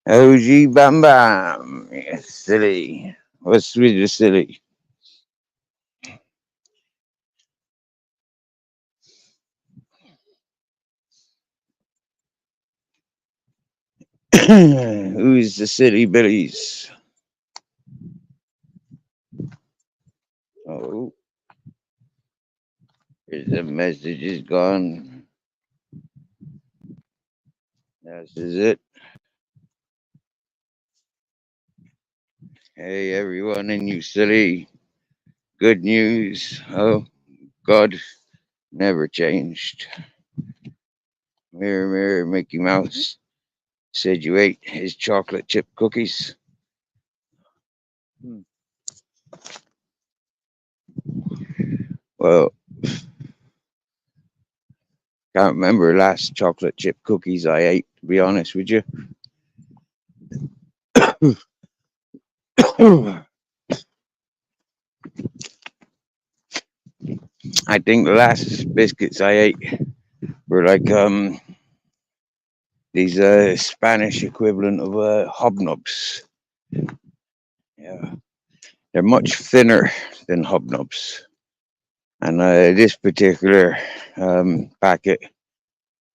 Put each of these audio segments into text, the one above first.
OG Bam Bam. Yeah, silly. What's with the silly? Who's the silly billies? Oh, here's the message is gone. This is it. Hey, everyone, and you silly. Good news. Oh, God never changed. Mirror, mirror, Mickey Mouse said you ate his chocolate chip cookies. Hmm. Well, can't remember last chocolate chip cookies I ate, to be honest with you. I think the last biscuits I ate were like these Spanish equivalent of hobnobs. Yeah, they're much thinner than hobnobs, and this particular packet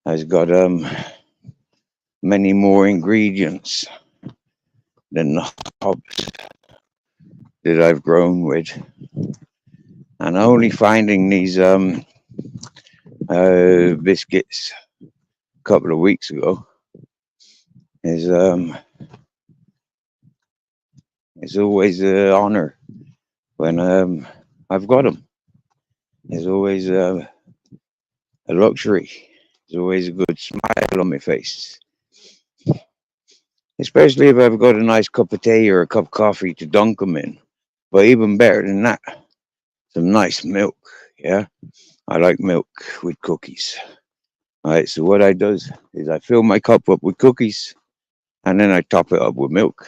has got many more ingredients than the hobs that I've grown with. And only finding these biscuits a couple of weeks ago is it's always an honor when I've got them. It's always a luxury. There's always a good smile on my face, especially if I've got a nice cup of tea or a cup of coffee to dunk them in. But even better than that, some nice milk. Yeah, I like milk with cookies. All right, so what I does is I fill my cup up with cookies and then I top it up with milk.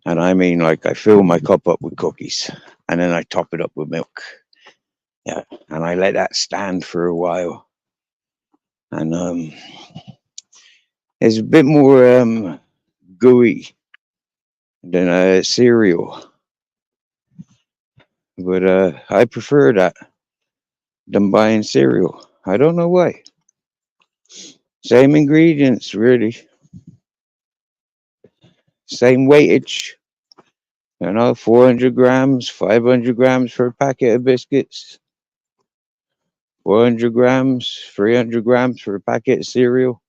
And I mean, like, I fill my cup up with cookies and then I top it up with milk. Yeah, and I let that stand for a while. And it's a bit more gooey than a cereal, but I prefer that than buying cereal. I don't know why. Same ingredients, really. Same weightage. 400 grams, 500 grams for a packet of biscuits, 400 grams, 300 grams for a packet of cereal.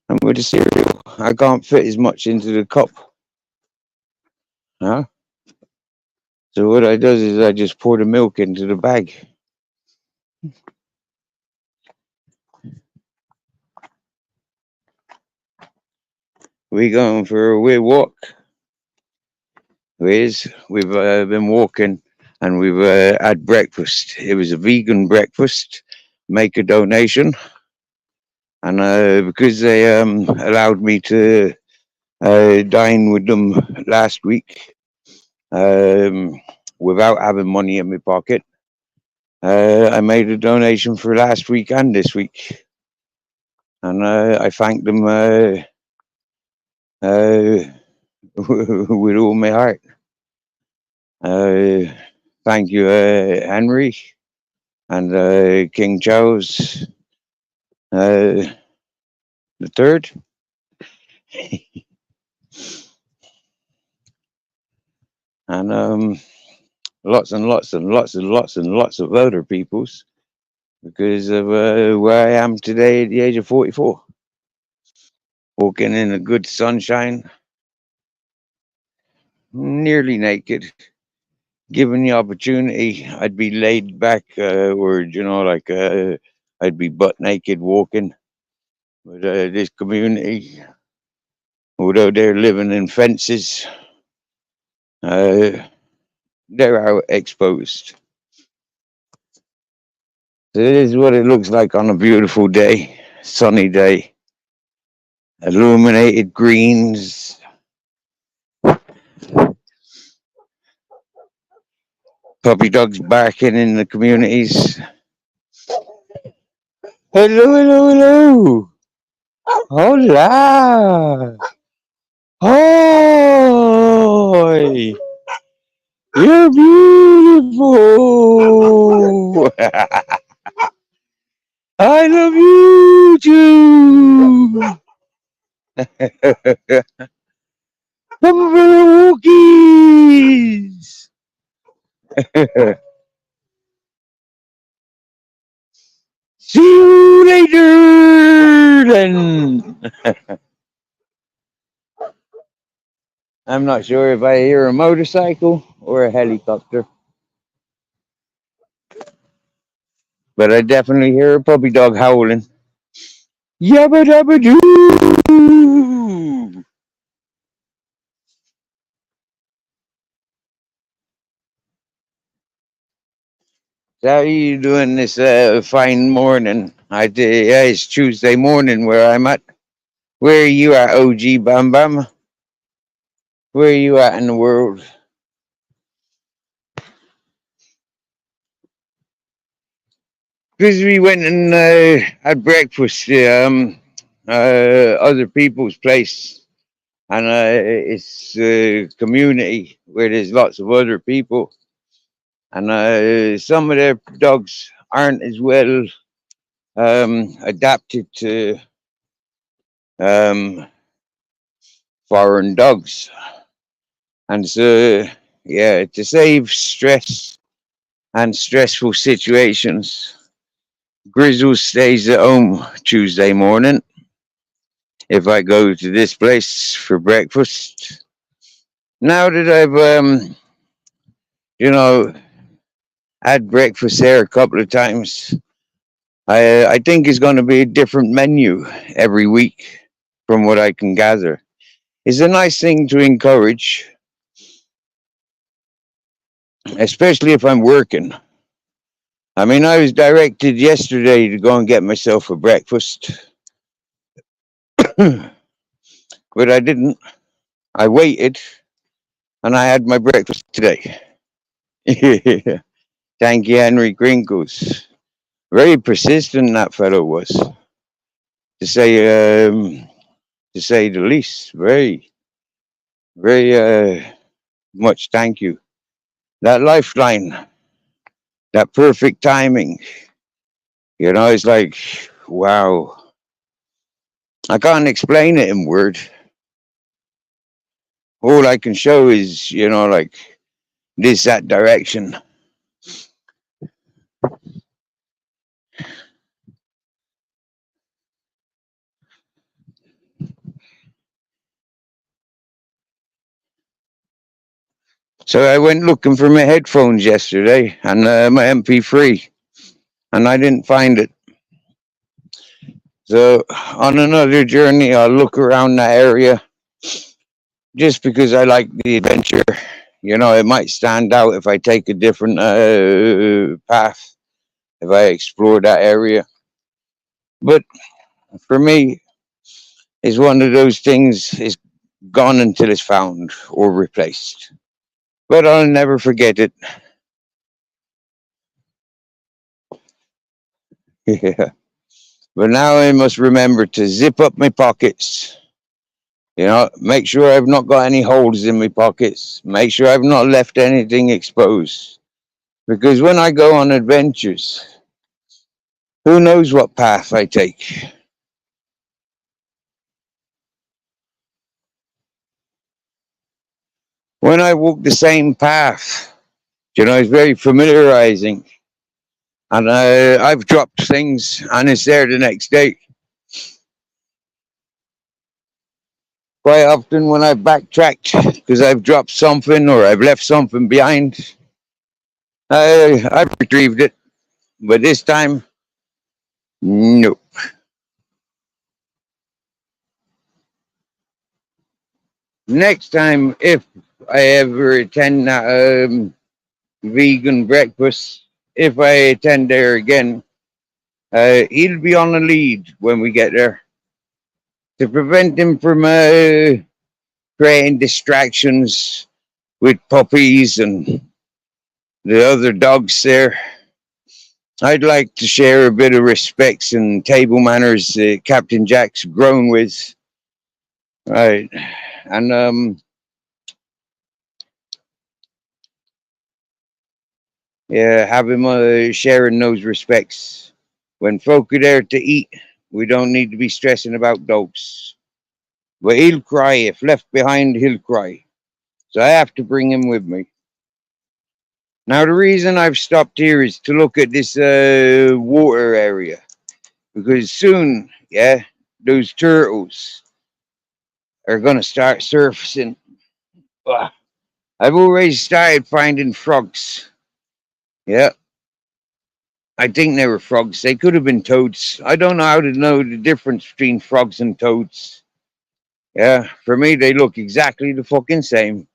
And with the cereal, I can't fit as much into the cup. Huh? So what I does is I just pour the milk into the bag. We going for a wee walk. We've been walking and we've had breakfast. It was a vegan breakfast. Make a donation. And because they allowed me to dine with them last week um, without having money in my pocket, I made a donation for last week and this week. And I thank them with all my heart. Thank you, Henry and King Charles the Third, and lots and lots and lots and lots and lots of other peoples because of where I am today at the age of 44, walking in the good sunshine, nearly naked. Given the opportunity, I'd be laid back, or like I'd be butt naked walking. But this community, although they're living in fences, uh, they're out exposed. So this is what it looks like on a beautiful day, sunny day. Illuminated greens, puppy dogs barking in the communities. Hello, hello, hello. Hola. Hi. You're beautiful. I love you too. Come for the Wookiees. See you later then. I'm not sure if I hear a motorcycle or a helicopter, but I definitely hear a puppy dog howling. Yabba dabba doo! So how are you doing this fine morning? Yeah, it's Tuesday morning where I'm at. Where are you at, OG Bam Bam? Where are you at in the world? Because we went and had breakfast other people's place, and it's a community where there's lots of other people, and some of their dogs aren't as well adapted to um, foreign dogs, and so yeah, to save stress and stressful situations, Grizzle stays at home Tuesday morning. If I go to this place for breakfast, now that I've you know had breakfast there a couple of times, I think it's going to be a different menu every week, from what I can gather. It's a nice thing to encourage, especially if I'm working. I mean, I was directed yesterday to go and get myself a breakfast, but I didn't. I waited, and I had my breakfast today. Thank you, Henry Crinkles. Very persistent that fellow was, to say to say the least. Very, very much thank you. That lifeline, that perfect timing. It's like wow. I can't explain it in words. All I can show is, like this, that direction. So I went looking for my headphones yesterday and my MP3, and I didn't find it. So on another journey, I'll look around that area just because I like the adventure. It might stand out if I take a different path, if I explore that area. But for me, it's one of those things, it's gone until it's found or replaced. But I'll never forget it. Yeah. But now I must remember to zip up my pockets. Make sure I've not got any holes in my pockets. Make sure I've not left anything exposed. Because when I go on adventures, who knows what path I take? When I walk the same path, it's very familiarizing. And I've dropped things and it's there the next day. Quite often when I've backtracked because I've dropped something or I've left something behind, I've retrieved it. But this time, no. Next time, if I ever attend that vegan breakfast, if I attend there again, he'll be on a lead when we get there to prevent him from creating distractions with puppies and the other dogs there. I'd like to share a bit of respects and table manners that Captain Jack's grown with. Right. And yeah, have him sharing those respects. When folk are there to eat, we don't need to be stressing about dogs. But he'll cry if left behind. He'll cry. So I have to bring him with me. Now the reason I've stopped here is to look at this water area because soon, yeah, those turtles are gonna start surfacing. Ah, I've already started finding frogs. Yeah, I think they were frogs. They could have been toads. I don't know how to know the difference between frogs and toads. Yeah, for me, they look exactly the fucking same.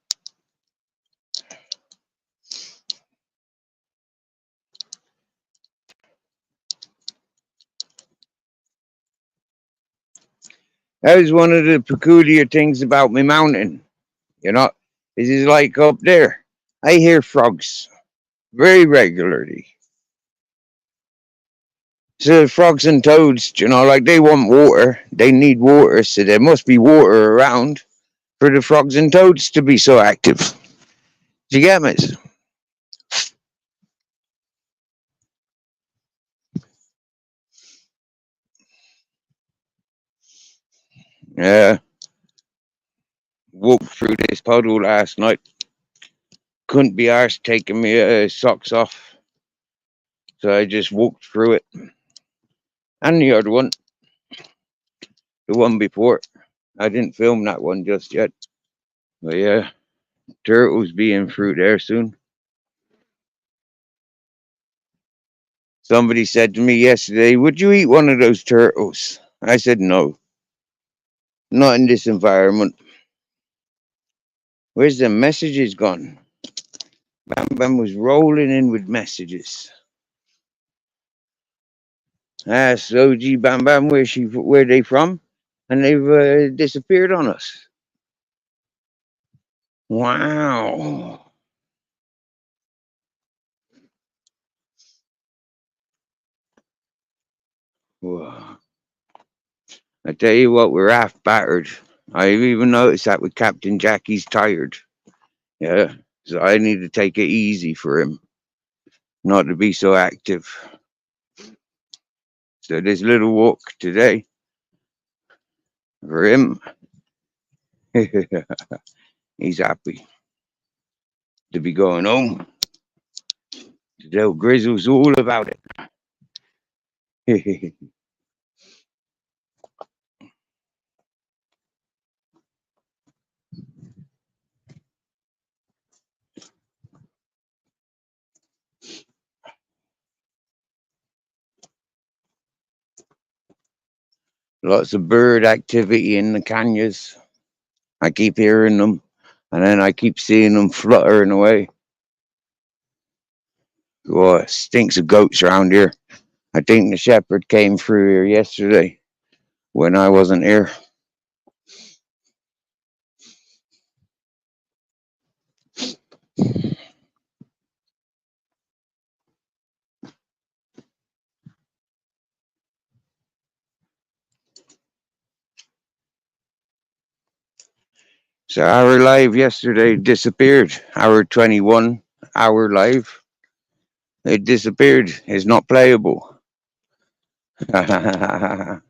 That is one of the peculiar things about my mountain. You know, it is like up there. I hear frogs very regularly. So frogs and toads, like they want water. They need water, so there must be water around for the frogs and toads to be so active. Do you get me? Yeah. Walked through this puddle last night. Couldn't be arsed taking my socks off, so I just walked through it. And the other one, the one before. I didn't film that one just yet. But yeah, turtles being through there soon. Somebody said to me yesterday, "Would you eat one of those turtles?" I said, "No, not in this environment." Where's the messages gone? Bam Bam was rolling in with messages. Asked OG Bam Bam where they from, and they've disappeared on us. Wow. Whoa. I tell you what, we're half battered. I've even noticed that with Captain Jack, he's tired. Yeah, so I need to take it easy for him, not to be so active. So this little walk today for him, he's happy to be going home. Tell Grizzle's all about it. Lots of bird activity in the canyons. I keep hearing them, and then I keep seeing them fluttering away. Oh, it stinks of goats around here. I think the shepherd came through here yesterday when I wasn't here. So our live yesterday disappeared. Our 21 hour live, it disappeared. It's not playable. The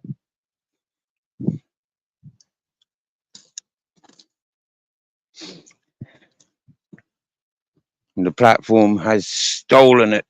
platform has stolen it.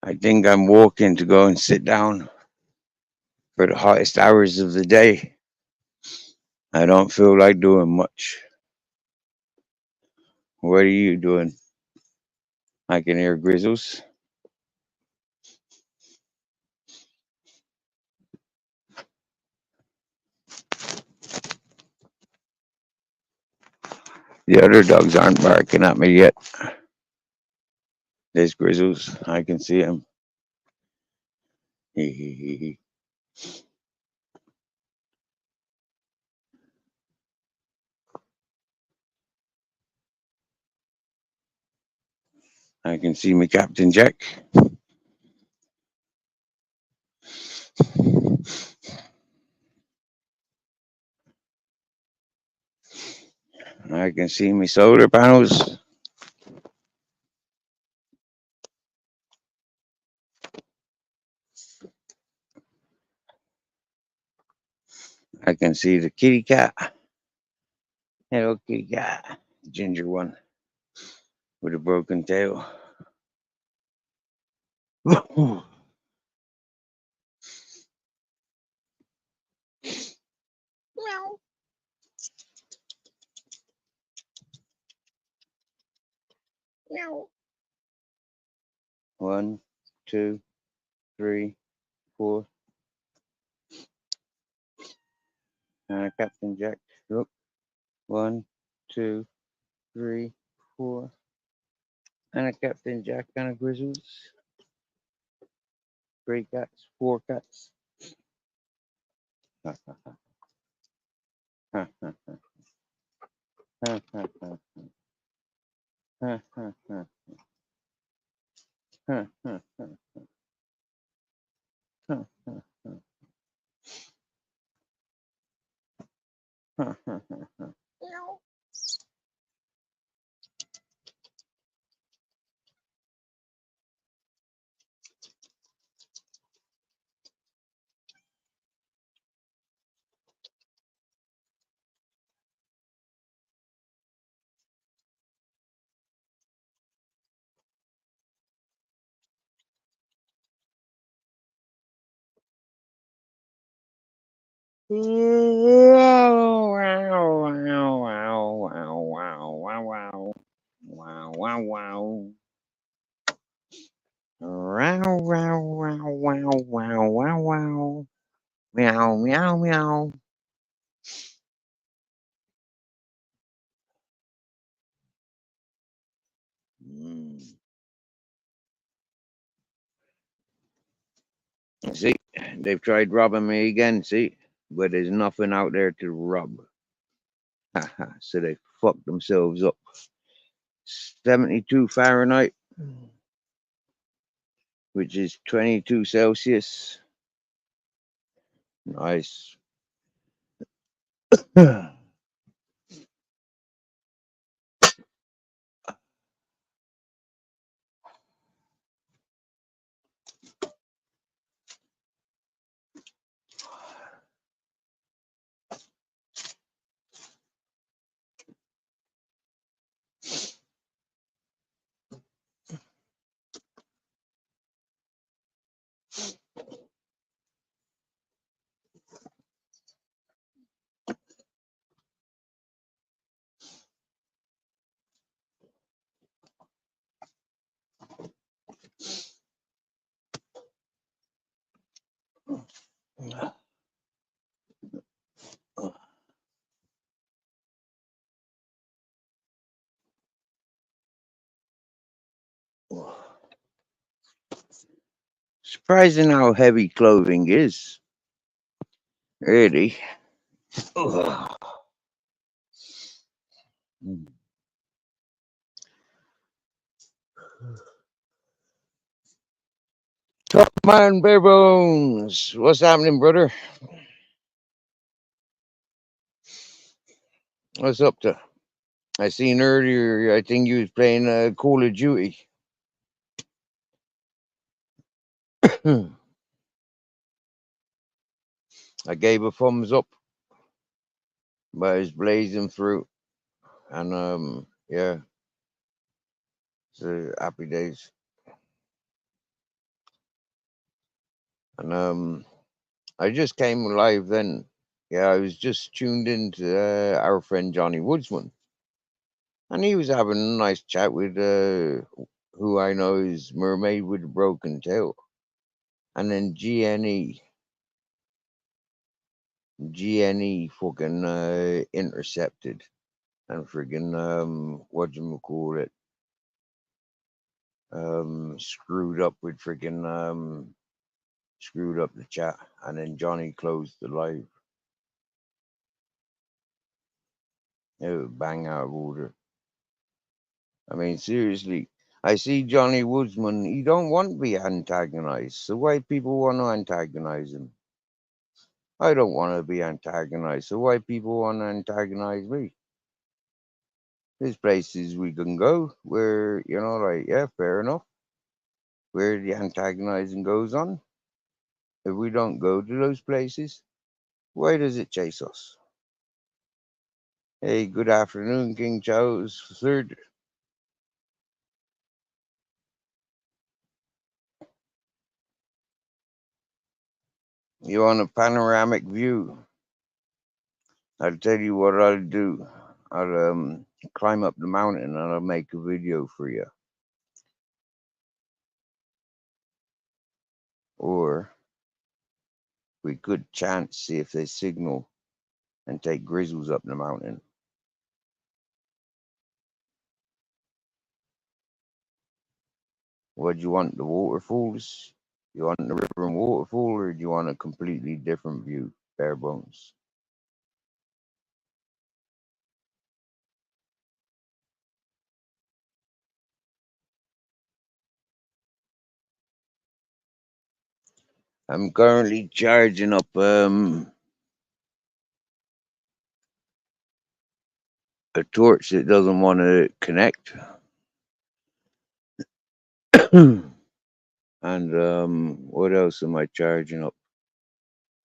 I think I'm walking to go and sit down for the hottest hours of the day. I don't feel like doing much. What are you doing? I can hear grizzles. The other dogs aren't barking at me yet. There's grizzles. I can see them. I can see me Captain Jack. I can see me solar panels. I can see the kitty cat. Hello, kitty cat. Ginger one with a broken tail. Meow. Meow. One, two, three, four. Captain Jack. Look. One, two, three, four. And a Captain Jack and a grizzles. Three cats, four cats. Wow, wow, wow, wow, wow, wow, wow. Wow, wow, wow. Wow, wow, wow, wow, wow, wow, wow. Meow, meow, meow. Mm. See, they've tried robbing me again, see? But there's nothing out there to rob. So they fucked themselves up. 72 Fahrenheit, which is 22 Celsius. Nice. Surprising how heavy clothing is. Really. Ugh. Top man, bare bones. What's happening, brother? What's up to? I seen earlier. I think you was playing Call of Duty. I gave a thumbs up, but it's blazing through, and yeah, so happy days. And I just came alive then. Yeah, I was just tuned into our friend Johnny Woodsman, and he was having a nice chat with who I know is Mermaid with a Broken Tail, and then GNE fucking intercepted and friggin' whatchamacallit, screwed up with friggin' screwed up the chat, and then Johnny closed the live. It was bang out of order. I mean, seriously, I see Johnny Woodsman. He don't want to be antagonized, so why people want to antagonize him? I don't want to be antagonized, so why people want to antagonize me? There's places we can go where, like, yeah, fair enough, where the antagonizing goes on. If we don't go to those places, why does it chase us? Hey, good afternoon, King Charles III. You want a panoramic view? I'll tell you what I'll do. I'll climb up the mountain and I'll make a video for you. Or we could chance see if they signal and take grizzles up the mountain. What do you want? The waterfalls? You want the river and waterfall, or do you want a completely different view? Bare bones. I'm currently charging up a torch that doesn't want to connect. And what else am I charging up?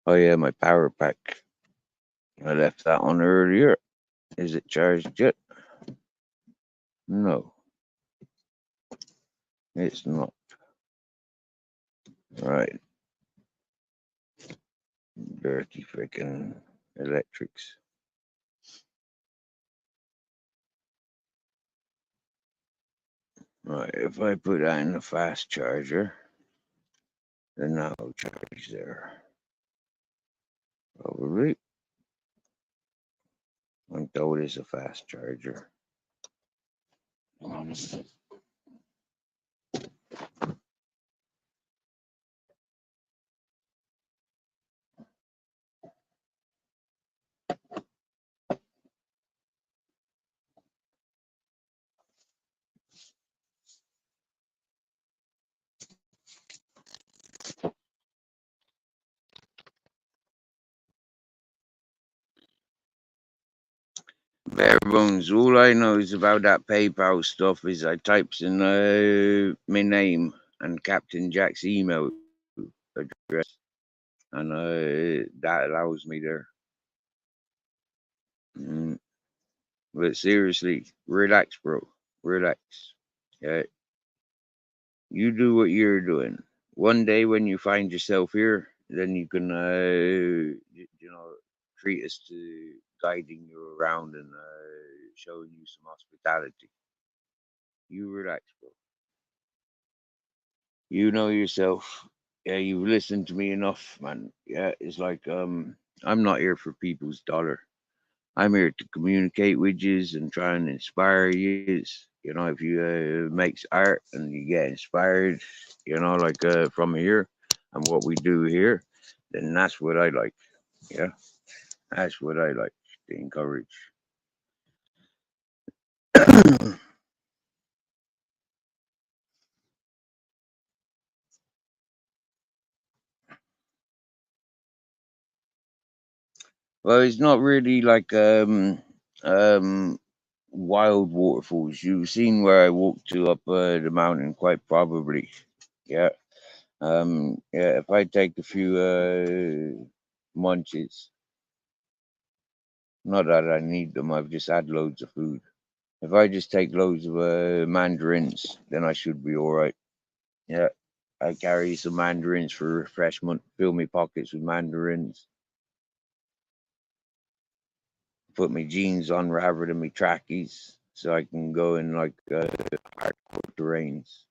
Oh yeah, my power pack. I left that on earlier. Is it charged yet? No, it's not. Right. Dirty freaking electrics. Right, if I put that in the fast charger, then I'll charge there. Probably. I'm told it's a fast charger. Bare bones. All I know is about that PayPal stuff is I types in my name and Captain Jack's email address, and that allows me there. Mm. But seriously, relax, bro. Relax. Yeah, you do what you're doing. One day when you find yourself here, then you can, treat us to guiding you around and showing you some hospitality. You relax, bro. You know yourself. Yeah, you've listened to me enough, man. Yeah, it's like I'm not here for people's dollar. I'm here to communicate with yous and try and inspire yous. If you makes art and you get inspired, like from here and what we do here, then that's what I like. Yeah, that's what I like to encourage. Well, it's not really like um wild waterfalls. You've seen where I walked to up the mountain, quite probably. Yeah. Yeah. If I take a few munches, not that I need them. I've just had loads of food. If I just take loads of mandarins, then I should be all right. Yeah. I carry some mandarins for refreshment. Fill my pockets with mandarins. Put my jeans on rather than my trackies, so I can go in like hardcore terrains.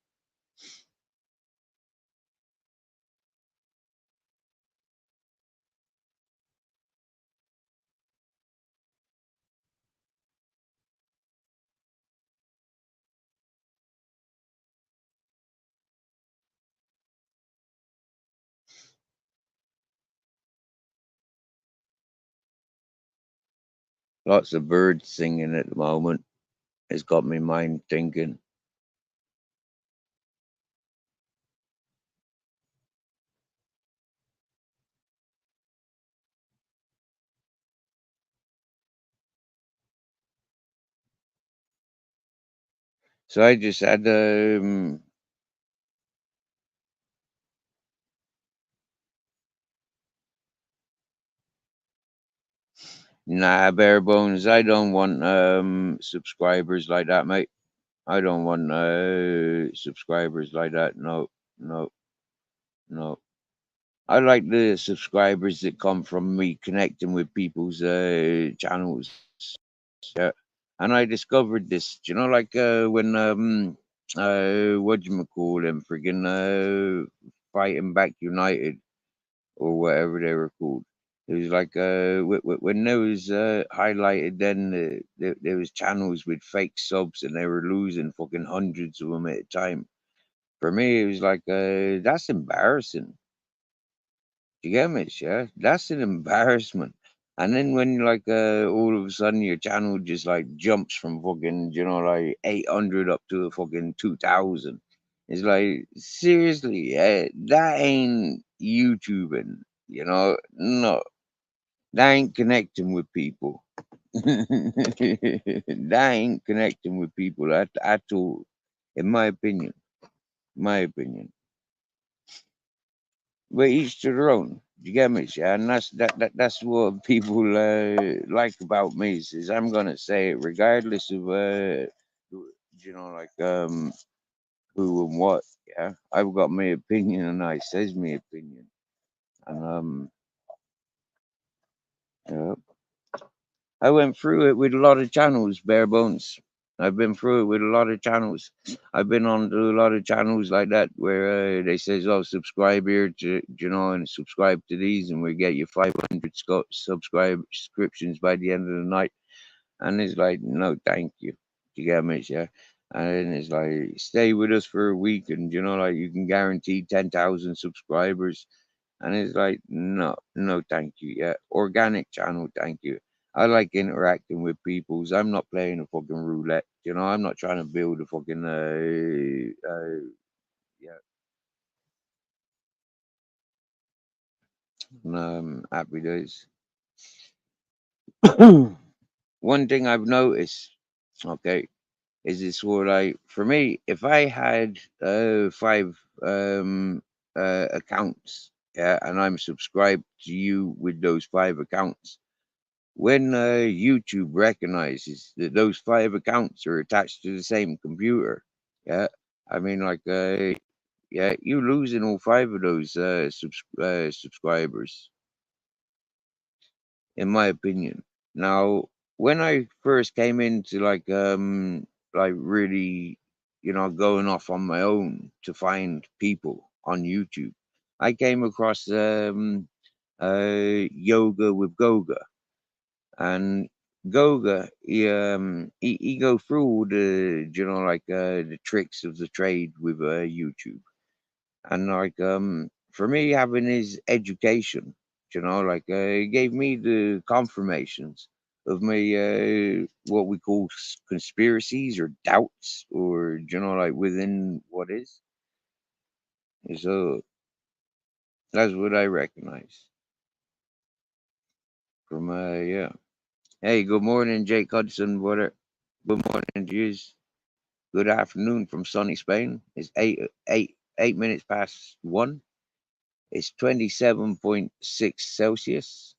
Lots of birds singing at the moment. It's got my mind thinking. So I just had nah, bare bones. I don't want subscribers like that, mate. I don't want subscribers like that. No, no, no. I like the subscribers that come from me connecting with people's channels. Yeah. And I discovered this, like when what do you call them, friggin' Fighting Back United or whatever they were called. It was like when there was highlighted, then there was channels with fake subs and they were losing fucking hundreds of them at a time. For me, it was like that's embarrassing. You get me? Yeah, that's an embarrassment. And then when like all of a sudden your channel just like jumps from fucking like 800 up to a fucking 2000, it's like seriously, that ain't YouTubing. No, that ain't connecting with people. That ain't connecting with people at all, in my opinion. My opinion. But each to their own. You get me, yeah? And that's what people like about me is I'm gonna say it regardless of like who and what. Yeah, I've got my opinion and I says my opinion, and yeah, I went through it with a lot of channels, bare bones. I've been through it with a lot of channels. I've been on to a lot of channels like that where they says, "Oh, subscribe here to and subscribe to these, and we get you 500 subscriptions by the end of the night." And it's like, no, thank you. You get me, yeah. And then it's like, stay with us for a week, and like you can guarantee 10,000 subscribers. And it's like, no, no, thank you. Yeah, organic channel, thank you. I like interacting with peoples. I'm not playing a fucking roulette. I'm not trying to build a fucking yeah. Happy days. One thing I've noticed, okay, is this sort of like for me, if I had five accounts, yeah, and I'm subscribed to you with those five accounts. When YouTube recognizes that those five accounts are attached to the same computer, yeah, I mean, like, yeah, you losing all five of those subscribers, in my opinion. Now, when I first came into like really, going off on my own to find people on YouTube, I came across yoga with Goga. And Goga, he go through all the the tricks of the trade with YouTube, and like for me having his education, he gave me the confirmations of my what we call conspiracies or doubts, or like within what is. So that's what I recognize from yeah. Hey, good morning, Jake Hudson. Good morning, Jews. Good afternoon from sunny Spain. It's 8 minutes past 1. It's 27.6 Celsius.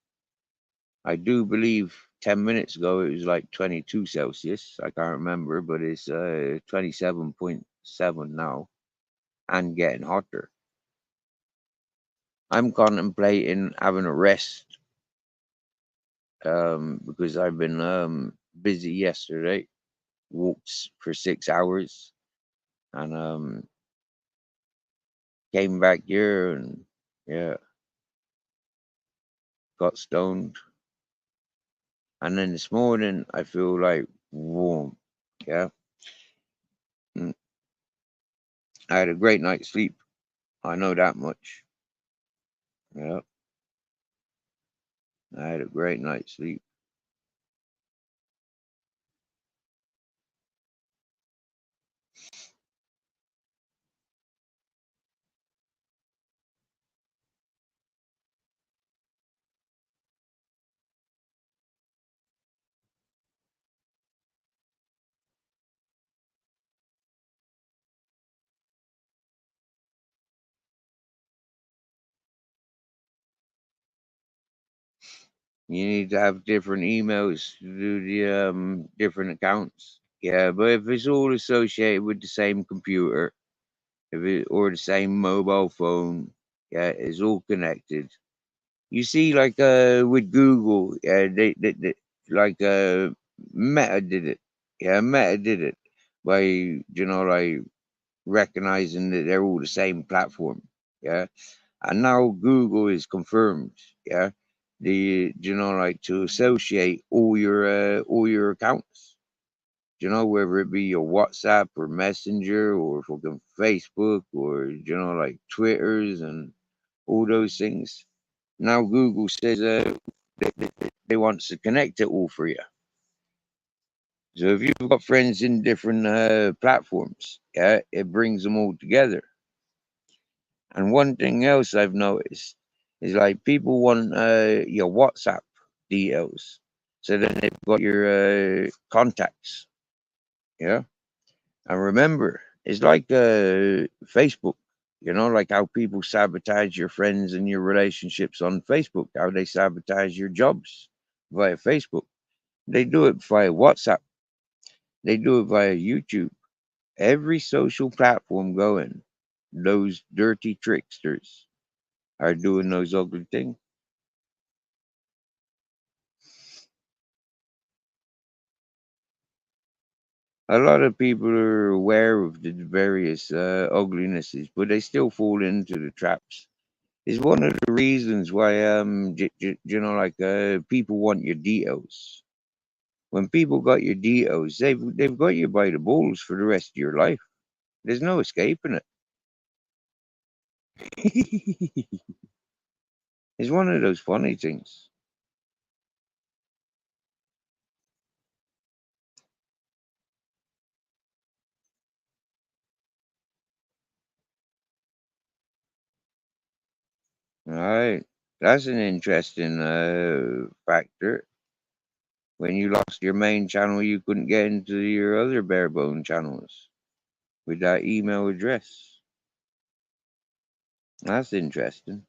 I do believe 10 minutes ago it was like 22 Celsius. I can't remember, but it's 27.7 now and getting hotter. I'm contemplating having a rest because I've been busy yesterday. Walks for 6 hours and came back here and yeah, got stoned. And then this morning I feel like warm. Yeah. Mm. I had a great night's sleep. I know that much. Yeah. I had a great night's sleep. You need to have different emails to do the different accounts. Yeah, but if it's all associated with the same computer, if it or the same mobile phone, yeah, it's all connected. You see, like with Google, yeah, they like Meta did it. Yeah, Meta did it by like recognizing that they're all the same platform. Yeah, and now Google is confirmed. Yeah, the like to associate all your accounts. Whether it be your WhatsApp or Messenger or fucking Facebook or like Twitters and all those things. Now Google says they want to connect it all for you. So if you've got friends in different platforms, yeah, it brings them all together. And one thing else I've noticed is like people want your WhatsApp details, so then they've got your contacts. Yeah, and remember, it's like Facebook. Like how people sabotage your friends and your relationships on Facebook, how they sabotage your jobs via Facebook. They do it via WhatsApp. They do it via YouTube. Every social platform going, those dirty tricksters are doing those ugly things. A lot of people are aware of the various uglinesses, but they still fall into the traps. It's one of the reasons why like people want your details. When people got your details, they've got you by the balls for the rest of your life. There's no escaping it. It's one of those funny things. All right. That's an interesting factor. When you lost your main channel, you couldn't get into your other bare bone channels with that email address. That's interesting.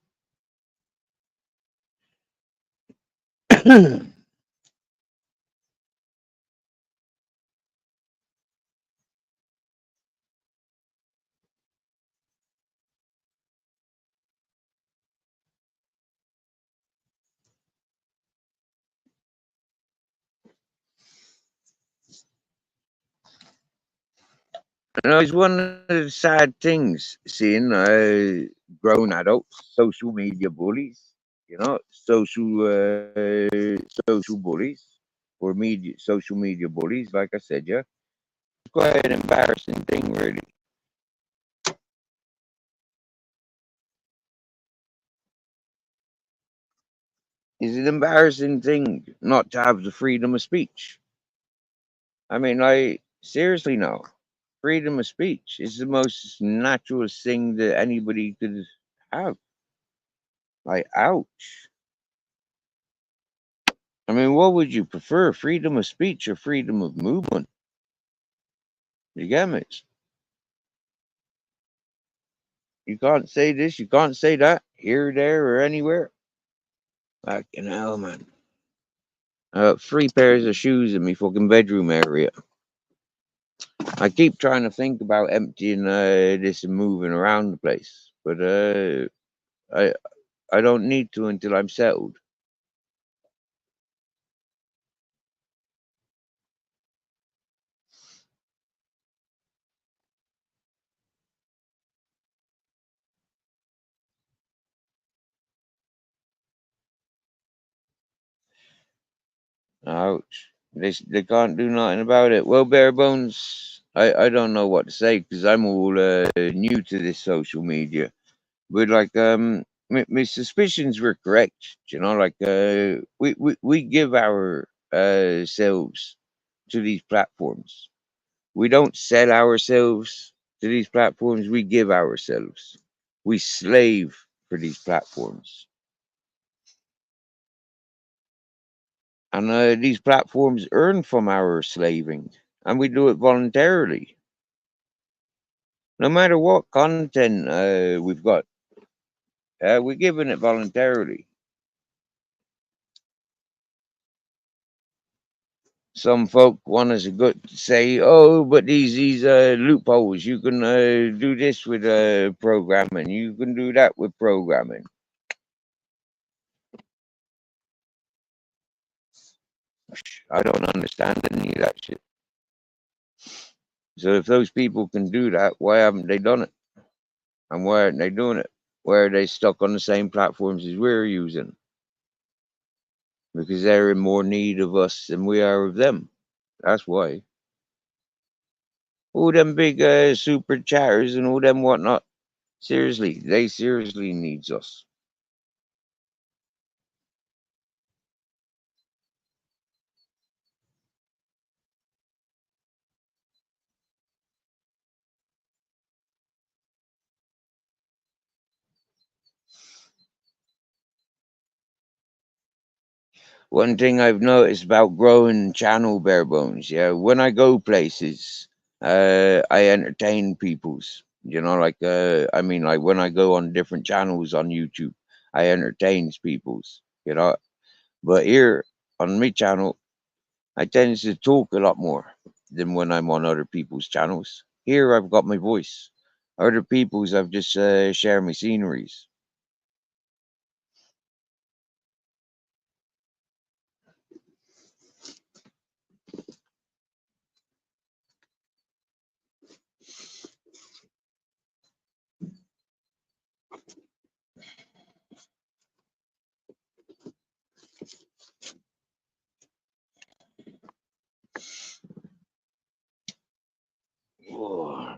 And it's one of the sad things seeing grown adults, social media bullies, social bullies or social media bullies, like I said, yeah. It's quite an embarrassing thing, really. It's an embarrassing thing not to have the freedom of speech. I mean, like, seriously, no. Freedom of speech is the most natural thing that anybody could have. Like, ouch. I mean, what would you prefer, freedom of speech or freedom of movement? You get me? You can't say this, you can't say that, here, there, or anywhere. Fucking hell, man. 3 pairs of shoes in my fucking bedroom area. I keep trying to think about emptying this and moving around the place, but I I don't need to until I'm settled. Ouch. They can't do nothing about it. Well, bare bones. I don't know what to say because I'm all new to this social media. But like my suspicions were correct. You know, like we give our selves to these platforms. We don't sell ourselves to these platforms. We give ourselves. We slave for these platforms. And these platforms earn from our slaving, and we do it voluntarily. No matter what content we've got, we're giving it voluntarily. Some folk want us to go say, "Oh, but these loopholes. You can do this with programming. You can do that with programming." I don't understand any of that shit. So if those people can do that, why haven't they done it? And why aren't they doing it? Why are they stuck on the same platforms as we're using? Because they're in more need of us than we are of them. That's why. All them big super chatters and all them whatnot. Seriously, they seriously needs us. One thing I've noticed about growing channel bare bones, yeah, when I go places, I entertain peoples. You know, like I mean, like when I go on different channels on YouTube, I entertains peoples. You know, but here on my channel, I tend to talk a lot more than when I'm on other people's channels. Here, I've got my voice. Other people's, I've just share my sceneries. Oh.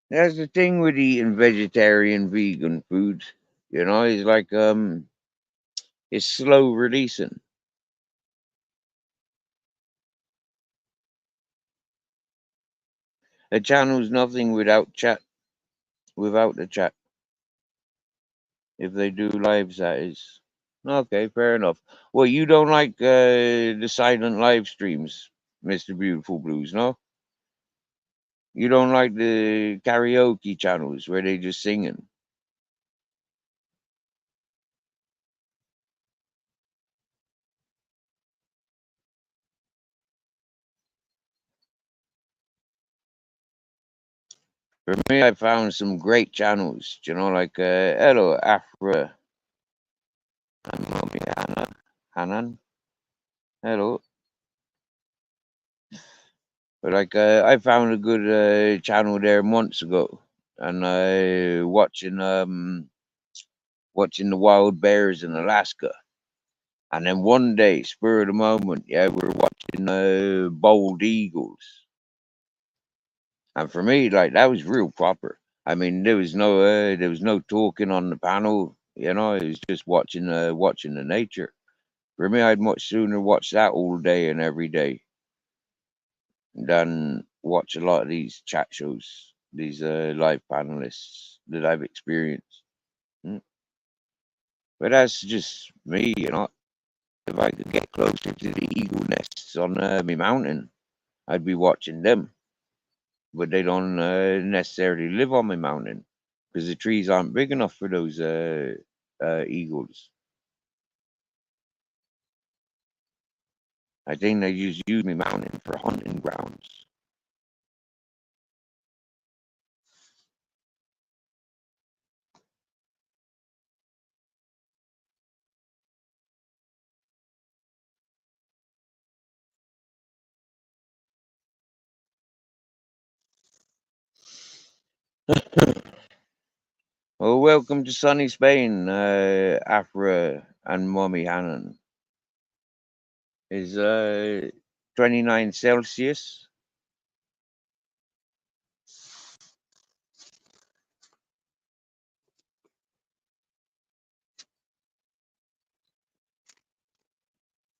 That's the thing with eating vegetarian, vegan food. You know, it's like it's slow releasing. A channel's nothing without chat, without the chat. If they do lives, that is. Okay, fair enough. Well, you don't like the silent live streams, Mr. Beautiful Blues, no? You don't like the karaoke channels where they just singing. For me, I found some great channels, you know, like Hello Afra and Mommy Hanan. Hello. But like I found a good channel there months ago. and watching the wild bears in Alaska. And then one day, spur of the moment, yeah, we were watching bald eagles. And for me, like that was real proper. I mean, there was no talking on the panel. You know, it was just watching the nature. For me, I'd much sooner watch that all day and every day than watch a lot of these chat shows, these live panelists that I've experienced. Mm. But that's just me, you know. If I could get closer to the eagle nests on my mountain, I'd be watching them. But they don't necessarily live on my mountain because the trees aren't big enough for those eagles. I think they just use my mountain for hunting grounds. Well, welcome to sunny Spain, Afra and Mommy Hannon. Is 29 Celsius,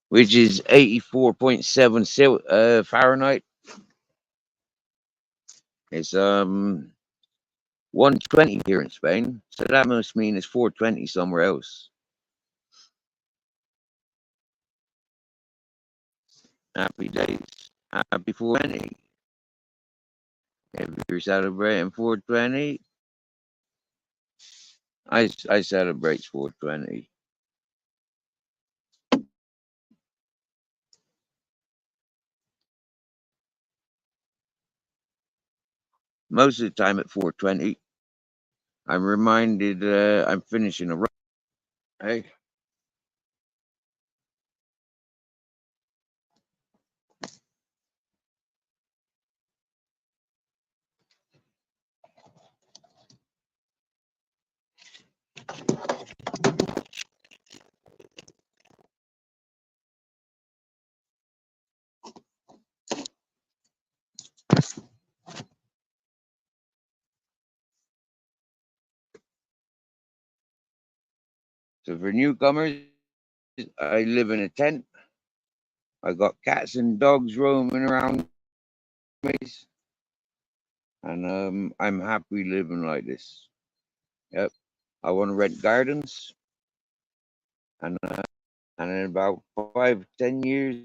which is 84.7 Fahrenheit. It's 120 here in Spain, so that must mean it's 420 somewhere else. Happy days. Happy 420. If you're celebrating 420, I celebrate 420. Most of the time at 420, I'm reminded I'm finishing a run. Hey, so for newcomers, I live in a tent. I got cats and dogs roaming around me, and I'm happy living like this. Yep. I want to rent gardens, and in about 5, 10 years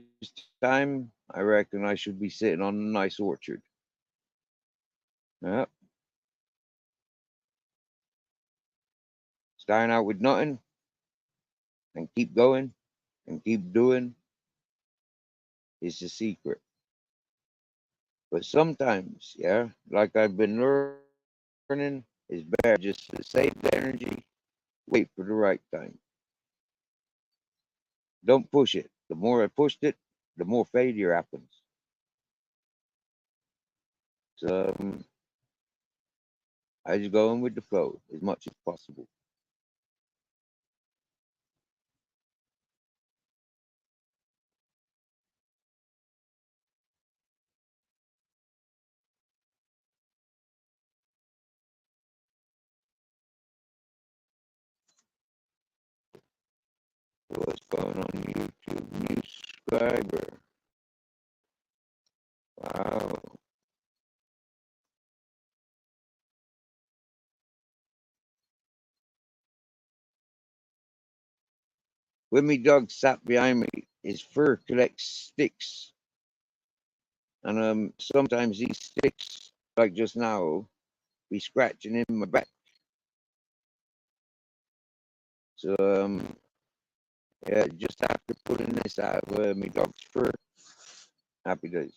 time, I reckon I should be sitting on a nice orchard. Yep. Starting out with nothing and keep going and keep doing is the secret. But sometimes, yeah, like I've been learning, it's better just to save the energy, wait for the right time. Don't push it. The more I pushed it, the more failure happens. So I just go in with the flow as much as possible. What's going on YouTube? New subscriber. Wow. When me dog sat behind me, his fur collects sticks. And sometimes these sticks, like just now, be scratching in my back. So yeah, just after putting this out of me dog's fur. Happy days.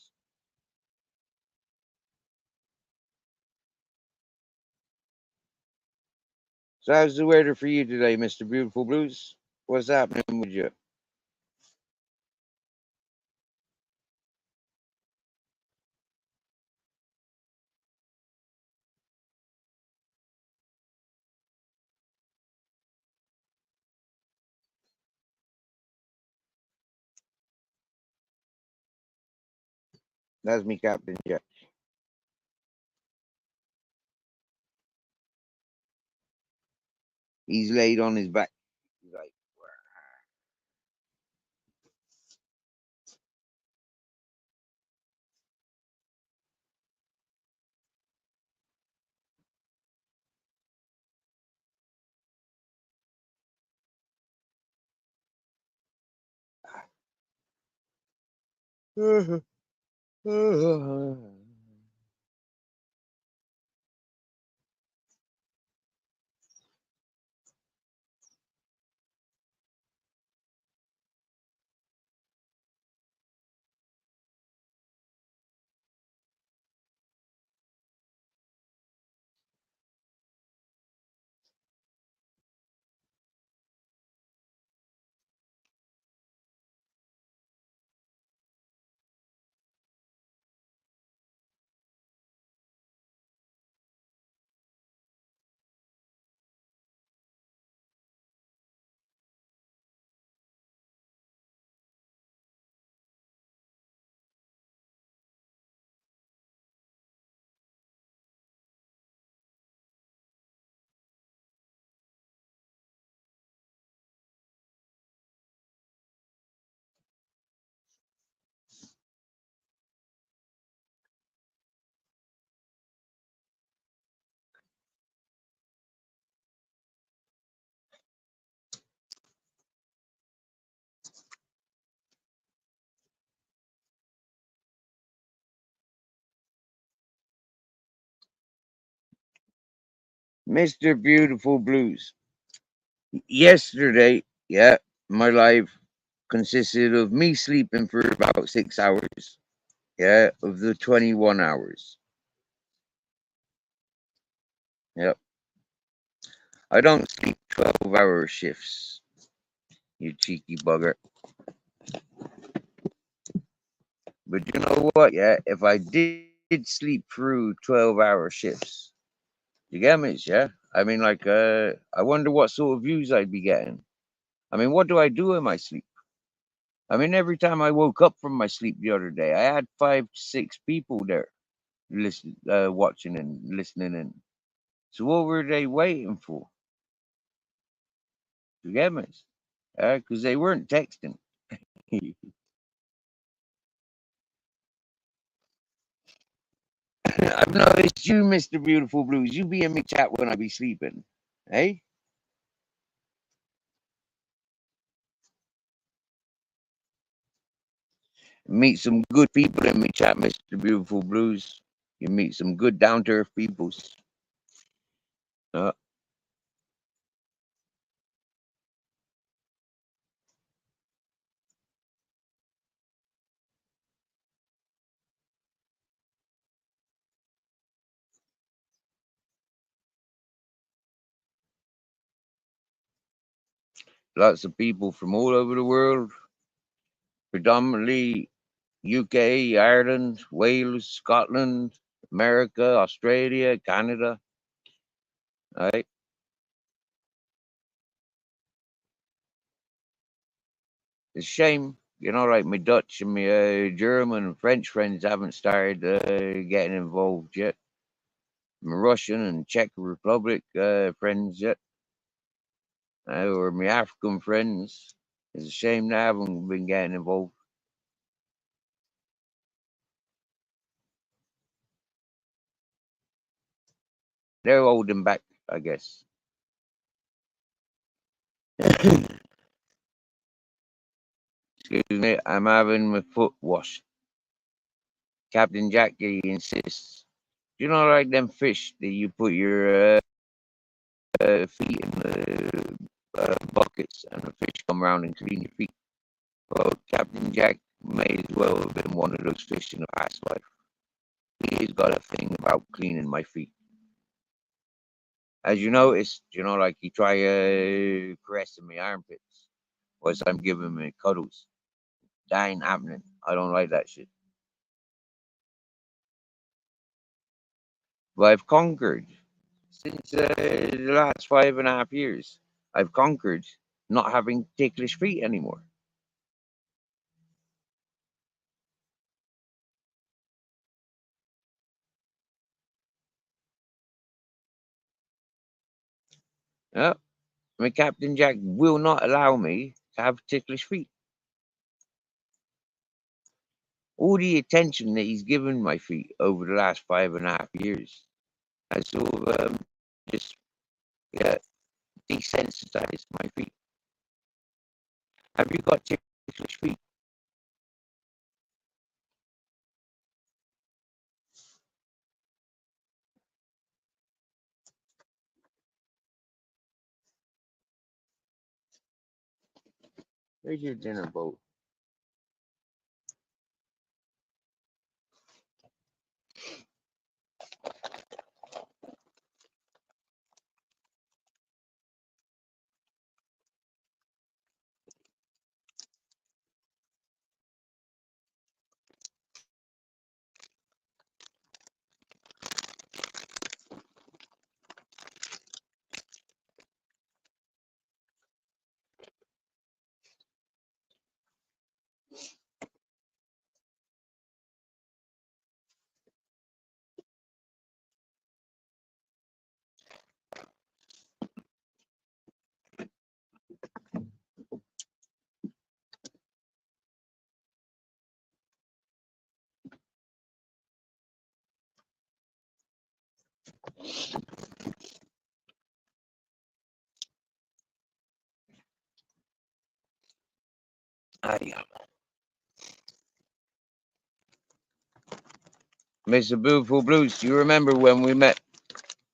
So how's the weather for you today, Mr. Beautiful Blues? What's happening with you? That's me, Captain Jack. He's laid on his back. He's like, Mr. Beautiful Blues. Yesterday, yeah, my life consisted of me sleeping for about 6 hours. Yeah, of the 21 hours. Yep. I don't sleep 12-hour shifts, you cheeky bugger. But you know what? Yeah, if I did sleep through 12-hour shifts, you get me? Yeah. I mean, like, I wonder what sort of views I'd be getting. I mean, what do I do in my sleep? I mean, every time I woke up from my sleep the other day, I had 5 to 6 people there, watching and listening in. So what were they waiting for? You get me? Because they weren't texting. I've noticed you, Mr. Beautiful Blues. You be in me chat when I be sleeping. Hey? Meet some good people in me chat, Mr. Beautiful Blues. You meet some good down to earth peoples. Uh, Lots of people from all over the world, predominantly UK, Ireland, Wales, Scotland, America, Australia, Canada. Right? It's a shame, like my Dutch and my German and French friends haven't started getting involved yet. My Russian and Czech Republic friends yet, or my African friends. It's a shame they haven't been getting involved. They're holding back, I guess. Excuse me, I'm having my foot washed. Captain Jackie insists. Like them fish that you put your feet in the buckets and the fish come around and clean your feet? Well, Captain Jack may as well have been one of those fish in a past life. He's got a thing about cleaning my feet. As you noticed, like he try caressing my armpits whilst I'm giving me cuddles. That ain't happening. I don't like that shit. But I've conquered since the last 5.5 years. I've conquered not having ticklish feet anymore. Yeah, my Captain Jack will not allow me to have ticklish feet. All the attention that he's given my feet over the last 5.5 years has sort of just yeah, desensitized my feet. Have you got ticklish feet? Where's your dinner boat? Ah, yeah. Mr. Beautiful Blues, do you remember when we met?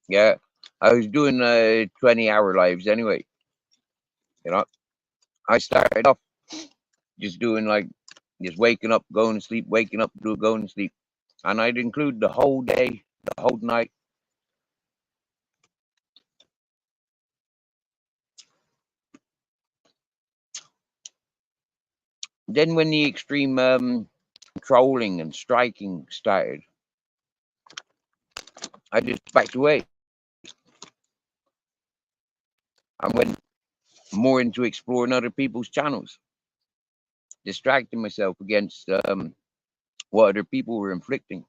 Yeah, I was doing 20-hour lives anyway. You know, I started off just doing like just waking up, going to sleep, waking up, going to sleep, and I'd include the whole day, the whole night. Then when the extreme trolling and striking started, I just backed away and went more into exploring other people's channels, distracting myself against what other people were inflicting.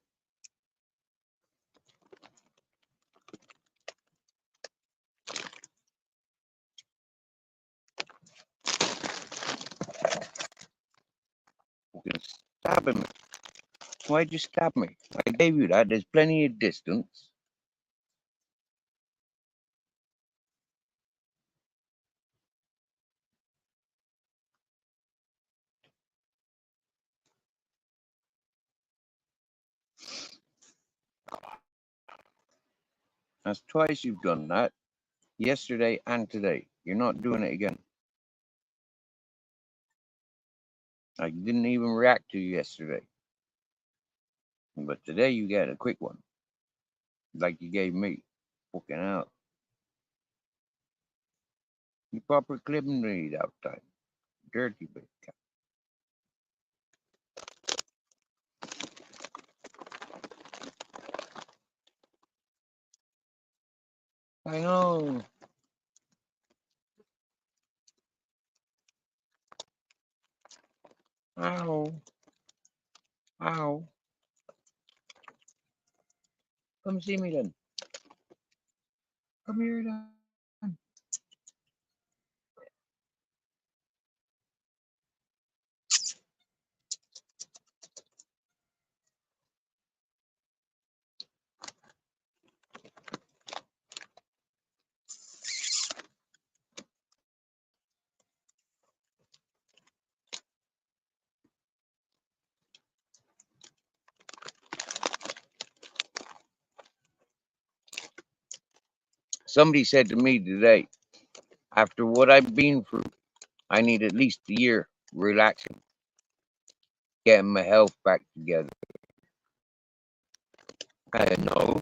Fucking stabbing me. Why'd you stab me? I gave you that. There's plenty of distance. That's twice you've done that. Yesterday and today. You're not doing it again. I didn't even react to you yesterday. But today you get a quick one. Like you gave me. Fucking hell. You proper clipping me that time. Dirty bit. I know. Ow. Ow. Come see me then. Come here then. Somebody said to me today, after what I've been through, I need at least a year relaxing, getting my health back together. I know.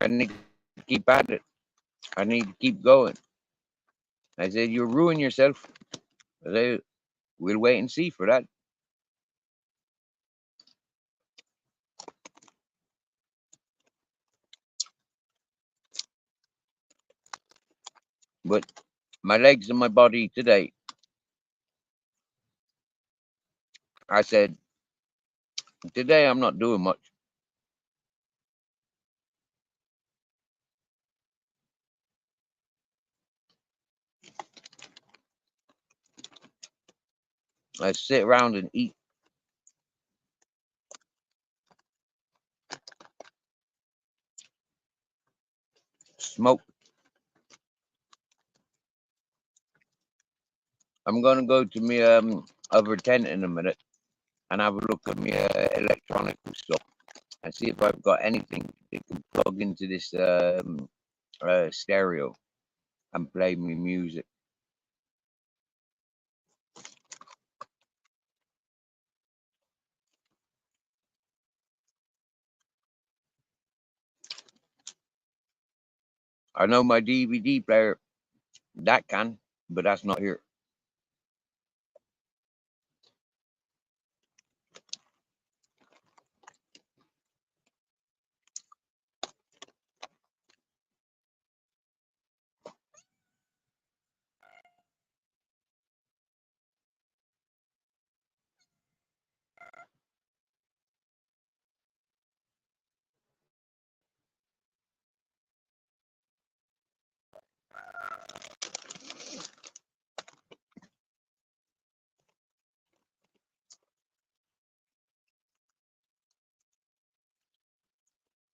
I need to keep at it. I need to keep going. I said, you'll ruin yourself. I said, we'll wait and see for that. But my legs and my body today, I said, today I'm not doing much. I sit around and eat, smoke. I'm gonna go to my other tent in a minute and have a look at my electronic stuff and see if I've got anything that can plug into this stereo and play me music. I know my DVD player that can, but that's not here.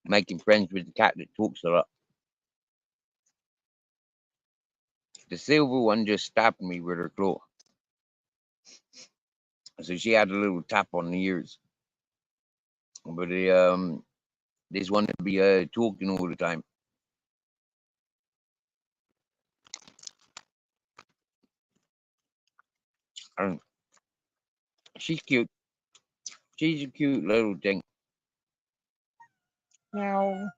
Making friends with the cat that talks a lot. The silver one just stabbed me with her claw. So she had a little tap on the ears. But this one would be talking all the time. And she's cute. She's a cute little thing. Meow.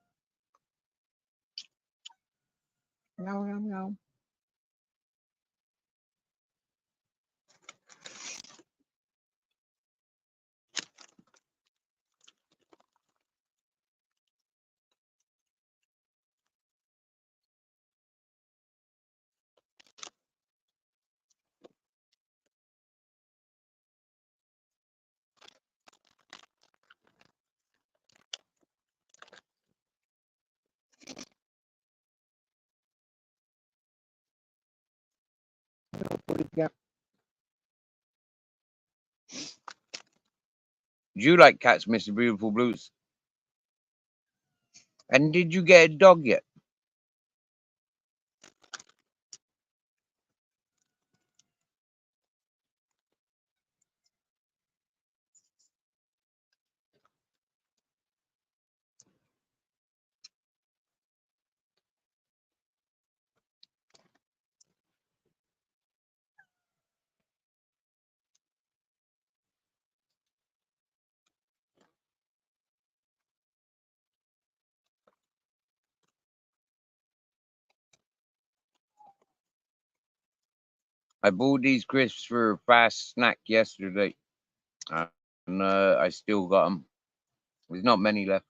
Meow, meow, meow. Yeah. Do you like cats, Mr. Beautiful Blues? And did you get a dog yet? I bought these crisps for a fast snack yesterday. And I still got them. There's not many left.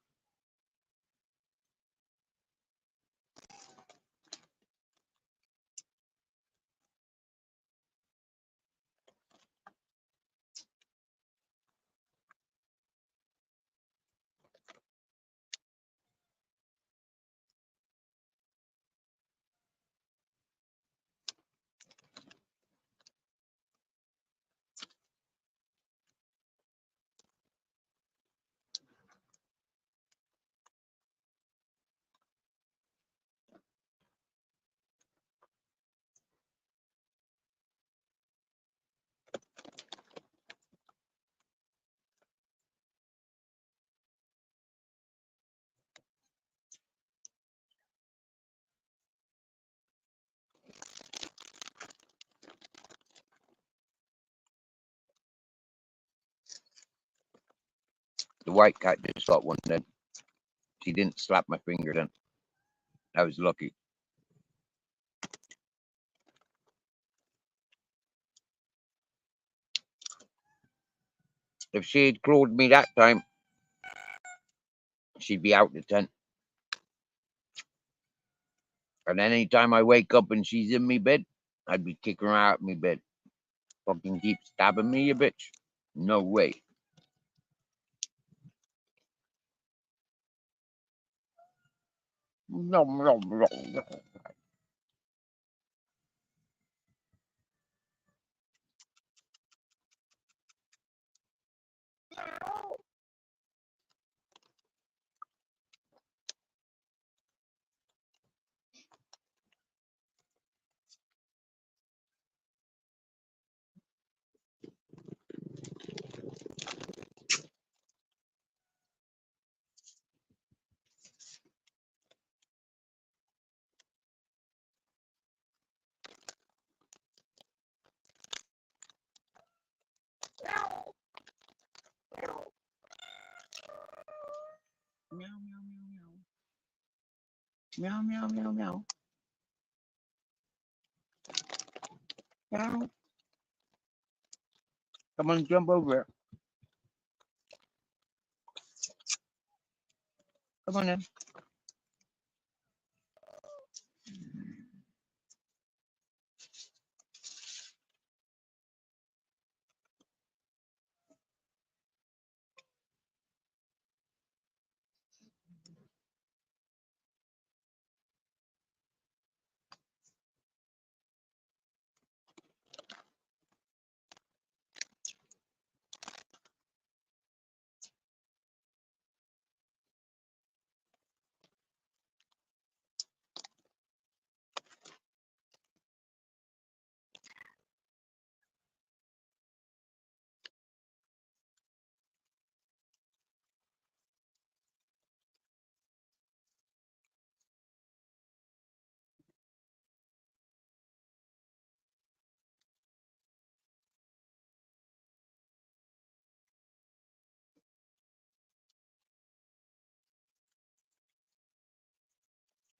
The white cat just got one then. She didn't slap my finger then. I was lucky. If she had clawed me that time, she'd be out the tent. And any time I wake up and she's in me bed, I'd be kicking her out of me bed. Fucking keep stabbing me, you bitch. No way. No, no, no. Meow, meow, meow, meow. Meow. Come on, jump over. Come on in.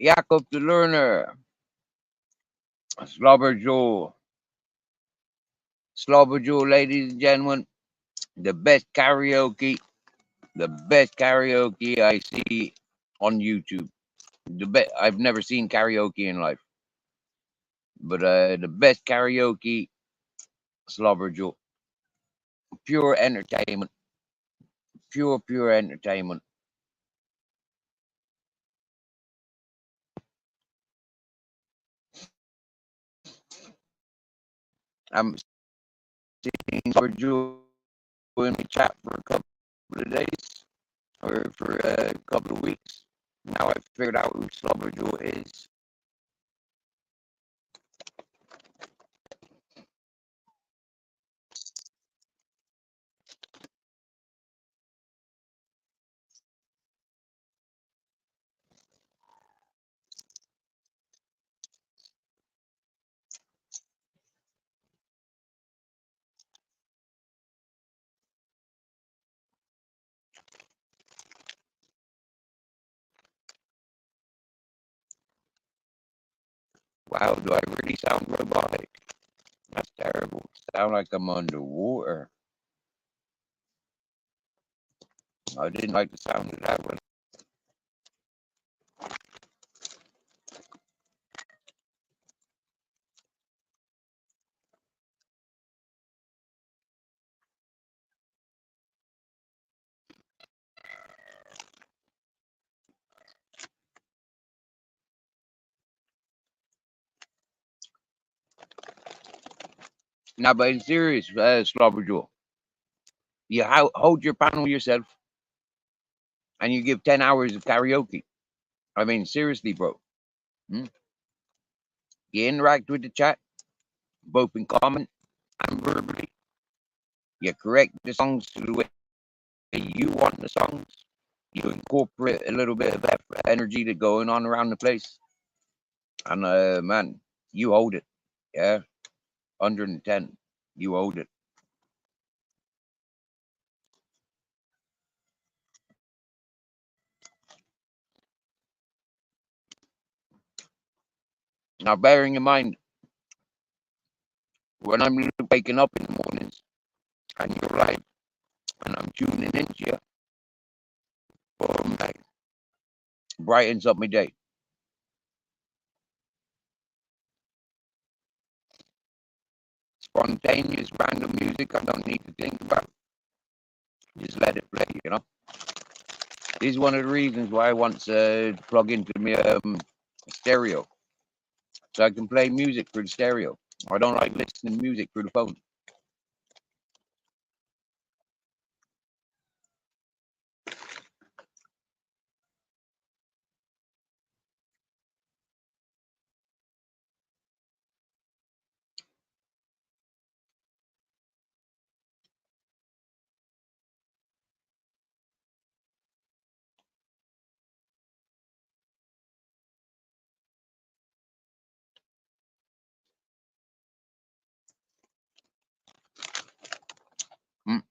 Jacob the Learner. Slobber Joe. Slobber Joe, ladies and gentlemen. The best karaoke. The best karaoke I see on YouTube. I've never seen karaoke in life. But the best karaoke, Slobber Joe. Pure entertainment. Pure entertainment. I'm seeing Slobber Joe in the chat for a couple of days or for a couple of weeks. Now I've figured out who Slobber Joe is. Wow, do I really sound robotic? That's terrible. Sound like I'm underwater. I didn't like the sound of that one. Now, but in serious, Slobber Joe, you hold your panel yourself and you give 10 hours of karaoke. I mean, seriously, bro. Hmm? You interact with the chat, both in comment and verbally. You correct the songs to the way you want the songs. You incorporate a little bit of that energy that's going on around the place. And, man, you hold it. Yeah. 110. You hold it. Now, bearing in mind, when I'm waking up in the mornings and you're live and I'm tuning into you, boom, bang, brightens up my day. Spontaneous, random music I don't need to think about. Just let it play, you know. This is one of the reasons why I want to plug into my stereo, so I can play music through the stereo. I don't like listening to music through the phone. Mm.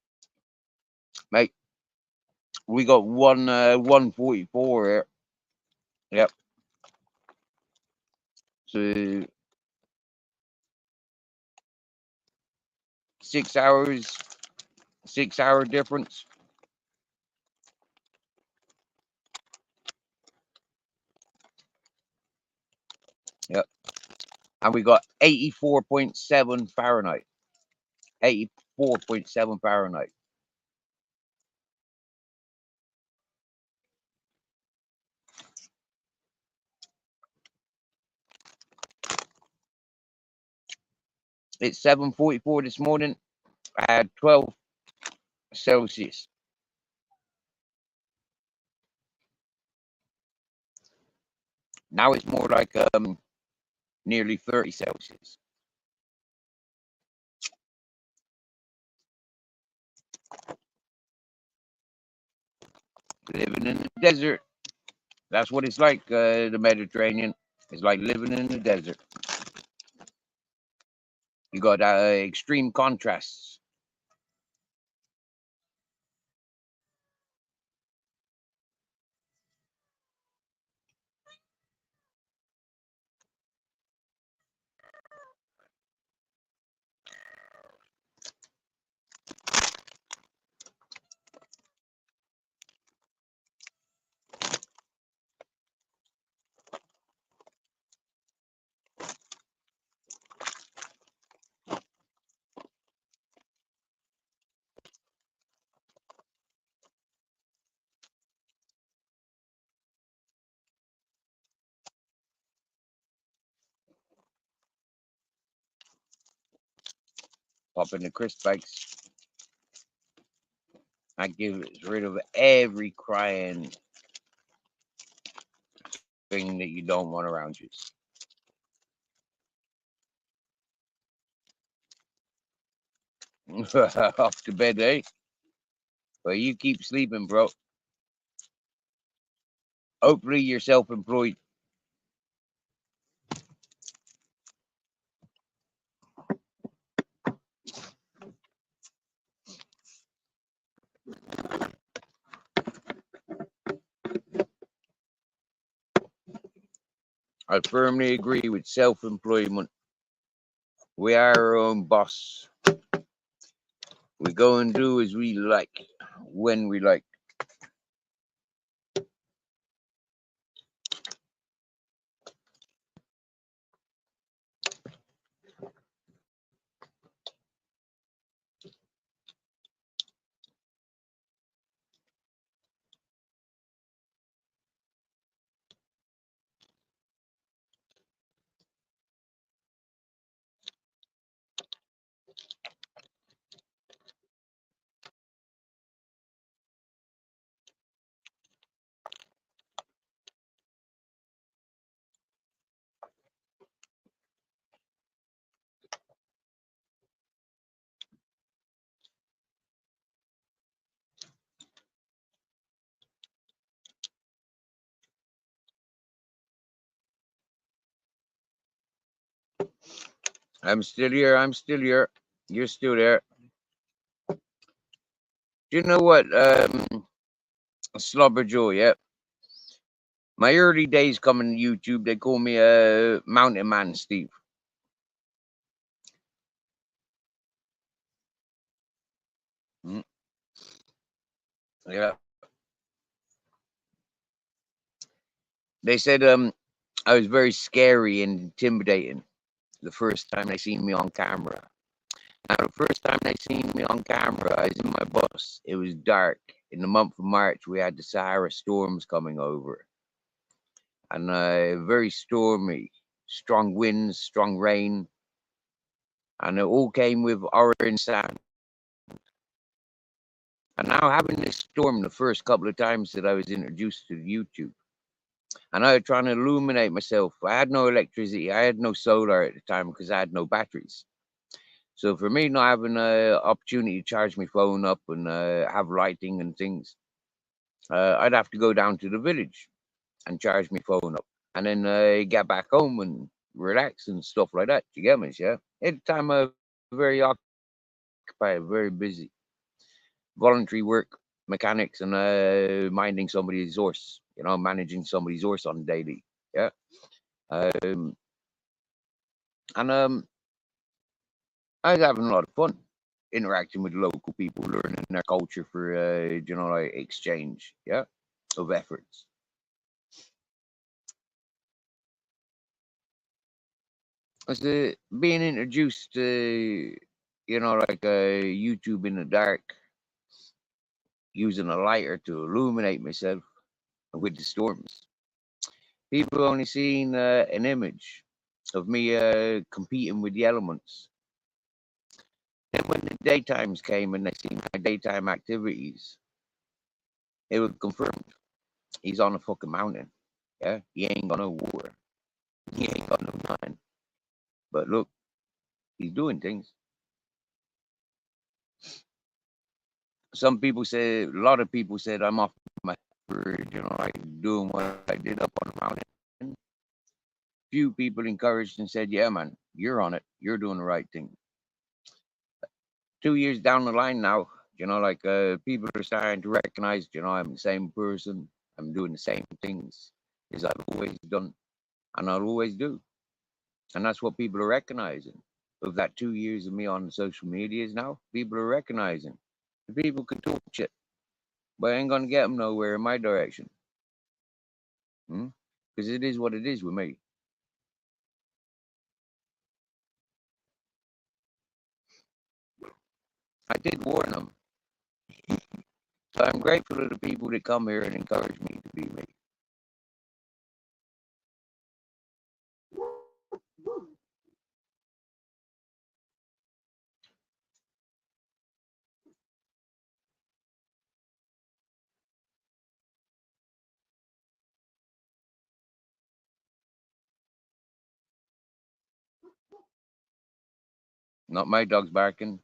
Mate, we got 144 here. Yep. So 6 hours, 6 hour difference. Yep. And we got 84.7 Fahrenheit. 84.7 Fahrenheit. It's 7:44 this morning. I had 12 Celsius. Now it's more like nearly 30 Celsius. Living in the desert. That's what it's like, the Mediterranean. It's like living in the desert. You got extreme contrasts. Popping the crisp bags. I give rid of every crying thing that you don't want around you. Off to bed, eh? Well, you keep sleeping, bro. Hopefully you're self-employed. I firmly agree with self-employment. We are our own boss. We go and do as we like, when we like. I'm still here. I'm still here. You're still there. Do you know what? Slobber Joe, yeah. My early days coming to YouTube, they call me a mountain man, Steve. Mm. Yeah. They said I was very scary and intimidating the first time they seen me on camera. Now, the first time they seen me on camera, I was in my bus. It was dark. In the month of March, we had the Sahara storms coming over. And very stormy, strong winds, strong rain. And it all came with orange sand. And now having this storm the first couple of times that I was introduced to YouTube, and I was trying to illuminate myself. I had no electricity. I had no solar at the time because I had no batteries. So for me, not having an opportunity to charge my phone up and have lighting and things, I'd have to go down to the village and charge my phone up, and then get back home and relax and stuff like that. You get me? Yeah. At the time, I was very occupied, very busy. Voluntary work, mechanics, and minding somebody's horse. You know, managing somebody's horse on daily. Yeah. And I was having a lot of fun interacting with local people, learning their culture for like exchange, yeah, of efforts. As being introduced to like YouTube in the dark, using a lighter to illuminate myself with the storms. People only seen an image of me competing with the elements. Then when the daytimes came and they seen my daytime activities, it was confirmed he's on a fucking mountain. Yeah, he ain't got no water. He ain't got no nothing. But look, he's doing things. Some people say, a lot of people said I'm off my for like doing what I did up on the mountain. Few people encouraged and said, "Yeah, man, you're on it. You're doing the right thing." 2 years down the line now, like people are starting to recognize, I'm the same person. I'm doing the same things as I've always done, and I'll always do. And that's what people are recognizing. Of that 2 years of me on the social medias now, people are recognizing. The people can talk shit, but I ain't gonna get them nowhere in my direction. Because it is what it is with me. I did warn them. So I'm grateful to the people that come here and encourage me to be me. Not my dogs barking.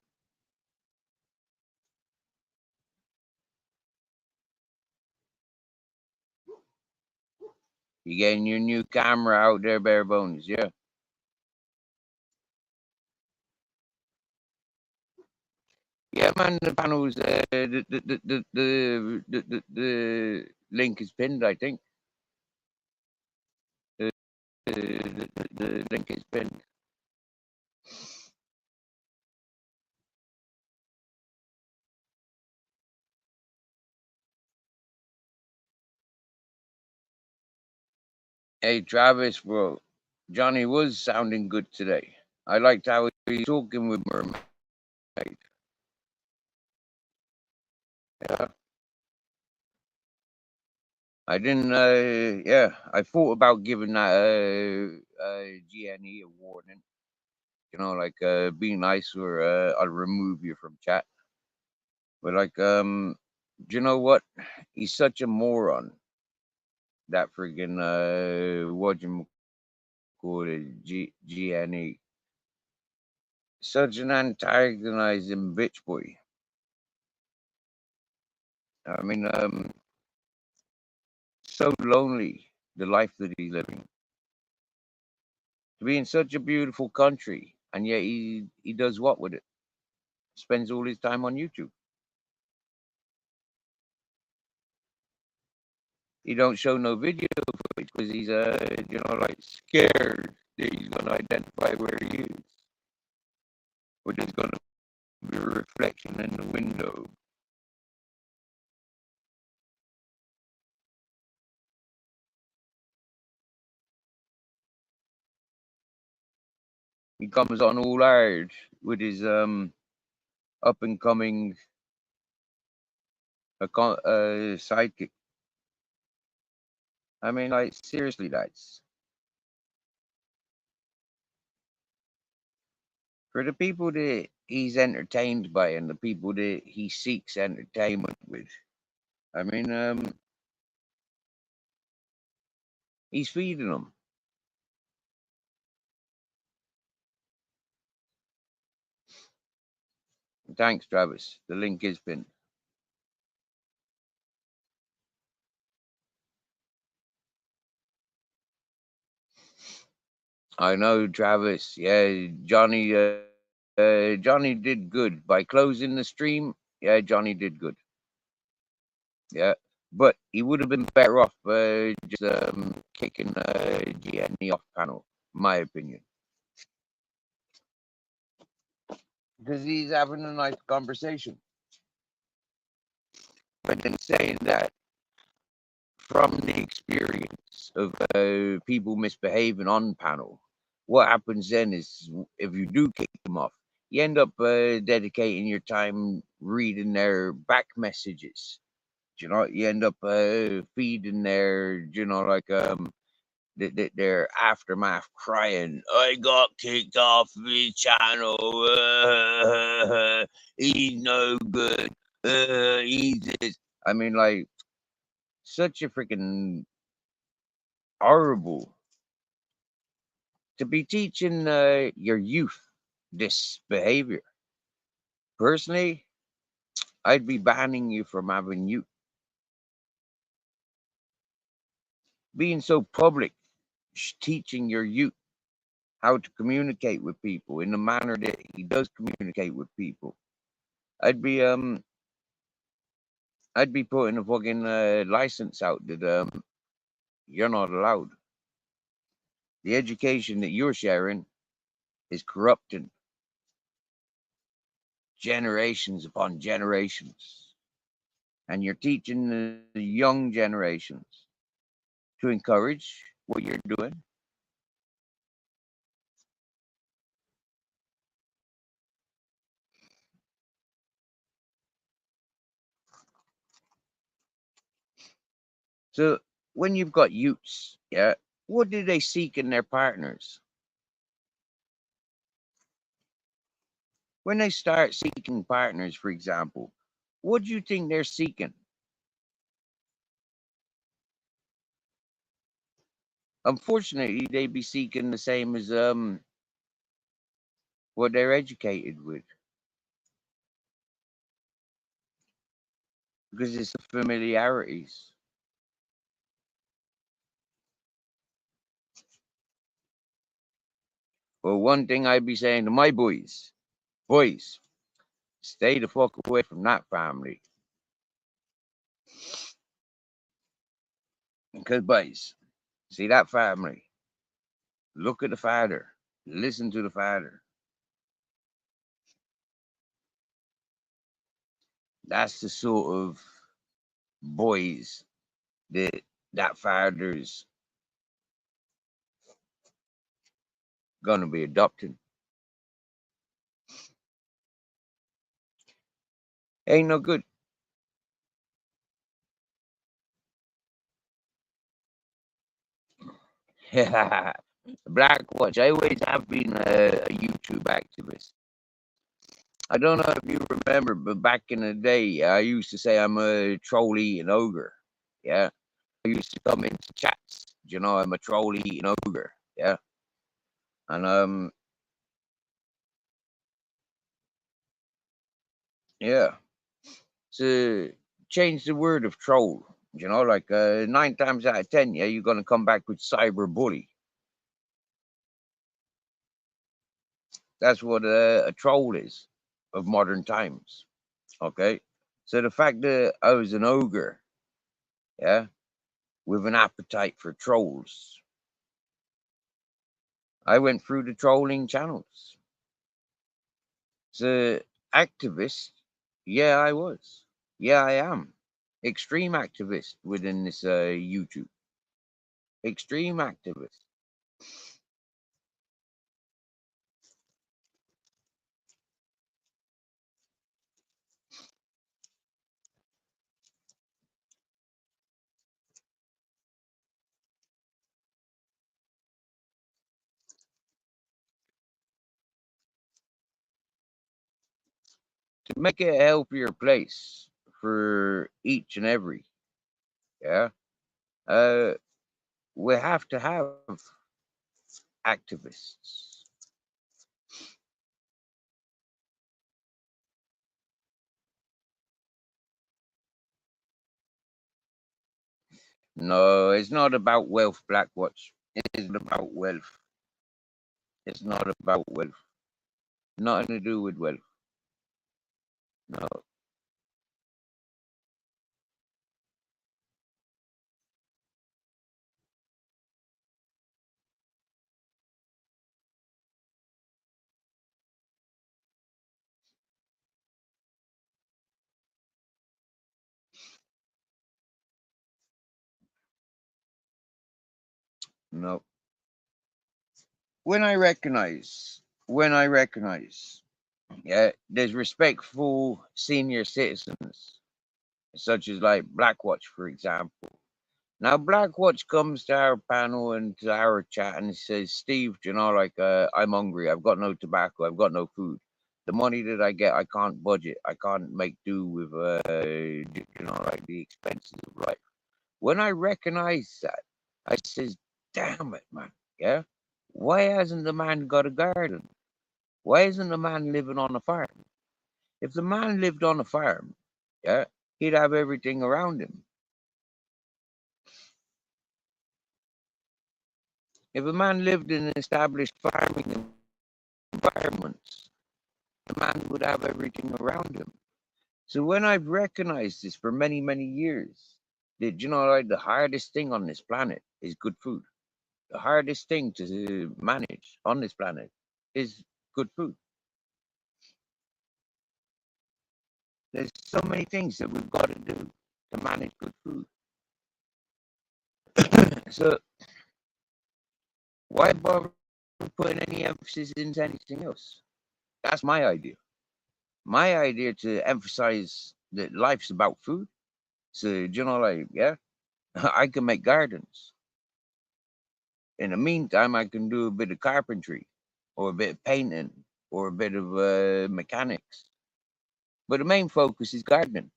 You getting your new camera out there, bare bones, yeah. Yeah, man, the panels, the link is pinned, I think. The link is pinned. Hey, Travis, bro. Johnny was sounding good today. I liked how he was talking with Mermaid. Yeah. I didn't, yeah, I thought about giving that GNE a warning. Like, be nice or I'll remove you from chat. But, like, do you know what? He's such a moron. That friggin', what you call it, GNE. Such an antagonizing bitch boy. I mean, so lonely, the life that he's living. To be in such a beautiful country, and yet he does what with it? Spends all his time on YouTube. He don't show no video footage because he's like scared that he's gonna identify where he is, or there's gonna be a reflection in the window. He comes on all hard with his up and coming sidekick. I mean, like seriously, that's for the people that he's entertained by and the people that he seeks entertainment with. I mean, he's feeding them. Thanks, Travis. The link is pinned. I know, Travis. Yeah, Johnny. Johnny did good by closing the stream. Yeah, Johnny did good. Yeah, but he would have been better off just kicking GNE off panel, my opinion. because he's having a nice conversation. But then saying that from the experience of people misbehaving on panel, what happens then is if you do kick them off, you end up dedicating your time reading their back messages. You end up feeding their, like their aftermath crying, I got kicked off the channel. He's no good. He's this. I mean, like, such a freaking horrible to be teaching your youth this behavior. Personally, I'd be banning you from having youth. Being so public, teaching your youth how to communicate with people in the manner that he does communicate with people. I'd be I'd be putting a fucking license out that you're not allowed. The education that you're sharing is corrupting generations upon generations, and you're teaching the young generations to encourage what you're doing. So when you've got youths, yeah, what do they seek in their partners? When they start seeking partners, for example, what do you think they're seeking? Unfortunately, they be seeking the same as what they're educated with, because it's the familiarities. Well, one thing I'd be saying to my boys, stay the fuck away from that family. Because, boys, see that family, look at the father, listen to the father. That's the sort of boys that that father's gonna be adopting. Ain't no good. Black Watch. I always have been a YouTube activist. I don't know if you remember, but back in the day, I used to say I'm a troll eating ogre. Yeah. I used to come into chats. I'm a troll eating ogre. Yeah. And yeah. To change the word of troll. Like 9 times out of 10, yeah, you're gonna come back with cyber bully. That's what a troll is of modern times. Okay. So the fact that I was an ogre, yeah, with an appetite for trolls, I went through the trolling channels. So activist, yeah, I was. Yeah, I am. Extreme activist within this YouTube. Extreme activist. To make it a healthier place for each and every, yeah, uh, we have to have activists. No, it's not about wealth, Blackwatch. It isn't about wealth. It's not about wealth. Nothing to do with wealth. No. No. When I recognize, yeah, there's respectful senior citizens, such as like Blackwatch, for example. Now, Blackwatch comes to our panel and to our chat and says, Steve, I'm hungry. I've got no tobacco. I've got no food. The money that I get, I can't budget. I can't make do with, the expenses of life. When I recognize that, I says, damn it, man. Yeah. Why hasn't the man got a garden? Why isn't the man living on a farm? If the man lived on a farm, yeah, he'd have everything around him. If a man lived in established farming environments, the man would have everything around him. So when I've recognized this for many, many years, that the hardest thing on this planet is good food. The hardest thing to manage on this planet is good food. There's so many things that we've got to do to manage good food. So why bother putting any emphasis into anything else? That's my idea. My idea to emphasize that life's about food. So, yeah, I can make gardens. In the meantime, I can do a bit of carpentry or a bit of painting or a bit of mechanics. But the main focus is gardening.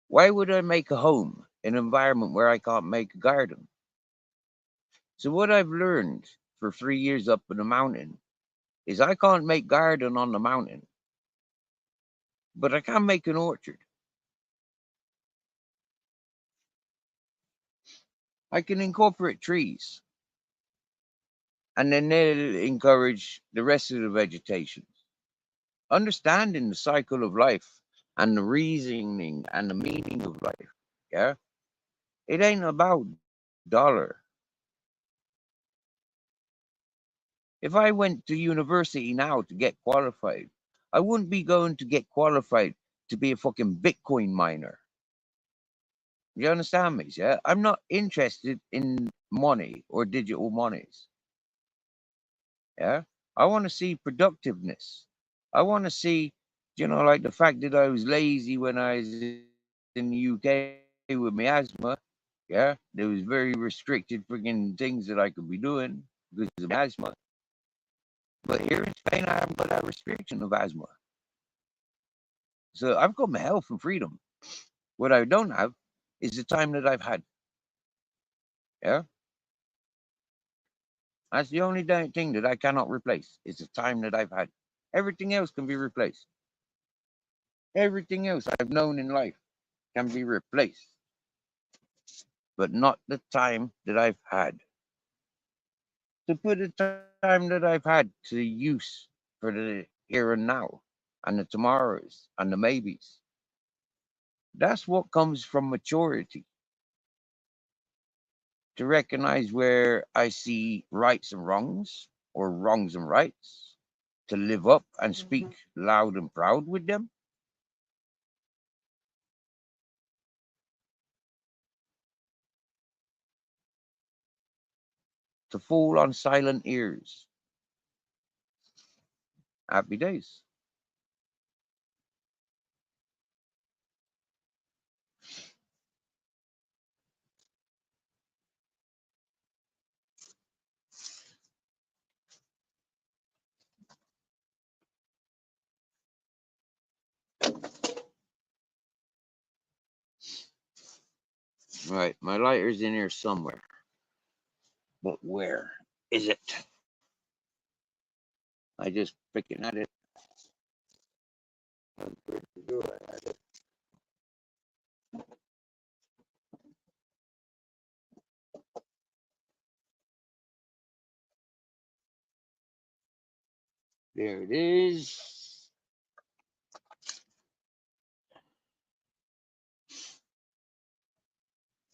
Why would I make a home in an environment where I can't make a garden? So, what I've learned for 3 years up in the mountain is I can't make garden on the mountain, but I can make an orchard. I can incorporate trees, and then they'll encourage the rest of the vegetation. Understanding the cycle of life and the reasoning and the meaning of life. Yeah. It ain't about dollar. If I went to university now to get qualified, I wouldn't be going to get qualified to be a fucking Bitcoin miner. You understand me? Yeah. I'm not interested in money or digital monies. Yeah. I want to see productiveness. I want to see, the fact that I was lazy when I was in the UK with my asthma. Yeah. There was very restricted friggin' things that I could be doing because of asthma. But here in Spain, I haven't got that restriction of asthma. So I've got my health and freedom. What I don't have is the time that I've had. Yeah. That's the only thing that I cannot replace is the time that I've had. Everything else can be replaced. Everything else I've known in life can be replaced, but not the time that I've had. To put the time that I've had to use for the here and now and the tomorrows and the maybes. That's what comes from maturity. To recognize where I see rights and wrongs or wrongs and rights, to live up and speak loud and proud with them. To fall on silent ears. Happy days. Right, my lighter's in here somewhere. But where is it? I just freaking had it. There it is.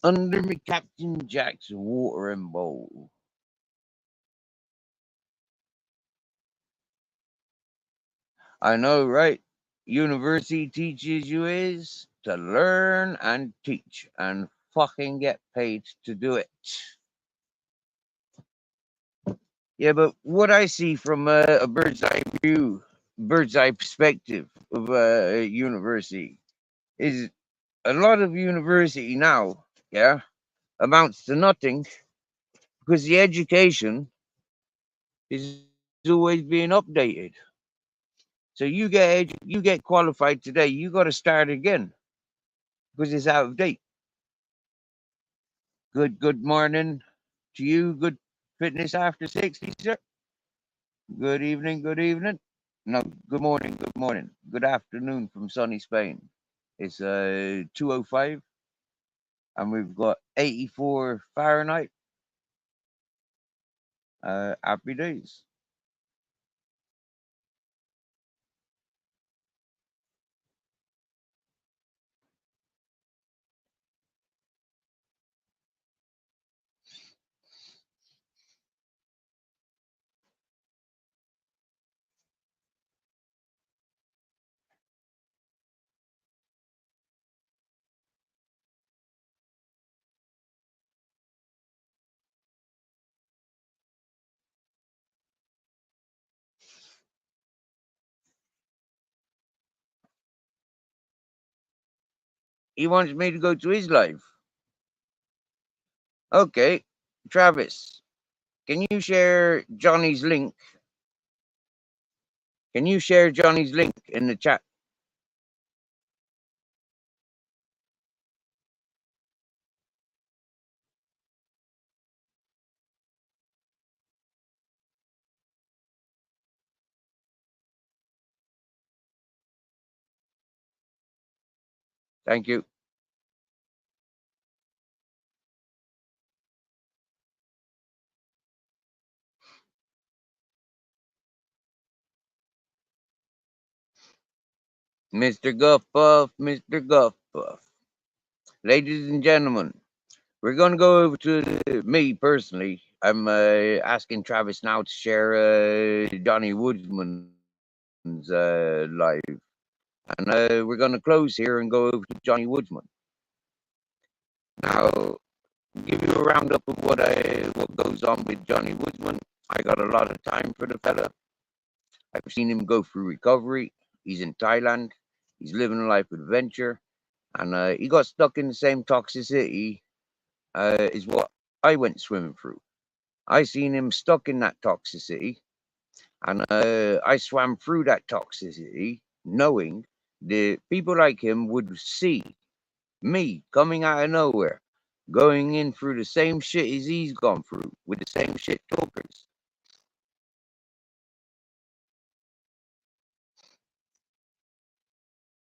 Under me Captain Jack's watering bowl. I know, right? University teaches you is to learn and teach and fucking get paid to do it. Yeah, but what I see from a bird's eye view, bird's eye perspective of a university is a lot of university now, yeah, amounts to nothing because the education is always being updated. So you get qualified today, you got to start again because it's out of date. Good morning to you. Good fitness after 60, sir. Good evening. Good evening. No, good morning. Good morning. Good afternoon from sunny Spain. It's 2:05, and we've got 84 Fahrenheit. Happy days. He wants me to go to his live. Okay, Travis, can you share Johnny's link? Can you share Johnny's link in the chat? Thank you. Mr. Guff Mr. Guff. Ladies and gentlemen, we're going to go over to me personally. I'm asking Travis now to share Johnny Woodsman's live. And we're going to close here and go over to Johnny Woodsman. Now, give you a roundup of what goes on with Johnny Woodsman. I got a lot of time for the fella. I've seen him go through recovery. He's in Thailand. He's living a life of adventure. And he got stuck in the same toxicity is what I went swimming through. I seen him stuck in that toxicity, and I swam through that toxicity, knowing that people like him would see me coming out of nowhere, going in through the same shit as he's gone through with the same shit talkers.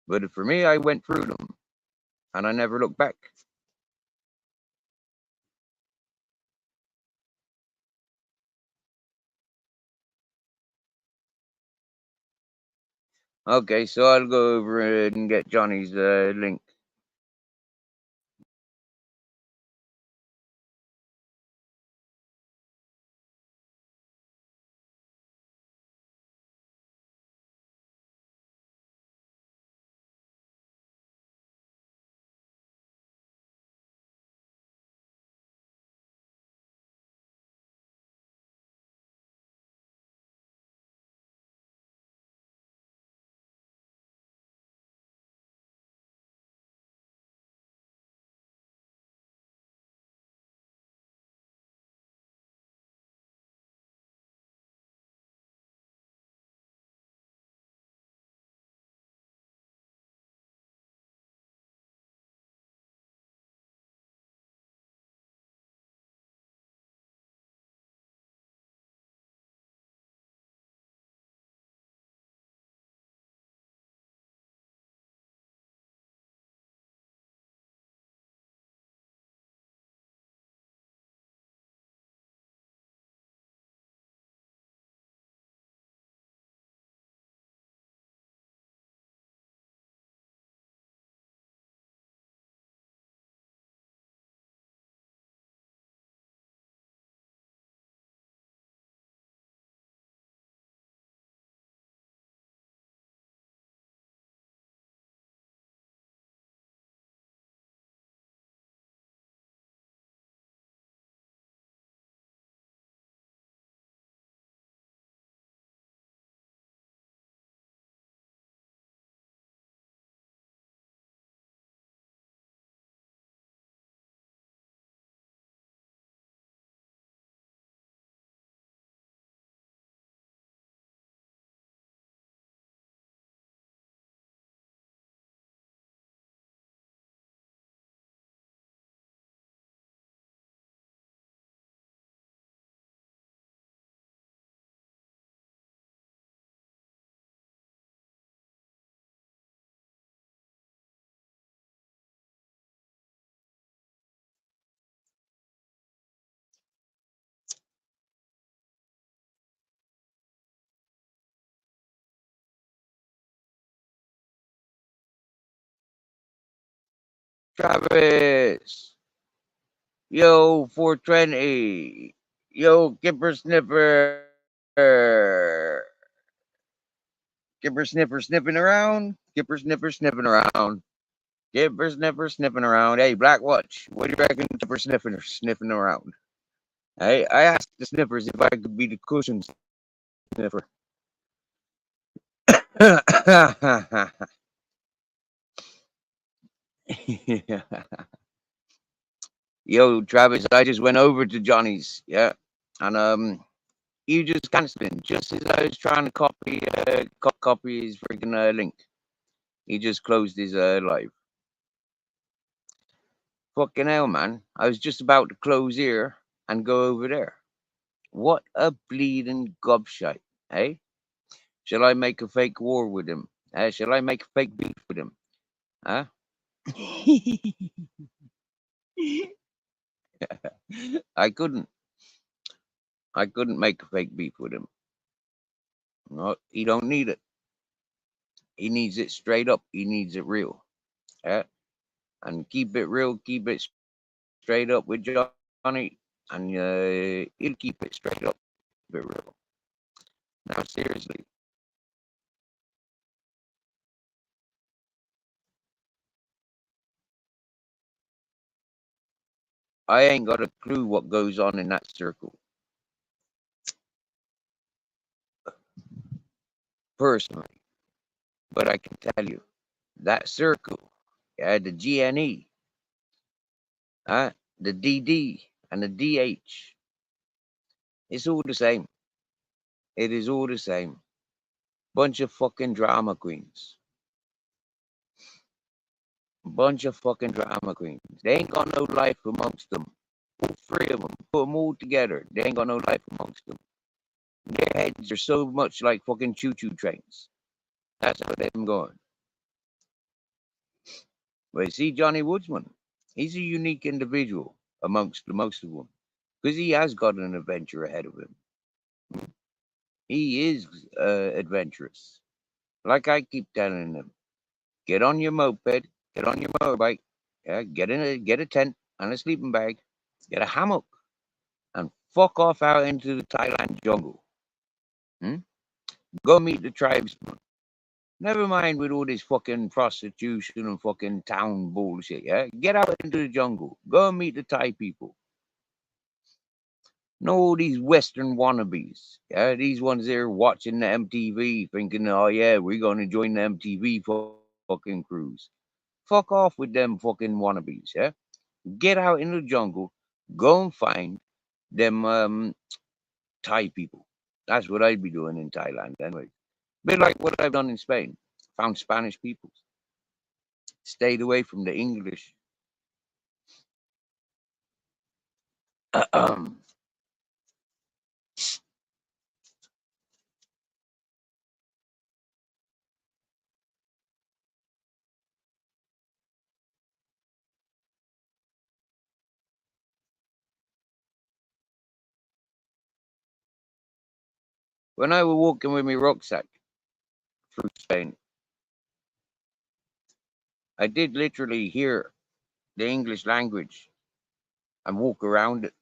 But for me, I went through them, and I never looked back. Okay, so I'll go over and get Johnny's link. Travis. Yo, 420. Yo, Kipper Snipper. Kipper Snipper sniffing around. Kipper Snipper sniffing around. Kipper Snipper sniffing around. Hey, Black Watch. What do you reckon Kipper sniffing around? Hey, I asked the sniffers if I could be the cushion sniffer. Yo, Travis, I just went over to Johnny's, yeah, and he just canceled just as I was trying to copy his freaking link. He just closed his live. Fucking hell, man! I was just about to close here and go over there. What a bleeding gobshite, eh? Shall I make a fake war with him? Shall I make a fake beef with him? Huh? I couldn't. I couldn't make a fake beef with him. No, he don't need it. He needs it straight up. He needs it real. Yeah? And keep it real, keep it straight up with Johnny, and he'll keep it straight up, keep it real. Now, seriously, I ain't got a clue what goes on in that circle, personally, but I can tell you that circle, yeah, the GNE, the DD, and the DH, it's all the same. It is all the same. Bunch of fucking drama queens. Bunch of fucking drama queens. They ain't got no life amongst them. All three of them. Put them all together. They ain't got no life amongst them. Their heads are so much like fucking choo-choo trains. That's how they're going. But you see, Johnny Woodsman, he's a unique individual amongst the most of them because he has got an adventure ahead of him. He is adventurous. Like I keep telling him, get on your moped, get on your motorbike, yeah, get a tent and a sleeping bag, get a hammock, and fuck off out into the Thailand jungle. Hmm? Go meet the tribesmen. Never mind with all this fucking prostitution and fucking town bullshit, yeah? Get out into the jungle. Go and meet the Thai people. No, these Western wannabes, yeah? These ones there watching the MTV thinking, oh yeah, we're going to join the MTV fucking cruise. Fuck off with them fucking wannabes, yeah? Get out in the jungle. Go and find them Thai people. That's what I'd be doing in Thailand anyway. Bit like what I've done in Spain. Found Spanish people. Stayed away from the English. When I was walking with my rucksack through Spain, I did literally hear the English language and walk around it.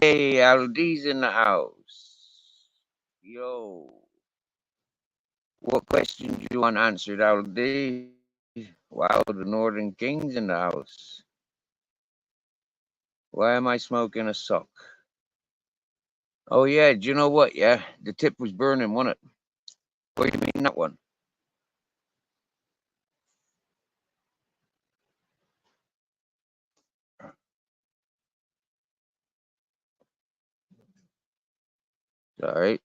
Hey, Aldi's in the house. Yo. What question do you want answered, Aldi? Wow, the Northern King's in the house. Why am I smoking a sock? Oh, yeah, do you know what? Yeah, the tip was burning, wasn't it? What do you mean, that one? All right.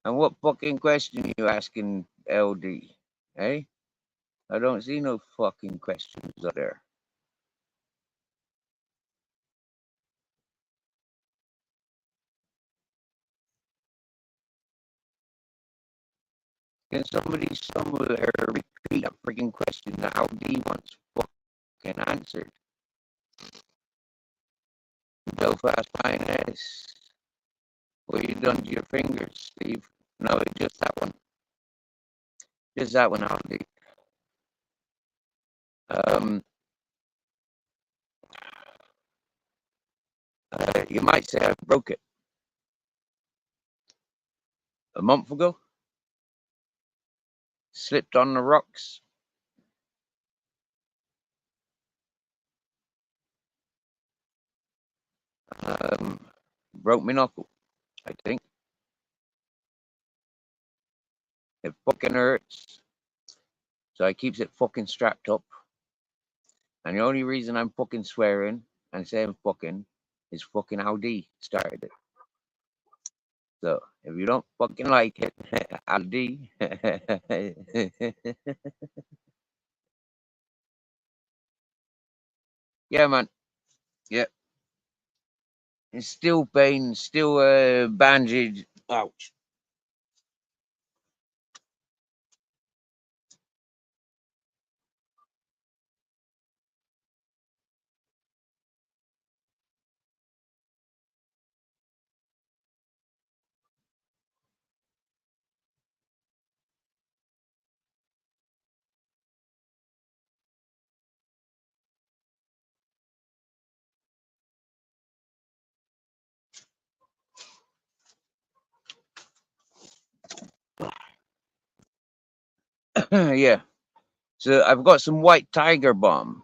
And what fucking question are you asking, LD? Hey? I don't see no fucking questions up there. Can somebody somewhere repeat a freaking question that LD wants fucking answered? Belfast Finance. What you done to your fingers, Steve? No, it's just that one. Just that one, LD. You might say I broke it a month ago. Slipped on the rocks. Broke my knuckle, I think. It fucking hurts. So I keeps it fucking strapped up. And the only reason I'm fucking swearing and saying fucking is fucking Aldi started it. So if you don't fucking like it, Aldi. Yeah, man. Yeah. It's still pain, still bandaged. Ouch. Yeah. So I've got some white tiger balm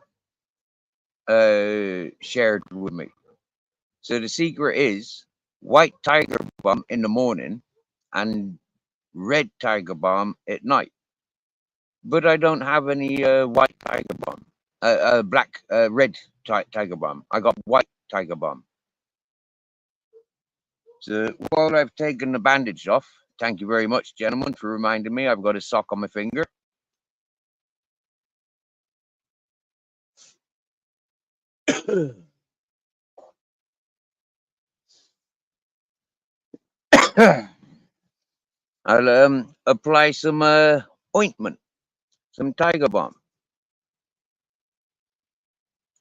shared with me. So the secret is white tiger balm in the morning and red tiger balm at night. But I don't have any white tiger balm. Black, red tiger balm. I got white tiger balm. So while I've taken the bandage off, thank you very much, gentlemen, for reminding me. I've got a sock on my finger. I'll apply some ointment, some tiger balm,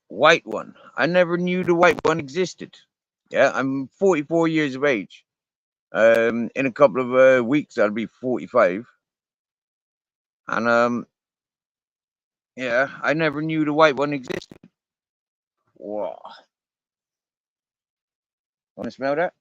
white one. I never knew the white one existed. Yeah, I'm 44 years of age. In a couple of weeks, I'll be 45. And yeah, I never knew the white one existed. Whoa. Want to smell that?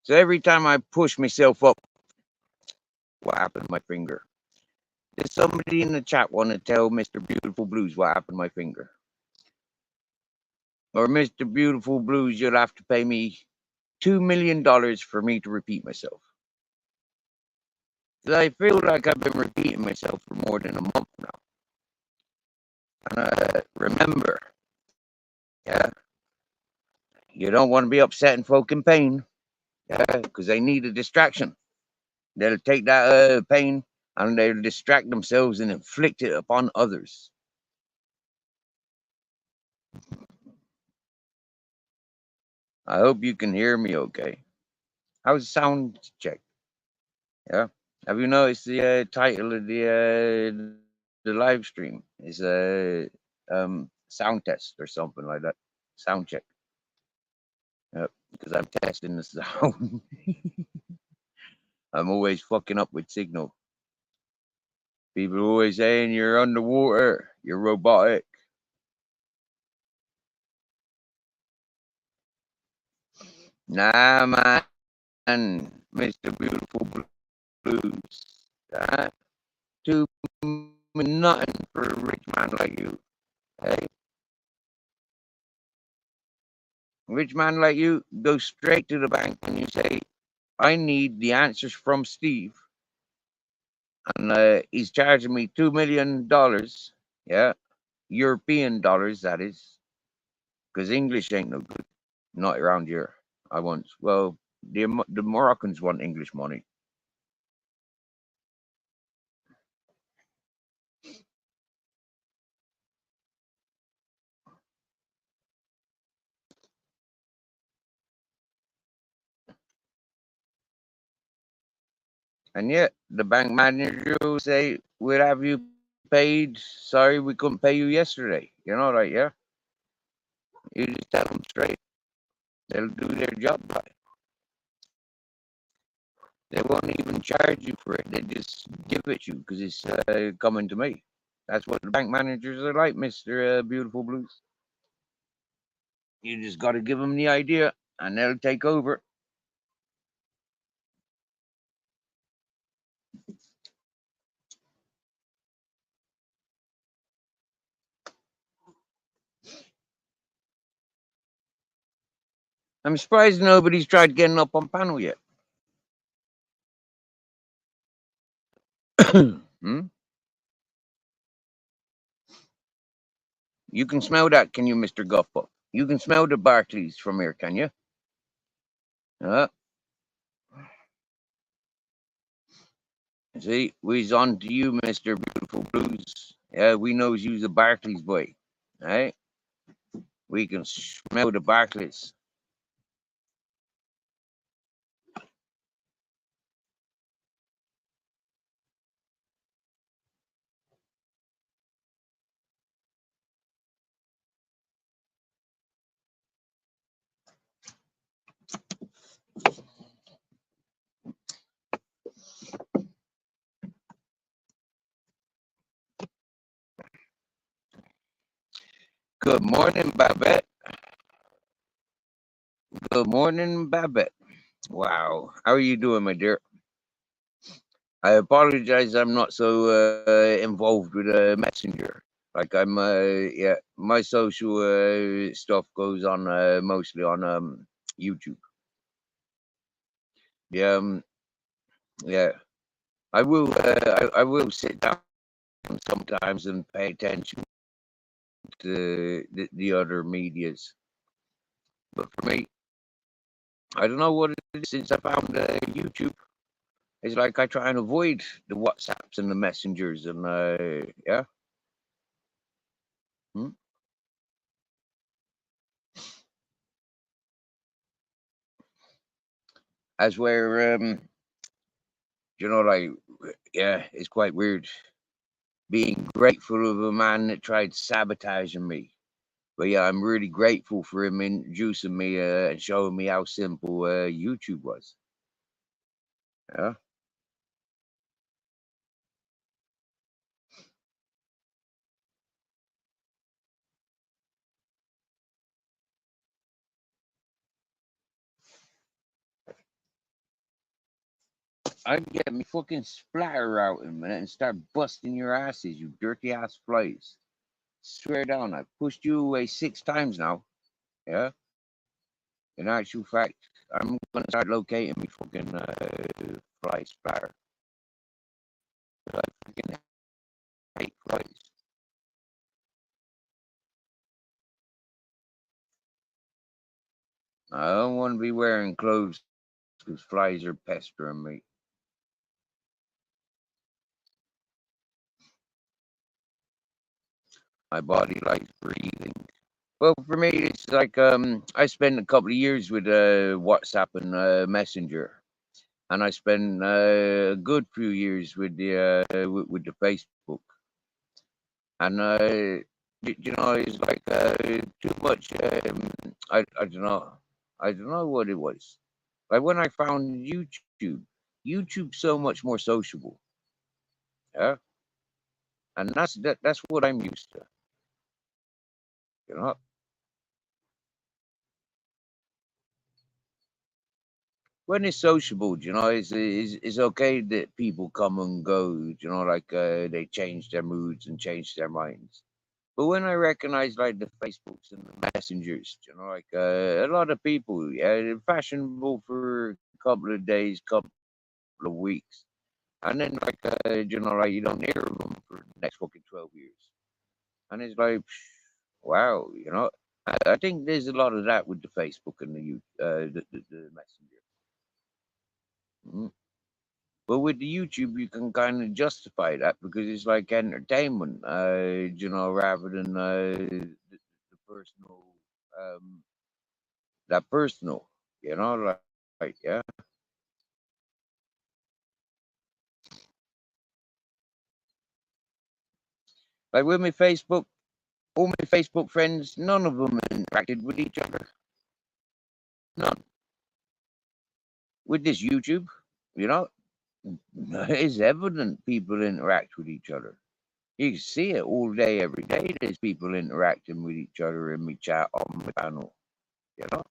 So every time I push myself up, what happened to my finger? Does somebody in the chat want to tell Mr. Beautiful Blues what happened to my finger? Or Mr. Beautiful Blues, you'll have to pay me $2 million for me to repeat myself. Because I feel like I've been repeating myself for more than a month now. And remember, yeah, you don't want to be upsetting folk in pain. Yeah, because they need a distraction. They'll take that pain and they'll distract themselves and inflict it upon others. I hope you can hear me okay. How's the sound check? Yeah. Have you noticed the title of the live stream is sound test or something like that? Sound check. Yep. Because I'm testing the sound. I'm always fucking up with signal. People always saying you're underwater, you're robotic. Nah, man, Mr. Beautiful Blues. That do nothing for a rich man like you. Hey, rich man like you, go straight to the bank and you say, I need the answers from Steve, and he's charging me $2 million. Yeah, European dollars, that is, because English ain't no good. Not around here. I want. Well, the Moroccans want English money. And yet, the bank manager will say, we'll have you paid. Sorry, we couldn't pay you yesterday. You know, like, yeah, you just tell them straight. They'll do their job right. They won't even charge you for it. They just give it to you because it's coming to me. That's what the bank managers are like, Mr. Beautiful Blues. You just got to give them the idea and they'll take over. I'm surprised nobody's tried getting up on panel yet. Hmm? You can smell that, can you, Mr. Guffbuff? You can smell the Barclays from here, can you? Uh, see, we's on to you, Mr. Beautiful Blues. Yeah, we knows you's a Barclays boy. Right? We can smell the Barclays. Good morning, Babette. Good morning, Babette. Wow. How are you doing, my dear? I apologize I'm not so involved with Messenger. Like yeah, my social stuff goes on mostly on YouTube. Yeah, yeah. I will sit down sometimes and pay attention to the other medias. But for me, I don't know what it is since I found YouTube. It's like I try and avoid the WhatsApps and the messengers and yeah. Hmm? As where like yeah, it's quite weird being grateful of a man that tried sabotaging me. But yeah, I'm really grateful for him introducing me and showing me how simple YouTube was. Yeah. I'd get me fucking splatter out in a minute and start busting your asses, you dirty ass flies. Swear down, I've pushed you away 6 times now. Yeah. In actual fact, I'm gonna start locating me fucking fly splatter. I fucking hate flies. I don't want to be wearing clothes Those flies are pestering me. My body likes breathing. Well, for me, it's like I spent a couple of years with WhatsApp and Messenger, and I spent a good few years with the Facebook, and you know, it's like too much. I don't know. I don't know what it was. Like when I found YouTube, YouTube's so much more sociable. Yeah, and that's what I'm used to. You know, when it's sociable, you know, it's okay that people come and go. You know, like they change their moods and change their minds. But when I recognize like the Facebooks and the messengers, you know, like a lot of people, yeah, they're fashionable for a couple of days, couple of weeks, and then like you know, like you don't hear of them for the next fucking 12 years, and it's like, wow, you know. I think there's a lot of that with the Facebook and the messenger. Mhm. But with the YouTube, you can kind of justify that because it's like entertainment, you know, rather than the personal, um, that personal, you know, like yeah. Like with my Facebook, all my Facebook friends, none of them interacted with each other. None. With this YouTube, you know, it's evident people interact with each other. You can see it all day, every day. There's people interacting with each other in my chat on my channel, you know.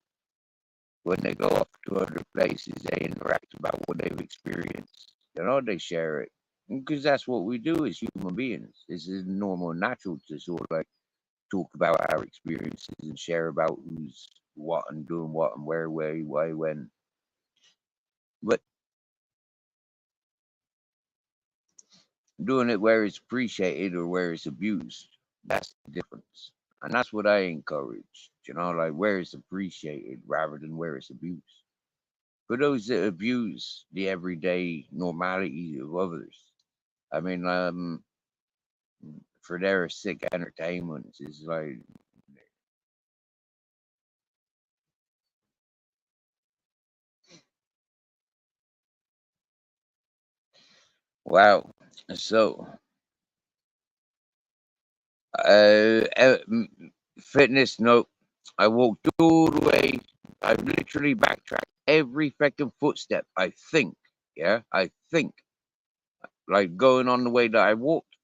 When they go off to other places, they interact about what they've experienced. You know, they share it because that's what we do as human beings. This is normal and natural to sort of like talk about our experiences and share about who's what and doing what and where, why, when. But doing it where it's appreciated or where it's abused, that's the difference. And that's what I encourage, you know, like where it's appreciated rather than where it's abused. For those that abuse the everyday normality of others, I mean, for their sick entertainment, it's like, wow. So, fitness, nope. I walked all the way. I literally backtracked every fucking footstep. I think, yeah, I think, like going on the way that I walked.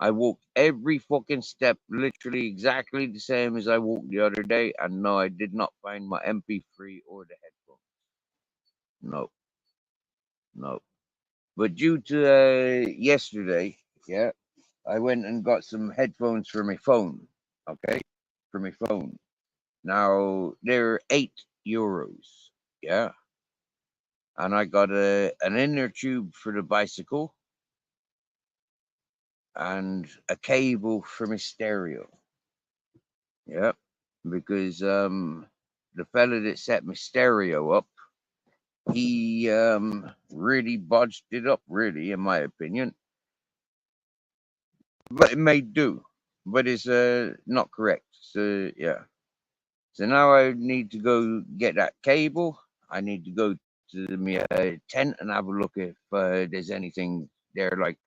I walked every fucking step literally exactly the same as I walked the other day, and no, I did not find my MP3 or the headphones. No, no. But due to yesterday, yeah, I went and got some headphones for my phone. Okay, for my phone. Now they're €8. Yeah, and I got an inner tube for the bicycle and a cable for my stereo. Yeah, because the fella that set my stereo up, he really bodged it up, really, in my opinion. But it may do, but it's not correct. So yeah. So now I need to go get that cable. I need to go to my tent and have a look if there's anything there, like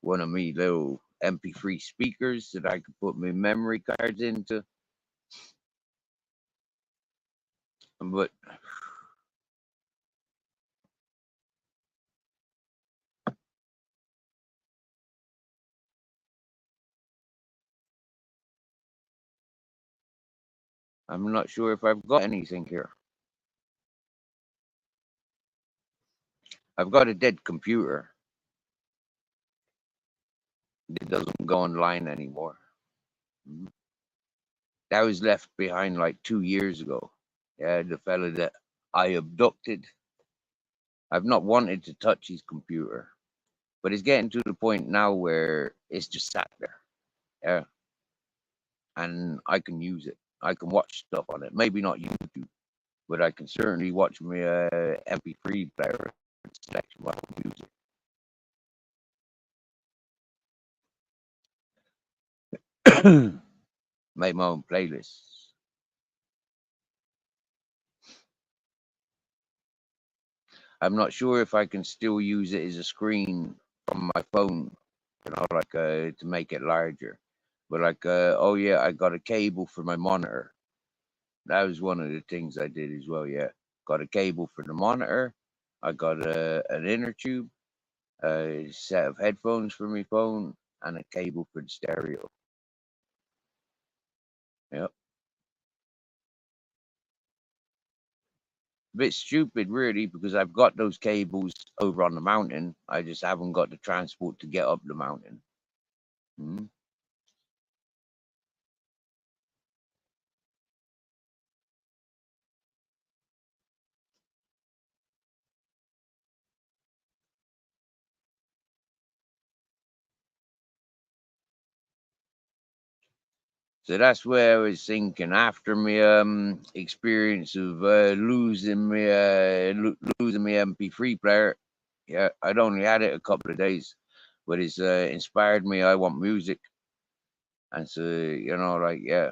one of me little MP3 speakers that I could put my memory cards into. But I'm not sure if I've got anything here. I've got a dead computer that doesn't go online anymore. Mhm. That was left behind like 2 years ago. Yeah, the fella that I abducted. I've not wanted to touch his computer, but it's getting to the point now where it's just sat there. Yeah, and I can use it. I can watch stuff on it. Maybe not YouTube, but I can certainly watch my MP3 player and select my own music, make my own playlists. I'm not sure if I can still use it as a screen from my phone, like to make it larger. But like, oh yeah, I got a cable for my monitor. That was one of the things I did as well. Yeah, got a cable for the monitor. I got an inner tube, a set of headphones for my phone, and a cable for the stereo. Yep. Bit stupid, really, because I've got those cables over on the mountain. I just haven't got the transport to get up the mountain. Hmm. So that's where I was thinking after my experience of losing my MP3 player. Yeah, I'd only had it a couple of days, but it's inspired me. I want music, and so like yeah,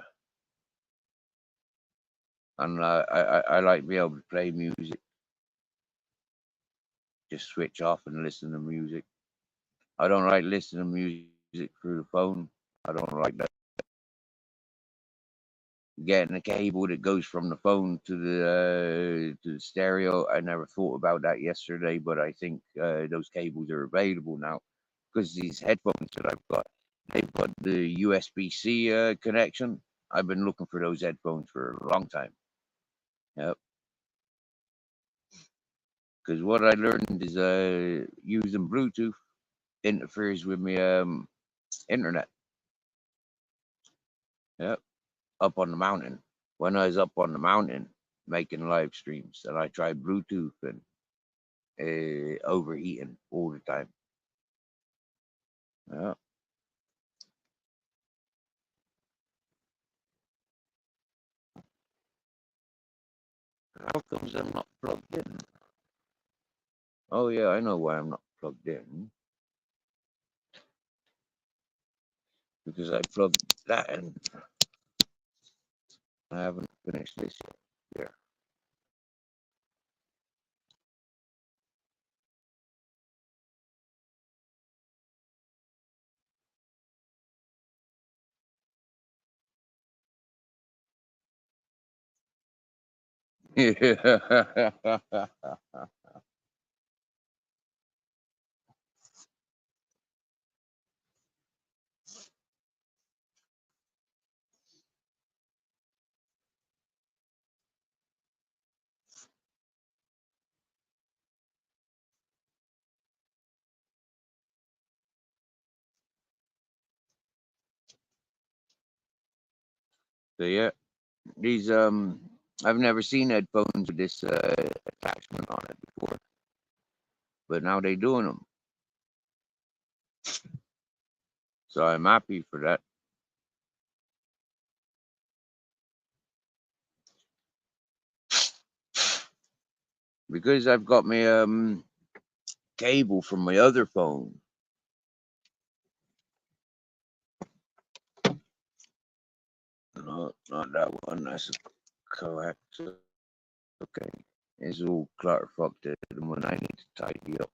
and I like being able to play music, just switch off and listen to music. I don't like listening to music through the phone. I don't like that. Getting a cable that goes from the phone to the stereo. I never thought about that yesterday, but I think those cables are available now because these headphones that I've got, they've got the USB-C connection. I've been looking for those headphones for a long time. Yep. Because what I learned is using Bluetooth interferes with my internet. Yep. Up on the mountain. When I was up on the mountain making live streams, and I tried Bluetooth and overheating all the time. Yeah. How comes I'm not plugged in? Oh yeah, I know why I'm not plugged in. Because I plugged that in. I haven't finished this yet. Yeah. So yeah, these I've never seen headphones with this attachment on it before, but now they're doing them. So I'm happy for that. Because I've got my cable from my other phone. No, not that one. That's a coax. Okay. It's all clutterfucked when I need to tidy up.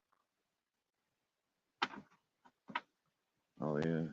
Oh yeah.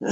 As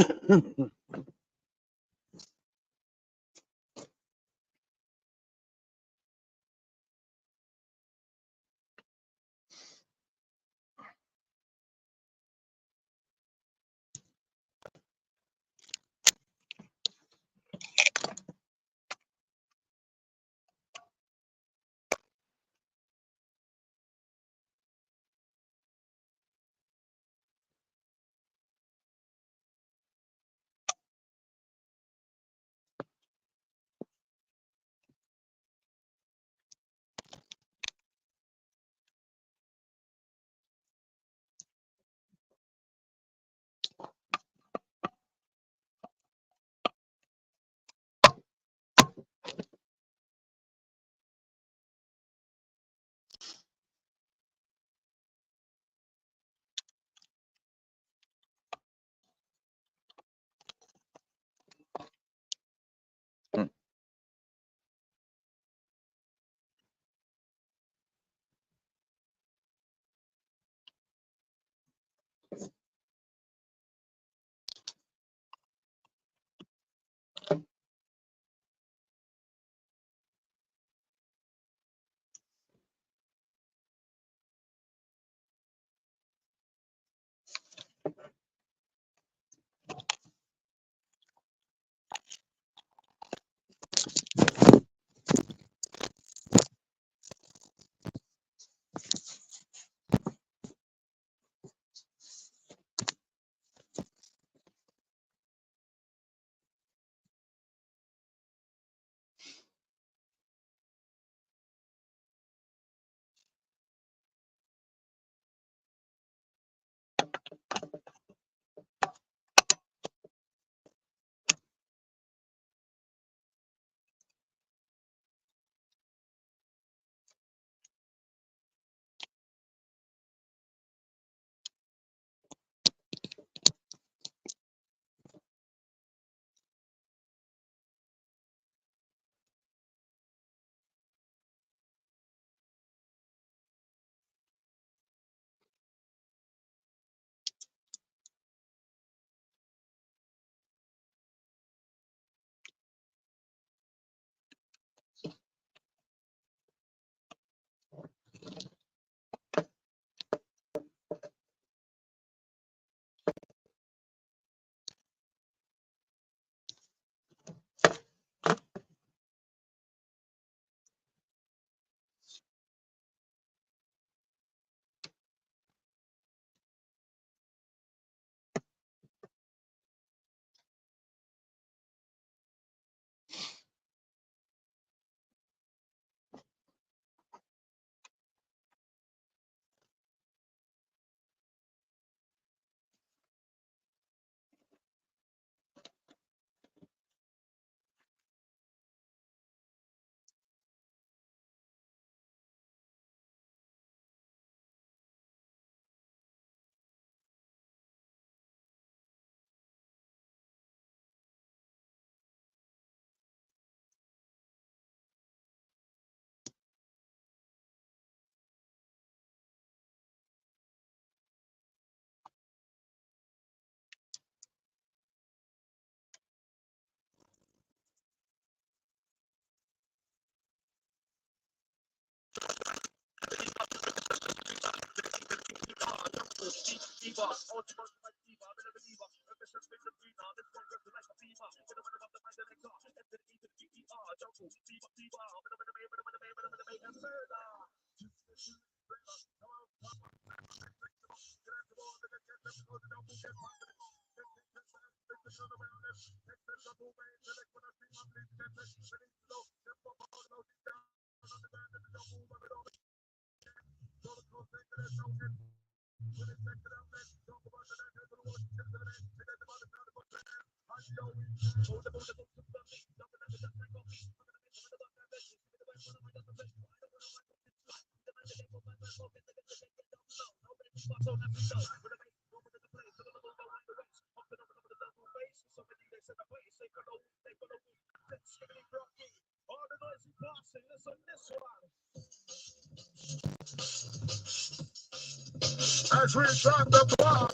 we drop the ball,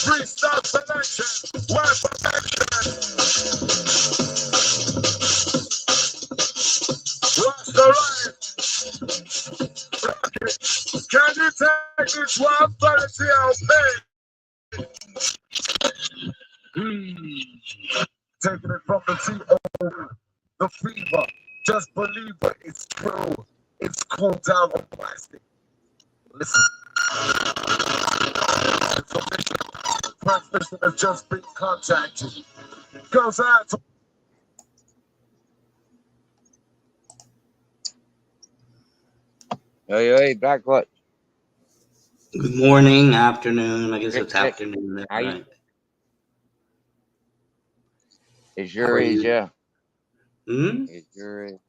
Freestyle selection. One selection. What's the right? Can you take this one policy out pay? Taking it from the TO, the fever. Just believe it, it's true. It's cool down on plastic. Listen. Information. Transmission has just been contacted. Goes out to Hey, back what? Good morning, afternoon. I guess Check, it's check. afternoon there, How you? right? It How sure are is, you? yeah. Hmm? It sure is.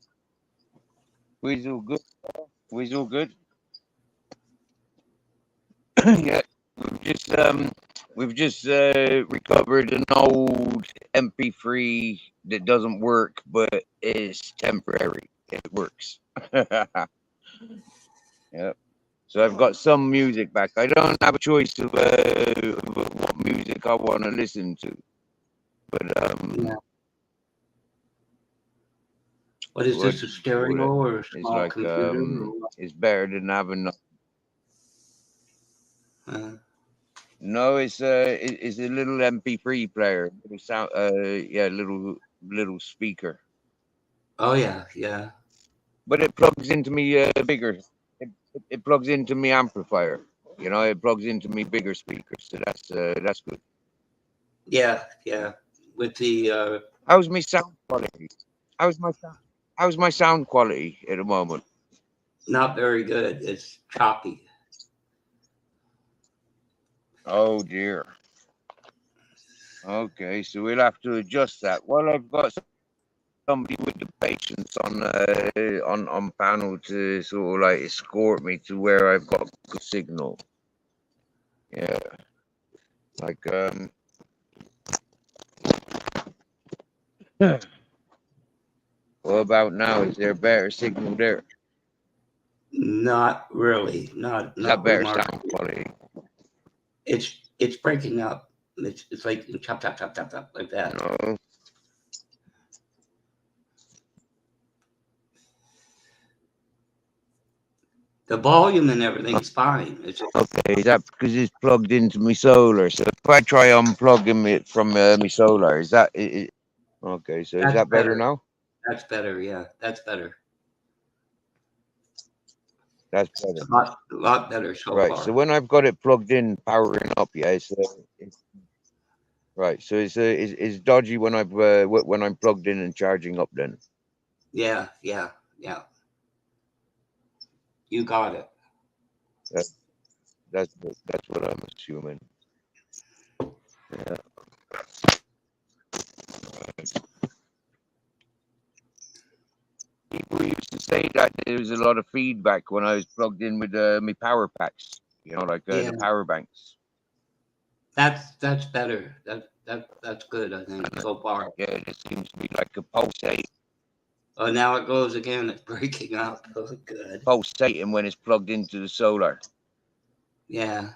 We's all good. We's all good. Yeah. We've just recovered an old MP3 that doesn't work, but it's temporary. It works. Yeah. So I've got some music back. I don't have a choice of what music I want to listen to, but Yeah. What is what this, do a you call stereo it? or a It's small like computer or what? it's better than having. Uh, No, it's a little MP3 player, little sound, yeah, little speaker, oh, yeah, yeah. but it plugs into me bigger. It plugs into me amplifier. You know, it plugs into me bigger speakers, so that's good. Yeah, yeah. With the, How's my sound quality? How's my sound? How's my sound quality at the moment? not very good. It's choppy. Oh dear. Okay, so we'll have to adjust that. Well, I've got somebody with the patience on panel to sort of like escort me to where I've got good signal. Yeah, like what about now? Is there better signal there? Not really. Is that Not better sound remarkable. quality? It's breaking up. It's like chop, chop, chop, chop, chop, like that. No. The volume and everything's fine. It's just, Okay, is that because it's plugged into my solar? So if I try unplugging it from my solar, is that it? Okay, so is that's that better better. now? That's better. Yeah, that's better. That's It's better. a lot better so Right. So far. when I've got it plugged in, powering up, yeah, it's right. So it's dodgy when when I'm plugged in and charging up. Then Yeah, yeah, yeah. You got it. that, that's what I'm assuming. Yeah. People used to say that there was a lot of feedback when I was plugged in with my power packs. You know, like Yeah, the power banks. that's better. That's good. I think And so far. yeah, it seems to be like a pulsate, Oh, now it goes again. It's breaking up. Oh, good. pulsating when it's plugged into the solar. Yeah,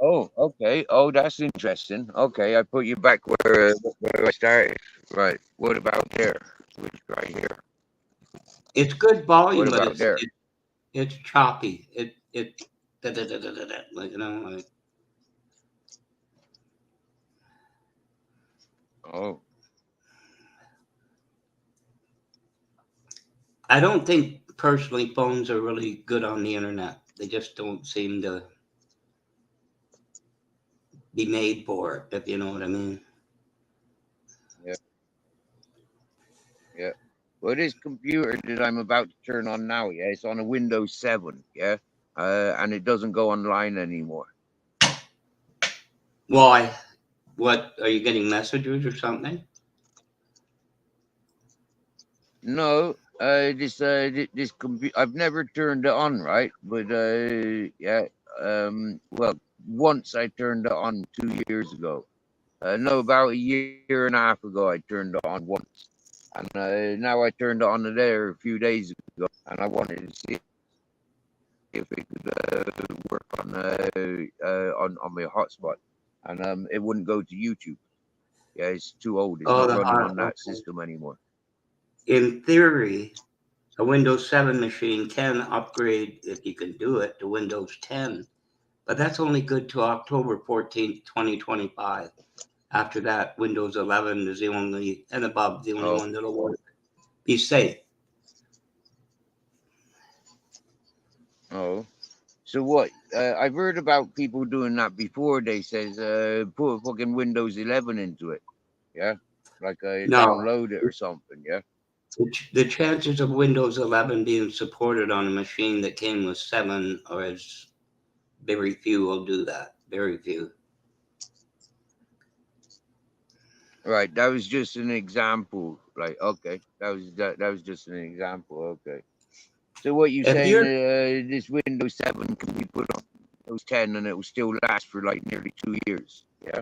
Oh, okay. Oh, that's interesting. Okay, I put you back where I started. Right. What about there? Which right here? it's good What volume, but about there? it's choppy. It da, da, da, da, da, da, like like Oh, I don't think personally phones are really good on the internet. They just don't seem to be made for it. If you know what I mean. yeah, yeah. Well, this computer that I'm about to turn on now, yeah, it's on a Windows 7, yeah, and it doesn't go online anymore. Why? What are you getting messages or something? No, this computer, I've never turned it on, right? But yeah, well, once I turned it on 2 years ago. No, about a year and a half ago, I turned it on once, and now I turned it on there a few days ago, and I wanted to see if it could work on my hotspot, and it wouldn't go to YouTube. Yeah, it's too old. It's Oh, not the running hot. on that Okay. system anymore. In theory, a Windows 7 machine can upgrade, if you can do it, to Windows 10, but that's only good to October 14th, 2025. After that, Windows 11 is the only, and above, the only Oh, one that'll work. Be safe. oh. So what? I've heard about people doing that before. They says put a fucking Windows 11 into it. Yeah, like No, download it or something. Yeah. the chances of Windows 11 being supported on a machine that came with 7 are as very few will do that. Very few. Right. That was just an example. Like, okay, that was just an example. Okay. So what you If saying? you're This Windows 7 can be put on Windows 10 and it will still last for like nearly 2 years. Yeah.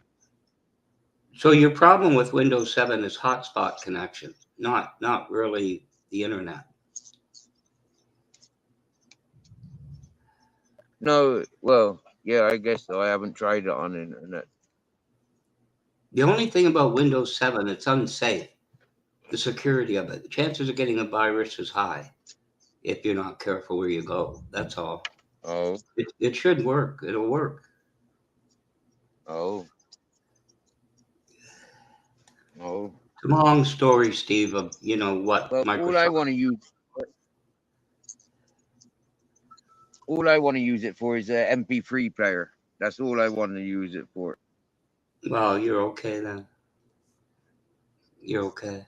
So your problem with Windows 7 is hotspot connection, not really the internet. No. Well, yeah. I guess so. I haven't tried it on internet. The only thing about Windows 7, it's unsafe. The security of it. The chances of getting a virus is high if you're not careful where you go. That's all. Oh. It should work. It'll work. Oh. Oh. It's a long story, Steve, of what Well, Microsoft. all I want to use it for is a MP3 player. That's all I want to use it for. Well, you're okay then. You're okay.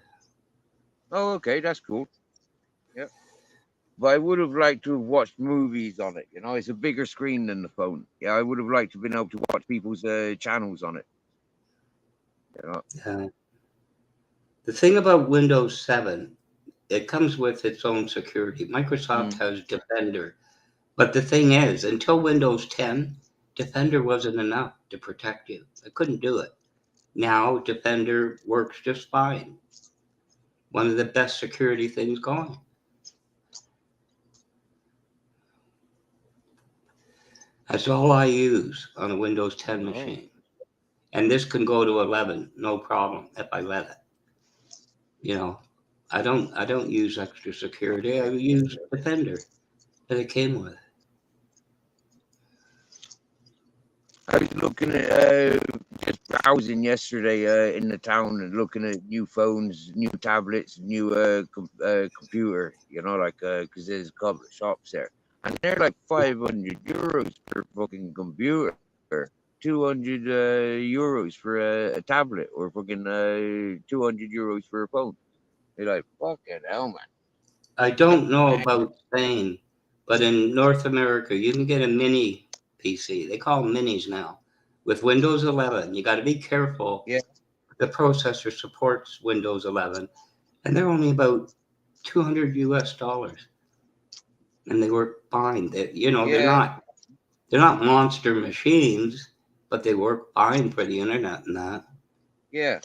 Oh, okay, that's cool. Yeah, but I would have liked to have watched movies on it. You know, it's a bigger screen than the phone. Yeah, I would have liked to have been able to watch people's channels on it. You know. Yeah. The thing about Windows 7, it comes with its own security. Microsoft Mm. has Defender. But the thing is, until Windows 10, Defender wasn't enough to protect you. It couldn't do it. Now, Defender works just fine. One of the best security things going. That's all I use on a Windows 10 Oh, machine. And this can go to 11, no problem, if I let it. You know, I don't use extra security. I use Defender that it came with. I was looking at just browsing yesterday in the town and looking at new phones, new tablets, new computer. You know, like because there's a couple of shops there, and they're like €500 per fucking computer, 200 euros for a tablet, or fucking €200 for a phone. They're like, fucking hell, man. I don't know about Spain, but in North America, you can get a mini PC. They call them minis now with Windows 11. You got to be careful. Yeah, The processor supports Windows 11, and they're only about 200 US dollars, and they work fine. They're yeah. not monster machines, but they work fine for the internet and that. Yeah.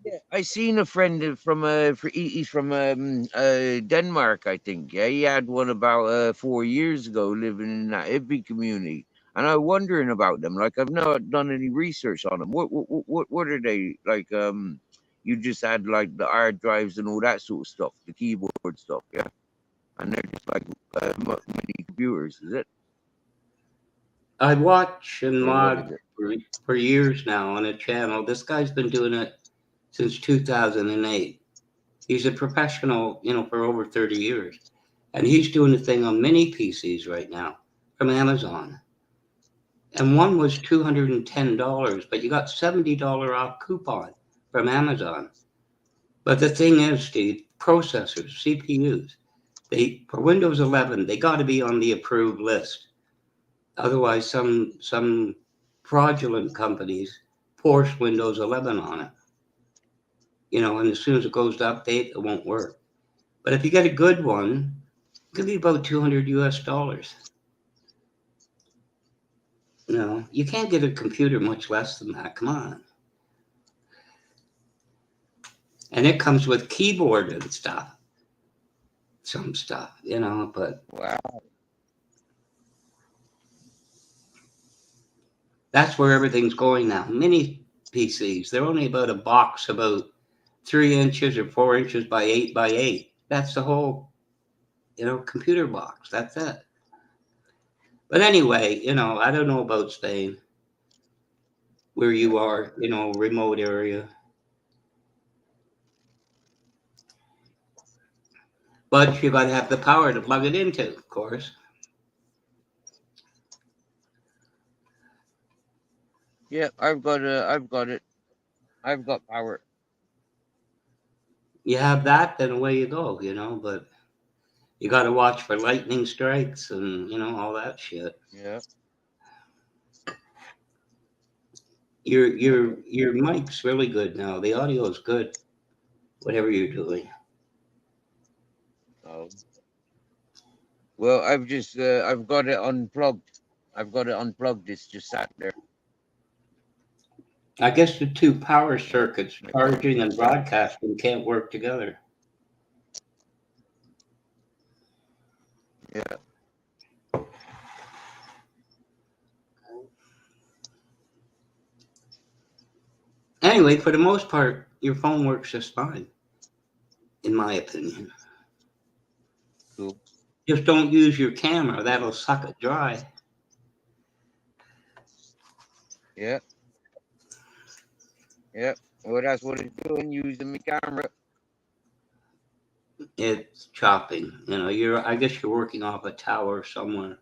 Yeah, I seen a friend he's from Denmark, I think. Yeah, he had one about 4 years ago, living in that hippie community, and I'm wondering about them. Like, I've not done any research on them. What are they like? You just had like the hard drives and all that sort of stuff, the keyboard stuff, yeah, and they're just like mini computers, is it? I watch and Or what mod is it? for years now on a channel. This guy's been doing it since 2008. He's a professional, for over 30 years. And he's doing a thing on mini PCs right now from Amazon. And one was $210, but you got $70 off coupon from Amazon. But the thing is, Steve, processors, CPUs, for Windows 11, they got to be on the approved list. Otherwise, some fraudulent companies force Windows 11 on it. And as soon as it goes to update, it won't work. But if you get a good one, it could be about 200 US dollars. You can't get a computer much less than that. Come on. And it comes with keyboard and stuff, some stuff, but Wow. That's where everything's going now. Mini PCs, they're only about a box about 3 inches or 4 inches by 8 by 8. That's the whole, computer box. That's it. But anyway, I don't know about Spain, where Yeah. you are, remote area. But you got to have the power to plug it into, of course. Yeah, I've got it. I've got power. You have that, then away you go, But you got to watch for lightning strikes and, all that shit. Yeah. Your Okay. your your mic's really good now. The audio is good, whatever you're doing. Oh. Well, I've got it unplugged. I've got it unplugged. It's just sat there. I guess the two power Yeah. circuits, Like that. charging and broadcasting, can't work together. Yeah. Anyway, for the most part, your phone works just fine, in my opinion. Cool. Just don't use your camera; that'll suck it dry. Yeah. Yeah. Well, that's what it's doing. Using my camera. It's chopping. I guess you're working off a tower somewhere.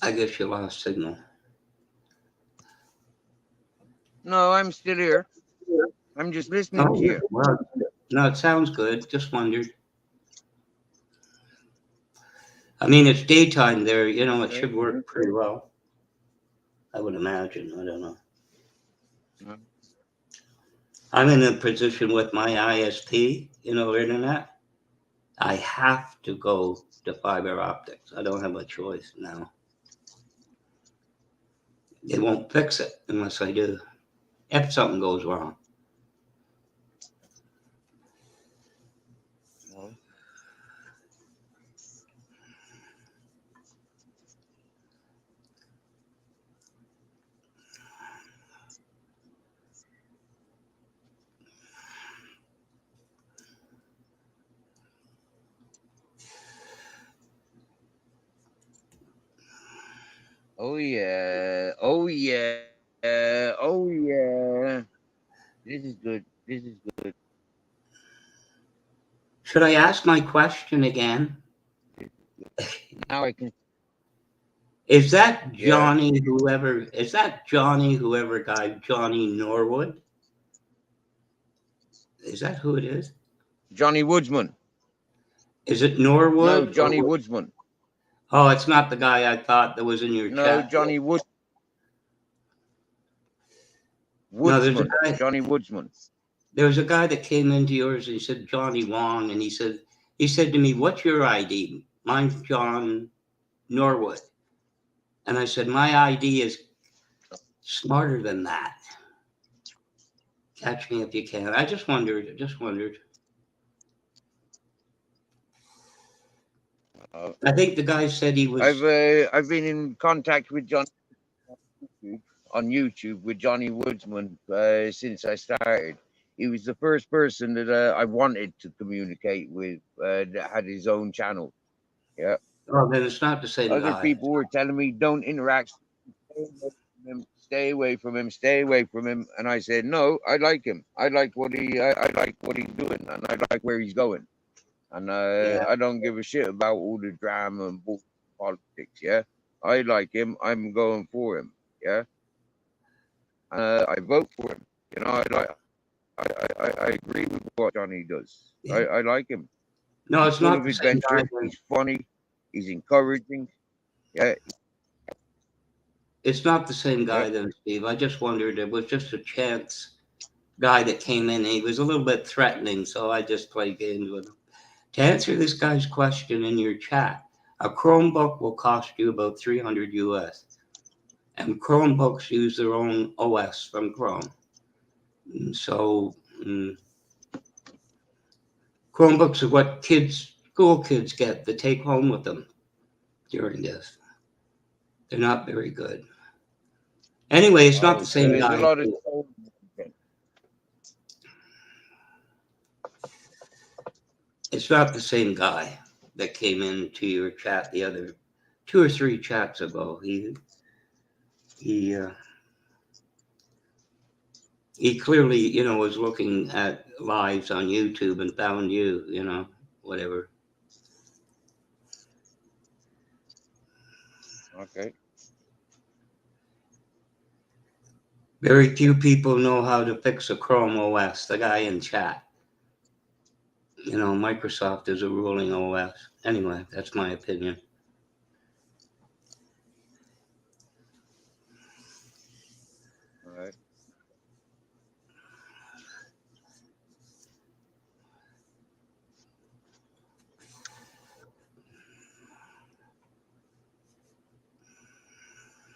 I guess you lost signal. No, I'm still here. I'm just listening to Oh, you. well, no, it sounds good. Just wondered. I mean, it's daytime there. It Okay. should work pretty well. I would imagine. I don't know. Uh, I'm in a position with my ISP, internet. I have to go to fiber optics. I don't have a choice now. They won't fix it unless I do. If something goes wrong. no. Oh yeah. Oh yeah. Oh yeah. This is good. This is good. Should I ask my question again? Now I can. Is that Yeah. Johnny whoever guy, Johnny Norwood? Is that who it is? Johnny Woodsman. Is it No, Norwood Johnny or Woodsman. oh, it's not the guy I thought that was in your No, chat. Johnny No, there's a Woodsman. guy. Johnny Woodsman. There was a guy that came into yours and he said Johnny Wong, and he said to me, "What's your ID?" Mine's John Norwood, and I said my ID is smarter than that. Catch me if you can. I just wondered. I just wondered. Uh, I think the guy said he was. I've been in contact with John on YouTube with Johnny Woodsman since I started. He was the first person that I wanted to communicate with that had his own channel. Yeah. Oh, then it's not the same Other guy. people were telling me don't interact. Stay away from him. Stay away from him. And I said no. I like him. I like what he's doing, and I like where he's going. And Yeah. I don't give a shit about all the drama and politics. Yeah, I like him. I'm going for him. Yeah, I vote for him. I like. I agree with what Johnny does. Yeah. I like him. No, He's it's full not of the same guy. adventure. He's funny. He's encouraging. Yeah, It's not the same yeah. guy then, Steve. I just wondered. It was just a chance guy that came in. He was a little bit threatening, so I just played games with him. To answer this guy's question in your chat, A Chromebook will cost you about 300 US. And Chromebooks use their own OS from Chrome. So Chromebooks are what school kids get to take home with them during this. They're not very good. Anyway, it's not the So same there's a guy. lot of It's not the same guy that came into your chat the other 2 or 3 chats ago. He clearly, was looking at lives on YouTube and found you, whatever. Okay. Very few people know how to fix a Chrome OS. The guy in chat. Microsoft is a ruling OS. Anyway, that's my opinion. All right.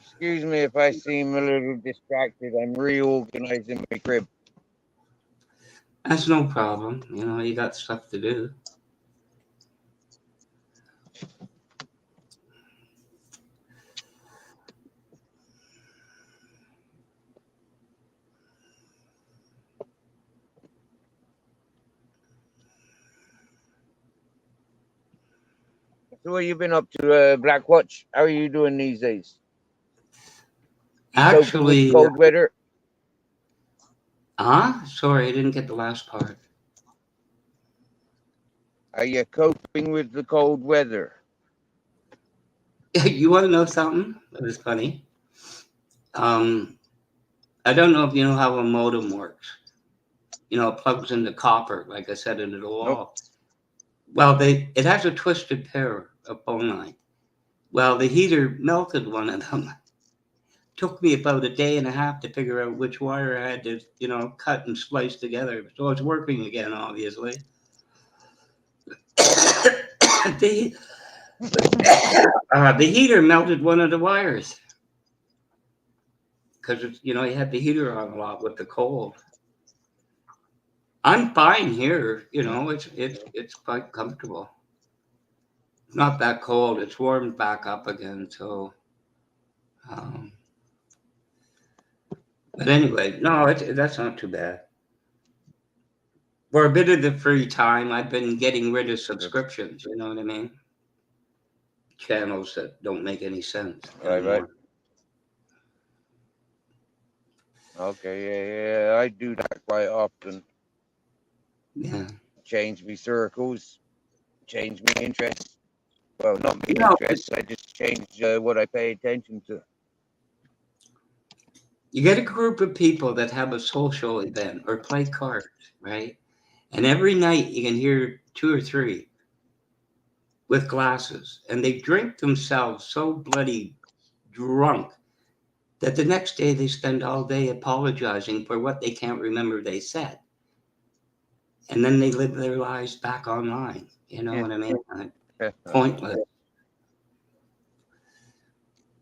Excuse me if I seem a little distracted. I'm reorganizing my crib. That's no problem. You got stuff to do. So what you been up to, Black Watch? How are you doing these days? You coping with Actually, cold weather? sorry, I didn't get the last part. Are you coping with the cold weather? You want to know something? That was funny. I don't know if you know how a modem works. It plugs into copper, like I said, into the wall. Nope. Well, it has a twisted pair of phone line. Well, the heater melted one of them. Took me about a day and a half to figure out which wire I had to, cut and splice together. So it's working again, obviously. the heater melted one of the wires because you had the heater on a lot with the cold. I'm fine here, it's quite comfortable. Not that cold. It's warmed back up again, so. But anyway, no, that's not too bad. For a bit of the free time, I've been getting rid of subscriptions. You know what I mean? Channels that don't make any sense anymore. Right. Okay, yeah, I do that quite often. Yeah. Change me circles, change me interests. Well, not me interests. I just change what I pay attention to. You get a group of people that have a social event or play cards, right? And every night you can hear 2 or 3 with glasses, and they drink themselves so bloody drunk that the next day they spend all day apologizing for what they can't remember they said. And then they live their lives back online. You know what I mean? Pointless.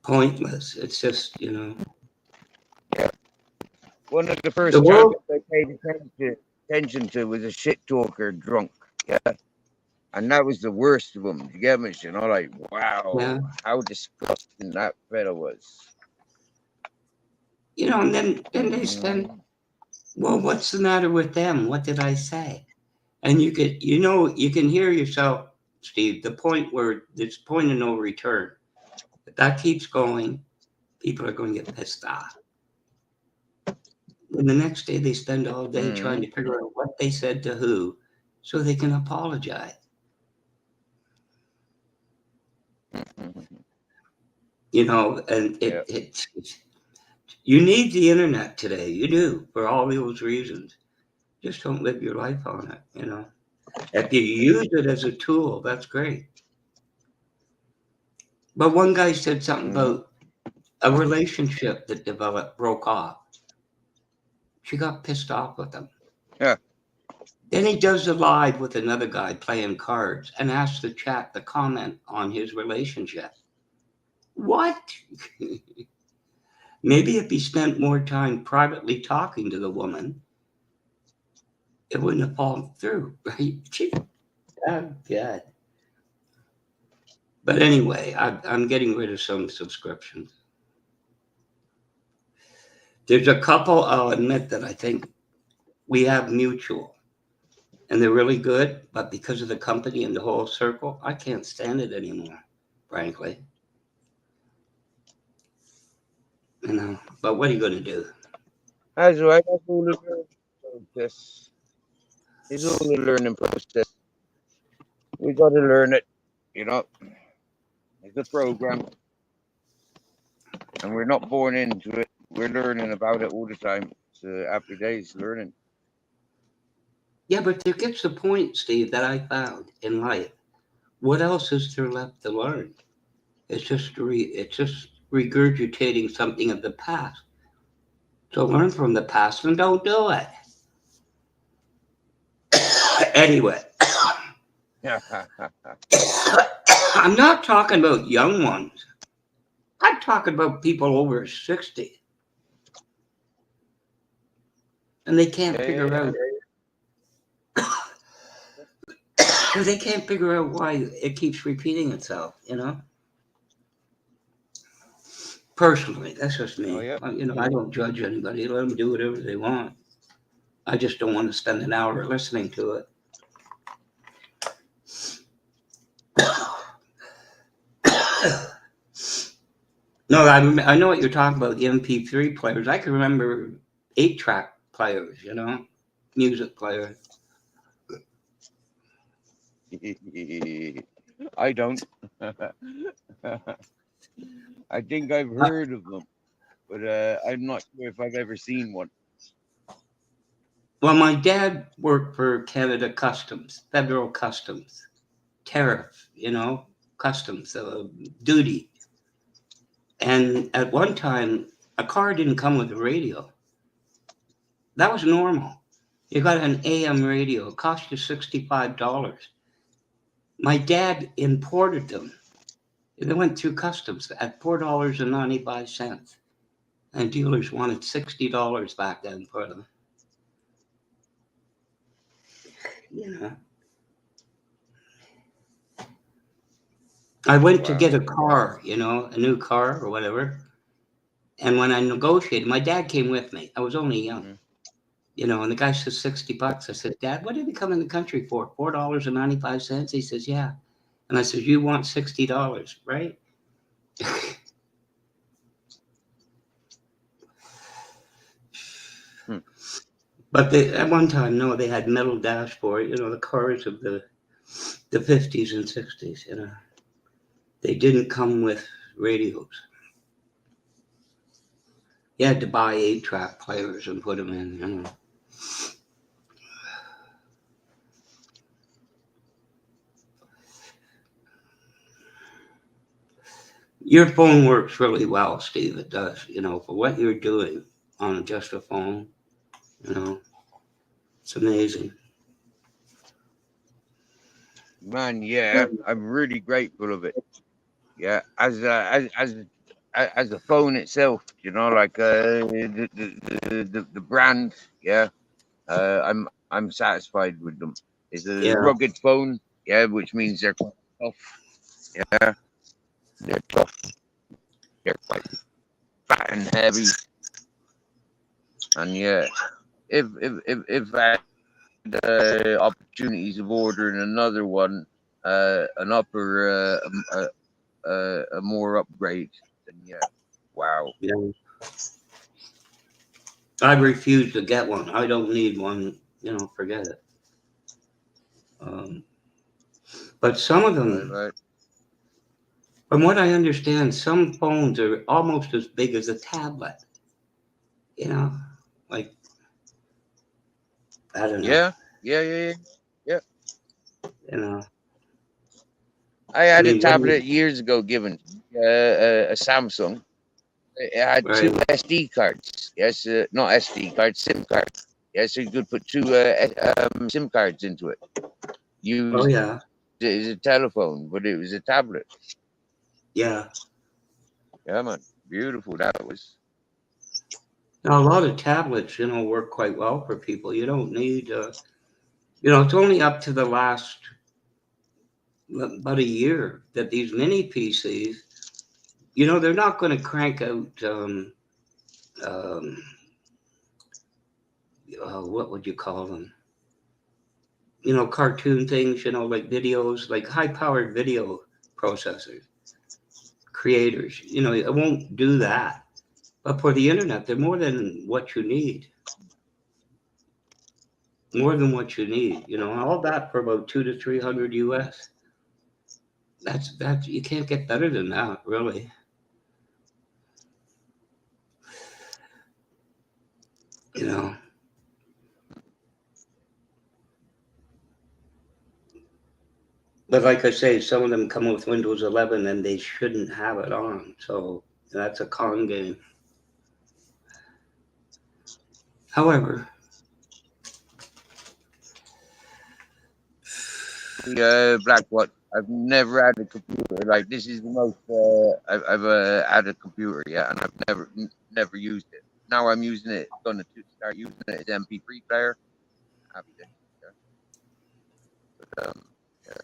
Pointless. It's just, Yeah. One of the first The world- times I paid attention to was a shit talker drunk. Yeah. And that was the worst of them. You get me? Like, wow, Yeah. how disgusting that fella was. And then they spend, well, what's the matter with them? What did I say? And you can hear yourself, Steve, the point where there's point of no return. If that keeps going, people are going to get pissed off. And the next day they spend all day trying to figure out what they said to who so they can apologize. And you need the internet today. You do, for all those reasons. Just don't live your life on it, If you use it as a tool, that's great. But one guy said something about a relationship that broke off. She got pissed off with him. Yeah. Then he does a live with another guy playing cards and asks the chat to comment on his relationship. What? Maybe if he spent more time privately talking to the woman, it wouldn't have fallen through, right? Oh, God. But anyway, I'm getting rid of some subscriptions. There's a couple I'll admit that I think we have mutual, and they're really good, but because of the company and the whole circle, I can't stand it anymore, frankly. You know, but what are you going to do? That's right. That's all the learning process. It's all the learning process. We got to learn it. You know, it's a program, and we're not born into it. We're learning about it all the time. So after days learning. Yeah, but there gets a point, Steve, that I found in life. What else is there left to learn? It's just regurgitating something of the past. So learn from the past and don't do it. Anyway, I'm not talking about young ones. I'm talking about people over 60. And they can't figure Yeah. out they can't figure out why it keeps repeating itself, you know? Personally, that's just Oh me. yeah. I don't judge anybody. Let them do whatever they want. I just don't want to spend an hour listening to it. No, I know what you're talking about, the MP3 players. I can remember 8-track players, music players. I don't. I think I've Uh, heard of them, but I'm not sure if I've ever seen one. Well, my dad worked for Canada Customs, Federal Customs, tariff, customs, duty. And at one time, a car didn't come with a radio. That was normal. You got an AM radio, it cost you $65. My dad imported them. They went through customs at $4.95. And dealers wanted $60 back then for them. You know, I went to get Wow. a car, a new car or whatever. And when I negotiated, my dad came with me. I was only young, Mhm. and the guy says $60. I said, Dad, what did he come in the country for? $4.95? He says, yeah. And I said, you want $60, right? Hmm. But at one time, no, they had metal dashboard, the cars of the 50s and 60s, They didn't come with radios. You had to buy 8-track players and put them in. Your phone works really well, Steve. It does. For what you're doing on just a phone, you know, it's amazing. Man, yeah, I'm really grateful of it. Yeah, as the phone itself, like the brand. Yeah, I'm satisfied with them. It's a Yeah. rugged phone. Yeah, which means they're quite tough. Yeah, they're tough. They're quite fat and heavy. And yeah, if I had opportunities of ordering another one, an upper, a more upgrade, then yeah, wow. Yeah. I refuse to get one. I don't need one. Forget it. Um, but some of Right, them, right. from what I understand, some phones are almost as big as a tablet. You know, like I don't know. Yeah, yeah, yeah, yeah. Yeah. You know, I I had a mean, what do you? tablet years ago given a Samsung. It had two Right? SD cards. Yes, not SD cards, SIM cards. Yeah, so you could put two SIM cards into it. Oh Use yeah, it as a telephone, but it was a tablet. yeah. Yeah, man, beautiful that was. Now a lot of tablets, work quite well for people. You don't need, it's only up to the last about a year that these mini PCs, they're not going to crank out, um, what would you call them? Cartoon things, like videos, like high powered video processors, creators. It won't do that. But for the internet, they're more than what you need. More than what you need. All that for about 200 to 300 US. That's you can't get better than that, really. You know. But like I say, some of them come with Windows 11 and they shouldn't have it on. So that's a con game. However, Black what? I've never had a computer. Like this is the most I've had a computer, yeah, and I've never used it. Now I'm using it. Going to start using it as MP3 player. Happy days. Yeah. But yeah.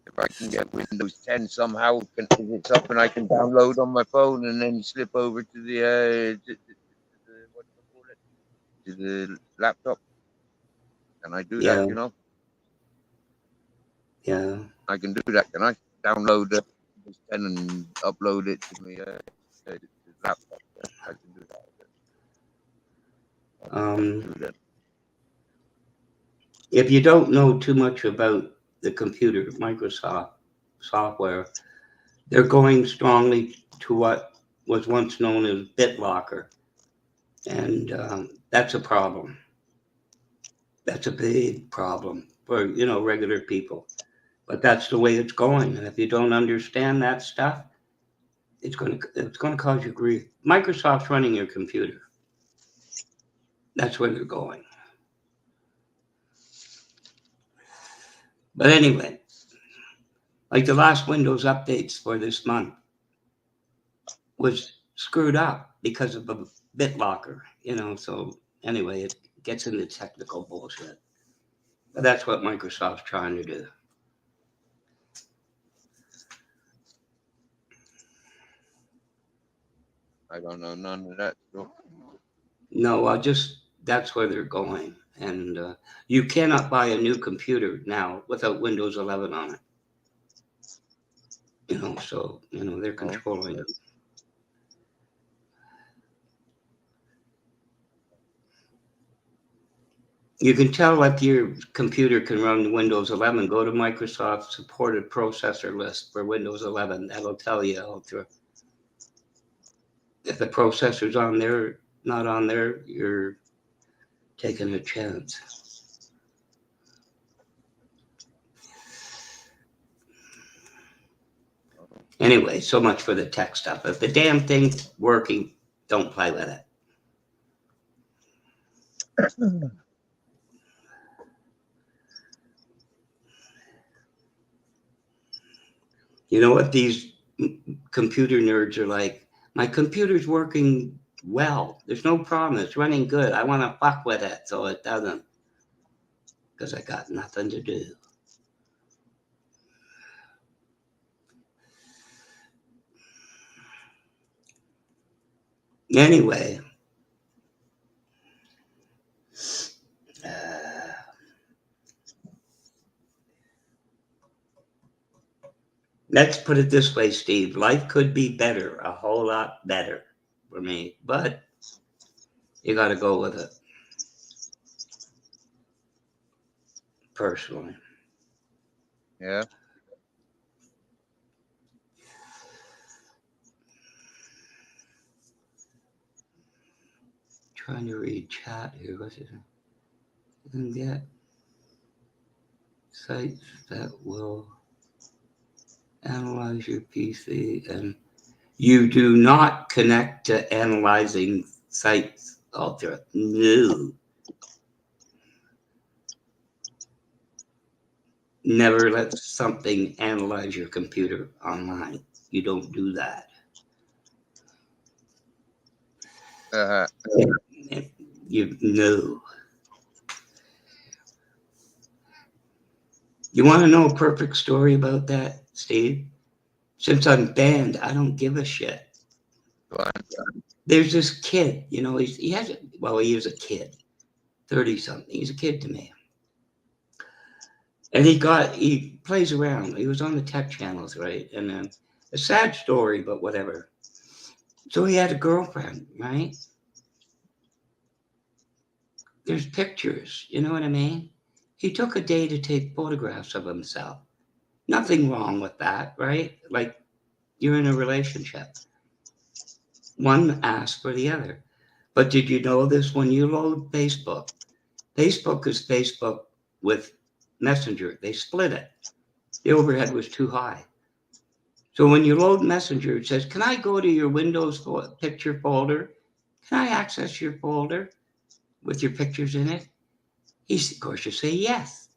If I can get Windows 10 somehow, is it something I can download on my phone and then slip over to the what do you call it? To the laptop? Can I do that? yeah, yeah. I can do that. Can I download Windows 10 and upload it to my laptop? Yeah, I can do that. I can Um, do that. if you don't know too much about the computer, Microsoft software, they're going strongly to what was once known as BitLocker, and that's a problem. That's a big problem for regular people. But that's the way it's going, and if you don't understand that stuff, it's going to cause you grief. Microsoft's running your computer. That's where they're going. But anyway, like the last Windows updates for this month was screwed up because of a BitLocker. So anyway, it gets into technical bullshit. But that's what Microsoft's trying to do. I don't know none of that stuff. No, I just that's where they're going, and you cannot buy a new computer now without Windows 11 on it. So they're Oh, controlling it. You can tell if your computer can run Windows 11. Go to Microsoft supported processor list for Windows 11. That'll tell you if the processor's on there, not on there, you're taking a chance. Anyway, so much for the tech stuff. If the damn thing's working, don't play with it. You know what these computer nerds are like? My computer's working well. There's no problem. It's running good. I want to fuck with it so it doesn't, because I got nothing to do. Anyway, let's put it this way, Steve. Life could be better, a whole lot better for me, but you got to go with it personally. yeah. Trying to read chat here. What's it? And get sites that will analyze your PC, and you do not connect to analyzing sites, Ultra. No. Never let something analyze your computer online. You don't do that. Uh-huh. You know. You want to know a perfect story about that, Steve? Since I'm banned, I don't give a shit. Go on. There's this kid, he is a kid, 30 something. He's a kid to me. And he plays around. He was on the tech channels, right? And a sad story, but whatever. So he had a girlfriend, right? There's pictures, you know what I mean? He took a day to take photographs of himself. Nothing wrong with that, right? Like you're in a relationship. One asks for the other. But did you know this? When you load Facebook, Facebook is Facebook with Messenger. They split it. The overhead was too high. So when you load Messenger, it says, "Can I go to your Windows picture folder? Can I access your folder with your pictures in it?" Of course, you say yes.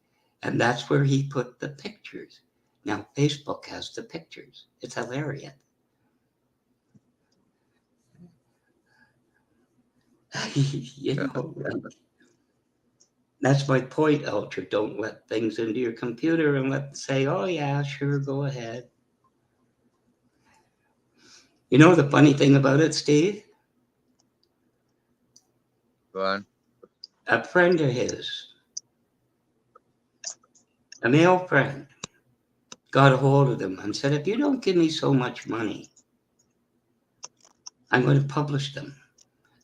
And that's where he put the pictures. Now, Facebook has the pictures. It's hilarious. you Yeah. know, that's my point, Ultra. Don't let things into your computer and say, "Oh, yeah, sure, go ahead." You know the funny thing about it, Steve? Go on. A friend of his, a male friend, got a hold of them and said, "If you don't give me so much money, I'm going to publish them."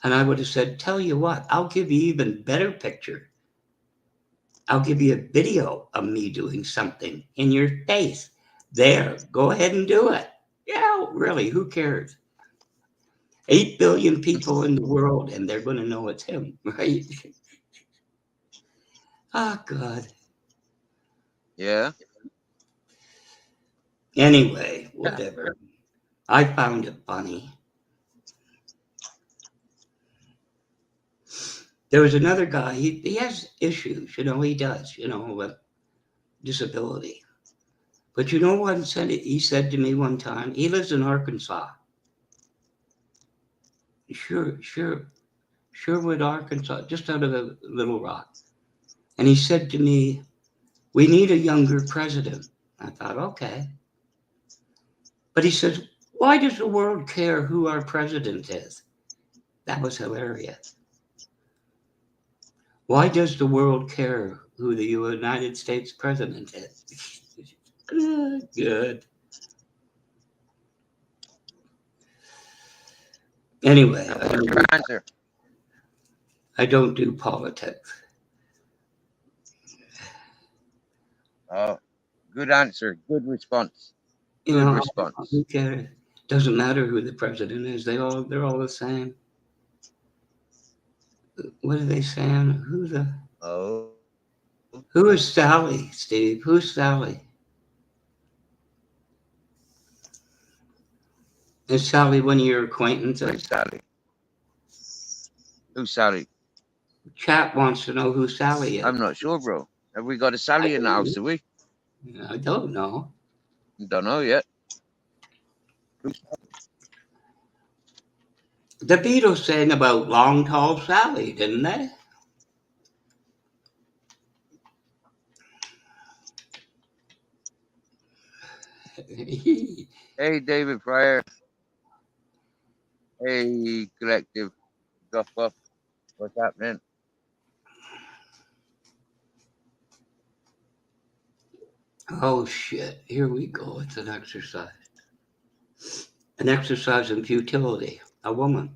And I would have said, "Tell you what, I'll give you even better picture. I'll give you a video of me doing something in your face. There, go ahead and do it." Yeah, really, who cares? 8 billion people in the world, and they're going to know it's him, right? Oh, God. Yeah. Anyway, whatever. I found it funny. There was another guy, he has issues, he does, with disability. But you know what he said to me one time? He lives in Arkansas. Sherwood, Arkansas, just out of the Little Rock. And he said to me, "We need a younger president." I thought, okay. But he says, "Why does the world care who our president is?" That was hilarious. Why does the world care who the United States president is? Good. Anyway, What's your answer? I don't do politics. Oh, good answer. Good response. You Good know, response. who cares? Doesn't matter who the president is. They're all the same. What are they saying? Oh. Who is Sally, Steve? Who's Sally? Is Sally one of your Who's acquaintances? Sally? Who's Sally? Chat wants to know who Sally is. I'm not sure, bro. Have we got a I Sally in the house? don't, Have we? I don't know. Don't know yet. Who's The Beatles sang about Long Tall Sally, didn't they? Hey, David Pryor. Hey, collective. Guff Buff. What's happening? Oh shit! Here we go. It's an exercise. An exercise in futility. A woman.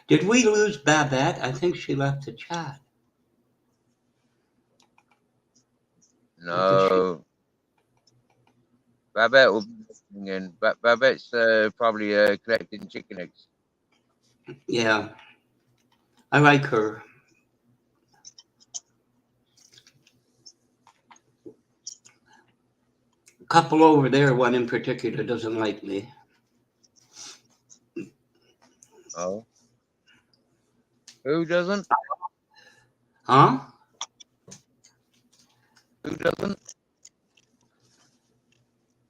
Did we lose Babette? I think she left the chat. Or did she? No. Babette will be listening in. Babette's probably collecting chicken eggs. Yeah, I like her. A couple over there, one in particular, doesn't like me. Oh. Who doesn't? Huh? Who doesn't?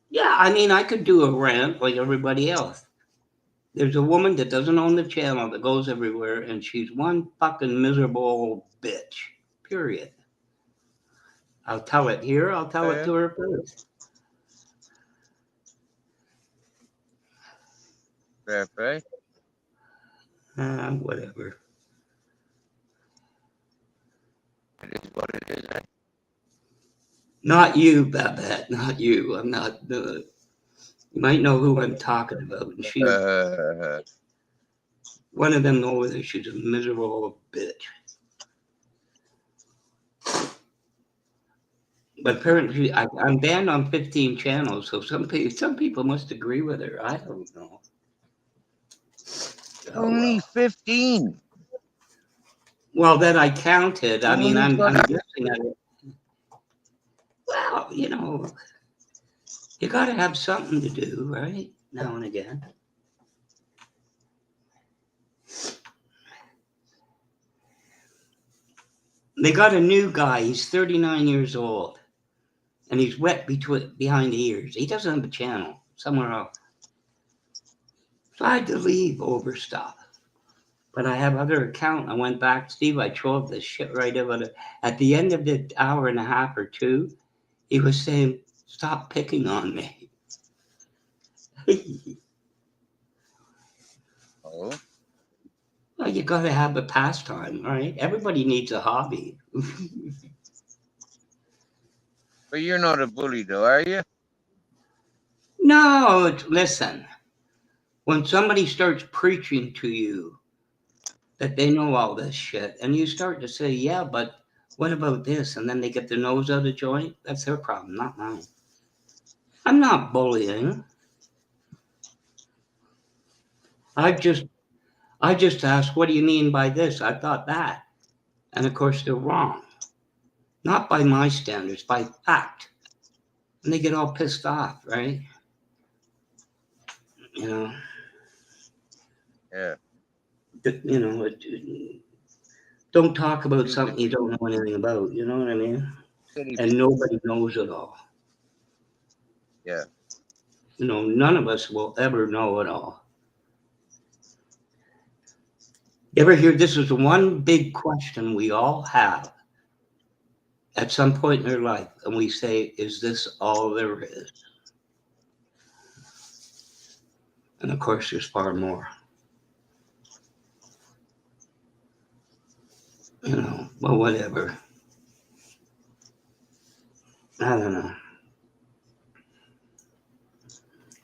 Yeah, I mean, I could do a rant like everybody else. There's a woman that doesn't own the channel that goes everywhere, and she's one fucking miserable old bitch. Period. I'll tell it here. I'll tell it Yeah. to her face. Fair play. Whatever. It is what it is. Eh? Not you, Babette. Not you. I'm not. You might know who I'm talking about. And she, one of them over there, she's a miserable old bitch. But apparently, I'm banned on 15 channels, so some people must agree with her. I don't know. Oh, Only well. 15. Well, that I counted. I mean, Only I'm got guessing at it. Well, you got to have something to do, right? Now and again. They got a new guy. He's 39 years old, and he's wet behind the ears. He doesn't have a channel somewhere else. So I had to leave over stuff. But I have other account. I went back, Steve. I drove this shit right about it. At the end of the hour and a half or two, he was saying, "Stop picking on me." Oh. Well, you got to have a pastime, right? Everybody needs a hobby. But you're not a bully, though, are you? No, listen. When somebody starts preaching to you that they know all this shit, and you start to say, "Yeah, but what about this?" and then they get their nose out of joint, that's their problem, not mine. I'm not bullying. I just asked, "What do you mean by this?" I thought that. And of course, they're wrong. Not by my standards, by fact. And they get all pissed off, right? You know, Yeah. you know, don't talk about Stupid something you don't know anything about. You know what I mean? silly. And nobody knows it all. Yeah. None of us will ever know it all. You ever hear this is the one big question we all have at some point in our life, and we say, "Is this all there is?" And of course, there's far more. Well, whatever. I don't know.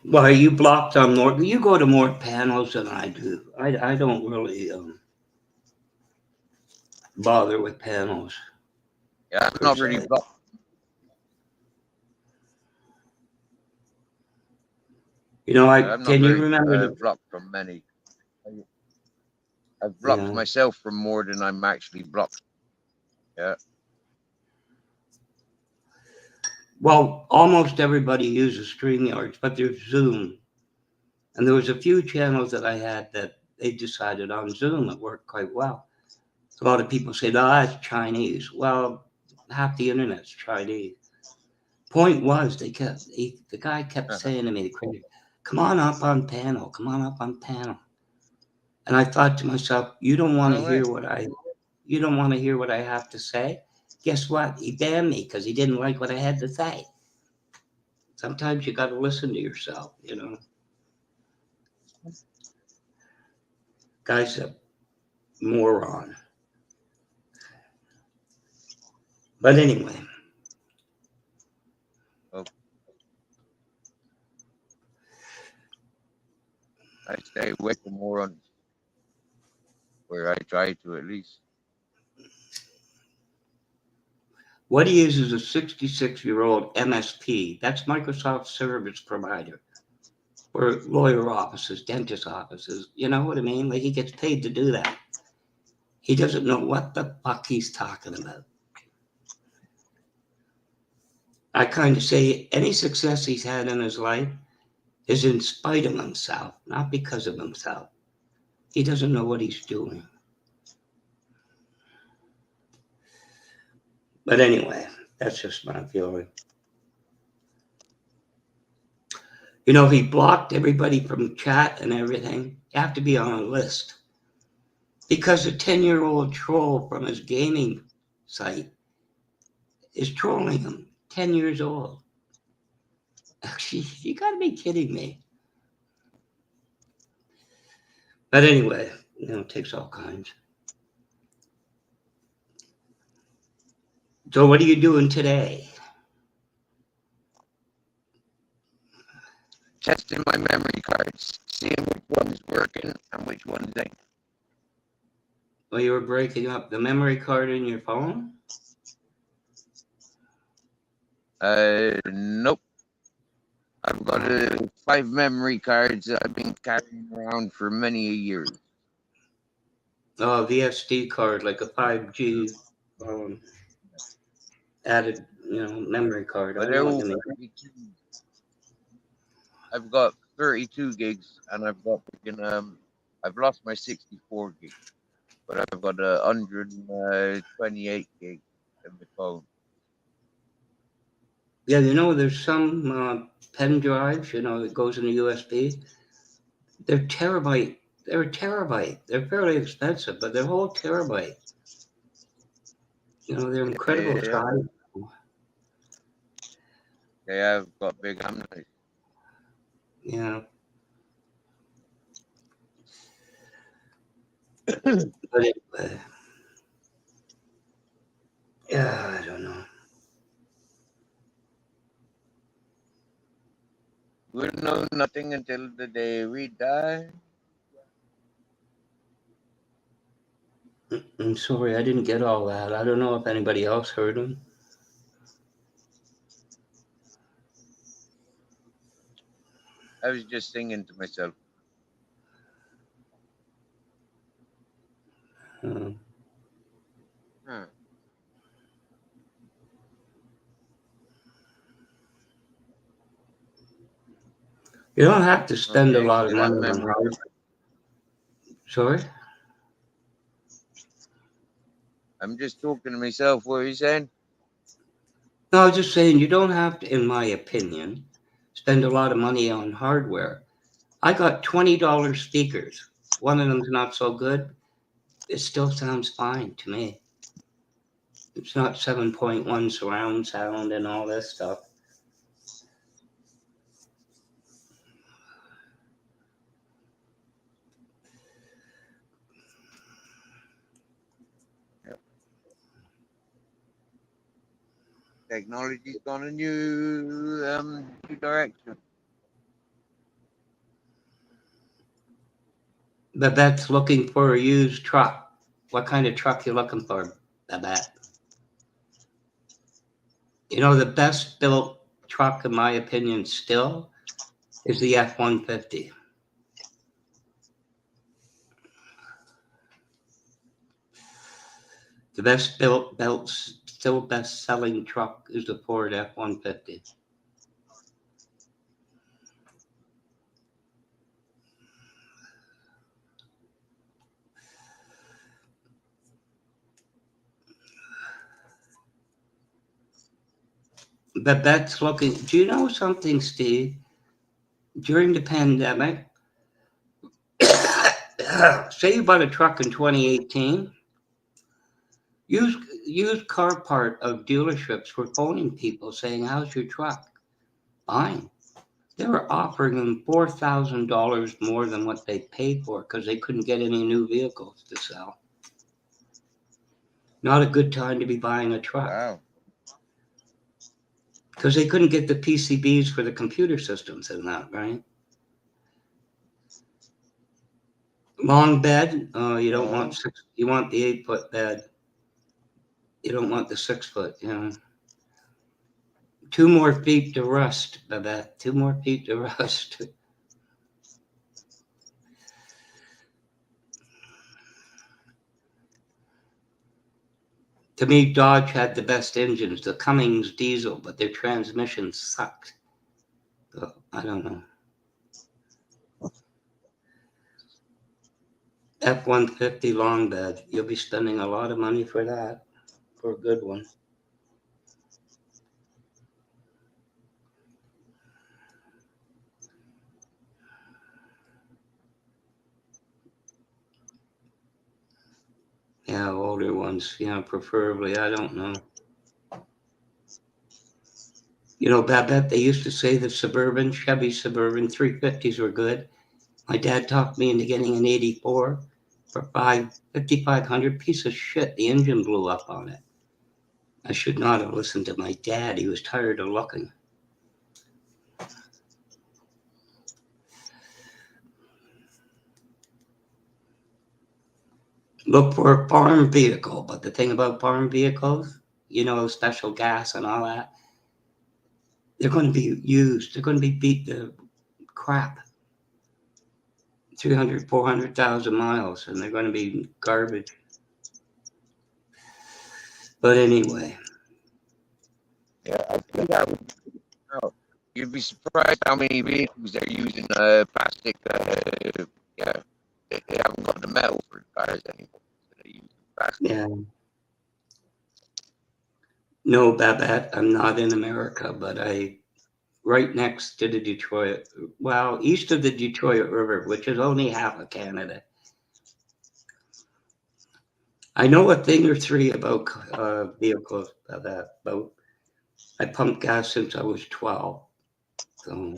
Well, you blocked on more. You go to more panels than I do. I don't really bother with panels. Yeah, I'm not really blocked. I'm not Can you very remember blocked from many. I've blocked Yeah. myself from more than I'm actually blocked. Yeah. Well, almost everybody uses StreamYards, but there's Zoom. And there was a few channels that I had that they decided on Zoom. It worked quite well. A lot of people say, "No, that's Chinese." Well, half the internet's Chinese. Point was, the guy kept saying to me, "Come on up on panel. Come on up on panel." And I thought to myself, you don't want to No way. hear what I have to say. Guess what? He banned me because he didn't like what I had to say. Sometimes you got to listen to yourself. Guy's a moron. But anyway, Oh. I stay away from morons. Where I try to, at least. what he is a 66-year-old MSP. That's Microsoft Service Provider for lawyer offices, dentist offices. You know what I mean? Like, he gets paid to do that. He doesn't know what the fuck he's talking about. I kind of say any success he's had in his life is in spite of himself, not because of himself. He doesn't know what he's doing. But anyway, That's just my feeling. You know, he blocked everybody from chat and everything. You have to be on a list. Because a 10-year-old troll from his gaming site is trolling him. 10 years old. You gotta be kidding me. But anyway, it takes all kinds. So what are you doing today? Testing my memory cards, seeing which one's working and which one's ain't. Well, you were breaking up the memory card in your phone? Nope. I've got 5 memory cards that I've been carrying around for many years. Oh, VSD card, like a 5G added, memory card. But I know what you mean. I've got 32 gigs, and I've I've lost my 64 gig, but I've got 128 gig in the phone. Yeah, there's some pen drives, that goes in a USB. They're terabyte. They're a terabyte. They're fairly expensive, but they're a whole terabyte. They're incredible size. They have got big hammers. Yeah. But anyway, yeah, I don't know. We'll know nothing until the day we die. I'm sorry, I didn't get all that. I don't know if anybody else heard them. I was just singing to myself. You don't have to spend a lot of money on hardware. Sorry? I'm just talking to myself. What are you saying? No, I was just saying you don't have to, in my opinion, spend a lot of money on hardware. I got $20 speakers. One of them's not so good. It still sounds fine to me. It's not 7.1 surround sound and all this stuff. Technology's gone a new direction. Babette's looking for a used truck. What kind of truck you looking for, Babette? The best built truck, in my opinion, still is the F-150. The best built, still best selling truck is the Ford F-150. But that's looking. Do you know something, Steve? During the pandemic, say you bought a truck in 2018, used car part of dealerships were phoning people saying, "How's your truck?" Fine. They were offering them $4,000 more than what they paid for because they couldn't get any new vehicles to sell. Not a good time to be buying a truck. Wow. Because they couldn't get the PCBs for the computer systems in that, right? Long bed, you don't want 6, you want the 8-foot bed. You don't want the 6-foot, 2 more feet to rust, Babette. 2 more feet to rust. To me, Dodge had the best engines, the Cummins diesel, but their transmissions sucked. So, I don't know. F-150 long bed. You'll be spending a lot of money for that, for a good one. Yeah, older ones, preferably. I don't know. Babette, they used to say the Chevy Suburban 350s were good. My dad talked me into getting an 84 for 5,500. Piece of shit. The engine blew up on it. I should not have listened to my dad. He was tired of looking. Look for a farm vehicle, but the thing about farm vehicles, special gas and all that, they're going to be used. They're going to be beat to crap. 300, 400,000 miles, and they're going to be garbage. But anyway. Yeah, I think that would. Oh, you'd be surprised how many vehicles they're using plastic. Yeah, they haven't got the metal for cars anymore. So they use plastic. Yeah. No, Babette, I'm not in America, but right next to the Detroit, well, east of the Detroit River, which is only half of Canada. I know a thing or three about vehicles, Babette. I pumped gas since I was 12. So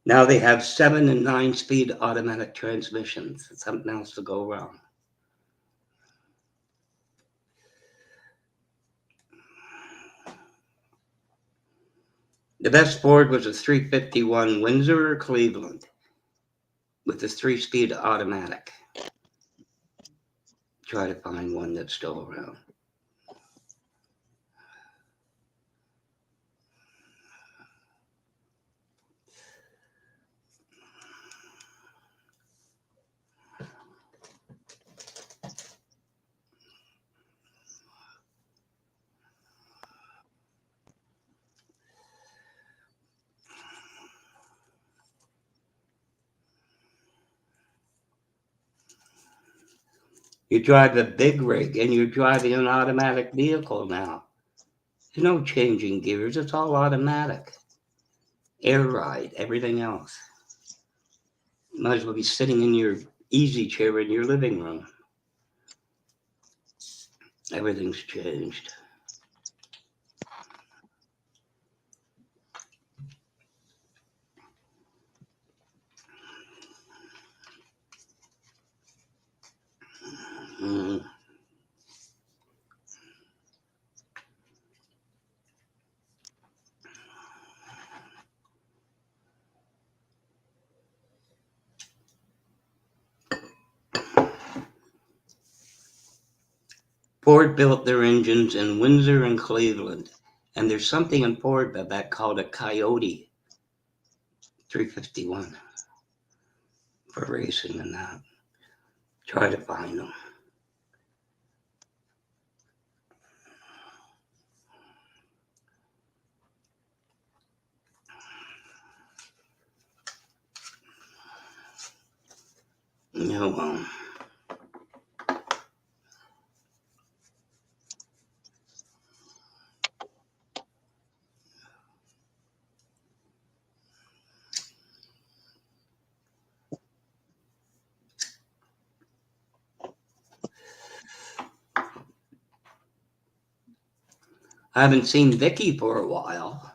now they have 7 and 9-speed automatic transmissions. Something else to go wrong. The best Ford was a 351 Windsor or Cleveland with a 3-speed automatic. Try to find one that's still around. You drive a big rig and you're driving an automatic vehicle now. There's no changing gears, it's all automatic. Air ride, everything else. Might as well be sitting in your easy chair in your living room. Everything's changed. Mm. Ford built their engines in Windsor and Cleveland. And there's something in Ford that called a Coyote 351 for racing and that. Try to find them. Well. I haven't seen Vicky for a while.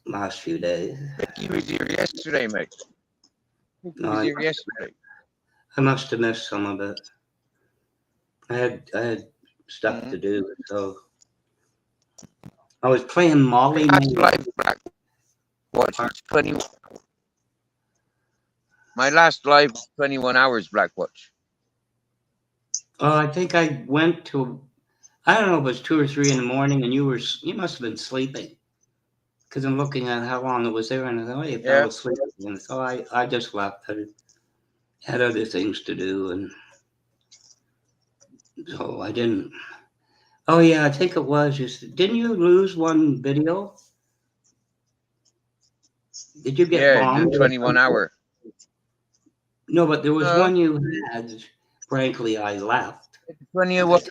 Last few days. Vicky was here yesterday, mate. Vicky was here yesterday. I must have missed some of it. I had stuff to do, so I was playing Molly. Live Black Watch was 21. My last live 21 hours Black Watch. I think I went to, I don't know if it was 2 or 3 in the morning, and you must have been sleeping, because I'm looking at how long it was there, and I thought, you fell asleep. And so I just left. I had other things to do, and so I didn't. Oh yeah, I think it was. Didn't you lose one video? Did you get bombed? The 21 hour. No, but there was one you had. Frankly, I left. 21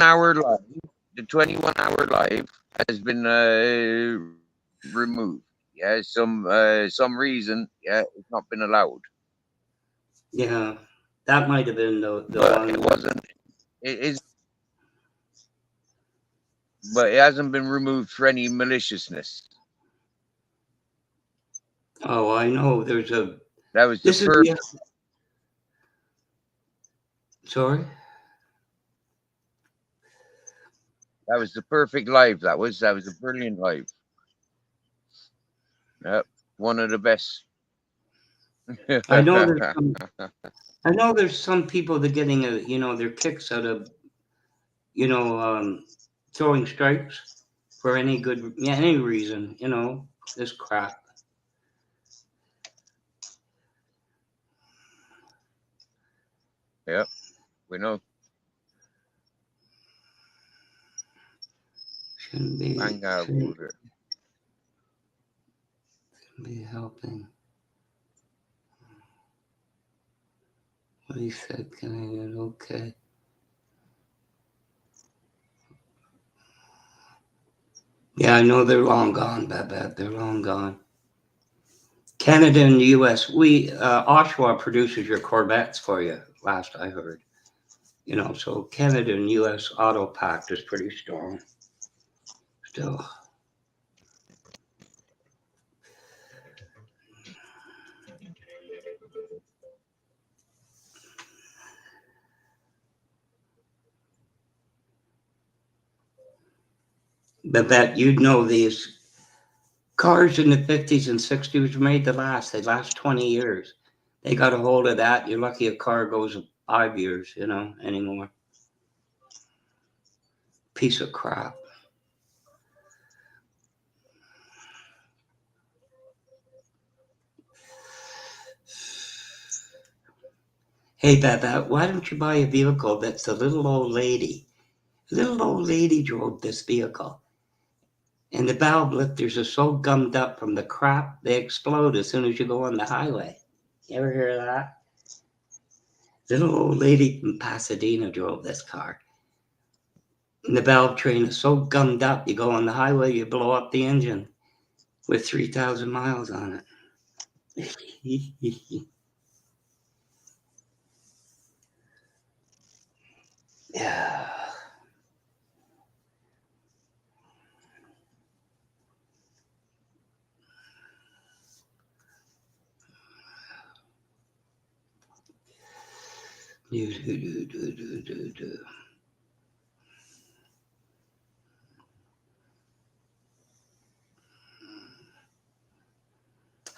hour live. The 21 hour live has been removed. Yeah, some reason. Yeah, it's not been allowed. Yeah, that might have been the but it one. wasn't. It is, but it hasn't been removed for any maliciousness. Oh, I know. There's a. That was the This is the. perfect. Sorry. That was the perfect live. That was a brilliant live. Yep, one of the best. I know there's some. I know there's some people that getting their kicks out of you know throwing strikes for any good any reason. This crap. Yep, we know. Shouldn't be Banga shouldn't Booter. be helping. What he said, can I get okay? Yeah, I know they're long gone, Babette. They're long gone. Canada and the U.S. Oshawa produces your Corvettes for you. Last I heard, so Canada and U.S. auto pact is pretty strong still. Babette, you'd know these cars in the 50s and 60s were made to last. They last 20 years. They got a hold of that. You're lucky a car goes 5 years, anymore. Piece of crap. Hey, Babette, why don't you buy a vehicle that's a little old lady? A little old lady drove this vehicle, and the valve lifters are so gummed up from the crap they explode as soon as you go on the highway. You ever hear of that? Little old lady from Pasadena drove this car. And the valve train is so gummed up, you go on the highway, you blow up the engine with 3,000 miles on it. Yeah.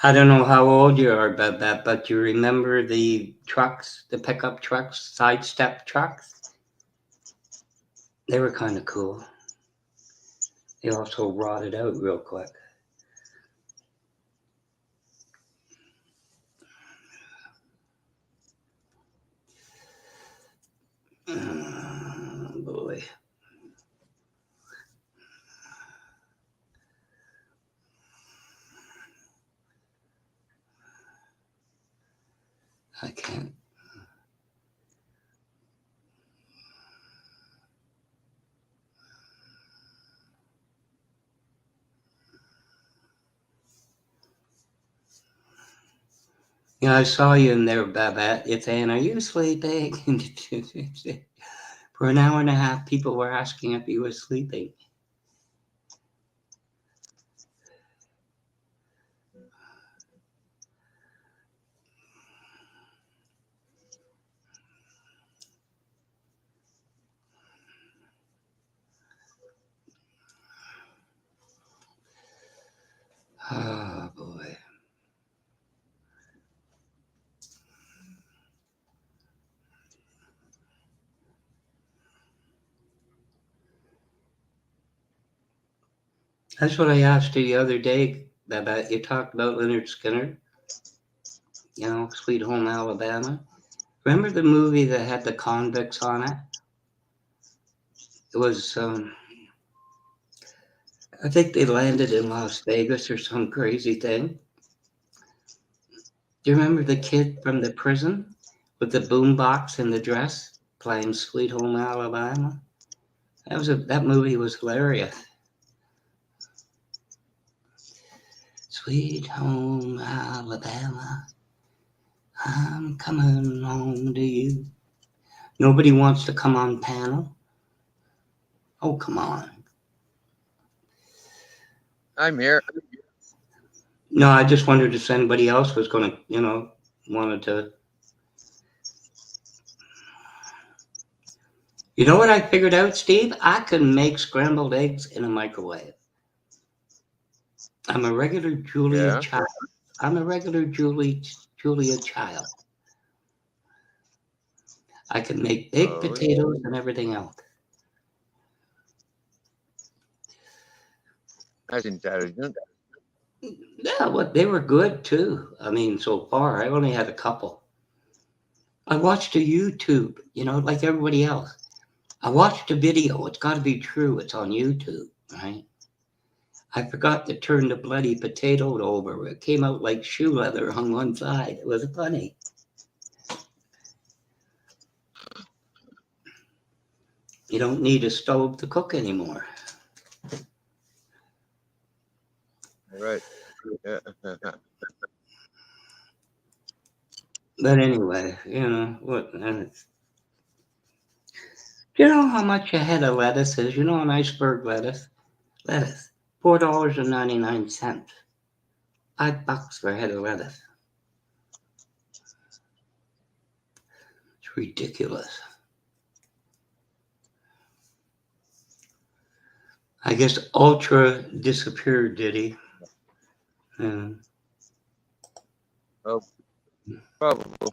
I don't know how old you are about that, but you remember the trucks, the pickup trucks, sidestep trucks? They were kind of cool. They also rotted out real quick. Oh, boy. I can't. Yeah, I saw you in there, Babette. You're saying, "Are you sleeping?" For an hour and a half, people were asking if you were sleeping. Oh, boy. That's what I asked you the other day, Babette. You talked about Leonard Skinner, Sweet Home Alabama. Remember the movie that had the convicts on it? It was, I think they landed in Las Vegas or some crazy thing. Do you remember the kid from the prison with the boombox and the dress playing Sweet Home Alabama? That movie was hilarious. Sweet Home Alabama. I'm coming home to you. Nobody wants to come on panel? Oh, come on. I'm here. No, I just wondered if anybody else was going to, wanted to. You know what I figured out, Steve? I can make scrambled eggs in a microwave. I'm a regular Julia Yeah. child. I'm a regular Julia child. I can make baked Oh, potatoes and everything else. that's intelligent. Yeah, what they were good too. I mean, so far I only had a couple. I watched a YouTube, like everybody else. I watched a video. It's got to be true. It's on YouTube, right? I forgot to turn the bloody potato over. It came out like shoe leather on one side. It was funny. You don't need a stove to cook anymore. Right. Yeah. But anyway, what? Do you know how much a head of lettuce is? You know an iceberg lettuce? Lettuce, $4.99. $5 for a head of lettuce. It's ridiculous. I guess Ultra disappeared, did he? Oh, probably.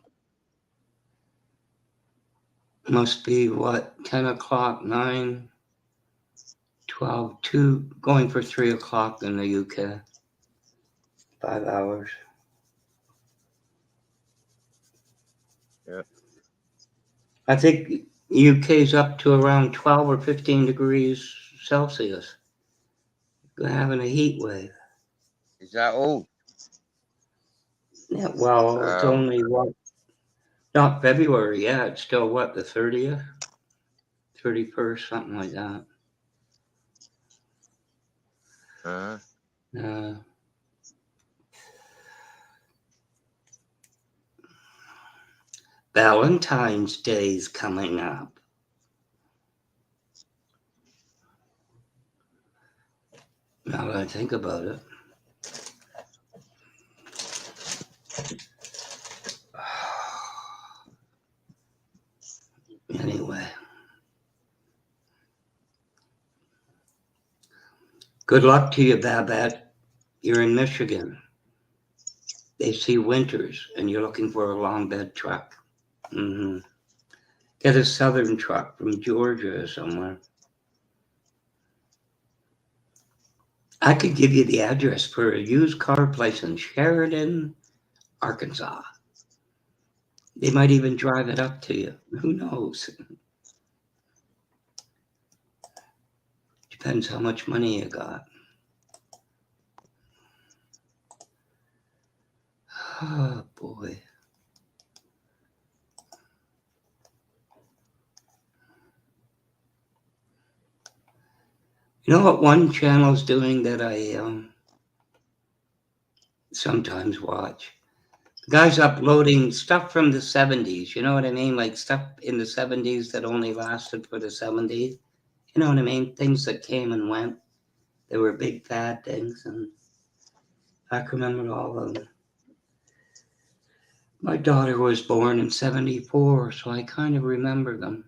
Must be what, 10 o'clock, 9, 12, 2, going for 3 o'clock in the UK. 5 hours. Yeah. I think UK's up to around 12 or 15 degrees Celsius. We're having a heat wave. Is that all? Yeah, well, it's Um. only what, not February yet. It's still what, the 30th, 31st, something like that. Uh, Uh, Valentine's Day's coming up. Now that I think about it. Anyway, good luck to you, Babette. You're in Michigan. They see winters, and you're looking for a long bed truck. Mm-hmm. Get a southern truck from Georgia or somewhere. I could give you the address for a used car place in Sheridan, Arkansas. They might even drive it up to you. Who knows? Depends how much money you got. Oh, boy. You know what one channel's doing that I sometimes watch? The guy's uploading stuff from the 70s. You know what I mean? Like stuff in the 70s that only lasted for the 70s. You know what I mean? Things that came and went. They were big fad things, and I can remember all of them. My daughter was born in 74, so I kind of remember them.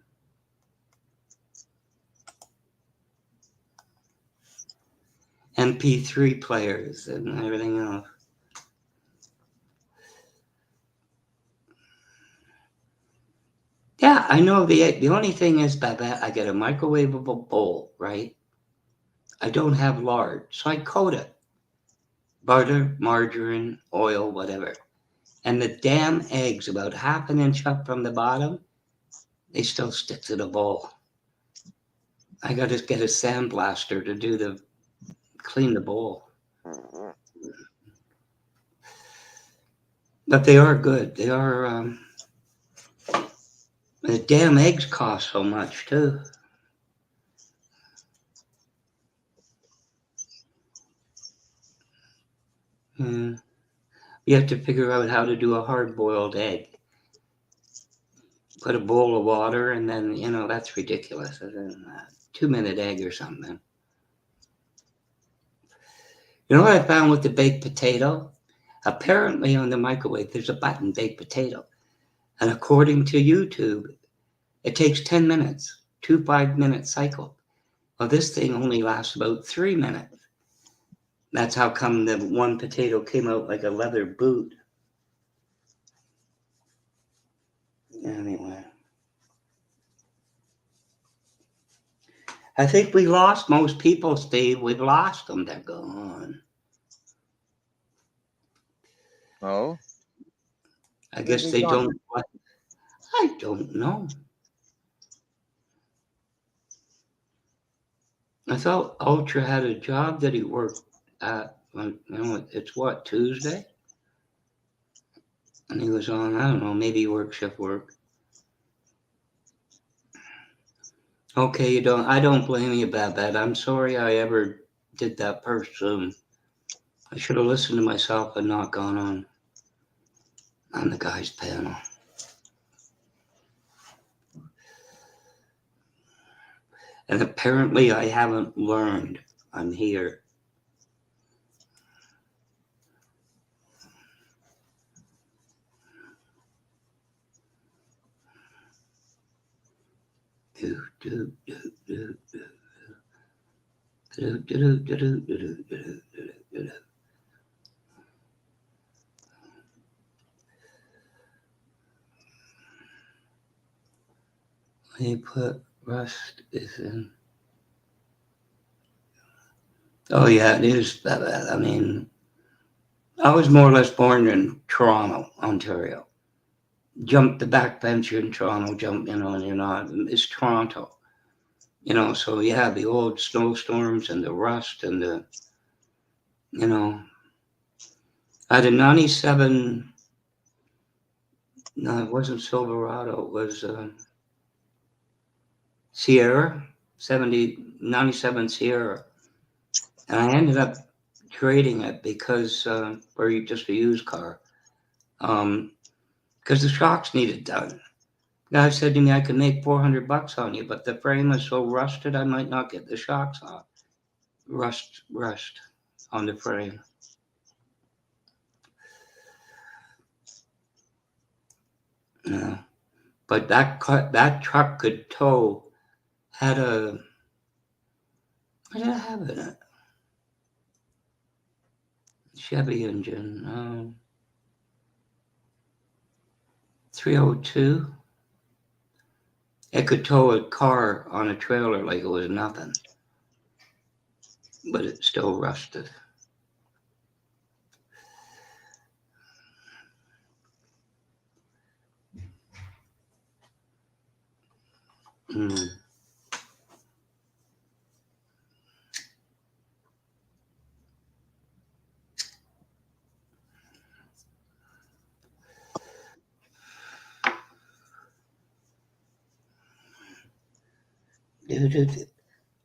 MP3 players and everything else. Yeah, I know the only thing is, Babette, I get a microwavable bowl, right? I don't have lard, so I coat it. Butter, margarine, oil, whatever. And the damn eggs, about half an inch up from the bottom, they still stick to the bowl. I got to get a sandblaster to clean the bowl. But they are good. They are. The damn eggs cost so much too. Yeah. You have to figure out how to do a hard-boiled egg. Put a bowl of water, and then that's ridiculous. A 2-minute egg or something. You know what I found with the baked potato? Apparently, on the microwave, there's a button, baked potato, and according to YouTube, it takes 10 minutes, 2 5-minute cycle. Well, this thing only lasts about 3 minutes. That's how come the one potato came out like a leather boot. Anyway, I think we lost most people, Steve. We've lost them. They're gone. Oh, I where guess they they gone? don't. I don't know. I thought Ultra had a job that he worked at. It's what, Tuesday? And he was on, I don't know, maybe work shift work. Okay, I don't blame you about that. I'm sorry I ever did that per Zoom. I should have listened to myself and not gone on the guy's panel. And apparently I haven't learned. I'm here. Do, do, do, do, do. Do, do, do, do, do, do, do, do, do. He put Rust is in. Oh yeah, it is. I mean, I was more or less born in Toronto, Ontario. Jumped the backbencher in Toronto, and you're not. It's Toronto, So yeah, the old snowstorms and the rust and you know, I had a '97. No, it wasn't Silverado. It was Sierra, 97 Sierra, and I ended up trading it because for just a used car, because the shocks needed done. The guy said to me, "I could make $400 on you, but the frame is so rusted, I might not get the shocks off. Rust on the frame." Yeah, but that truck could tow. Had a what did I have in it? Chevy engine, 302. It could tow a car on a trailer like it was nothing, but it still rusted. Mm.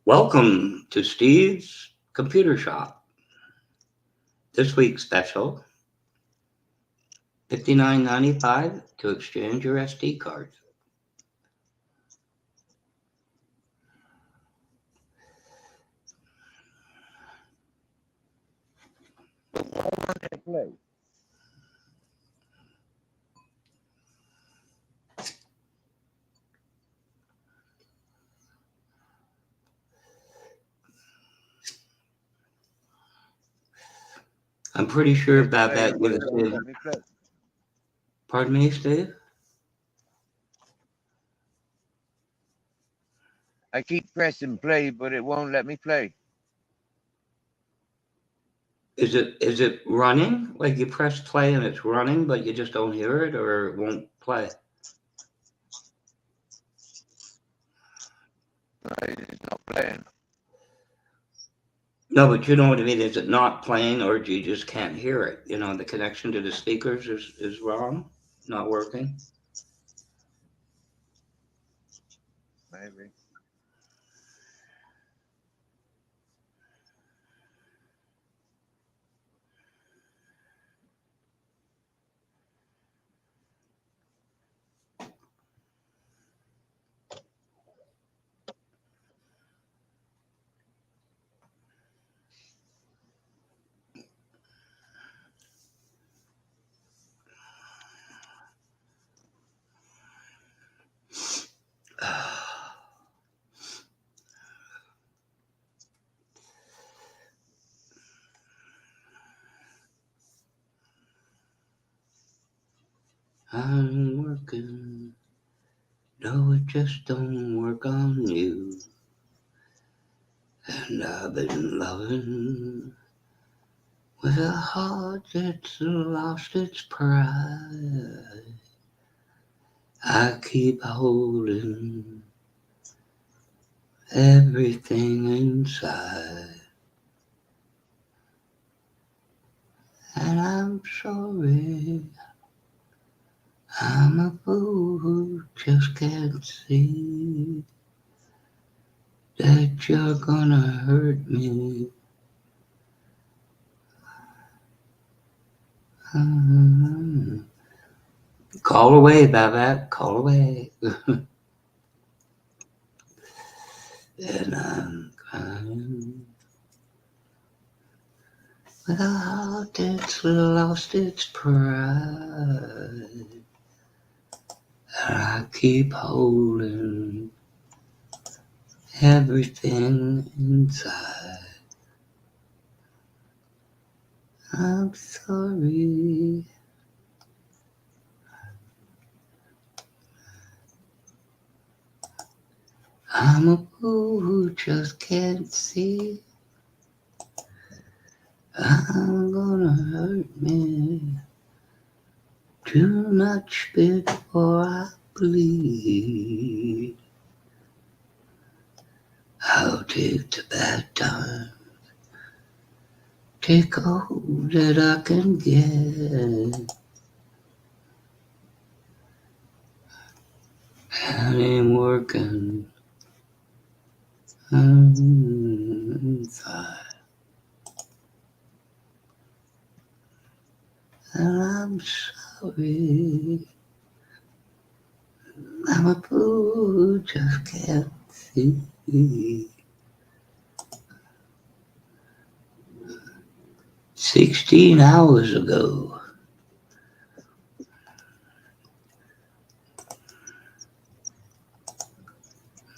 Welcome to Steve's Computer Shop. This week's special, $59.95 to exchange your SD cards. I'm pretty sure about that. Pardon me, Steve? I keep pressing play, but it won't let me play. Is it running? Like you press play and it's running, but you just don't hear it, or it won't play? It's not playing. No, but you know what I mean. Is it not playing, or do you just can't hear it? The connection to the speakers is wrong, not working. Maybe. I'm working, no, it just don't work on you. And I've been loving with a heart that's lost its pride. I keep holding everything inside. And I'm sorry, I'm a fool who just can't see that you're gonna hurt me. Mm. Call away, Babette, call away. And I'm crying with a heart that's lost its pride. I keep holding everything inside. I'm sorry. I'm a fool who just can't see. I'm gonna hurt me too much before I bleed. I'll take the bad time, take all that I can get. It ain't working. Inside. And I'm sorry. I'm a fool who just can't see. 16 hours ago.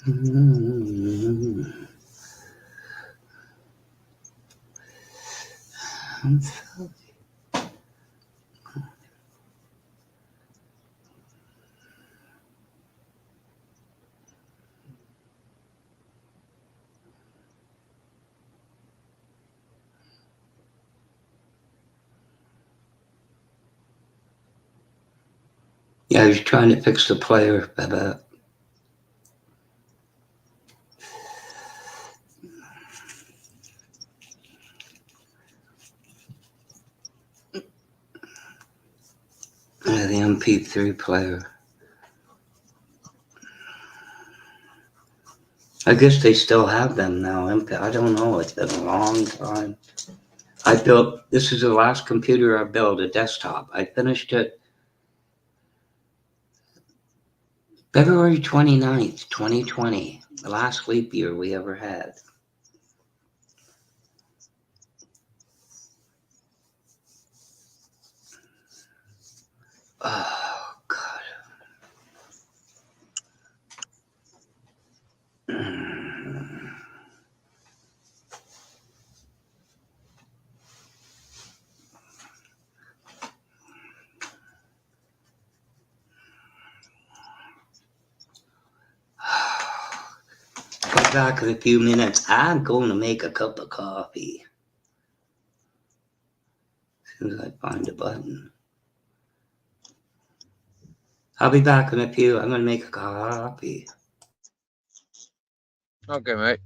Mm, I'm sorry. Yeah, he's trying to fix the player, Baba. The MP3 player. I guess they still have them now. I don't know. It's been a long time. This is the last computer I built, a desktop. I finished it February 29th, 2020, the last leap year we ever had. Oh, God. Come back in a few minutes. I'm going to make a cup of coffee. As soon as I find a button. I'll be back in a few. I'm going to make a coffee. Okay, mate.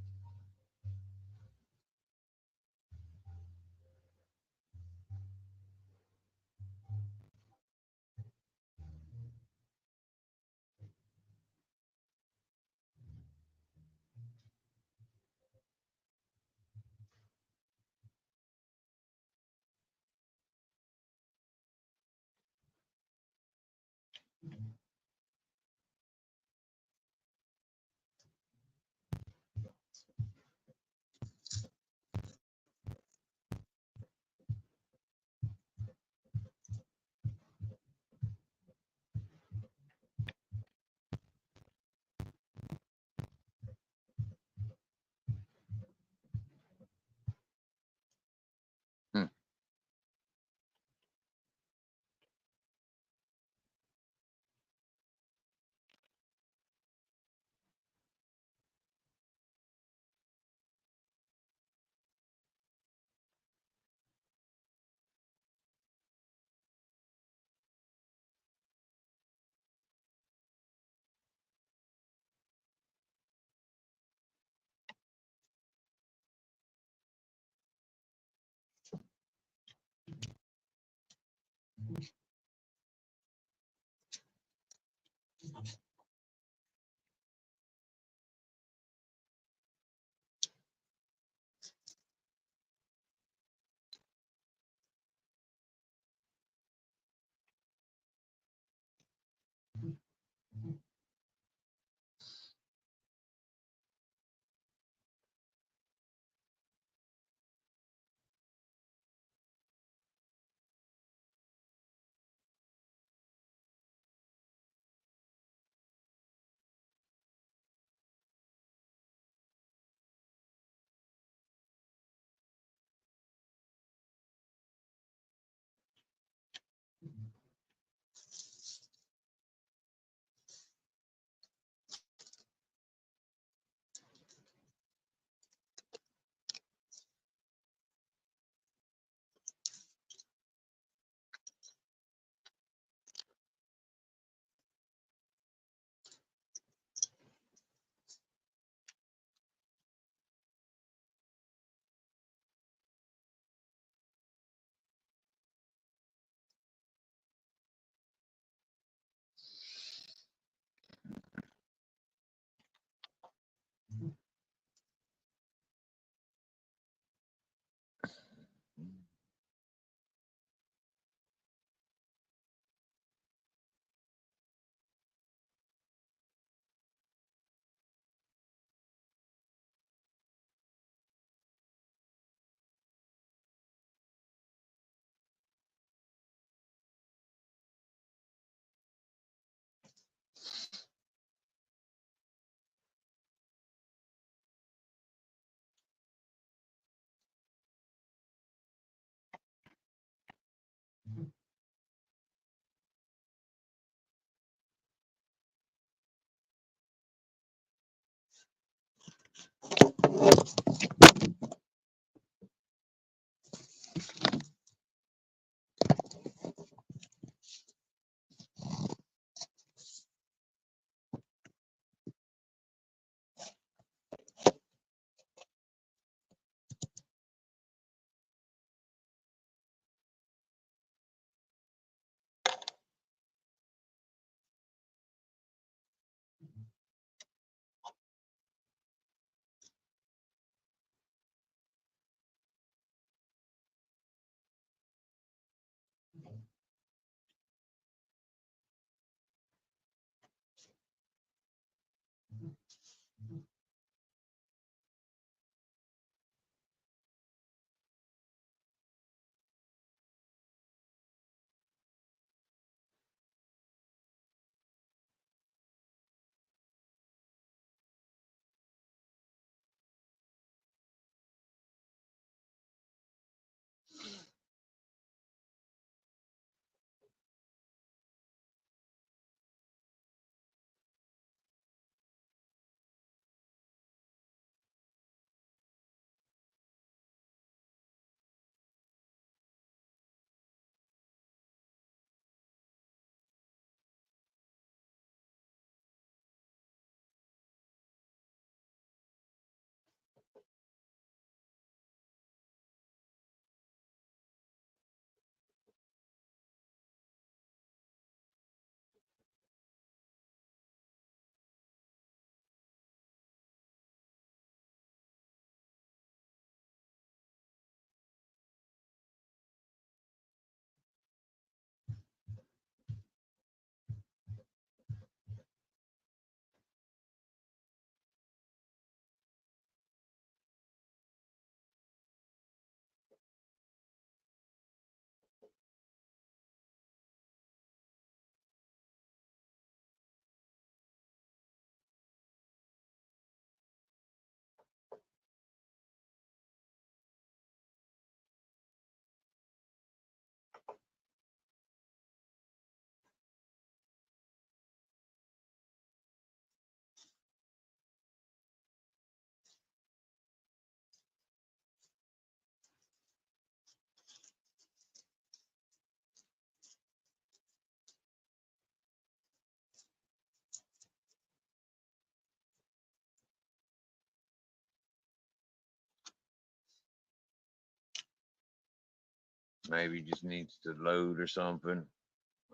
Maybe just needs to load or something.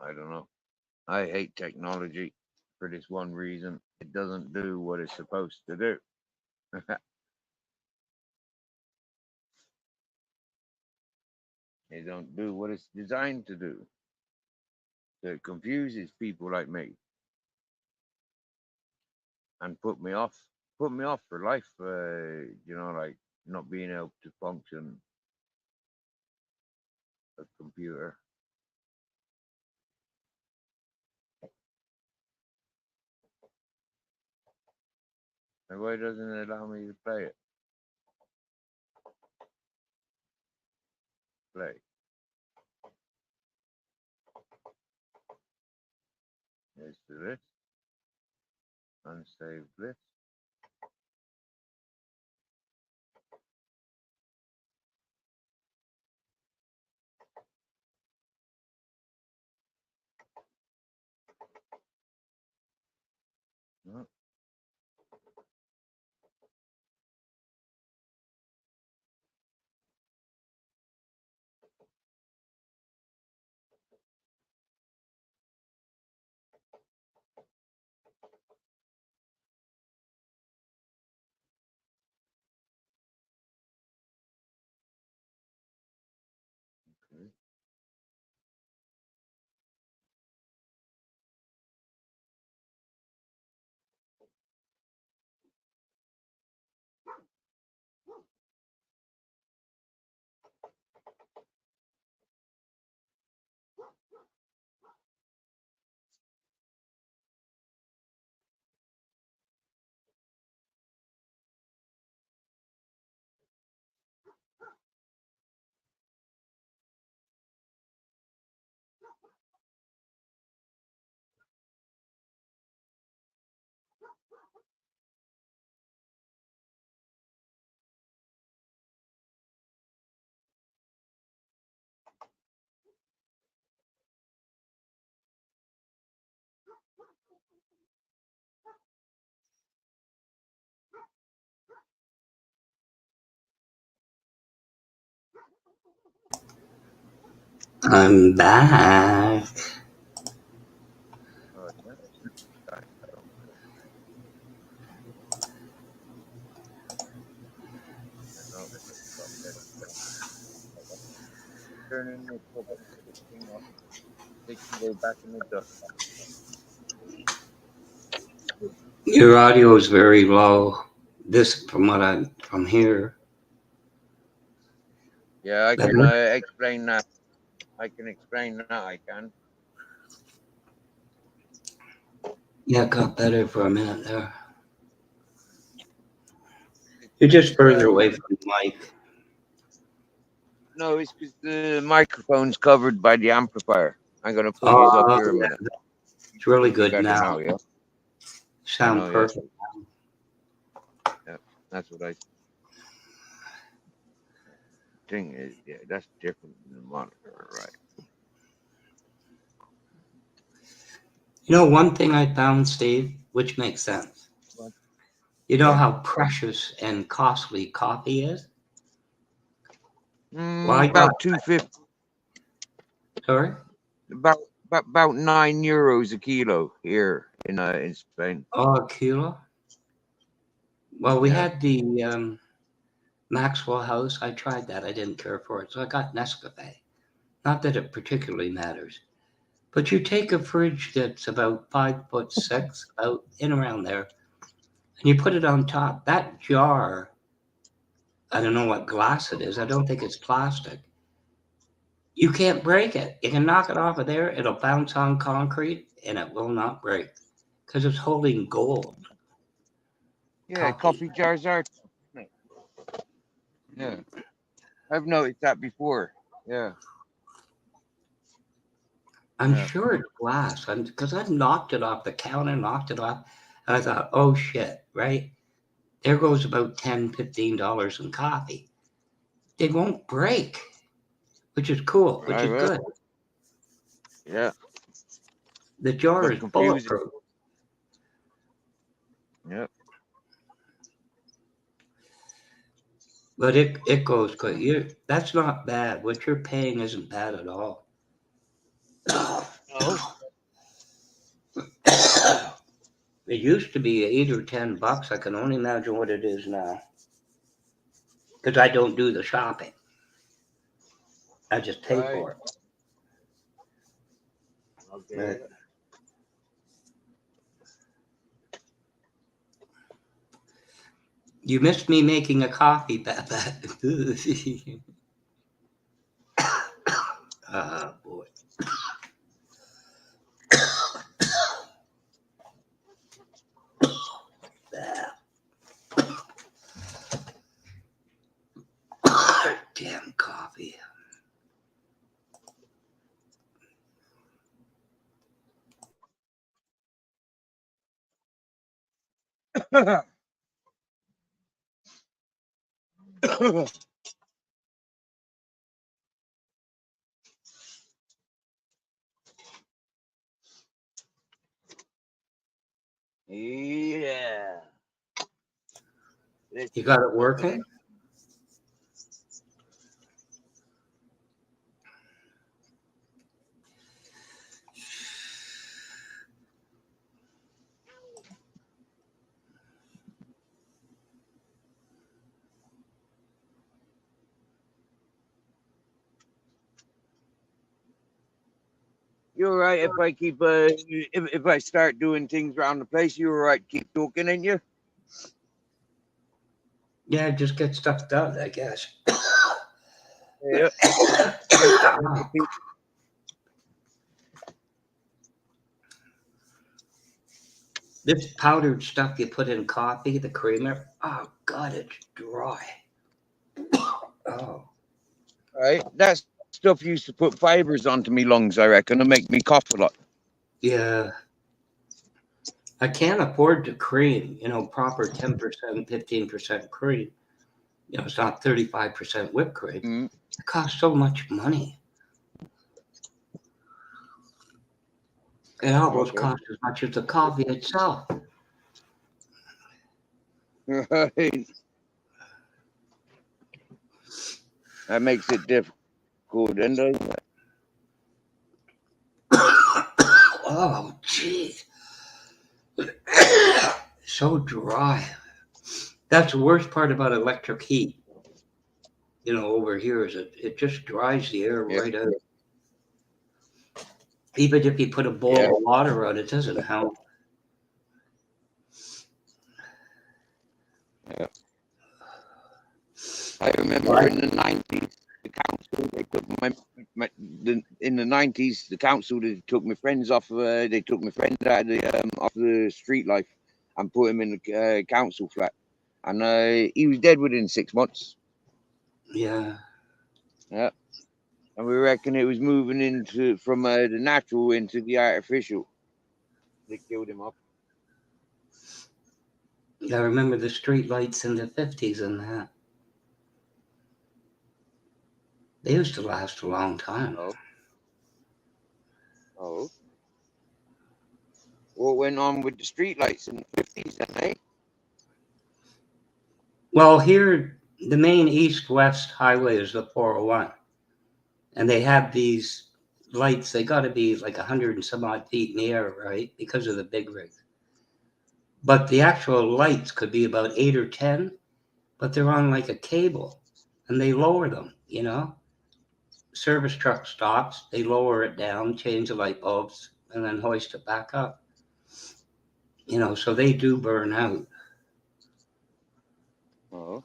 I don't know. I hate technology for this one reason. It doesn't do what it's supposed to do. It don't do what it's designed to do. So it confuses people like me and put me off for life. Like not being able to function a computer. And why doesn't it allow me to play it? Play. Here's the list. Unsaved list. No. Okay. I'm back. Oh yeah. Sorry. I know. Got that. Turning the thing off. They can go back in the dust. Your audio is very low. This, from here. Yeah, I can Better? explain that. I can explain that. I can. Yeah, it got better for a minute there. It's You're just because further away from the mic. no, it's because the microphone's covered by the amplifier. I'm gonna put these up Oh, here a yeah, minute. it's really Should be good better now. now. Yeah. I Sound know. Yeah. perfect. Yeah. That's what I think. Yeah, that's different than the monitor, right? You know, one thing I found, Steve, which makes sense. But, You know yeah. how precious and costly coffee is? Well, I got, About 250. sorry? About about €9 a kilo here in Spain. Oh, a kilo? Well, we Yeah. had the Maxwell House. I tried that. I didn't care for it. So I got Nescafe. Not that it particularly matters. But you take a fridge that's about 5'6", about in around there, and you put it on top. That jar, I don't know what glass it is. I don't think it's plastic. You can't break it. You can knock it off of there. It'll bounce on concrete, and it will not break because it's holding gold Yeah. coffee. Coffee jars are. Yeah. I've noticed that before. Yeah. I'm Yeah. sure it's glass because I knocked it off the counter, knocked it off, and I thought, oh shit, right? There goes about $10, $15 in coffee. They won't break, which is cool, which Right. is Well. good. Yeah. The jar But is confusing. bulletproof. Yeah. But it goes quick. That's not bad. What you're paying isn't bad at all. Oh, It used to be $8 or $10. I can only imagine what it is now. Because I don't do the shopping. I just pay right. for it. Okay. But you missed me making a coffee, Papa. Ah, boy. Damn coffee. Yeah. Let's You got it open working? it. You're right if I keep if I start doing things around the place. You're right. Keep talking, ain't you? Yeah, just get stuff done, I guess. Yeah. Thanks for the people. This powdered stuff you put in coffee, the creamer, oh God, it's dry. Oh, Right. That stuff used to put fibers onto me lungs, I reckon, and make me cough a lot. yeah. I can't afford to cream, proper 10%, 15% cream. It's not 35% whipped cream. Mm. It costs so much money. It almost Okay. costs as much as the coffee itself. Right. That makes it difficult, and Oh, jeez. So dry. That's the worst part about electric heat, over here is it just dries the air yeah, right out. Even if you put a bowl yeah, of water on, it doesn't help. yeah. I remember in the 90s, the council they took in the 90s the council they took my friends off. They took my friend out of the off the street life and put him in the council flat, and he was dead within 6 months. Yeah. Yeah, and we reckon it was moving into from the natural into the artificial. They killed him off. I remember the street lights in the 50s and that. They used to last a long time. Oh, oh. What went on with the street lights in the 50s, then, eh? Well, here, the main east-west highway is the 401. And they have these lights. They got to be like 100 and some odd feet in the air, right? Because of the big rig. But the actual lights could be about 8 or 10, but they're on like a cable and they lower them. Service truck stops, they lower it down, change the light bulbs, and then hoist it back up. So they do burn out. Oh,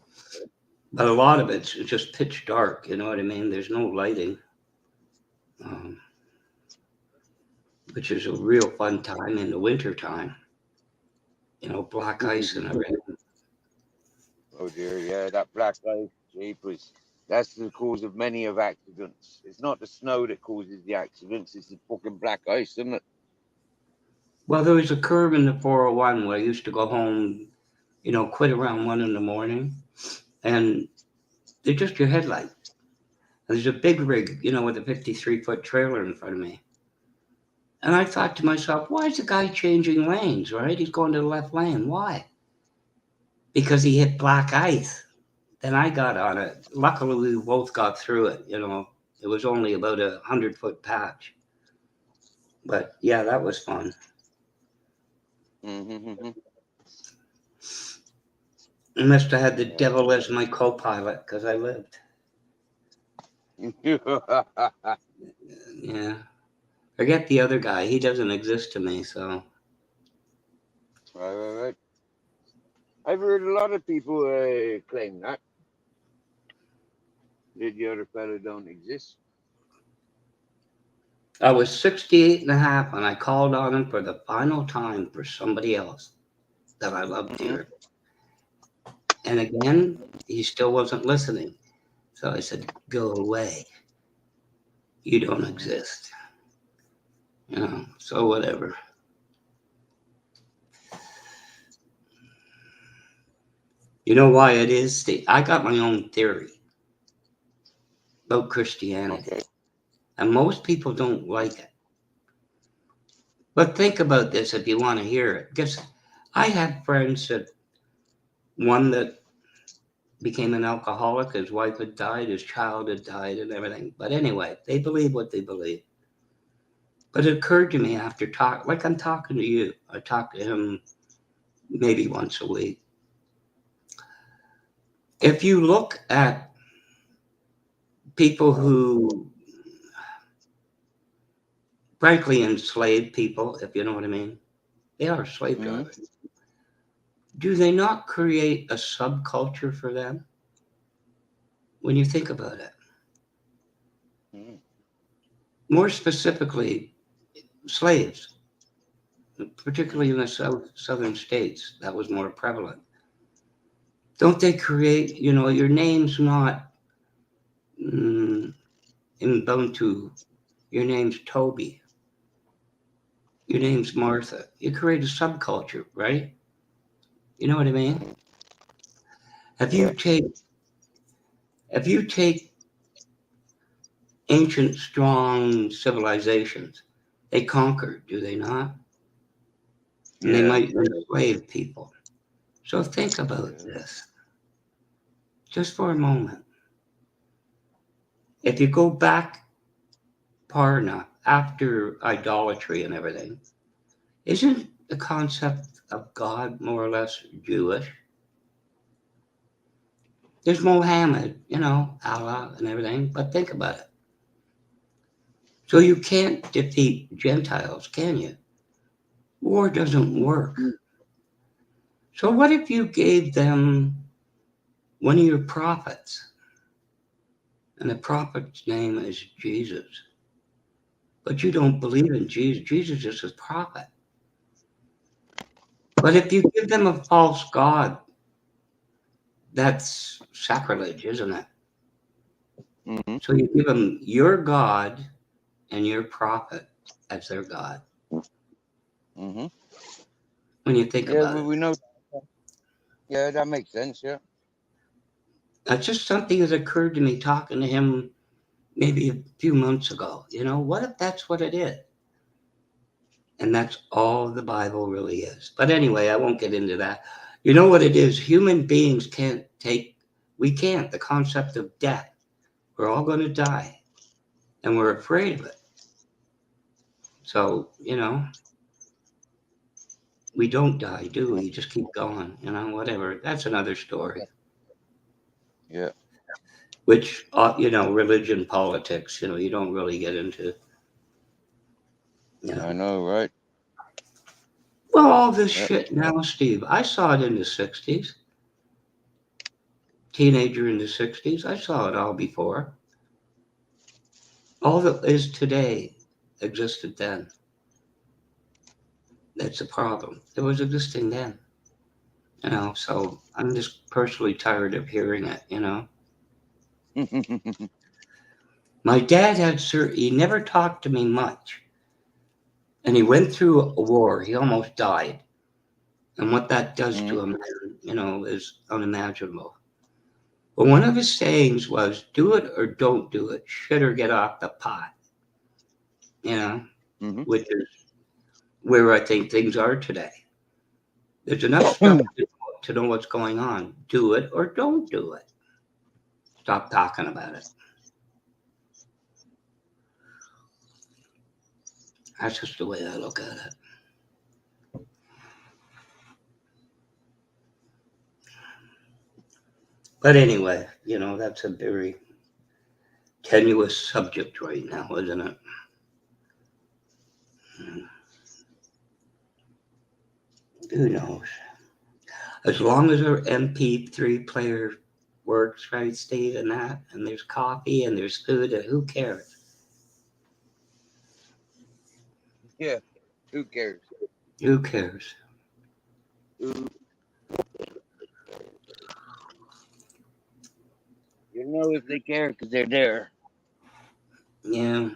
But a lot of it's just pitch dark, you know what I mean? There's no lighting, um, which is a real fun time in the winter time. Black ice and everything. oh dear, yeah, that black ice, jeepers. That's the cause of many of accidents. It's not the snow that causes the accidents, it's the fucking black ice, isn't it? Well, there was a curve in the 401 where I used to go home, quit around 1 in the morning, and they're just your headlight. There's a big rig, with a 53-foot trailer in front of me. And I thought to myself, why is the guy changing lanes, right? He's going to the left lane. Why? Because he hit black ice and I got on it. Luckily, we both got through it. It was only about 100-foot patch, but yeah, that was fun. Mm-hmm. I must have had the Yeah. devil as my co-pilot because I lived. Yeah, forget the other guy. He doesn't exist to me. So Right. I've heard a lot of people claim that the other fellow don't exist. I was 68 and a half, and I called on him for the final time for somebody else that I loved Mm-hmm. dear. And again, he still wasn't listening. So I said, "Go away. You don't Mm-hmm. exist." So whatever. You know why it is, Steve? I got my own theory about Christianity, Okay. and most people don't like it. But think about this if you want to hear it. Because I have friends that one that became an alcoholic, his wife had died, his child had died, and everything. But anyway, they believe what they believe. But it occurred to me after like I'm talking to you, I talk to him maybe once a week. If you look at people who frankly enslaved people, if you know what I mean, they are slave Mm-hmm. drivers. Do they not create a subculture for them when you think about it? Mm-hmm. More specifically, slaves, particularly in the southern states, that was more prevalent. Don't they create, your name's not mm, in Ubuntu, your name's Toby, your name's Martha. You create a subculture, right? You know what I mean? Mm-hmm. If you Yeah. take if you take ancient strong civilizations, they conquered, do they not? And they Yeah. might enslave people. So think about Yeah. this just for a moment. If you go back far enough after idolatry and everything, isn't the concept of God more or less Jewish? There's Mohammed, Allah and everything, but think about it. So you can't defeat Gentiles, can you? War doesn't work. So what if you gave them one of your prophets, and the prophet's name is Jesus, but you don't believe in Jesus? Jesus is a prophet. But if you give them a false god, that's sacrilege, isn't it? Mm-hmm. So you give them your God and your prophet as their God Mm-hmm. when you think Yeah, about well, it. we know. Yeah, that makes sense. Yeah. That's just something that occurred to me talking to him maybe a few months ago. What if that's what it is? And that's all the Bible really is. But anyway, I won't get into that. You know what it is? Human beings we can't. The concept of death. We're all going to die, and we're afraid of it. So, we don't die, do we? Just keep going, whatever. That's another story. Yeah. Which, religion, politics, you don't really get into, you I know. know, right? Well, all this Yeah. shit now, Steve, I saw it in the 60s, teenager in the 60s. I saw it all before. All that is today existed then. That's the problem. It was existing then, so I'm just personally tired of hearing it. My dad he never talked to me much, and he went through a war. He almost died. And what that does Mm-hmm. to a man, is unimaginable. But one of his sayings was, do it or don't do it, shit or get off the pot, you know, Mm-hmm. which is where I think things are today. There's enough stuff to know what's going on. Do it or don't do it. stop talking about it. That's just the way I look at it. But anyway, that's a very tenuous subject right now, isn't it? Who knows? As long as our MP3 player works, right, Steve, and there's coffee and there's food, and who cares? Yeah. Who cares? Who cares? Who, you know if they care because they're there. Yeah.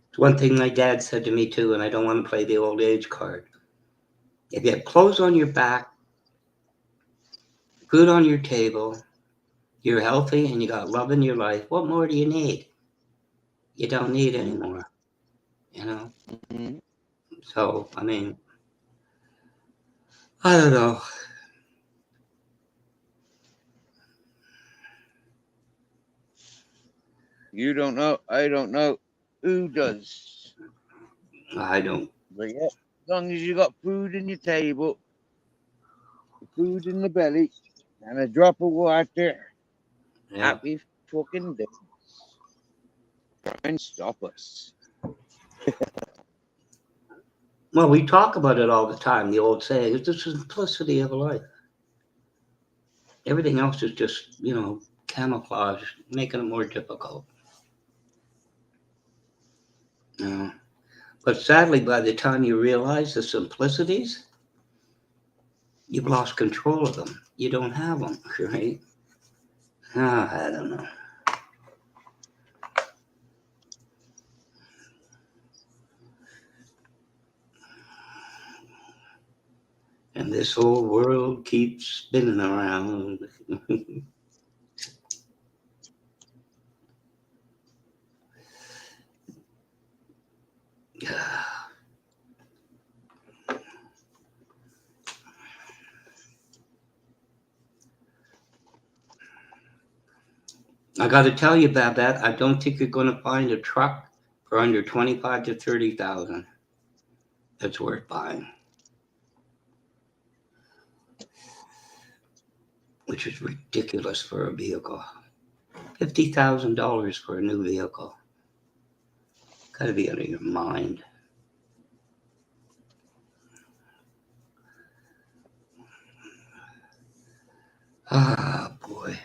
It's one thing my dad said to me too, and I don't want to play the old age card. If you have clothes on your back, food on your table, you're healthy, and you got love in your life, what more do you need? You don't need anymore, you know? Mm-hmm. So, I mean, I don't know. You don't know. I don't know. Who does? I don't. But yeah, as long as you got food in your table, food in the belly, and a drop of water, Yeah. happy fucking day. Try and stop us. Well, we talk about it all the time. The old saying is the simplicity of life. Everything else is just, camouflage, making it more difficult. You know? But sadly, by the time you realize the simplicities, you've lost control of them. You don't have them, right? I don't know. And this whole world keeps spinning around. I got to tell you, Babette, I don't think you're going to find a truck for under 25 to 30,000 that's worth buying, which is ridiculous for a vehicle. $50,000 for a new vehicle. Got to be out of your mind. Ah, boy.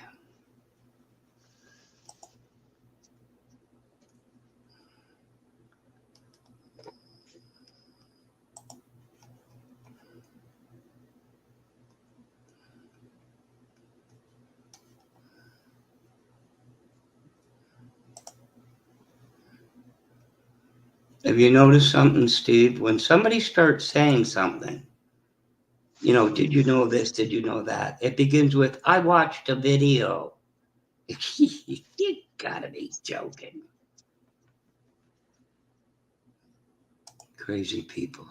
Have you noticed something, Steve? When somebody starts saying something, did you know this? Did you know that? It begins with, I watched a video. You gotta be joking. Crazy people.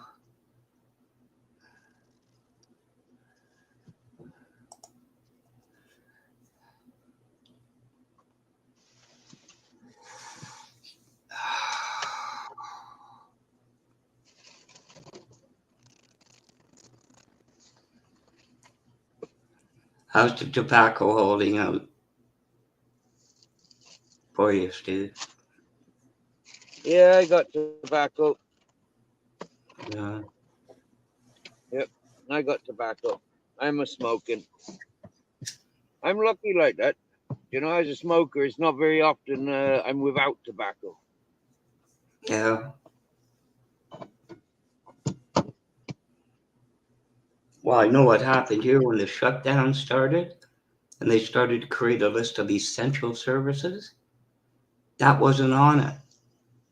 How's the tobacco holding out for you, Steve? Yeah, I got tobacco. Yeah. Yep, I got tobacco. I'm a smoking. I'm lucky like that. As a smoker, it's not very often I'm without tobacco. Yeah. Well, I know what happened here when the shutdown started and they started to create a list of essential services. That wasn't on it.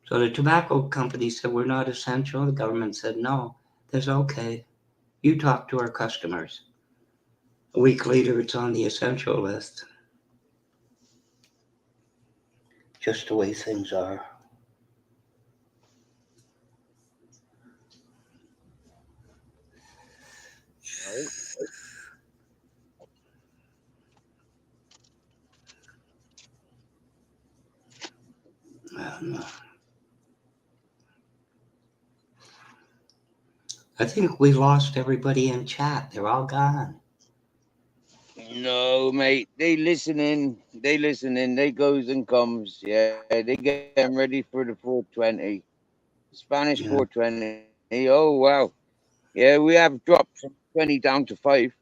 So the tobacco company said, we're not essential. The government said, no, that's okay. You talk to our customers. A week later, it's on the essential list. Just the way things are. Right. Um, I think we lost everybody in chat. They're all gone. No, mate. They listening. They listening. They goes and comes. Yeah, they getting ready for the 420. Spanish Yeah, 420. Oh wow. Yeah, we have dropped from 20 down to 5.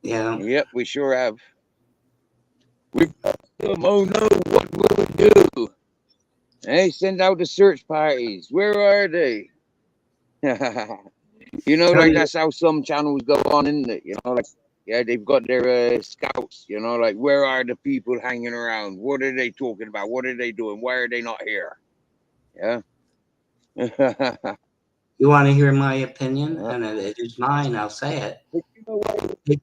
yeah, Yep, we sure have. We've got them. Oh no, what will we do? Hey, send out the search parties. Where are they? tell Like you. that's how some channels go on, isn't it? Like, yeah, they've got their scouts. Like where are the people hanging around? What are they talking about? What are they doing? Why are they not here? Yeah. You want to hear my opinion, Yeah. and it is mine. I'll say it. But It-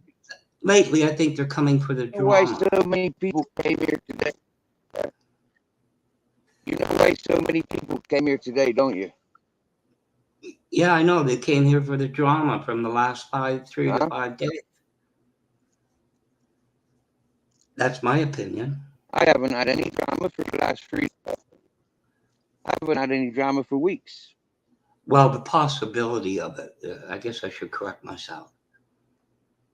Lately, I think they're coming for the you know why drama. so many people came here today? You know why so many people came here today, don't you? Yeah, I know they came here for the drama from the last 3 to 5 days. Huh? That's my opinion. I haven't had any drama for the last 3. I haven't had any drama for weeks. Well, the possibility of it. I guess I should correct myself.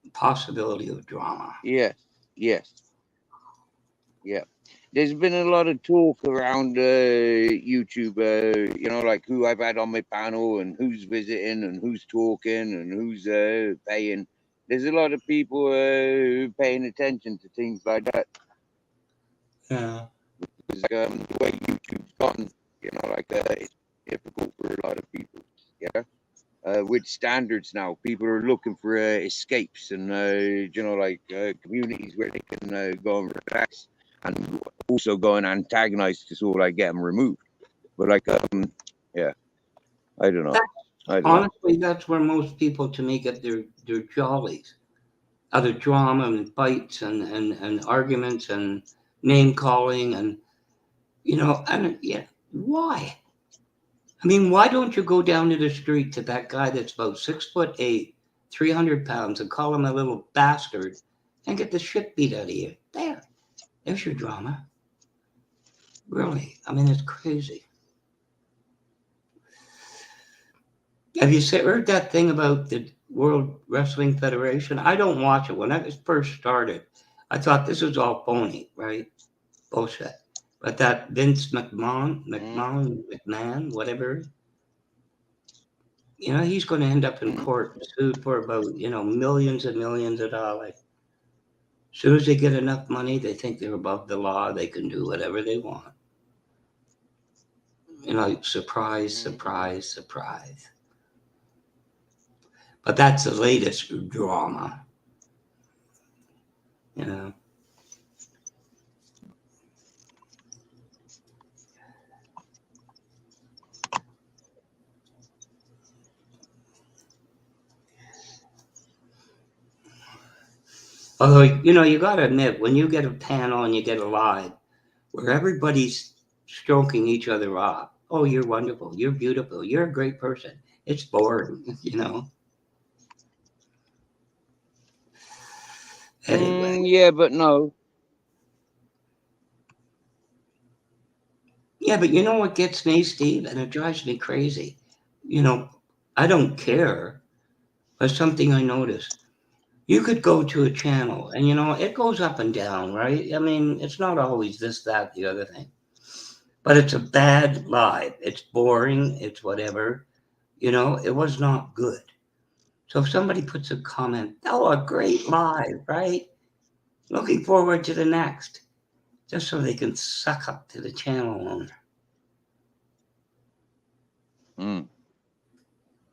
The possibility of drama. Yes. Yes. Yeah. There's been a lot of talk around YouTube, like who I've had on my panel and who's visiting and who's talking and who's paying. There's a lot of people paying attention to things like that. Yeah. Because the way YouTube's gone, it's difficult for a lot of people. Yeah. With standards now, people are looking for escapes and communities where they can go and relax, and also go and antagonize to sort of like get them removed. But yeah, I don't know. That, I don't know. honestly, that's where most people, to me, get their jollies. Other drama and fights and arguments and name calling and yeah, why? I mean, why don't you go down to the street to that guy that's about 6'8", 300 pounds, and call him a little bastard, and get the shit beat out of you? There's your drama. Really, I mean, it's crazy. Have you heard that thing about the World Wrestling Federation? I don't watch it. When I first started, I thought this was all phony, right? Bullshit. But that Vince McMahon, whatever, he's going to end up in Mm-hmm. court sued for about, millions and millions of dollars. As soon as they get enough money, they think they're above the law. They can do whatever they want. Surprise, surprise, surprise. But that's the latest drama, you know. Although, you got to admit, when you get a panel and you get a live where everybody's stroking each other off, oh, you're wonderful, you're beautiful, you're a great person. It's boring. Anyway, Yeah, but no. yeah, but you know what gets me, Steve, and it drives me crazy. You know, I don't care, but something I noticed. You could go to a channel and it goes up and down, right? I mean, it's not always this, that, the other thing. But it's a bad live. It's boring, it's whatever. It was not good. So if somebody puts a comment, oh, a great live, right? Looking forward to the next, just so they can suck up to the channel owner. Mm.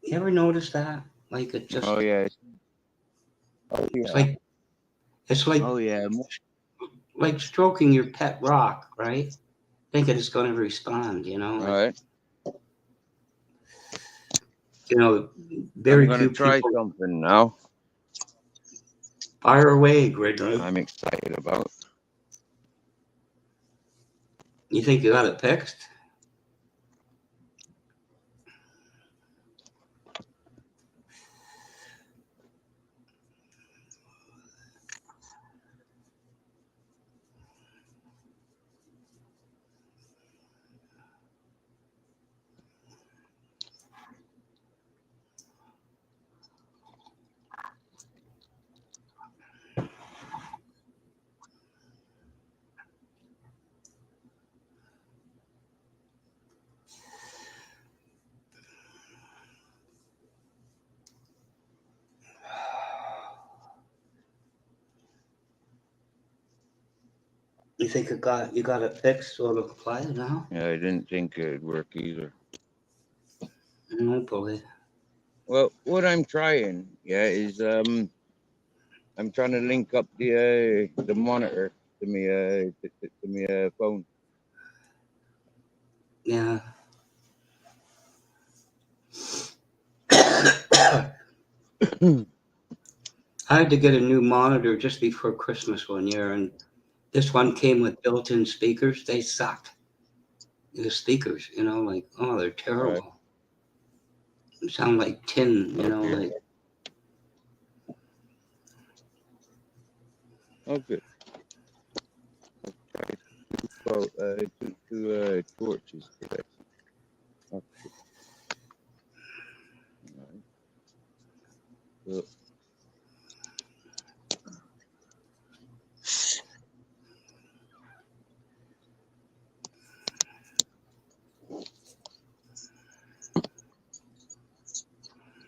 You ever notice that? Like it just, Oh yeah. Oh it's yeah. like it's like Oh yeah. like stroking your pet rock, right? Thinking it's going to respond. All Like right. you know, I'm very gonna few try people something now. fire away, Gridley. I'm excited about. You think you got it fixed? You think you got it fixed so it'll fly now? Yeah, I didn't think it'd work either. Hopefully. Well, what I'm trying, yeah, is I'm trying to link up the monitor to me phone. Yeah. I had to get a new monitor just before Christmas one year, and this one came with built-in speakers. They sucked. The speakers, like, oh, they're All right. terrible. They sound like tin, Oh, dear. like. Oh, good. Well, two torches today. Okay. All right.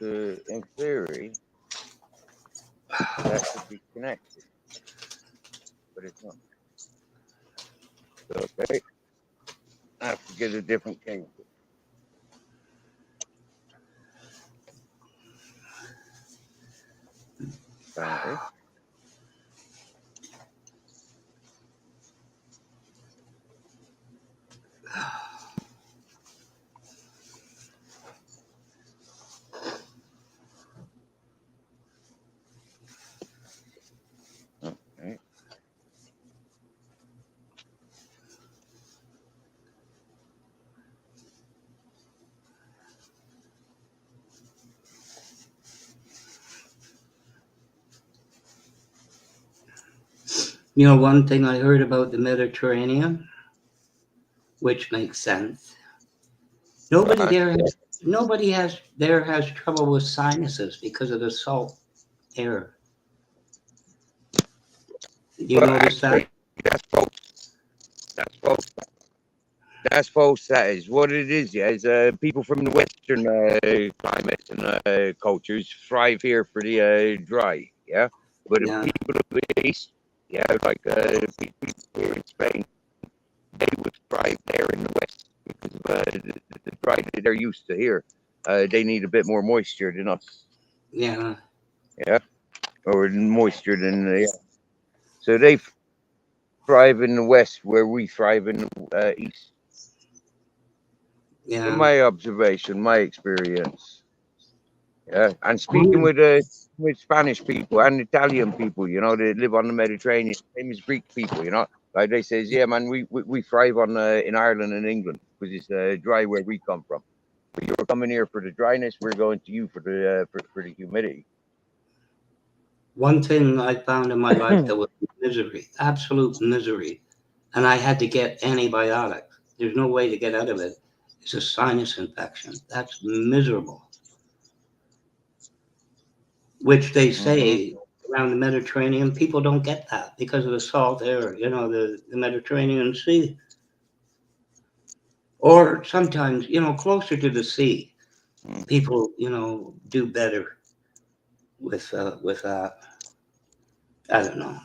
So, in theory, that should be connected, but it's not. So, okay. I have to get a different cable. Apparently. Okay. One thing I heard about the Mediterranean, which makes sense. Nobody Right. there has nobody has trouble with sinuses because of the salt air. You Well, notice that? actually, that's false. That's false. That's false. That is what it is. Yeah, is people from the Western climates and cultures thrive here for the dry. Yeah, but the Yeah, people of the East, yeah, like people here in Spain, they would thrive there in the West because of the dry that they're used to here. They need a bit more moisture than us. yeah, Yeah, or moisture than yeah. So they thrive in the West where we thrive in the East. In yeah. my observation, my experience. Yeah, and speaking One, with Spanish people and Italian people, they live on the Mediterranean, same as Greek people, like they says, yeah, man, we thrive on in Ireland and England because it's dry where we come from. But you're coming here for the dryness, we're going to you for the for the humidity. one thing I found in my life that was misery, absolute misery, and I had to get antibiotics. There's no way to get out of it. It's a sinus infection. That's miserable. Which they Mm-hmm. say around the Mediterranean, people don't get that because of the salt air, the Mediterranean Sea. Or sometimes, closer to the sea, people, do better with that. I don't know.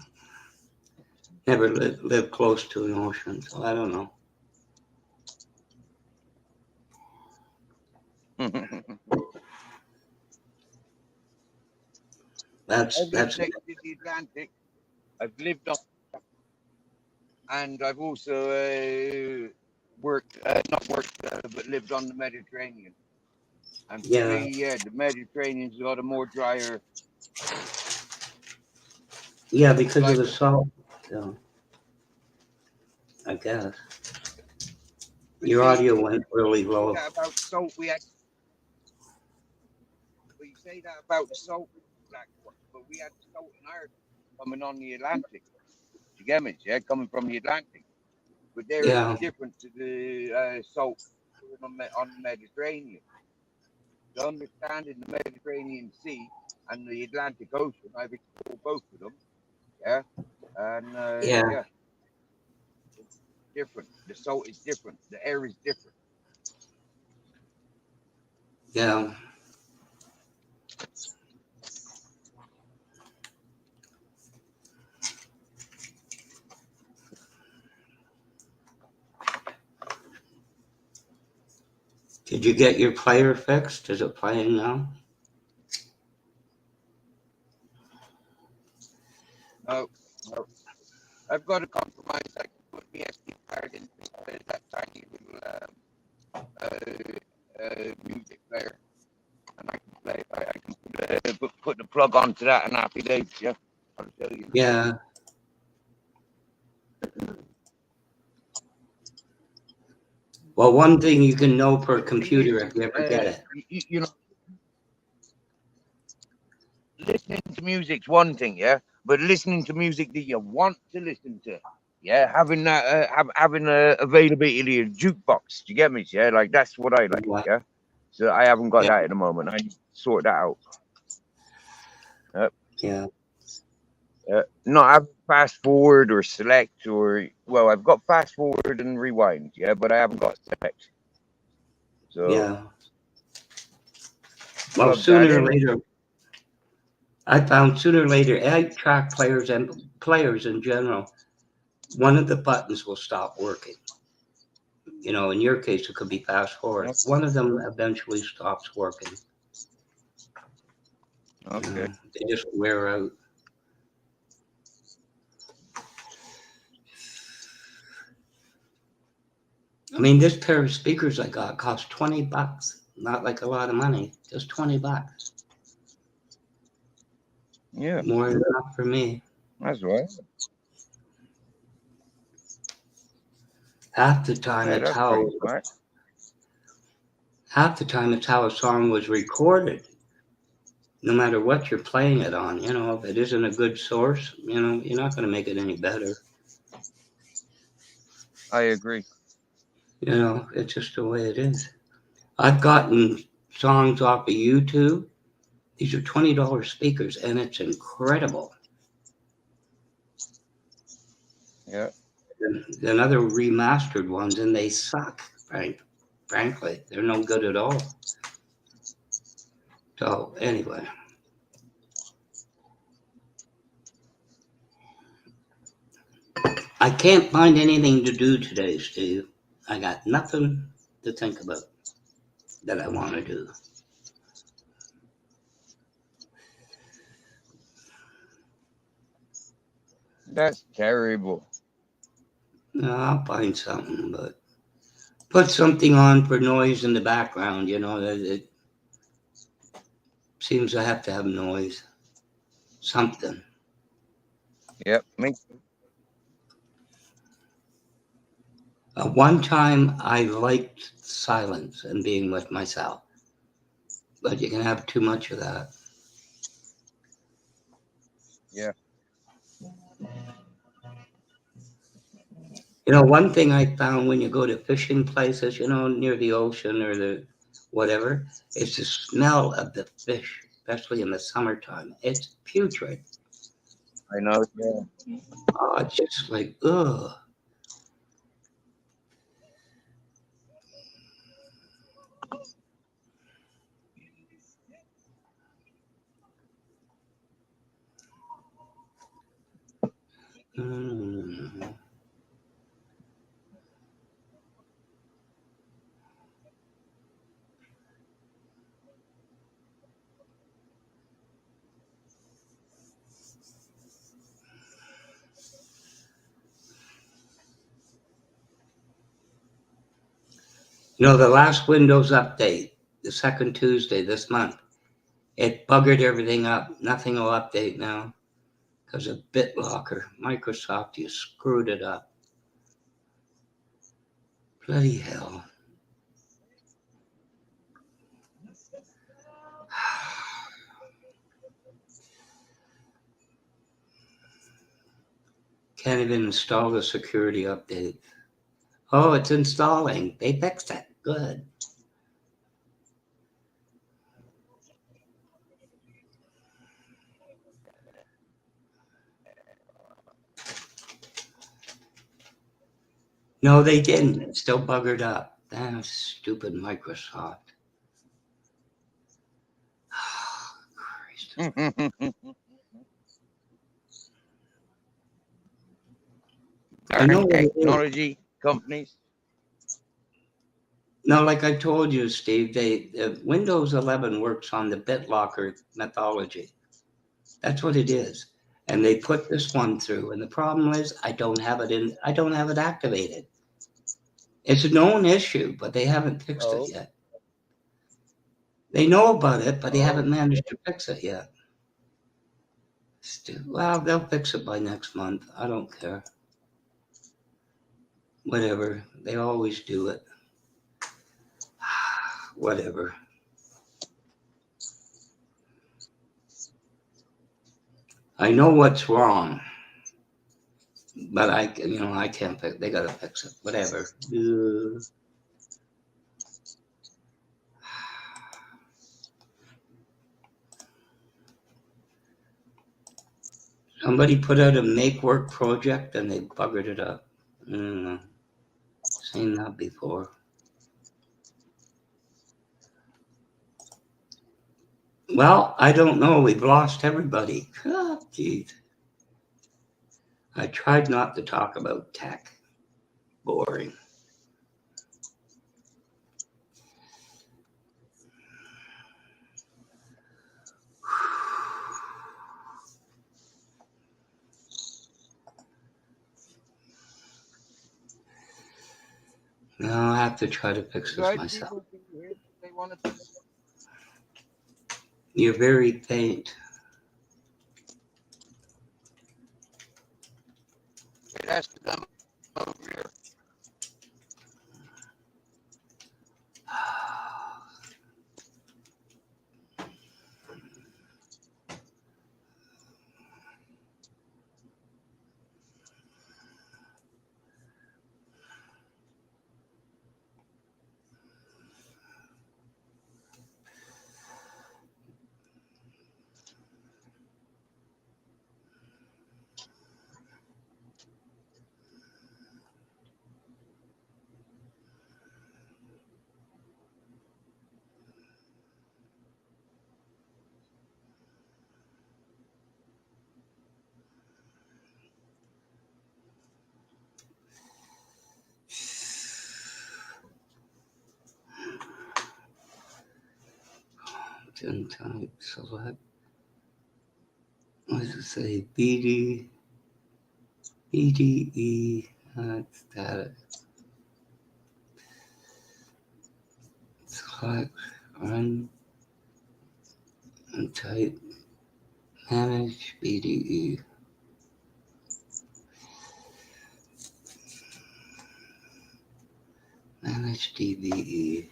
Never live close to an ocean, so I don't know. That's I've lived that's next to the Atlantic. I've lived on, and I've also worked, not worked, but lived on the Mediterranean. And for me, yeah, yeah, the Mediterranean's got a more drier yeah, because of the climate. salt. So I guess But your see, audio went really you say low. that about salt. But you say that about the salt, black, but we had salt in Ireland coming on the Atlantic. You get me? Yeah, coming from the Atlantic. But there it's Yeah, different to the salt on the Mediterranean. To understanding the Mediterranean Sea and the Atlantic Ocean, I've explored both of them. Yeah, and yeah, yeah, it's different. The salt is different. The air is different. yeah. Did you get your player fixed? Is it playing now? No, no. I've got a compromise. I can put the SD card in that tiny little music player, and I can play. I can put the plug onto that, and happy days. Yeah, I'll tell you. Yeah. Well, one thing you can know per computer if you ever get it. You know, listening to music's one thing, yeah, but listening to music that you want to listen to, yeah, having that, having availability of jukebox. Do you get me? Yeah, like that's what I like. What? Yeah, so I haven't got Yeah. that at the moment. I need to sort that out. Yeah. Not have fast forward or select or well, I've got fast forward and rewind, yeah, but I haven't got select. So Yeah. Well, plug that sooner or in. later, I found sooner or later, 8-track players and players in general, one of the buttons will stop working. You know, in your case, it could be fast forward. One of them eventually stops working. Okay. They just wear out. I mean, this pair of speakers I got cost $20. Not like a lot of money, just $20. Yeah, More than enough for me. that's right. Half the time, Yeah, it's that's pretty how smart. a song was recorded. No matter what you're playing it on, you know, if it isn't a good source, you know, you're not going to make it any better. I agree. You know, it's just the way it is. I've gotten songs off of YouTube. These are $20 speakers, and it's incredible. Yeah. Than other remastered ones, and they suck. Frankly, they're no good at all. So anyway, I can't find anything to do today, Steve. I got nothing to think about that I want to do. That's terrible. No, I'll find something, but put something on for noise in the background. You know, it seems I have to have noise. Something. Yep. Me. One time I liked silence and being with myself, but you can have too much of that. Yeah. You know, one thing I found when you go to fishing places, you know, near the ocean or the whatever, is the smell of the fish, especially in the summertime. It's putrid. I know. Yeah. Oh, it's just like, ugh. Mm. You know, the last Windows update, the second Tuesday this month, it buggered everything up. Nothing will update now because of BitLocker. Microsoft, you screwed it up. Bloody hell. Can't even install the security update. Oh, it's installing. They fixed it. Good. No, they didn't. It's still buggered up. Damn stupid Microsoft. Christ. I Darn know what it is. technology companies. No, like I told you, Steve, Windows 11 works on the BitLocker methodology. That's what it is. And they put this one through, and the problem is I don't have it in. I don't have it activated. It's a known issue, but they haven't fixed it Oh, yet. They know about it, but they oh. haven't managed to fix it yet. Well, they'll fix it by next month. I don't care. Whatever. They always do it. Whatever. I know what's wrong, but I can't fix. They gotta fix it. Whatever. Somebody put out a make work project and they buggered it up. Seen that before. Well, I don't know. We've lost everybody. Oh, geez. I tried not to talk about tech. Boring. No, I have to try to fix this Guide myself. people to here if they want to. You're very faint. It has to come over here. Type select. What does it say? BDE. That's that. Select, run, and type. Manage BDE. Manage DBE.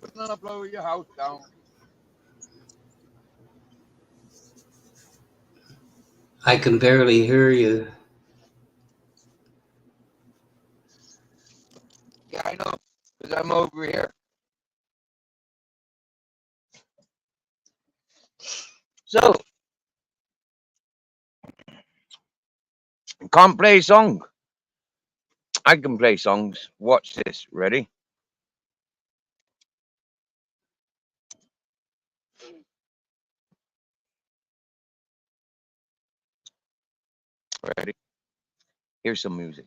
We're gonna blow your house down. I can barely hear you. Yeah, I know. Because I'm over here. So, can't play song. I can play songs. Watch this. Ready? Ready? Here's some music.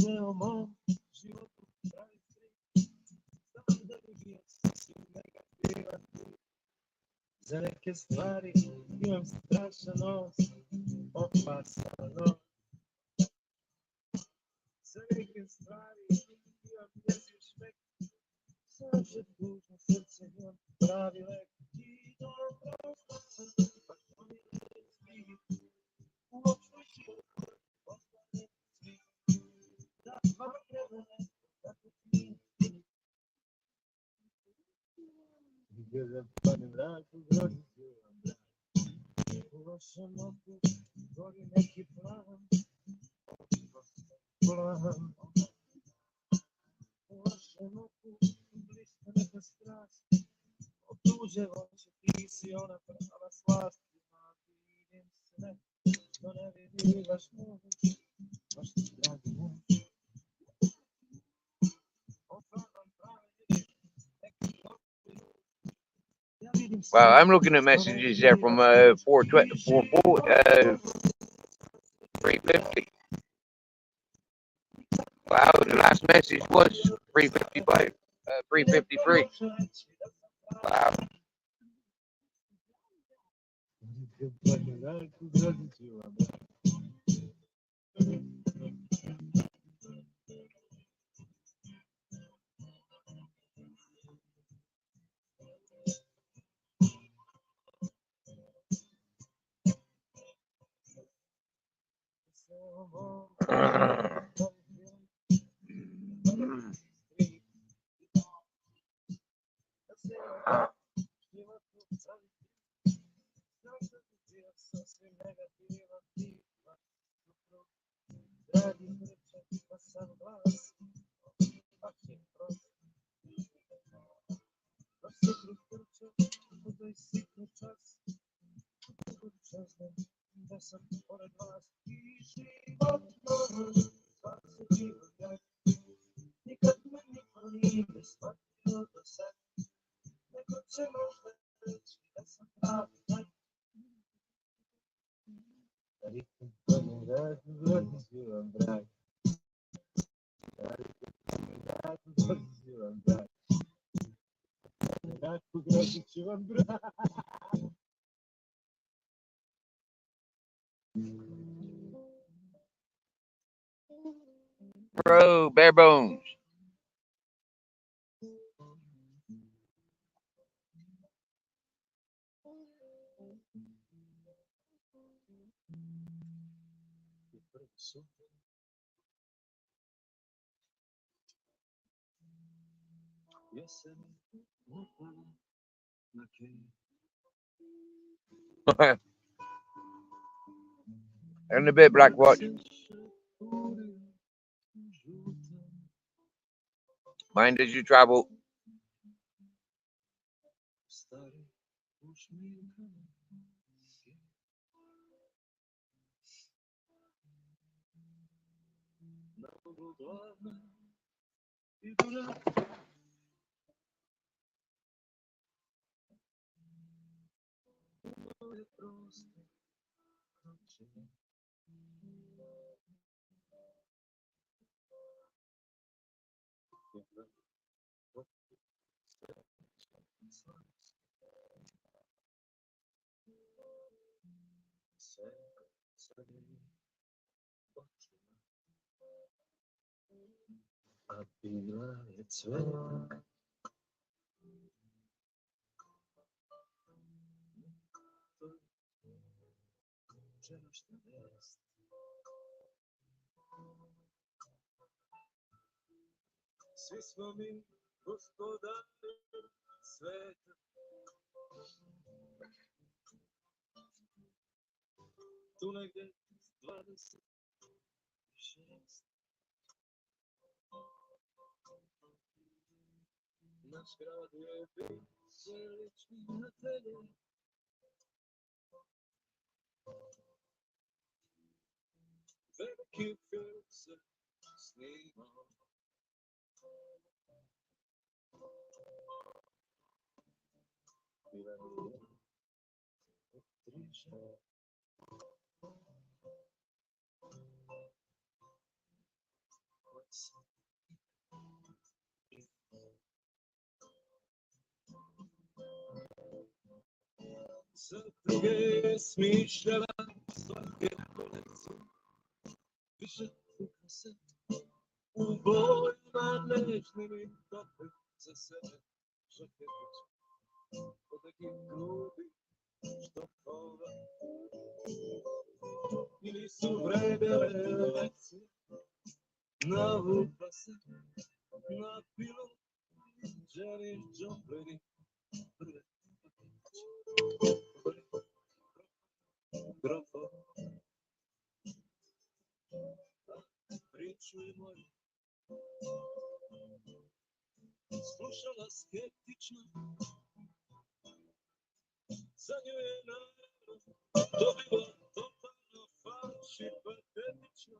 se o mom životu pravi trik. Znam da bi bio sasvim negativan. Za neke stvari imam strašan nos, opasan nos. Za neke stvari imam njezin šmek. Sače tužno srce imam pravi lek. I dobro sam, pa to mi ne smije. Uopšte život ostane svi. Da vam vremena, tako ti. I kada padne mrak u groznicu vam brak. U vašem oku gori neki plan. Plan. U vašem oku bliska neka strast. Od tuđe voće ti si ona prava slast. Ja vidim sve, no ne vidi vaš muž. Vaš dragi muž. On stvarno pravi neki dobri muž. Ja vidim sve, Wow, I'm looking at no ne messages vidi there from vaš muž. 350. Wow, the last message was 355, 353. Wow. Padne mrak u groznicu vam brak. Nikad me niko nije shvatio do sad. Neko će možda reći da sam pravi. Ritam padne mrak u groznicu vam brak. Ritam padne mrak u groznicu vam brak. Mrak u groznicu vam brak. Bro, bare bones. And a bit Black Watch. Mind as you travel. A bila je cveta. Včerašnja vijest. Svi smo mi gospodari sveta. Tu negdje 26. Naš grad je bio lični atelje. Veliki film se snimao. Bila je električna. Srce je smišljala svake kolece, više puka se u bojama nežnim i toplim za sebe žaketić od nekih grudi štopova i nisu vredele lekcije. Navupa se na pilu Janis Joplin prve grofo. Priču je moju slušala skeptično, za nju je naravno to bilo totalno falš i patetično.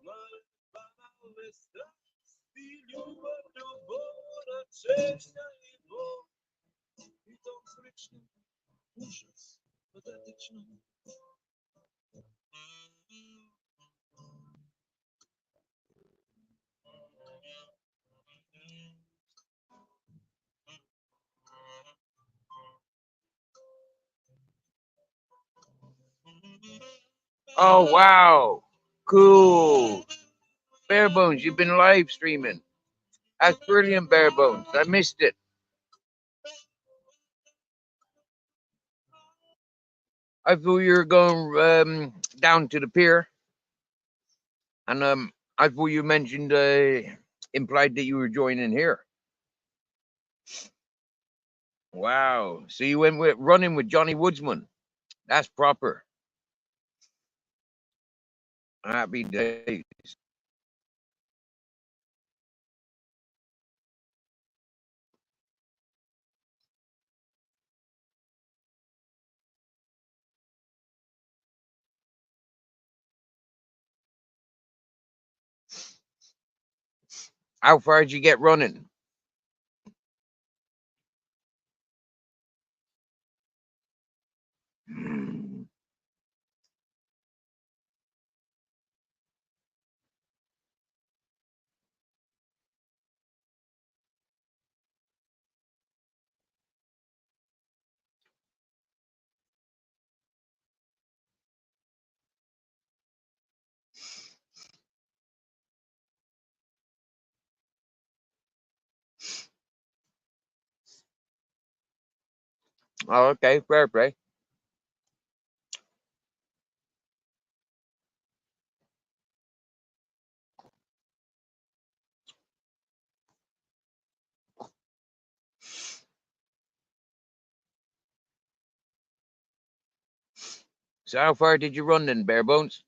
Male banalne strasti, ljubav, ljubomora, češnja i bol i tom sličnom užas patetično. Oh, wow. Cool. Bare Bones, you've been live streaming. That's brilliant, Bare Bones. I missed it. I thought you were going down to the pier. And I thought you mentioned, implied that you were joining here. Wow. So you went with running with Johnny Woodsman. That's proper. Happy days. How far did you get running? Oh, okay. Fair play. So how far did you run then, Bare Bones?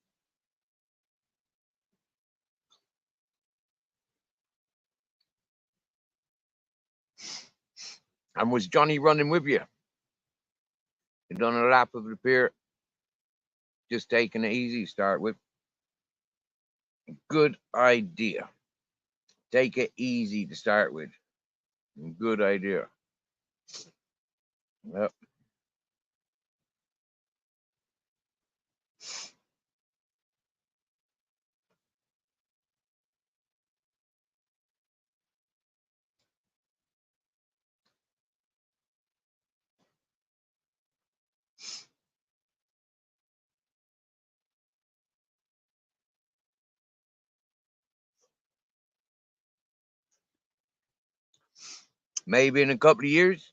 And was Johnny running with you? You done a lap of the pier, just taking it easy to start with. Good idea. Take it easy to start with. Good idea. Yep. Maybe in a couple of years,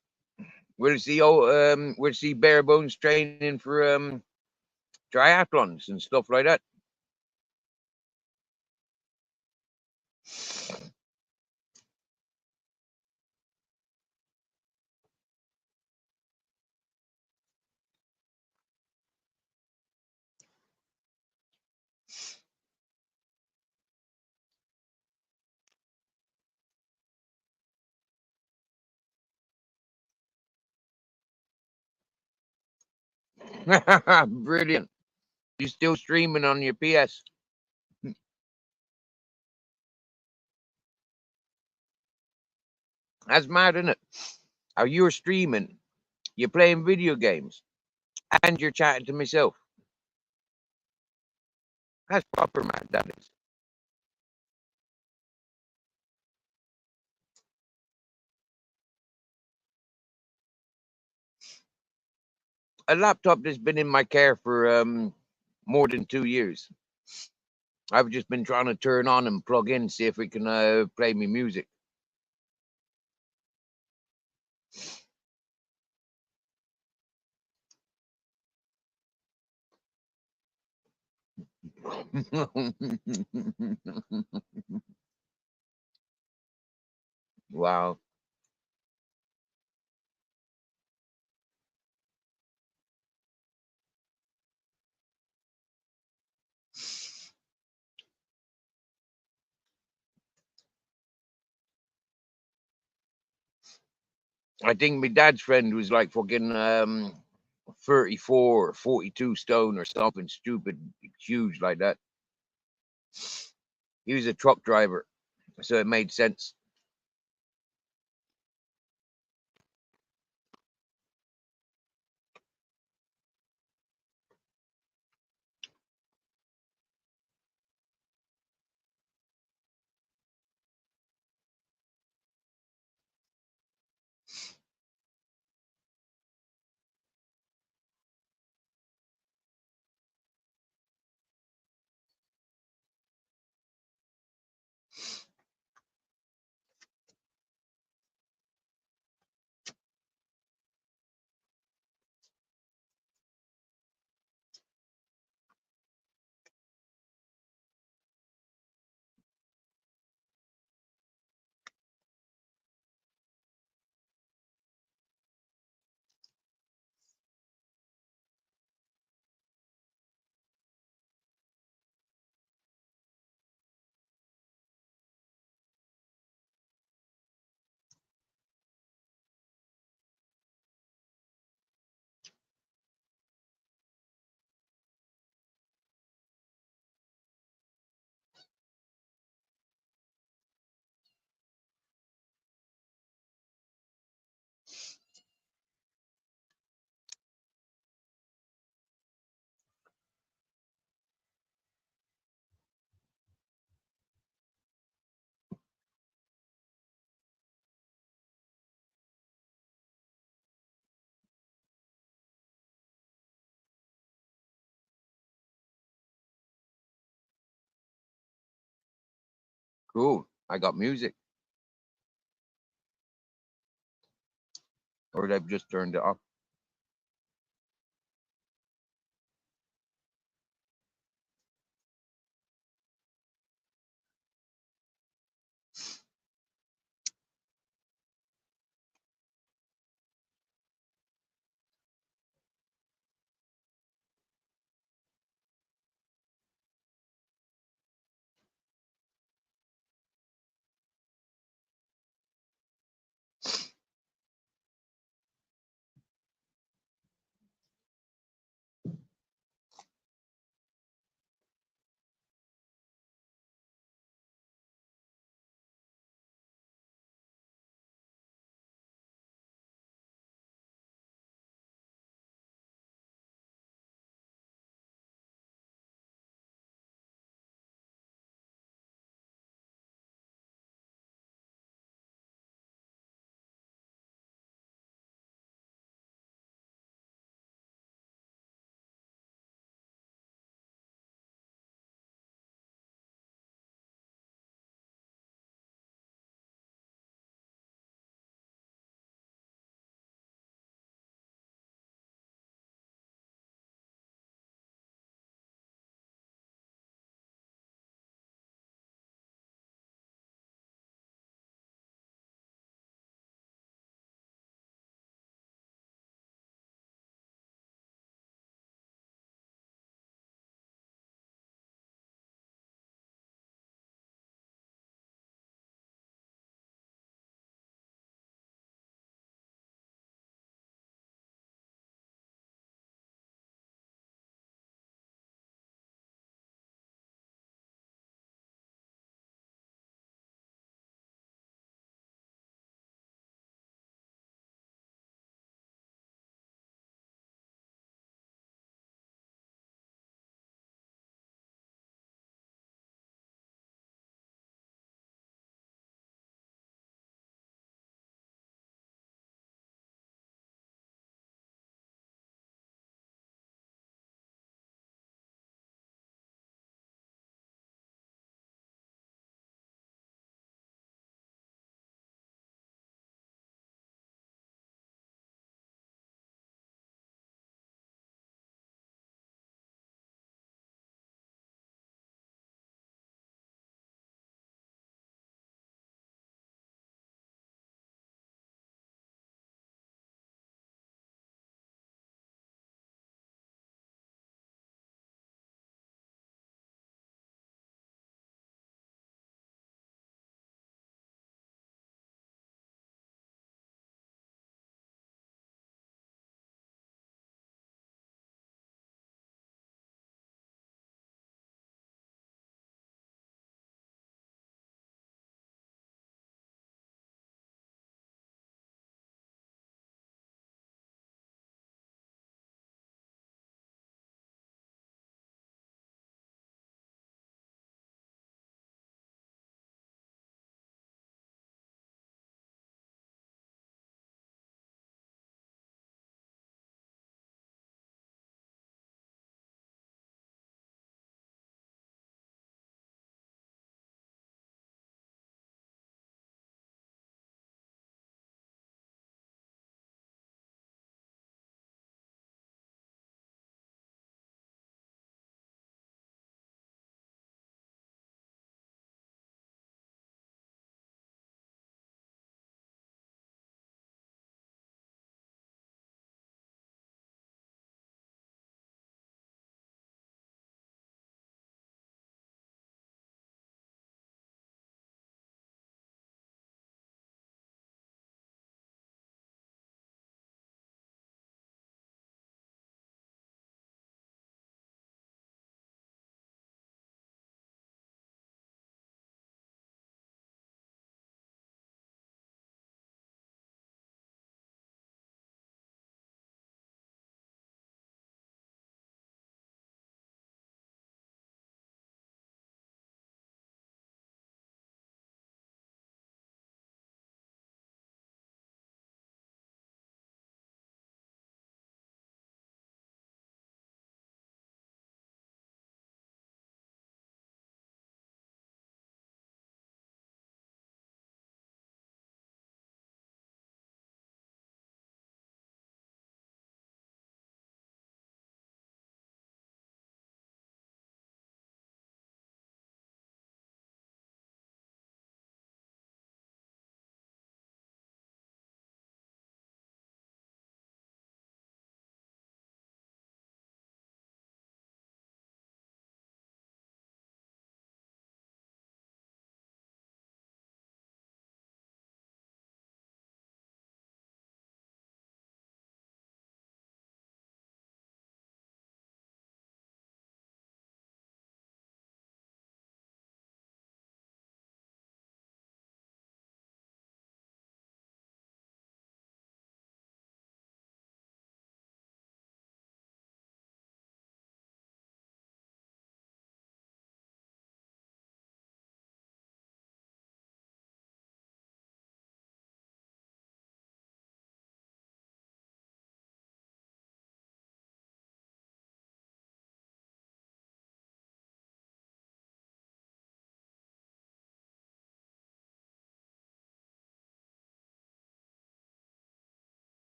we'll see Bare Bones training for triathlons and stuff like that. Brilliant. You still streaming on your PS? That's mad, isn't it? How you're streaming, you're playing video games, and you're chatting to myself. That's proper mad, that is. A laptop that's been in my car for more than 2 years. I've just been trying to turn on and plug in, see if it can play me music. Wow. I think my dad's friend was like fucking 34 or 42 stone or something stupid, huge like that. He was a truck driver, so it made sense. Cool. I got music, or they've just turned it off.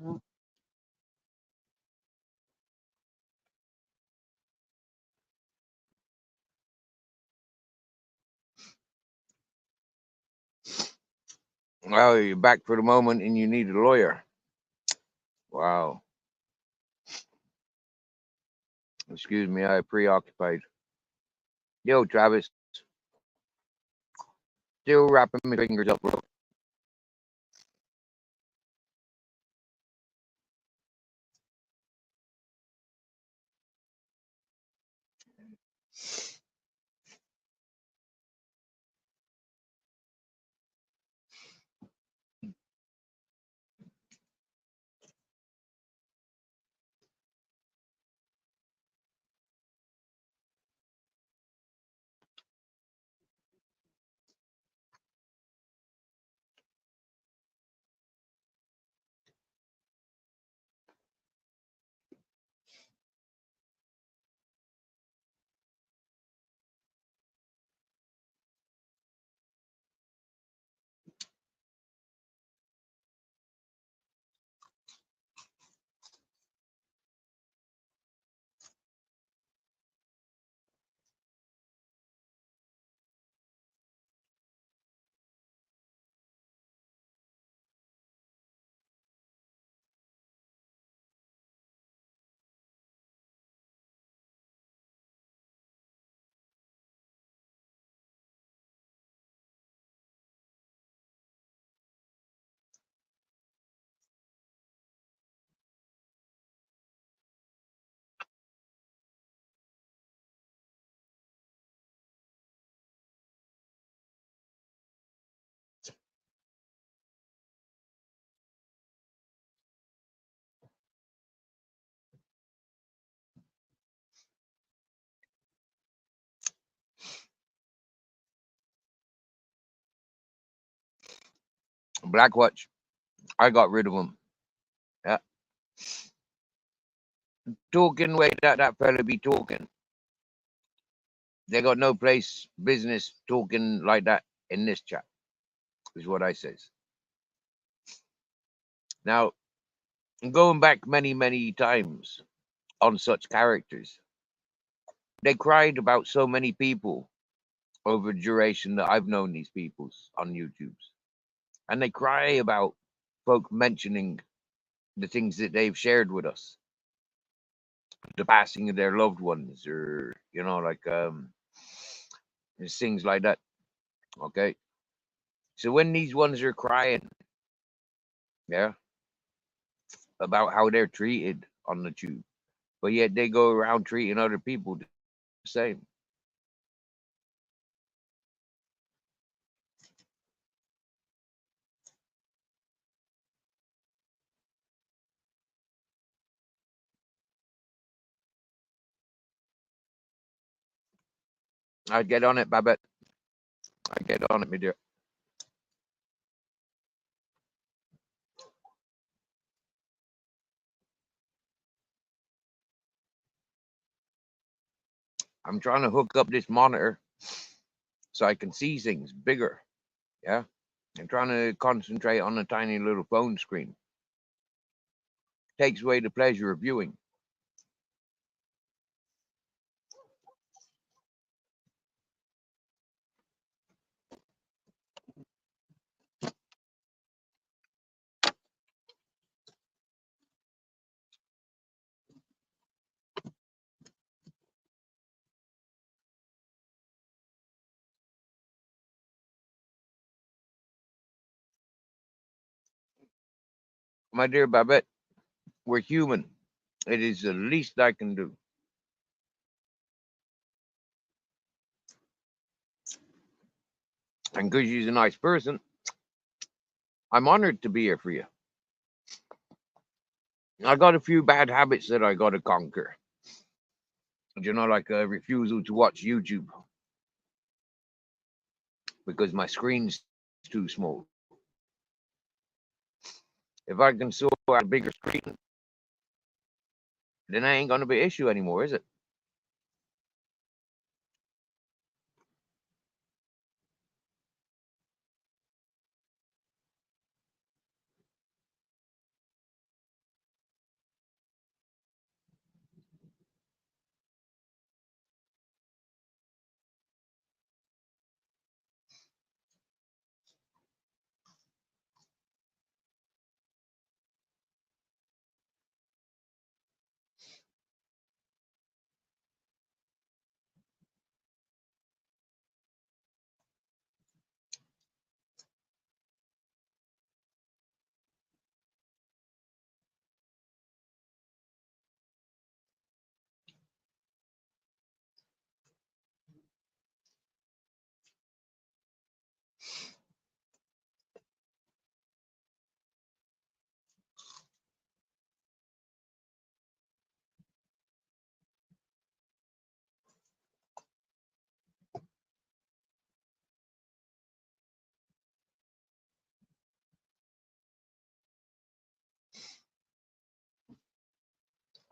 Well, you're back for the moment and you need a lawyer. Wow. Excuse me, I preoccupied. Yo, Travis. Still wrapping my fingers up, bro. Blackwatch. I got rid of him. Yeah. Talking way that fella be talking. They got no place, business talking like that in this chat, is what I says. Now, going back many, many times on such characters, they cried about so many people over the duration that I've known these peoples on YouTube's. And they cry about folk mentioning the things that they've shared with us, the passing of their loved ones, or like things like that. Okay. So when these ones are crying, yeah, about how they're treated on the tube, but yet they go around treating other people the same. I get on it, Babette. I get on it, my dear. I'm trying to hook up this monitor so I can see things bigger. Yeah. I'm trying to concentrate on a tiny little phone screen. Takes away the pleasure of viewing. My dear Babette, we're human. It is the least I can do. And because you're a nice person, I'm honored to be here for you. I got a few bad habits that I got to conquer. Like a refusal to watch YouTube because my screen's too small. If I can sort out a bigger screen, then I ain't gonna be an issue anymore, is it?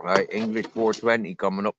Right, English 420 coming up.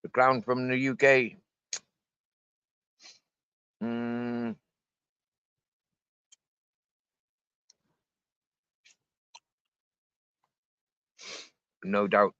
The clown from the UK. Mm, no doubt.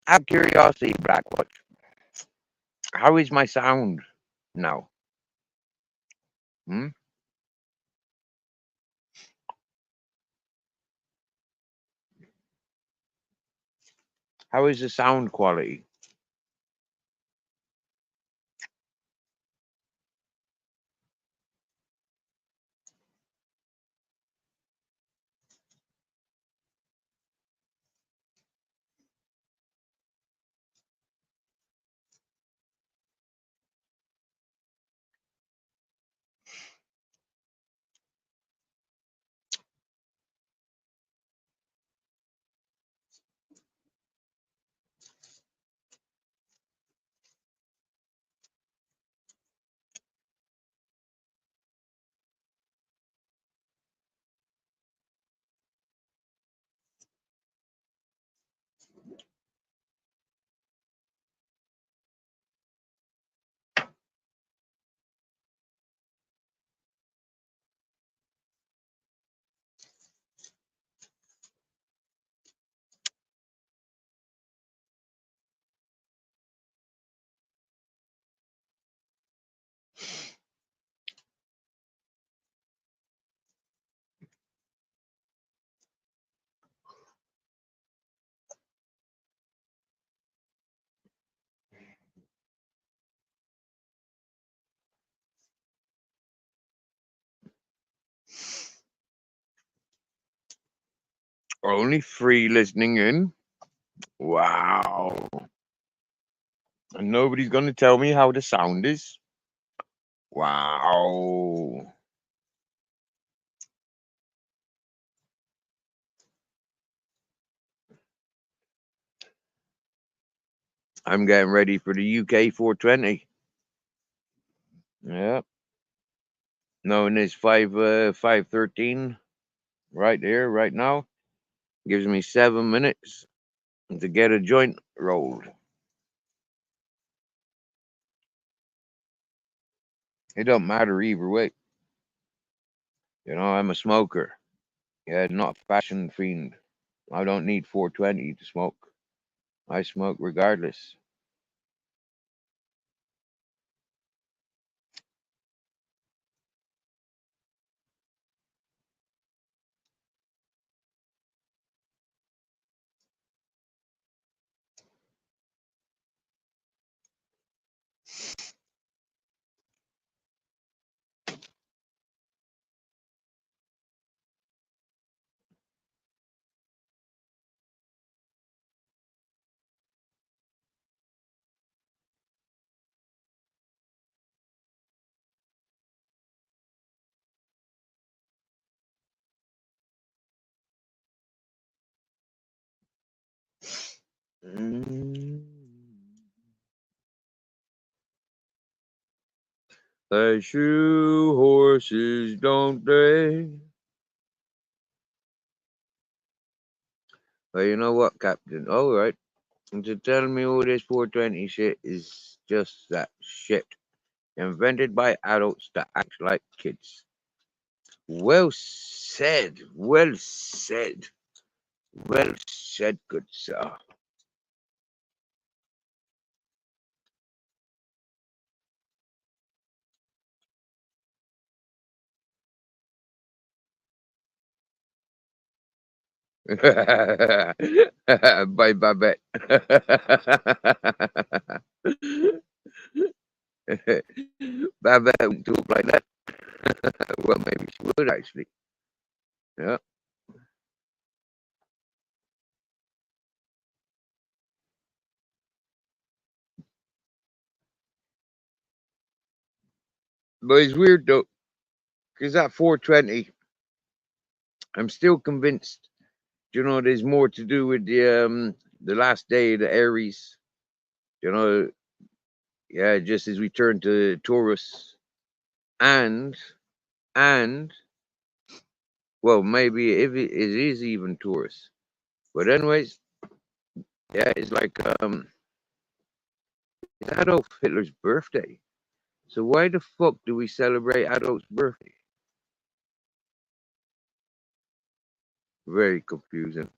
Out of curiosity, Blackwatch, how is my sound now? Hmm? How is the sound quality? Only 3 listening in. Wow. And nobody's going to tell me how the sound is. Wow. I'm getting ready for the UK 420. Yeah. Known as 513 right here, right now. Gives me 7 minutes to get a joint rolled. It don't matter either way. I'm a smoker. Yeah, not a fashion fiend. I don't need 420 to smoke. I smoke regardless. Mm. They shoe horses, don't they? Well, you know what, Captain? All right. To tell me all this 420 shit is just that shit. Invented by adults to act like kids. Well said. Well said. Well said, good sir. Bye, Babette. Babette wouldn't talk like that. Well, maybe she would actually. Yeah. But it's weird though, because that 420, I'm still convinced. There's more to do with the last day of the Aries. You know, yeah, just as we turn to Taurus, and and well, maybe if it is even Taurus. But anyways, yeah, it's like it's Adolf Hitler's birthday. So why the fuck do we celebrate Adolf's birthday? Very confusing.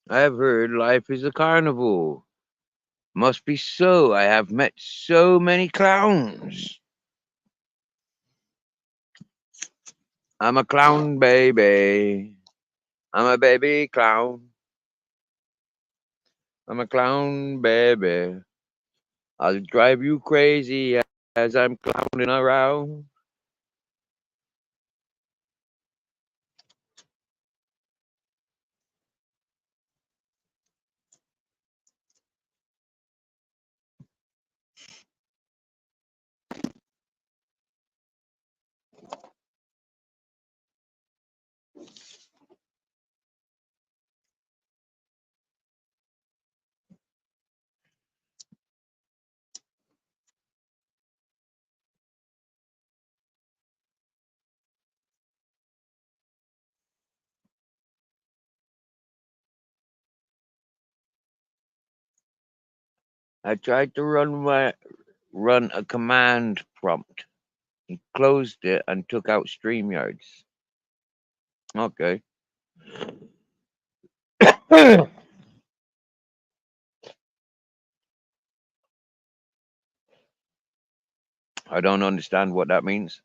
I have heard life is a carnival. Must be so. I have met so many clowns. I'm a clown baby. I'm a baby clown. I'm a clown baby. I'll drive you crazy as I'm clowning around. I tried to run a command prompt. He closed it and took out StreamYards. Okay. I don't understand what that means.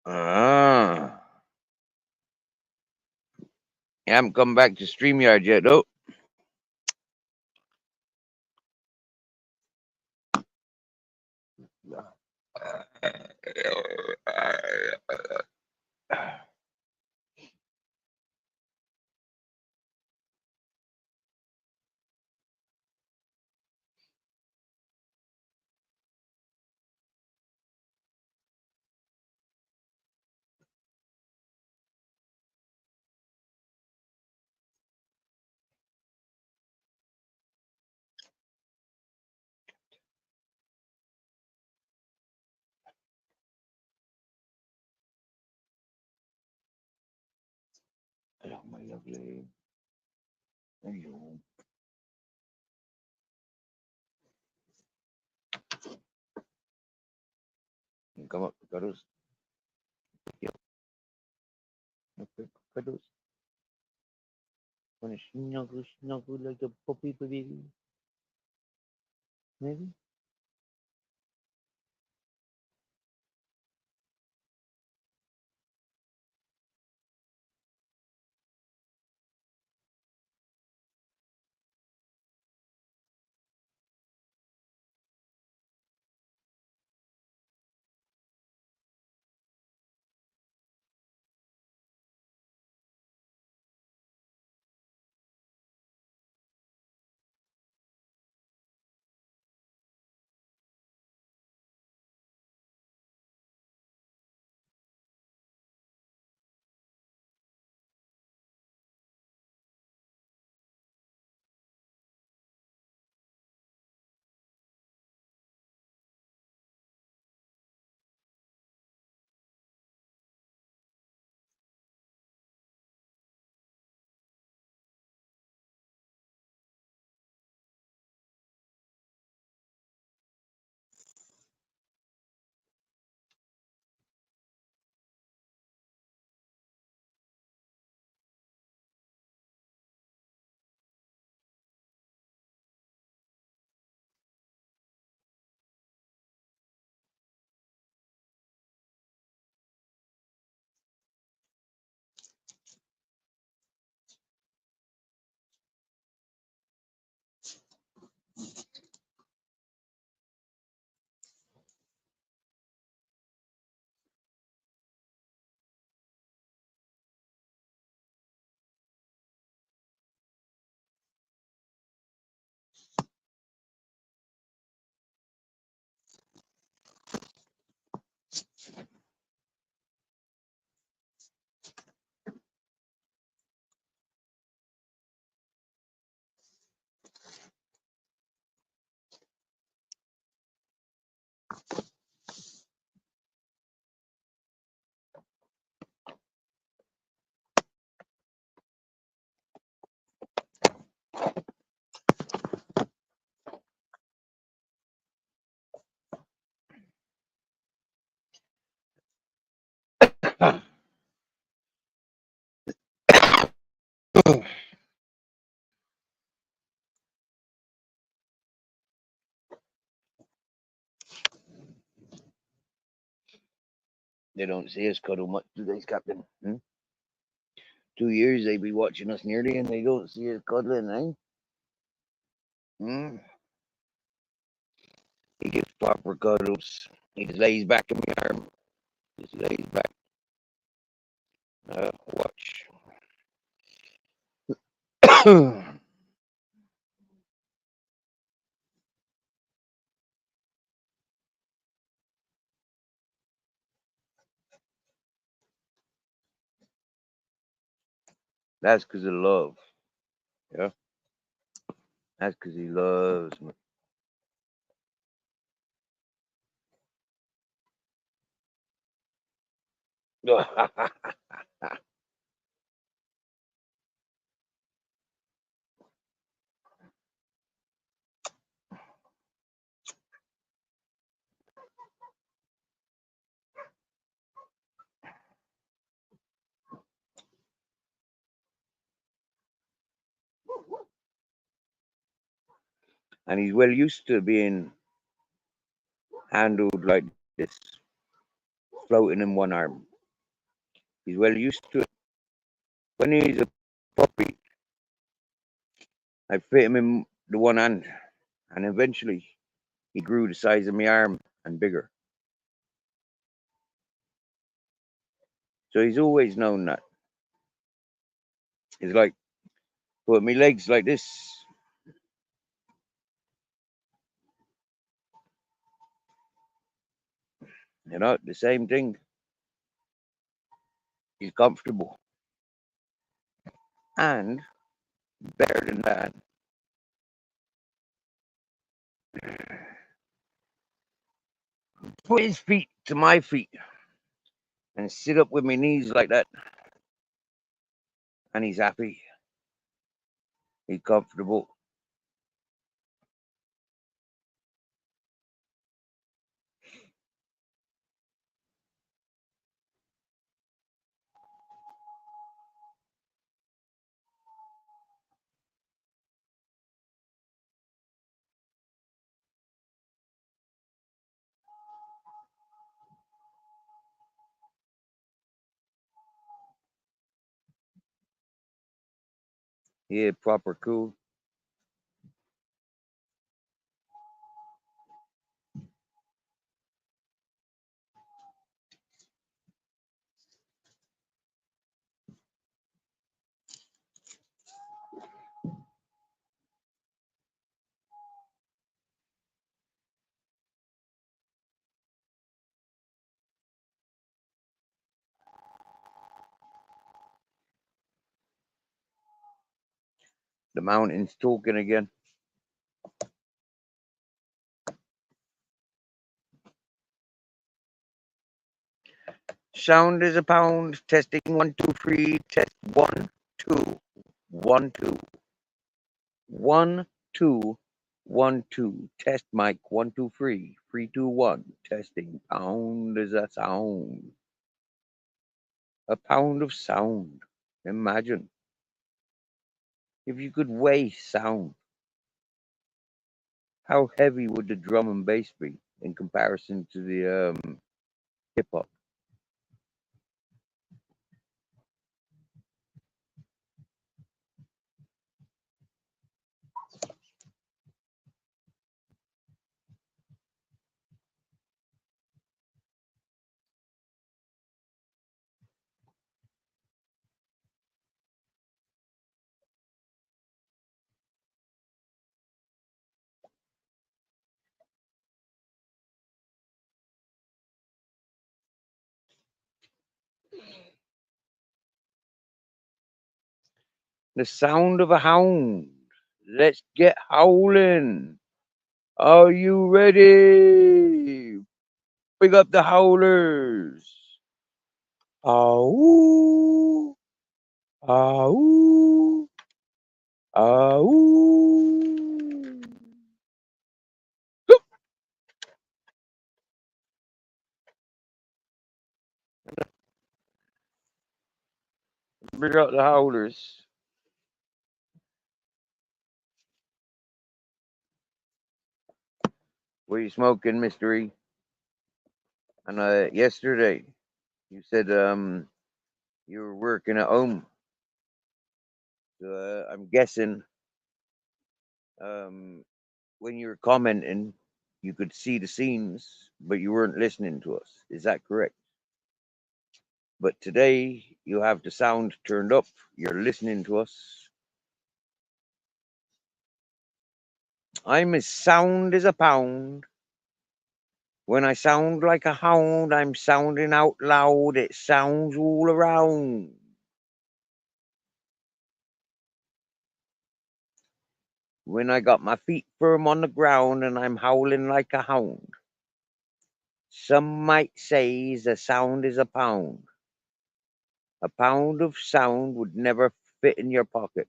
Ah. I haven't come back to StreamYard yet, though. Hello, my lovely. Hello. Come up, cuddles. Yep. Okay, cuddles. Wanna snuggle, snuggle like a puppy baby? Maybe? They don't see us cuddle much, do they, Captain? 2 years they be watching us nearly, and they don't see us cuddling, eh? Hmm? He gives proper cuddles. He just lays back in my arm. Just lays back. Watch. That's because of love. Yeah. That's because he loves me. And he's well used to being handled like this, floating in one arm. He's well used to it. When he's a puppy, I fit him in the one hand, and eventually he grew the size of my arm and bigger. So he's always known that. It's like put my legs like this. You know, the same thing. He's comfortable. And better than that, put his feet to my feet and sit up with my knees like that. And he's happy. He's comfortable. Yeah, proper cool. The mountain's talking again. Sound is a pound. Testing 1, 2, 3. Test 1, 2, 1, 2, 1, 2, 1, 2. Test mic 1, 2, 3. 3, 2, 1. Testing. Pound is a sound. A pound of sound. Imagine if you could weigh sound. How heavy would the drum and bass be in comparison to the hip hop? The sound of a hound. Let's get howling. Are you ready? Big up the howlers. Ow. Ow. Ow. Big up the howlers. What are you smoking, Mystery? And yesterday you said you were working at home. So I'm guessing when you were commenting, you could see the scenes, but you weren't listening to us. Is that correct? But today you have the sound turned up. You're listening to us. I'm as sound as a pound. When I sound like a hound, I'm sounding out loud. It sounds all around. When I got my feet firm on the ground and I'm howling like a hound. Some might say the sound is a pound. A pound of sound would never fit in your pocket.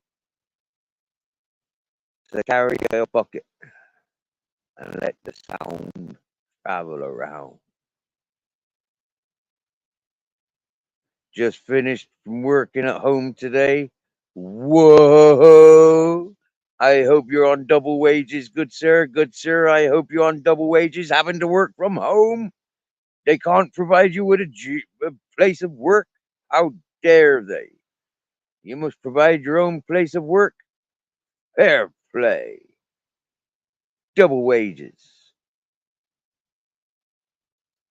So carry a bucket and let the sound travel around. Just finished from working at home today. Whoa! I hope you're on double wages, good sir. Good sir, I hope you're on double wages having to work from home. They can't provide you with a place of work. How dare they? You must provide your own place of work. Fair play. Double wages.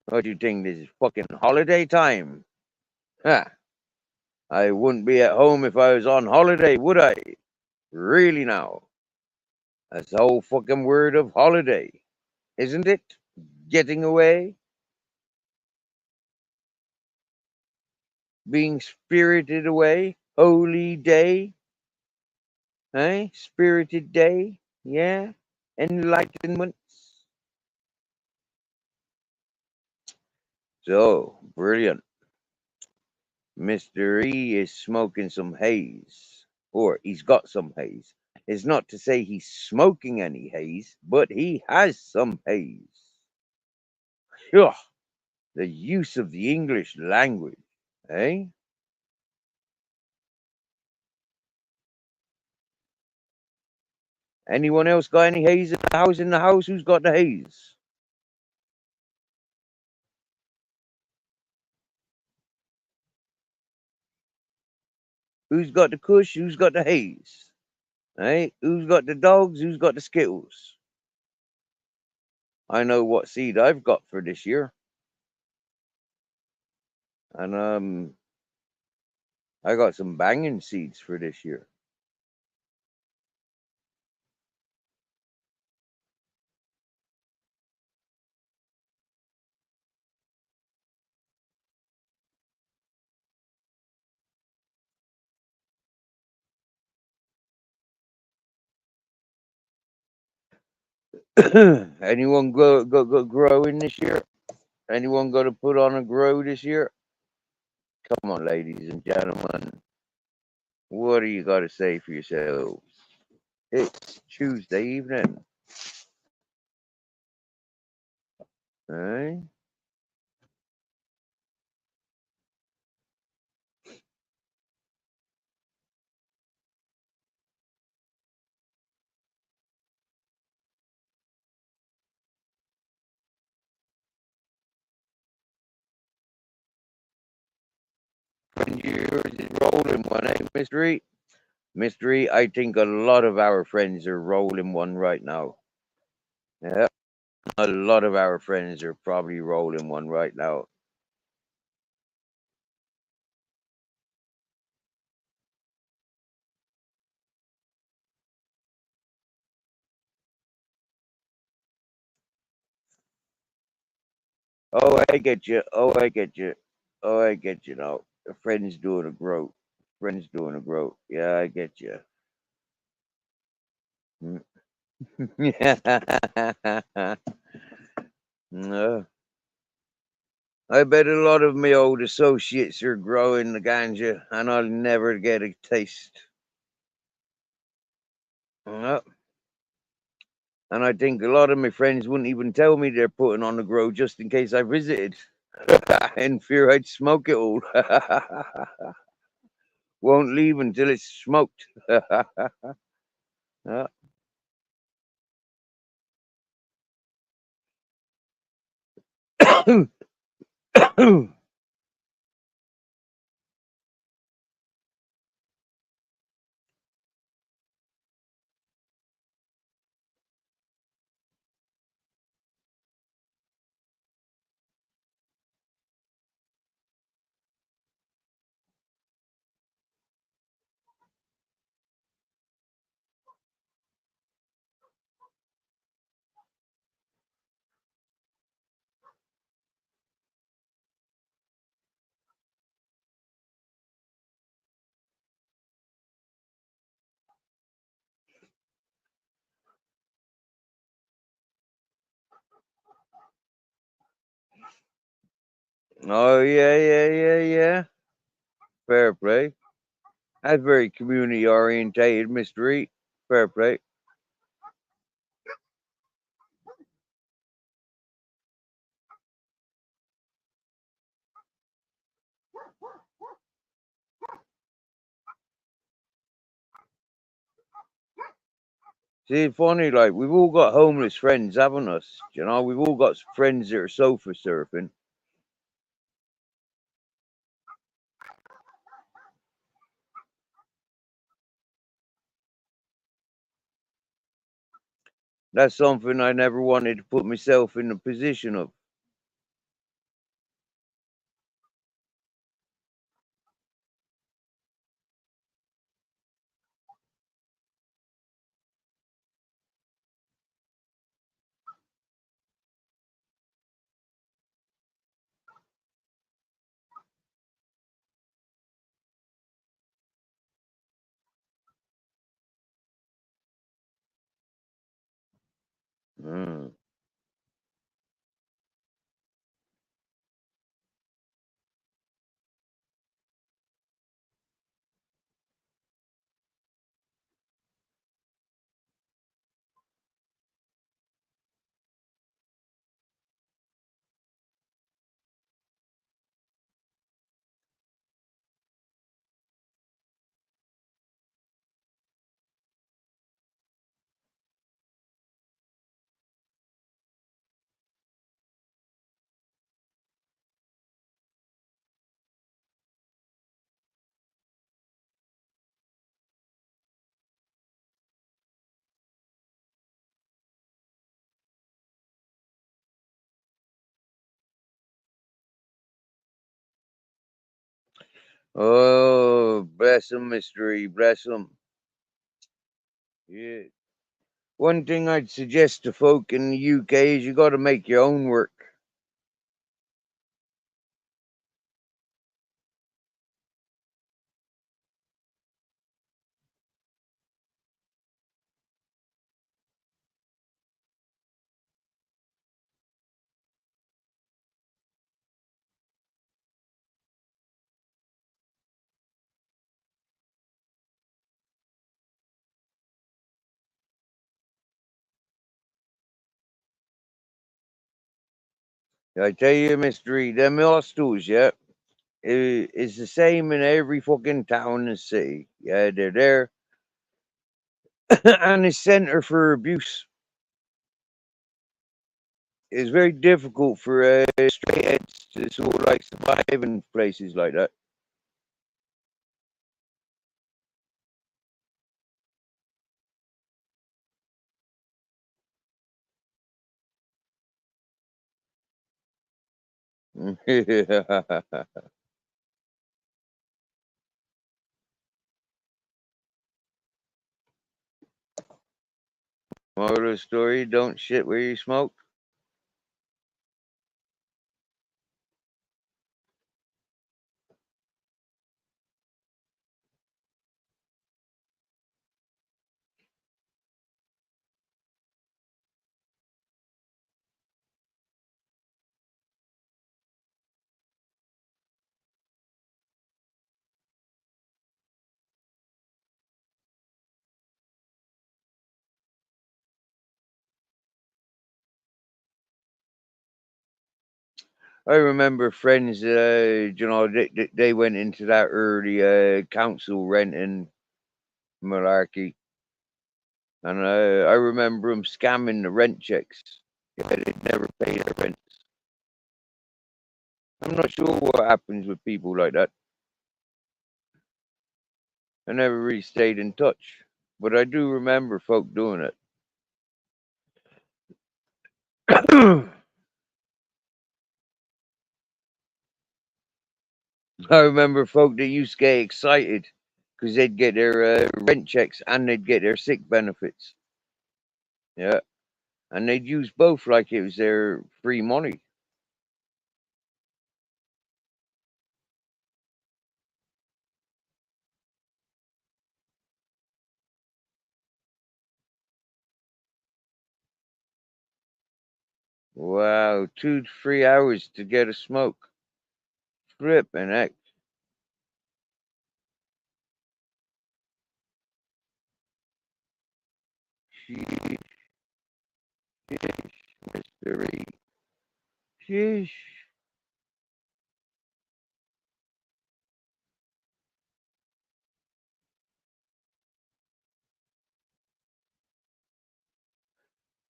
What do you think? This is fucking holiday time? Ha! I wouldn't be at home if I was on holiday, would I? Really now? That's the whole fucking word of holiday, isn't it? Getting away? Being spirited away? Holy day? Eh? Spirited day? Yeah? Enlightenment? So, brilliant. Mr. E is smoking some haze, or he's got some haze. It's not to say he's smoking any haze, but he has some haze. Phew, the use of the English language, eh? Anyone else got any haze in the house? In the house, who's got the haze? Who's got the kush? Who's got the haze? Eh? Who's got the dogs? Who's got the skittles? I know what seed I've got for this year. And I got some banging seeds for this year. Anyone go growing this year? Anyone got to put on a grow this year? Come on, ladies and gentlemen. What do you got to say for yourselves? It's Tuesday evening. Eh? When yours is rolling one, eh, Mystery? Mystery, I think a lot of our friends are rolling one right now. Yeah, a lot of our friends are probably rolling one right now. Oh, I get you. Oh, I get you. Oh, I get you now. A friend's doing a grow. Friend's doing a grow. Yeah, I get you. No. I bet a lot of my old associates are growing the ganja, and I'll never get a taste. Yep. And I think a lot of my friends wouldn't even tell me they're putting on the grow just in case I visited, in fear I'd smoke it all. Won't leave until it's smoked. Yeah. Oh yeah. Fair play. That's very community orientated, Mr. Reed. Fair play. See, it's funny, like, we've all got homeless friends, haven't us? You know, we've all got friends that are sofa surfing. That's something I never wanted to put myself in the position of. Mm. Oh, bless them, mystery, bless them. Yeah. One thing I'd suggest to folk in the UK is you got to make your own work. I tell you, mystery, them hostels, yeah, it's the same in every fucking town and city. Yeah, they're there. And the center for abuse. It's very difficult for straight heads to sort of like survive in places like that. Moral of the story: don't shit where you smoke. I remember friends, they went into that early council renting malarkey, and I remember them scamming the rent checks. Yeah, they'd never pay their rents. I'm not sure what happens with people like that. I never really stayed in touch, but I do remember folk doing it. I remember folk that used to get excited because they'd get their rent checks and they'd get their sick benefits. Yeah, and they'd use both like it was their free money. Wow, 2 to 3 hours to get a smoke. Flippin' heck. Sheesh, mystery. Sheesh.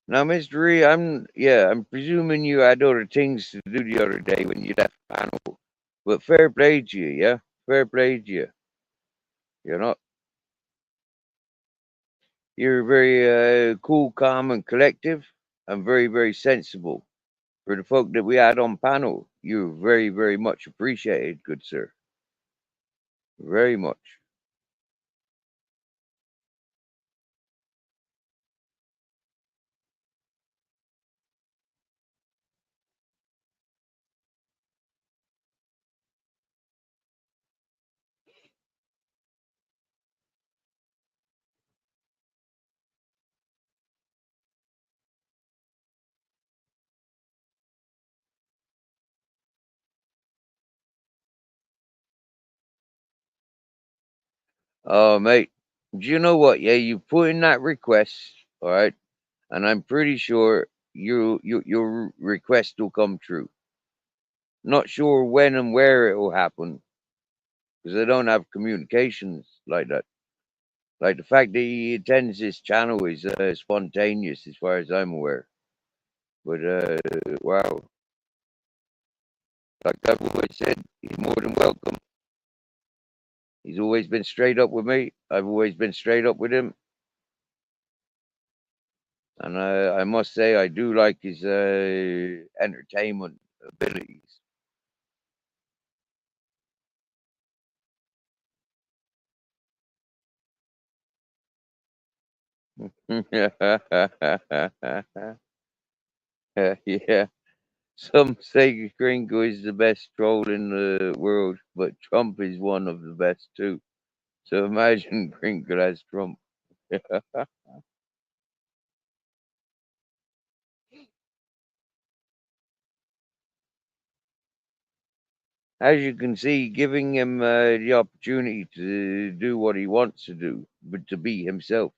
Now, Mystery, I'm presuming you had other things to do the other day when you left panel. But fair play to you, yeah? Fair play to you. You know, you're very cool, calm, and collective, and very, very sensible. For the folk that we had on panel, you're very, very much appreciated, good sir. Very much. Oh, mate, do you know what? Yeah, you put in that request, all right, and I'm pretty sure your request will come true. Not sure when and where it will happen because I don't have communications like that. Like the fact that he attends this channel is spontaneous as far as I'm aware. But wow, like I've always said, he's more than welcome. He's always been straight up with me. I've always been straight up with him. And I must say, I do like his entertainment abilities. Yeah. Some say Gringo is the best troll in the world, but Trump is one of the best too. So imagine Gringo as Trump. As you can see, giving him the opportunity to do what he wants to do, but to be himself,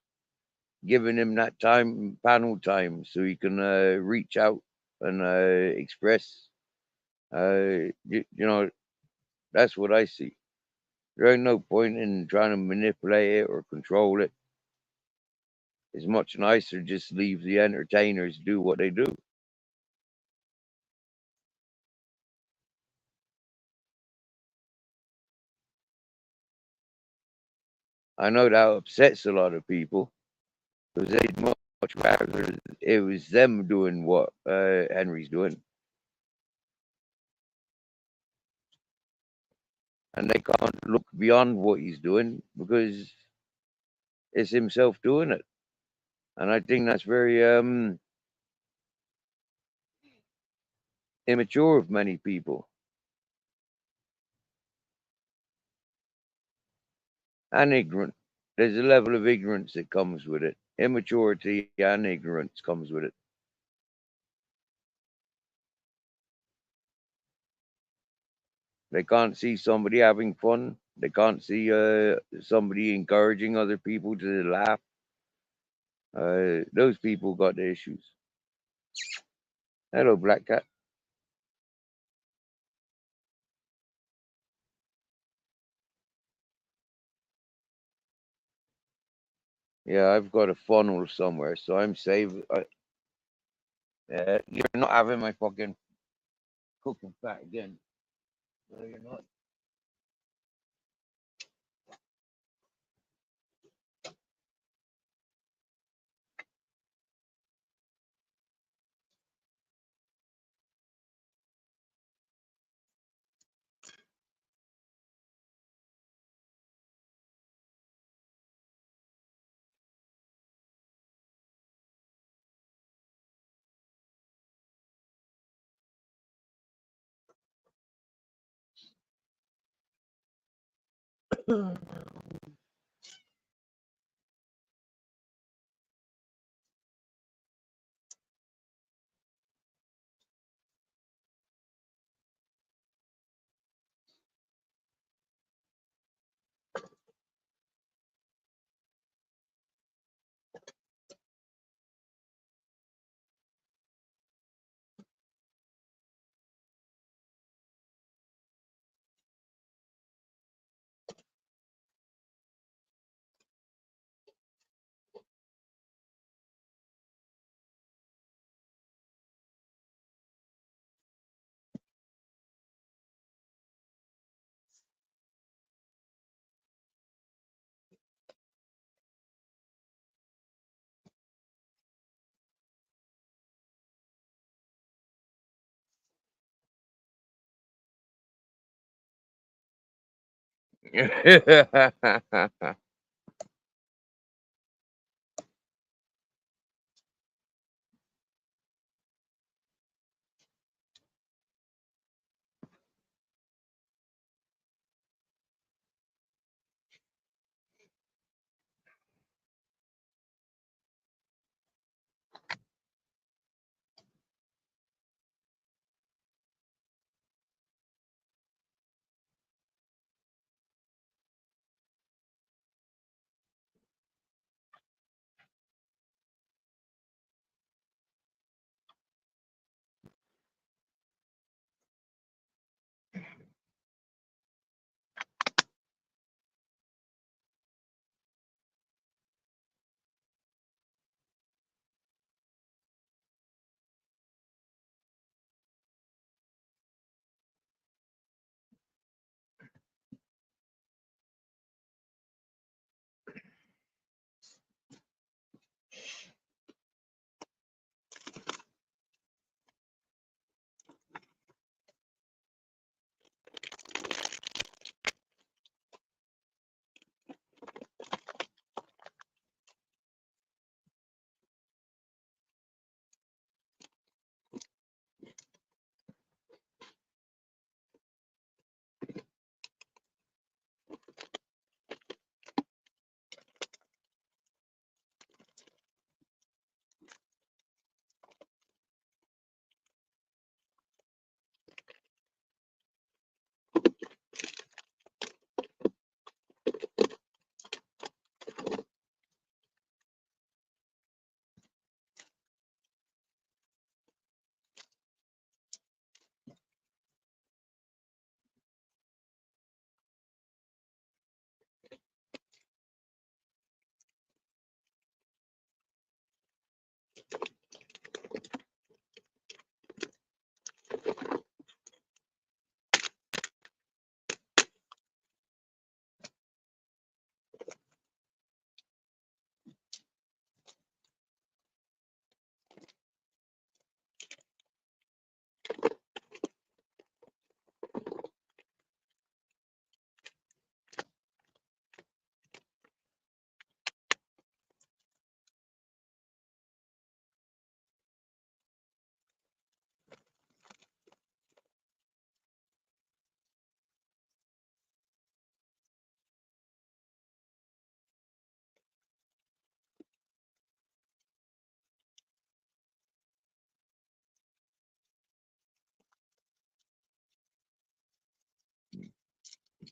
giving him that time, panel time, so he can reach out and express. You know, that's what I see. There ain't no point in trying to manipulate it or control it. It's much nicer just leave the entertainers do what they do. I know that upsets a lot of people because they'd much rather it was them doing what Henry's doing, and they can't look beyond what he's doing because it's himself doing it. And I think that's very immature of many people and ignorant. There's a level of ignorance that comes with it. Immaturity and ignorance comes with it. They can't see somebody having fun. They can't see somebody encouraging other people to laugh. Those people got the issues. Hello, Black Cat. Yeah, I've got a funnel somewhere, so I'm saving. You're not having my fucking cooking fat again. No, you're not.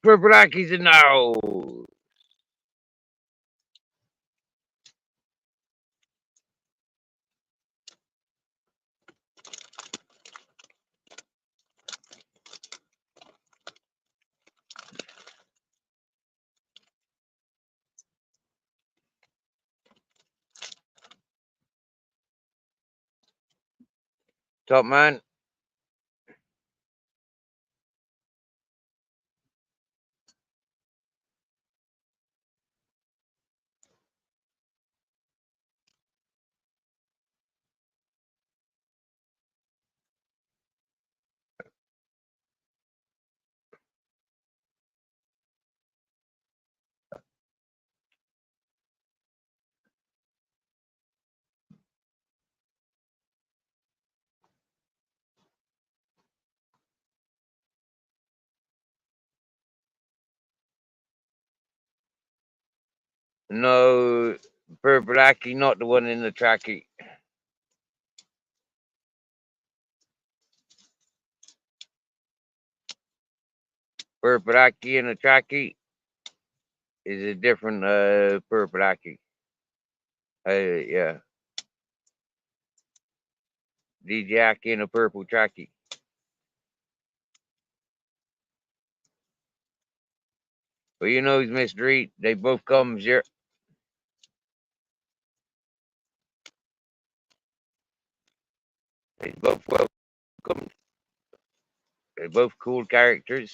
For Blackies and now. Top man. No, Purple Aki, not the one in the trackie. Purple Aki in the trackie is a different Purple Aki. Yeah. DJ Aki in a purple trackie. But you know, Mr. Reed, they both come here. They both welcome. They're both cool characters.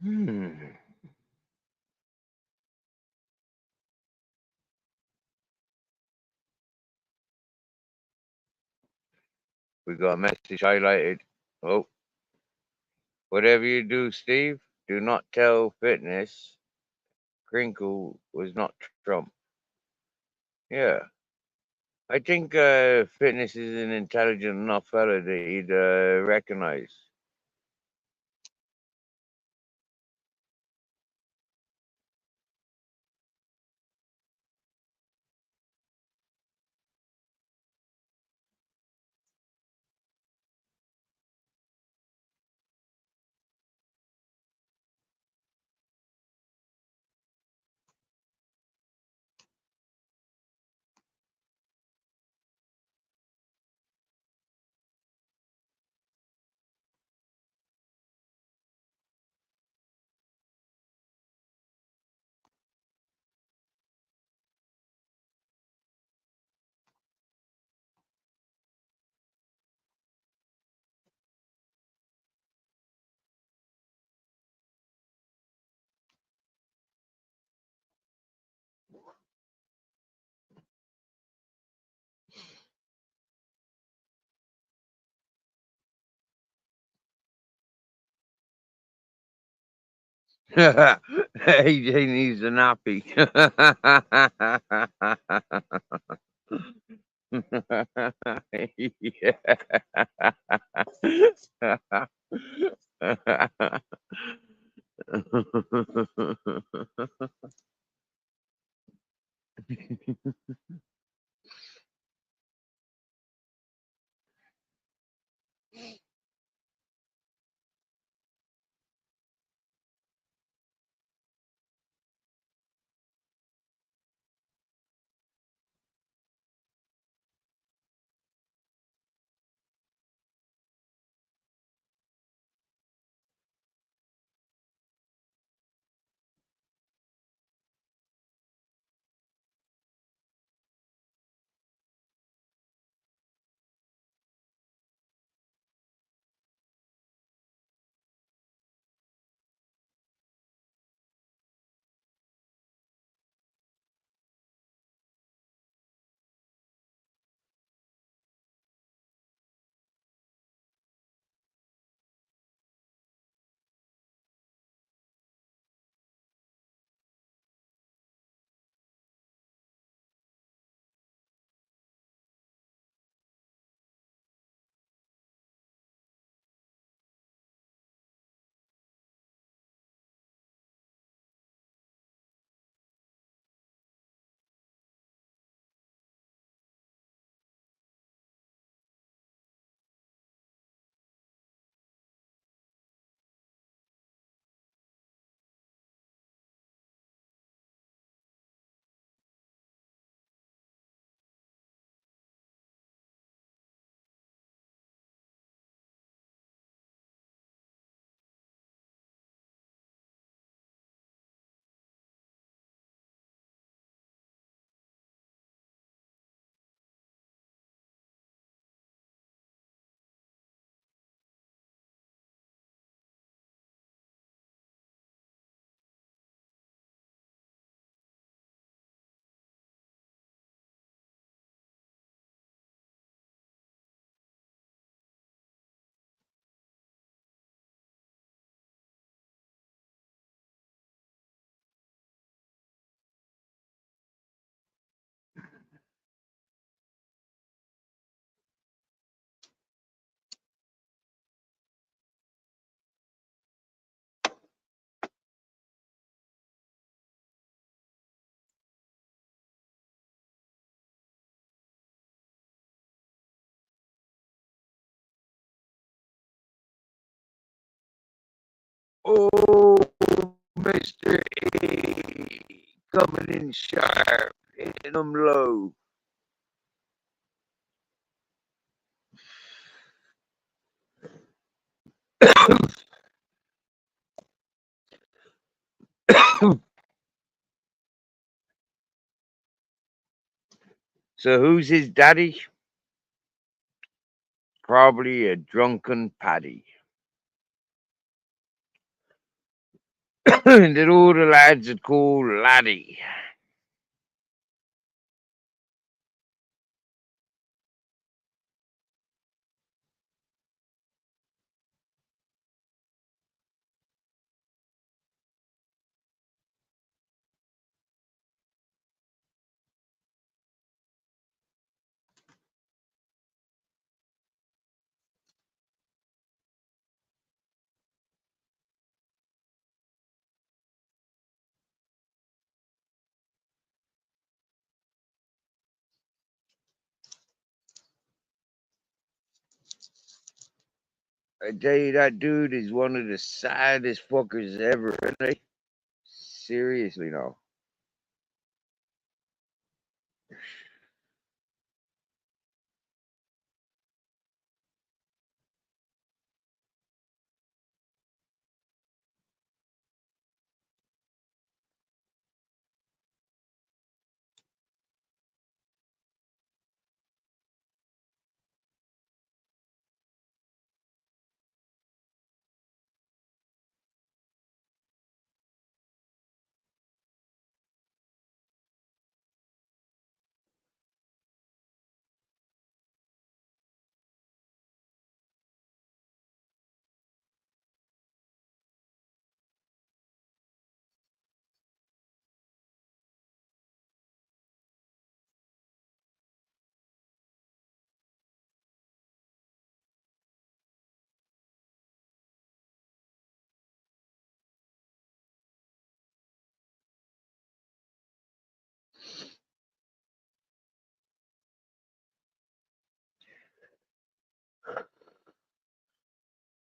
Hmm. We got a message highlighted. Oh, whatever you do, Steve, do not tell fitness Crinkle was not Trump. Yeah. I think fitness is an intelligent enough fella that he'd recognize. He needs a nappy. Oh, Mr. A, coming in sharp, hitting them low. So who's his daddy? Probably a drunken Paddy. that all the lads would call Laddie. I tell you, that dude is one of the saddest fuckers ever, isn't he? Seriously, no.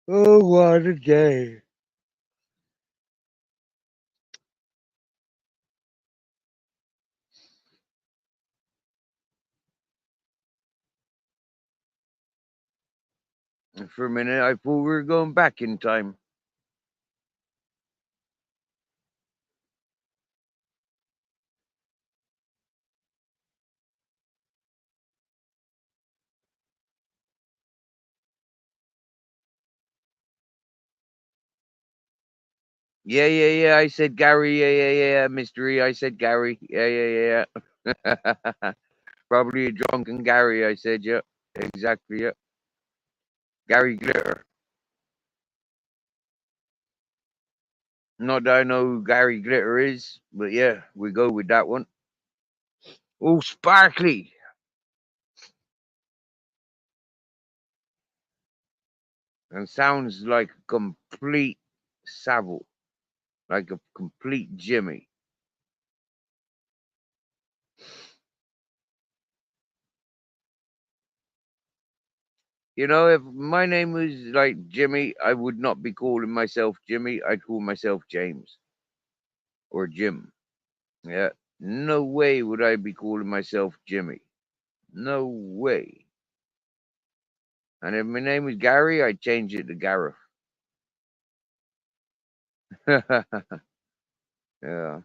Oh, what a day. And for a minute, I thought we were going back in time. Yeah, yeah, yeah. I said Gary. Yeah, yeah, yeah. Mystery. I said Gary. Yeah, yeah, yeah. Probably a drunken Gary. I said, yeah. Exactly, yeah. Gary Glitter. Not that I know who Gary Glitter is, but yeah, we go with that one. Oh, sparkly. And sounds like a complete Savile. Like a complete Jimmy. You know, if my name was like Jimmy, I would not be calling myself Jimmy. I'd call myself James or Jim. Yeah. No way would I be calling myself Jimmy. No way. And if my name was Gary, I'd change it to Gareth. Yeah.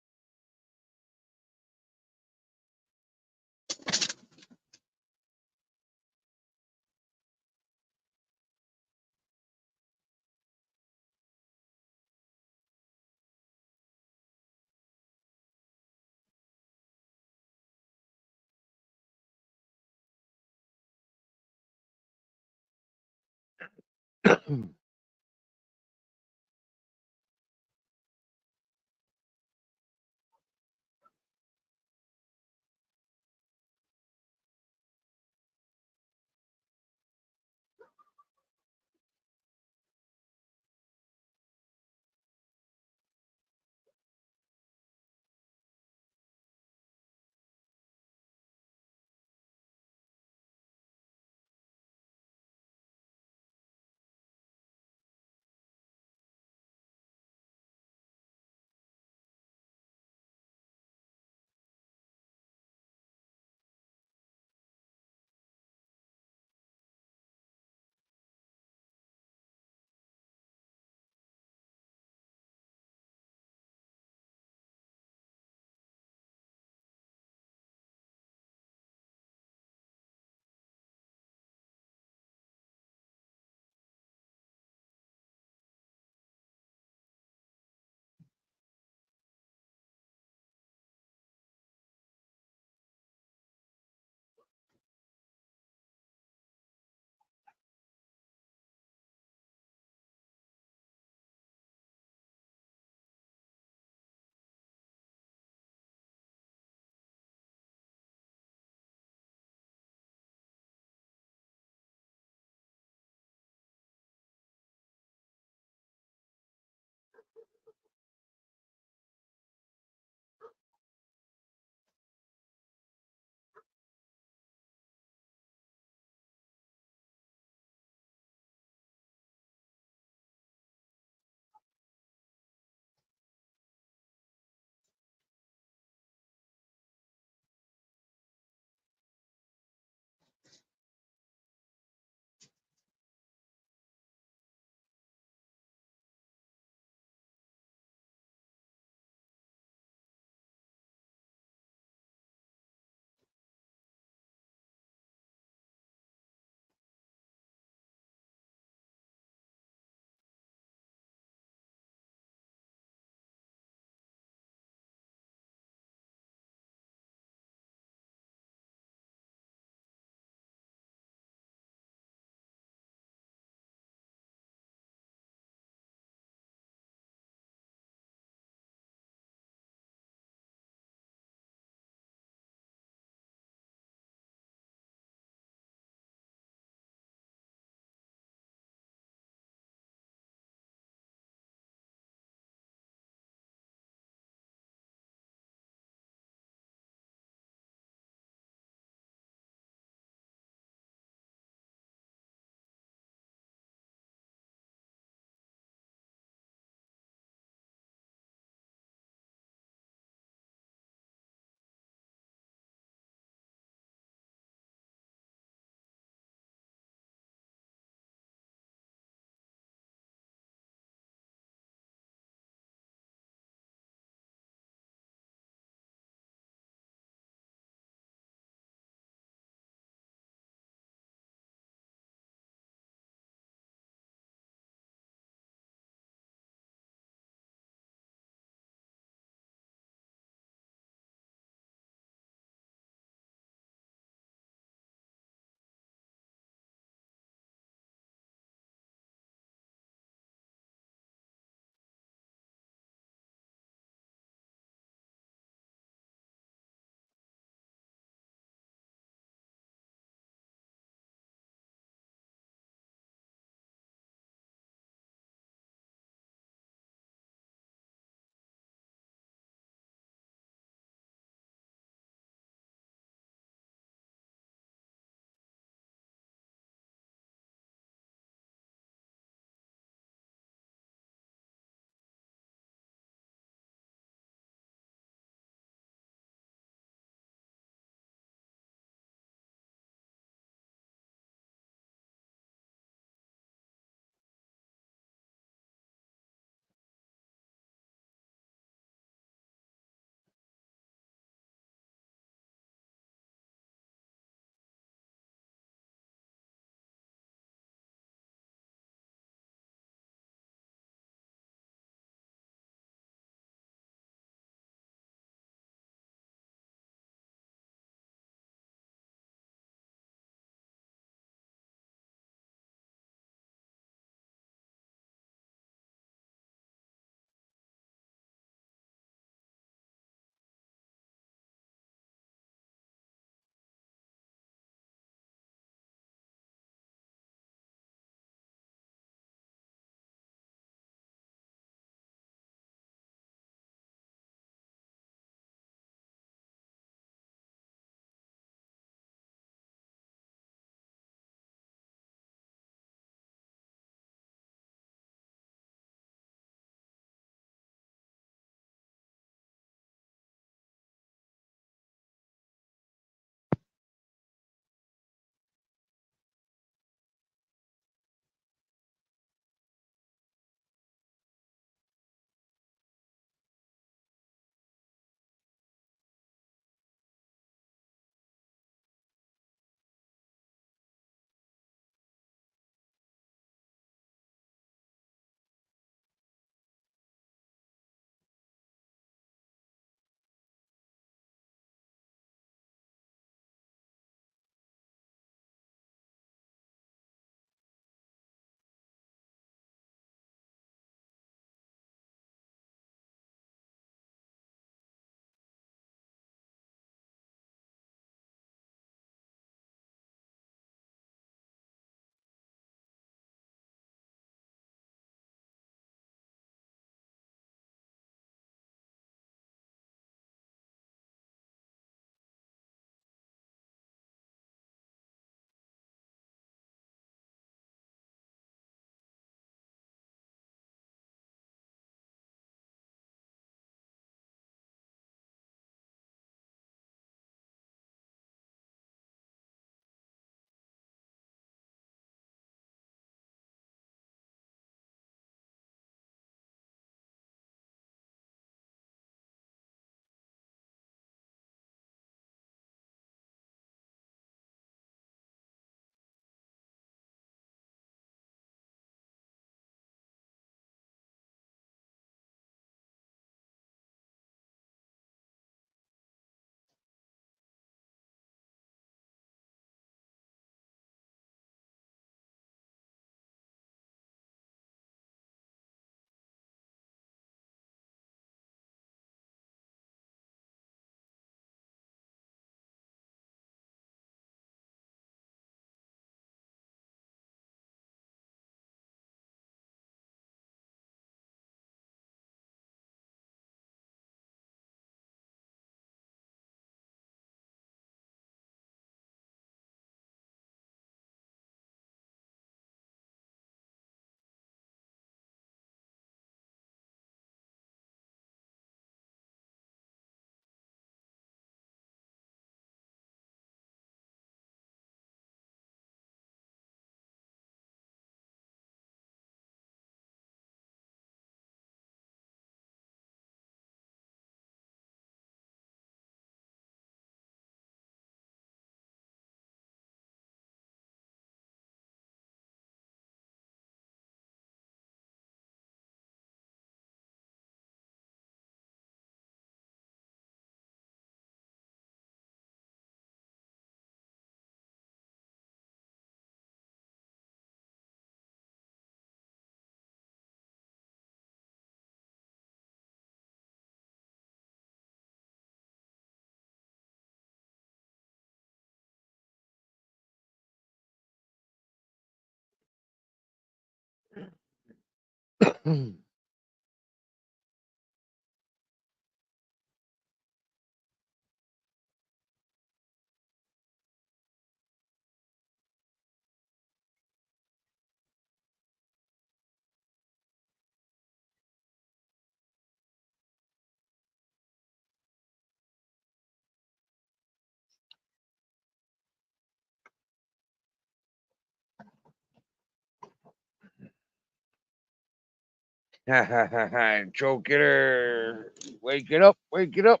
Choke it her. Wake it up. Wake it up.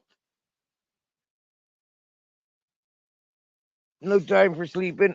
No time for sleeping.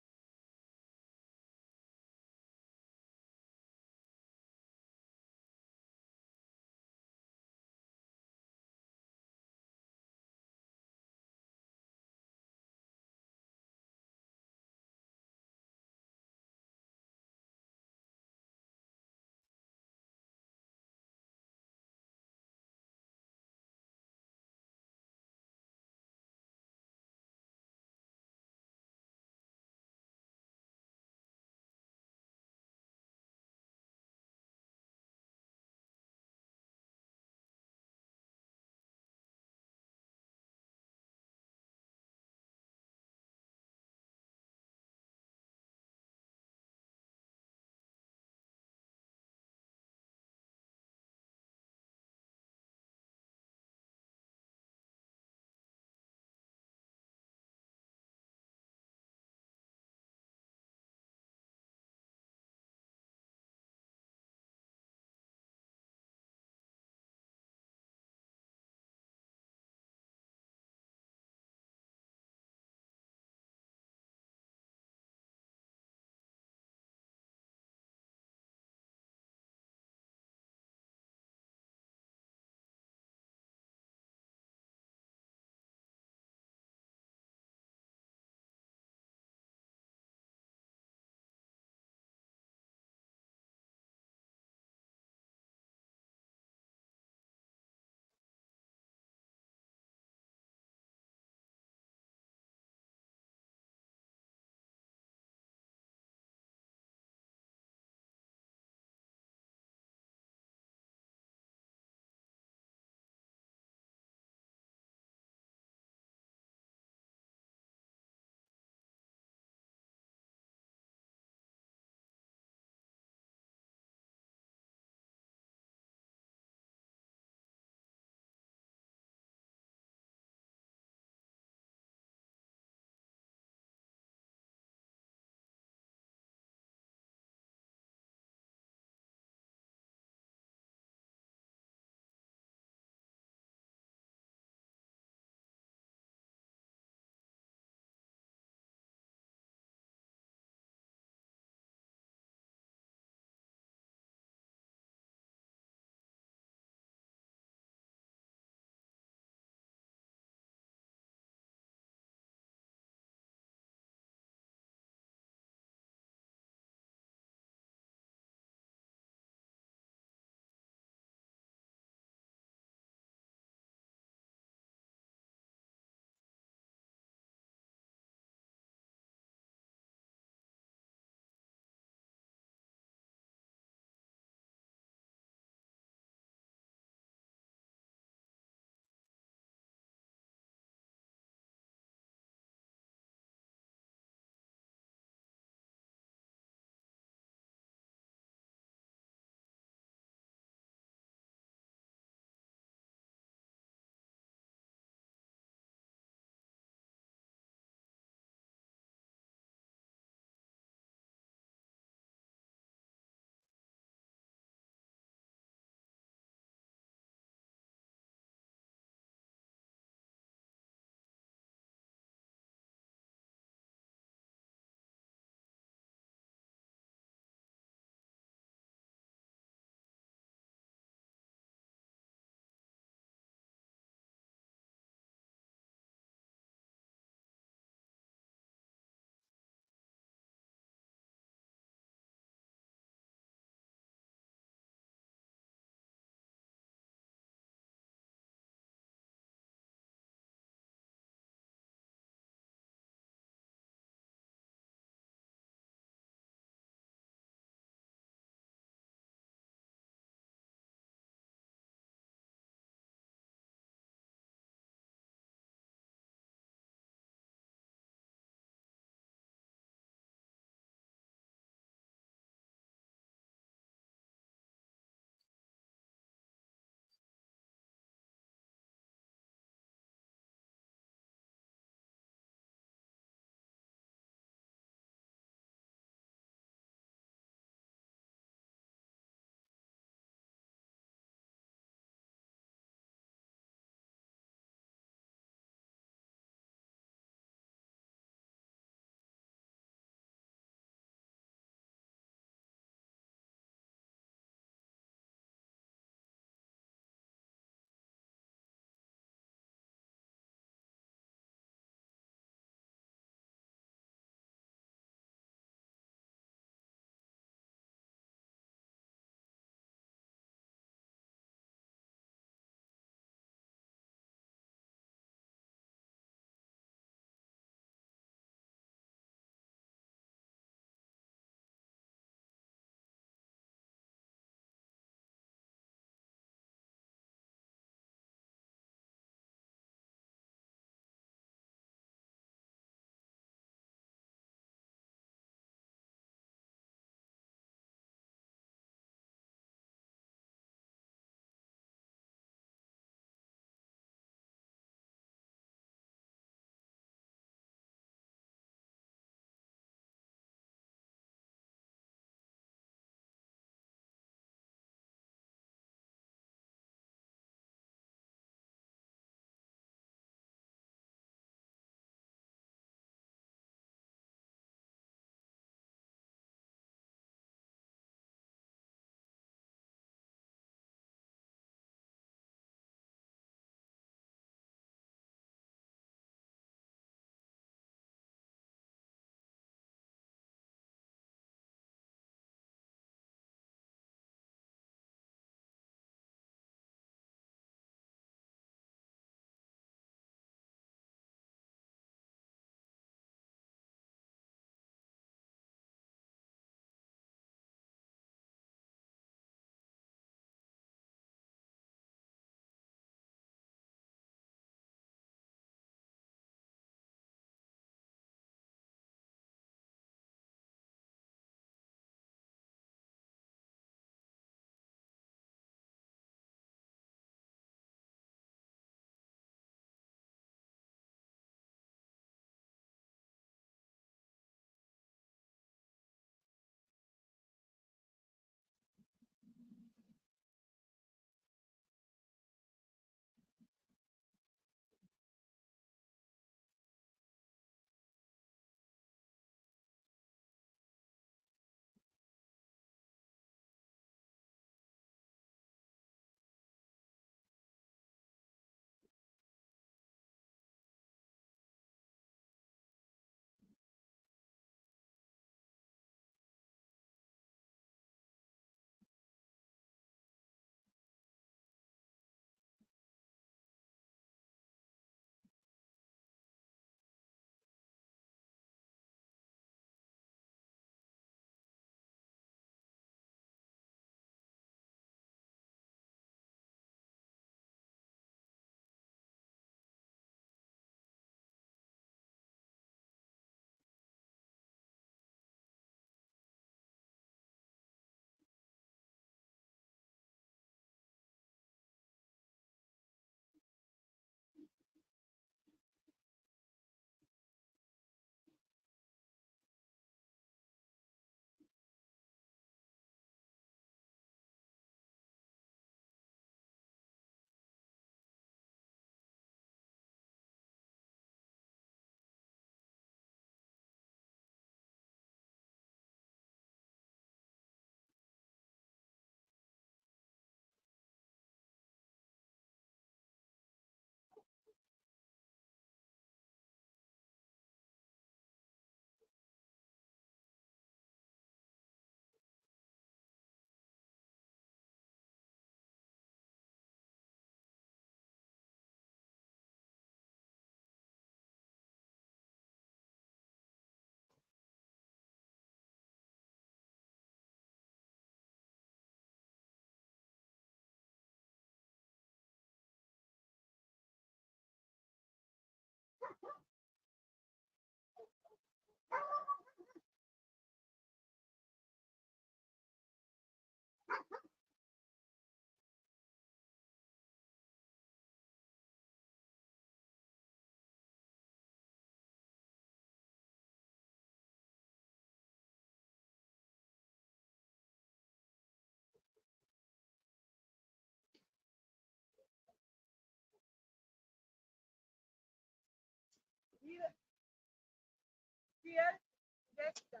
Jessica.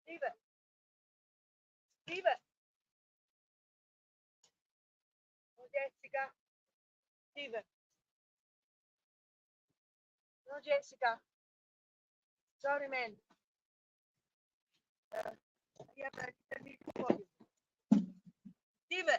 Steven. Steven. No, Jessica. Steven. No, Jessica. Sorry, man. Yeah, but I need to call you. Steven.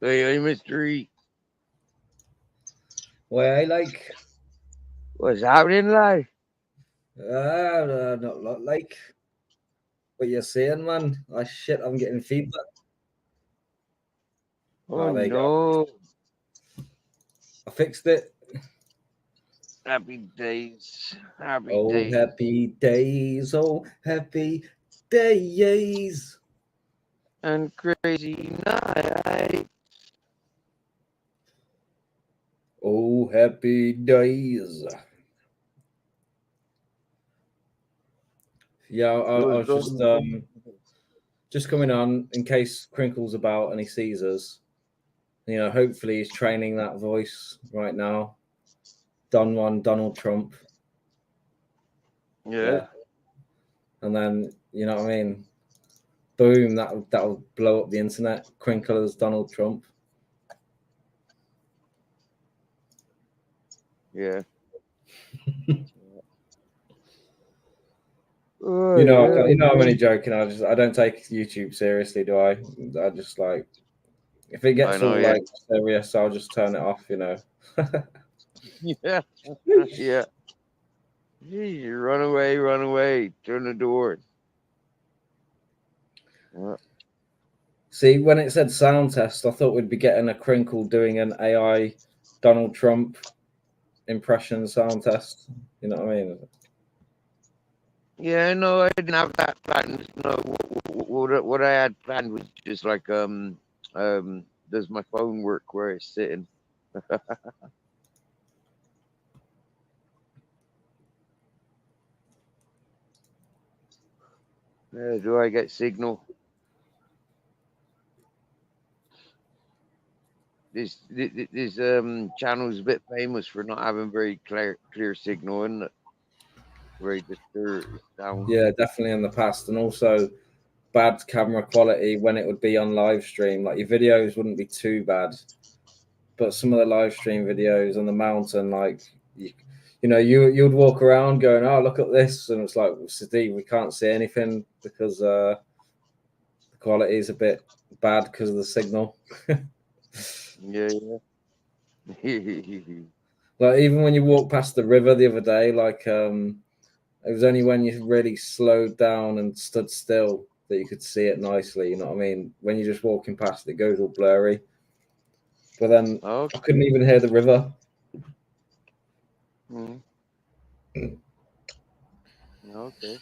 Hey, mystery. Well, I like What's happening, lad? not a lot like what you're saying, man. Oh shit, I'm getting feedback. Oh There you go. no. I fixed it. Happy days. Happy Oh, days. happy days. Oh, happy days. And crazy night. Oh, happy days. Yeah, I was just coming on in case Crinkle's about and he sees us. You know, hopefully he's training that voice right now. Donald Trump. Yeah. And then, you know what I mean? Boom, that'll blow up the internet. Crinkle as Donald Trump. Yeah. You know, I'm only joking. I don't take YouTube seriously, do I? I just like if it gets all like serious, I'll just turn it off. You know. Yeah. Yeah. Gee, run away. Turn the door. Yeah. See, when it said sound test, I thought we'd be getting a Crinkle doing an AI Donald Trump impression sound test. You know what I mean? Yeah, no, I didn't have that planned. No, what I had planned was just like does my phone work where it's sitting? Do I get signal? This channel is a bit famous for not having very clear signal and very disturbed sound. Yeah, definitely in the past, and also bad camera quality when it would be on live stream. Like your videos wouldn't be too bad, but some of the live stream videos on the mountain, like you'd walk around going, "Oh, look at this," and it's like, Steve, we can't see anything because the quality is a bit bad because of the signal. Yeah. Like even when you walk past the river the other day, like it was only when you really slowed down and stood still that you could see it nicely. You know what I mean? When you're just walking past, it goes all blurry. But then I couldn't even hear the river. Mm. Okay.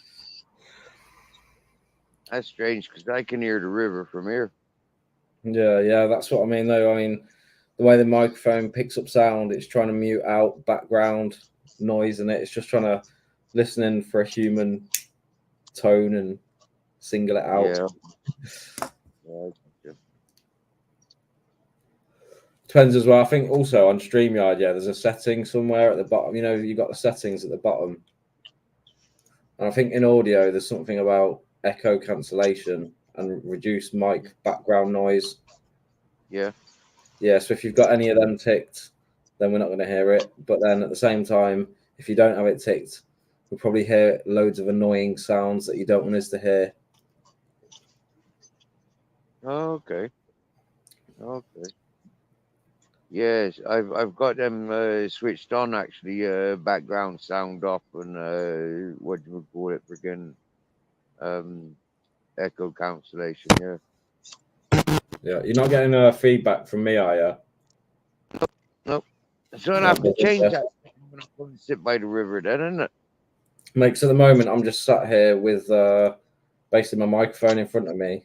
That's strange because I can hear the river from here. Yeah, that's what I mean though. I mean, the way the microphone picks up sound, it's trying to mute out background noise in it. It's just trying to listen in for a human tone and single it out. Yeah. Yeah. Depends as well. I think also on StreamYard, yeah, there's a setting somewhere at the bottom. You know, you've got the settings at the bottom. And I think in audio, there's something about echo cancellation and reduce mic background noise. Yeah. Yeah, so if you've got any of them ticked, then we're not going to hear it. But then at the same time, if you don't have it ticked, we'll probably hear loads of annoying sounds that you don't want us to hear. Okay. Okay. Yes, I've got them switched on actually. Background sound off and what do you call it? Friggin' echo cancellation. Yeah. Yeah, you're not getting feedback from me, are you? Nope. So I No, have to change yeah. that when I come and sit by the river, then, isn't it? Mate, so at the moment, I'm just sat here with basically my microphone in front of me.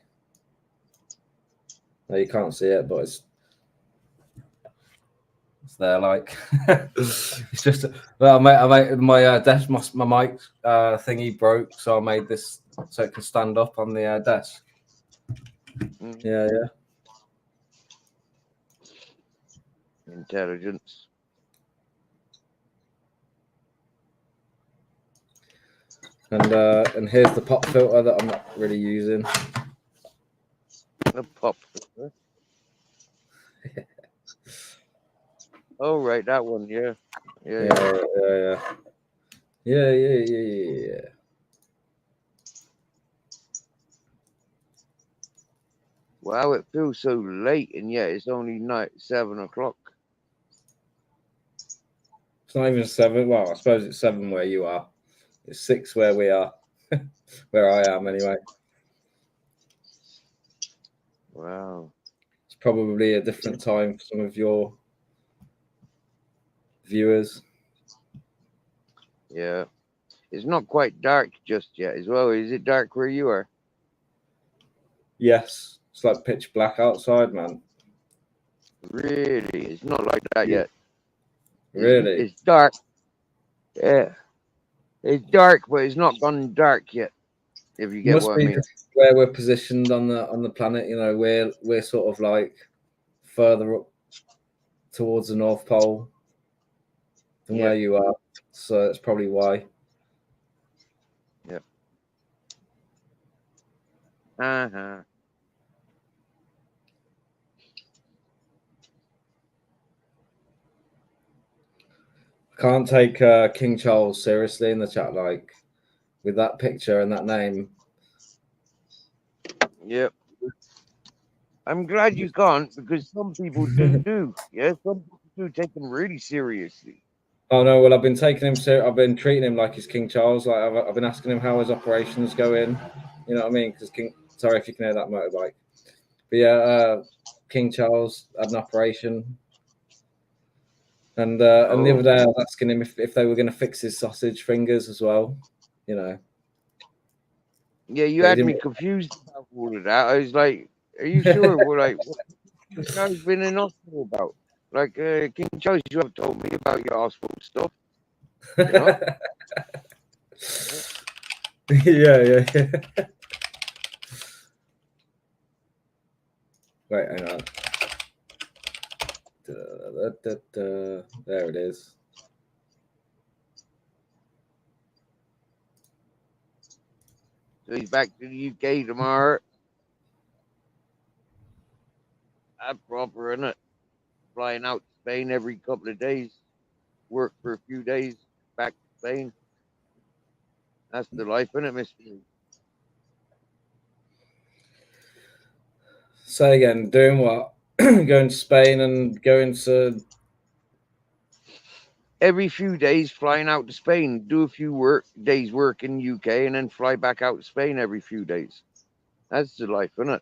No, you can't see it, but it's there. Like it's just well, I made my desk, my mic thingy broke, so I made this so it can stand up on the desk. Mm. Yeah. Intelligence. And here's the pop filter that I'm not really using. The pop filter. Oh right, that one. Yeah. Yeah. Wow, it feels so late, and yet it's only night 7 o'clock. It's not even 7. Well, I suppose it's 7 where you are. It's 6 where we are. Where I am, anyway. Wow. It's probably a different time for some of your viewers. Yeah. It's not quite dark just yet as well. Is it dark where you are? Yes, it's like pitch black outside, man. Really? It's not like that yet. Really? It's dark. Yeah. It's dark, but it's not gone dark yet. If you get what I mean. Where we're positioned on the planet. You know, we're sort of like further up towards the North Pole than where you are, so that's probably why. Yep. Uh-huh. Can't take King Charles seriously in the chat, like with that picture and that name. Yep. I'm glad you can't, because some people do. Yeah, some people do take them really seriously. Oh no, well I've been taking him I've been treating him like he's King Charles. Like I've been asking him how his operations go in. You know what I mean? Because sorry if you can hear that motorbike. But yeah, King Charles had an operation. And the other day I was asking him if they were going to fix his sausage fingers as well, you know. Yeah, you had me confused about all of that. I was like, "Are you sure?" We're like, "What King Charles been in hospital about?" Like, King Charles, you have told me about your hospital stuff. You know? Yeah. Wait, hang on. There it is. So he's back to the UK tomorrow. That's proper, isn't it? Flying out to Spain every couple of days, work for a few days, back to Spain. That's the life, isn't it, Mr. Say again, doing what? Going to Spain and going to every few days flying out to Spain, do a few days work in UK, and then fly back out to Spain every few days. That's the life, isn't it?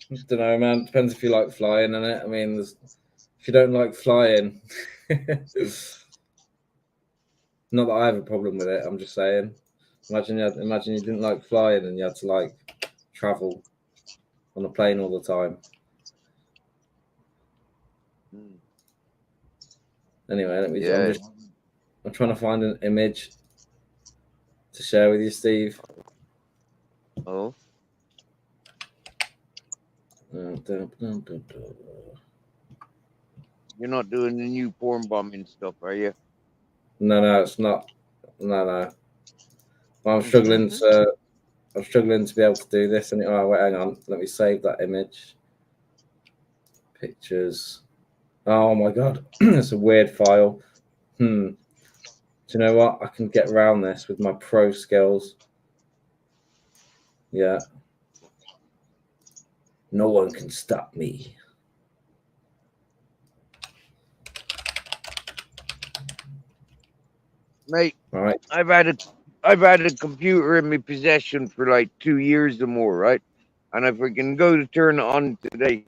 I don't know, man. Depends if you like flying, innit? I mean, if you don't like flying, Not that I have a problem with it. I'm just saying. Imagine you didn't like flying and you had to like travel on a plane all the time. Mm. Anyway, Yeah. I'm trying to find an image to share with you, Steve. Oh, you're not doing the new porn bombing stuff, are you? No, it's not. No. I'm Mm-hmm. struggling to be able to do this. And oh, wait, hang on. Let me save that image. Pictures. Oh my god, it's a weird file. Do you know what? I can get around this with my pro skills. Yeah. No one can stop me. Mate, All right. I've had a computer in my possession for like 2 years or more, right? And I freaking go to turn it on today,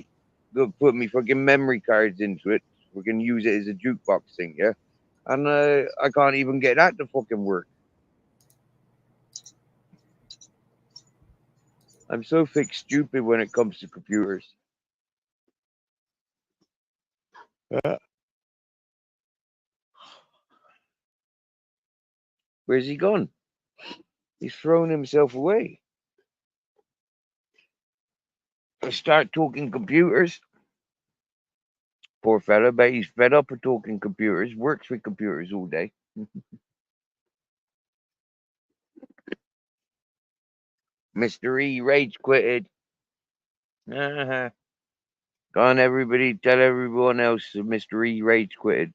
go put me fucking memory cards into it. We can use it as a jukebox thing, yeah. And I can't even get that to fucking work. I'm so thick stupid when it comes to computers. Where's he gone? He's thrown himself away. I start talking computers. Poor fella, but he's fed up of talking computers. Works with computers all day. Mr. E rage quitted. Uh-huh. Go on, everybody, tell everyone else that Mr. E rage quitted.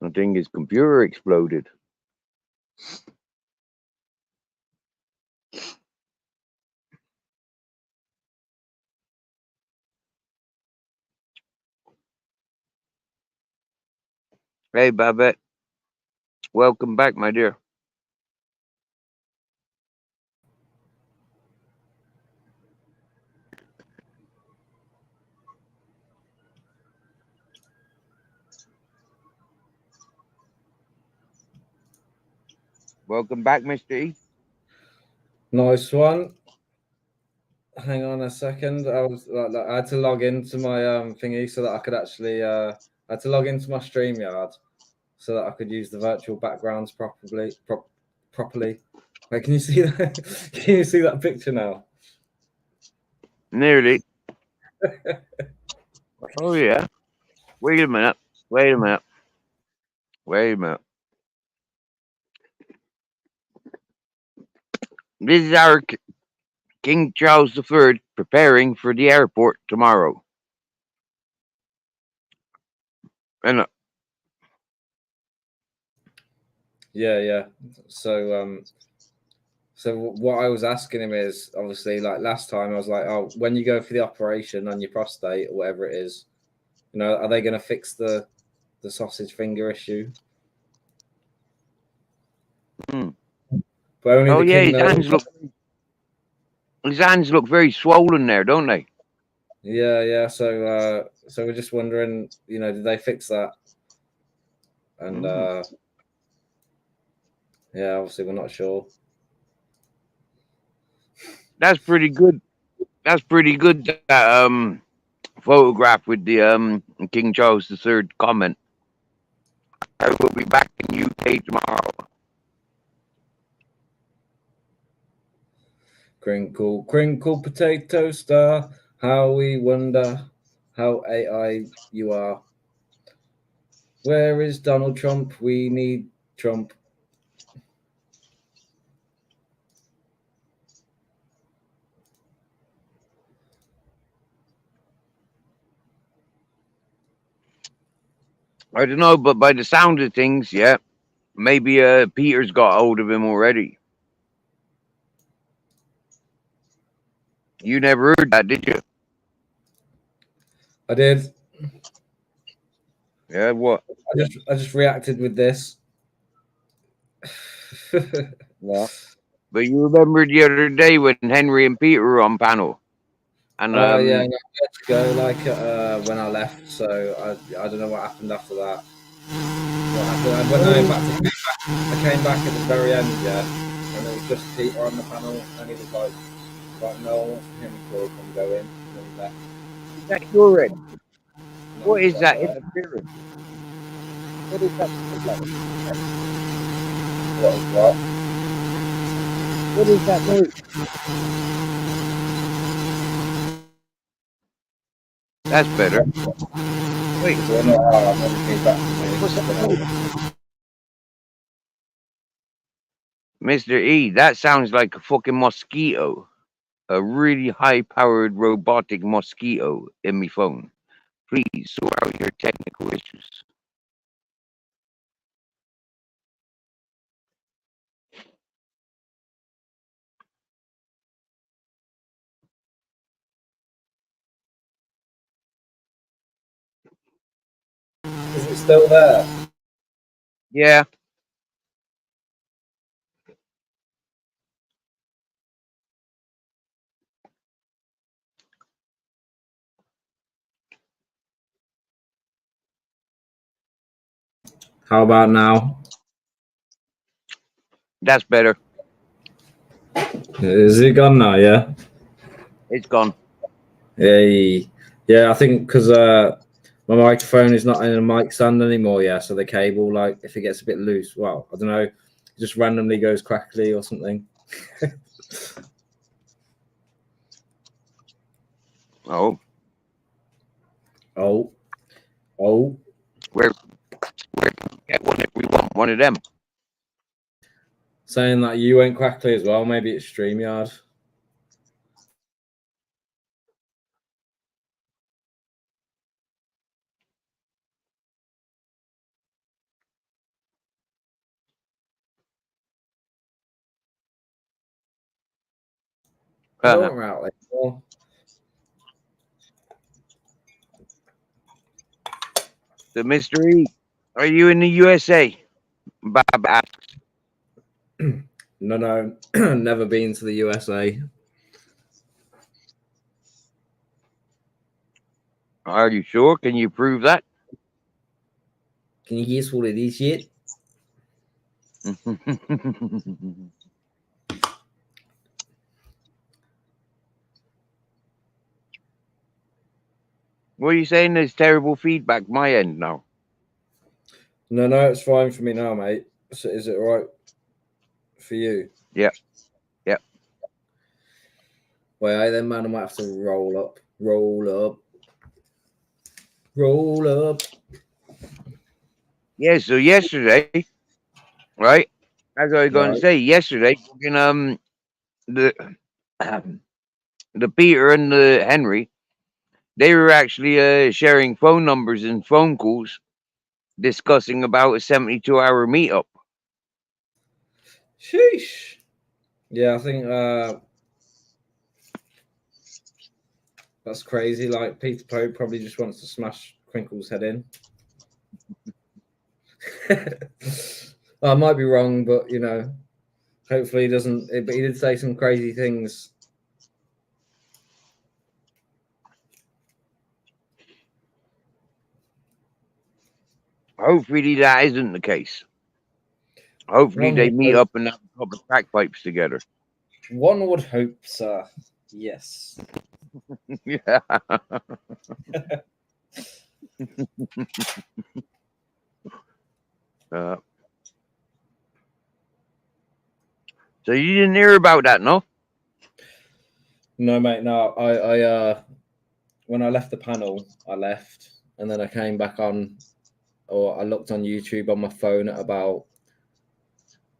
I think his computer exploded. Hey, Babette. Welcome back, my dear. Welcome back, Mr. E. Nice one. Hang on a second. I had to log into my thingy so that I could actually I had to log into my StreamYard so that I could use the virtual backgrounds properly. Wait, can you see that? Can you see that picture now? Nearly. Oh, yeah. Wait a minute. This is our King Charles III preparing for the airport tomorrow. And Yeah. So what I was asking him is obviously like last time I was like, oh, when you go for the operation on your prostate or whatever it is, are they going to fix the sausage finger issue? But only the yeah, king knows. his hands look very swollen there, don't they? Yeah. So we're just wondering, did they fix that? And yeah, obviously we're not sure. That's pretty good. That photograph with the King Charles III comment. I will be back in UK tomorrow. Crinkle, crinkle, potato star. How we wonder how AI you are. Where is Donald Trump? We need Trump. I don't know, but by the sound of things, yeah, maybe Peter's got hold of him already. You never heard that, did you? I did. Yeah, what? I just reacted with this. Yeah. But you remember the other day when Henry and Peter were on panel, and Oh yeah, no, I had to go like when I left, so I don't know what happened after that. What happened? In fact, I came back at the very end, yeah, and it was just Peter on the panel, and he was like, "Right, no one wants to hear me talk, I'm going," and then he left. is that your end? And I What was is like, that interference? What is that? "What is what?" What is that noise? That's better. Wait, So no, I never came back to me. what's that But, noise? Mr. E, that sounds like a fucking mosquito. A really high-powered robotic mosquito in my phone. Please sort out your technical issues. is it still there? Yeah, How about now? that's better. Is it gone now? Yeah. It's gone. Hey, yeah, I think because my microphone is not in a mic stand anymore. Yeah, so the cable, like, if it gets a bit loose, well, I don't know, it just randomly goes crackly or something. Oh, Oh, oh, where can we get one if we want one of them? saying that you went crackly as well. Maybe it's StreamYard. Uh-huh. Don't route anymore. The mystery. Are you in the USA? Bob asks. No, never been to the USA. Are you sure? Can you prove that? Can you guess what it is yet? What are you saying? There's terrible feedback my end now. No, it's fine for me now, mate. So is it all right for you? Yeah. Well, then, man, I might have to roll up. Yeah, so yesterday, right? As I was going to Right. say, yesterday, fucking the the Peter and the Henry, they were actually sharing phone numbers and phone calls, discussing about a 72-hour meetup. Sheesh. Yeah, I think that's crazy. Like Peter Pope probably just wants to smash Crinkle's head in. I might be wrong, but you know, hopefully he doesn't. But he did say some crazy things. Hopefully that isn't the case. Hopefully One they would meet hope. up and have a couple of crack pipes together. One would hope, sir. Yes. Yeah. Uh, so you didn't hear about that, no? No, mate. No, when I left the panel, I left, and then I came back on, or I looked on YouTube on my phone at about,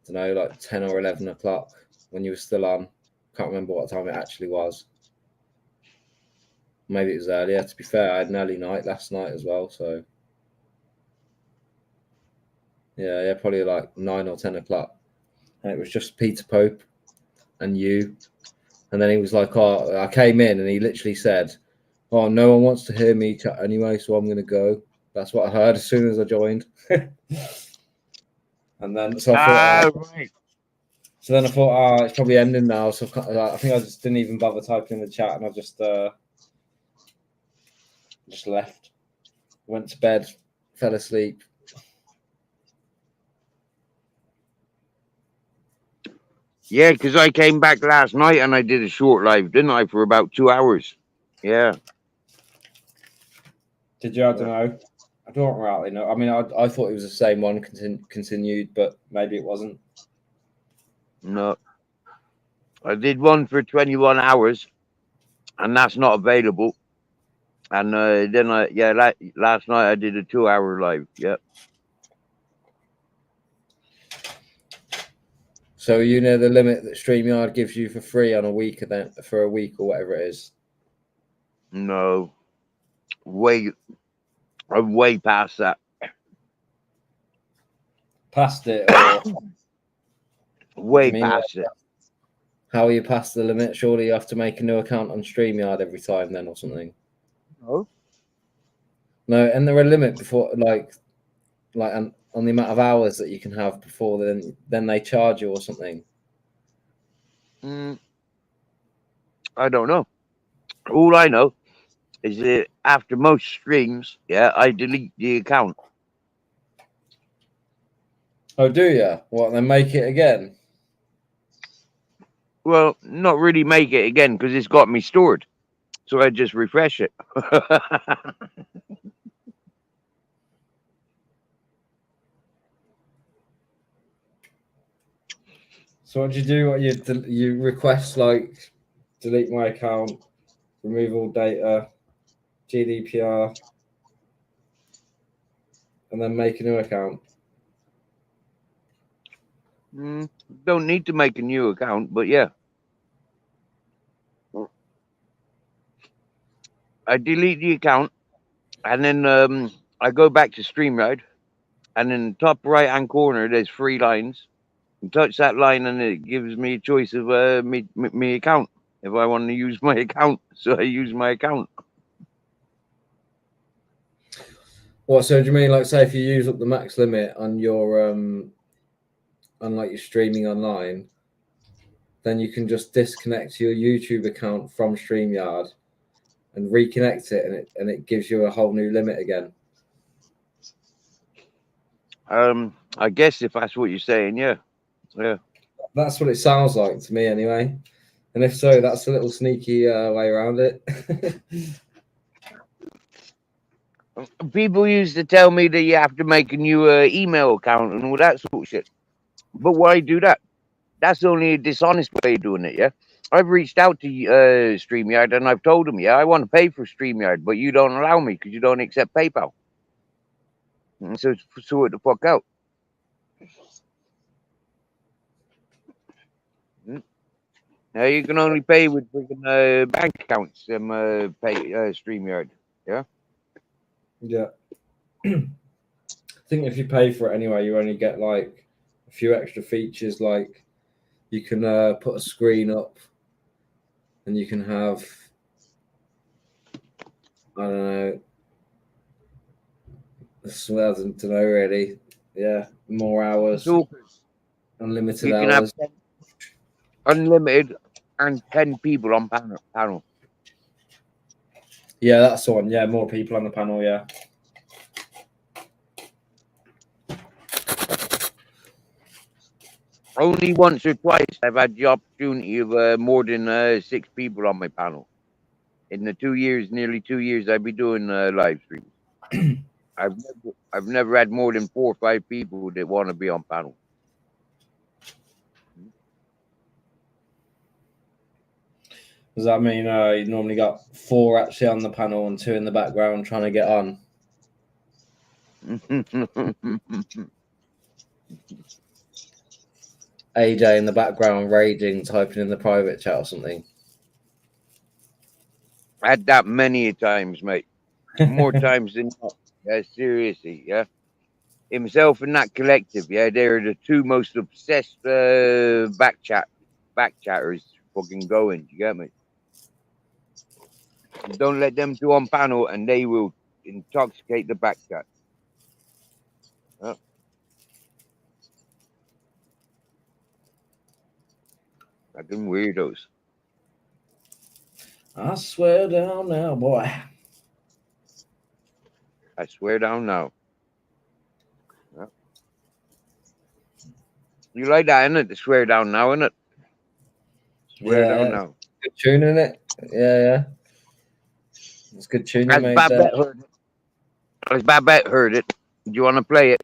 I don't know, like 10 or 11 o'clock when you were still on. Can't remember what time it actually was. Maybe it was earlier. To be fair, I had an early night last night as well. So yeah, probably like 9 or 10 o'clock. And it was just Peter Pope and you And then he was like, "Oh, I came in," and he literally said, "Oh, no one wants to hear me chat anyway, so I'm going to go." That's what I heard as soon as I joined. And then so I thought, right. so then I thought, it's probably ending now. So I think I just didn't even bother typing in the chat, and I just left, went to bed, fell asleep. Yeah, because I came back last night and I did a short live, didn't I, for about 2 hours? Yeah. Did you? I don't know. I don't really know. I mean, I thought it was the same one continued, but maybe it wasn't. No. I did one for 21 hours, and that's not available. And then last night I did a 2-hour live. Yep. So you know the limit that StreamYard gives you for free on a week, and then for a week or whatever it is. No. I'm way past that. Past it, or Way past it. how are you past the limit? Surely you have to make a new account on StreamYard every time, then, or something. No. No, and there a limit before, like on the amount of hours that you can have before then they charge you or something. I don't know. All I know is that after most streams, I delete the account. Oh, do you? What, then make it again? Well, not really make it again because it's got me stored. So I just refresh it. So what do you do? What you request, like, delete my account, remove all data, GDPR, and then make a new account. Don't need to make a new account, but yeah. I delete the account and then I go back to StreamYard, and in the top right hand corner there's 3 lines. You touch that line and it gives me a choice of me account if I want to use my account. So I use my account. What? So do you mean, like, say if you use up the max limit on your on like your streaming online, then you can just disconnect your YouTube account from StreamYard and reconnect it, and it gives you a whole new limit again. I guess if that's what you're saying, yeah. That's what it sounds like to me, anyway. And if so, that's a little sneaky way around it. People used to tell me that you have to make a new email account and all that sort of shit. But why do that? That's only a dishonest way of doing it, yeah? I've reached out to StreamYard and I've told them, I want to pay for StreamYard, but you don't allow me because you don't accept PayPal. And so sort the fuck out. Now you can only pay with freaking bank accounts and pay StreamYard, yeah? Yeah. I think if you pay for it anyway, you only get like a few extra features, like you can put a screen up and you can have, I don't know, I don't know really. Yeah, more hours, unlimited you can hours. have unlimited and 10 people on panel. Yeah, that's the one. Yeah, more people on the panel, yeah. Only once or twice I've had the opportunity of more than 6 people on my panel. In the nearly 2 years I've been doing live streams. I've never had more than 4 or 5 people that want to be on panel. Does that mean you normally got 4 actually on the panel and 2 in the background trying to get on? AJ in the background raging, typing in the private chat or something. I had that many times, mate. More times than not. Yeah, seriously, yeah. Himself and that collective, yeah, they're the 2 most obsessed back chatters fucking going. You get me? Don't let them two on panel, and they will intoxicate the back chat. Yeah. Fucking weirdos. I swear down now, boy. I swear down now. Yeah. You like that, innit? The swear down now, innit? Swear down Yeah, now. good tune in it. Yeah. It's a good tune you As made there. Babette heard it. As Babette heard it. Do you want to play it?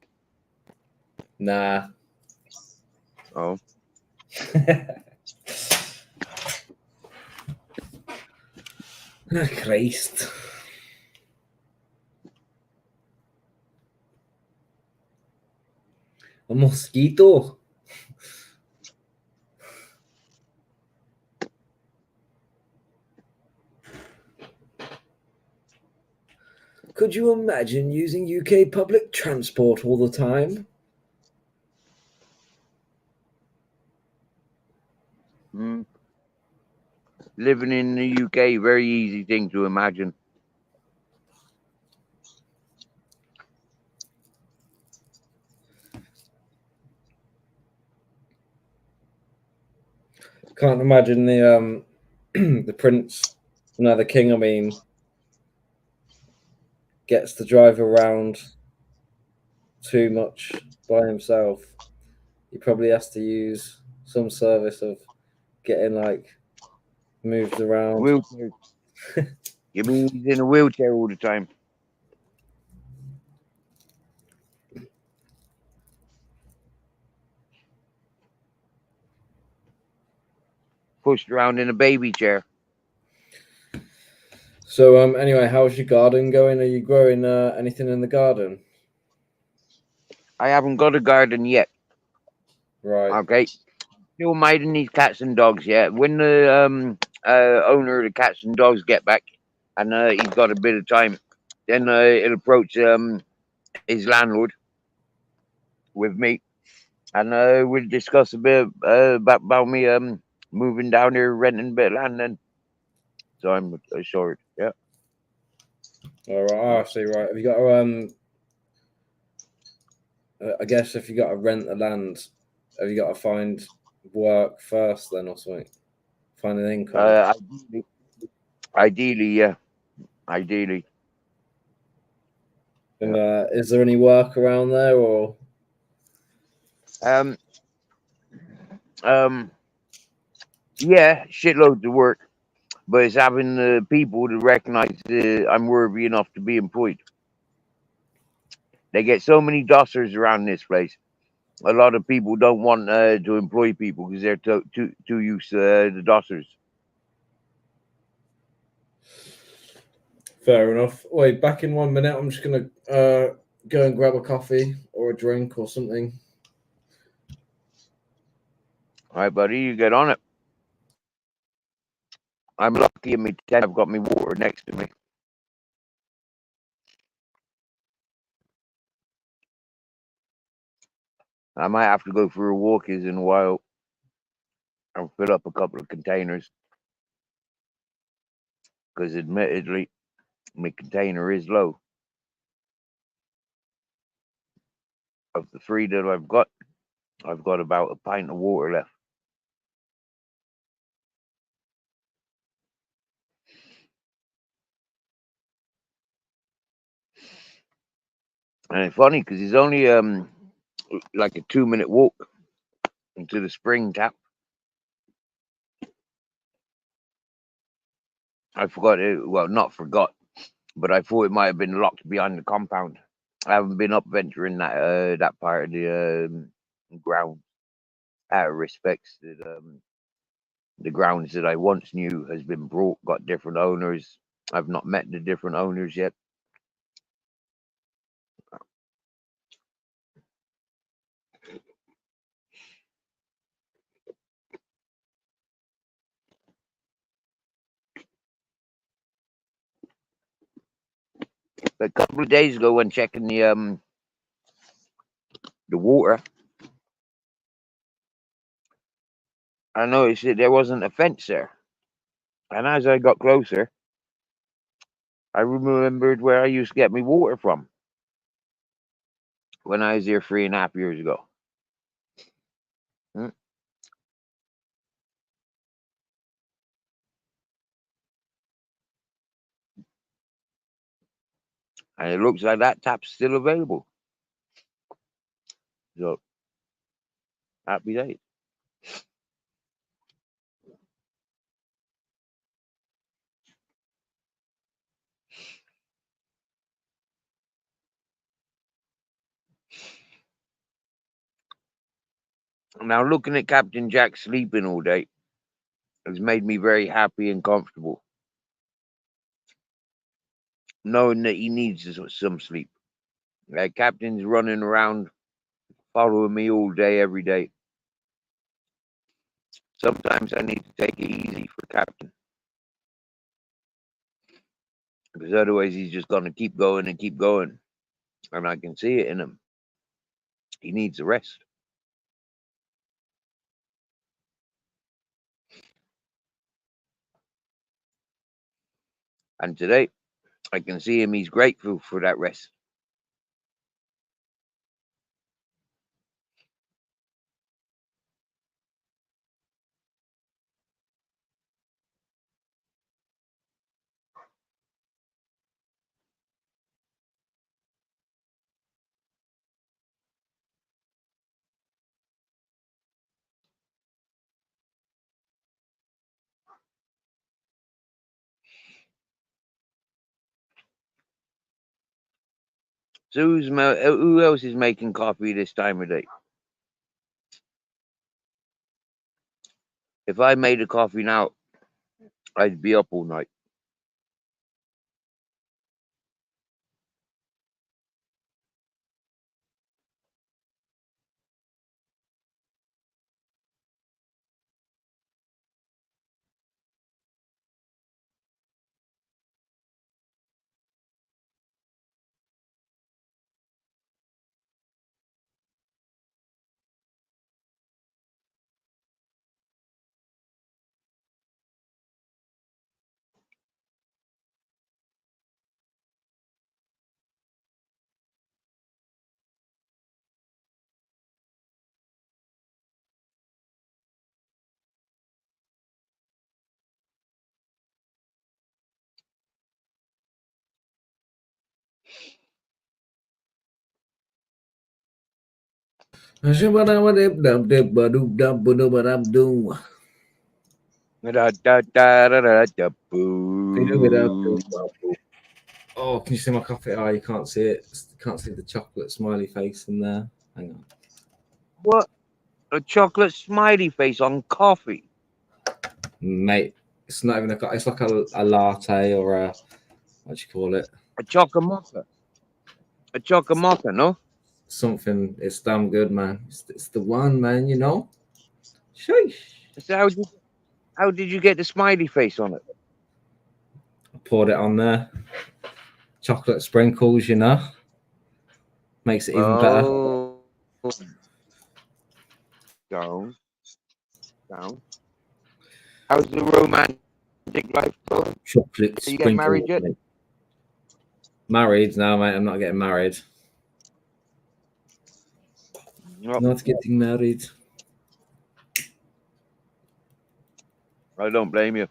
Nah. Oh. Christ. A mosquito. Could you imagine using UK public transport all the time? Mm. Living in the UK, very easy thing to imagine. Can't imagine the the prince, no, the king. I mean, gets to drive around too much by himself. He probably has to use some service of getting like moved around. Wheelchair. You mean he's in a wheelchair all the time? Pushed around in a baby chair. So anyway, how's your garden going? Are you growing anything in the garden? I haven't got a garden yet. Right. Okay. Still minding these cats and dogs, yeah. When the owner of the cats and dogs get back and he's got a bit of time, then he'll approach his landlord with me and we'll discuss a bit about me moving down here, renting a bit of land then. So I'm assured, yeah. All right. I see. Right. Have you got I guess if you got to rent the land, have you got to find work first then or something? Find an income. Ideally, yeah. Ideally. And is there any work around there or? Um, yeah, shitloads of work, but it's having the people to recognize I'm worthy enough to be employed. They get so many dossers around this place. A lot of people don't want to employ people because they're too used to the dossers. Fair enough. Wait, back in 1 minute. I'm just gonna go and grab a coffee or a drink or something. All right, buddy, you get on it. I'm lucky in my tent. I've got my water next to me. I might have to go for a walk in a while and fill up a couple of containers because admittedly my container is low. Of the 3 that I've got about a pint of water left. And it's funny because it's only like a 2-minute walk into the spring tap. I forgot it. Well, not forgot, but I thought it might have been locked behind the compound. I haven't been up venturing that part of the ground out of respects that the grounds that I once knew has been got different owners. I've not met the different owners yet. A couple of days ago, when checking the water, I noticed that there wasn't a fence there. And as I got closer, I remembered where I used to get my water from when I was here 3.5 years ago. Mm. And it looks like that tap's still available. So, happy days. Now, looking at Captain Jack sleeping all day has made me very happy and comfortable, knowing that he needs some sleep. Captain's running around, following me all day, every day. Sometimes I need to take it easy for Captain, because otherwise he's just going to keep going and keep going. And I can see it in him. He needs a rest. And today, I can see him. He's grateful for that rest. So who else is making coffee this time of day? If I made a coffee now, I'd be up all night. Oh, can you see my coffee? Oh, you can't see it. Can't see the chocolate smiley face in there. Hang on. What? A chocolate smiley face on coffee? Mate, it's not even it's like a latte or a, what do you call it? A chocolate mocha? A chocolate mocha, no? Something. It's damn good, man. It's the one, man, you know? Sheesh. So how did you get the smiley face on it? I poured it on there. Chocolate sprinkles, you know? Makes it even better. Oh, down. How's the romantic life going? Chocolate Are you getting married sprinkles. yet? Mate. Married? No, mate, I'm not getting married. No, Not getting married. I don't blame you.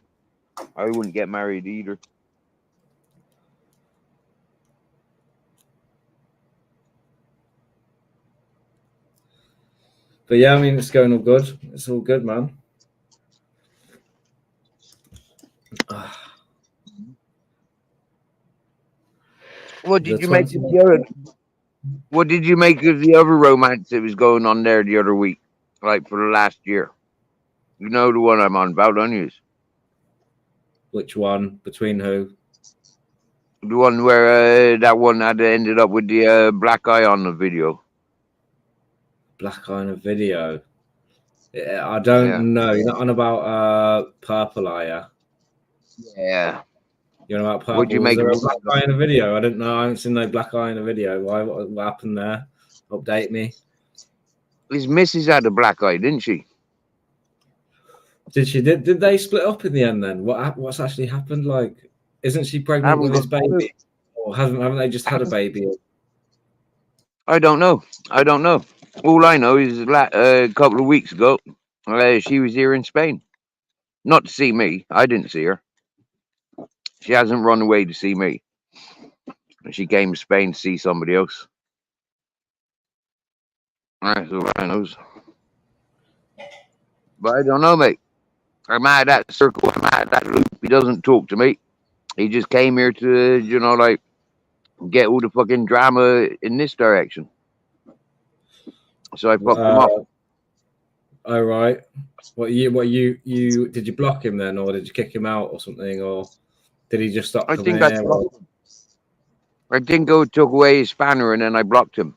I wouldn't get married either. But yeah, I mean, it's going all good. It's all good, man. What did you make of the other? What did you make of the other romance that was going on there the other week, like for the last year? You know the one I'm on about, don't you? Which one? Between who? The one where that one had ended up with the black eye on the video. Black eye in a video. Yeah, I don't Yeah. know. You're not on about purple eye, yeah? Yeah. You're on about purple. What'd you Was make there of a black eye in a video? I don't know. I haven't seen no black eye in a video. Why? What happened there? Update me. His missus had a black eye, didn't she? Did they split up in the end then? What's actually happened? Like, isn't she I pregnant haven't with his got a clue. baby, or haven't they just had a baby? I don't know. I don't know. All I know is a couple of weeks ago, she was here in Spain. Not to see me. I didn't see her. She hasn't run away to see me. She came to Spain to see somebody else. That's all I knows. But I don't know, mate. I'm out of that circle. I'm out of that loop. He doesn't talk to me. He just came here to, like, get all the fucking drama in this direction. So I fucked him up. Oh right. What you did you block him then, or did you kick him out or something, or did he just stop I coming think I here? blocked him. I think I took away his spanner and then I blocked him.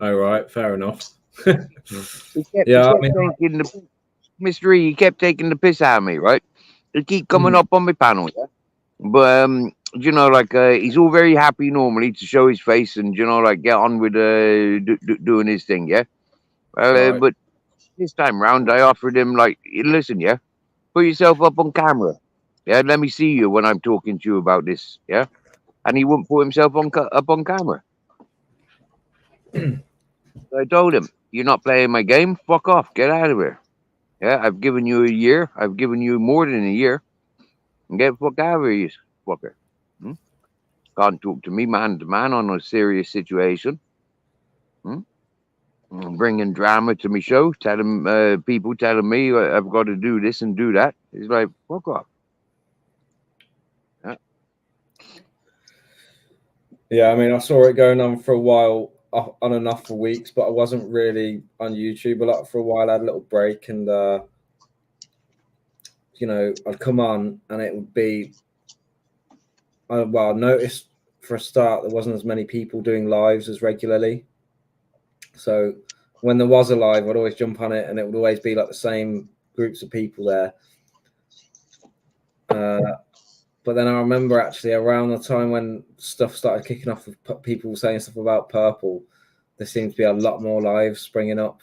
Oh right, fair enough. He kept Yeah, I mean, taking the mystery. He kept taking the piss out of me, right? He keep coming up on my panel, yeah. But like he's all very happy normally to show his face and like get on with doing his thing, yeah. right. But this time round, I offered him like, listen, yeah, put yourself up on camera, yeah. Let me see you when I'm talking to you about this, yeah. And he wouldn't put himself up on camera. So I told him, you're not playing my game. Fuck off. Get out of here. Yeah, I've given you a year. I've given you more than a year. Get the fuck out of here, you fucker. Can't talk to me man to man on a serious situation. Bringing drama to me show, people telling me I've got to do this and do that. He's like, fuck off. Yeah, I mean, I saw it going on for a while, on and off for weeks, but I wasn't really on YouTube a lot for a while. I had a little break, and I'd come on, and it would be, I noticed for a start there wasn't as many people doing lives as regularly. So when there was a live, I'd always jump on it, and it would always be like the same groups of people there. But then I remember actually around the time when stuff started kicking off with people saying stuff about purple, there seemed to be a lot more lives springing up,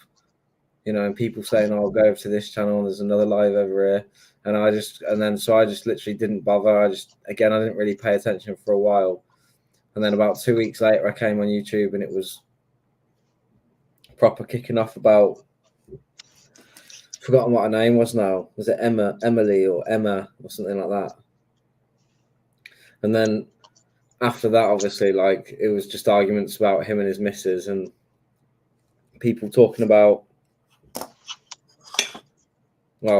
and people saying, "Oh, I'll go over to this channel and there's another live over here." And I just literally didn't bother. I didn't really pay attention for a while. And then about 2 weeks later, I came on YouTube and it was proper kicking off about, forgotten what her name was now. Was it Emily or Emma or something like that? And then after that, obviously, like, it was just arguments about him and his missus and people talking about,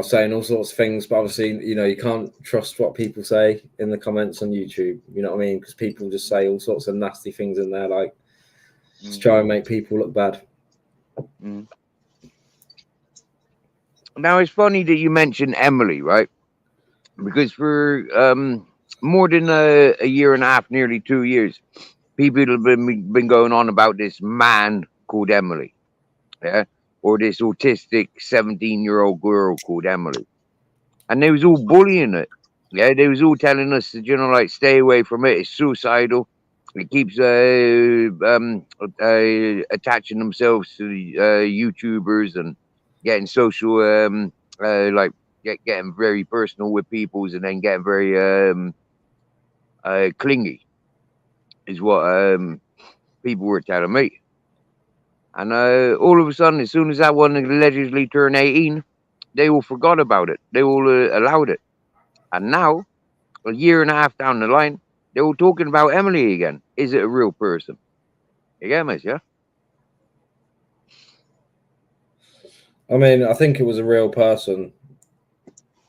saying all sorts of things. But obviously, you can't trust what people say in the comments on YouTube. You know what I mean? Because people just say all sorts of nasty things in there, like, to try and make people look bad. Now, it's funny that you mentioned Emily, right? Because for more than a year and a half, nearly 2 years, people have been going on about this man called Emily, yeah, or this autistic 17-year-old girl called Emily, and they was all bullying it. Yeah, they was all telling us that, like, stay away from it. It's suicidal. It keeps attaching themselves to the YouTubers and getting social, getting very personal with people's, and then getting very clingy, is what people were telling me. And all of a sudden, as soon as that one allegedly turned 18, they all forgot about it. They all allowed it. And now, a year and a half down the line, they were talking about Emily again. Is it a real person? You get me, yeah? I mean, I think it was a real person,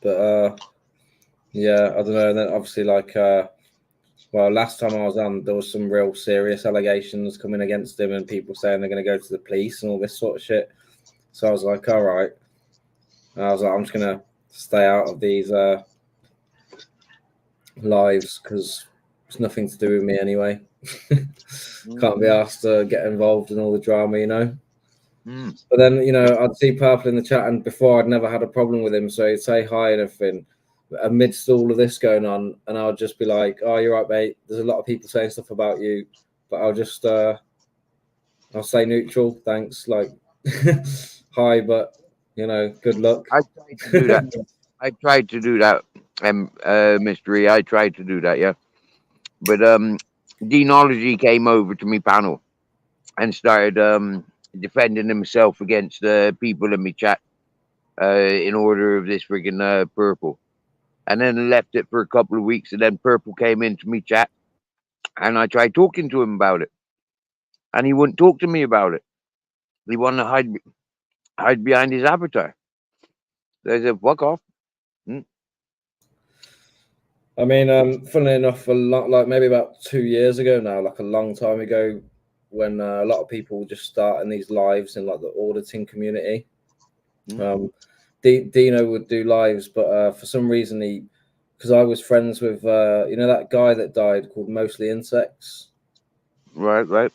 but yeah, I don't know. And then obviously, like, last time I was on, there was some real serious allegations coming against him, and people saying they're going to go to the police and all this sort of shit. So I was like, all right. And I was like, I'm just going to stay out of these lives because it's nothing to do with me anyway. Can't be asked to get involved in all the drama. But then, I'd see Purple in the chat, and before I'd never had a problem with him, so he'd say hi and everything amidst all of this going on, and I'll just be like, "Oh, you're right, mate. There's a lot of people saying stuff about you, but I'll just I'll say neutral, thanks, like, hi, but You know, good luck. I tried to do that. I tried to do that, mystery. I tried to do that, yeah. But Deanology came over to me panel and started defending himself against people in me chat in order of this friggin' purple. And then left it for a couple of weeks, and then purple came into me chat, and I tried talking to him about it, and he wouldn't talk to me about it. He wanted to hide behind his avatar. So I said, "Fuck off." I mean, funnily enough, a lot like maybe about 2 years ago now, like a long time ago, when a lot of people were just starting these lives in like the auditing community. Dino would do lives, but for some reason because I was friends with that guy that died called Mostly Insects. Right. Right.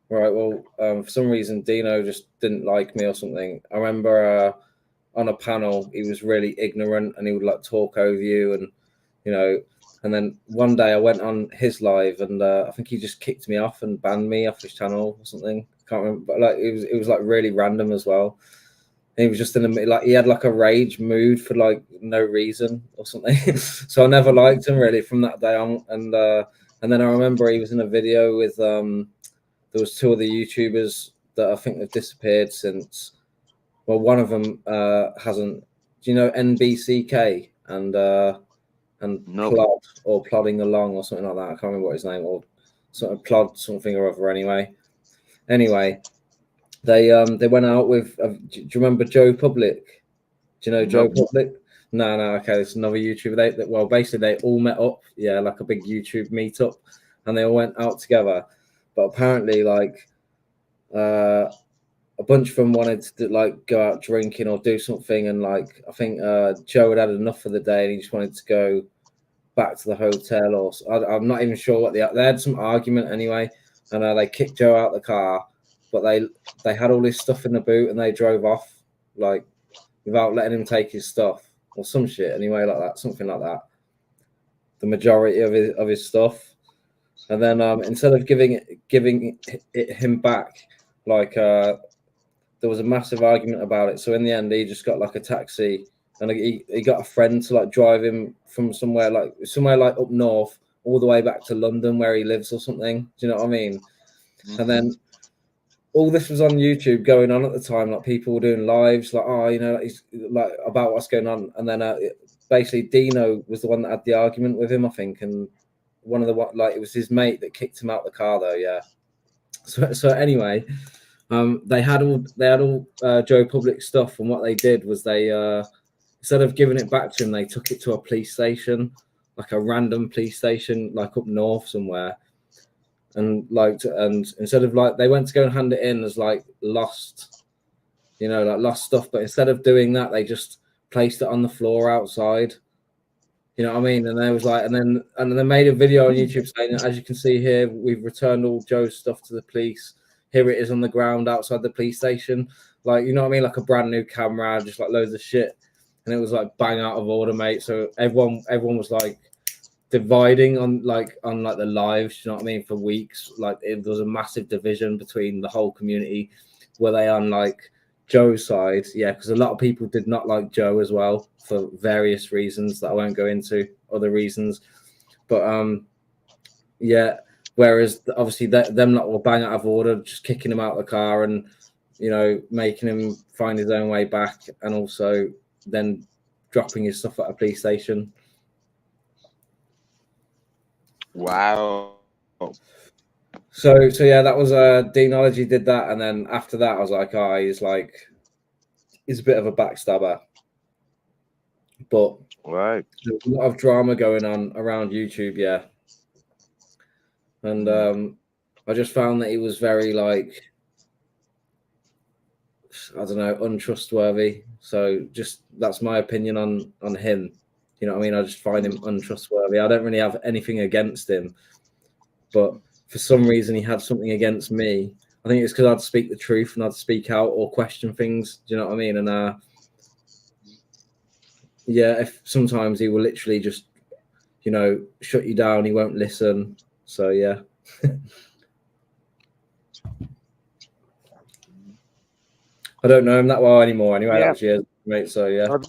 Well, for some reason Dino just didn't like me or something. I remember on a panel he was really ignorant and he would like talk over you and and then one day I went on his live and I think he just kicked me off and banned me off his channel or something. Can't remember, but like it was like really random as well. And he was just in a he had like a rage mood for like no reason or something. So I never liked him really from that day on. And then I remember he was in a video with there was two other YouTubers that I think have disappeared since. Well, one of them hasn't. Do you know NBCK and Nope. Plod or Plodding Along or something like that? I can't remember what his name or sort of Plod something or other. Anyway, they went out with. Do you remember Joe Public? Do you know Joe Public? No. Okay, it's another YouTuber. Well, basically they all met up. Yeah, like a big YouTube meetup, and they all went out together. But apparently, like a bunch of them wanted to like go out drinking or do something, and like I think Joe had enough for the day, and he just wanted to go back to the hotel, or I'm not even sure what they had some argument anyway, and they kicked Joe out the car, but they had all his stuff in the boot, and they drove off like without letting him take his stuff or some shit anyway, like that, something like that. The majority of his stuff, and then instead of giving it him back, like there was a massive argument about it. So in the end, he just got like a taxi, and he got a friend to like drive him from somewhere like up north all the way back to London where he lives or something. Do you know what I mean? Mm-hmm. And then all this was on YouTube going on at the time. Like people were doing lives, like like about what's going on. And then basically Dino was the one that had the argument with him, I think, and one of the it was his mate that kicked him out the car though. Yeah. So anyway. They had all Joe Public stuff, and what they did was they instead of giving it back to him, they took it to a police station, like a random police station, like up north somewhere, and instead of like they went to go and hand it in as like lost stuff, but instead of doing that, they just placed it on the floor outside. You know what I mean? And they was like, and then they made a video on YouTube saying, as you can see here, we've returned all Joe's stuff to the police. Here it is on the ground outside the police station. Like, you know what I mean? Like a brand new camera, just like loads of shit. And it was like bang out of order, mate. So everyone was like dividing on the lives, you know what I mean? For weeks. Like there was a massive division between the whole community. Were they on like Joe's side? Yeah, because a lot of people did not like Joe as well for various reasons that I won't go into, other reasons. But yeah. Whereas obviously them lot were bang out of order, just kicking him out of the car and, making him find his own way back, and also then dropping his stuff at a police station. Wow. So yeah, that was Deanology did that, and then after that I was like, he's a bit of a backstabber. But right. There's a lot of drama going on around YouTube, yeah. And I just found that he was very I don't know, untrustworthy. So just that's my opinion on him. You know what I mean? I just find him untrustworthy. I don't really have anything against him, but for some reason he had something against me. I think it's because I'd speak the truth and I'd speak out or question things. Do you know what I mean? And yeah, if sometimes he will literally just, shut you down. He won't listen. So yeah. I don't know him that well anymore. Anyway, that Yeah, was years, mate. So yeah, I've,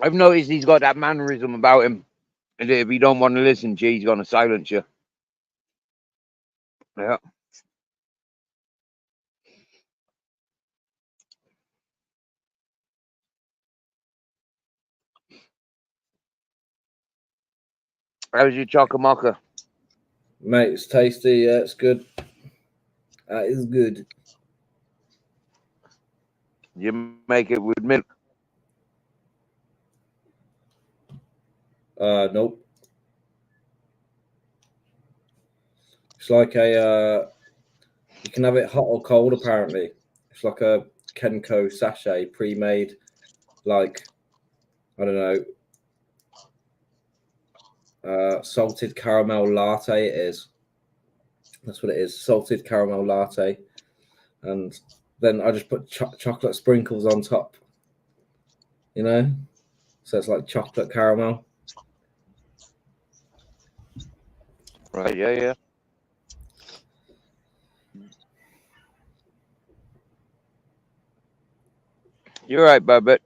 I've noticed he's got that mannerism about him. And if you don't want to listen to you, he's going to silence you. Yeah. How's your chocolate? mate, it's tasty. Yeah, it's good. That is good. You make it with milk. Nope. It's like a. You can have it hot or cold. Apparently, it's like a Kenko sachet, pre-made. Like, I don't know, salted caramel latte. It is. That's what it is. Salted caramel latte, and then I just put chocolate sprinkles on top. You know, so it's like chocolate caramel. Right, yeah. You're right, Babette.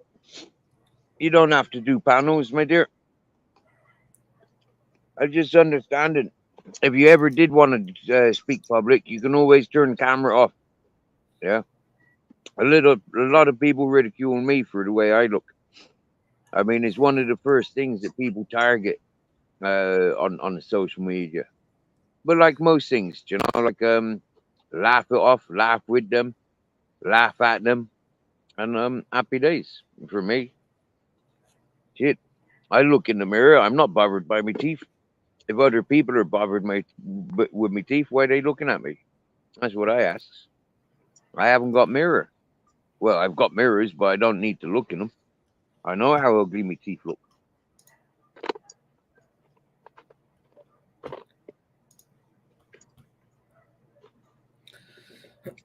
You don't have to do panels, my dear. I just understand it. If you ever did want to speak public, you can always turn the camera off. Yeah. A lot of people ridicule me for the way I look. I mean, it's one of the first things that people target on the social media. But like most things, you know, like laugh it off, laugh with them, laugh at them, and happy days for me. Shit, I look in the mirror. I'm not bothered by my teeth. If other people are bothered with my teeth, why are they looking at me? That's what I ask. I haven't got mirror. Well, I've got mirrors, but I don't need to look in them. I know how ugly my teeth look.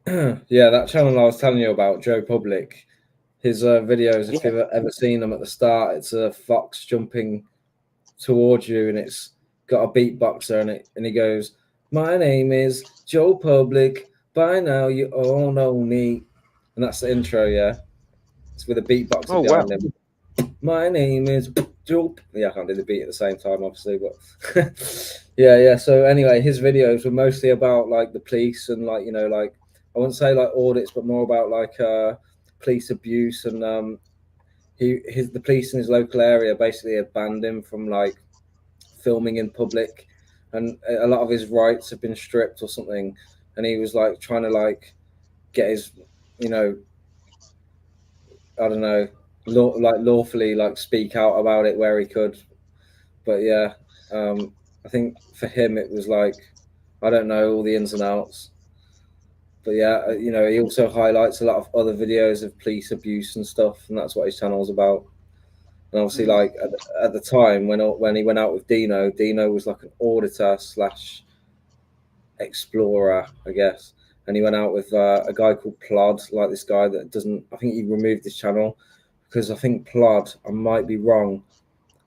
Yeah, that channel I was telling you about, Joe Public. His videos, if Yeah. you've ever seen them at the start, it's a fox jumping towards you, and it's got a beatboxer in it, and he goes, "My name is Joe Public. By now you all know me," and that's the intro. Yeah, it's with a beatboxer Oh wow. behind him. My name is Joe. Yeah, I can't do the beat at the same time, obviously, but yeah. So anyway, his videos were mostly about like the police and like like I wouldn't say like audits, but more about like police abuse and the police in his local area basically had banned him from like filming in public, and a lot of his rights have been stripped or something, and he was like trying to like get his I don't know lawfully like speak out about it where he could, but yeah, I think for him it was like I don't know all the ins and outs, but yeah, he also highlights a lot of other videos of police abuse and stuff, and that's what his channel's about. And obviously, like at the time when he went out with Dino was like an auditor slash explorer, I guess. And he went out with a guy called Plod, like this guy that doesn't. I think he removed his channel because I think Plod. I might be wrong.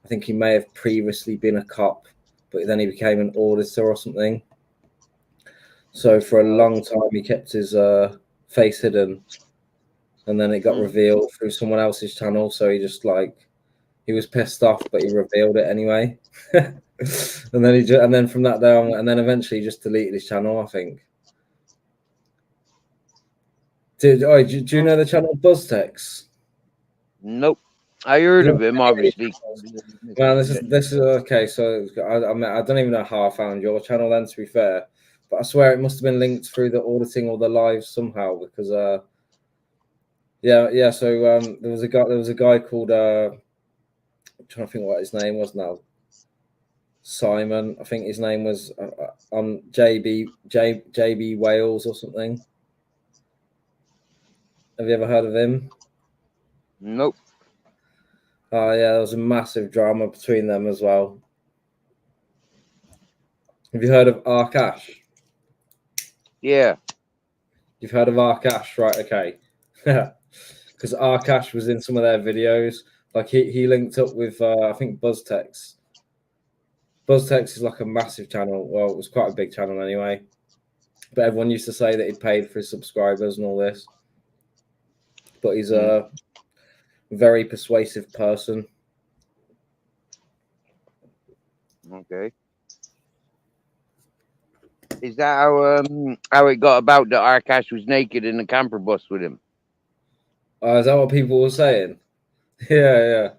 I think he may have previously been a cop, but then he became an auditor or something. So for a long time, he kept his face hidden, and then it got revealed through someone else's channel. So he just like. He was pissed off, but he revealed it anyway. and then from that day on, and then eventually he just deleted his channel, I think. Do you know the channel BuzzTex? Nope. I heard of him, obviously. Man, this is okay. So I mean, I don't even know how I found your channel then, to be fair, but I swear it must have been linked through the auditing or the live somehow because yeah. So there was a guy called I'm trying to think what his name was now. Simon, I think his name was on JB Wales or something. Have you ever heard of him? Nope. Oh yeah, there was a massive drama between them as well. Have you heard of Arkash? Yeah. You've heard of Arkash, right? Okay. Because Arkash was in some of their videos. Like he linked up with I think BuzzTex. BuzzTex is like a massive channel. Well, it was quite a big channel anyway. but everyone used to say that he'd paid for his subscribers and all this. But he's Mm. a very persuasive person. Okay. Is that how it got about that Arkash was naked in the camper bus with him? Is that what people were saying? Yeah,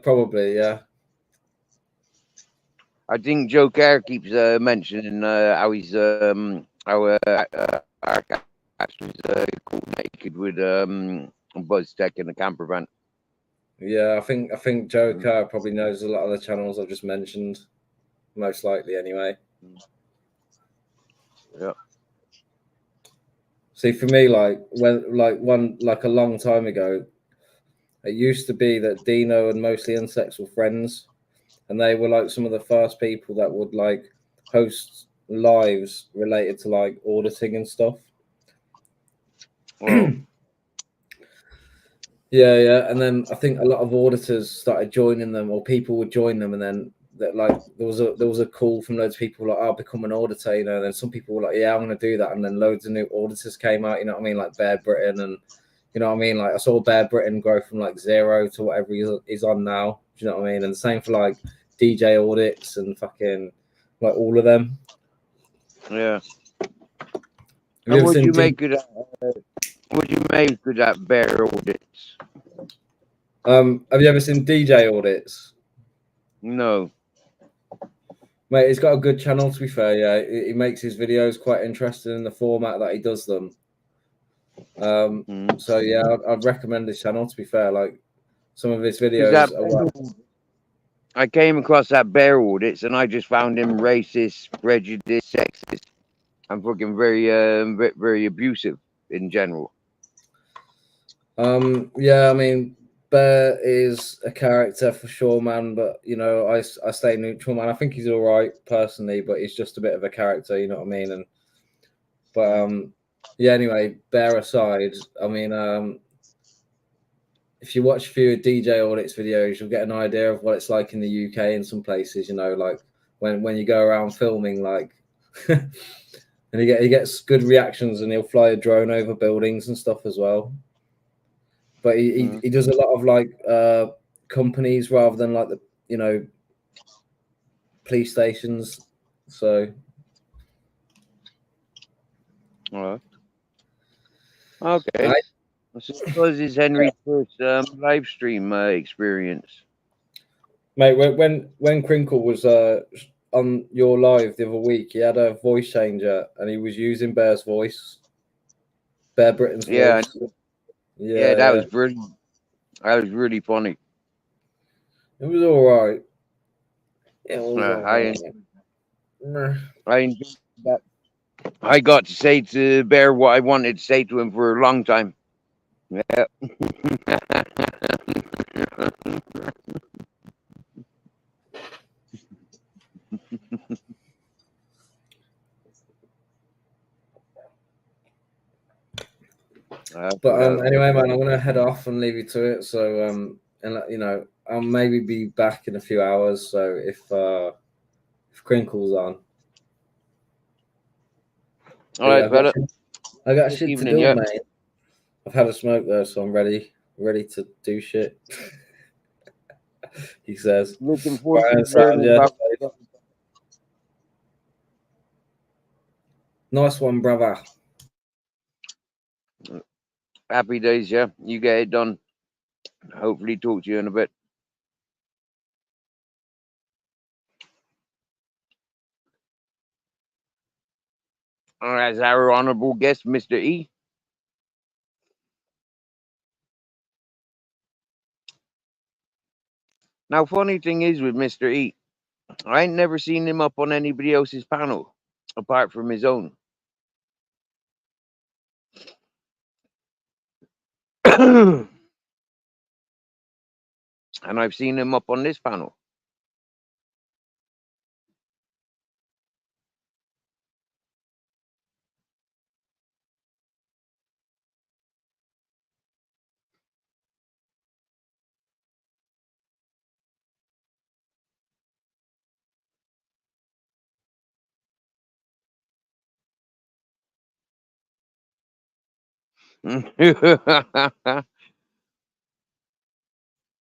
probably, yeah. I think Joe Kerr keeps mentioning how he's Arkash was caught naked with Buzz Tech in the camper van. Yeah, I think Joe Kerr probably knows a lot of the channels I've just mentioned, most likely anyway. Yeah. See, for me, like a long time ago, it used to be that Dino and Mostly Insects were friends, and they were like some of the first people that would like host lives related to like auditing and stuff. Well, Yeah, and then I think a lot of auditors started joining them, or people would join them, and then that like there was a call from loads of people like, I'll become an auditor, you know. And then some people were like, yeah, I'm going to do that, and then loads of new auditors came out, you know what I mean, like Bear Britain, and you know what I mean. Like I saw Bear Britain go from like 0 to whatever he's on now. Do you know what I mean? And the same for like DJ audits and fucking like all of them. yeah. Have you ever Would seen you make it? Would you make it that bear audits? Have you ever seen DJ audits? No. Mate, he's got a good channel, to be fair. Yeah, he makes his videos quite interesting in the format that he does them. So yeah, I'd recommend his channel, to be fair. Like some of his videos I came across that bear audits, and I just found him racist, prejudiced, sexist, and fucking very abusive in general. yeah, I mean, Bear is a character for sure, man. But you know, I stay neutral, man. I think he's all right personally, but he's just a bit of a character. You know what I mean? But yeah. Anyway, Bear aside, I mean, if you watch a few DJ audits videos, you'll get an idea of what it's like in the UK in some places. You know, like when you go around filming, like, and he gets good reactions, and he'll fly a drone over buildings and stuff as well. But he does a lot of like companies rather than like the police stations. So Okay. I suppose it's Henry's first live stream experience. mate, when Crinkle was on your live the other week, he had a voice changer and he was using Bear's voice, Bear Britain's voice. Yeah, that was brilliant. That was really funny. It was all right. It was all right. I enjoyed that. I got to say to Bear what I wanted to say to him for a long time. Yeah. But anyway, man, I'm gonna head off and leave you to it. So and you know, I'll maybe be back in a few hours. So if Crinkle's on, all right, fella. I got shit to do, mate. I've had a smoke though, so I'm ready to do shit. He says. Looking forward to learning about. Nice one, brother. Happy days, yeah. You get it done. Hopefully talk to you in a bit. As our honorable guest, Mr. E. Now, funny thing is with Mr. E, I ain't never seen him up on anybody else's panel apart from his own. And I've seen him up on this panel.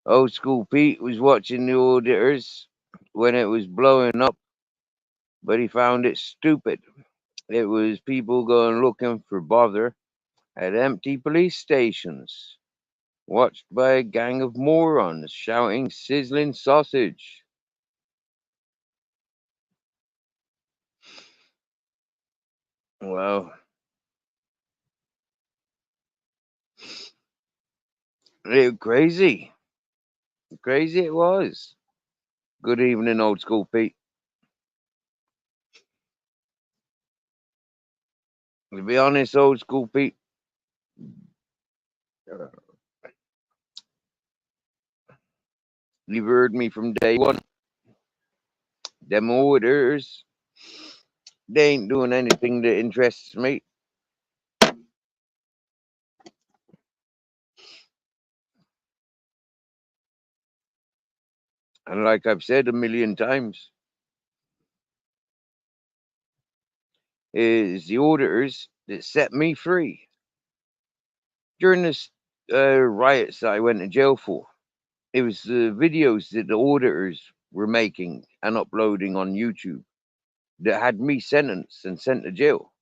Old school Pete was watching the auditors when it was blowing up, but he found it stupid. It was people going looking for bother at empty police stations, watched by a gang of morons shouting sizzling sausage. Well, crazy. Crazy it was. Good evening, old school Pete. To be honest, old school Pete, you've heard me from day one. Them orders, they ain't doing anything that interests me. And like I've said a million times, is the auditors that set me free. During this riots that I went to jail for, it was the videos that the auditors were making and uploading on YouTube that had me sentenced and sent to jail.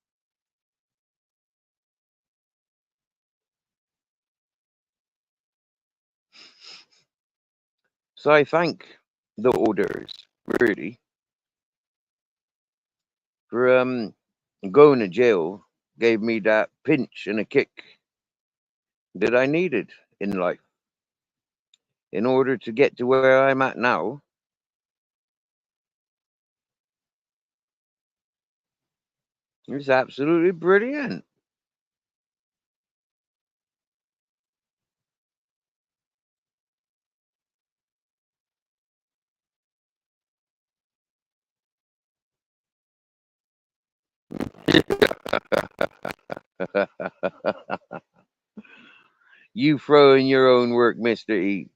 So I thank the auditors, really, for going to jail, gave me that pinch and a kick that I needed in life in order to get to where I'm at now. It's absolutely brilliant. You throw in your own work, Mr. E.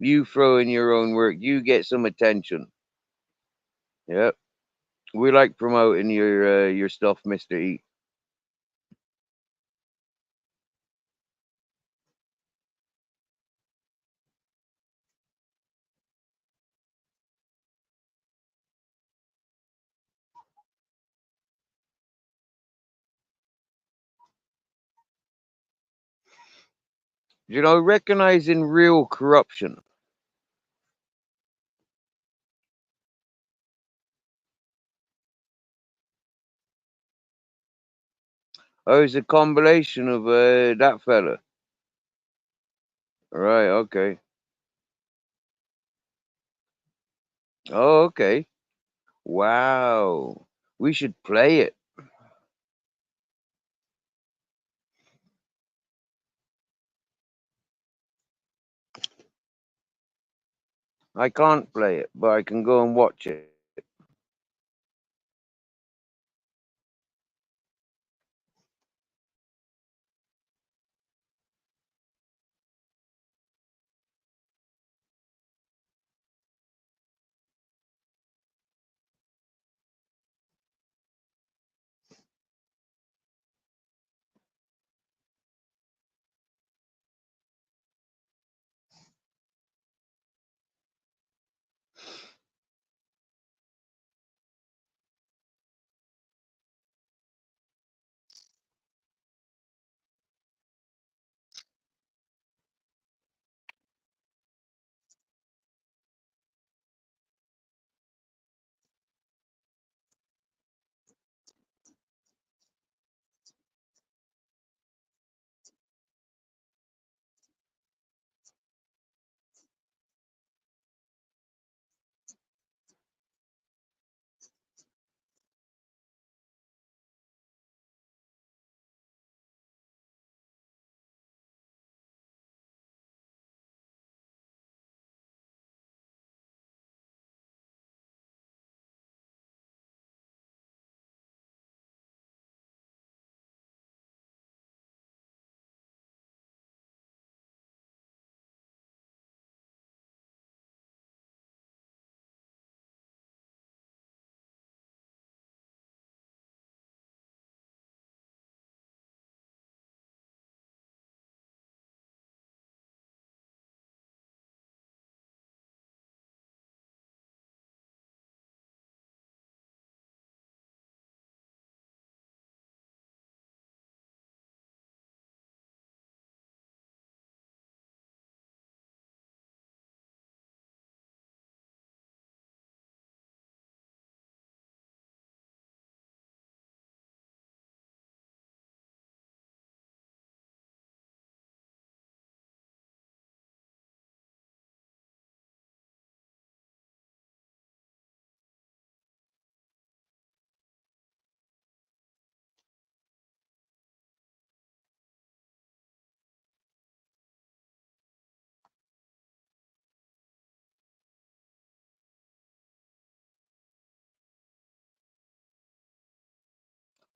You throw in your own work. You get some attention. Yep. We like promoting your stuff, Mr. E. You know, recognizing real corruption. Oh, it's a combination of that fella. Right, okay. Oh, okay. Wow. We should play it. I can't play it, but I can go and watch it.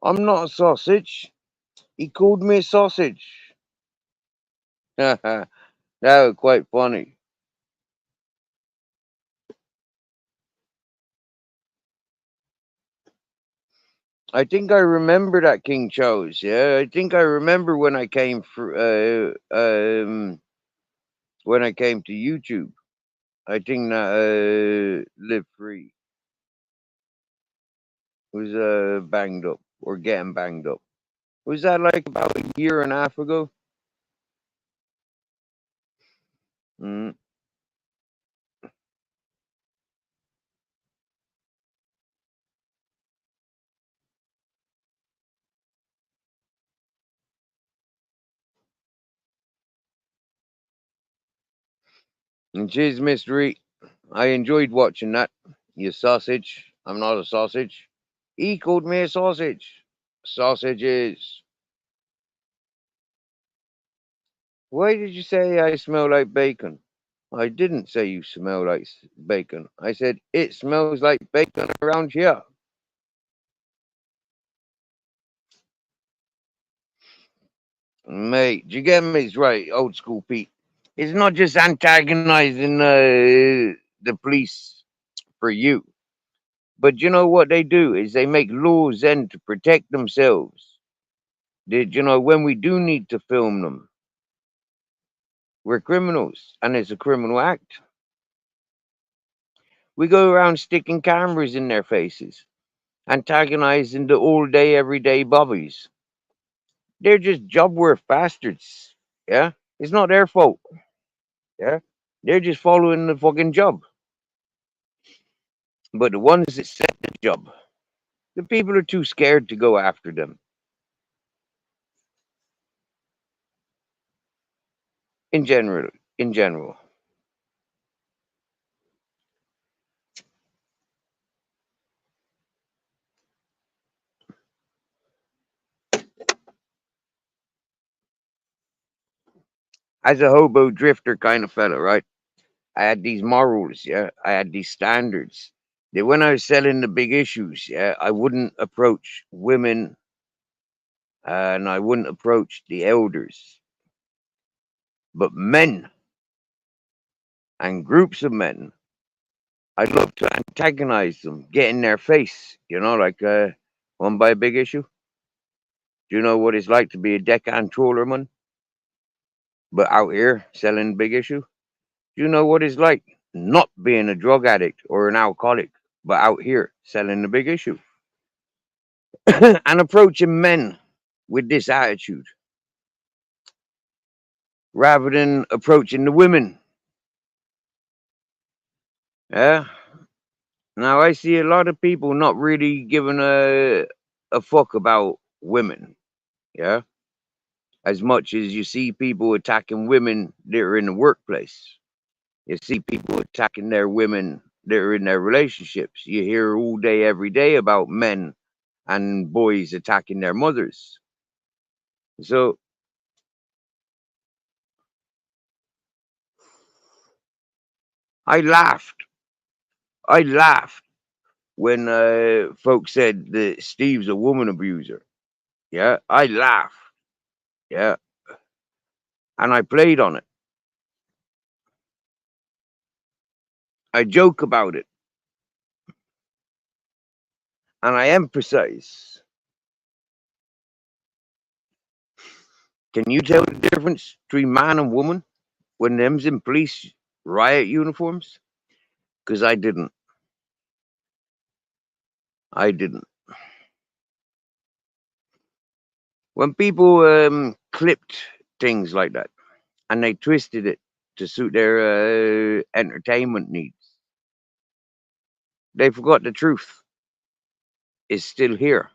I'm not a sausage. He called me a sausage. That was quite funny. I think I remember that King Charles. Yeah, I think I remember when I came when I came to YouTube. I think that Live Free was banged up or getting banged up. Was that like about a year and a half ago? Mm. And cheers, mystery. I enjoyed watching that. You sausage. I'm not a sausage. He called me a sausage. Sausages. Why did you say I smell like bacon? I didn't say you smell like bacon. I said it smells like bacon around here. Mate, you get me right, old school Pete. It's not just antagonizing the police for you. But you know what they do is they make laws then to protect themselves. Did you know when we do need to film them, we're criminals and it's a criminal act. We go around sticking cameras in their faces, antagonizing the all day, everyday bobbies. They're just job worth bastards. Yeah? It's not their fault. Yeah? They're just following the fucking job. But the ones that set the job, the people are too scared to go after them. In general. In general. As a hobo drifter kind of fella, right? I had these morals, yeah. I had these standards. That when I was selling the big issues, yeah, I wouldn't approach women and I wouldn't approach the elders. But men and groups of men, I love to antagonize them, get in their face, like one by a big issue. Do you know what it's like to be a deckhand trawlerman, but out here selling big issue? Do you know what it's like not being a drug addict or an alcoholic, but out here selling the big issue? And approaching men with this attitude rather than approaching the women. Yeah. Now I see a lot of people not really giving a fuck about women. Yeah. As much as you see people attacking women that are in the workplace. You see people attacking their women that are in their relationships. You hear all day, every day about men and boys attacking their mothers. So I laughed. I laughed when folks said that Steve's a woman abuser. Yeah, I laughed. Yeah, and I played on it. I joke about it, and I emphasize. Can you tell the difference between man and woman when them's in police riot uniforms? Because I didn't. I didn't. When people clipped things like that and they twisted it to suit their entertainment needs, they forgot the truth is still here.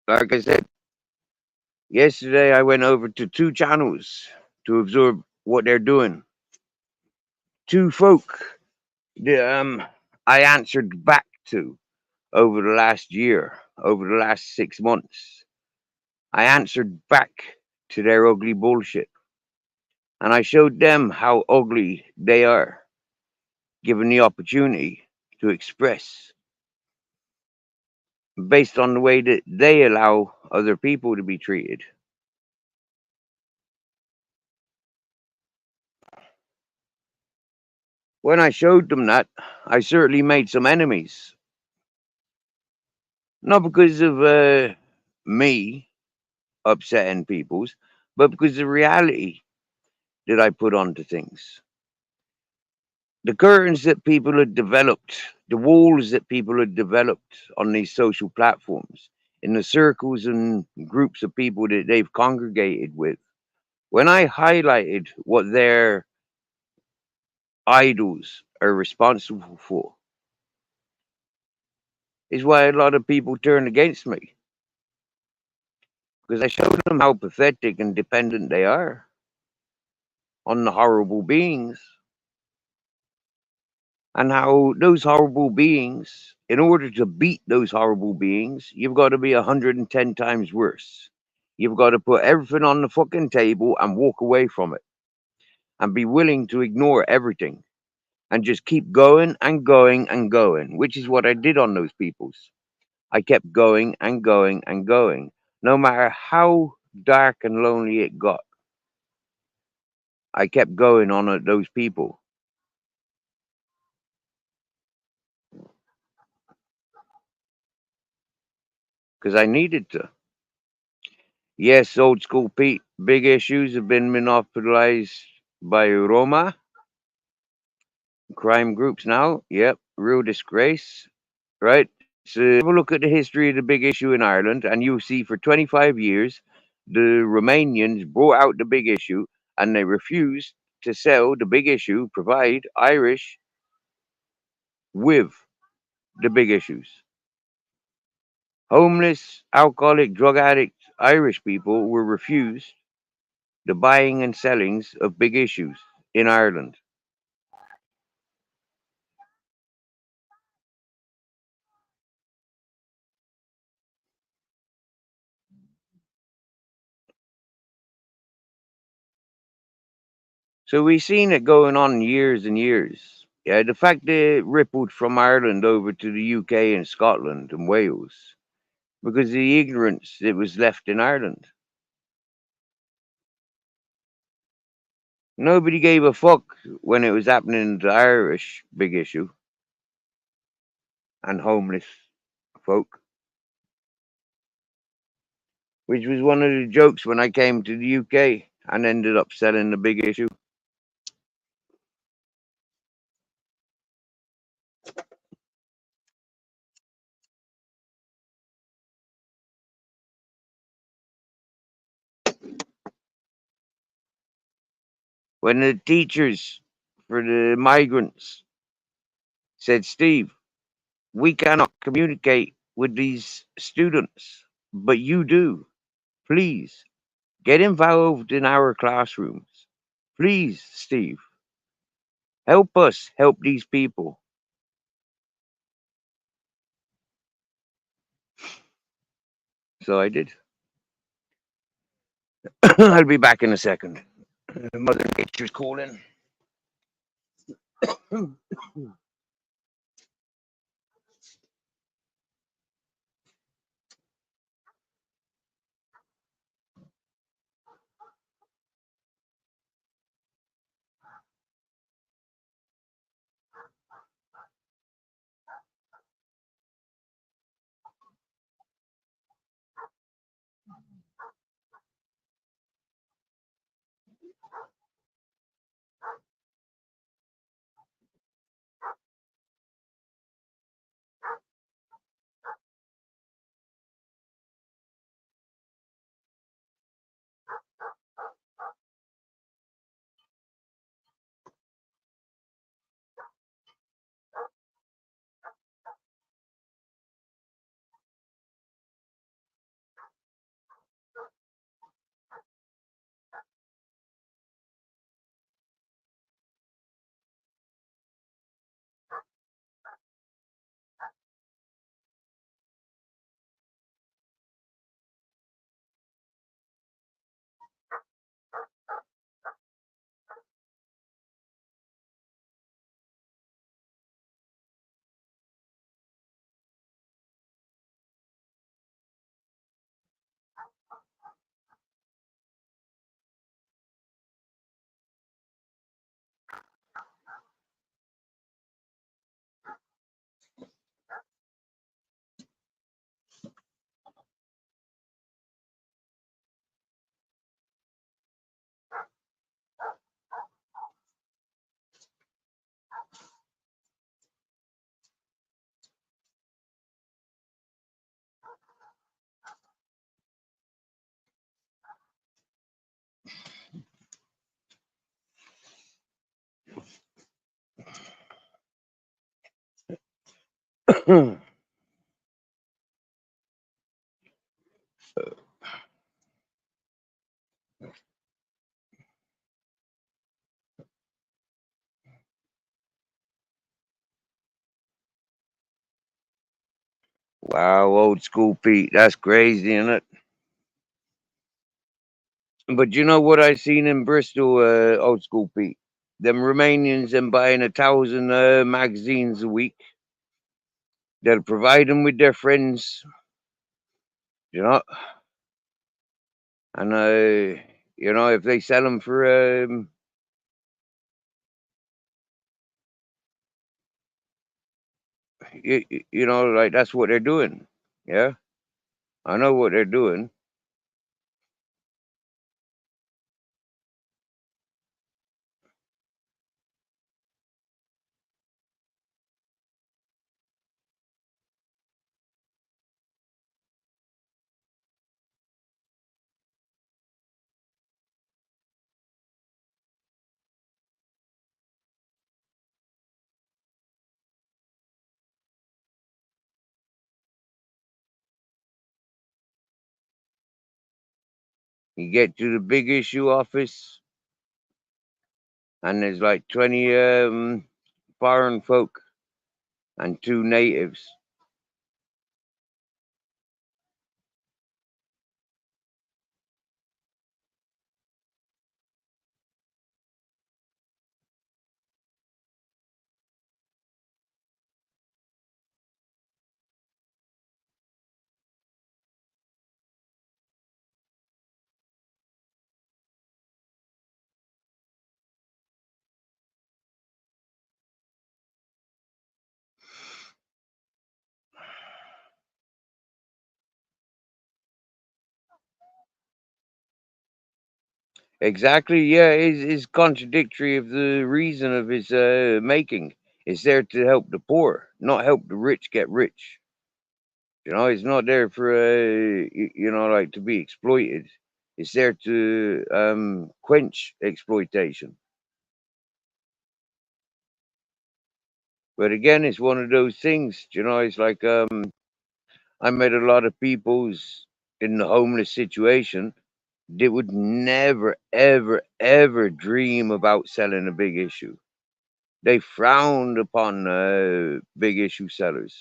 Like I said, yesterday I went over to 2 channels to absorb what they're doing. 2 folk that I answered back to over the last year. over the last 6 months. I answered back to their ugly bullshit, and I showed them how ugly they are, given the opportunity to express based on the way that they allow other people to be treated. When I showed them that, I certainly made some enemies. Not because of me upsetting people's, but because of the reality that I put onto things. The curtains that people had developed, the walls that people had developed on these social platforms, in the circles and groups of people that they've congregated with, when I highlighted what their idols are responsible for, is why a lot of people turn against me. Because I showed them how pathetic and dependent they are on the horrible beings, and how those horrible beings, in order to beat those horrible beings, you've got to be 110 times worse. You've got to put everything on the fucking table and walk away from it and be willing to ignore everything and just keep going and going and going, which is what I did on those peoples. I kept going and going and going, no matter how dark and lonely it got. I kept going on those people because I needed to. Yes, old school Pete, big issues have been monopolized by Roma crime groups now. Yep, real disgrace, right? So have a look at the history of the big issue in Ireland, and you'll see for 25 years the Romanians brought out the big issue and they refused to sell the big issue, provide Irish with the big issues. Homeless, alcoholic, drug addict Irish people were refused the buying and sellings of big issues in Ireland. So we've seen it going on years and years. Yeah, the fact that it rippled from Ireland over to the UK and Scotland and Wales because of the ignorance that was left in Ireland. Nobody gave a fuck when it was happening to Irish big issue and homeless folk, which was one of the jokes when I came to the UK and ended up selling the big issue. When the teachers for the migrants said, Steve, we cannot communicate with these students, but you do. Please get involved in our classrooms. Please, Steve, help us help these people. So I did. I'll be back in a second. Mother Nature's calling. Wow, old school Pete. That's crazy, isn't it? But you know what I seen in Bristol, old school Pete? Them Romanians them buying 1,000 magazines a week. They'll provide them with their friends, you know, and if they sell them for like that's what they're doing. Yeah, I know what they're doing. You get to the big issue office, and there's like 20 foreign folk and 2 natives. Exactly, yeah, is contradictory of the reason of his making. It's there to help the poor, not help the rich get rich. It's not there for like to be exploited. It's there to quench exploitation. But again, it's one of those things. It's like I met a lot of people's in the homeless situation. They would never, ever, ever dream about selling a big issue. They frowned upon big issue sellers.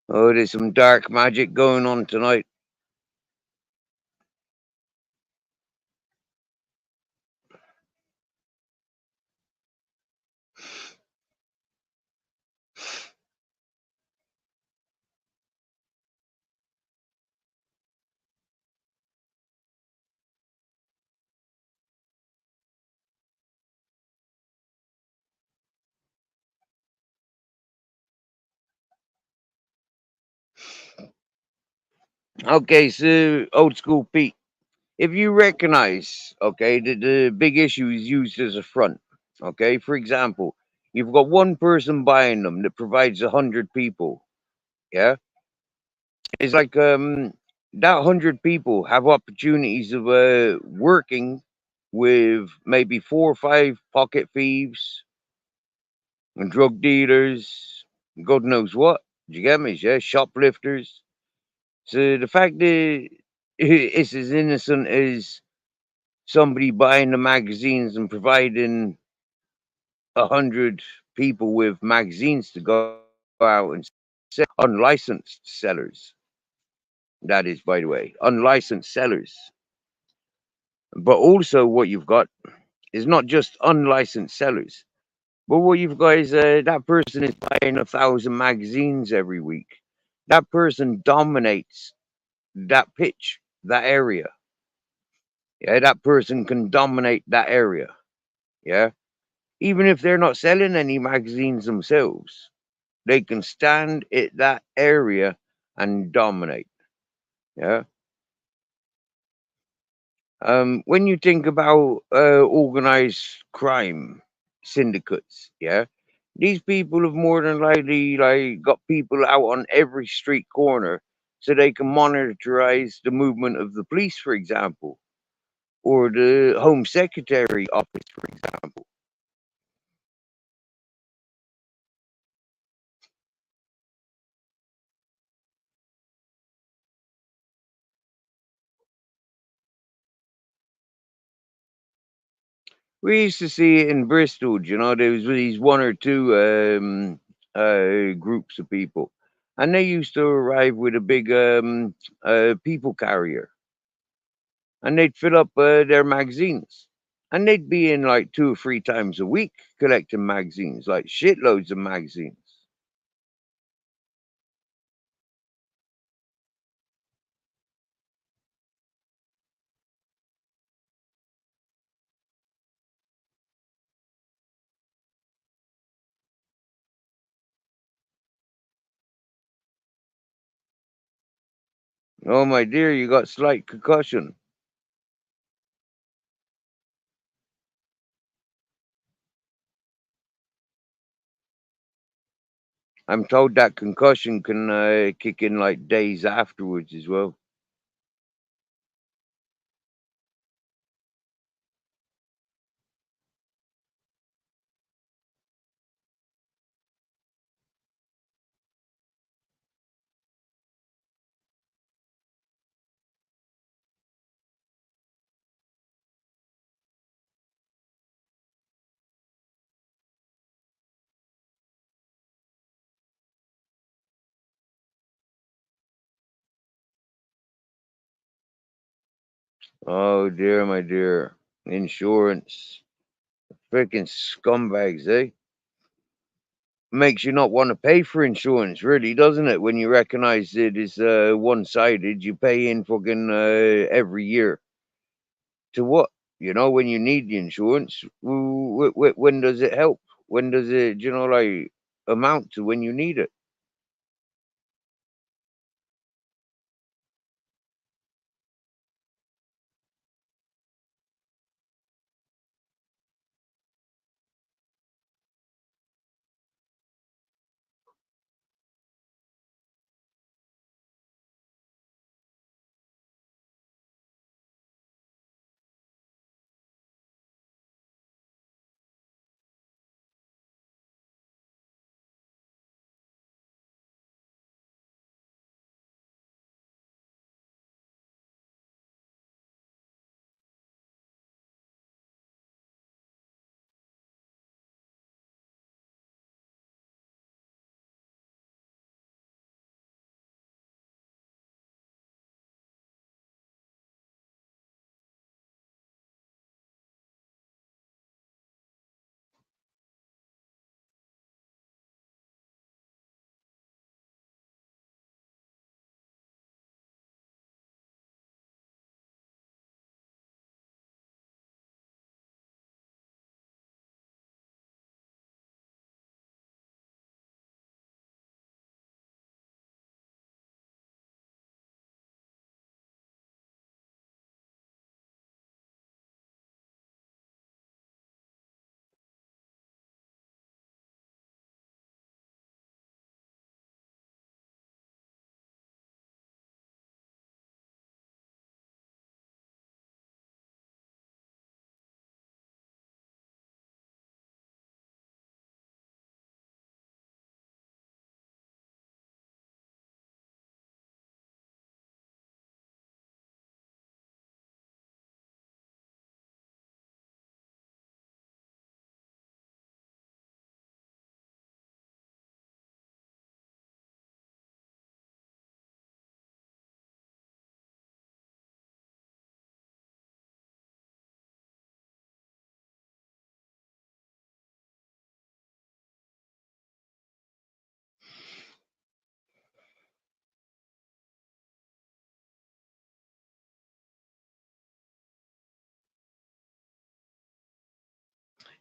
Oh, there's some dark magic going on tonight. Okay, so old school Pete. If you recognize, okay, that the big issue is used as a front, okay, for example, you've got one person buying them that provides 100 people, yeah, it's like that 100 people have opportunities of working with maybe 4 or 5 pocket thieves and drug dealers, God knows what. Do you get me? Yeah, shoplifters. So the fact that it's as innocent as somebody buying the magazines and providing 100 people with magazines to go out and sell, unlicensed sellers. That is, by the way, unlicensed sellers. But also, what you've got is not just unlicensed sellers, but what you've got is that person is buying 1,000 magazines every week. That person dominates that pitch, that area. Yeah, that person can dominate that area. Yeah, even if they're not selling any magazines themselves, they can stand at that area and dominate. Yeah. When you think about organized crime syndicates, yeah, these people have more than likely like got people out on every street corner so they can monitorize the movement of the police, for example, or the Home Secretary office, for example. We used to see it in Bristol. You know, there was these one or two groups of people, and they used to arrive with a big people carrier, and they'd fill up their magazines, and they'd be in like 2 or 3 times a week collecting magazines, like shitloads of magazines. Oh my dear, you got slight concussion. I'm told that concussion can kick in like days afterwards as well. Oh dear, my dear. Insurance. Freaking scumbags, eh? Makes you not want to pay for insurance, really, doesn't it? When you recognize it is one sided, you pay in fucking every year. To what? You know, when you need the insurance, when does it help? When does it, like amount to when you need it?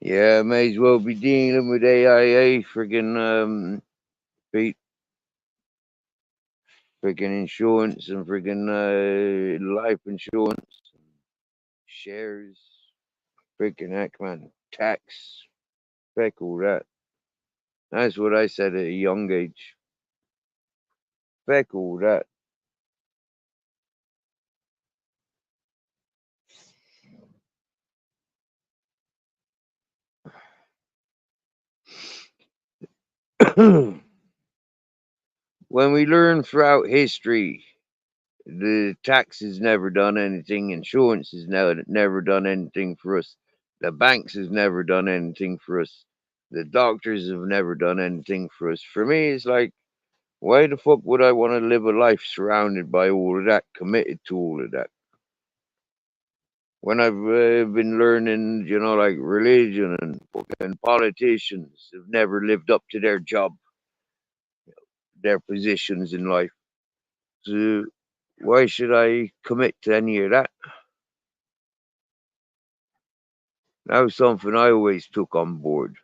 Yeah, may as well be dealing with AIA, friggin' Pete, friggin' insurance and friggin' life insurance, shares, friggin' heck, man, tax, feck all that. That's what I said at a young age. Feck all that. When we learn throughout history, the tax has never done anything, insurance has never done anything for us, the banks has never done anything for us, the doctors have never done anything for us. For me, it's like, why the fuck would I want to live a life surrounded by all of that, committed to all of that? When I've been learning, like religion and fucking politicians have never lived up to their job, their positions in life. So why should I commit to any of that? That was something I always took on board.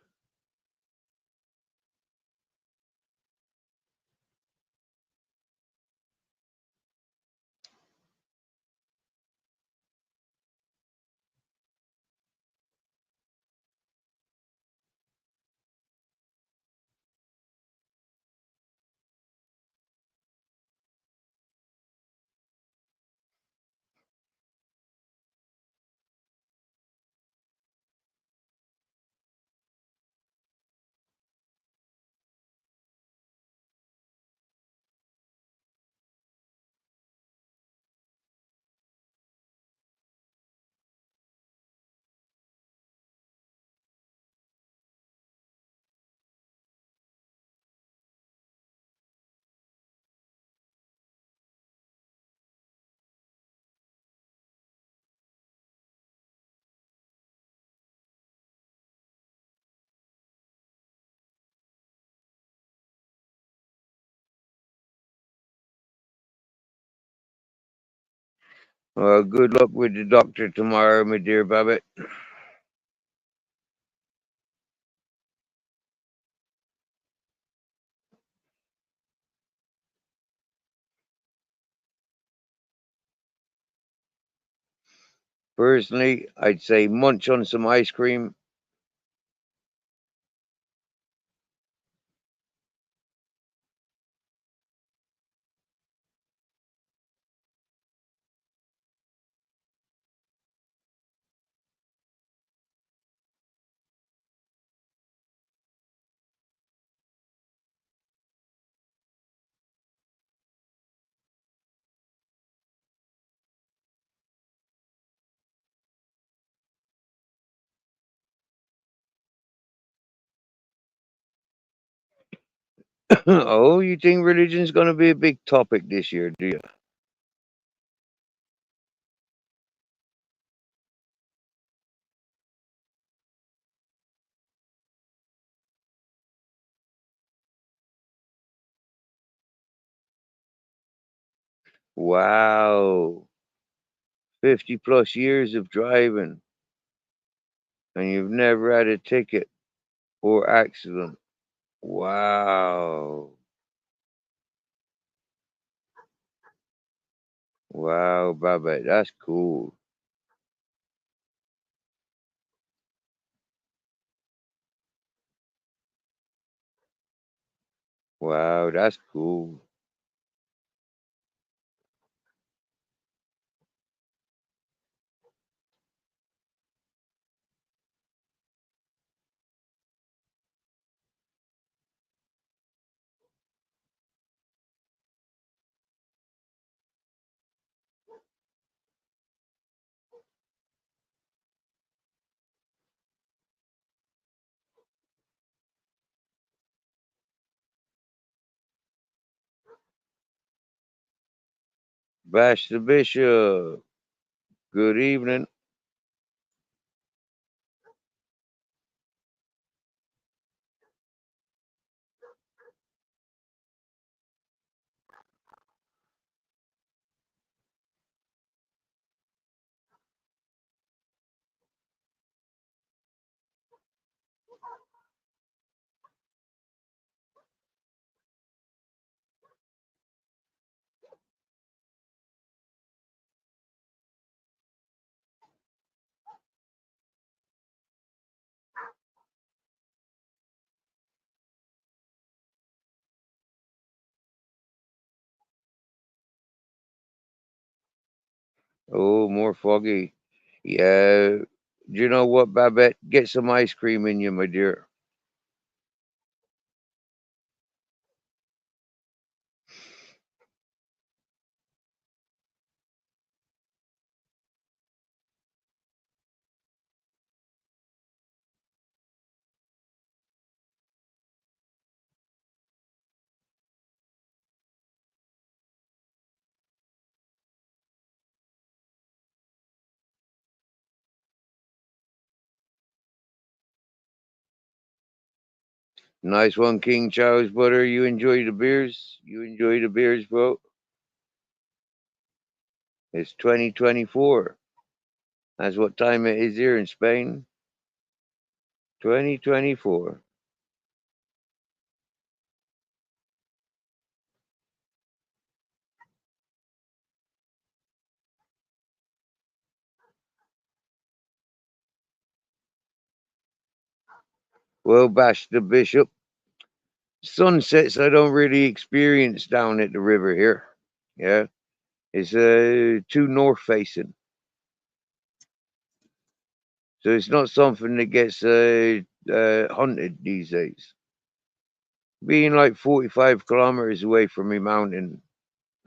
Well, good luck with the doctor tomorrow, my dear Babbitt. Personally, I'd say munch on some ice cream. Oh, you think religion's going to be a big topic this year, do you? Wow. 50 plus years of driving, and you've never had a ticket or accident. Wow. Wow, Babbitt, that's cool. Wow, that's cool. Bash the Bishop. Good evening. Oh, more foggy. Yeah. Do you know what, Babette? Get some ice cream in you, my dear. Nice one, King Charles Butter. You enjoy the beers? You enjoy the beers, bro? It's 2024. That's what time it is here in Spain. 2024. Well, Bash the Bishop. Sunsets I don't really experience down at the river here. Yeah. It's too north facing. So it's not something that gets hunted these days. Being like 45 kilometers away from a mountain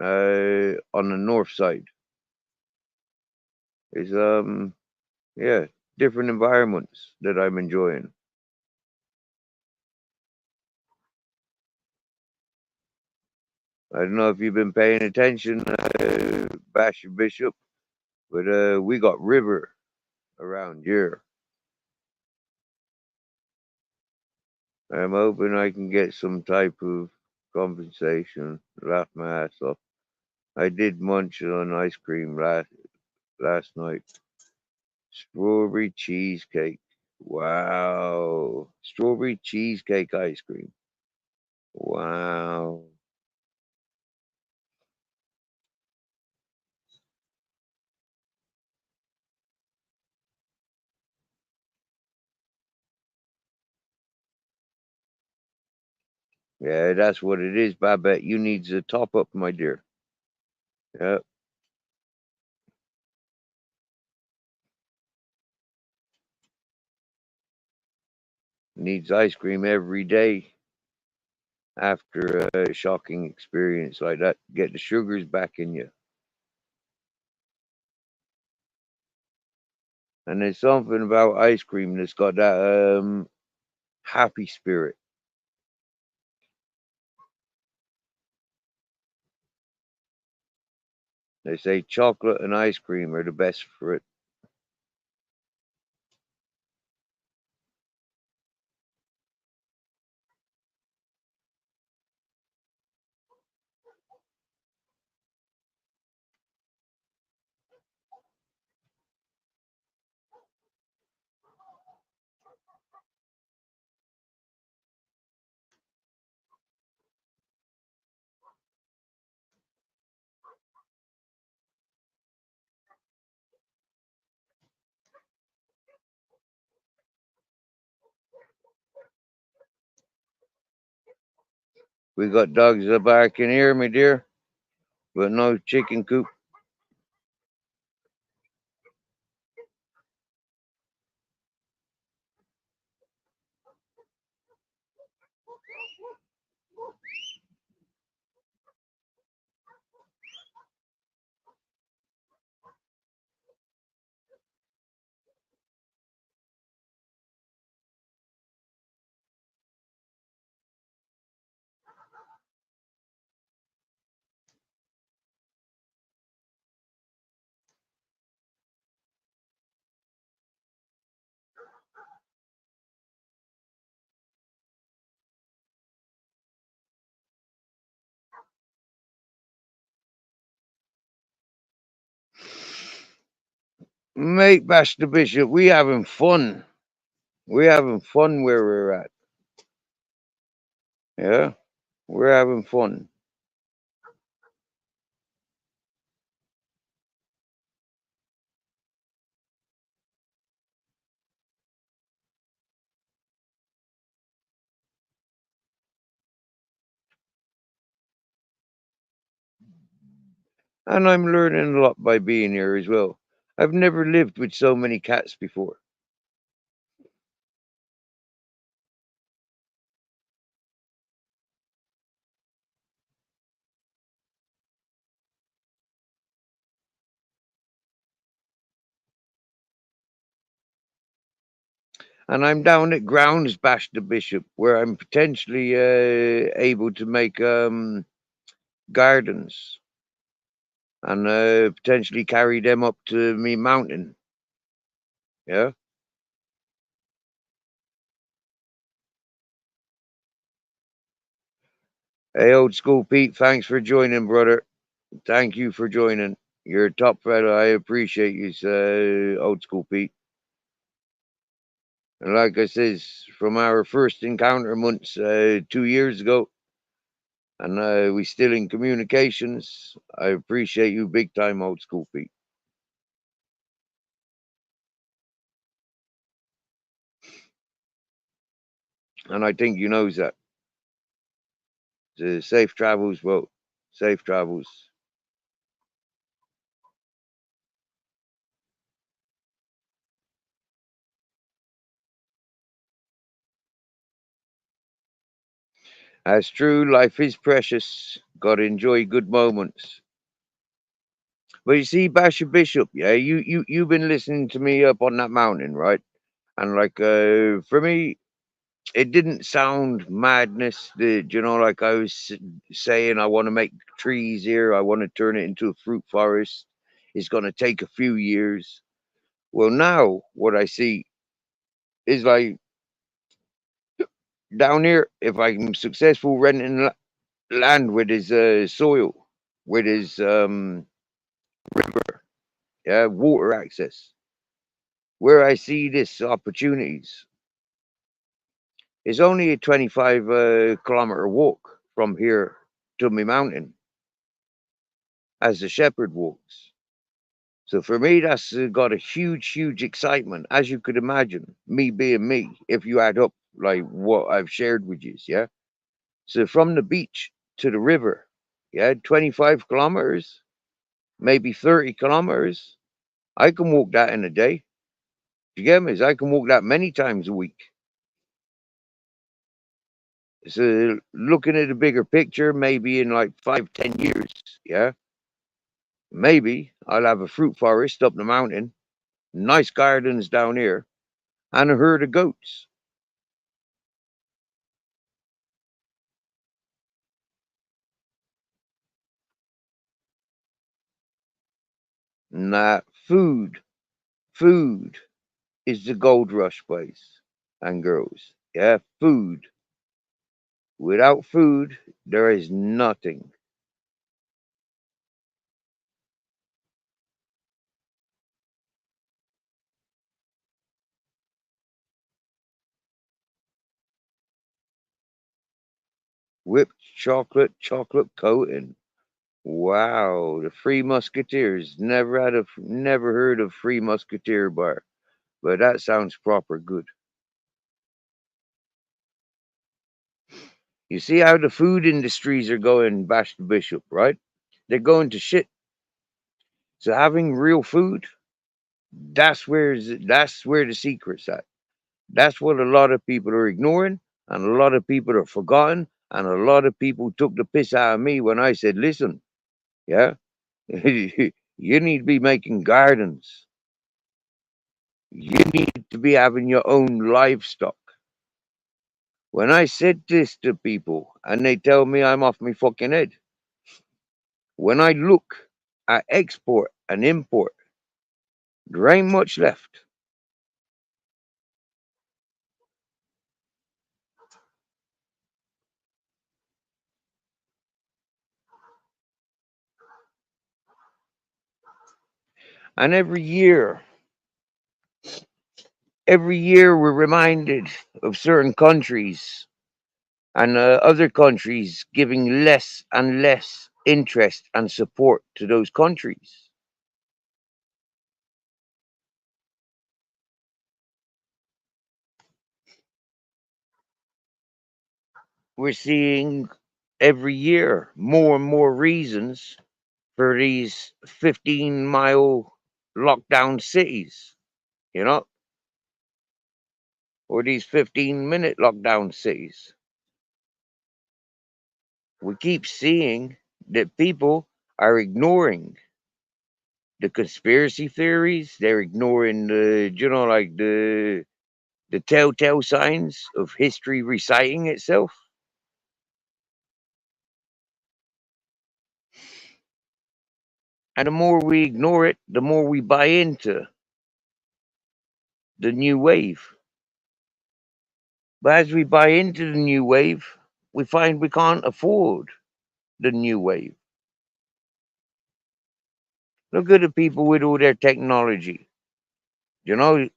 on the north side is yeah, different environments that I'm enjoying. I don't know if you've been paying attention, Basher Bishop, but we got river around here. I'm hoping I can get some type of compensation. Laugh my ass off. I did munch on ice cream last night. Strawberry cheesecake. Wow. Strawberry cheesecake ice cream. Wow. Yeah, that's what it is, Babette. You needs a top up, my dear. Yep. Needs ice cream every day after a shocking experience like that. Get the sugars back in you. And there's something about ice cream that's got that happy spirit. They say chocolate and ice cream are the best for it. We got dogs that bark in here, my dear, but no chicken coop. Mate, Bash the Bishop, we having fun. We're having fun where we're at. Yeah, we're having fun. And I'm learning a lot by being here as well. I've never lived with so many cats before. And I'm down at Grounds Bash the Bishop, where I'm potentially able to make gardens and potentially carry them up to me mountain. Yeah. Hey, old school Pete, thanks for joining, brother. Thank you for joining. You're a top fella. I appreciate you, old school Pete. And like I says, from our first encounter months 2 years ago, and we still in communications. I appreciate you big time, old school Pete. And I think you knows that. Safe travels, bro. Safe travels. That's true. Life is precious. Gotta enjoy good moments. But you see, Basher Bishop, yeah, you've been listening to me up on that mountain, right? And like for me, it didn't sound madness. Like I was saying, I want to make trees here. I want to turn it into a fruit forest. It's gonna take a few years. Well, now what I see is like down here, if I'm successful renting land with his soil, with his river, yeah, water access, where I see this opportunities is only a 25 kilometer walk from here to my mountain as the shepherd walks. So for me, that's got a huge excitement, as you could imagine. Me being me, if you add up like what I've shared with you, yeah. So from the beach to the river, yeah, 25 kilometers, maybe 30 kilometers. I can walk that in a day. You get me? I can walk that many times a week. So looking at the bigger picture, maybe in like 5, 10 years, yeah, maybe I'll have a fruit forest up the mountain, nice gardens down here, and a herd of goats. Nah, food is the gold rush, boys and girls. Yeah, food. Without food, there is nothing. Whipped chocolate coating. Wow, the Free Musketeers. Never heard of Free Musketeer bar, but that sounds proper good. You see how the food industries are going, Bash the Bishop, right? They're going to shit. So having real food, that's where the secret's at. That's what a lot of people are ignoring, and a lot of people are forgotten, and a lot of people took the piss out of me when I said, "Listen, yeah, you need to be making gardens. You need to be having your own livestock." When I said this to people, and they tell me I'm off my fucking head, when I look at export and import, there ain't much left. And every year we're reminded of certain countries and other countries giving less and less interest and support to those countries. We're seeing every year more and more reasons for these 15-mile lockdown cities, you know, or these 15-minute lockdown cities. We keep seeing that people are ignoring the conspiracy theories. They're ignoring like the telltale signs of history reciting itself. And the more we ignore it, the more we buy into the new wave. But as we buy into the new wave, we find we can't afford the new wave. Look at the people with all their technology. You know,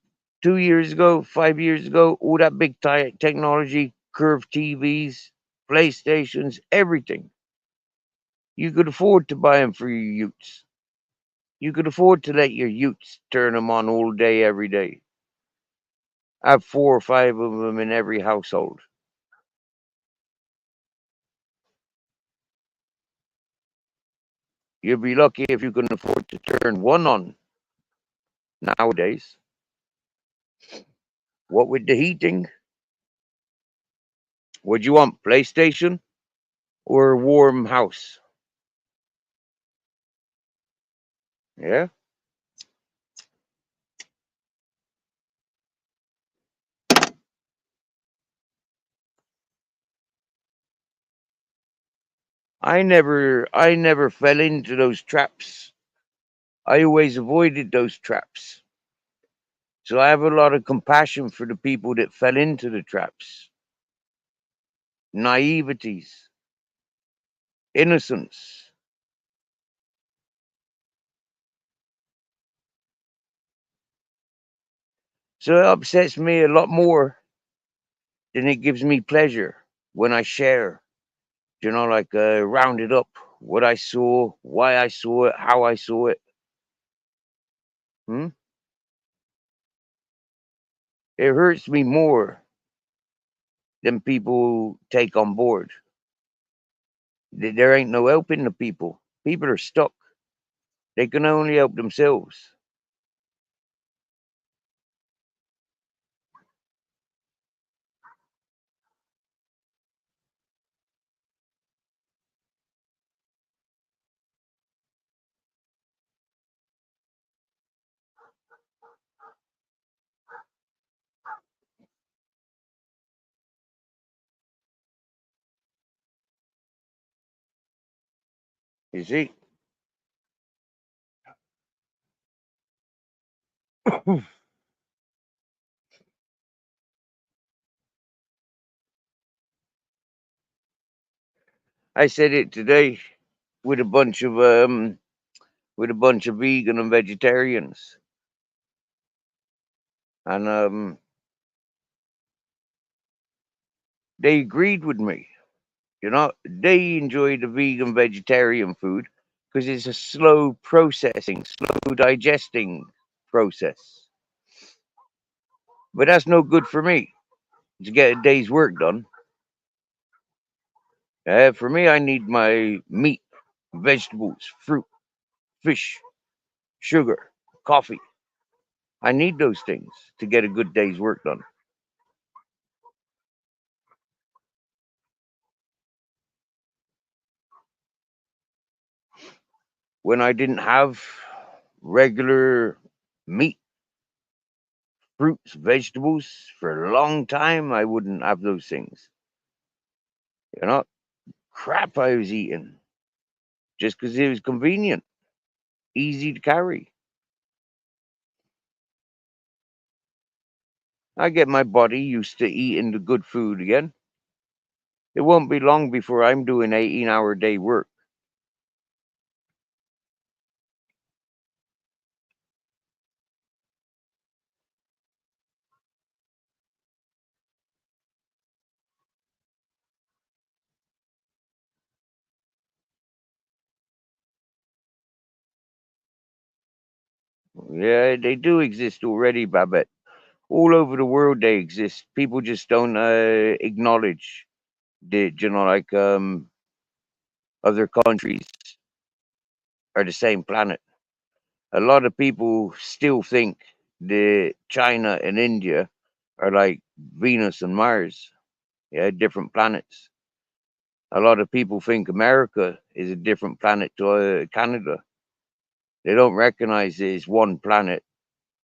2 years ago, 5 years ago, all that big technology, curved TVs, PlayStations, everything. You could afford to buy them for your youths. You could afford to let your youths turn them on all day, every day. Have 4 or 5 of them in every household. You'll be lucky if you can afford to turn one on nowadays. What with the heating? Would you want PlayStation or a warm house? Yeah. I never fell into those traps. I always avoided those traps. So I have a lot of compassion for the people that fell into the traps. Naiveties, innocence. So it upsets me a lot more than it gives me pleasure when I share, round it up, what I saw, why I saw it, how I saw it. Hmm? It hurts me more than people take on board. There ain't no helping the people. People are stuck. They can only help themselves. You see? I said it today with a bunch of vegan and vegetarians, and they agreed with me. They enjoy the vegan vegetarian food because it's a slow processing, slow digesting process. But that's no good for me to get a day's work done. For me, I need my meat, vegetables, fruit, fish, sugar, coffee. I need those things to get a good day's work done. When I didn't have regular meat, fruits, vegetables for a long time, I wouldn't have those things. You know, crap I was eating just because it was convenient, easy to carry. I get my body used to eating the good food again. It won't be long before I'm doing 18-hour day work. Yeah, they do exist already, Babette. All over the world they exist. People just don't acknowledge the, other countries are the same planet. A lot of people still think the China and India are like Venus and Mars, yeah, different planets. A lot of people think America is a different planet to Canada. They don't recognize it as one planet,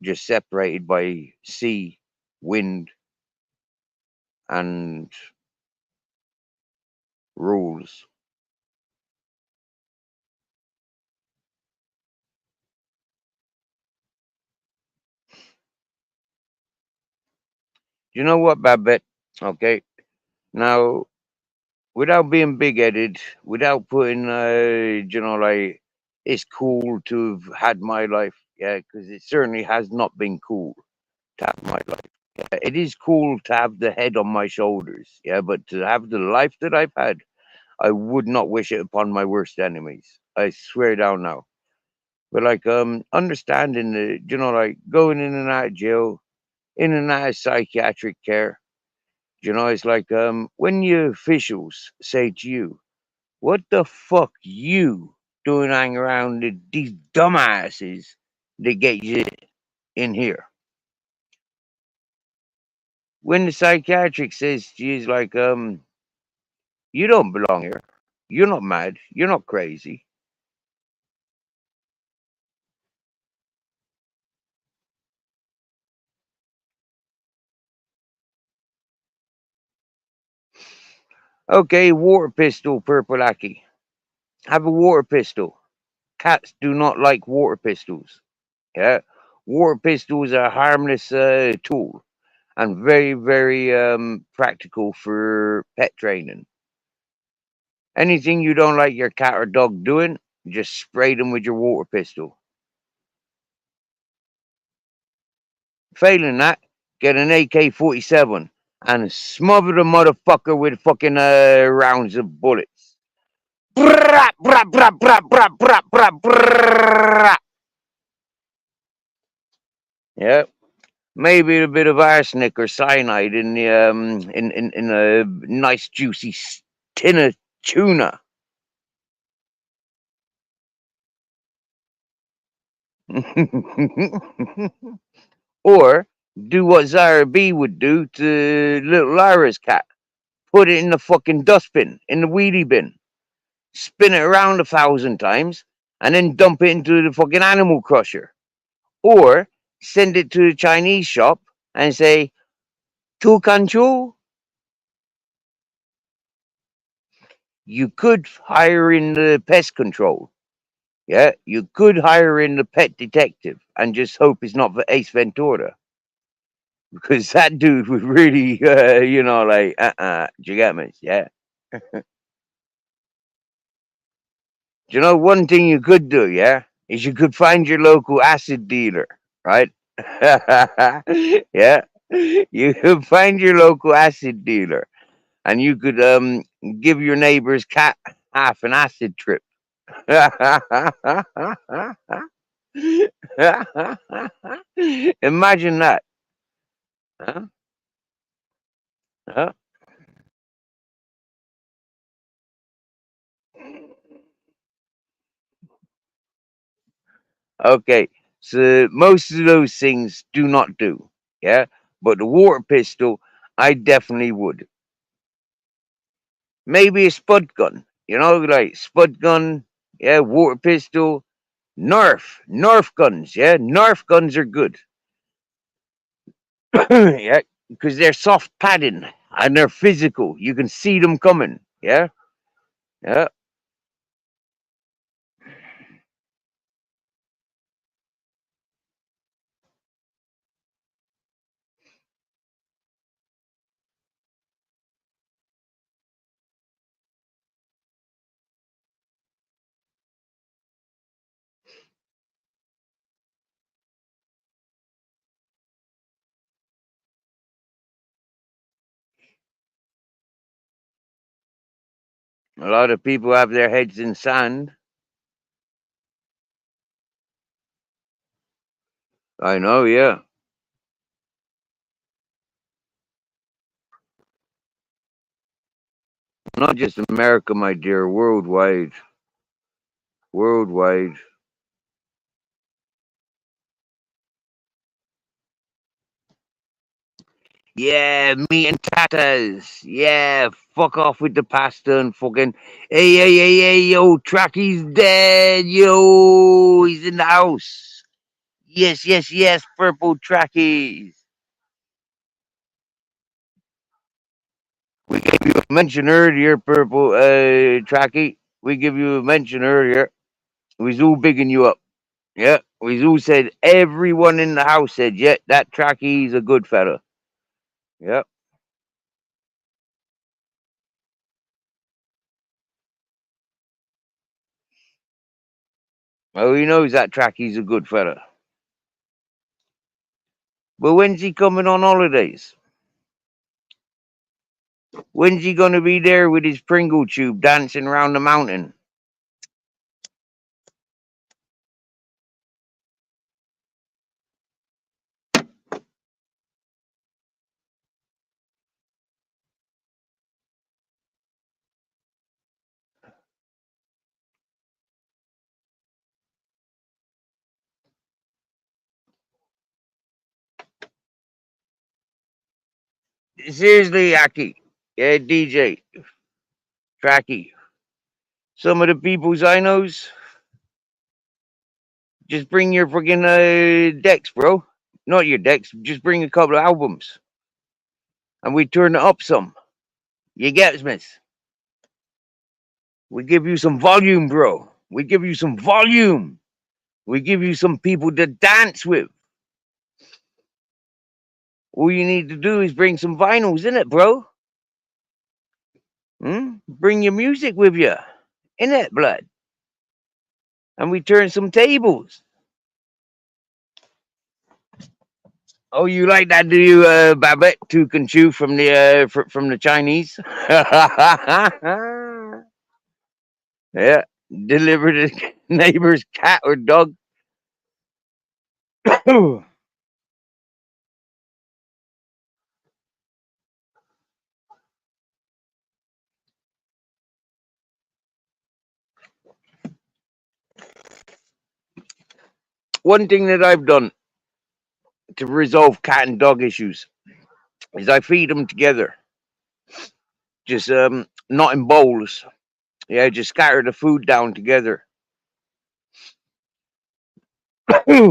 just separated by sea, wind, and rules. You know what, Babette? Okay, now without being big-headed, without putting, like it's cool to have had my life, yeah, because it certainly has not been cool to have my life. Yeah, it is cool to have the head on my shoulders, yeah, but to have the life that I've had, I would not wish it upon my worst enemies. I swear down now. But like understanding the like going in and out of jail, in and out of psychiatric care, it's like when your officials say to you, what the fuck you doing hanging around these dumbasses that get you in here? When the psychiatric says to you, is like, you don't belong here. You're not mad. You're not crazy. Okay, water pistol, Purple Lackey. Have a water pistol. Cats do not like water pistols. Yeah, water pistols are a harmless tool and very, very practical for pet training. Anything you don't like your cat or dog doing, just spray them with your water pistol. Failing that, get an AK-47 and smother the motherfucker with fucking rounds of bullets. Brrrah, brrrah, brrrah, brrrah, brrrah, brrrah, brrrah, brrrah. Yeah, maybe a bit of arsenic or cyanide in the in a nice juicy tin of tuna. Or do what Zara B would do to little Lyra's cat. Put it in the fucking dustbin, in the wheelie bin. Spin it around 1,000 times, and then dump it into the fucking animal crusher. Or send it to the Chinese shop and say, Tu Kanchu, you could hire in the pest control. Yeah, you could hire in the pet detective and just hope it's not for Ace Ventura. Because that dude would really, do you get me? Yeah. Do you know one thing you could do, yeah? Is you could find your local acid dealer, right? Yeah. You could find your local acid dealer and you could give your neighbor's cat half an acid trip. Imagine that. Huh? Huh? Okay, so most of those things do not do, yeah. But the water pistol, I definitely would. Maybe a spud gun, like spud gun, yeah. Water pistol, Nerf guns, yeah. Nerf guns are good, yeah, because they're soft padding and they're physical. You can see them coming, yeah, yeah. A lot of people have their heads in sand. I know, yeah. Not just America, my dear, worldwide. Worldwide. Yeah, meat and tatas. Yeah, fuck off with the pasta and fucking. Hey, yo, Tracky's dead, yo. He's in the house. Yes, purple Trackies. We gave you a mention earlier, purple Tracky. We give you a mention earlier. We was all bigging you up. Yeah, we all said, everyone in the house said, yeah, that Tracky's a good fella. Yeah. Oh, he knows that Tracky's a good fella. But when's he coming on holidays? When's he gonna be there with his Pringle tube dancing around the mountain? Seriously, Aki. Yeah, DJ. Tracky. Some of the peoples I knows, just bring your friggin' decks, bro. Not your decks, just bring a couple of albums. And we turn it up some. You get me? We give you some volume, bro. We give you some volume. We give you some people to dance with. All you need to do is bring some vinyls in it, bro. Bring your music with you. In it, blood. And we turn some tables. Oh, you like that, do you, Babette? Took and chew from the Chinese. Yeah, deliver the neighbor's cat or dog. One thing that I've done to resolve cat and dog issues is I feed them together, just not in bowls. Yeah, just scatter the food down together. And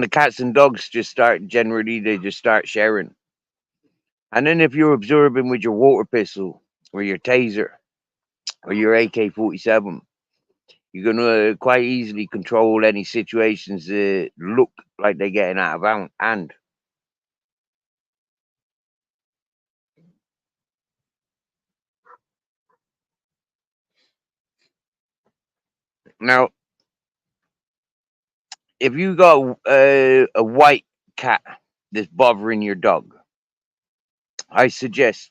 the cats and dogs just they just start sharing. And then if you're absorbing with your water pistol or your taser or your AK-47, you're gonna quite easily control any situations that look like they're getting out of hand. Now, if you got a white cat that's bothering your dog, I suggest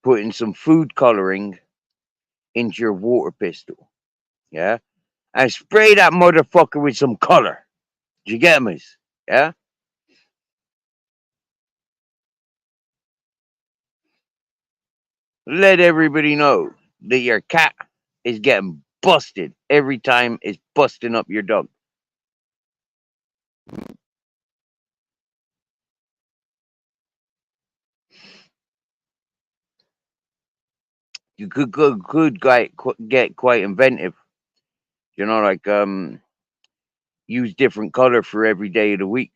putting some food coloring into your water pistol, yeah, and spray that motherfucker with some color. Do you get me? Yeah. Let everybody know that your cat is getting busted every time it's busting up your dog. You could get quite inventive. You know, like use different color for every day of the week.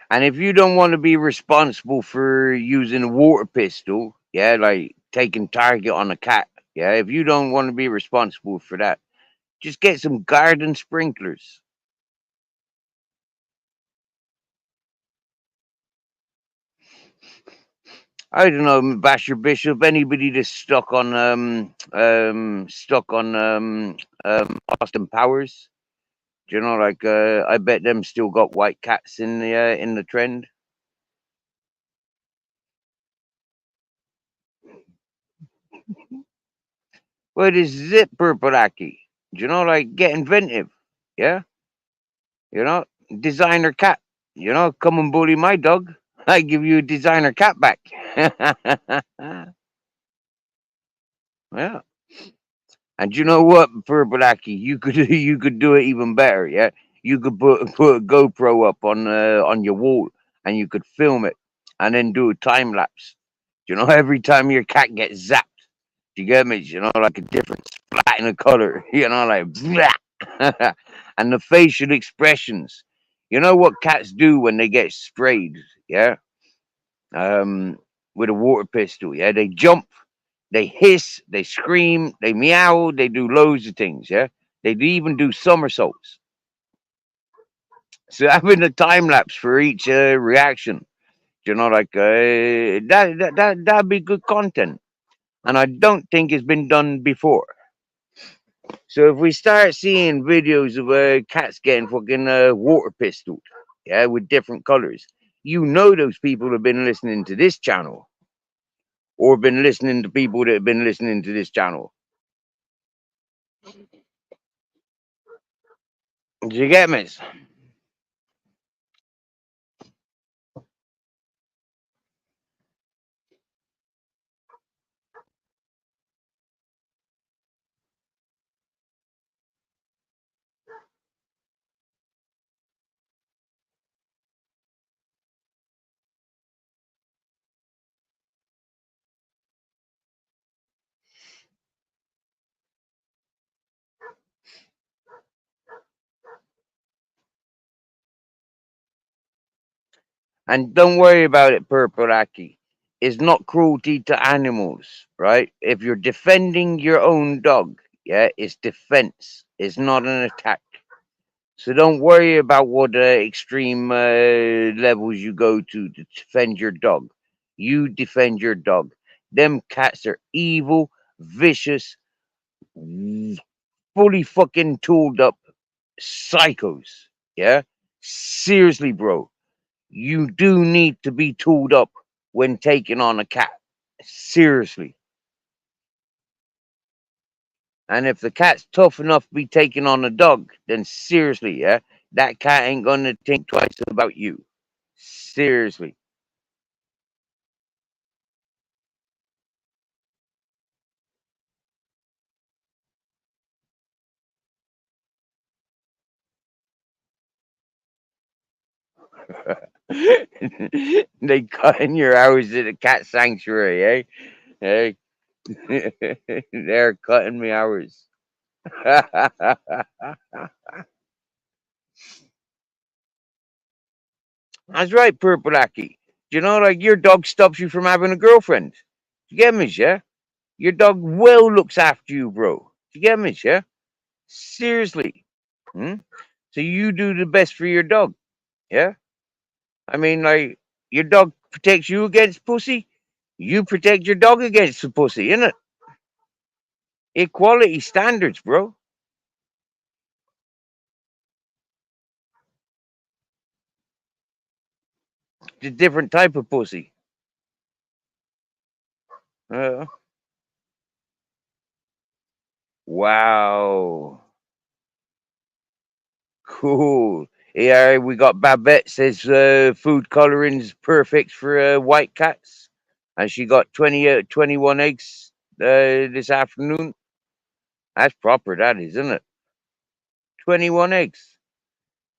And if you don't want to be responsible for using a water pistol, yeah, like taking target on a cat, yeah, if you don't want to be responsible for that, just get some garden sprinklers. I don't know, Basher Bishop. Anybody that's stuck on Austin Powers. Do you know, like I bet them still got white cats in the trend. Well, this is it, Purpleaki. You know, like get inventive. Yeah, you know, designer cat. You know, come and bully my dog. I give you a designer cat back. Yeah. And you know what, Purpleaki, you could you could do it even better. Yeah, you could put a GoPro up on your wall, and you could film it, and then do a time lapse. You know, every time your cat gets zapped, you get me? You know, like a different splat in a color. You know, like blah. And the facial expressions. You know what cats do when they get sprayed? Yeah, um, with a water pistol. Yeah, they jump, they hiss, they scream, they meow, they do loads of things. Yeah, they even do somersaults. So having a time lapse for each reaction, you know, like that'd be good content, and I don't think it's been done before. So if we start seeing videos of cats getting fucking water pistoled, yeah, with different colors, you know those people have been listening to this channel or been listening to people that have been listening to this channel. Do you get me? And don't worry about it, Purpleaki. It's not cruelty to animals, right? If you're defending your own dog, yeah, it's defense. It's not an attack. So don't worry about what extreme levels you go to defend your dog. You defend your dog. Them cats are evil, vicious, fully fucking tooled up psychos. Yeah? Seriously, bro. You do need to be tooled up when taking on a cat. Seriously. And if the cat's tough enough to be taking on a dog, then seriously, yeah, that cat ain't gonna think twice about you. Seriously. They cutting your hours at a cat sanctuary, eh? Hey, they're cutting me hours. That's right, Purpleaki. You know, like your dog stops you from having a girlfriend. You get me, yeah? Your dog well looks after you, bro. You get me, yeah? Seriously. Hmm? So you do the best for your dog, yeah? I mean, like, your dog protects you against pussy. You protect your dog against the pussy, innit? Equality standards, bro. It's a different type of pussy. Uh, wow. Cool. Yeah, we got Babette says food coloring's perfect for white cats. And she got 21 eggs this afternoon. That's proper, that is, isn't it? 21 eggs.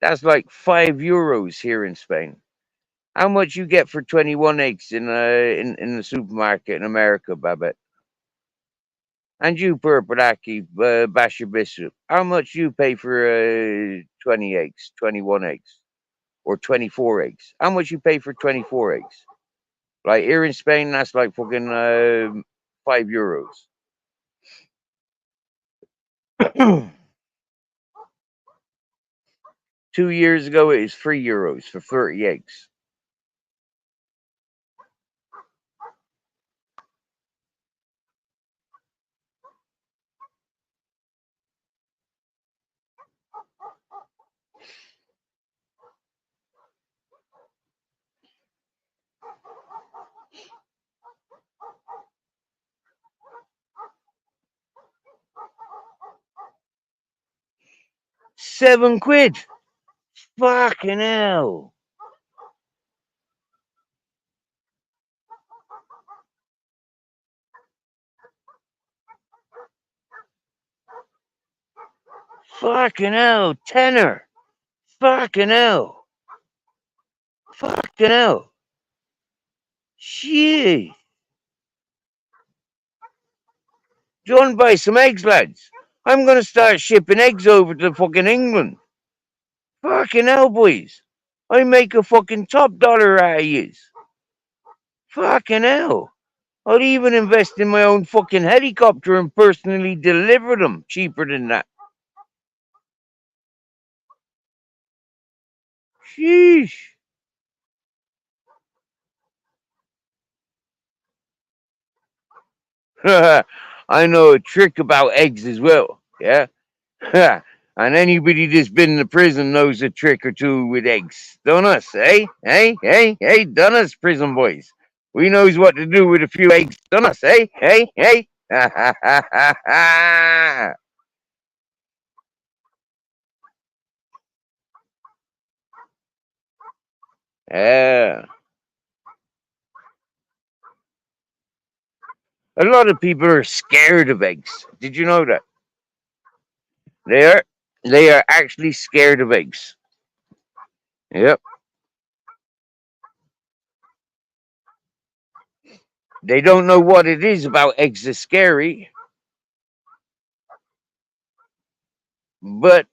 That's like €5 here in Spain. How much you get for 21 eggs in the supermarket in America, Babette? And you, Purpleaki, Basher Bishop, how much you pay for 20 eggs, 21 eggs, or 24 eggs? How much you pay for 24 eggs? Like here in Spain, that's like fucking €5. 2 years ago, it was €3 for 30 eggs. £7. Fucking hell. Fucking hell. Tenner. Fucking hell. Fucking hell. Shit. Do you want to buy some eggs, lads? I'm going to start shipping eggs over to fucking England. Fucking hell, boys. I make a fucking top dollar out of yous. Fucking hell. I'd even invest in my own fucking helicopter and personally deliver them cheaper than that. Sheesh. I know a trick about eggs as well, yeah? And anybody that's been in the prison knows a trick or two with eggs. Don't us, eh? Hey, done us, prison boys. We knows what to do with a few eggs, don't us, eh? Hey. Yeah. A lot of people are scared of eggs. Did you know that? They are actually scared of eggs. Yep. They don't know what it is about eggs that's scary, but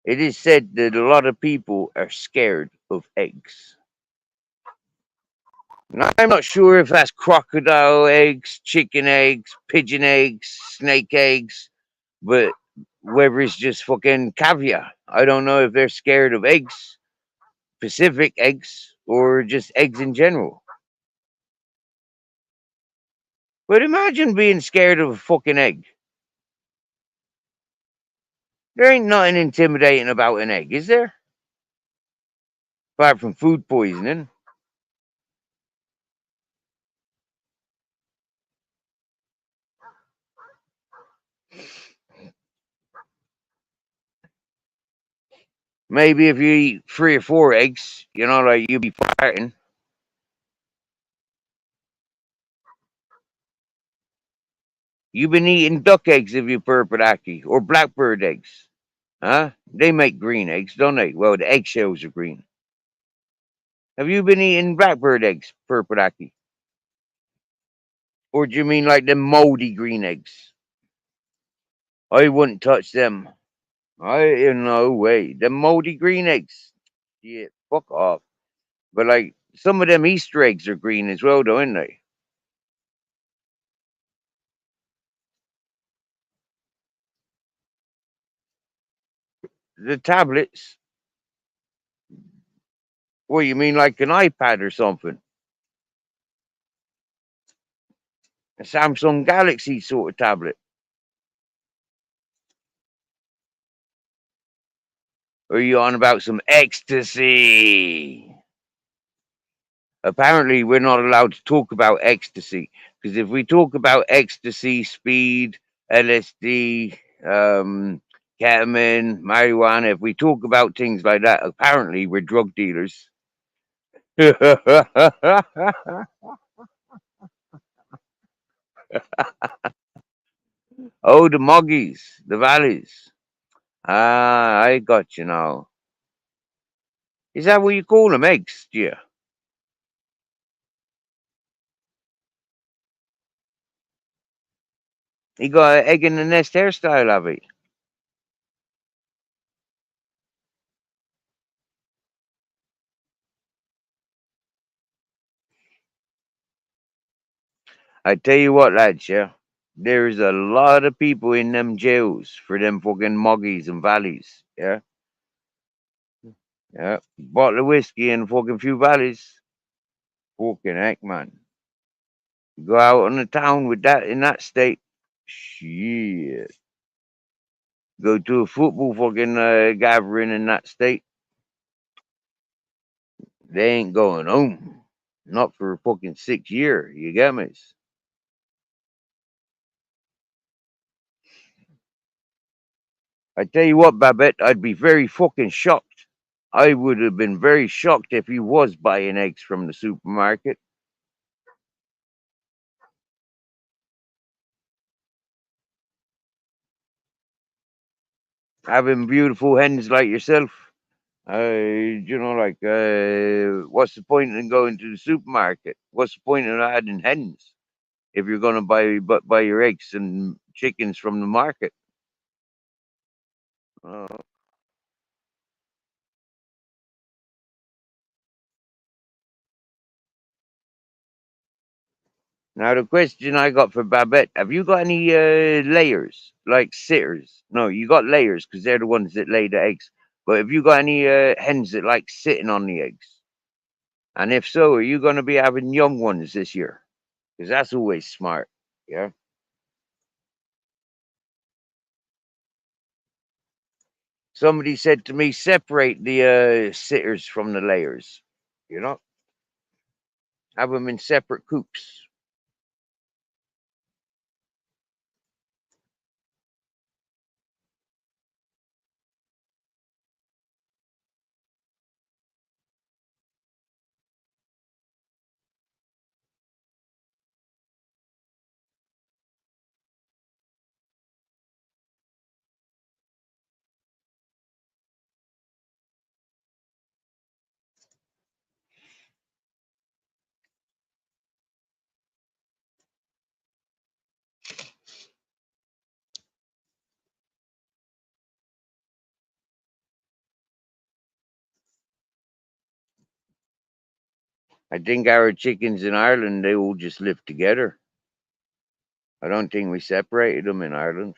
it is said that a lot of people are scared of eggs. Now, I'm not sure if that's crocodile eggs, chicken eggs, pigeon eggs, snake eggs, but whether it's just fucking caviar. I don't know if they're scared of eggs, Pacific eggs, or just eggs in general. But imagine being scared of a fucking egg. There ain't nothing intimidating about an egg, is there? Apart from food poisoning. Maybe if you eat 3 or 4 eggs, like you'll be farting. You've been eating duck eggs if you purpuraki, or blackbird eggs. Huh? They make green eggs, don't they? Well, the eggshells are green. Have you been eating blackbird eggs, purpuraki? Or do you mean like them moldy green eggs? I wouldn't touch them. No way. Them moldy green eggs. Yeah, fuck off. But like some of them Easter eggs are green as well, though, aren't they? The tablets. What you mean, like an iPad or something? A Samsung Galaxy sort of tablet? Or are you on about some ecstasy? Apparently, we're not allowed to talk about ecstasy because if we talk about ecstasy, speed, LSD, ketamine, marijuana, if we talk about things like that, apparently we're drug dealers. Oh, the muggies, the valleys. Ah, I got you now. Is that what you call them? Eggs, yeah. He got an egg in the nest hairstyle, have he? I tell you what, lads, yeah. There's a lot of people in them jails for them fucking muggies and valleys, yeah. Yeah. Bottle of whiskey and fucking few valleys. Fucking heck, man. Go out on the town with that in that state. Shit. Go to a football fucking gathering in that state. They ain't going home. Not for a fucking 6 year. You get me? I tell you what, Babette, I'd be very fucking shocked. I would have been very shocked if he was buying eggs from the supermarket. Having beautiful hens like yourself. What's the point in going to the supermarket? What's the point in adding hens if you're going to buy your eggs and chickens from the market? Uh, Now the question I got for Babette: have you got any layers like sitters? No, you got layers because they're the ones that lay the eggs. But have you got any hens that like sitting on the eggs? And if so, are you going to be having young ones this year? Because that's always smart. Yeah. Somebody said to me, separate the sitters from the layers. You know, have them in separate coops. I think our chickens in Ireland, they all just live together. I don't think we separated them in Ireland.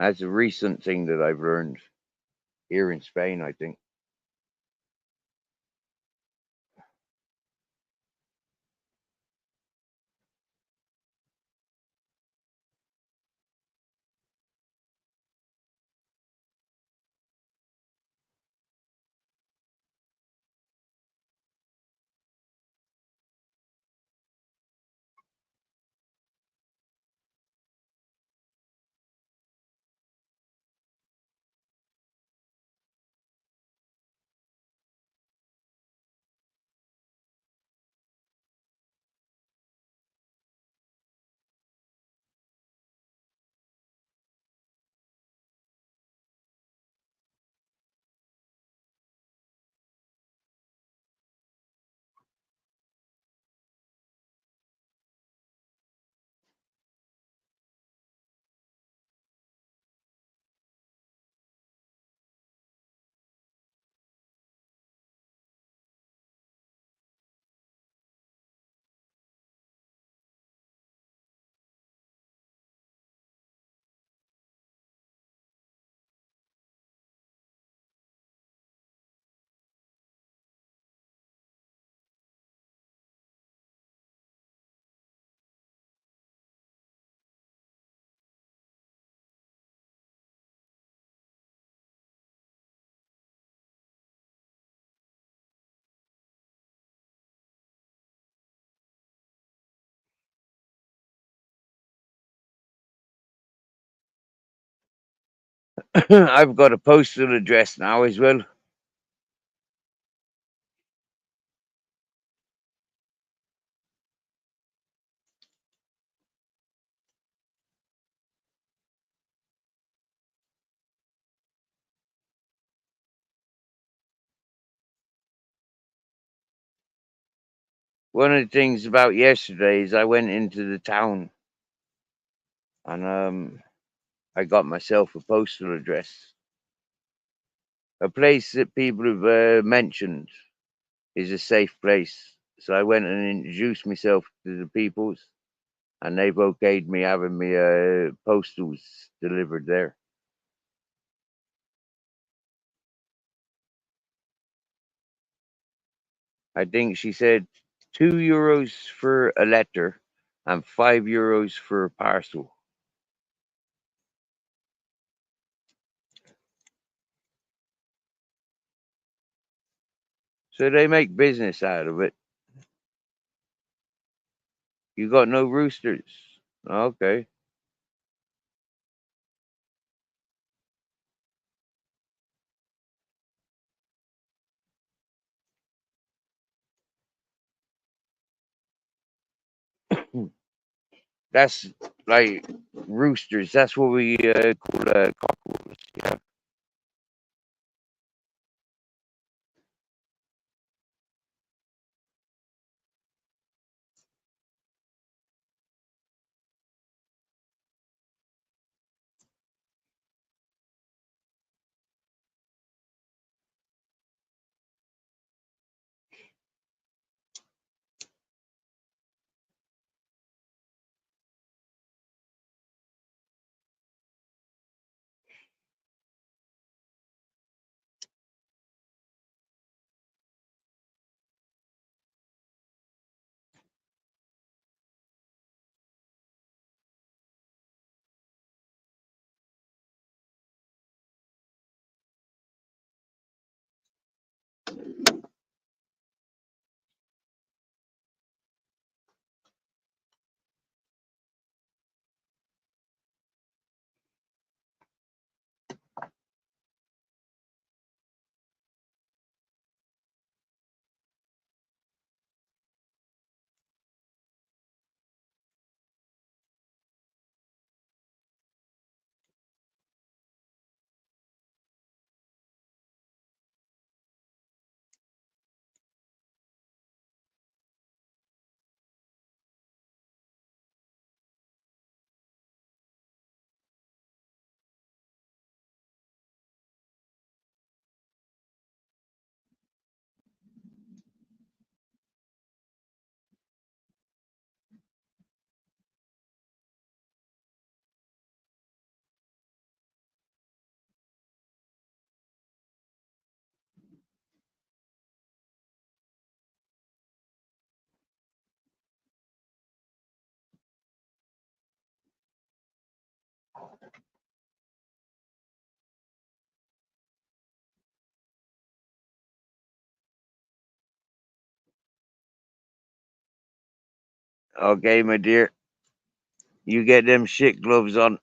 That's a recent thing that I've learned here in Spain, I think. I've got a postal address now as well. One of the things about yesterday is I went into the town and I got myself a postal address. A place that people have mentioned is a safe place. So I went and introduced myself to the peoples, and they've okayed me having me postals delivered there. I think she said €2 for a letter and €5 for a parcel. So they make business out of it. You got no roosters. Okay. That's like roosters. That's what we call cockerels. Yeah. Okay, my dear. You get them shit gloves on.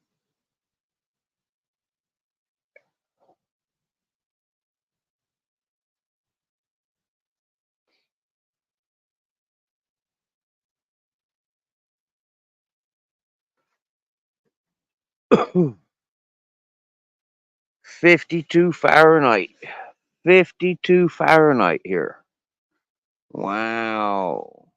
'52 Fahrenheit. 52 Fahrenheit here. Wow.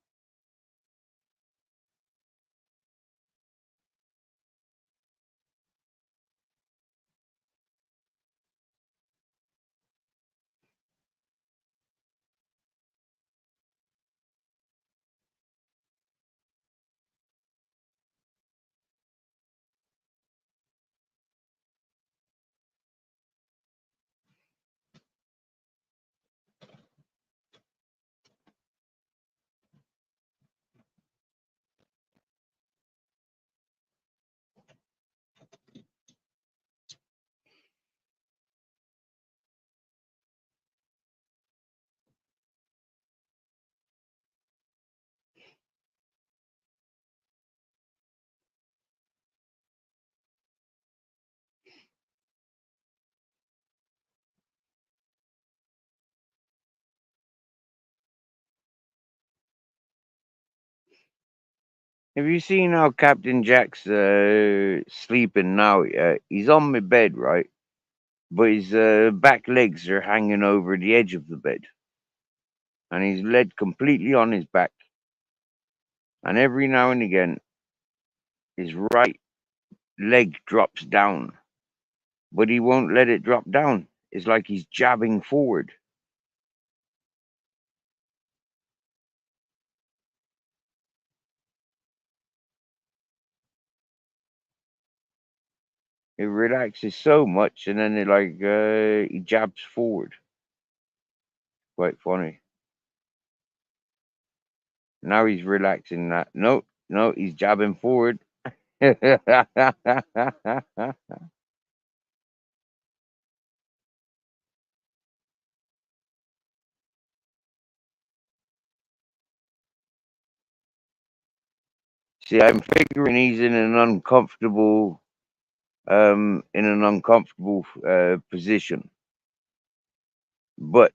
Have you seen how Captain Jack's sleeping now? He's on my bed, right? But his back legs are hanging over the edge of the bed, and he's laid completely on his back. And every now and again, his right leg drops down, but he won't let it drop down. It's like he's jabbing forward. It relaxes so much, and then he jabs forward. Quite funny. Now he's relaxing that. No, no, he's jabbing forward. See, I'm figuring he's in an uncomfortable position. But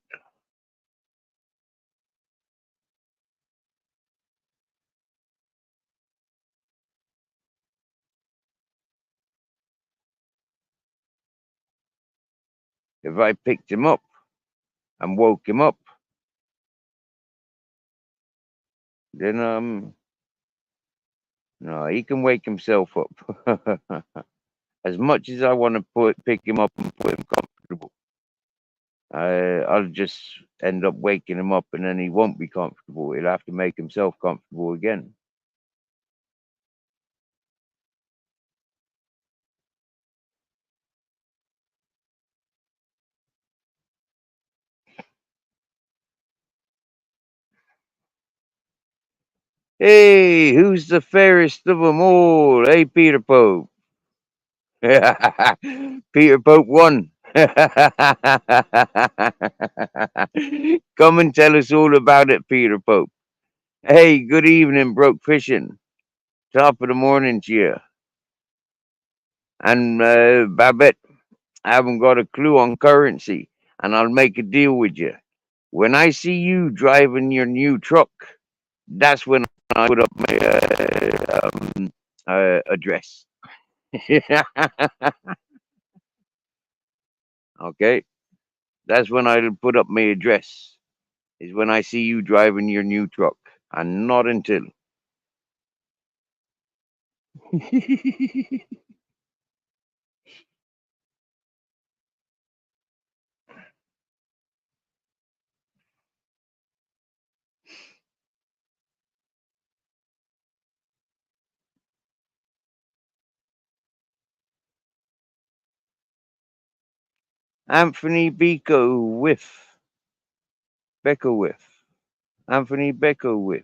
if I picked him up and woke him up, then no, he can wake himself up. As much as I want to pick him up and put him comfortable, I'll just end up waking him up, and then he won't be comfortable. He'll have to make himself comfortable again. Hey, who's the fairest of them all? Hey, Peter Pope. Peter Pope won. Come and tell us all about it, Peter Pope. Hey, good evening, Broke Fishing. Top of the morning to you. And Babette, I haven't got a clue on currency, and I'll make a deal with you. When I see you driving your new truck, that's when I put up my address. Okay, that's when I'll put up my address. Is when I see you driving your new truck, and not until. Anthony Beckerwith. Anthony Beckerwith.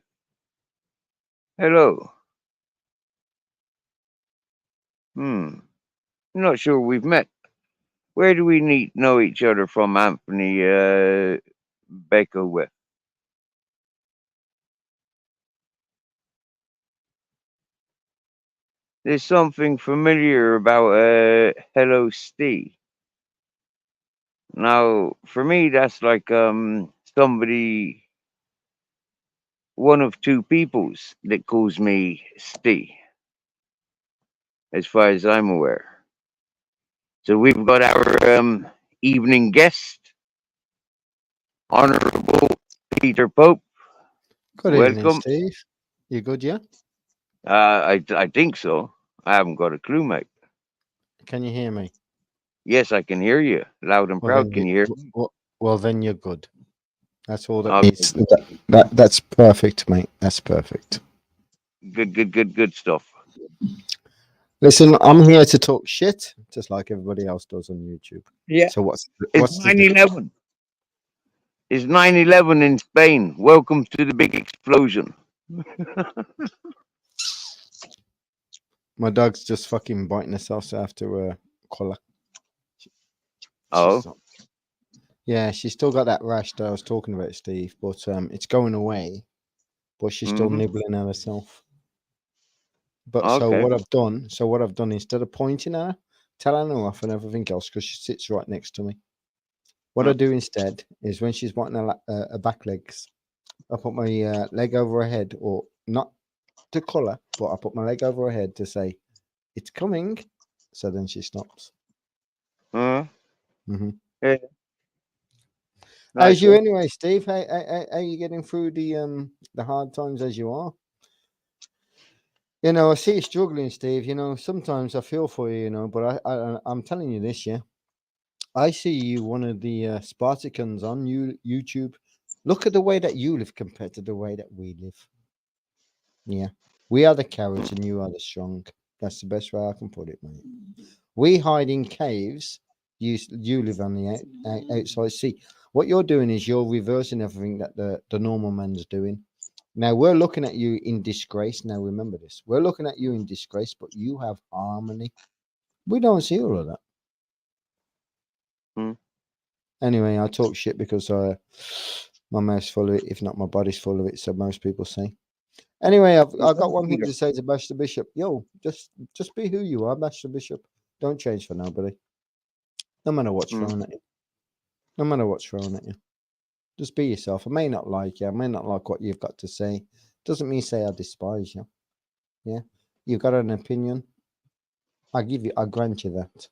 Hello. Not sure we've met. Where do we know each other from, Anthony Beckerwith? There's something familiar about Hello Steve. Now, for me, that's like somebody, one of two peoples that calls me Steve, as far as I'm aware. So we've got our evening guest, Honorable Peter Pope. Good evening, Welcome. Steve. You good, yeah? I think so. I haven't got a clue, mate. Can you hear me? Yes, I can hear you loud and proud. Can you hear me? Well, then you're good. That's all that Okay, needs. That's perfect, mate. That's perfect. Good stuff. Listen, I'm here to talk shit, just like everybody else does on YouTube. Yeah. So what's It's the difference? 9/11. It's 9/11 in Spain. Welcome to the big explosion. My dog's just fucking biting herself, so I have to collar. Oh, Yeah, she's still got that rash that I was talking about, Steve, but it's going away. But she's still nibbling at herself. But so okay. what I've done instead of pointing at her, telling her off and everything else, because she sits right next to me. What I do instead is when she's biting her back legs, I put my leg over her head, or not to collar, but I put my leg over her head to say, "It's coming." So then she stops. Yeah. How's Nice. you anyway, Steve? How are you getting through the hard times as you are? You know, I see you struggling, Steve. You know, sometimes I feel for you. You know, but I'm telling you this, yeah. I see you one of the Spartacans on YouTube. Look at the way that you live compared to the way that we live. Yeah, we are the cowards and you are the strong. That's the best way I can put it, mate. We hide in caves. You live on the outside. See, what you're doing is you're reversing everything that the normal man's doing. Now we're looking at you in disgrace. Now remember this: we're looking at you in disgrace, but you have harmony. We don't see all of that. Anyway, I talk shit because my mouth's full of it, if not my body's full of it. So most people say. Anyway, I've got one thing to say to Bash the Bishop. Yo, just be who you are, Bash the Bishop. Don't change for nobody. No matter what's thrown at you. No matter what's thrown at you. Just be yourself. I may not like you. I may not like what you've got to say. Doesn't mean say I despise you. Yeah. You've got an opinion. I grant you that.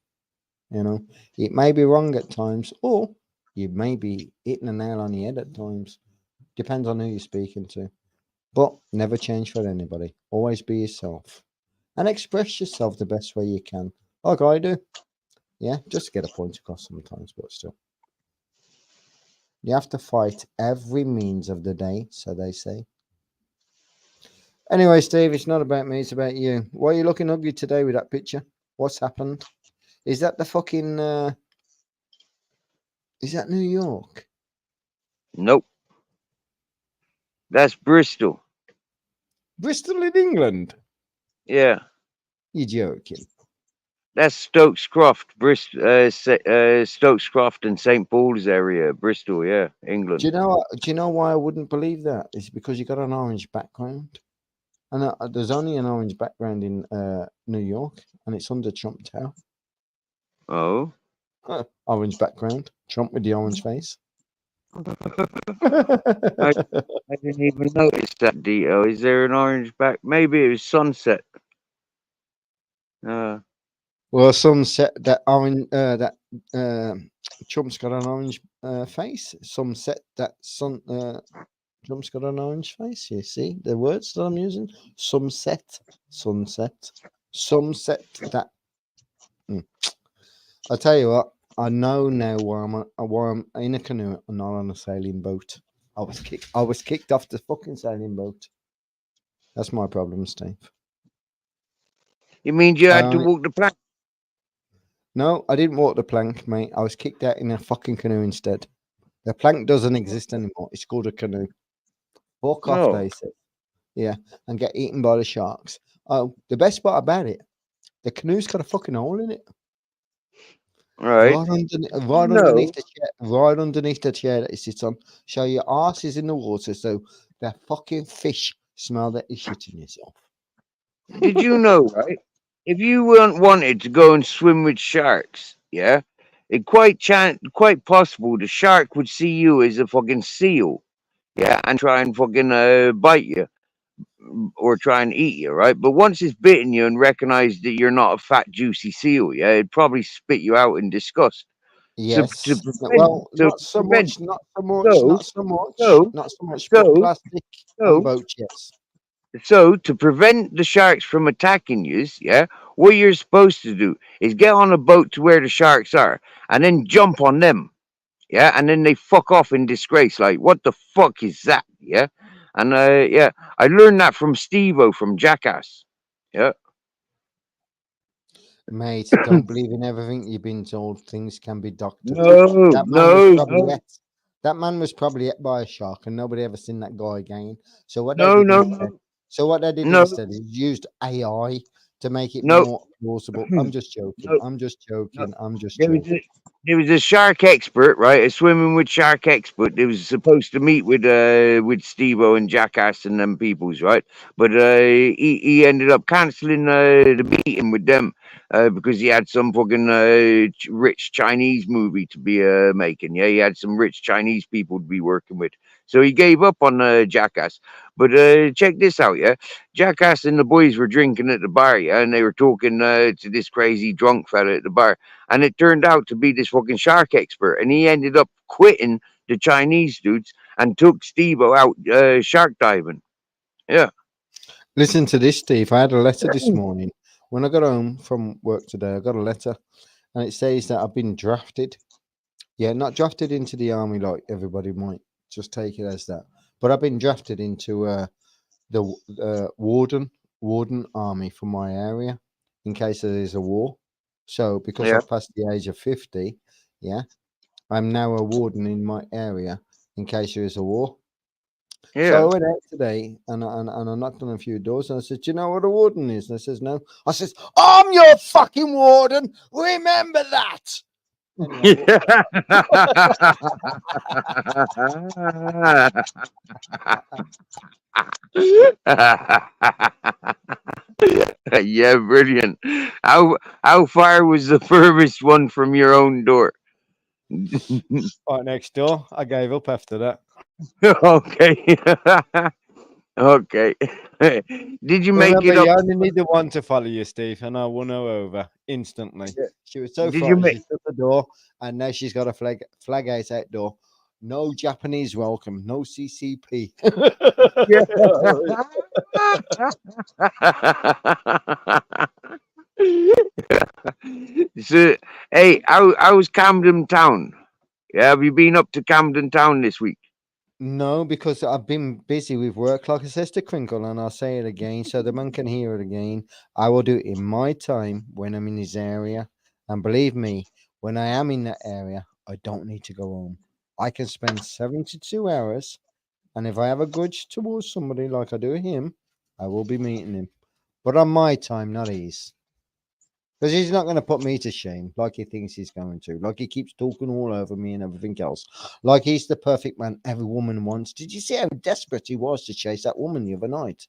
You know, it may be wrong at times, or you may be hitting a nail on the head at times. Depends on who you're speaking to. But never change for anybody. Always be yourself and express yourself the best way you can, like I do. Yeah, just to get a point across sometimes, but still. You have to fight every means of the day, so they say. Anyway, Steve, it's not about me, it's about you. Why are you looking ugly today with that picture? What's happened? Is that the fucking is that New York? Nope, that's Bristol. Bristol in England? Yeah, You joking. that's Stokes Croft, Stokes Croft and St Paul's area, Bristol. Yeah, England. Do you know why I wouldn't believe that? It's because you got an orange background. And there's only an orange background in New York, and it's under Trump Tower. Oh, Orange background, Trump with the orange face. I, I didn't even notice that detail. Is there an orange back? Maybe it was sunset. Uh, Well, some said that orange that Trump's got an orange face. Some said that Trump's got an orange face. You see the words that I'm using? Sunset, sunset, sunset. That. I'll tell you what. I know now why I'm in a canoe and not on a sailing boat. I was kicked off the fucking sailing boat. That's my problem, Steve. you mean you I had to only, walk the plank? no, I didn't walk the plank, mate. I was kicked out in a fucking canoe instead. The plank doesn't exist anymore. It's called a canoe. Fuck off, Oh, they said. Yeah, and get eaten by the sharks. Oh, the best part about it, the canoe's got a fucking hole in it. right. Right underneath No, the chair, right underneath the chair that it sits on. So your ass is in the water, so the fucking fish smell that you're shitting yourself. did you know, right? If you weren't wanted to go and swim with sharks, yeah, it quite possible the shark would see you as a fucking seal, yeah, and try and fucking bite you or try and eat you, right? But once it's bitten you and recognized that you're not a fat juicy seal, yeah, it'd probably spit you out in disgust. So to Yes. prevent, Well, so not to so prevent, much, not so much, so not so much, so not so much, but so plastic on so boats, yes. So to prevent the sharks from attacking you, yeah, what you're supposed to do is get on a boat to where the sharks are and then jump on them, yeah, and then they fuck off in disgrace. Like, what the fuck is that? Yeah. And yeah, I learned that from Steve-O from Jackass. Yeah. Mate, don't believe in everything you've been told. Things can be doctored. No, That man was no, probably no, ate. That man was probably ate by a shark, and nobody ever seen that guy again. So what they no, did no, instead, no, no, is used AI to make it no, more plausible. I'm just joking. no, I'm just no. joking. I'm just There was joking. a, there was a shark expert, right? A swimming with shark expert. They was supposed to meet with Steve-O and Jackass and them peoples, right? But he ended up cancelling the meeting with them because he had some fucking rich Chinese movie to be making. Yeah, he had some rich Chinese people to be working with, so he gave up on Jackass. But check this out, yeah. Jackass and the boys were drinking at the bar, yeah, and they were talking to this crazy drunk fella at the bar, and it turned out to be this fucking shark expert, and he ended up quitting the Chinese dudes and took Steve-O out shark diving. Yeah. Listen to this, Steve. I had a letter this morning. When I got home from work today, I got a letter, and it says that I've been drafted. Yeah, not drafted into the army like everybody might just take it as that, but I've been drafted into the warden army for my area in case there is a war. So because Yeah. I've passed the age of 50, yeah, I'm now a warden in my area in case there is a war. So I Yeah. went out today and I knocked on a few doors and I said, "Do you know what a warden is?" And I says, "No." I says, "I'm your fucking warden. Remember that." Anyway, Yeah, brilliant. How far was the furthest one from your own door? right next door. I gave up after that. Okay. Okay. Did you make Remember, it you up? only need the one to follow you, Steve, and I won her over instantly. Yeah. She was so Did you frightened. make? She shut the door, and now she's got a flag out door. No Japanese welcome. No CCP. Yeah. So, hey, how's Camden Town? Yeah, have you been up to Camden Town this week? No, because I've been busy with work, like I says to Crinkle, and I'll say it again so the man can hear it again. I will do it in my time when I'm in his area. And believe me, when I am in that area, I don't need to go home. I can spend 72 hours, and if I have a grudge towards somebody like I do him, I will be meeting him. But on my time, not his. Because he's not going to put me to shame like he thinks he's going to. Like he keeps talking all over me and everything else. Like he's the perfect man every woman wants. Did you see how desperate he was to chase that woman the other night?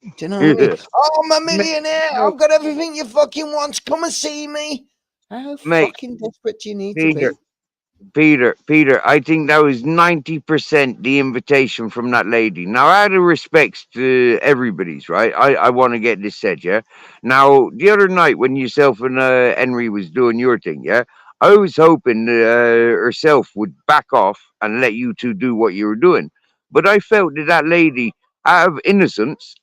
Do you know what I mean? Yeah. Oh, I'm a Mate, millionaire. mate, I've got everything you fucking want. Come and see me. How mate, fucking desperate do you need to Peter, be? Peter, I think that was 90% the invitation from that lady. Now, out of respects to everybody's, right? I want to get this said, yeah? Now, the other night when yourself and Henry was doing your thing, yeah? I was hoping herself would back off and let you two do what you were doing. But I felt that that lady, out of innocence,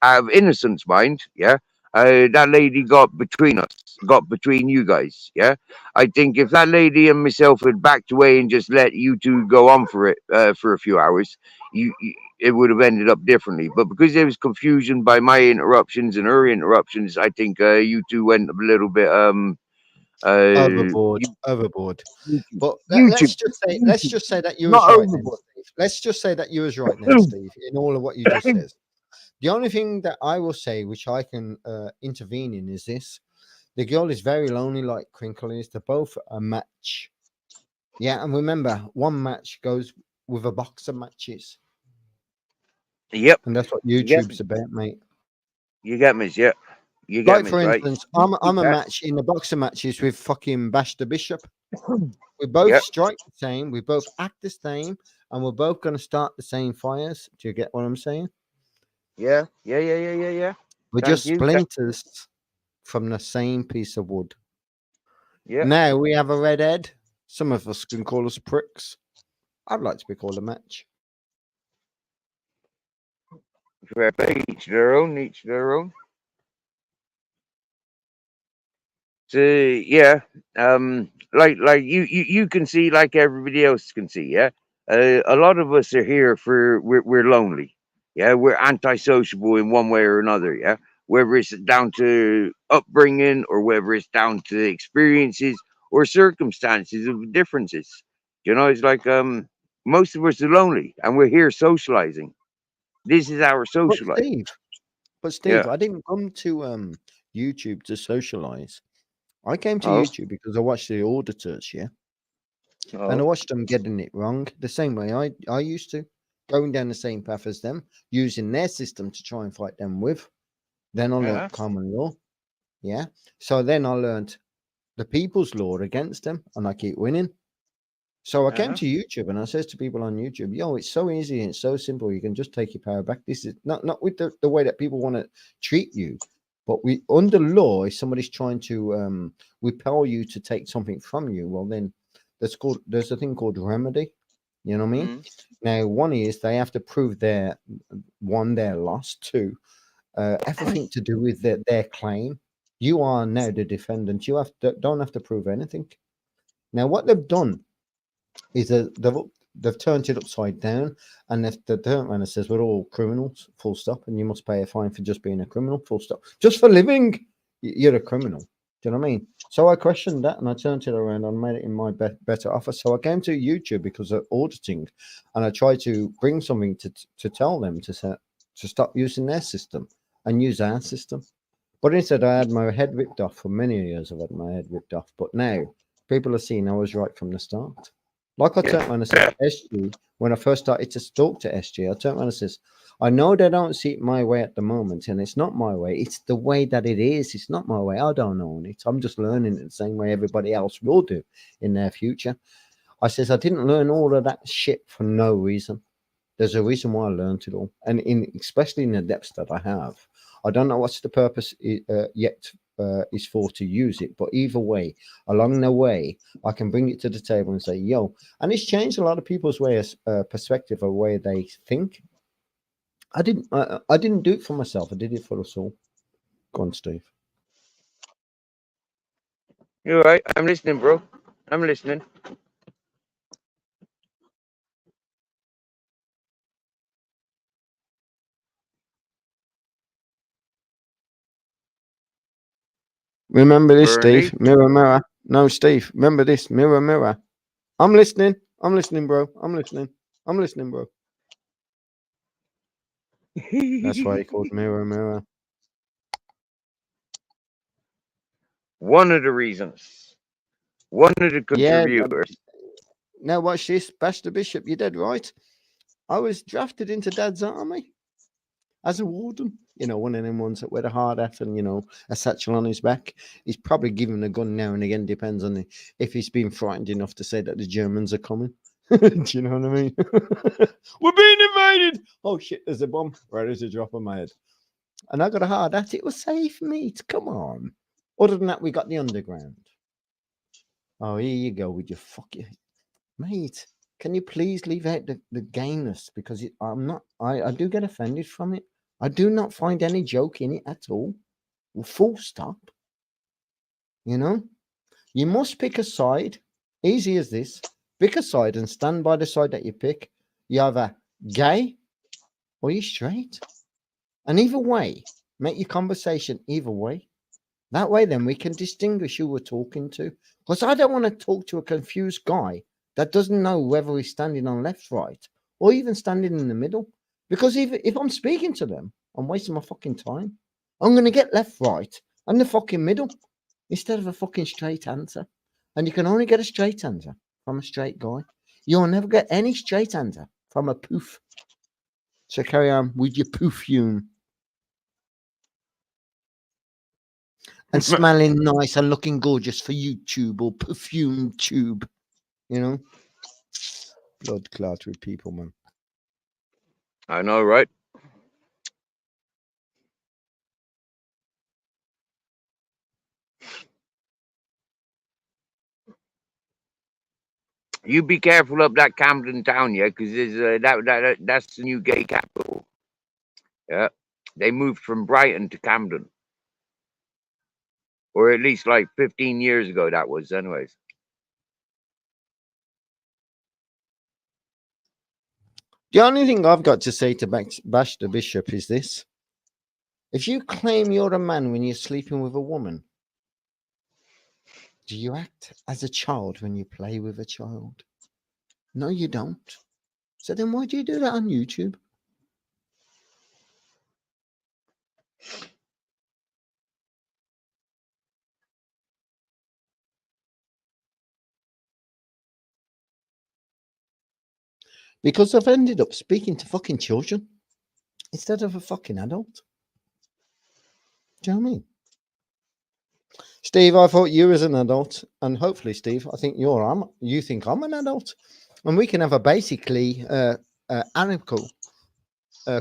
mind, yeah? That lady got between us, got between you guys, yeah? I think if that lady and myself had backed away and just let you two go on for it for a few hours, it would have ended up differently. But because there was confusion by my interruptions and her interruptions, I think you two went a little bit Overboard, overboard. YouTube, But YouTube, let's YouTube, just say that you was not right then, overboard. Steve. Let's just say that you was right then, Steve, in all of what you just said. The only thing that I will say, which I can intervene in, is this: the girl is very lonely, like Crinkle is. They're both a match. Yeah, and remember, one match goes with a box of matches, Yep, and that's what you get me. YouTube's about, mate. You get me. Yeah, you get Like me. for Right? instance, You I'm keep a that. match in the boxer matches with fucking Bash the Bishop. We both Yep. strike the same, we both act the same, and we're both going to start the same fires. Do you get what I'm saying? Yeah. Yeah. Yeah. Yeah. Yeah. Yeah. We're Thank just you. splinters from the same piece of wood. Yeah. Now we have a red head. Some of us can call us pricks. I'd like to be called a match. Fair play. Each their own. Each their own. So yeah, like you can see, like everybody else can see, yeah. A lot of us are here for we're lonely, yeah. We're antisociable in one way or another, yeah. Whether it's down to upbringing or whether it's down to experiences or circumstances of differences, you know. It's like most of us are lonely and we're here socializing. This is our But social life. Steve, but Yeah. Steve, I didn't come to YouTube to socialize. I came to Oh. YouTube because I watched the auditors, yeah, and I Oh. watched them getting it wrong the same way I used to, going down the same path as them, using their system to try and fight them with. Then I Uh learnt huh. common law, yeah. So then I learnt the people's law against them, and I keep winning. So I Uh came huh. to YouTube and I says to people on YouTube, yo, it's so easy and it's so simple. You can just take your power back. This is not with the way that people want to treat you, but we under law, if somebody's trying to repel you to take something from you, well then there's a thing called remedy. You know what I mean? Mm. Now, one is they have to prove their one, their loss, two, everything to do with their claim. You are now the defendant. You don't have to prove anything. Now, what they've done is that they've turned it upside down, and if the turn around and says we're all criminals, full stop, and you must pay a fine for just being a criminal, full stop, just for living, you're a criminal. Do you know what I mean? So I questioned that, and I turned it around and made it in my better offer. So I came to YouTube because of auditing, and I tried to bring something to tell them to stop using their system and use our system. But instead, I had my head ripped off for many years. I've had my head ripped off, but now people are seeing I was right from the start. Like I turned around and said to SG when I first started to talk to SG, I turned around and says, I know they don't see it my way at the moment, and it's not my way. It's the way that it is. It's not my way. I don't own it. I'm just learning it the same way everybody else will do in their future. I says I didn't learn all of that shit for no reason. There's a reason why I learned it all, and especially in the depths that I have. I don't know what's the purpose yet is for to use it, but either way, along the way, I can bring it to the table and say, "Yo," and it's changed a lot of people's perspective of where they think. I didn't do it for myself. I did it for us all. Go on, Steve. You're right. I'm listening, bro. I'm listening. Remember this, Burnley. Steve. Mirror, mirror. No, Steve. Remember this. Mirror, mirror. I'm listening. I'm listening, bro. I'm listening. I'm listening, bro. That's why he called mirror, mirror. One of the reasons. One of the Yeah. contributors. Now watch this. Bash the Bishop. You're dead right. I was drafted into Dad's army as a warden. You know, one of them ones that wear a hard hat and, you know, a satchel on his back. He's probably given a gun now and again, depends on if he's been frightened enough to say that the Germans are coming. Do you know what I mean? We're being invaded. Oh shit, there's a bomb. Right, there's a drop on my head. And I got a hard hat. It was safe, mate. Come on. Other than that, we got the underground. Oh, here you go with your fucking mate. Can you please leave out the gayness? Because I do get offended from it. I do not find any joke in it at all. Well, full stop. You know? You must pick a side. Easy as this. Pick a side and stand by the side that you pick. You're either gay or you're straight. And either way, make your conversation either way. That way, then we can distinguish who we're talking to. Because I don't want to talk to a confused guy that doesn't know whether he's standing on left, right, or even standing in the middle. Because if I'm speaking to them, I'm wasting my fucking time. I'm going to get left, right, and the fucking middle instead of a fucking straight answer. And you can only get a straight answer from a straight guy. You'll never get any straight answer from a poof. So carry on with your perfume. And smelling nice and looking gorgeous for YouTube or perfume tube, you know? Blood clot with people, man. I know, right? You be careful up that Camden town, yeah, because that's the new gay capital. Yeah, they moved from Brighton to Camden, or at least like 15 years ago. That was, anyways. The only thing I've got to say to Bash the Bishop is this. If you claim you're a man when you're sleeping with a woman, do you act as a child when you play with a child? No, you don't. So then why do you do that on YouTube? Because I've ended up speaking to fucking children instead of a fucking adult. Do you know what I mean? Steve, I thought you was an adult, and hopefully, Steve, I think you think I'm an adult, and we can have a basically amicable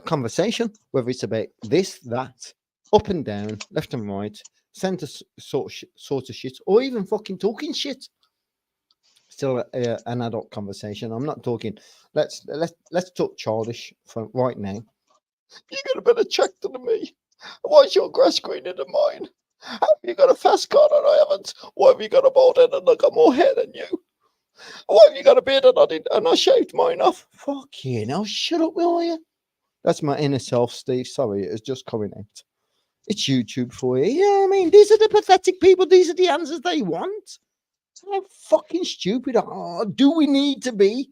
conversation, whether it's about this, that, up and down, left and right, center sort of shit, or even fucking talking shit. Still an adult conversation. I'm not talking. Let's talk childish for right now. You got a better check than me. Why's your grass greener than mine? Have you got a fast car and I haven't? Why have you got a bald head and I got more hair than you? Why have you got a beard and I did and I shaved mine off? Fuck you now, shut up, will you? That's my inner self, Steve. Sorry, it's just coming out. It's YouTube for you. You know what I mean? These are the pathetic people. These are the answers they want. How fucking stupid do we need to be?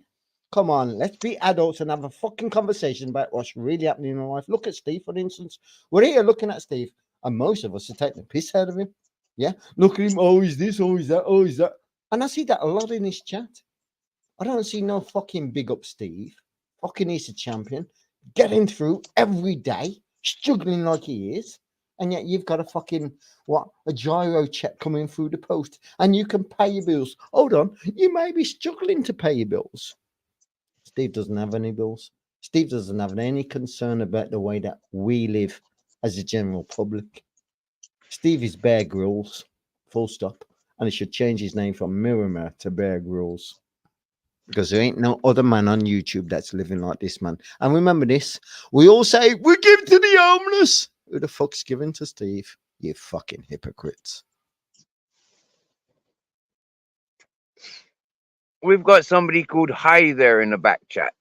Come on, let's be adults and have a fucking conversation about what's really happening in life. Look at Steve, for instance. We're here looking at Steve, and most of us are taking the piss out of him. Yeah, look at him. Oh, he's this. Oh, he's that. Oh, he's that. And I see that a lot in his chat. I don't see no fucking big up Steve. Fucking he's a champion, getting through every day, struggling like he is. And yet you've got a gyro check coming through the post, and you can pay your bills. Hold on, you may be struggling to pay your bills. Steve doesn't have any bills. Steve doesn't have any concern about the way that we live as a general public. Steve is Bear Grylls, full stop. And he should change his name from Miramar to Bear Grylls. Because there ain't no other man on YouTube that's living like this, man. And remember this, we all say, we give to the homeless. Who the fuck's giving to Steve? You fucking hypocrites. We've got somebody called Hi there in the back chat.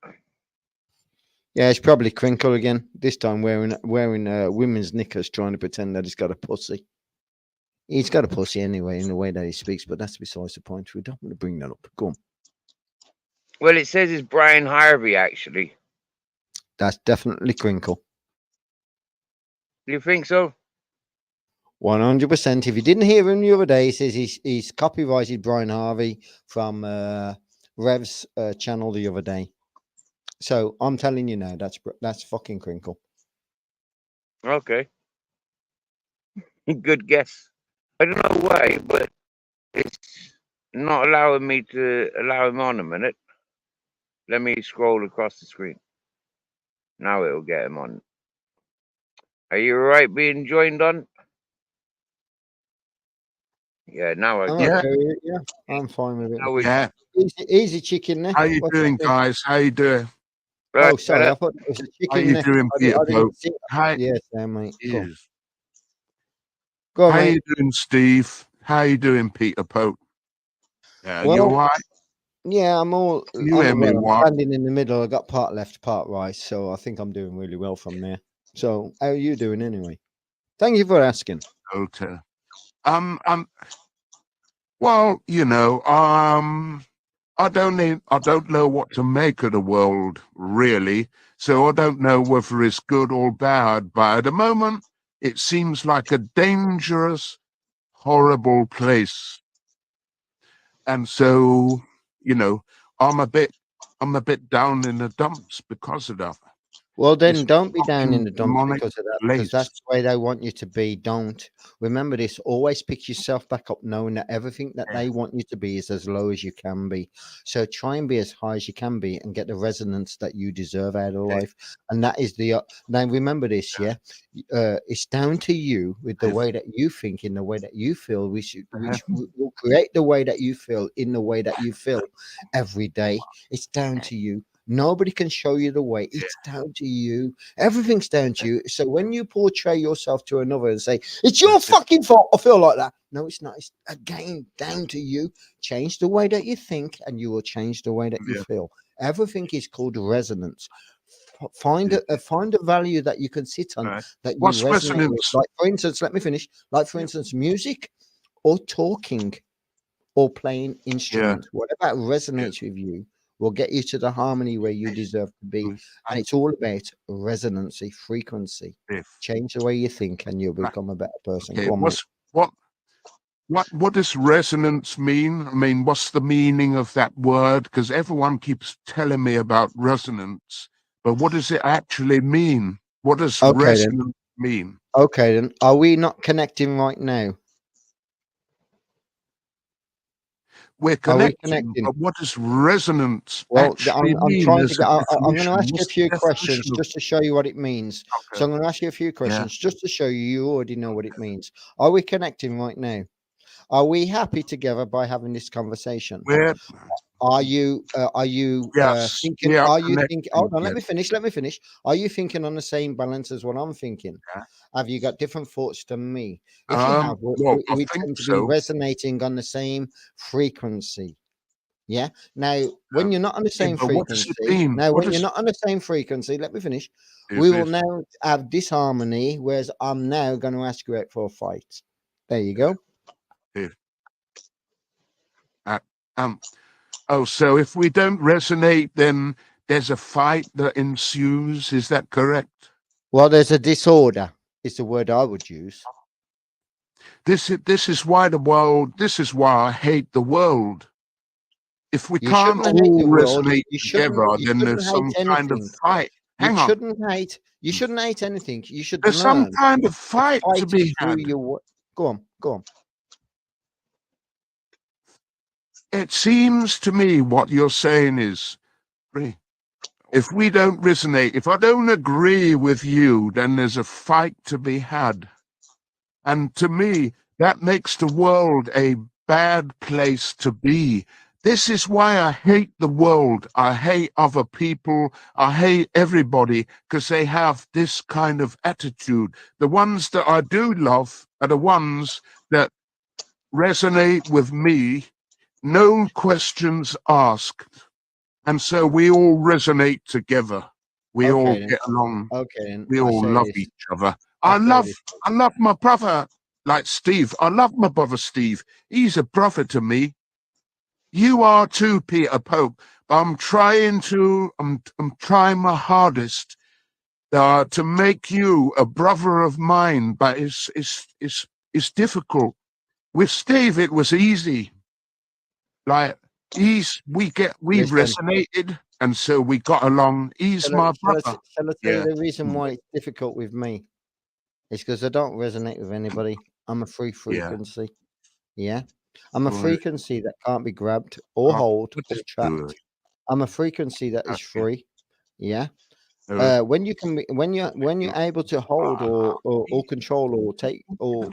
Yeah, it's probably Crinkle again. This time wearing women's knickers, trying to pretend that he's got a pussy. He's got a pussy anyway in the way that he speaks, but that's besides the point. We don't want to bring that up. Go on. Well, it says it's Brian Harvey, actually. That's definitely Crinkle. Do you think so? 100%. If you didn't hear him the other day, he says he's copyrighted Brian Harvey from Rev's channel the other day. So I'm telling you now, that's fucking Crinkle. Okay. Good guess. I don't know why, but it's not allowing me to allow him on a minute. Let me scroll across the screen. Now it'll get him on. Are you all right being joined on? Yeah, now I Oh, get okay, it. yeah, I'm fine with it. Now we Yeah. Easy chicken neck. How you What's doing, up, mate? guys? How you doing? right, Oh, sorry, I fella. thought it was a How chicken you neck. doing, I Peter Pope? didn't see. How Yes, mate. Go on, is? go on, How mate. you doing, Steve? How you doing, Peter Pope? Yeah, you all Well, right? yeah, I'm all. Can you hear me? I'm What? standing in the middle. I got part left, part right, so I think I'm doing really well from there. So, how are you doing anyway? Thank you for asking. Okay. Well, I don't know what to make of the world, really. So I don't know whether it's good or bad. But at the moment, it seems like a dangerous, horrible place. And so, I'm a bit down in the dumps because of that. Well, then It's don't be down in fucking the dumps demonic because of that, because that's place. the way they want you to be. Don't remember this. Always pick yourself back up, knowing that everything that Yeah. they want you to be is as low as you can be. So try and be as high as you can be and get the resonance that you deserve out of Yeah. life. And that is the now. Remember this, yeah. It's down to you with the If- way that you think, in the way that you feel. Which Uh-huh. will create the way that you feel in the way that you feel every day. It's down to you. Nobody can show you the way. It's down to you. Everything's down to you. So when you portray yourself to another and say, it's your That's it. fucking fault, I feel like that. No, it's not. It's again down to you. Change the way that you think and you will change the way that you Yeah. feel. Everything is called resonance. Find Yeah. find a value that you can sit on, Right. that you What's resonate with. resonance? Like, for instance, let me finish. Like, for instance, music or talking or playing Yeah. instruments. Whatever Yeah. resonates with you will get you to the harmony where you deserve to be. And it's all about resonancy, frequency. If. Change the way you think and you'll Right. become a better person. Okay. Go on, mate. What does resonance mean? I mean, what's the meaning of that word? Because everyone keeps telling me about resonance, but what does it actually mean? What does Okay, then. resonance mean? Okay, then. Are we not connecting right now? We're Are we connecting, connecting? but what does resonance Well, actually I'm mean trying to as get. a I'm going definition? to ask you a What's the few questions definition of just to show you what it means. So okay? I'm going to ask you a few Yeah. questions just to show you you already know what it means. Are we connecting right now? Are we happy together by having this conversation? We're Are you yes, thinking? we are Are you thinking? Hold connecting. on, Yeah. let me finish. Are you thinking on the same balance as what I'm thinking? Yeah. Have you got different thoughts than me? If you have, Well, I we think tend to be so. resonating on the same frequency. Yeah. Now, when you're not on the Yeah, same but what does it frequency, mean? now What when you're does not on the same frequency, let me finish. if We will if now have disharmony, whereas I'm now going to ask you out for a fight. There you go. if uh, um oh, so if we don't resonate, then there's a fight that ensues. Is that correct? Well, there's a disorder. Is the word I would use. This is why the world. This is why I hate the world. If we You can't shouldn't hate all the world. resonate You together, shouldn't. You then shouldn't there's some hate kind of anything. fight. You Hang on, shouldn't hate. You shouldn't hate anything. You should there's some learn kind of to fight to fight be through had. your. Go on. Go on. It seems to me what you're saying is, If we don't resonate, if I don't agree with you, then there's a fight to be had. And to me, that makes the world a bad place to be. This is why I hate the world. I hate other people. I hate everybody because they have this kind of attitude. The ones that I do love are the ones that resonate with me, no questions asked. And so we all resonate together. We all Okay then. get along. Okay then. We I all say love this. each other. I I say this. love my brother, like Steve. I love my brother Steve. He's a brother to me. You are too, Peter Pope. But I'm trying my hardest to make you a brother of mine. But it's difficult. With Steve, it was easy. Like we Listen, resonated, and so we got along. He's my brother. shall I tell Yeah. you the reason why it's difficult with me? It's because I don't resonate with anybody. I'm a free Yeah. frequency. Yeah. I'm a Right. frequency that can't be grabbed or Oh, hold what or is trapped. good? I'm a frequency that is Okay. free. Yeah. Uh, When you can, when you're able to hold or control or take or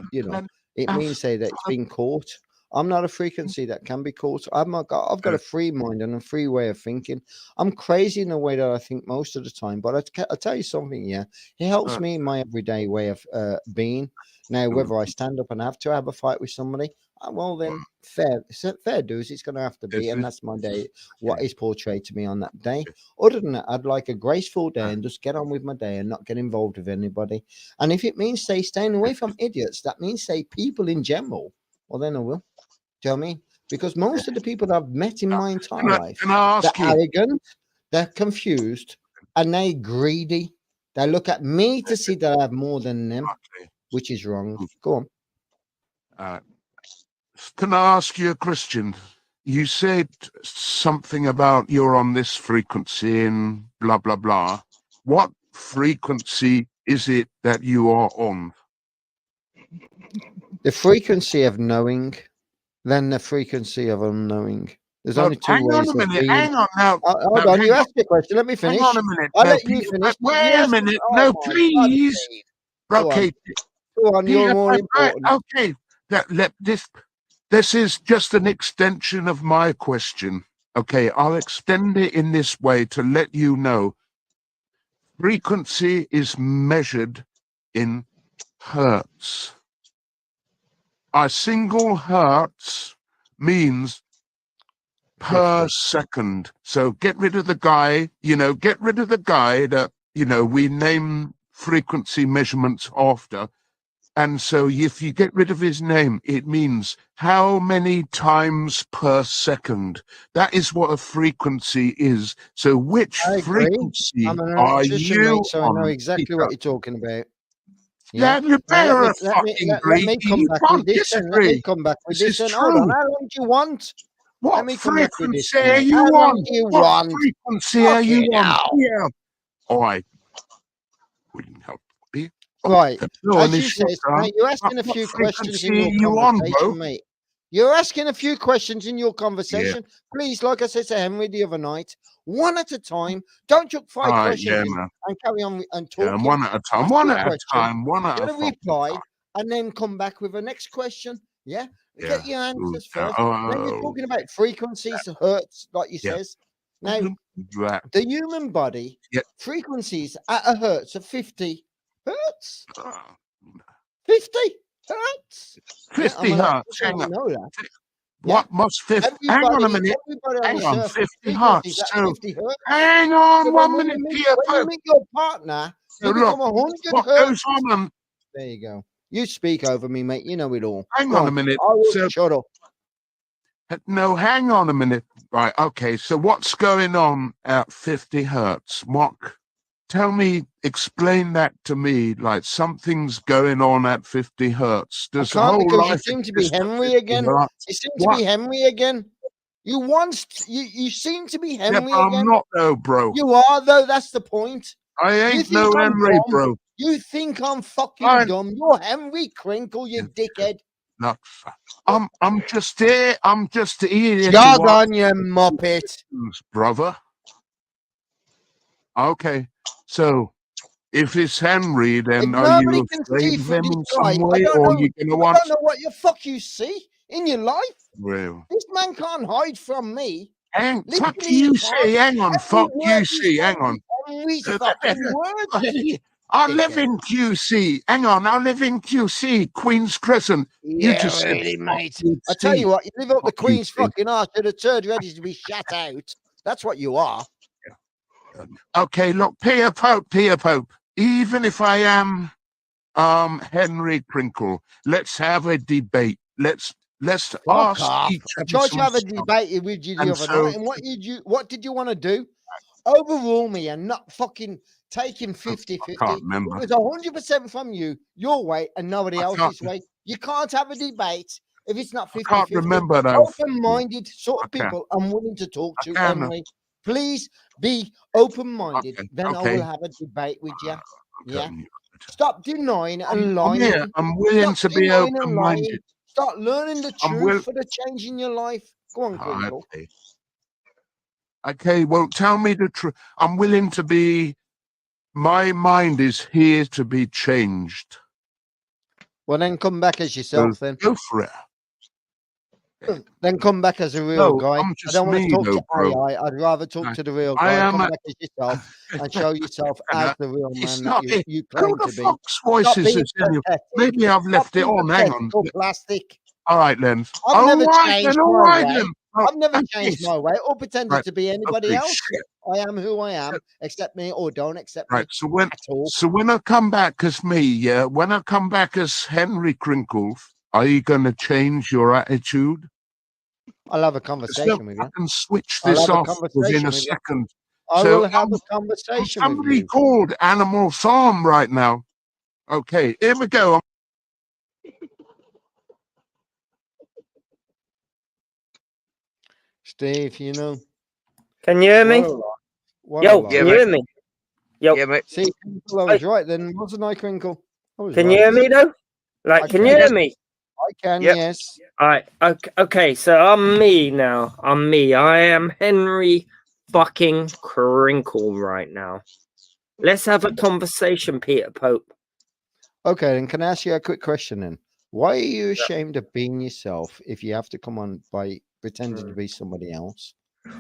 it means say that it's been caught. I'm not a frequency that can be caught. I've got a free mind and a free way of thinking. I'm crazy in the way that I think most of the time, but I'll tell you something. Yeah, it helps me in my everyday way of being. Now, whether I stand up and have to have a fight with somebody, well then, fair dues. It's going to have to be, and that's my day. What is portrayed to me on that day. Other than that, I'd like a graceful day and just get on with my day and not get involved with anybody. And if it means say staying away from idiots, that means say people in general. Well, then I will. Do you know what I mean? Because most of the people that I've met in my entire life, Can I they're ask you? arrogant, they're confused, and they're greedy. They look at me to see that I have more than them, Okay. which is wrong. Go on. Can I ask you a question? You said something about you're on this frequency and blah blah blah. What frequency is it that you are on? The frequency of knowing, then the frequency of unknowing. There's only two Hang on ways a of minute. being. Hang on now. Hold No, on, you hang on. asked a question. Let me Hang finish. on a minute. I'll No, let you Peter. finish. You Wait a asked minute. oh No, my God, please. Steve. Go Okay. on. Go on, you're Peter, more important. okay. This is just an extension of my question. Okay, I'll extend it in this way to let you know. Frequency is measured in hertz. A single hertz means per 50. second. So get rid of the guy, get rid of the guy that, we name frequency measurements after. And so if you get rid of his name, it means how many times per second. That is what a frequency is. So which I agree. frequency I'm an are electrician, you mate, so I know on, exactly Peter? what you're talking about. Yeah, Yeah. you Now better let me come you back can't with this. Then let me disagree. come back with This this. is Then hold on. true. How long do you want? Let What me come back with this, frequency then, are mate. you How long on? do you What want? frequency are you on? Hell. Yeah. All right. Wouldn't help me. Right. No, As and you it's your said, turn. mate, you're asking a What few questions frequency in are your you on, bro? conversation, mate. You're asking a few questions in your Yeah. conversation. Please, like I said to Henry the other night, one at a time. Don't chuck five All right, questions yeah, in man. and carry on and Yeah, talking. one at a time. Ask One your at a question, time. One at get a a fucking reply, time. and then come back with a next question. Yeah. Yeah. Get your answers first. Now you're Oh, talking about frequencies, hertz, like you yeah. says. Now, Right. the human body Yeah. frequencies at a hertz of 50 hertz. Ah, 50 hertz. Yeah, 50 I'm an hertz. electrician, Hang I on. know that. Yeah. What must 50? Hang on a minute. Everybody on Hang this on. earth 50 frequencies hertz. at So 50 hertz. hang So on then 1 minute, Peter. when you meet your partner, So you become look, 100 what hertz. goes on? There you go. You speak over me, mate. You know it all. Hang Go on a minute. I will So shut up. no, hang on a minute. Right. Okay. So what's going on at 50 hertz? Tell me, explain that to me. Like something's going on at 50 hertz. I Does the can't whole because you life seem to be exist at Henry 50 again. hertz? You seem to What? be Henry again. You seem to be Yeah, Henry but I'm again. not though, bro. You are though. That's the point. I You ain't think no I'm Henry, dumb. bro. You think I'm fucking I'm dumb. You're Henry Crinkle, you dickhead. not. I'm just here. I'm just here to Jog ask on, you muppet. questions, brother. Okay. So if it's Henry, If then are nobody you can afraid see of through him this in guy, some way, or are you going to I want don't know what the fuck you see in your life. real? This man can't hide from me. Fuck Literally, you he see, can't. hang on, Every fuck word you you see, hang on. say, every fucking word, I live dickhead. in QC. Hang on, I live in QC, Queen's Crescent. You Yeah, just said really, fuck mate. you I tell you see. what, you live up the Fuck you Queen's see. fucking arse to the turd ready to be shut out. That's what you are. Okay, look, Peter Pope. Even if I am Henry Crinkle, let's have a debate. Let's Fuck ask off. each I other tried to some have a stuff. debate with you the And other so night, and what did you want to do? Overrule me and not fucking taking 50-50. I can't It remember. was 100% from you, your way, and nobody I else's can't- way. You can't have a debate if it's not 50-50. can't remember though. Open-minded sort of I can. people I'm willing to talk I to, can. Henry. Please be open-minded. Okay, Then I okay. will have a debate with you. I'm Yeah. telling you. Stop denying and I'm lying. here. I'm willing Stop to be denying and lying. open-minded. Start learning the I'm truth will. for the change in your life. Go on, Crinkle. Okay. Okay. Well, tell me the truth. I'm willing to be. My mind is here to be changed. Well, then come back as yourself. Then Go for it. then come back as a real No, guy. I'm I just don't want to me, talk though, to bro. AI. I'd rather talk to the real I guy. am Come a- back as yourself and show yourself as the real It's man not. that you Who claim the to be. fuck's Stop voice is being this anyway? pathetic. Maybe I've Stop left it being on. Hang pathetic on. or plastic. All right, then. I've All never right, changed then. All my right, way. then. Oh, I've never and changed this- my way or pretended Right. to be anybody Okay, else. shit. I am who I am. Accept me or don't accept Right. me So when at all. I come back as me, yeah, when I come back as Henry Crinkle, are you going to change your attitude? I'll have a 'Cause conversation with I you. can switch I'll this have a off within conversation a with you. second. I So will have a I'm conversation with somebody you. called Animal Farm right now. Okay, here we go. Steve, you know. Can you hear me? What Yo, a lie. can you hear me? Yo, Yeah, mate. See, Crinkle, I was right then, wasn't I, Crinkle? I was can right. you hear me though? Like, I can can. you hear me? I can, Yep. yes. All right. Okay. So I'm me now. I'm me. I am Henry fucking Crinkle right now. Let's have a conversation, Peter Pope. Okay, then can I ask you a quick question then? Why are you ashamed of being yourself if you have to come on by pretending to be somebody else?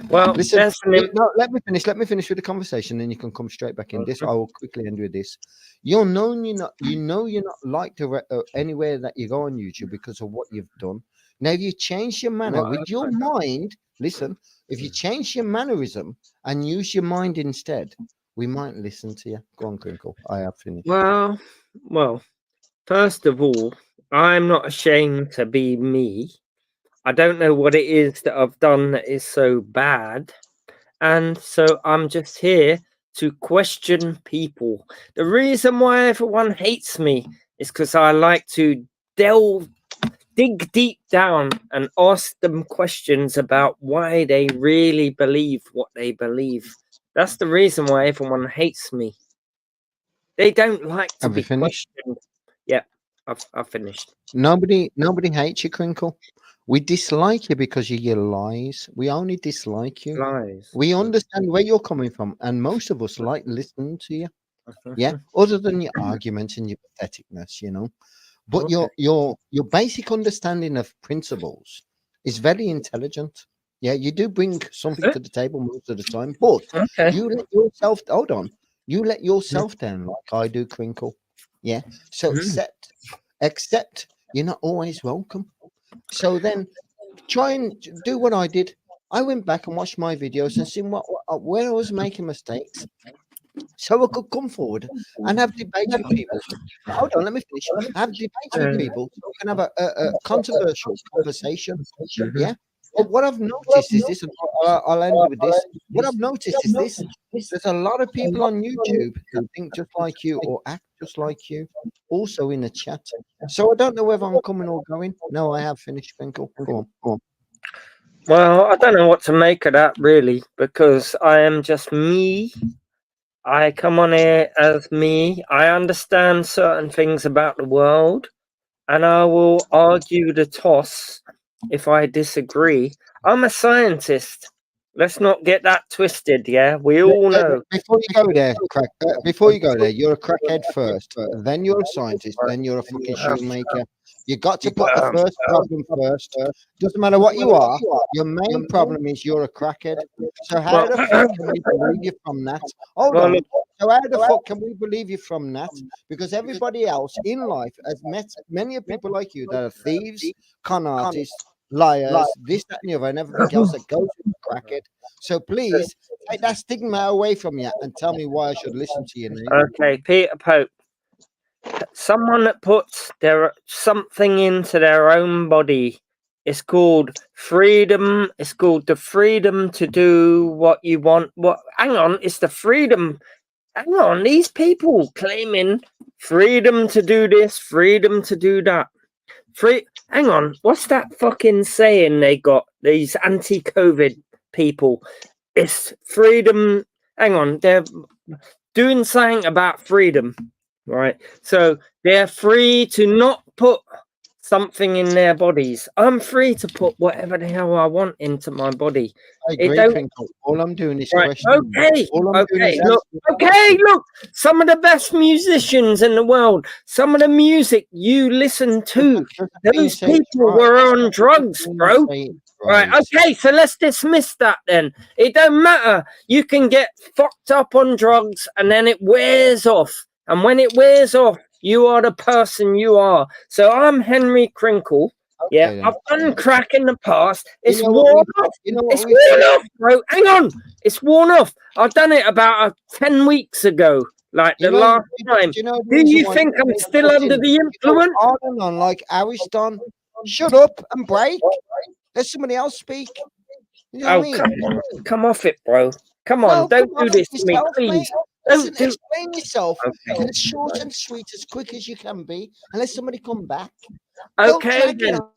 Well, Listen, that's an no, let me finish. Let me finish with the conversation, then you can come straight back in. This I will quickly end with this. You're known. You're not liked anywhere that you go on YouTube because of what you've done. Now, if you change your manner with your mind, listen. If you change your mannerism and use your mind instead, we might listen to you. Go on, Crinkle. I have finished. well. First of all, I'm not ashamed to be me. I don't know what it is that I've done that is so bad. And so I'm just here to question people. The reason why everyone hates me is because I like to dig deep down and ask them questions about why they really believe what they believe. That's the reason why everyone hates me. They don't like to Have be you finished? questioned. Yeah, I've finished. Nobody hates you, Crinkle. We dislike you because of your lies. We only dislike you. Lies. We understand where you're coming from, and most of us like listening to you. Yeah, other than your arguments and your patheticness, you know. But Okay. your basic understanding of principles is very intelligent. Yeah, you do bring something to the table most of the time, but Okay. you let yourself hold on. You let yourself down like I do, Crinkle. Yeah. So accept you're not always welcome. So then try and do what I did. I went back and watched my videos and seen where I was making mistakes, so I could come forward and have debates with people. Hold on, let me finish. Have debates with people so we can have a controversial conversation. Yeah. But what I've noticed is this, and I'll end with this. What I've noticed is this: there's a lot of people on YouTube that think just like you or act just like you, also in the chat. So I don't know whether I'm coming or going. No, I have finished, Crinkle. Go on. Well, I don't know what to make of that really, because I am just me. I come on here as me. I understand certain things about the world, and I will argue the toss if I disagree. I'm a scientist. Let's not get that twisted. Yeah, we all know. Before you go there, before you go there, you're a crackhead first, then you're a scientist, then you're a fucking shoemaker. You got to put the first problem first. Doesn't matter what you are. Your main problem is you're a crackhead. So how the fuck can we believe you from that? Hold Well, on. look, So how the fuck can we believe you from that? Because everybody else in life has met many people like you that are thieves, con artists, liars, this, that, and the other, and everything else that goes with a crackhead. So please take that stigma away from you and tell me why I should listen to you now. okay, Peter Pope. Someone that puts their something into their own body. It's called freedom. It's called the freedom to do what you want. What? Hang on, it's the freedom. Hang on, these people claiming freedom to do this, freedom to do that. Hang on, what's that fucking saying they got? These anti-COVID people. It's freedom. Hang on, they're doing something about freedom, right? So they're free to not put something in their bodies. I'm free to put whatever the hell I want into my body. I It agree, don't Crinkle. All I'm doing is right. questioning. Okay. All I'm doing Okay. is Look. asking. Okay. Look. Some of the best musicians in the world. Some of the music you listen to. Those people were on drugs, bro. Right. Okay. So let's dismiss that then. It don't matter. You can get fucked up on drugs and then it wears off. And when it wears off, you are the person you are. So I'm Henry Crinkle. Yeah, Okay, then. I've done crack in the past. It's You know what worn we- off. you know what It's we- worn off, bro. Hang on. It's worn off. I've done it about 10 weeks ago, like the last time. Do you think I'm still under the influence? On and on like Harry's done. Shut up and break. Let somebody else speak. You know what I mean? Come off it, bro. Come on, Well, don't come do on, this to me, yourself, please. mate. Don't Listen, do. explain yourself Okay. in as short and sweet, as quick as you can be, and let somebody come back. Don't Okay, drag it then. on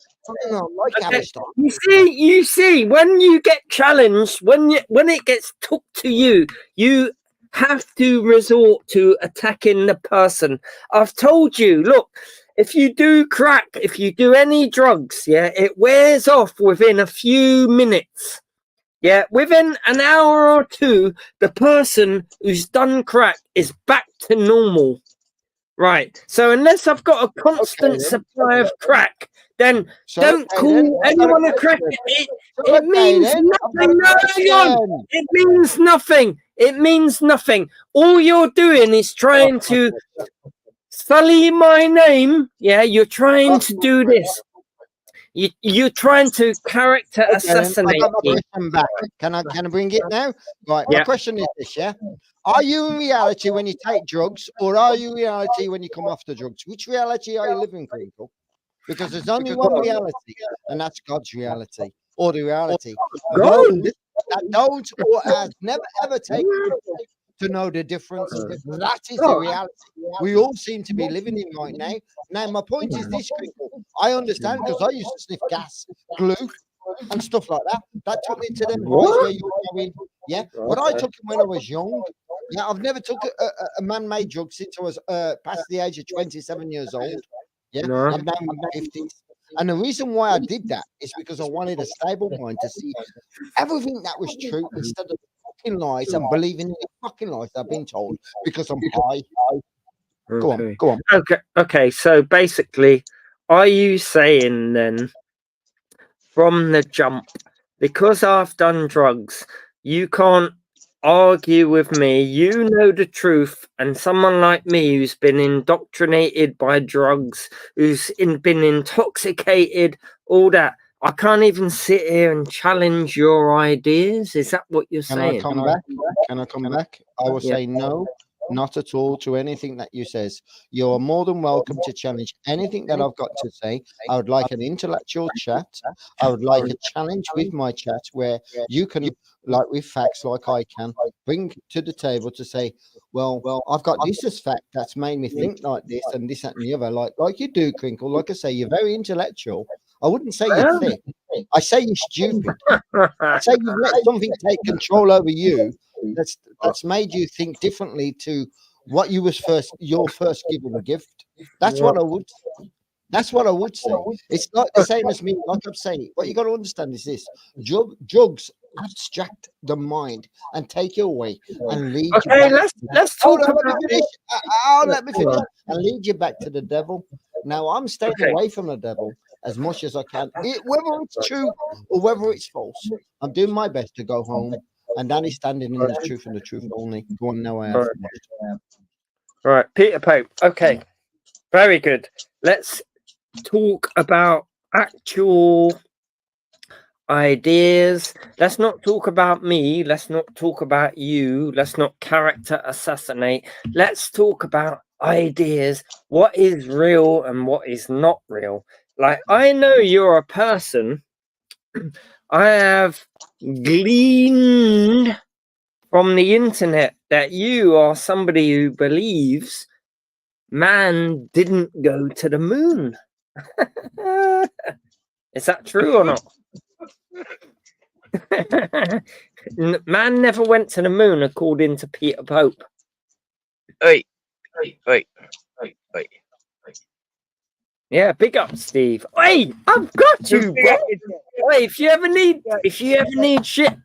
and on like Okay. Harry's done. You see, when you get challenged, when it gets took to you, you have to resort to attacking the person. I've told you, look, if you do crack, if you do any drugs, yeah, it wears off within a few minutes. Yeah, within an hour or two, the person who's done crack is back to normal. Right. So unless I've got a constant supply of crack, then don't call anyone a crack. It means nothing. No, hang on. It means nothing. It means nothing. All you're doing is trying to sully my name. Yeah, you're trying to do this. You're trying to character assassinate I got my me. question back. Can I bring it now? Right. Yeah. My question is this, yeah. Are you in reality when you take drugs, or are you reality when you come off the drugs? Which reality are you living, people? Because there's only one reality, and that's God's reality, or the reality of God. those that don't or has never ever taken drugs to know the difference. That is the reality we all seem to be living in right now. Now, my point is this, people. I understand because I used to sniff gas, glue, and stuff like that. That took me to them highs where you're going. Yeah, but I took it when I was young. Yeah, I've never took a man-made drug since I was past the age of 27 years old. Yeah, No. I'm now in my 50s. And the reason why I did that is because I wanted a stable mind to see everything that was true instead of fucking lies and believing in the fucking lies I've been told because I'm high. Go on, go on. Okay. So basically, are you saying then, from the jump, because I've done drugs, you can't argue with me? You know the truth, and someone like me who's been indoctrinated by drugs, been intoxicated, all that. I can't even sit here and challenge your ideas. Is that what you're Can I saying? come back? Can I come back? I will say no, not at all to anything that you says. You're more than welcome to challenge anything that I've got to say. I would like an intellectual chat. I would like a challenge with my chat where you can, like with facts, like I can, bring to the table to say, well, I've got this as fact that's made me think like this and this, that, and the other. Like you do, Crinkle. Like I say, you're very intellectual. I wouldn't say you're thick. I say you're stupid. I say you've let something take control over you that's made you think differently to what you was your first given gift. That's what I would say. That's what I would say. It's not the same as me. Like I'm saying, what you got to understand is this: drugs abstract the mind and take you away and lead you Okay, back. let's Hold talk on, let me about finish. Oh, let me Go finish on. and lead you back to the devil. Now I'm staying Okay. away from the devil as much as I can, whether it's true or whether it's false. I'm doing my best to go home, and Danny's standing in the truth and the truth only. Go on, now I have finished. Right, Peter Pope. Okay, very good. Let's talk about actual ideas. Let's not talk about me. Let's not talk about you. Let's not character assassinate. Let's talk about ideas. What is real and what is not real? Like, I know you're a person. I have gleaned from the internet that you are somebody who believes man didn't go to the moon. Is that true or not? Man never went to the moon, according to Peter Pope. Hey. Yeah, big up, Steve. Hey, I've got you, bro. Hey, if you ever need shit,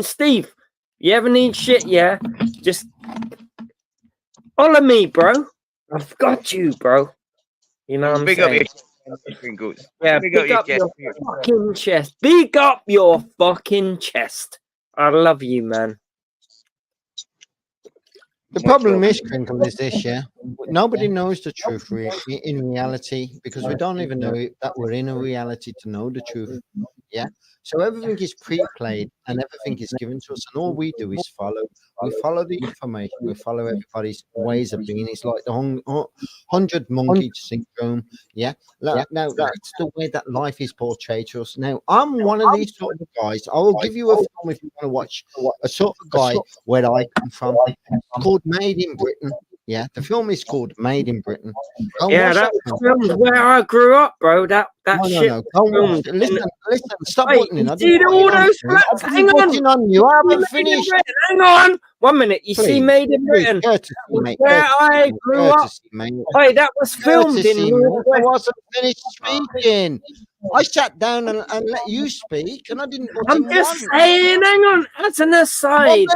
Steve, you ever need shit, yeah, just holler me, bro. I've got you, bro. You know what I'm Big up saying? your Pringles. Yeah, big up your fucking chest. Big up your fucking chest. I love you, man. The problem is, Crinkle, is this, yeah? Nobody knows the truth in reality because we don't even know that we're in a reality to know the truth, yeah? So everything is pre-played and everything is given to us, and all we do is follow. We follow the information. We follow everybody's ways of being. It's like the 100 monkey syndrome, yeah? Now, that's the way that life is portrayed to us. Now, I'm one of these sort of guys. I will give you a film if you want to watch a sort of guy where I come from. It's called Made in Britain. Yeah, the film is called Made in Britain. Yeah, that was where I grew up, bro. That shit. No. Don't listen. Stop Hey, buttoning. you see all those flats? Hang on. You haven't finished. Hang on. 1 minute. You see Made in Britain? Courtesy, mate. Where I grew up. Hey, that was filmed in I wasn't finished speaking. I sat down and let you speak, and I didn't put I'm in just one. saying, hang on, as an aside. I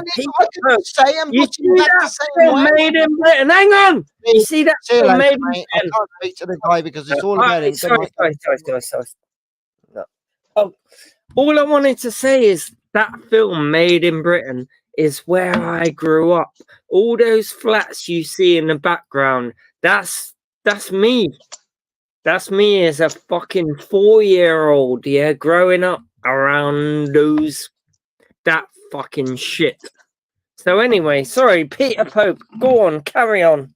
can say I'm You putting see back the that same film way. Made in Britain? Hang on. You see that See you film later, Made in mate. I Britain? can't speak to the guy because it's all about him. Sorry. No. Oh, all I wanted to say is that film Made in Britain is where I grew up. All those flats you see in the background, that's me. That's me as a fucking 4-year-old, yeah, growing up around that fucking shit. So anyway, sorry, Peter Pope, go on, carry on.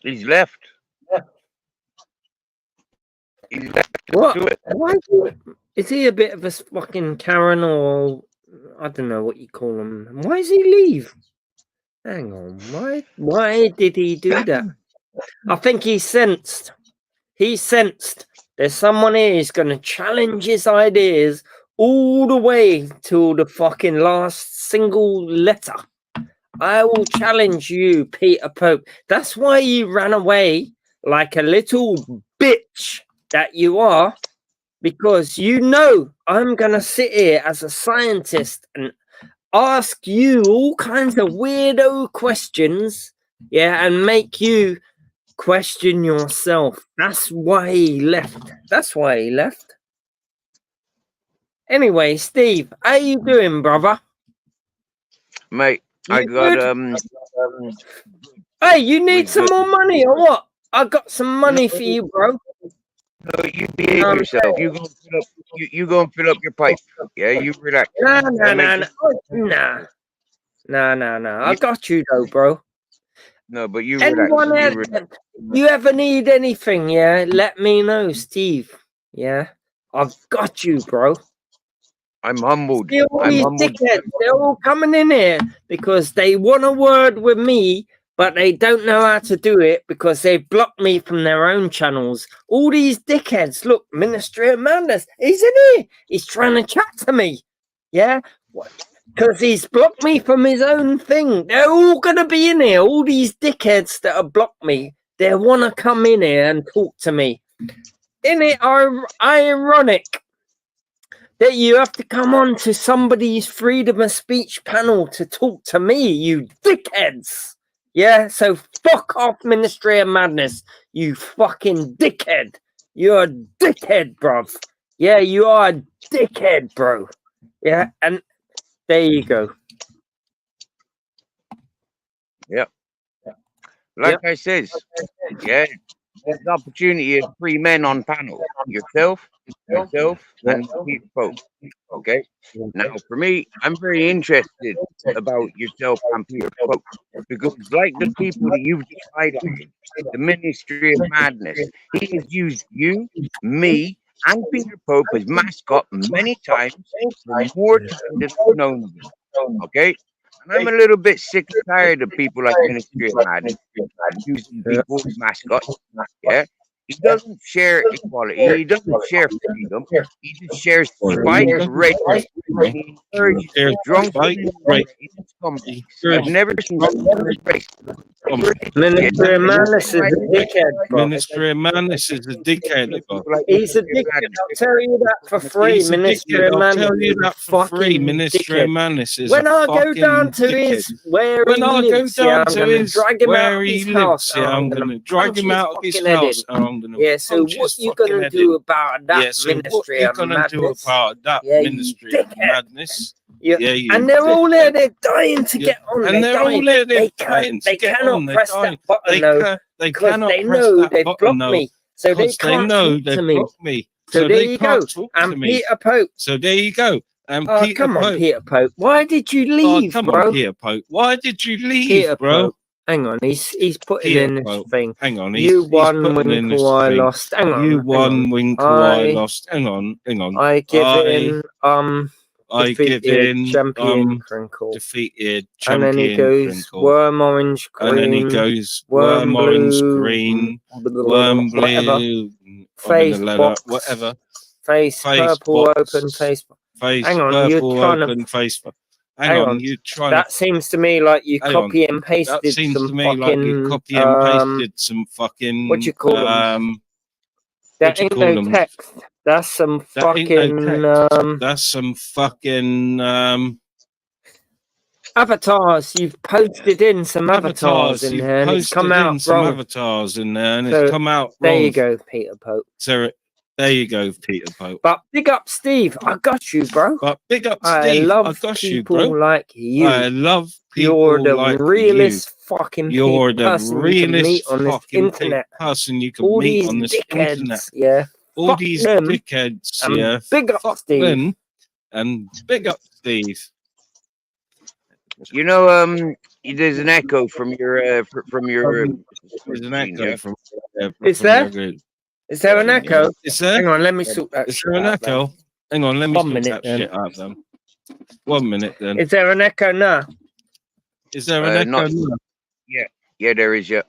He's left. He's left. What? Why is he a bit of a fucking Karen, or I don't know what you call him? Why does he leave? Hang on, why did he do that? I think he sensed there's someone here who's going to challenge his ideas all the way till the fucking last single letter. I will challenge you, Peter Pope. That's why you ran away like a little bitch that you are, because you know I'm going to sit here as a scientist and ask you all kinds of weirdo questions, yeah, and make you question yourself. That's why he left. Anyway, Steve, how you doing, brother? Mate, I got Hey, you need some more money or what? I got some money for you, bro. No, you behave yourself. You go and fill up your pipe. Yeah, you relax. Nah. I got you though, bro. No, but you Anyone relax. else, you ever need anything, yeah? Let me know, Steve. Yeah, I've got you, bro. I'm humbled. See all these dickheads, they're all coming in here because they want a word with me, but they don't know how to do it because they blocked me from their own channels. All these dickheads. Look, Ministry of Madness, he's in here. He's trying to chat to me. Yeah? Because he's blocked me from his own thing. They're all going to be in here. All these dickheads that have blocked me, they want to come in here and talk to me. Isn't it ironic that you have to come on to somebody's freedom of speech panel to talk to me, you dickheads? Yeah, so fuck off, Ministry of Madness, you fucking dickhead. You're a dickhead, bruv. Yeah, you are a dickhead, bro. Yeah, and there you go. Yep. Like I says, yeah, there's an opportunity of 3 men on panel. Yourself, and Peter Pope. Okay. Now, for me, I'm very interested about yourself and Peter Pope because, like the people that you've just highlighted, the Ministry of Madness, he has used you, me, and Peter Pope as mascot many times for more time than I've known them. Okay. And I'm a little bit sick and tired of people like Ministry of Madness using people as mascots. Yeah. He doesn't share equality. He doesn't share freedom. He just shares spite, rage. He encourages drunken scumbags. I've never seen somebody race. Ministry of Madness is a dickhead, bro. Ministry of Madness is a dickhead, bro. He's a dickhead. I'll tell you that for free. He's a Ministry dickhead. of I'll Madness tell you is a that for free. fucking Ministry of dickhead. Madness is When a I go fucking down to dickhead. his where When he I go lives, yeah, down I'm to gonna his drag him out where of he his lives, house. yeah, And I'm I'm gonna gonna drag punch him his out of his fucking head in. house and I'm gonna Yeah, so punch what his you fucking gonna head do in. about that, Yeah, so what Ministry you of gonna do Madness? about that Yeah, you Ministry of dickhead. Madness? Yeah, Yeah, you and they're all there. dickhead. They're dying to Yeah, get on. and They're they're all dying. there. They're They can't. dying to They get cannot on. They're press dying. that button though, They because cannot they press know that they've button blocked though, me, so they because they can't know talk they've to me. blocked me, So so there they you can't go. talk to And me. Peter Pope. So there you go. And Oh, Peter come on, Pope. Peter Pope. Why did you Oh, leave, come bro? on, Peter Pope. Why did you leave, Peter bro? Pope. Hang on, he's putting Peter in this Pope. thing. Hang on, You he's won, putting in this Winkle, I thing. lost. Hang on, You hang won, on. Winkle, I lost. Hang on. I give in I give defeated in champion Crinkle. defeated And then he champion goes Crinkle. worm orange green. And then he goes worm orange blue, green, worm whatever. blue, face box, whatever. face purple box, open face. Face Hang on, purple you're trying open to. face. Hang on, you're trying that to. seems to me like you Hang copy on. and pasted That seems some to me fucking. like you copy and pasted some fucking. What you call them? That what you ain't call no them? text. That's some That ain't fucking. no text. That's some fucking. Avatars. You've posted in some avatars in there, and it's come out some wrong. avatars in there, and So, it's come out there wrong. you go, Peter Pope. So there you go, Peter Pope. But big up, Steve. I got you, bro. But big up, I Steve. love I got people you, bro. like you. I love people You're the like realest you. fucking You're the person you can meet realest on this fucking internet. person you can All meet these on this dickheads, internet. yeah. All Fuck these them, dickheads, and yeah. big up, Fuck Steve. them, and big up, Steve. You know, there's an echo from your from your. There's an echo from. Is from there? your- Is there an echo? Is there? Hang on, let me sort that Is shit there an out then. echo? Hang on, let me 1 sort minute that then. shit out then. 1 minute then. Is there an echo now? Is there an echo? Not, now? yeah, there is. Yeah.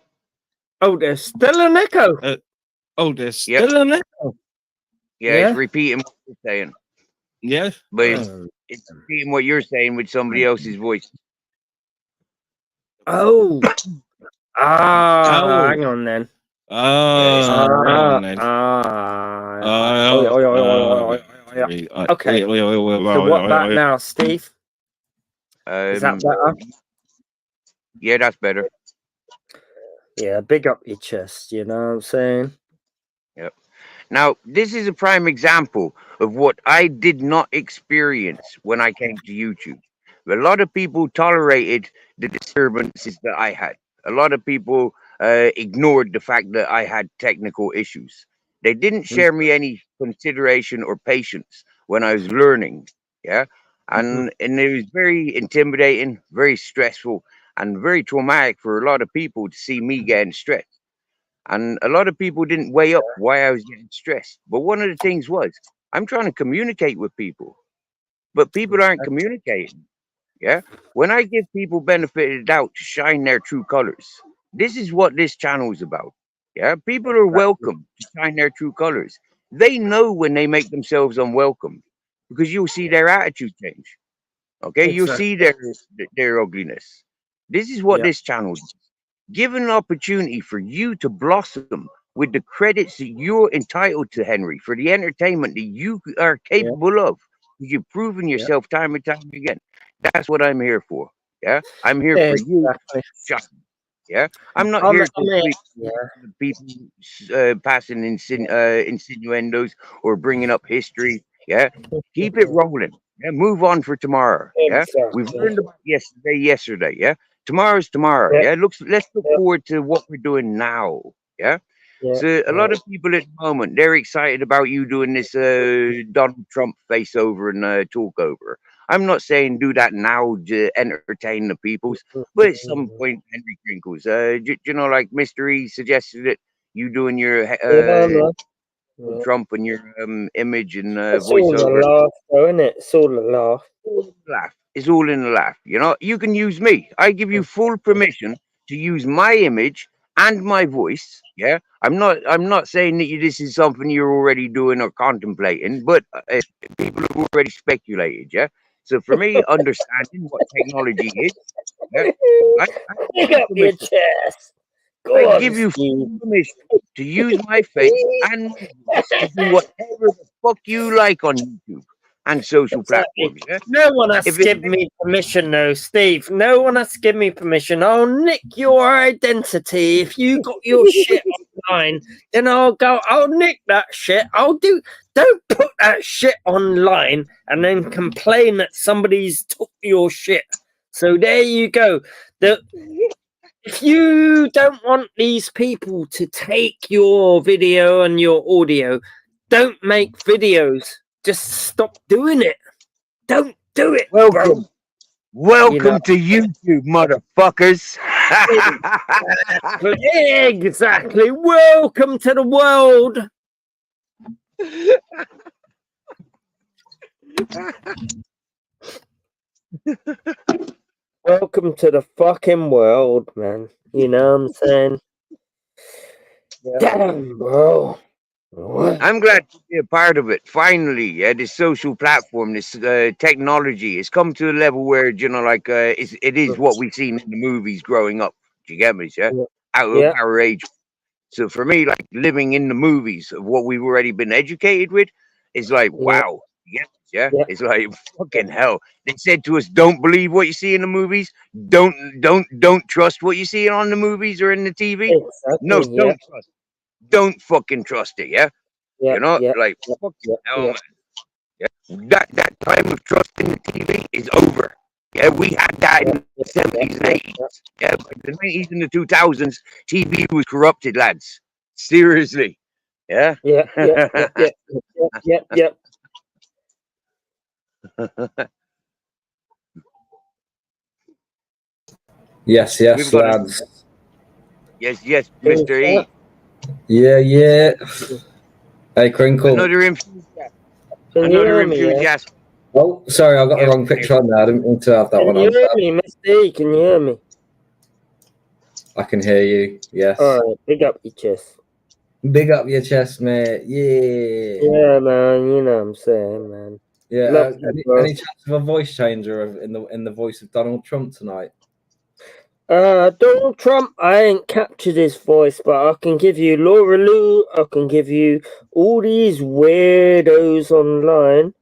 Oh, there's still an echo. There's Yep. still an echo. Yeah, Yeah? it's repeating what you're saying, Yeah. but it's repeating what you're saying with somebody else's voice. Oh. Hang on then. Okay. So what about now, Steve? Is that better? Yeah, that's better. Yeah, big up your chest, you know what I'm saying? Yep. Now, this is a prime example of what I did not experience when I came to YouTube. A lot of people tolerated the disturbances that I had. A lot of people ignored the fact that I had technical issues. They didn't share me any consideration or patience when I was learning. Yeah. And it was very intimidating, very stressful, and very traumatic for a lot of people to see me getting stressed. And a lot of people didn't weigh up why I was getting stressed. But one of the things was, I'm trying to communicate with people, but people aren't communicating. Yeah. When I give people benefit of the doubt to shine their true colors, this is what this channel is about. Yeah. People are welcome to shine their true colors. They know when they make themselves unwelcome because you'll see their attitude change. Okay. You'll see their ugliness. This is what this channel is. Give an opportunity for you to blossom with the credits that you're entitled to, Henry, for the entertainment that you are Yeah, capable of. You've proven yeah. yourself time and time again. That's what I'm here for. Yeah, I'm here for you. Exactly. Just yeah, I'm not I'm, here I'm to here. preach Yeah. people passing insinuendos or bringing up history. Yeah, keep it rolling. Yeah, move on for tomorrow. Yeah, we've Exactly. learned about yesterday. Yeah, tomorrow's tomorrow. Yep. Yeah, let's look Yep. forward to what we're doing now. Yeah. Yep. So a lot of people at the moment they're excited about you doing this Donald Trump face over and talk over. I'm not saying do that now to entertain the peoples, but at some point, Henry Crinkles, you know, like Mr. E suggested it, you doing your Yeah, man. Yeah. Trump and your image and It's all a voiceover. laugh, though, isn't it? It's all a laugh. Laugh. It's all in the laugh. You know, you can use me. I give you full permission to use my image and my voice. Yeah, I'm not saying that this is something you're already doing or contemplating, but people have already speculated. Yeah. So for me, understanding what technology is, yeah, I give Pick you up your permission. chest. I Go on, give you full Steve. permission to use my face and my voice to do whatever the fuck you like on YouTube and social Exactly. platforms. Yeah. No one has If to it give me permission, though, Steve. No one has to give me permission. I'll nick your identity. If you got your shit online, then I'll nick that shit. Don't put that shit online and then complain that somebody's took your shit. So there you go. If you don't want these people to take your video and your audio, don't make videos. Just stop doing it. Don't do it, bro. welcome to YouTube, motherfuckers. Exactly. Welcome to the world. Welcome to the fucking world, man. You know what I'm saying? Yeah. Damn, bro. What? I'm glad to be a part of it. Finally, this social platform, this technology, it's come to a level where you know, like, it is what we've seen in the movies growing up. Do you get me? Yeah, out of Yeah. our age. So for me, like living in the movies of what we've already been educated with, is like Yeah. wow. Yeah, yeah. Yeah. It's like fucking hell. They said to us, "Don't believe what you see in the movies. Don't trust what you see on the movies or in the TV. No, Exactly. Yeah. don't fucking trust it. Yeah, Yeah. you know, Yeah. like Yeah. fucking hell, Yeah. man. Yeah, that time of trust in the TV is over. Yeah, we had that in the 70s and 80s. Yeah, but the 90s and the 2000s, TV was corrupted, lads. Seriously. Yeah. Yeah. Yeah. Yeah. Yeah. Yeah. Yeah. Yes, We've yes, got a lads. yes, Mr. E. Yeah, yeah. Hey, Crinkle. Another enthusiast. Can you Another hear me? Yeah? enthusiast. Oh, sorry, I got the Yes, wrong picture on there. I didn't mean to have that Can one you on. hear me, Mr. E? Can you hear me? I can hear you. Yes. All right, big up your chest. Big up your chest, mate. Yeah. Yeah, man. You know what I'm saying, man. Yeah. Love you, bro. Any chance of a voice changer in the voice of Donald Trump tonight? Donald Trump, I ain't captured his voice, but I can give you Laura Lou. I can give you all these weirdos online.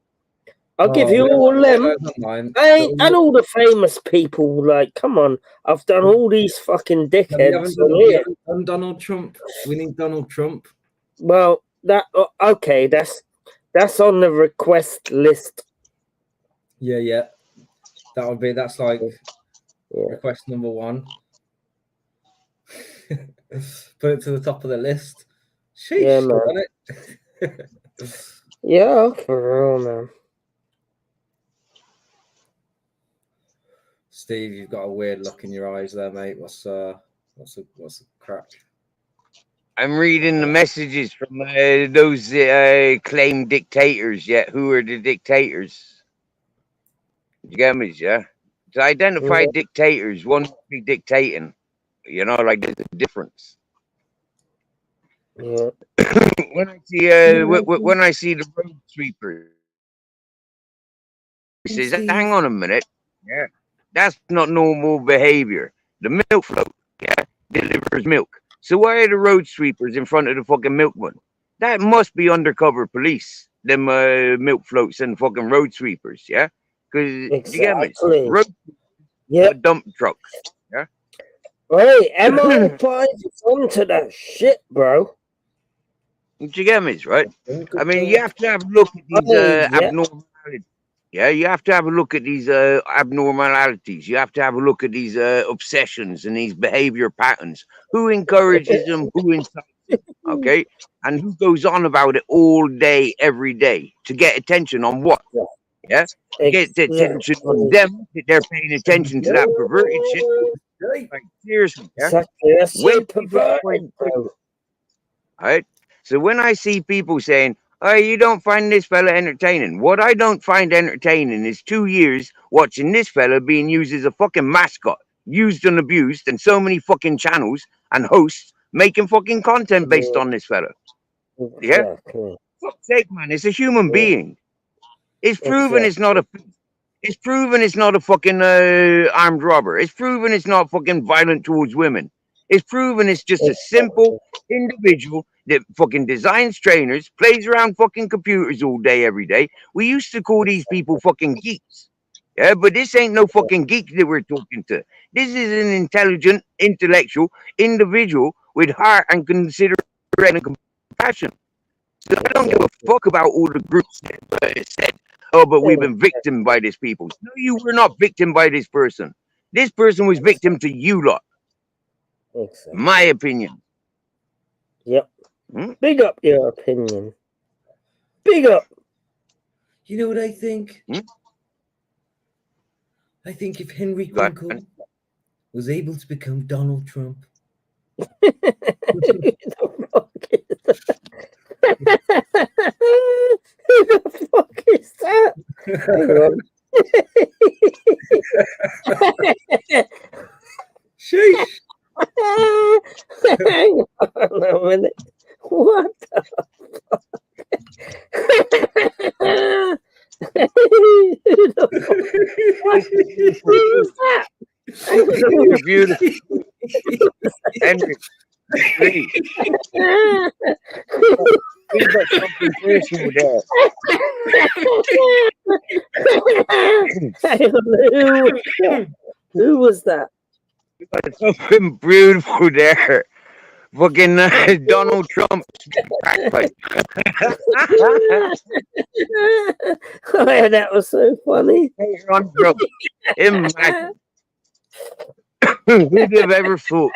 I'll give you all them. I ain't done all the famous people. Like, come on, I've done all these fucking dickheads. We haven't done Donald Trump. We need Donald Trump. Well, okay. That's on the request list. Yeah. That's like request number 1. Put it to the top of the list. Sheesh, Yeah, man. Yeah, for real, man. Steve, you've got a weird look in your eyes there, mate. What's the crack? I'm reading the messages from those claimed dictators. Yeah, who are the dictators? You get me? Yeah. To identify dictators, one must be dictating. You know, like there's a difference. Yeah. when I see the road sweepers, he says, "Hang on a minute, yeah, that's not normal behavior. The milk float, yeah, delivers milk. So why are the road sweepers in front of the fucking milkman? That must be undercover police. Them milk floats and fucking road sweepers, yeah? Because you get me? Exactly. Road Yep. dump trucks, yeah? Right, MI5 is onto that shit, bro. You get me, right? Bunker I mean, you truck. have to have a look at these Yep. abnormalities. Yeah, you have to have a look at these abnormalities. You have to have a look at these obsessions and these behavior patterns. Who encourages them? Who incites them? Okay, and who goes on about it all day, every day to get attention on what? Yeah, to get the attention on Exactly. them. That they're paying attention to that perverted shit. Like seriously, yeah. Exactly. That's When it, people perverted, point, bro. right? So when I see people saying, "Oh, you don't find this fella entertaining," what I don't find entertaining is 2 years watching this fella being used as a fucking mascot, used and abused, and so many fucking channels and hosts making fucking content based on this fella. Yeah, Exactly. fuck's sake, man, it's a human Yeah. being. It's proven it's not Exactly. a. It's proven it's not a fucking armed robber. It's proven it's not fucking violent towards women. It's proven it's just a simple individual that fucking designs trainers, plays around fucking computers all day, every day. We used to call these people fucking geeks. Yeah, but this ain't no fucking geek that we're talking to. This is an intelligent, intellectual individual with heart and consideration and compassion. So I don't give a fuck about all the groups that said, "Oh, but we've been victim by these people." No, you were not victim by this person. This person was victim to you lot. Exactly. My opinion. Yep. Hmm? Big up your opinion. Big up. You know what I think? Hmm? I think if Henry Go on. Crinkle was able to become Donald Trump, Who the fuck is that? Who the fuck is that? Hang on. sheesh. Hang on a minute. What the fuck? Who the fuck? Who's that? You're beautiful. Henry, please. We've got something personal there. Who was that? We've got something beautiful there. Fucking Donald Trump. Oh, that was so funny. On Trump. Imagine. Who'd have ever thought?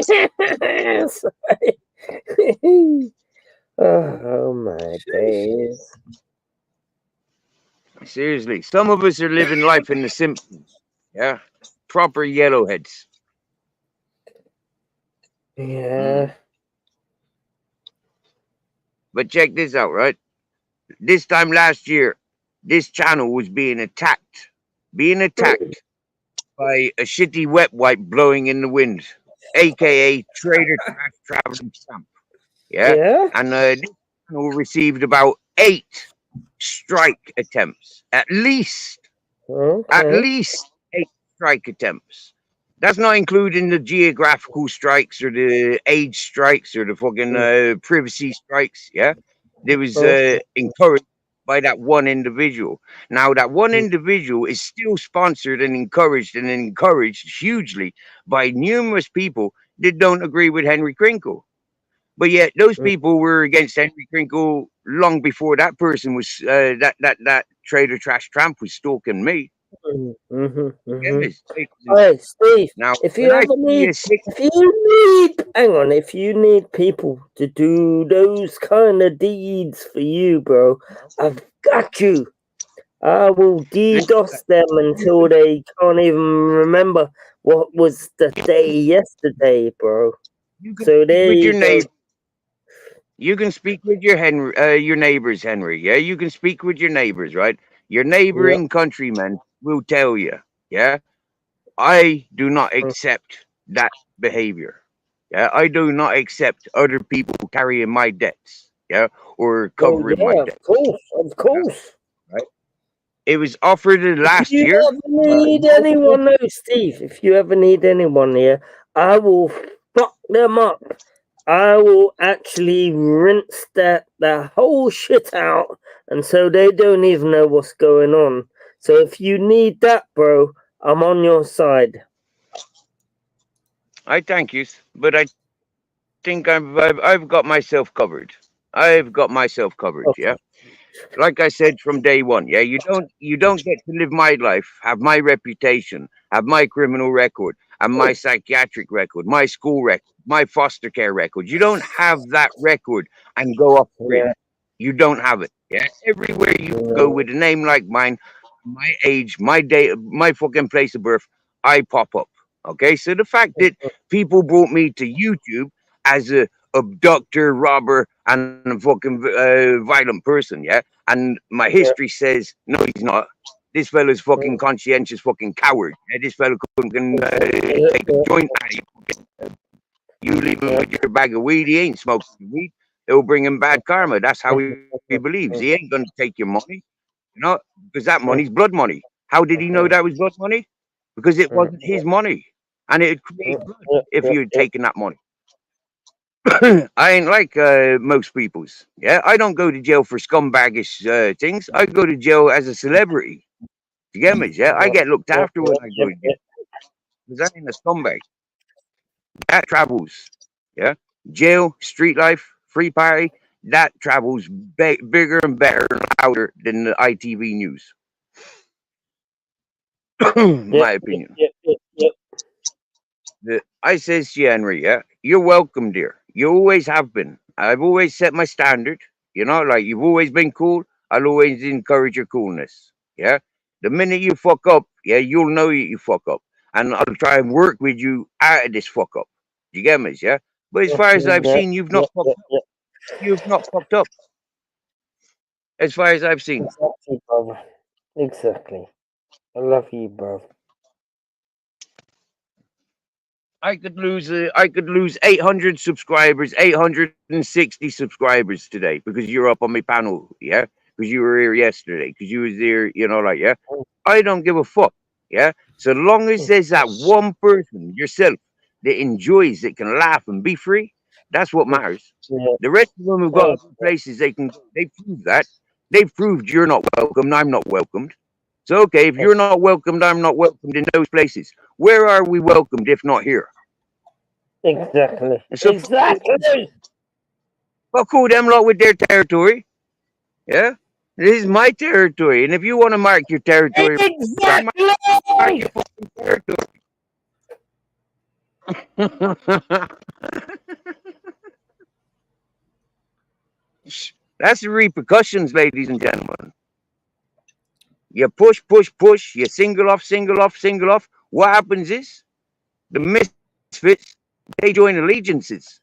Sorry. Oh my days. Seriously, some of us are living life in the Simpsons. Yeah, proper yellowheads. Yeah. But check this out, right? This time last year, this channel was being attacked by a shitty wet wipe blowing in the wind, aka Trader Trash Traveling Stamp. Yeah, and this channel received about 8 strike attempts, at least. At least 8 strike attempts. That's not including the geographical strikes or the age strikes or the fucking privacy strikes. Yeah, it was encouraged by that one individual. Now that one individual is still sponsored and encouraged hugely by numerous people that don't agree with Henry Crinkle. But yet those people were against Henry Crinkle long before that person was that Trader Trash Tramp was stalking me. Hey, Steve, Now, if you need people to do those kind of deeds for you, bro, I've got you. I will DDoS them until they can't even remember what was the day yesterday, bro. So there you go. You can speak with your neighbors, Henry. Yeah, you can speak with your neighbors, right? Your neighboring countrymen will tell you. Yeah, I do not accept that behavior. Yeah, I do not accept other people carrying my debts. Yeah, or covering my debts. Of course. Right. It was offered last year. If you ever need anyone, Steve, if you ever need anyone here, I will fuck them up. I will actually rinse the whole shit out, and so they don't even know what's going on. So if you need that, bro, I'm on your side. I thank you, but I think I've got myself covered. I've got myself covered. Okay. Yeah. Like I said from day one, yeah, you don't get to live my life, have my reputation, have my criminal record, and my psychiatric record, my school record, my foster care record. You don't have that record and go off free. Yeah. You don't have it. Yeah. Everywhere you go with a name like mine, my age, my date, my fucking place of birth, I pop up. Okay. So the fact that people brought me to YouTube as a abductor, robber, and a fucking violent person, yeah, and my history says no, he's not. This fella's fucking conscientious fucking coward. Yeah? This fella can take a joint out of you. You leave him with your bag of weed. He ain't smoking weed. It'll bring him bad karma. That's how he believes. He ain't gonna take your money, you know, because that money's blood money. How did he know that was blood money? Because it wasn't his money, and it'd create blood if you had taken that money. I ain't like most people's. Yeah, I don't go to jail for scumbagish things. I go to jail as a celebrity. You get me? Yeah, I get looked after when I go to jail because I ain't a scumbag. That travels. Yeah, jail, street life, free party. That travels bigger and better and louder than the ITV news. My opinion. I says to you, Henry, yeah, you're welcome, dear. You always have been. I've always set my standard. You know, like you've always been cool. I'll always encourage your coolness. Yeah. The minute you fuck up, yeah, you'll know you fuck up. And I'll try and work with you out of this fuck up. You get me? Yeah. But as far as I've seen, you've not fucked up. You've not fucked up. As far as I've seen. Exactly, brother. Exactly. I love you, bro. I could lose 800 subscribers, 860 subscribers today because you're up on my panel, yeah? Because you were here yesterday, because you was there, you know, like, yeah? I don't give a fuck, yeah? So long as there's that one person, yourself, that enjoys, that can laugh and be free, that's what matters. The rest of them have got other places they can go. They prove that. They've proved you're not welcomed, I'm not welcomed. So, okay, if you're not welcomed, I'm not welcomed in those places. Where are we welcomed if not here? Exactly. So Exactly. fuck all them lot with their territory. Yeah? This is my territory. And if you want to mark your territory, mark your fucking territory. That's the repercussions, ladies and gentlemen. You push, push, push, you single off, single off, single off. What happens is the misfits, they join allegiances.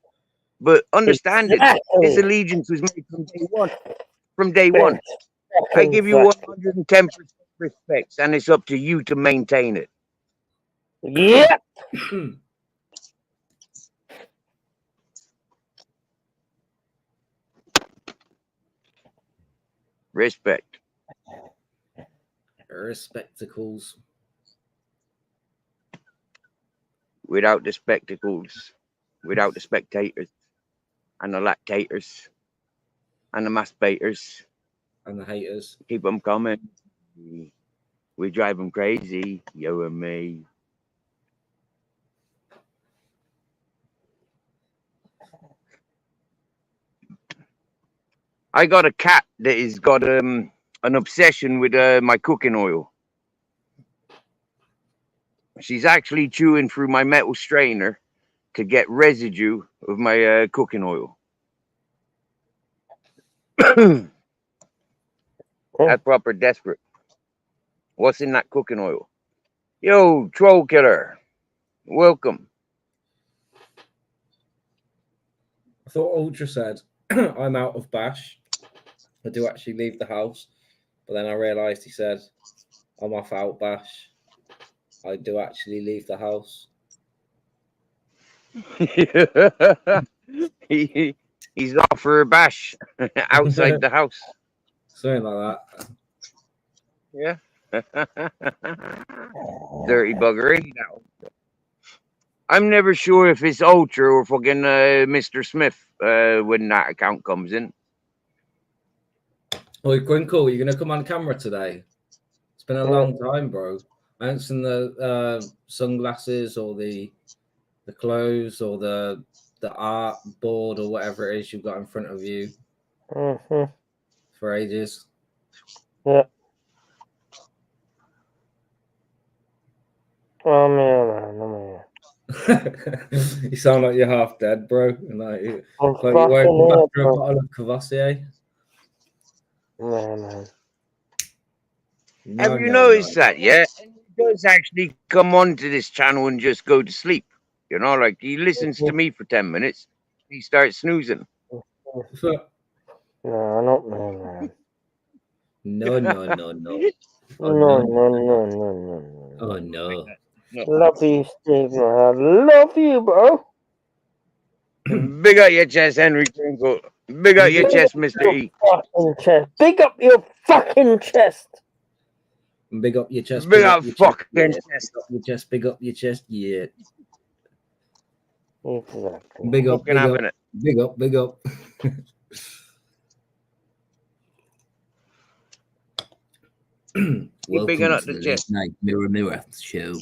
But understand it, this allegiance was made from day one. From day one. I give you 110% respect, and it's up to you to maintain it. Yeah. Respect. Spectacles. Without the spectacles, without the spectators, and the lactators, and the masturbators, and the haters. keep them coming. We drive them crazy, you and me. I got a cat that has got an obsession with my cooking oil. She's actually chewing through my metal strainer to get residue of my cooking oil. That's proper desperate. What's in that cooking oil? Yo, troll killer. Welcome. I thought Ultra said, I'm out of bash. I do actually leave the house. But then I realised he said, I'm off out bash. I do actually leave the house. He's off for a bash outside the house. Something like that. Yeah. Dirty bugger. I'm never sure if it's Ultra or fucking Mr. Smith when that account comes in. Oi, Grinkle, you're gonna come on camera today? It's been a long time, bro. I haven't seen the sunglasses or the clothes or the art board or whatever it is you've got in front of you for ages. Yeah. Oh man. You sound like you're half dead, bro. And like you I'm won't fucking come here, after a bro. bottle of Cavassier. Man. No, Have you no, noticed no. that? Yeah, and he does actually come onto this channel and just go to sleep. You know, like he listens to me for 10 minutes, he starts snoozing. No, not me, man. No, no, no, no. Oh, No. Oh no. No. Love you, Steve, man. Love you, bro. Big up your chest, Henry Crinkle. Big up your chest, Mr. E. Fucking chest. Big up your fucking chest. Big up your chest. Big up fucking Yeah. chest. Big up your chest. Big up your chest. Yeah. Exactly. Big up. Fucking Big up. having it. Big up. Big up. Keep bigging Welcome up to the the chest. Late Night Mirror show.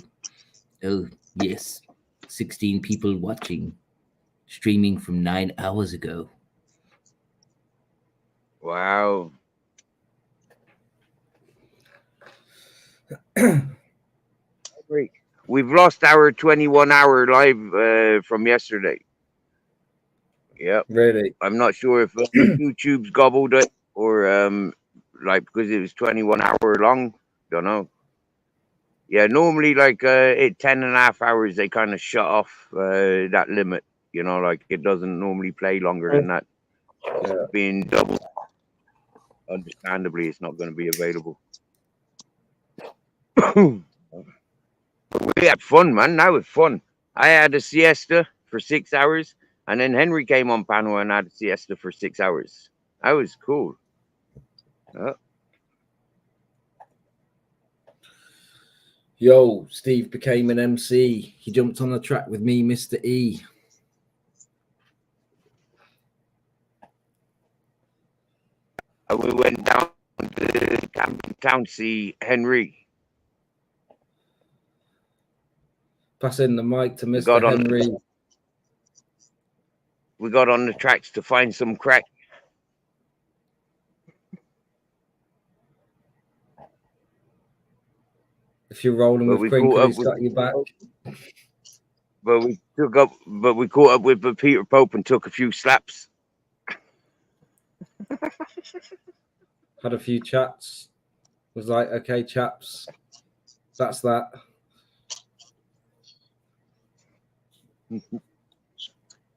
Oh, yes. 16 people watching. Streaming from 9 hours ago. Wow. Great. We've lost our 21-hour live from yesterday. Yep. Really? I'm not sure if YouTube's gobbled it or like because it was 21-hour long. Don't know. Yeah, normally like at 10.5 hours they kind of shut off that limit. You know, like it doesn't normally play longer than that. Yeah. Being double, understandably, it's not going to be available. We had fun, man. That was fun. I had a siesta for 6 hours, and then Henry came on panel and had a siesta for 6 hours. That was cool. Yo, Steve became an MC. He jumped on the track with me, Mr. E. We went down to Camden Town to see Henry. Passing the mic to We got Mr. Henry. We got on the tracks to find some crack. If you're rolling But with we Crinkle, caught up he's with, got your back. but we caught up with Peter Pope and took a few slaps. Had a few chats. Was like, okay, chaps, that's that.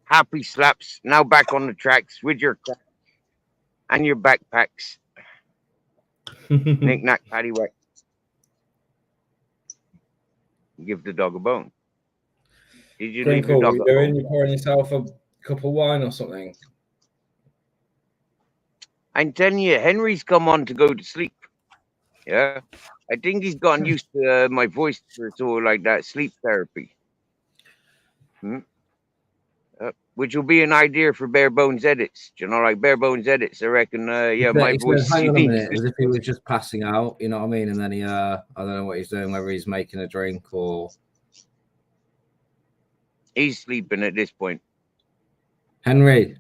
Happy slaps. Now back on the tracks with your crack and your backpacks. Knick knack, paddywhack. Give the dog a bone. Did you leave your Crinkle, dog what at are you home? doing? You pouring yourself a cup of wine or something? I'm telling you, Henry's come on to go to sleep. Yeah, I think he's gotten used to my voice or so like that sleep therapy. Which will be an idea for Bare Bones edits. You know, like Bare Bones edits. I reckon. Yeah, my He voice. said, hang on a minute, as if he was just passing out. You know what I mean? And then he, I don't know what he's doing, whether he's making a drink or He's sleeping at this point. Henry,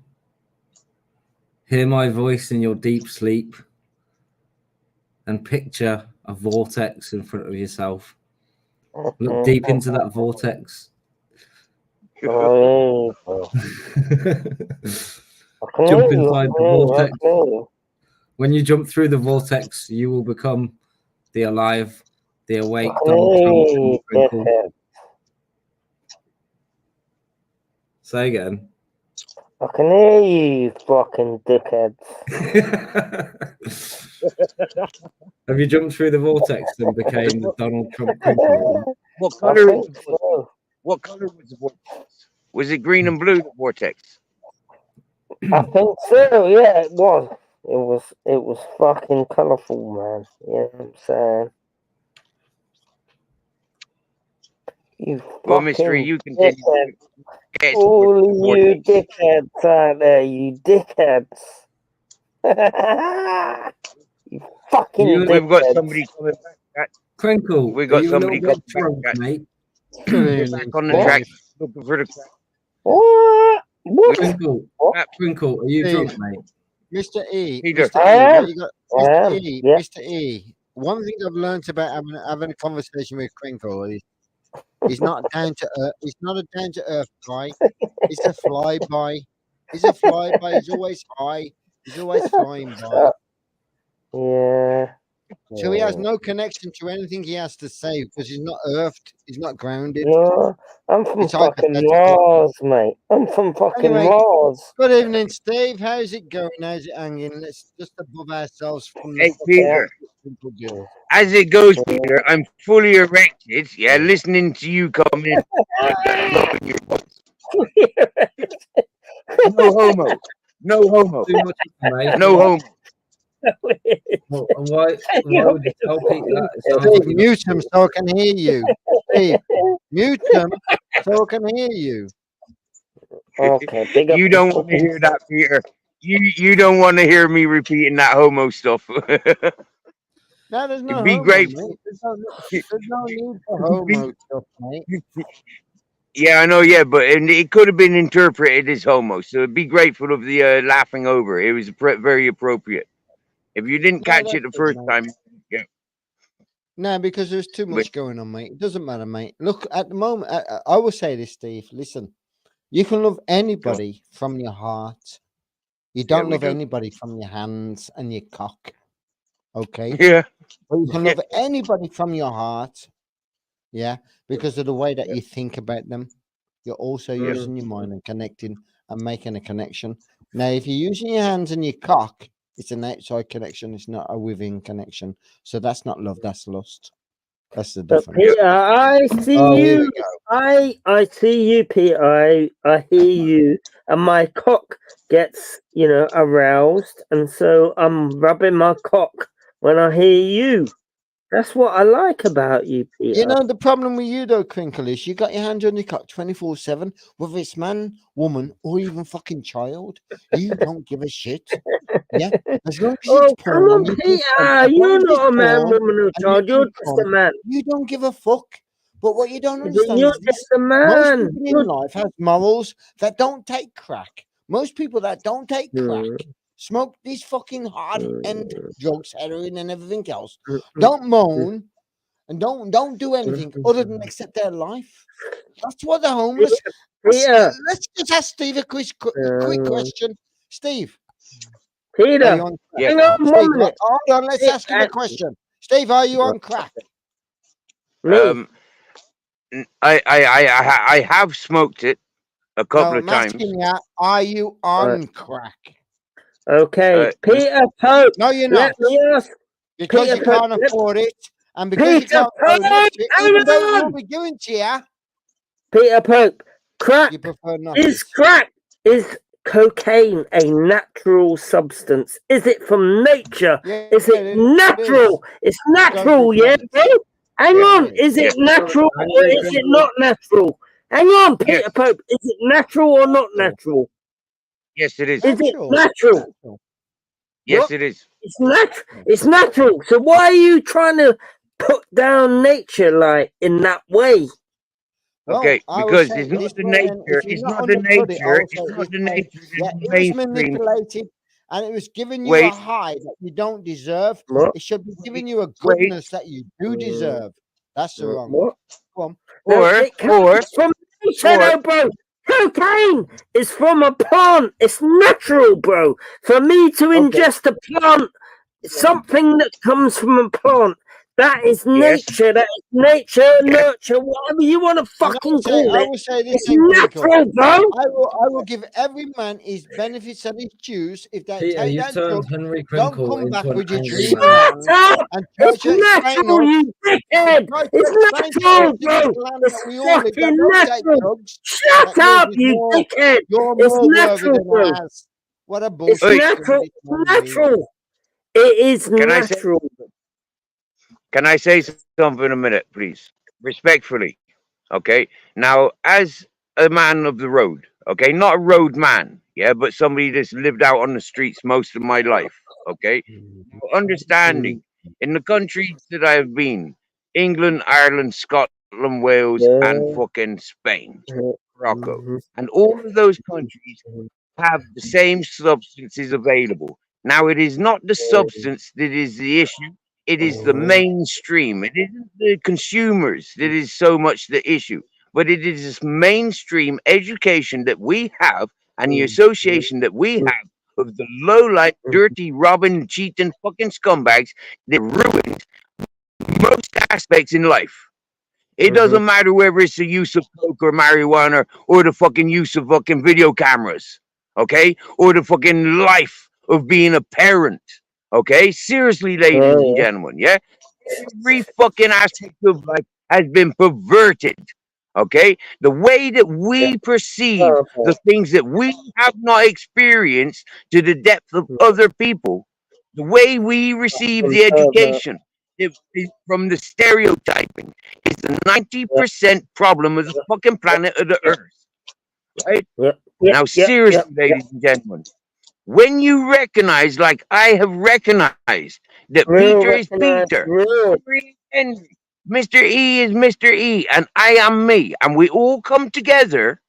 hear my voice in your deep sleep and picture a vortex in front of yourself. Look deep into that vortex. Oh, Jump inside the vortex. When you jump through the vortex, you will become the alive, the awake Donald Trump. Say again. I can hear you, fucking dickheads. Have you jumped through the vortex and became the Donald Trump? What color? What color was the vortex? Was it green and blue? The vortex. I think so. Yeah, it was. It was fucking colourful, man. You know what I'm saying? You Well, Mystery, fucking you continue. dickhead. Get All of more you dates. dickheads out there, you dickheads. You fucking You- We've got dickheads. somebody coming back. Crinkle, We've are got you a little somebody bit coming back. drunk, mate? Good Get evening, back on the What? track. Steve. Looking for the crack. What? What? Crinkle, What? Crinkle, are you Steve, drunk, mate? Mr. E, Peter. Mr. I E, what am. you got? I Mr. am. E, Yeah. Mr. E. One thing I've learned about having a conversation with Crinkle is he's not down to earth. He's not a down to earth guy. He's a flyby. He's a flyby. He's always high. He's always flying by. Yeah. So he has no connection to anything he has to say because he's not earthed. He's not grounded. No, I'm from It's fucking hypothetical. Mars, mate. I'm from fucking Anyway, Mars. good evening, Steve. How's it going? How's it hanging? Let's just above ourselves from the Hey, fucking Peter. simple deal. As it goes, Peter, I'm fully erected. Yeah, listening to you come in. No homo. No homo. Too much, mate. No homo. Well, and why would you tell Pete that? It sounds Steve, like you mute him so I can hear you. Steve, mute him so I can hear you. Okay, big up You the don't want to fucking hear that, Peter. You don't want to hear me repeating that homo stuff. No, there's no Be homo, grateful. mate. There's no need for homo stuff, mate. Yeah, I know. Yeah, but it could have been interpreted as homo. So be grateful of the laughing over. It was very appropriate. If you didn't No, catch that's it the good, first mate. time, yeah. No, because there's too But much going on, mate. It doesn't matter, mate. Look, at the moment, I will say this, Steve. Listen, you can love anybody from your heart. You yeah, don't we love do. anybody from your hands and your cock. Okay? Yeah, But you can yeah, love anybody from your heart. Yeah. Because of the way that you think about them. You're also using your mind and connecting and making a connection. Now, if you're using your hands and your cock, it's an outside connection. It's not a within connection. So that's not love. That's lust. That's the But difference. Peter, I see Oh, here we you. go. I see you, Peter. I hear you, and my cock gets aroused, and so I'm rubbing my cock when I hear you. That's what I like about you, Peter. You know, the problem with you, though, Crinkle, is you got your hand on your cock 24/7, whether it's man, woman, or even fucking child. You don't give a shit. Yeah? As long as Oh, it's come porn, on, you can Peter! come. As long You're as it's not a man, porn woman, or and you child. You're can just a come, man. you don't give a fuck. But what you don't But understand you're is this. just a Most man. people in life have morals that don't take crack. Most people that don't take crack, smoke these fucking hard-end drugs, heroin and everything else, don't moan and don't do anything other than accept their life. That's what the homeless. Peter, Let's just ask Steve a quick question. Steve, are you Peter, on crack? yeah. hang on Steve, one minute. hold on, let's ask him a question. Steve, are you on crack? Me? I have smoked it a couple No, of I'm times. asking you, are you on crack? Okay, Peter Pope. No, you're not. Let me ask. Because Peter you can't Pope. afford it, and because you Peter can't afford Pope, it, hang even though it will on. be given to you, Peter Pope. Crack you prefer not is to. crack. Is cocaine a natural substance? Is it from nature? Yeah, Is it it natural? is. It's natural, yeah, plants. bro? Hang Yeah. on. It Is it Yeah. natural or is it not natural? Hang on, Peter Yes. Pope. Is it natural or not natural? Yes, it is. Is it Natural. natural? Yes, What? it is. It's natural. It's natural. So why are you trying to put down nature like in that way? Well, Okay, I will because say it's it not this the way, and nature. if you've It's not not the understood it, I nature. will say It's it not this the way. nature. Yeah, That it was mainstream. manipulated, and it was giving you a Wait, high that you don't deserve. What? It should be giving you a wait, goodness that you do deserve. That's the wrong. What? Go on. No, or it comes from nature, though, bro. Cocaine is from a plant. It's natural, bro. For me to ingest a plant, something that comes from a plant, that is yes, nature. That is nature, yes, nurture, whatever you want to And fucking call I it. will say this It's thing, Crinkle. natural, bro. I will give every man his benefits and his dues. If they Peter, take you've that turned drug, Henry don't Crinkle come back into an with your angry dream in man. hand Shut up! and try It's to explain natural, us. you dickhead! Try to It's explain to natural, us in bro! this land that It's we all live that fucking don't take natural! drugs. Shut That yours up, is you more. dickhead! You're It's more worthy natural, than bro! ours. What a It's bullshit. Wait, natural! this It's man believes. natural! It is can I say? natural. Can I say something in a minute, please? Respectfully, Okay. Now, as a man of the road, okay, not a road man, yeah, but somebody that's lived out on the streets most of my life, okay, understanding in the countries that I have been, England, Ireland, Scotland, Wales, and fucking Spain, Morocco, and all of those countries have the same substances available. Now, it is not the substance that is the issue. It is the mainstream. It isn't the consumers that is so much the issue, but it is this mainstream education that we have and the association that we have of the low life, dirty, robbing, cheating, fucking scumbags that ruined most aspects in life. It doesn't matter whether it's the use of coke or marijuana or the fucking use of fucking video cameras, okay? Or the fucking life of being a parent, okay? Seriously, ladies and gentlemen, yeah? Every fucking aspect of life has been perverted, okay? The way that we perceive the things that we have not experienced to the depth of other people, the way we receive the education from the stereotyping is the 90% problem of the fucking planet of the earth, right? Now, seriously, ladies and gentlemen, when you recognize, like I have recognized, that Peter is Peter, Henry is Henry, Mr. E is Mr. E, and I am me, and we all come together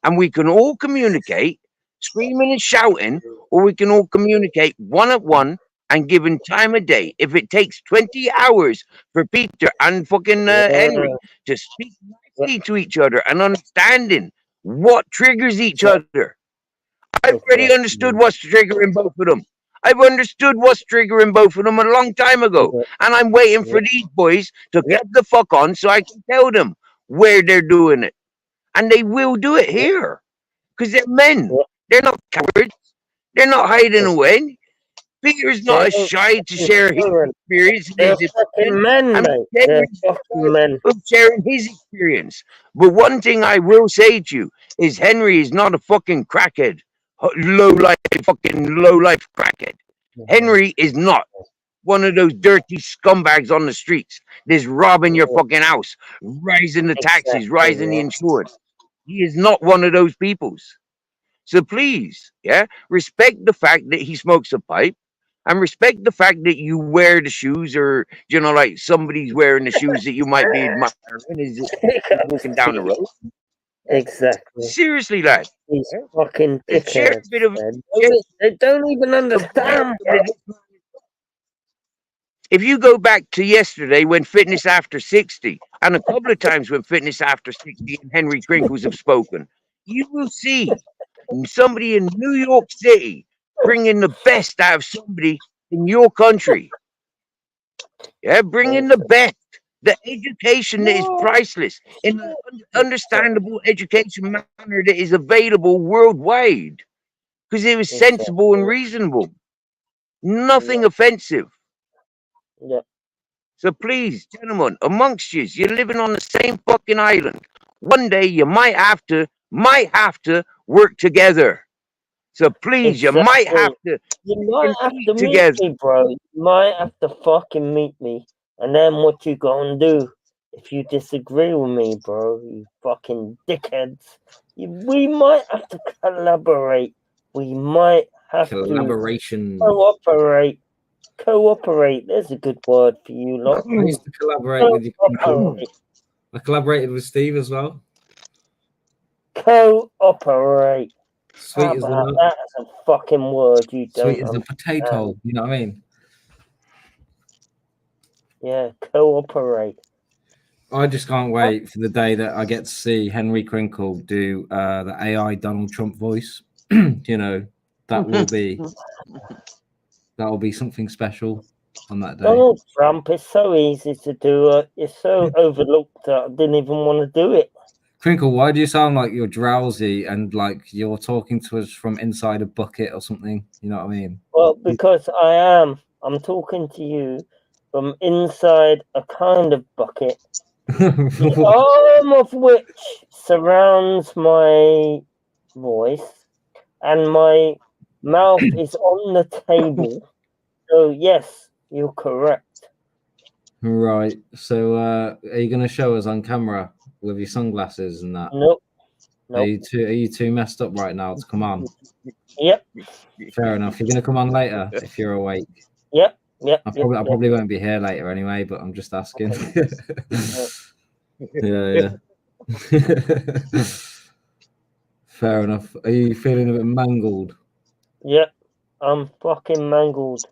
and we can all communicate, screaming and shouting, or we can all communicate one at one and given time of day. If it takes 20 hours for Peter and fucking Henry to speak nicely to each other and understanding what triggers each other, I've already understood what's triggering both of them. I've understood what's triggering both of them a long time ago. And I'm waiting for these boys to get the fuck on so I can tell them where they're doing it. And they will do it here. Because they're men. They're not cowards. They're not hiding away. Peter's not shy to share his experience and his opinion. And Henry's not shy of sharing his experience. But one thing I will say to you is Henry is not a fucking crackhead. Low life crackhead. Henry is not one of those dirty scumbags on the streets that's robbing your fucking house, rising the taxes, rising the insurance. He is not one of those peoples. So please, yeah, respect the fact that he smokes a pipe and respect the fact that you wear the shoes, or, you know, like somebody's wearing the shoes that you might be admiring as you're walking down the road. Exactly. Seriously, lad. These fucking Share a dickheads. bit of They don't even understand. If you go back to yesterday when Fitness After 60, and a couple of times when Fitness After 60 and Henry Crinkles have spoken, you will see somebody in New York City bringing the best out of somebody in your country. Yeah, bringing the best. The education that is priceless in an understandable education manner that is available worldwide. Because it was sensible and reasonable. Nothing offensive. Yeah. So please, gentlemen, amongst you, you're living on the same fucking island. One day you might have to work together. So please, you might have to meet together. me, bro. You might have to fucking meet me. And then what you gonna do if you disagree with me, bro? You fucking dickheads. We might have to collaborate. We might have Collaboration. to cooperate. There's a good word for you lot. I used to collaborate with you. I collaborated with Steve as well. Cooperate. Sweet as that as a fucking word you don't sweet as a potato. You know what I mean? Yeah, cooperate. I just can't wait for the day that I get to see Henry Crinkle do the AI Donald Trump voice. You know, that will be something special on that day. Donald Trump is so easy to do. It's so overlooked that I didn't even want to do it. Crinkle, why do you sound like you're drowsy and like you're talking to us from inside a bucket or something? You know what I mean? Well, because I am. I'm talking to you from inside a kind of bucket, the arm of which surrounds my voice, and my mouth is on the table. So yes, you're correct. Right. So are you going to show us on camera with your sunglasses and that? Nope. Are Nope. you too messed up right now to come on? Yep. Fair enough. You're gonna come on later if you're awake. Yep. Yep. I Yep. probably won't be here later anyway, but I'm just asking. Okay. yeah. Fair enough. Are you feeling a bit mangled? Yep. I'm fucking mangled.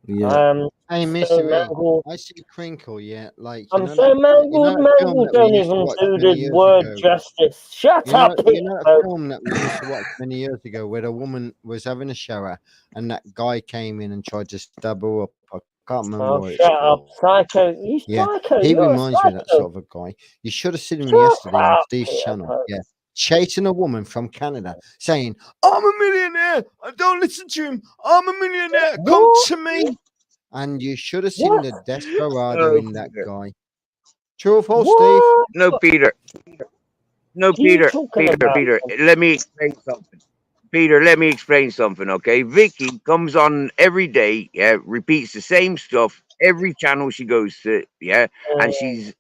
Yeah. Hey, So Mr. E, mangled. I see Crinkle, yeah. Like, I'm so mangled. that film Mangled that we don't used to even watch do many the years word ago? justice. Shut up, You know that Peter. film that we used to watch many years ago where the woman was having a shower and that guy came in and tried to stab her up? I can't remember Oh, what it's shut up, called. psycho. You Yeah, psycho. he You're a reminds me of that psycho. sort of a guy. You should have seen him Shut yesterday on up, Steve's Peter. channel. Yeah, chasing a woman from Canada, saying, "I'm a millionaire. I don't listen to him. I'm a millionaire. Come What? to me." And you should have seen What? the desperado No, in that Peter. guy. True or false, Steve? What? No, Peter. No, What are you Peter. talking Peter. about? Peter. Let me explain something. Peter, let me explain something, okay? Vicky comes on every day, yeah, repeats the same stuff every channel she goes to, yeah, and she's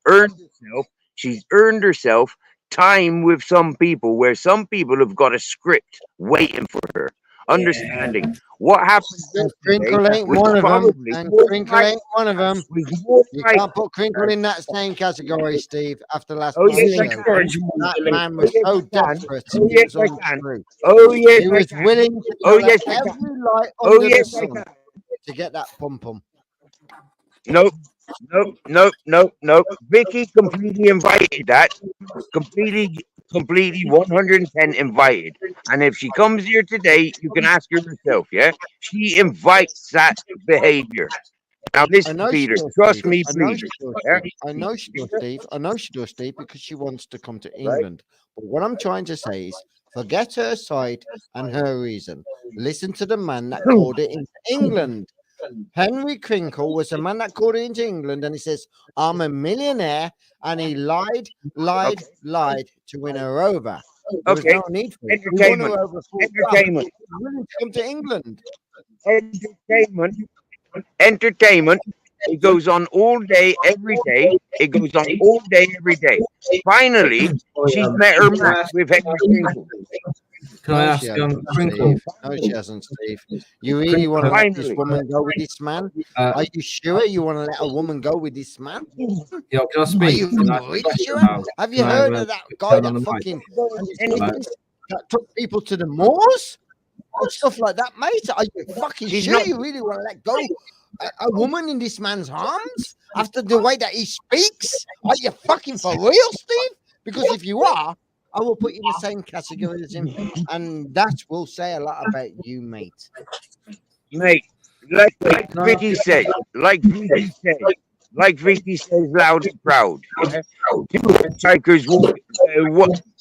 earned herself time with some people where some people have got a script waiting for her. Understanding what happened And yesterday Crinkle ain't was one of them. probably And more Crinkle like ain't one of them. was more You like can't put Crinkle in that same category, Steve, after last oh night's yes I show. can. That man Oh was yes so I can. desperate, Oh it yes was I can. untrue. Oh yes He I was can. willing to Oh tell her yes I can. every lie Oh under the yes I sun can. to get that pum. Nope. Nope. Vicky completely invited that. Completely 110 invited. And if she comes here today, you can ask her herself, yeah? She invites that behavior. Now I listen, know she Peter, does, trust Steve. me, I know please. she does, Yeah? Steve. I know she does, Steve. I know she does, Steve, because she wants to come to Right? England. But what I'm trying to say is forget her side and her reason. Listen to the man that called it into England. Henry Crinkle was the man that called it into England, and he says, "I'm a millionaire," and he lied to win her over. There was Okay. no need for it. He won her Entertainment. over full stop. Entertainment. He was willing to come to England. Entertainment. It goes on all day, every day. It goes on all day, every day. Finally, she's met her match with Henry Crinkle. Can I No, ask she hasn't, Crinkle? Steve. No, she hasn't, Steve. You really want to let this Finally. woman go with this man? Are you sure you want to let a woman go with this man? Yo, can I Are speak? you Can I really speak sure? now? Have you Can I heard have of a that guy turn on that the mic? fucking Anyway, that took people to the moors and stuff like that, mate? Are you fucking she's sure not. you really want to let go a woman in this man's arms after the way that he speaks? Are you fucking for real, Steve? Because if you are, I will put you in the same category as him, and that will say a lot about you, mate. Mate, like No, Vicky says, loud and proud. Yeah? Two hitchhikers walk.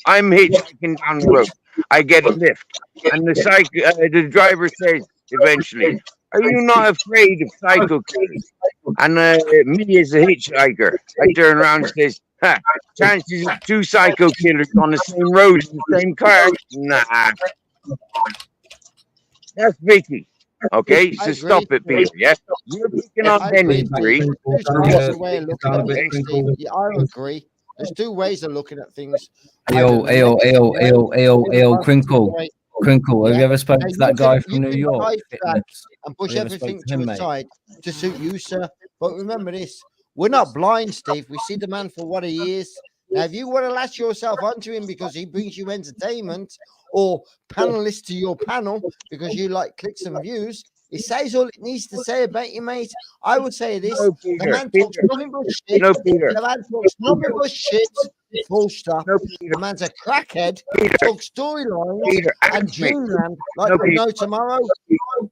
I'm hitchhiking down the road. I get a lift, and the driver says eventually, "Are you not afraid of psycho killers?" And me as a hitchhiker, I turn around and says, "Ha, chances of two psycho killers on the same road in the same car? Nah, that's Vicky." Okay, I so agree, stop it, Steve. Peter. Yeah, you're picking on I Henry agree, Three. Steve. There's Sound a ways bit- a way of looking sound a at bit things, Steve. Crinkle. Yeah, I agree. There's two ways of looking at things. Ayo, Either the negative way or the positive Crinkle. way. Crinkle, have Yeah. you ever spoken Now to that guy from New you York? can dive back Fitness? and push Have you ever spoke everything to him, to a mate? side to suit you, sir. But remember this: we're not blind, Steve. We see the man for what he is. Now, if you want to latch yourself onto him because he brings you entertainment, or panelist to your panel because you like clicks and views, it says all it needs to say about you, mate. I would say this: No, the Peter. man talks Peter. nothing but shit. No, Peter. The man talks nothing but shit. Full stop. No, The Peter. man's a crackhead. Peter. Talks storylines Peter. and Ask me. dreamland like No, there's Peter. no tomorrow.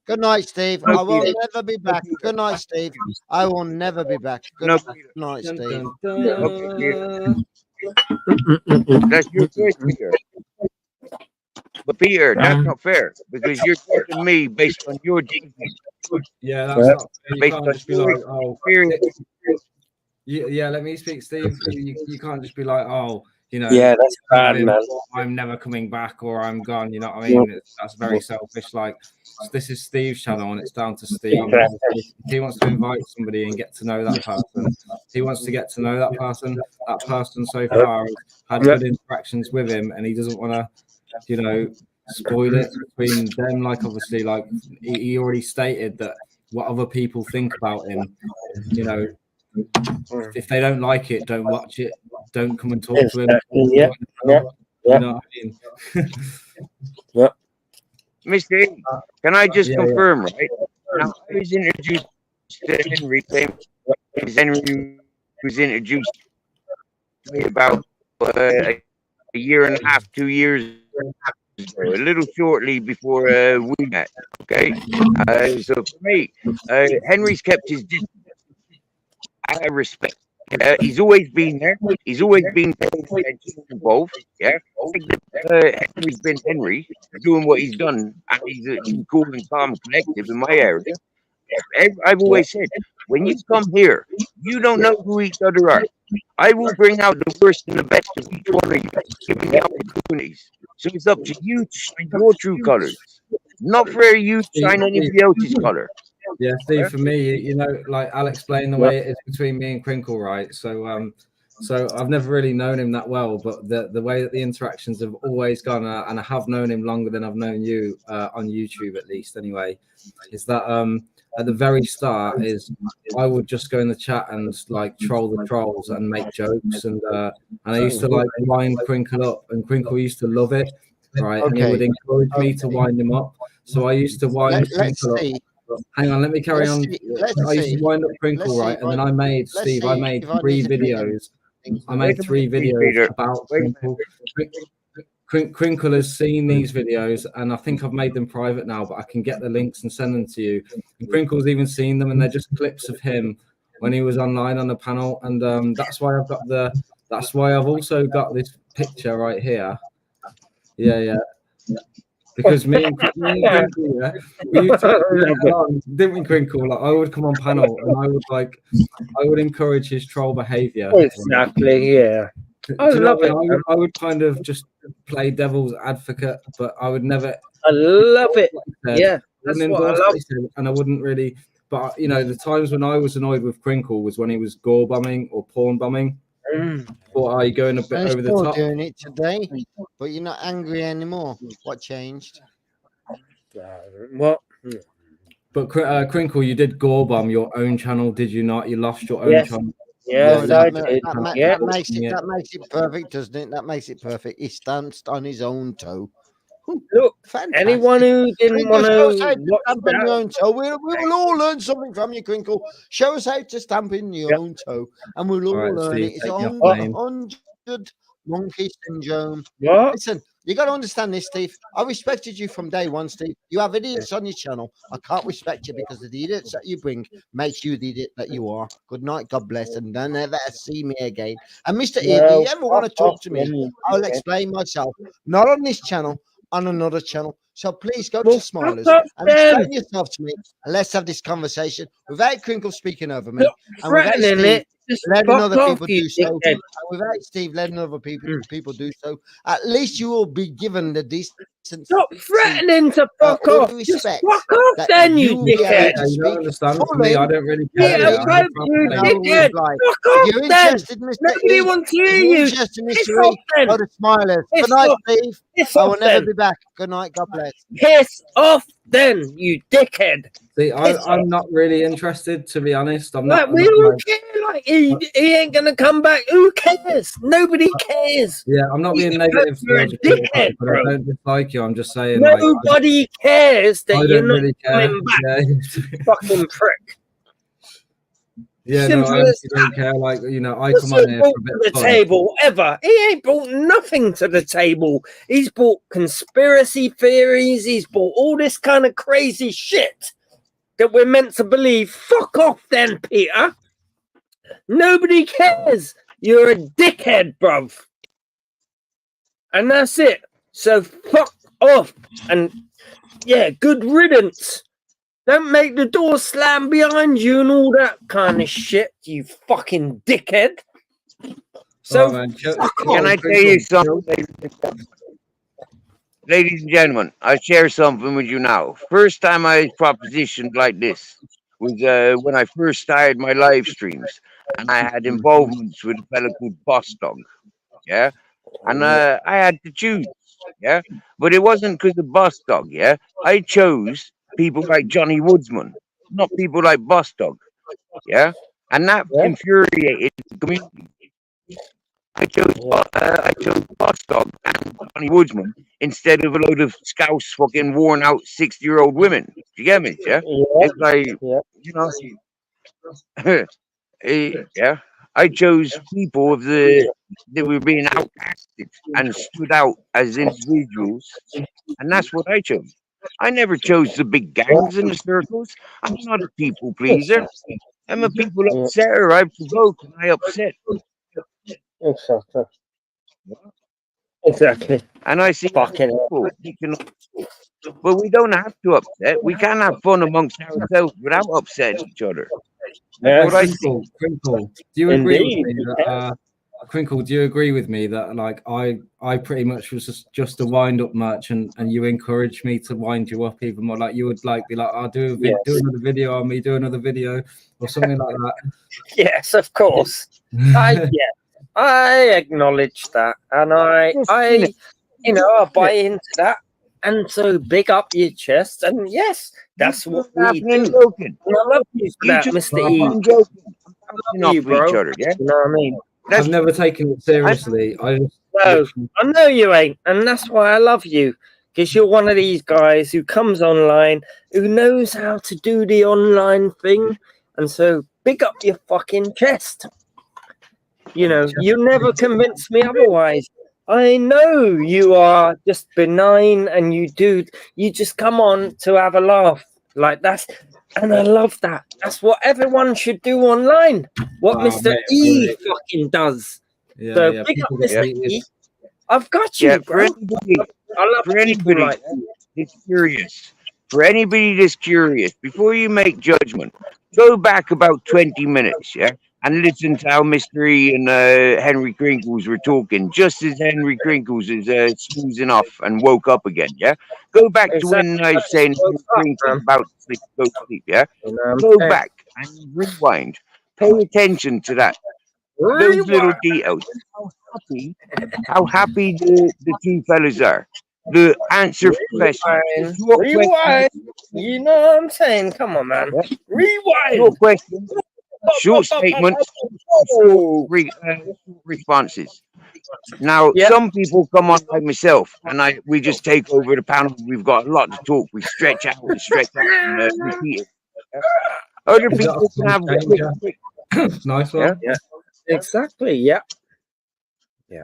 Good night, Steve. No, I will Peter. never be No, back. Peter. Good night, Steve. I will never be back. Good No, Peter. night, Dun, Steve. dun, Okay, Peter. dun. That's your choice, Peter. But Peter, that's not fair because you're judging me based on your judgment, Yeah, that's not fair. You based can't on just be your like, oh, experience. yeah, let me speak, Steve. You can't just be like, oh, You know, Yeah, that's bad, him, man. I'm never coming back or I'm gone. You know what I mean? That's very selfish. Like, this is Steve's channel and it's down to Steve. If he wants to invite somebody and get to know that person, he wants to get to know that person. That person so far has had good interactions with him, and he doesn't want to, you know, spoil it between them. Like, obviously, like he already stated that what other people think about him, you know, if they don't like it, don't watch it, don't come and talk to him. Yeah. You know what I mean? Yeah. Mr. A, can I just Yeah, confirm, right? Now, I was introduced to Henry, Henry was introduced to me about a year and a half, 2 years ago, a little shortly before we met. Okay, so for me, Henry's kept his distance. I respect. He's always been there. He's always been paying attention to both. Yeah, Henry's been Henry, doing what he's done, and he's been cool and calm, and collective in my area. I've always said, when you come here, you don't know who each other are. I will bring out the worst and the best of each one of you, giving you opportunities. So it's up to you to shine your true colors, not for you to shine anybody else's color. Yeah, Steve, for me, you know, like I'll explain the way it is between me and Crinkle, right? So so I've never really known him that well, but the way that the interactions have always gone, and I have known him longer than I've known you, on YouTube at least anyway, is that at the very start is I would just go in the chat and like troll the trolls and make jokes, and I used to like wind Crinkle up, and Crinkle used to love it, right? And he would encourage me to wind him up. So I used to wind Crinkle up. Hang on, let me carry on. I used to wind up Crinkle, right? And then I made, Steve, I made 3 videos. I made 3 videos about Crinkle. Crinkle has seen these videos, and I think I've made them private now, but I can get the links and send them to you. And Crinkle's even seen them, and they're just clips of him when he was online on the panel. And that's why that's why I've also got this picture right here. Yeah. Because me and Crinkle, yeah, we used to get on, didn't we, Crinkle? Like, I would come on panel and I would encourage his troll behavior. Exactly, yeah. I love it. I would kind of just play devil's advocate, but I would never. I love it. Yeah, that's what I love. And I wouldn't really. But you know, the times when I was annoyed with Crinkle was when he was gore bombing or porn bombing. Or are you going a bit over the top? Doing it today, but you're not angry anymore. What changed? What? But Crinkle, you did gore bomb your own channel, did you not? You lost your own channel. Yeah, that makes it perfect, doesn't it? That makes it perfect. He stanced on his own toe. Look, fantastic. Anyone who didn't want to stamp on your own toe, we will all learn something from you, Crinkle. Show us how to stamp in your own toe, and we'll all learn Steve, it. It's 100 monkey syndrome. What? Listen, you got to understand this, Steve. I respected you from day one, Steve. You have idiots on your channel. I can't respect you because of the idiots that you bring makes you the idiot that you are. Good night, God bless, and don't ever see me again. And Mr. E, if you ever want to talk to me, I'll explain myself. Not on this channel, on another channel. So please go to Smilers and explain yourself to me, and let's have this conversation without Crinkle speaking over me, and without Steve letting other people do so, and without Steve letting other people do so. At least you will be given the decent. Stop threatening to fuck off. Just fuck off, then, you dickhead. You don't understand for me. I don't really care. Yeah, you dickhead. Fuck off, then. Nobody wants to hear you. Piss off, then. Go to Smilers. Good night, Steve. I will never be back. Good night. God bless. Piss off, then, you dickhead. See, I'm not really interested, to be honest. I'm not. We don't care. Like he ain't gonna come back. Who cares? Nobody cares. Yeah, I'm not being negative. You're a dickhead, but I don't dislike you. I'm just saying. Nobody cares that you're not really coming back. Yeah. Fucking prick. Yeah, no, I honestly don't care. Like, you know, I come on here for a bit of fun. Table ever. He ain't brought nothing to the table. He's brought conspiracy theories. He's brought all this kind of crazy shit that we're meant to believe. Fuck off, then, Peter. Nobody cares. You're a dickhead, bruv. And that's it. So fuck off. And yeah, good riddance. Don't make the door slam behind you and all that kind of shit, you fucking dickhead. So Right, man. fuck Can off. I tell you something, ladies and gentlemen? I share something with you now. First time I was propositioned like this was when I first started my live streams, and I had involvements with a fella called Boss Dog. Yeah, and I had to choose. Yeah, but it wasn't because of Boss Dog. Yeah, I chose people like Johnny Woodsman, not people like Boss Dog. Yeah, and that Yeah. infuriated the community. I chose Boss Dog and Johnny Woodsman instead of a load of scouse fucking worn out 60-year-old women. Do you get me? Yeah, Yeah. it's like Yeah. you know, yeah. I chose people of the that were being outcasted and stood out as individuals, and that's what I chose. I never chose the big gangs and the circles. I'm not a people pleaser. I'm a people Yeah. upsetter. I provoke and I upset. Exactly. Exactly. And I see Fucking hell. people picking up. But we don't have to upset. We can have fun amongst ourselves without upsetting each other. That's Yes. what I see. Crinkle, do you agree with Indeed. me that Crinkle, do you agree with me that like I pretty much was just a wind up merchant and you encouraged me to wind you up even more? Like you would like be like, I'll do Yes. do another video on me, do another video or something like that. Yes, of course. I acknowledge that, and I buy into that. And so big up your chest, and yes, that's what we laughing and do. joking. And I love you for You that, just Mr. laughing E. and joking. I Bouncing love off you, of bro. each other, yeah? You know what I mean? That's I've never taken it seriously. I just No, literally- I know you ain't, and that's why I love you, because you're one of these guys who comes online, who knows how to do the online thing, and so big up your fucking chest. You know, you never convince me otherwise. I know you are just benign and you just come on to have a laugh. Like that's, and I love that. That's what everyone should do online. What Wow, Mr. mate, E really. fucking does. Yeah, So yeah. big up People get Mr. heated. E. I've got you, yeah, for bro. anybody, I love for people anybody like you. that's curious, for anybody that's curious, before you make judgment, go back about 20 minutes, yeah, and listen to how Mr. E and Henry Crinkles were talking, just as Henry Crinkles is snoozing off and woke up again, yeah. Go back to when Exactly. I was saying Woke Henry up, Crinkles man. about to sleep, go to sleep, yeah. You know what Go I'm saying? back and rewind. Pay attention to that. Those little Rewind. details. How happy the two fellas are. The answer for questions. Rewind. Short Rewind. questions. You know what I'm saying? Come on, man. Yeah. Rewind. Short questions. Short statements. Oh. Short responses. Now, Yeah. some people come on like myself, and we just take over the panel. We've got a lot to talk. We stretch out and repeat it. Yeah. Other Is that a people can have fun quick. Nice one. Yeah. Exactly. Yeah.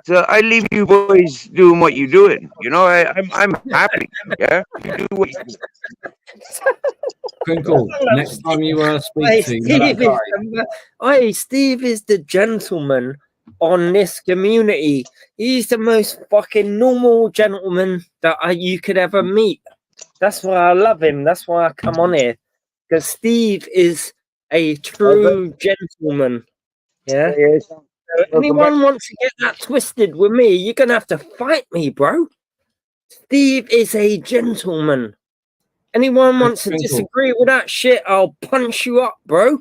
So I leave you boys doing what you're doing. You know, I'm happy. Yeah, you do what you do. Crinkle, next time you Hey, speak to you know that guy. Steve is the gentleman on this community. He's the most fucking normal gentleman that you could ever meet. That's why I love him. That's why I come on here. Because Steve is a true gentleman. Yeah. So anyone wants to get that twisted with me, you're going to have to fight me, bro. Steve is a gentleman. Anyone wants to Crinkle. disagree with that shit, I'll punch you up, bro.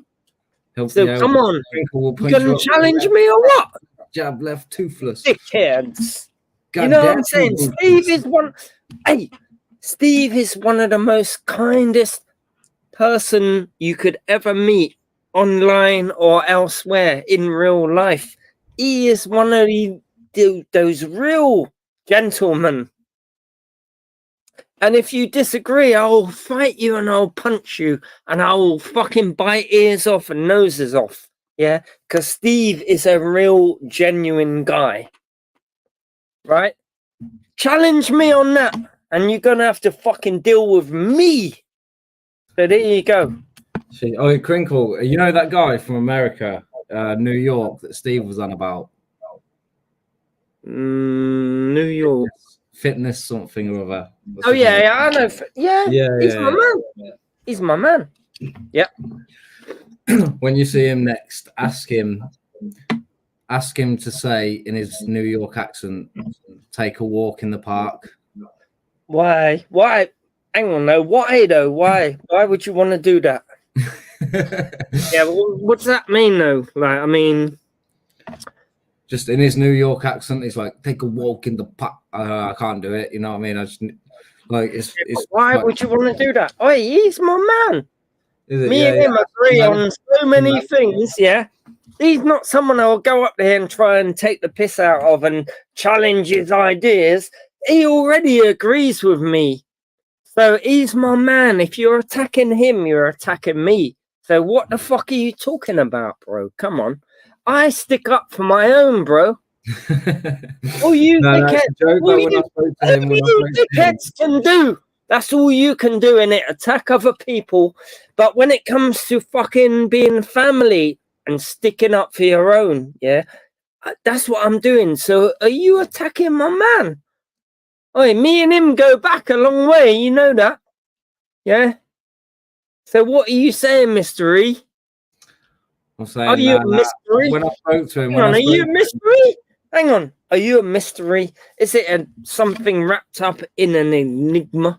Help So me out. come on. Crinkle will You punch gonna you up. challenge me or what? Jab left toothless. Dickheads. You God know what damn I'm saying? you. Steve is one of the most kindest person you could ever meet online or elsewhere in real life. He is one of those real gentlemen. And if you disagree, I'll fight you and I'll punch you and I'll fucking bite ears off and noses off. Yeah, because Steve is a real genuine guy. Right? Challenge me on that, and you're gonna have to fucking deal with me. So there you go. Oh, Crinkle, you know that guy from America, New York, that Steve was on about? New York. Fitness something or other. Oh yeah, I know. Yeah, he's yeah, my man. He's my man. Yep. When you see him next, ask him, Ask him to say in his New York accent, "Take a walk in the park." Why? Why? Hang on, though. Why though? Why? Why would you want to do that? Yeah. What does that mean though? Like, I mean, Just in his New York accent, he's like, "Take a walk in the park." I can't do it. You know what I mean? I just like it's. why like, would you want to do that? Oh, he's my man. is it? Me Yeah, and him agree yeah. on so many things. Yeah. He's not someone I'll go up there and try and take the piss out of and challenge his ideas. He already agrees with me. So he's my man. If you're attacking him, you're attacking me. So what the fuck are you talking about, bro? Come on. I stick up for my own, bro. All you No, that's dickheads, a joke. all When I spoke to him, when I you spoke to him, dickheads can do. That's all you can do in it. Attack other people. But when it comes to fucking being family and sticking up for your own, yeah, that's what I'm doing. So are you attacking my man? Oh, me and him go back a long way. You know that, yeah. So what are you saying, Mr. E? I'm saying, Are you a mystery? when I spoke to him, Hang on, are you a mystery? Hang on, are you a mystery? Is it something wrapped up in an enigma?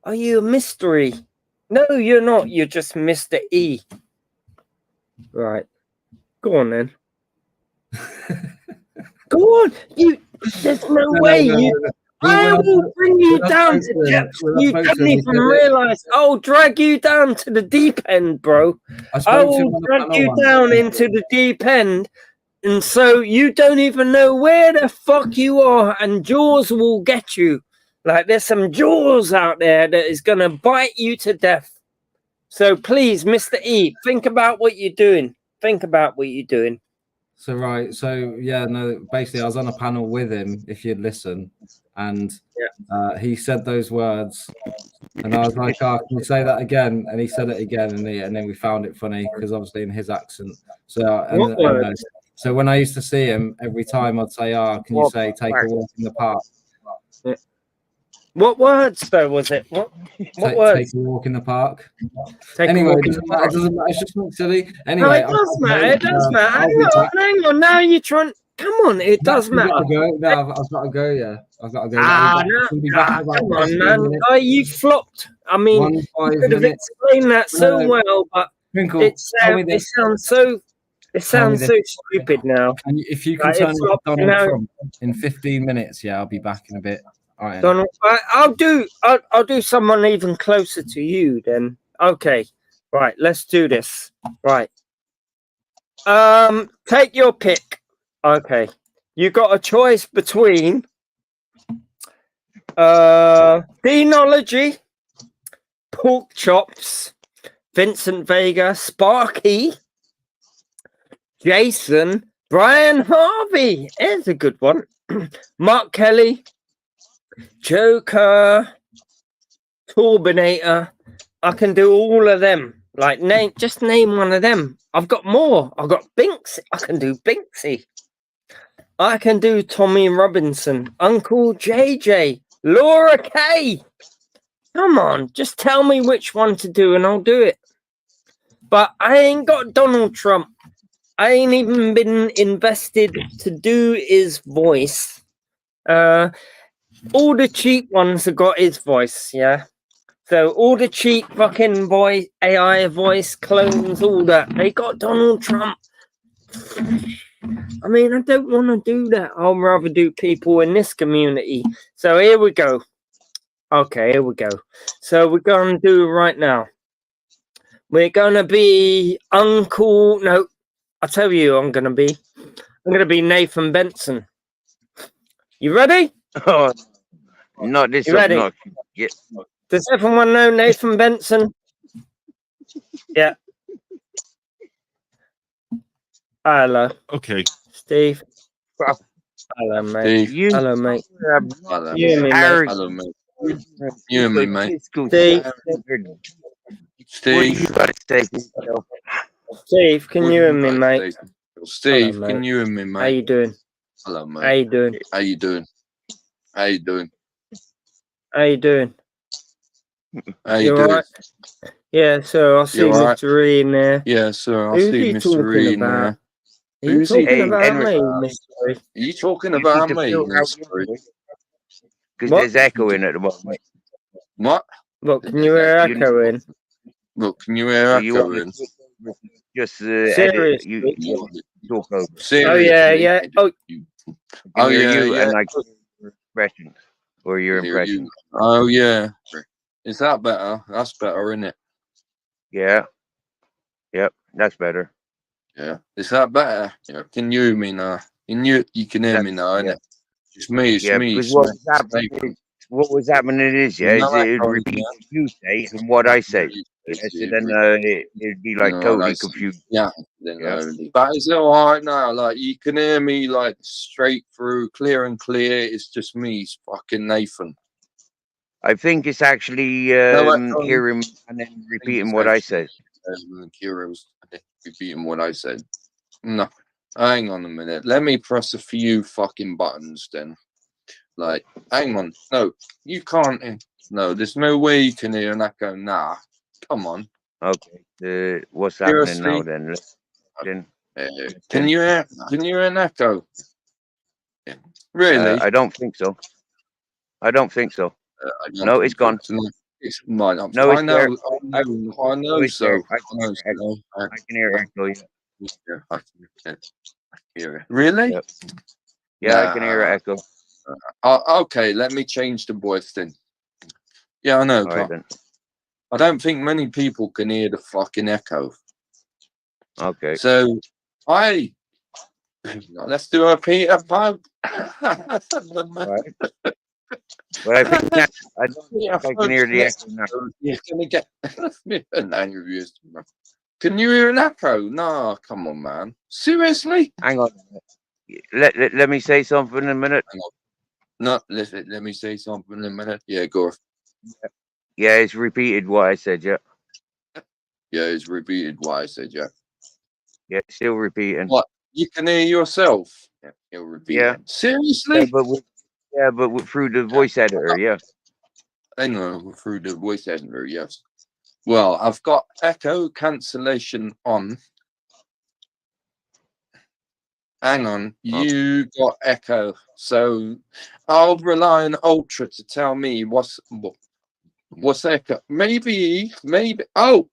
Are you a mystery? No, you're not. You're just Mr. E. Right. Go on then. Go on. There's no way. I will bring you down to depths. You don't even realize. I'll drag you down to the deep end, bro. I will drag you down into the deep end. And so you don't even know where the fuck you are, and Jaws will get you. Like there's some Jaws out there that is going to bite you to death. So please, Mr. E, think about what you're doing. Think about what you're doing. So yeah, no, basically I was on a panel with him, if you'd listen, and he said those words, and I was like, "Oh, can you say that again?" And he said it again, and then we found it funny because obviously in his accent. So so when I used to see him, every time I'd say, "Oh, can you say take a walk in the park?" Yeah. What words though was it? What words? Take a walk in the park. Anyway, it doesn't matter. It's just not silly. Anyway, no, it does matter. It does matter. Hang on. Now you're trying. Come on, it does matter. I've got to go. Yeah, I've got to go. Come on, man. Oh, you flopped. I mean, you could have explained that so well, but it sounds so stupid now. And if you can turn it to Donald Trump in 15 minutes, yeah, I'll be back in a bit. All right. Donald, I'll do someone even closer to you then. Okay, right. Let's do this. Right. Take your pick. Okay, you got a choice between Deanology, Pork Chops, Vincent Vega, Sparky, Jason, Brian Harvey. Here's a good one. Mark Kelly, Joker, Turbinator. I can do all of them. Like just name one of them. I've got more. I've got Binksy. I can do Binksy. I can do Tommy Robinson, Uncle JJ, Laura Kay. Come on, just tell me which one to do and I'll do it. But I ain't got Donald Trump. I ain't even been invested to do his voice. All the cheap ones have got his voice, yeah. So all the cheap fucking AI voice clones, all that, they got Donald Trump. I mean, I don't want to do that. I'd rather do people in this community. So here we go. Okay, here we go. So we're going to do right now. We're going to be Uncle... No, I'll tell you I'm going to be. I'm going to be Nathan Benson. You ready? Oh, not this. You ready? Not, yeah. Does everyone know Nathan Benson? Yeah. Hello. Okay. Steve. Hello, mate. Steve. Hello, mate. Hello. You and me, mate. Hello, mate. You and me, mate. Steve. Steve. Steve, can you and me, mate? Steve, Hello, can mate. you and me, mate? How you doing? Hello, mate. How you doing? How you doing? How you doing? How you doing? How you all doing? right? Yeah, so I'll see You all right? Mr. E in there. Yeah, sir. I'll Who's see he Mr. talking Reed about? now. Are you Who's he talking Hey, talking about Henry, me, about? mystery? Are you talking you need about to me, filter out your mystery? voice because What? there's echo in at the moment. What? What, can you hear You need, echoing? Look, can you hear so you want echoing? to just edit. You Seriously? You talk over. Oh, yeah, seriously? yeah. Oh, You- I can Oh hear yeah, you yeah. and I can hear your expressions or your Hear you. impressions. Oh yeah. Is that better? That's better, isn't it? Yeah. Yep. That's better. Yeah. Is that better? Yeah. Can you hear me now? You can hear That, me now, yeah. innit? It's me, Yeah. Because what was happening is, yeah, No is it would echo, repeat yeah. what you say and what I say. Yeah, so then it'd be like totally confused. Yeah, then Yeah. only. But is it alright now? Like you can hear me like straight through, clear and clear. It's just me, fucking Nathan. I think it's actually No echo. hearing and then repeating what I said. Kira was repeating what I said. No, hang on a minute. Let me press a few fucking buttons then. Like, hang on. No, you can't. No, there's no way you can hear an echo. Nah, come on. Okay. What's happening now Seriously? then? Can you hear? Can you hear an echo? Really? I don't think so. I don't think so. I don't No, think it's gone. It's mine. No, I it's know. there. I know. I know. No, it's there. So I I can know. hear echo. I can hear echo. Yeah. I can hear it. Really? Yep. Yeah, I can hear echo. Okay, let me change the voice then. Yeah, I know. All right then. I don't think many people can hear the fucking echo. Okay. So, let's do a Peter Pan. All right. But I think I don't think I can hear the echo now. You're gonna get an angry reviews. Can you hear an echo? No, come on, man. Seriously? Hang on. Let me say something in a minute. No, let me say something in a minute. Yeah, go. Yeah, it's repeated what I said. Yeah. Yeah, it's repeated what I said. Yeah. Yeah, still repeating. What? You can hear yourself? Yeah, you'll repeat Yeah. it. Seriously? But through the voice editor. Yeah. I know, through the voice editor. Yes. Well, I've got echo cancellation on. Hang on, you got echo, so I'll rely on Ultra to tell me what's echo. Maybe. Oh,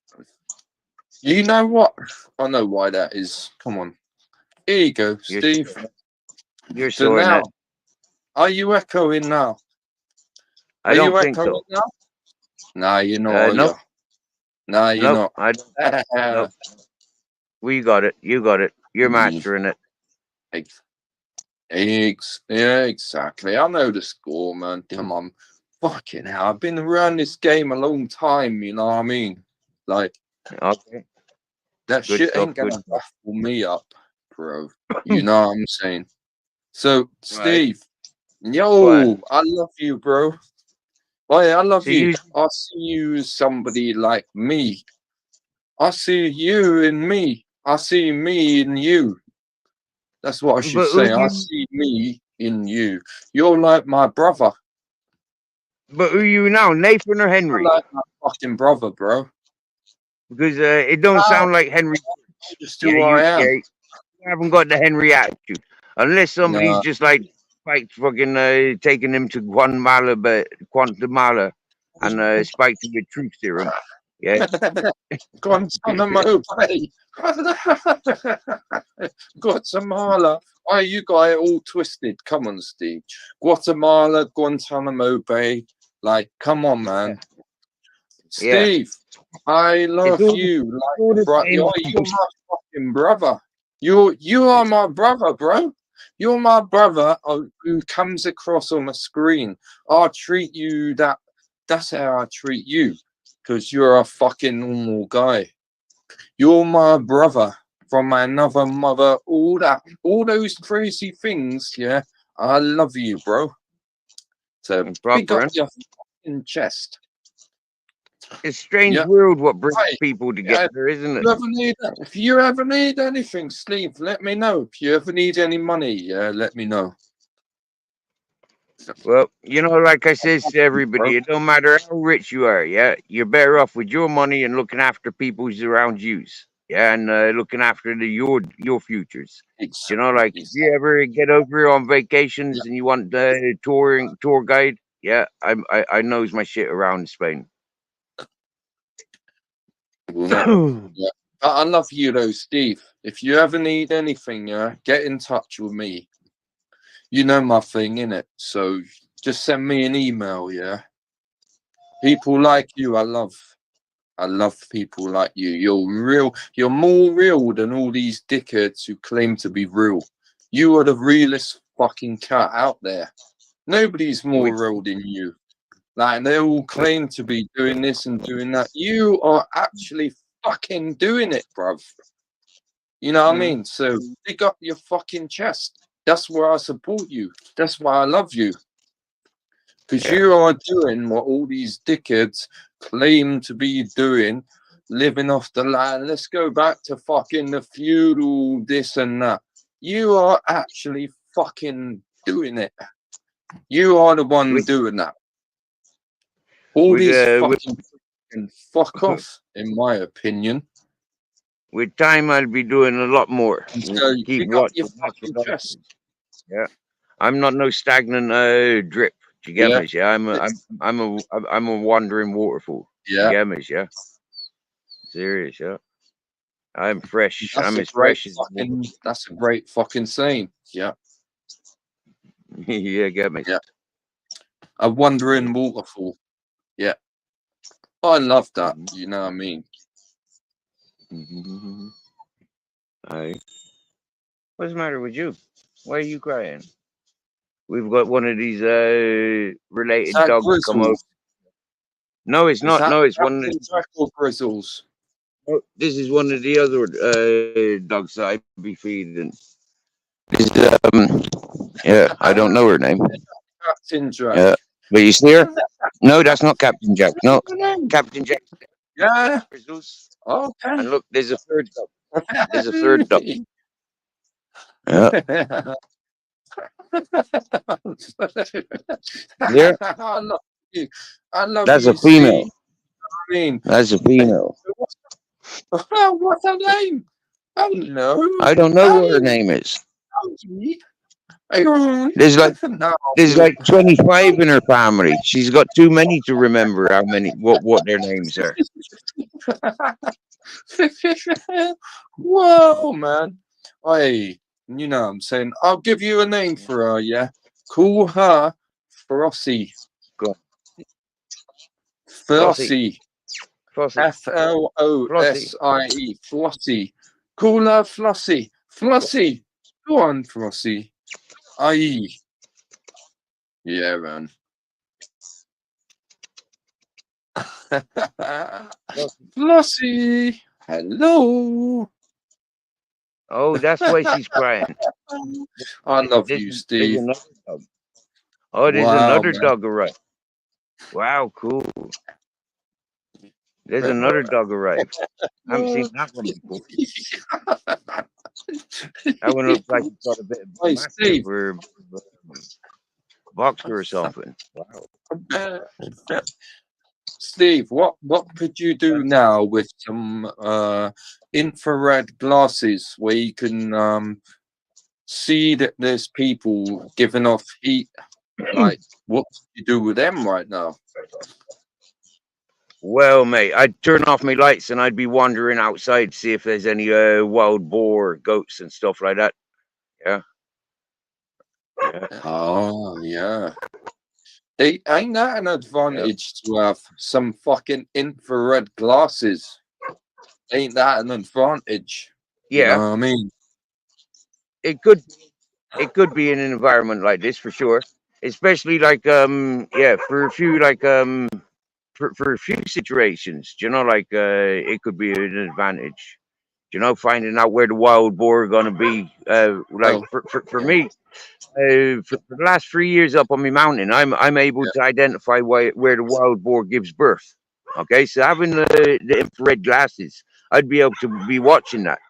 you know what? I know why that is. Come on, here you go, Steve. You're So sorting now, it. are you echoing now? I don't think so. Now? Nah, you're not. Are Nope. you? Nah, you're Nope. not. I don't. Nope. We got it. You got it. You're mastering it. Yeah, exactly. I know the score, man. Come on. Fucking hell. I've been around this game a long time, you know what I mean? Like, okay. That Good shit stuff, ain't gonna good stuff. baffle me up, bro. You know what I'm saying? So, Steve, yo, I love you, bro. Oh, yeah, I love you. I see you as somebody like me. I see you in me. I see me in you. That's what I should say. I see me in you. You're like my brother. But who are you now, Nathan or Henry? You're like my fucking brother, bro. Because it don't sound like Henry. Just who I am. You haven't got the Henry attitude. Unless somebody's just like fucking taking him to Guatemala and spiked him with truth serum. Yeah. Guantanamo Bay. Guatemala. Why you got it all twisted? Come on, Steve. Guatemala, Guantanamo Bay. Like, come on, man. Steve, I love you. Like, you're my fucking brother. You are my brother, bro. You're my brother who comes across on the screen. I treat you that's how I treat you. Because you're a fucking normal guy. You're my brother from another mother. All those crazy things, yeah. I love you, bro. So pick up your fucking chest. It's a strange world what brings people together, isn't it? If you ever need anything, Steve, let me know. If you ever need any money, yeah, let me know. Well, like I says to everybody, it don't matter how rich you are, yeah, you're better off with your money and looking after people who's around you. Yeah, and looking after your futures. You know, like if Exactly. you ever get over here on vacations Yeah. and you want the tour guide, yeah, I knows my shit around Spain. Well, yeah. I love you though, Steve. If you ever need anything, yeah, get in touch with me. You know my thing, innit? So just send me an email, yeah. People like you, I love. I love people like you. You're real. You're more real than all these dickheads who claim to be real. You are the realest fucking cat out there. Nobody's more Which real than you. Like they all which claim to be doing this and doing that. You are actually fucking doing it, bruv. You know what I mm, mean? So pick up your fucking chest. That's where I support you. That's why I love you. Because yeah, you are doing what all these dickheads claim to be doing, living off the land. Let's go back to fucking the feudal this and that. You are actually fucking doing it. You are the one with doing that. All with these uh with, fucking can fuck off, in my opinion. with time I'll be doing a lot more. And so Keep pick up your watching. That's fucking what I chest. think. Yeah, I'm not no stagnant drip. Do you get Yeah, me? Yeah, I'm a wandering waterfall. Do you yeah. get me? Yeah, serious. Yeah, I'm fresh. That's I'm a as great fresh as water. fucking. That's a great fucking saying. Yeah, Yeah, get me. yeah. A wandering waterfall. Yeah, I love that. Mhm. You know what I mean? Mhm. Aye. What's the matter with you? Why are you crying? We've got one of these Is related that dogs come over. Grizzles? No, it's Is not. that No, it's one. Captain Jack or Grizzles? Oh, this is one of the other dogs that I be feeding. This yeah, I don't know her name. Captain Jack. Yeah, but you see her? No, that's not Captain Jack. No, Captain Jack Yeah. Grizzles. Okay. And look, there's a third dog. There's a third dog. Yeah, there. I love you. I love That's a you, Steve. female. I mean, That's a hey, female. what's her name? Oh no. I don't know what her Hey, name is. hey, There's like no. There's like 25 in her family. She's got too many to remember how many what their names are. Whoa, man. Hey, you know what I'm saying? I'll give you a name for her, yeah? Call her Flossie. Go on. Flossie. Flossie. Flossie. Flossie. Flossie. Flossie. Call her Flossie. Flossie. Go on, Flossie. Aye. Yeah, man. Flossie. Hello. Oh, that's why she's crying. I love There's, you, there's Steve. another dog. Oh, there's Wow, another dog arrived. Wow, cool. There's man. another dog arrived. I haven't seen that one before. That one looks like it's got a bit of Hey, mastiff Steve. or boxer or something. Wow. Steve, what could you do now with some infrared glasses where you can see that there's people giving off heat? Like, what do you do with them right now? Well, mate, I'd turn off my lights and I'd be wandering outside to see if there's any wild boar, goats, and stuff like that. Yeah. Yeah. Oh, yeah. Ain't that an Yeah. advantage to have some fucking infrared glasses? Ain't that an advantage? You know Yeah. what I mean? It could be in an environment like this for sure. Especially like yeah, for a few like for a few situations, you know, like it could be an advantage. You know, finding out where the wild boar are gonna be. Like Well, for yeah, me, for the last 3 years up on my mountain, I'm able yeah, to identify where the wild boar gives birth. Okay, so having the infrared glasses, I'd be able to be watching that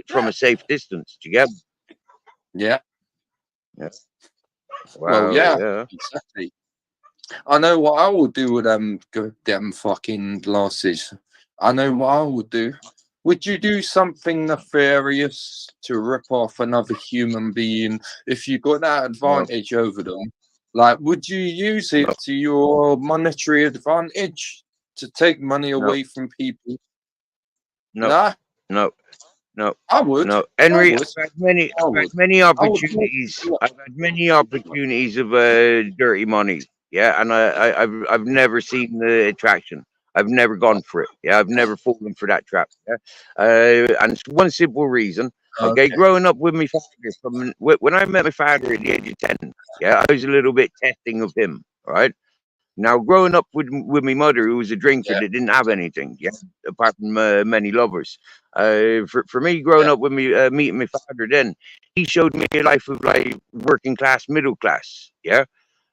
from a safe distance. Do you get me? yeah. Yeah. Well, Wow. yeah, Yeah. exactly. I know what I would do with them goddamn fucking glasses. I know what I would do. would you do something nefarious to rip off another human being if you got that No, advantage over them? Like, would you use no, it to your monetary advantage to take money no, away from people? no, Nah, no, no, I would. no. I Henry, would. I've had many, I I've had would. many I would. opportunities. I've had many opportunities of dirty money. Yeah, and I've never seen the attraction. I've never gone for it. Yeah, I've never fallen for that trap. Yeah, and it's one simple reason. Okay, Okay. growing up with my father, when I met my father at the age of 10, yeah, I was a little bit testing of him. All right. Now, growing up with my mother, who was a drinker Yeah. that didn't have anything, yeah, apart from many lovers. For me, growing Yeah. up with me, meeting my father, then he showed me a life of like working class, middle class, yeah.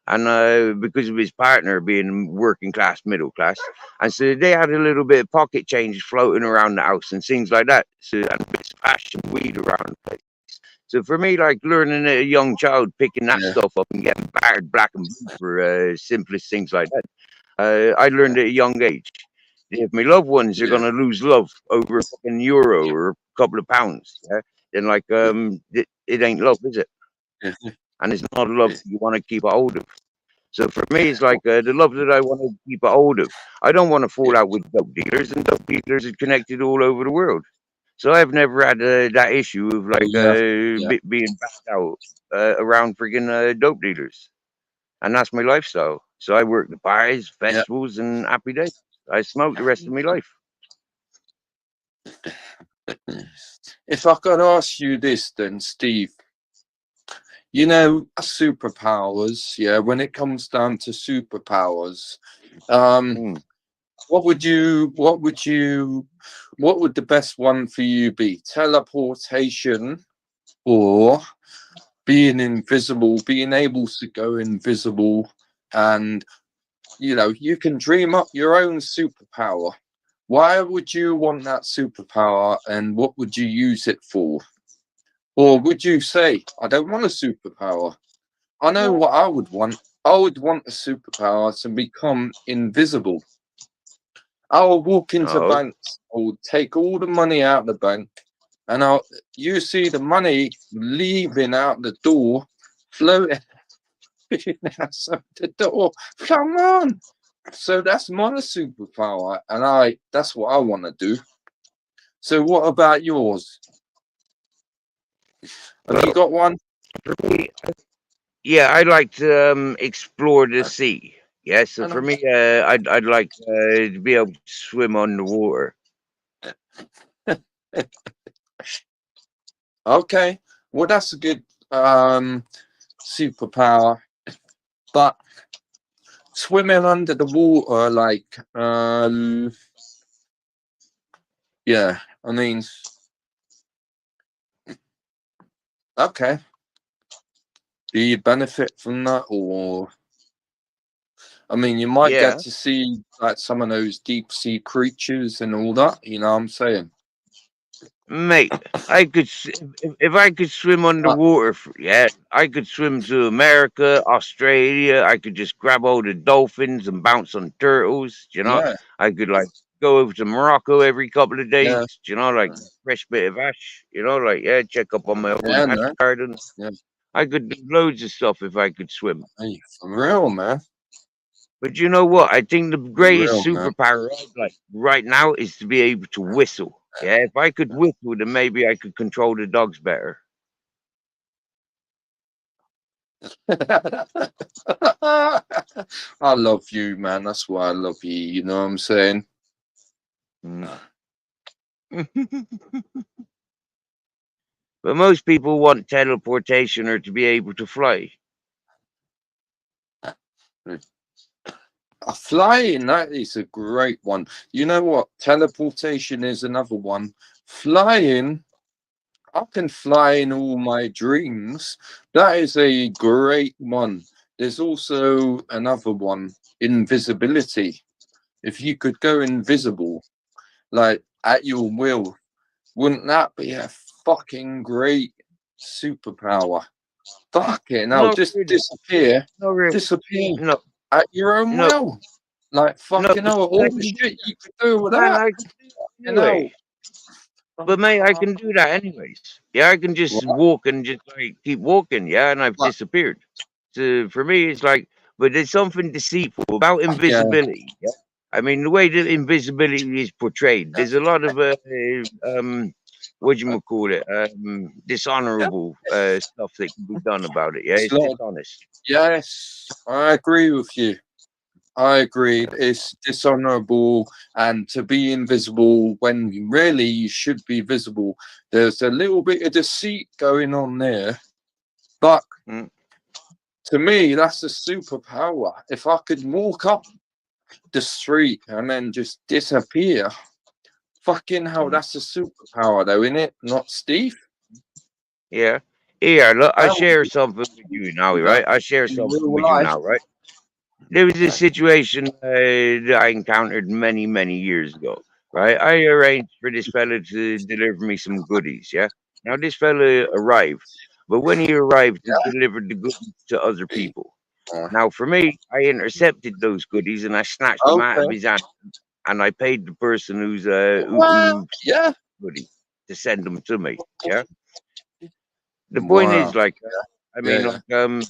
And because of his partner being working class, middle class, and so they had a little bit of pocket change floating around the house and things like that. So and bits of hash and weed around the place. So for me, like learning at a young child, picking that Yeah. stuff up and getting battered black and blue for simplest things like that, I learned at a young age. If my loved ones are Yeah. gonna lose love over a fucking euro or a couple of pounds, yeah, then like it ain't love, is it? Yeah. And it's not a love you want to keep a hold of. So for me, it's like the love that I want to keep a hold of. I don't want to fall out with dope dealers, and dope dealers are connected all over the world. So I've never had that issue of like Yeah. Yeah. being backed out around friggin' dope dealers, and that's my lifestyle. So I work the bars, Yeah. festivals, and happy days. I smoke the rest of my life. If I could ask you this, then, Steve, you know, superpowers. Yeah. When it comes down to superpowers, um, Mm. what would the best one for you be? Teleportation or being invisible, being able to go invisible, and you know, you can dream up your own superpower. Why would you want that superpower, and what would you use it for? Or would you say, I don't want a superpower? I know what I would want. I would want a superpower to become invisible. I'll walk into Oh, banks, I'll take all the money out of the bank, and you see the money leaving out the door, floating outside the door. Come on. So that's my superpower, and that's what I want to do. So what about yours? Have you well, got one? for me, yeah, I'd like to explore the sea. Yeah, so for me, I'd like to be able to swim underwater. Okay. Well, that's a good superpower. But swimming under the water, like, yeah, I mean, okay. Do you benefit from that, or I mean, you might get Yeah, to see like some of those deep sea creatures and all that. You know what I'm saying? mate, if I could swim Uh, underwater, yeah, I could swim to America, Australia. I could just grab hold of dolphins and bounce on turtles. You know, yeah, I could like go over to Morocco every couple of days. yeah, You know, like fresh bit of ash. You know, like yeah, check up on my own yeah, hash no, garden. yeah. I could do loads of stuff if I could swim. Hey, for real, man. But you know what? I think the For greatest real, man. superpower I'd like right now is to be able to whistle. Yeah, if I could whistle, then maybe I could control the dogs better. I love you, man. That's why I love you. You know what I'm saying? Mm. But most people want teleportation or to be able to fly. Flying, that is a great one. You know what? Teleportation is another one. Flying, I can fly in all my dreams. That is a great one. There's also another one, invisibility. If you could go invisible, like at your will, wouldn't that be a fucking great superpower? Fucking hell, No, just really. disappear, No, really. disappear No, at your own no, will. Like no. fucking hell, I all can the do shit that. you could do with Man, that. I can do that You know, anyway. But mate, I can do that anyways. Yeah, I can just What? walk and just like keep walking. Yeah, and I've What? disappeared. So for me, it's like, but there's something deceitful about Yeah. invisibility. Yeah, I mean the way that invisibility is portrayed. There's a lot of what you call it, dishonorable stuff that can be done about it. Yeah, It's it's a lot of, dishonest. yes, I agree with you. I agree. It's dishonorable and to be invisible when really you should be visible. There's a little bit of deceit going on there. But Mm. to me, that's a superpower. If I could walk up the street and then just disappear, fucking hell, that's a superpower though, isn't it? Not Steve? Yeah, yeah. Look, I That would share be something with you now, that right? I share in something real with you life. now, right? There was a situation that I encountered many, many years ago, right? I arranged for this fella to deliver me some goodies, yeah? Now, this fella arrived, but when he arrived, he delivered the goodies to other people. Oh, Now, for me, I intercepted those goodies and I snatched them out of okay. his hand and I paid the person Well, who yeah. goodies to send them to me, yeah? The point Wow. is, like, I Yeah, mean, yeah. like,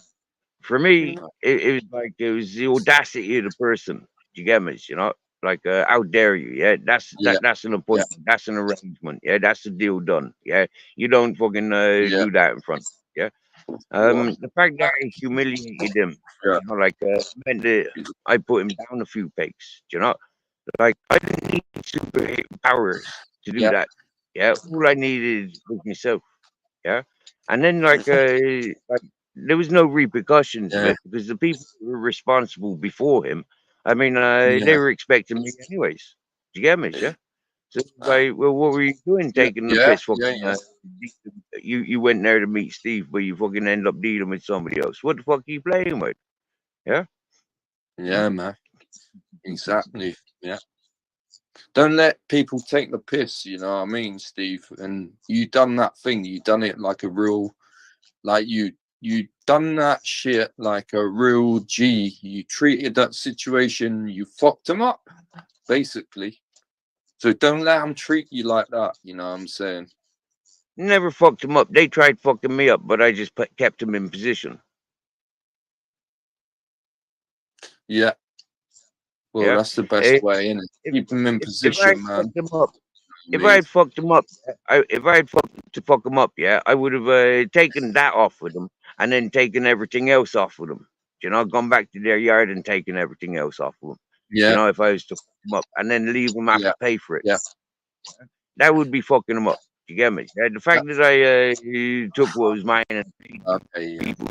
for me, it was like it was the audacity of the person. You get me? You know, like how dare you? Yeah, Yeah, that's an yeah, appointment. That's an arrangement. Yeah, that's the deal done. Yeah, you don't fucking yeah. do that in front. Yeah. What? The fact that I humiliated him, Yeah. you know, like meant that I put him down a few pegs. You know, like I didn't need super powers to do Yeah. that. Yeah, all I needed was myself. Yeah, and then like there was no repercussions of Yeah. it because the people who were responsible before him, I mean, they Yeah. were expecting me anyways. Do you get me? Yeah. So it's like, well, what were you doing Yeah. taking the Yeah. piss? Yeah. Fucking, Yeah. you went there to meet Steve, but you fucking end up dealing with somebody else. What the fuck are you playing with? Yeah. Yeah, man. Exactly. Yeah. Don't let people take the piss, you know what I mean, Steve? And you done that thing, you done it like a real, like you done that shit like a real G. You treated that situation, you fucked them up, basically. So don't let them treat you like that, you know what I'm saying? Never fucked them up. They tried fucking me up, but I just kept them in position. Yeah. Well, Yeah. that's the best way, innit? If, Keep them in if I position, man. fucked them up, I if I mean, had fucked him up, if I had fuck him up, yeah, I would have taken that off with them and then taken everything else off with them. You know, gone back to their yard and taken everything else off of them. You yeah, know, if I was to fuck them up and then leave them have yeah, to pay for it, yeah. that would be fucking them up. You get me? Yeah, the fact that I took what was mine and paid Okay, yeah. people,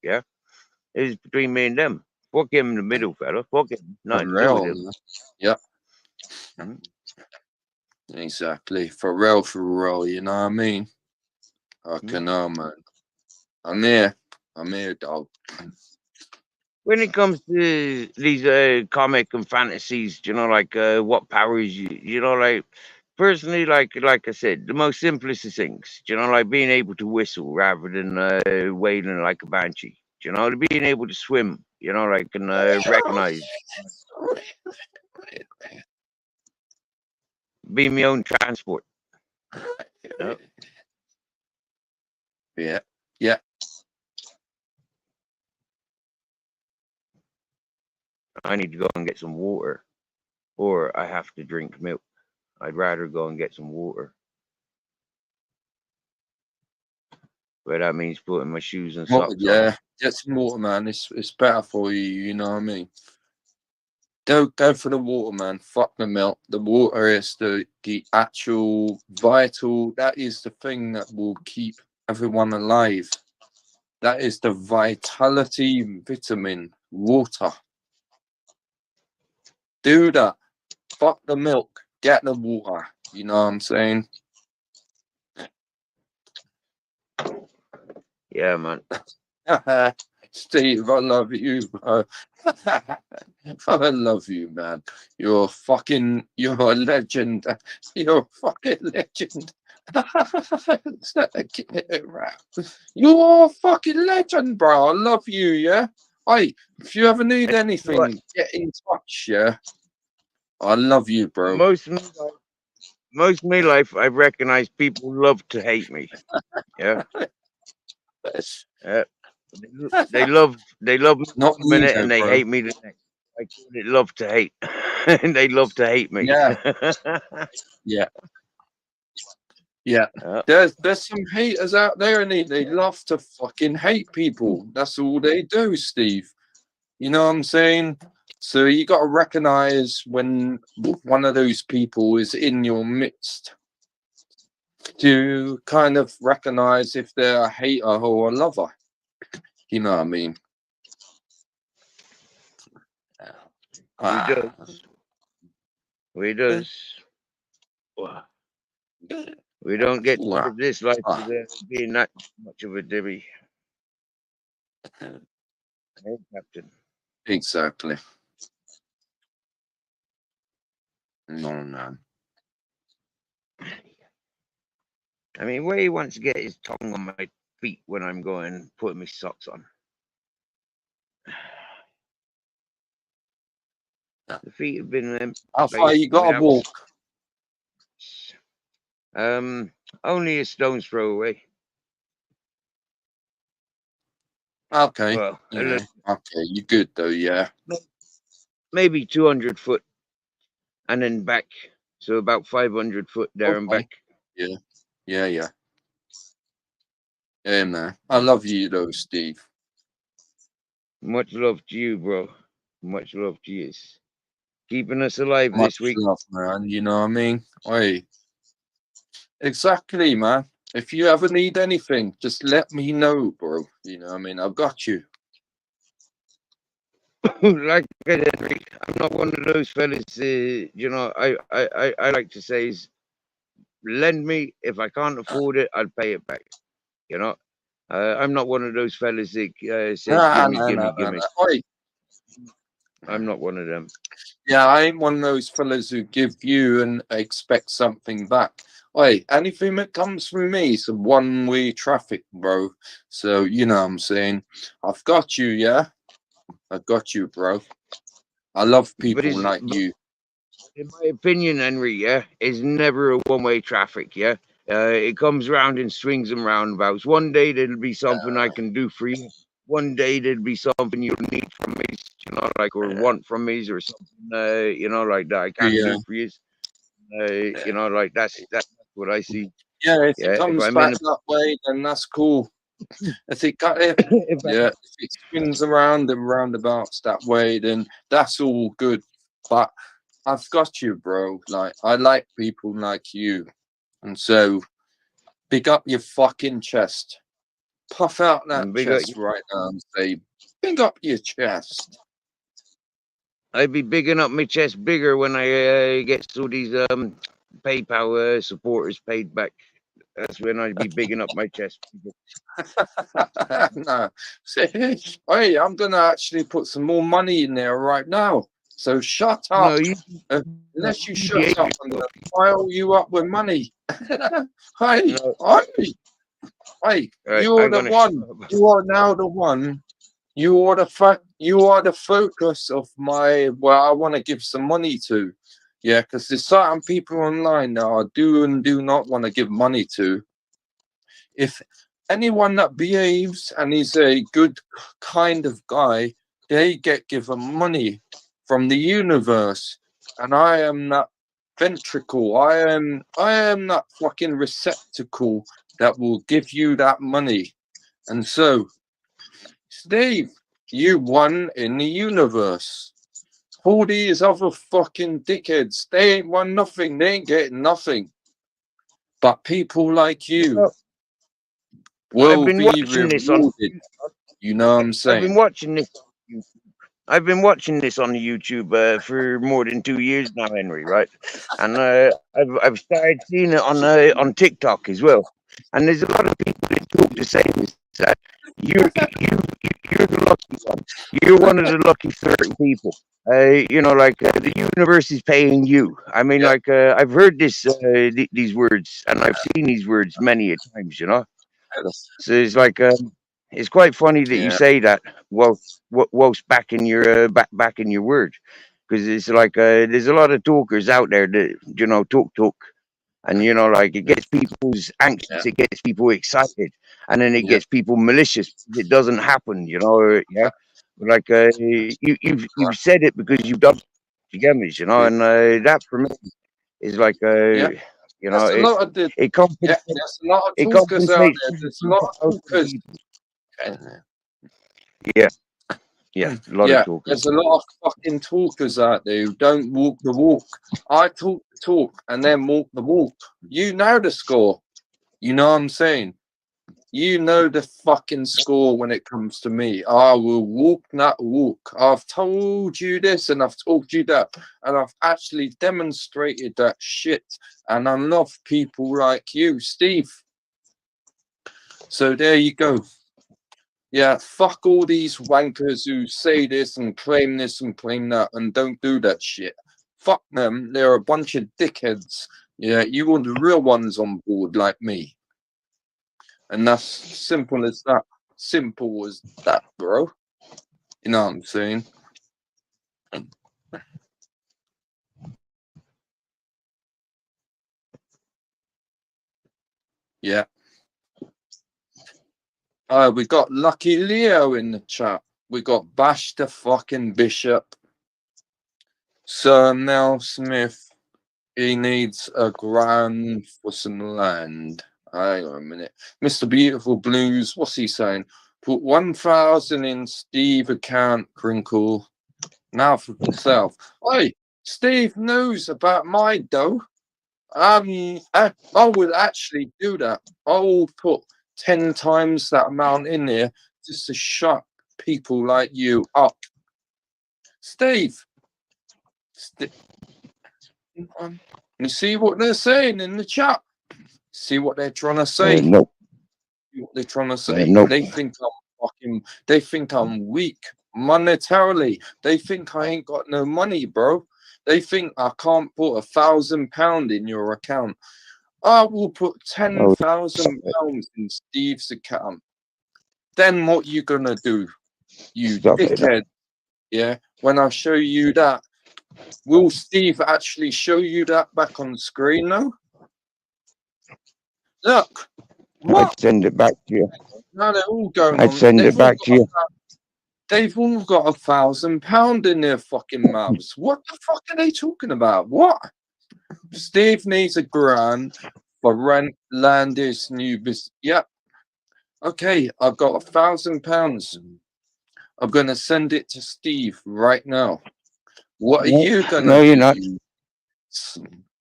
yeah, it was between me and them. Fuck him in the middle, fella. Fuck him. For Nothing to do with real, him. man. Yeah, Mhm. exactly. For real, you know what I mean? I Mhm. can know, man. I'm here, dog. When it comes to these comic and fantasies, you know, like what powers you know, like personally, like I said, the most simplest of things, you know, like being able to whistle rather than wailing like a banshee, you know, being able to swim, you know, like and recognize, be my own transport. You know? Yeah, yeah. I need to go and get some water, or I have to drink milk. I'd rather go and get some water. But that means putting my shoes and Water, socks on. yeah. Get some water, man. It's better for you, you know what I mean? Don't go for the water, man. Fuck the milk. The water is the actual vital. That is the thing that will keep everyone alive. That is the vitality vitamin. Water. Do that. Fuck the milk. Get the water. You know what I'm saying? Yeah, man. Steve, I love you, bro. I love you, man. You're a legend. You're a fucking legend. Get it right. You're a fucking legend, bro. I love you, yeah? Hey, if you ever need What? anything, get in touch, yeah? I love you, bro. Most of me, most of my life, I've recognized people love to hate me. Yeah, they love me Not 1 me minute though, and they bro. hate me the next. I call it love to hate, and they love to hate me. Yeah, yeah, yeah. Yeah. There's some haters out there, and they love to fucking hate people. That's all they do, Steve. You know what I'm saying? So you got to recognize when one of those people is in your midst to kind of recognize if they're a hater or a lover. You know what I mean? We Ah, does. We does. We don't get to ah, live this life ah, with being that much of a divvy. Hey, Captain. exactly. No, no. I mean, where he wants to get his tongue on my feet when I'm going putting my socks on. The feet have been in How far place you got to without. walk? Only a stone's throw away. Okay. Well, Yeah. Okay. You good though? Yeah. maybe 200 foot and then back. So about 500 foot there and Okay. back. Yeah. Yeah. Yeah. Yeah, man. I love you though, Steve. Much love to you, bro. Much love to you. Keeping us alive Much this week. love, man. You know what I mean? Hey. Exactly, man. If you ever need anything, just let me know, bro. You know what I mean? I've got you. Like I said, Henry, I'm not one of those fellas. I like to say is lend me. If I can't afford it, I'll pay it back. You know, I'm not one of those fellas that says Nah, gimme, nah, gimme, nah, nah, gimme. nah. Oi. I'm not one of them. Yeah, I ain't one of those fellas who give you and expect something back. Oi, anything that comes from me is a one-way traffic, bro. So, you know what I'm saying? I've got you, yeah? I got you, bro. I love But people like you. in my opinion, Henry, yeah, is never a one-way traffic. Yeah, it comes round in swings and roundabouts. One day there'll be something I can do for you. One day there'll be something you'll need from me, or want from me, or something, like that I can Yeah. do for you. That's what I see. Yeah, if it Yeah, if comes I'm in back a, that way, then that's cool. If it got it, if yeah, if it spins around and roundabouts that way, then that's all good. But I've got you, bro. Like I like people like you, and so big up your fucking chest. Puff out that I'm big up, chest right now and say, big up your chest. I'd be bigging up my chest bigger when I get all these PayPal supporters paid back. That's when I'd be bigging up my chest. No, say, hey, I'm gonna actually put some more money in there right now. So shut up. No, you Unless you behave shut up, I'm yourself. gonna pile you up with money. Hey, No, hey, hey, right, you're I'm the gonna shut one. up. You are now the one. You are the you are the focus of my I want to give some money to. Yeah, because there's certain people online that I do and do not want to give money to. If anyone that behaves and is a good kind of guy, they get given money from the universe. And I am that ventricle. I am that fucking receptacle that will give you that money. And so, Steve, you won in the universe. All these other fucking dickheads, they ain't won nothing. They ain't getting nothing. But people like you Well, I've will been be watching this on. rewarded. You know what I'm I've been saying? watching this. I've been watching this on YouTube for more than 2 years now, Henry. Right, and I've started seeing it on TikTok as well. And there's a lot of people that talk the same as that. You're the lucky one. You're one of the lucky certain people. The universe is paying you. I mean, Yeah. I've heard these words, and I've seen these words many a times. So it's it's quite funny that you Yeah. say that whilst backing your back in your word, because it's there's a lot of talkers out there that talk, and you know, like it gets people's anxious, Yeah. it gets people excited, and then it Yeah. gets people malicious. It doesn't happen, you know. Yeah, like you've said it because you've done it, you get me, you know, Yeah. and that for me is like Yeah. you know, There's a lot of the it yeah. compensates, There's a lot of it talkers out compensates there. for the There's a lot super of open talkers. people. Yeah, yeah, a lot of Yeah, talkers. there's a lot of fucking talkers out there who don't walk the walk. I talk the talk and then walk the walk. You know the score. You know what I'm saying? You know the fucking score when it comes to me. I will walk that walk. I've told you this and I've told you that. And I've actually demonstrated that shit. And I love people like you, Steve. So there you go. Yeah, fuck all these wankers who say this and claim that and don't do that shit. Fuck them. They're a bunch of dickheads. Yeah, you want the real ones on board like me. And that's simple as that. Simple as that, bro. You know what I'm saying? Yeah. We got Lucky Leo in the chat. We got Bash the fucking Bishop. Sir Nell Smith. He needs a grand for some land. Hang on a minute. Mr. Beautiful Blues, what's he saying? Put 1,000 in Steve account, Crinkle. Now for himself. Hey, Steve knows about my dough. I would actually do that. I will put 10 times that amount in there just to shut people like you up. Steve. You see what they're saying in the chat? See what they're trying to say? No, See what they're trying to say? no. They think they think I'm weak monetarily. They think I ain't got no money, bro. They think I can't put £1,000 in your account. I will put £10,000 in Steve's account. Then what you gonna do, you Stop it. dickhead? Yeah, when I show you that, will Steve actually show you that back on screen though? Look, what? I'd send it back to you. Now they're all going I'd on. send it back to you. They've all got £1,000 in their fucking mouths. What the fuck are they talking about? What? Steve needs a grand for rent, land this new business. Yep. Okay, I've got £1,000. I'm gonna send it to Steve right now. What are you gonna No, do? you're not.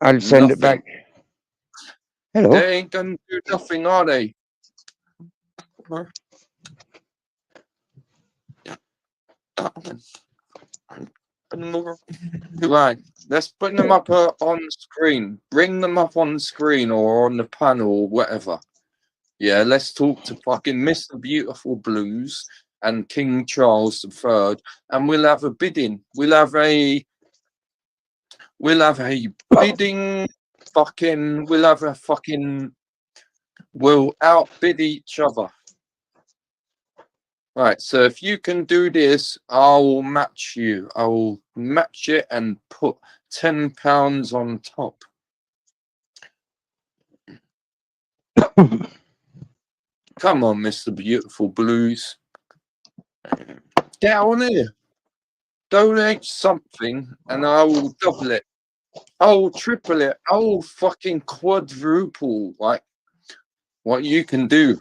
I'll send it back. Hello. They ain't gonna do nothing, are they? Right, let's put them up on screen. Bring them up on screen or on the panel or whatever. Yeah, let's talk to fucking Mr. Beautiful Blues and King Charles III, and we'll have a bidding. We'll have a bidding. We'll outbid each other. Right, so if you can do this, I'll match you. I will match it and put £10 on top. Come on, Mr. Beautiful Blues. Get on here. Donate something and I will double it. I will triple it. I will fucking quadruple like what you can do.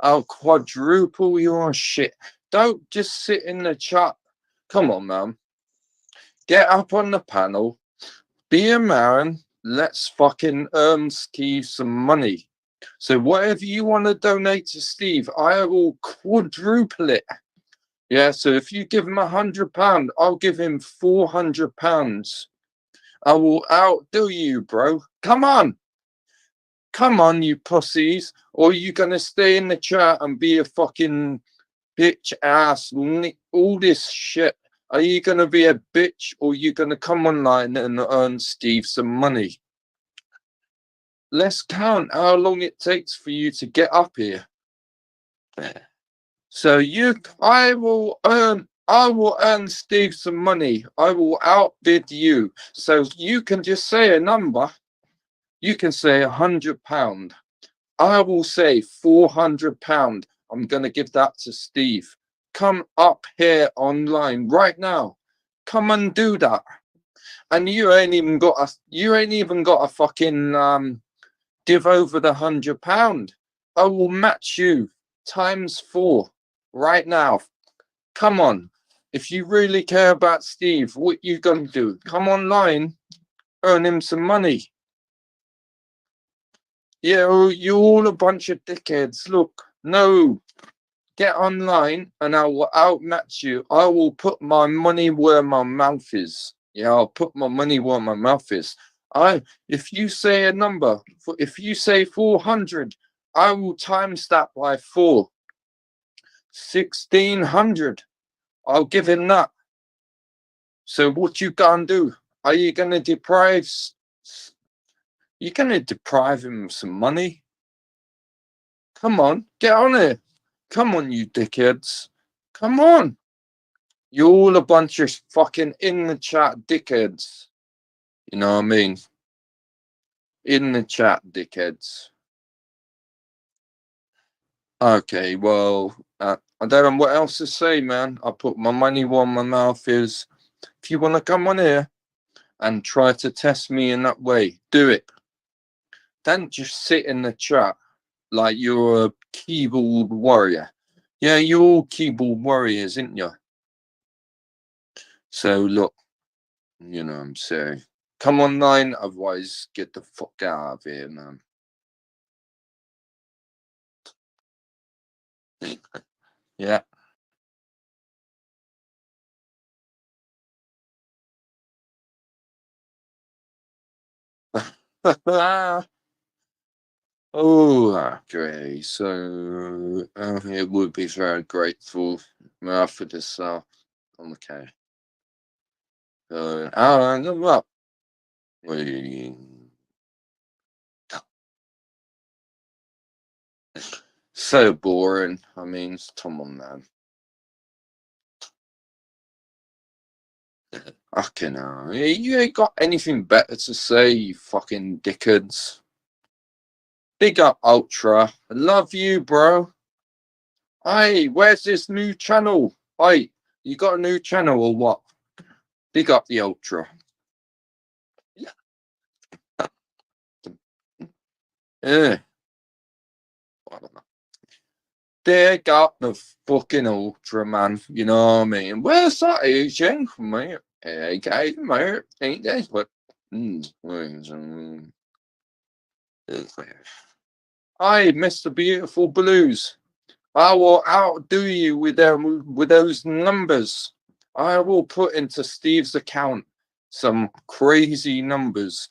I'll quadruple your shit. Don't just sit in the chat. Come on, man. Get up on the panel. Be a man. Let's fucking earn Steve some money. So whatever you want to donate to Steve, I will quadruple it. Yeah, so if you give him £100, I'll give him £400. I will outdo you, bro. Come on. Come on, you pussies. Or are you going to stay in the chat and be a fucking bitch ass, all this shit? Are you going to be a bitch or are you going to come online and earn Steve some money? Let's count how long it takes for you to get up here. So I will earn Steve some money. I will outbid you. So you can just say a number. You can say £100. I will say £400. I'm going to give that to Steve. Come up here online right now. Come and do that. And you ain't even got a fucking give over the £100. I will match you ×4 right now. Come on. If you really care about Steve, what you gonna do? Come online, earn him some money. Yeah, you're all a bunch of dickheads. Look, no. Get online and I will outmatch you. I will put my money where my mouth is. Yeah, I'll put my money where my mouth is. If you say a number, if you say 400, I will times that by 4. 1,600. I'll give him that. So what you gonna do? Are you gonna deprive? You gonna deprive him of some money? Come on, get on it. Come on, you dickheads. Come on. You're all a bunch of fucking in the chat dickheads. You know what I mean? In the chat dickheads. Okay, well, I don't know what else to say, man. I put my money where my mouth is. If you want to come on here and try to test me in that way, do it. Don't just sit in the chat like you're a keyboard warrior. Yeah, you're all keyboard warriors, aren't you? So look, you know what I'm saying. Come online, otherwise get the fuck out of here, man. Yeah. Oh, okay. So it would be very grateful for this. Okay. Well, so boring. I mean, come on, man. Fucking hell. You ain't got anything better to say, you fucking dickheads. Big up, Ultra. I love you, bro. Hey, where's this new channel? Hey, you got a new channel or what? Big up the Ultra. Yeah. Big up the fucking Ultra, man. You know what I mean? Where's that agent, mate? Hey, guys, mate. Ain't that what? Hi, Mr. Beautiful Blues. I will outdo you with those numbers. I will put into Steve's account some crazy numbers,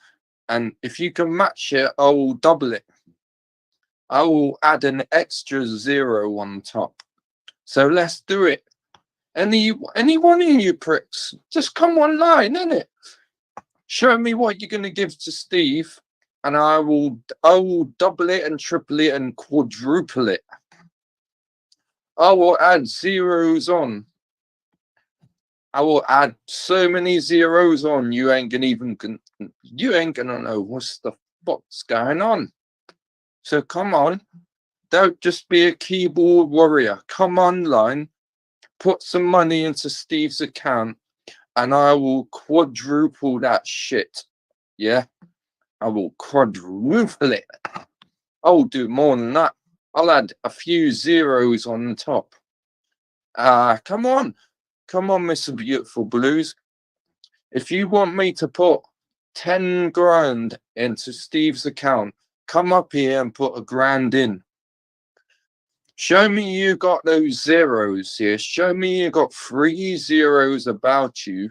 and if you can match it, I will double it. I will add an extra 0 on top. So let's do it. Any one of you pricks, just come online, innit? Show me what you're gonna give to Steve, and I will double it and triple it and quadruple it. I will add zeros on. I will add so many zeros on. You ain't gonna know what's the fuck's going on. So come on, don't just be a keyboard warrior. Come online, put some money into Steve's account, and I will quadruple that shit. Yeah, I will quadruple it. I'll do more than that. I'll add a few zeros on top. Come on, Mr. Beautiful Blues. If you want me to put 10 grand into Steve's account, come up here and put £1,000 in. Show me you got those zeros here. Show me you got 3 zeros about you,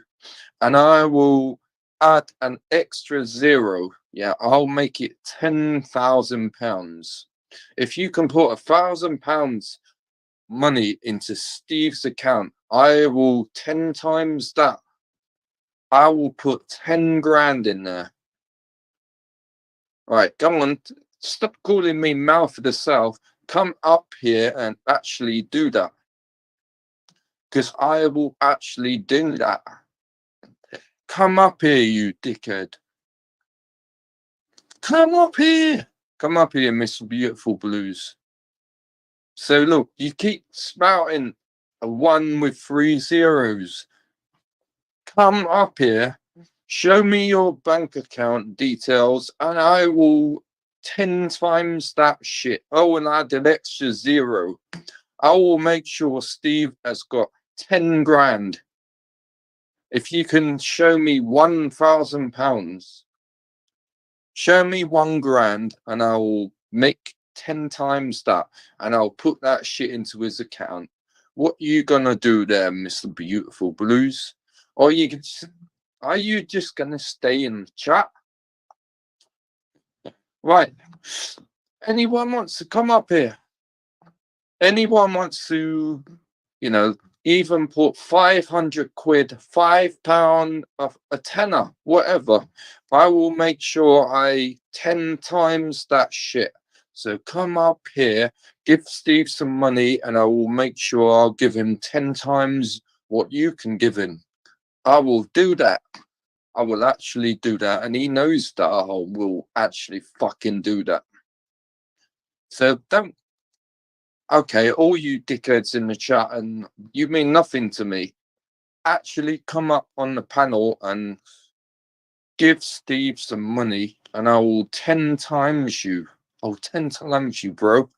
and I will add an extra 0. Yeah, I'll make it £10,000. If you can put £1,000 money into Steve's account, I will 10 times that. I will put 10 grand in there. All right, come on. Stop calling me mouth of the South. Come up here and actually do that. Because I will actually do that. Come up here, you dickhead. Come up here. Come up here, Mr. Beautiful Blues. So look, you keep spouting a 1 with 3 zeros. Come up here, show me your bank account details, and I will 10 times that shit. Oh, and add an extra 0. I will make sure Steve has got 10 grand. If you can show me £1,000, show me 1 grand, and I will make 10 times that, and I'll put that shit into his account. What you gonna do there, Mr. Beautiful Blues? Or are you just gonna stay in the chat? Right. Anyone wants to come up here? Anyone wants to, even put 500 quid, £5, a tenner, whatever. I will make sure I 10 times that shit. So come up here, give Steve some money, and I will make sure I'll give him 10 times what you can give him. I will do that. I will actually do that. And he knows that I will actually fucking do that. So don't. Okay, all you dickheads in the chat, and you mean nothing to me. Actually come up on the panel and give Steve some money, and I will 10 times you. I'll 10 times you, bro.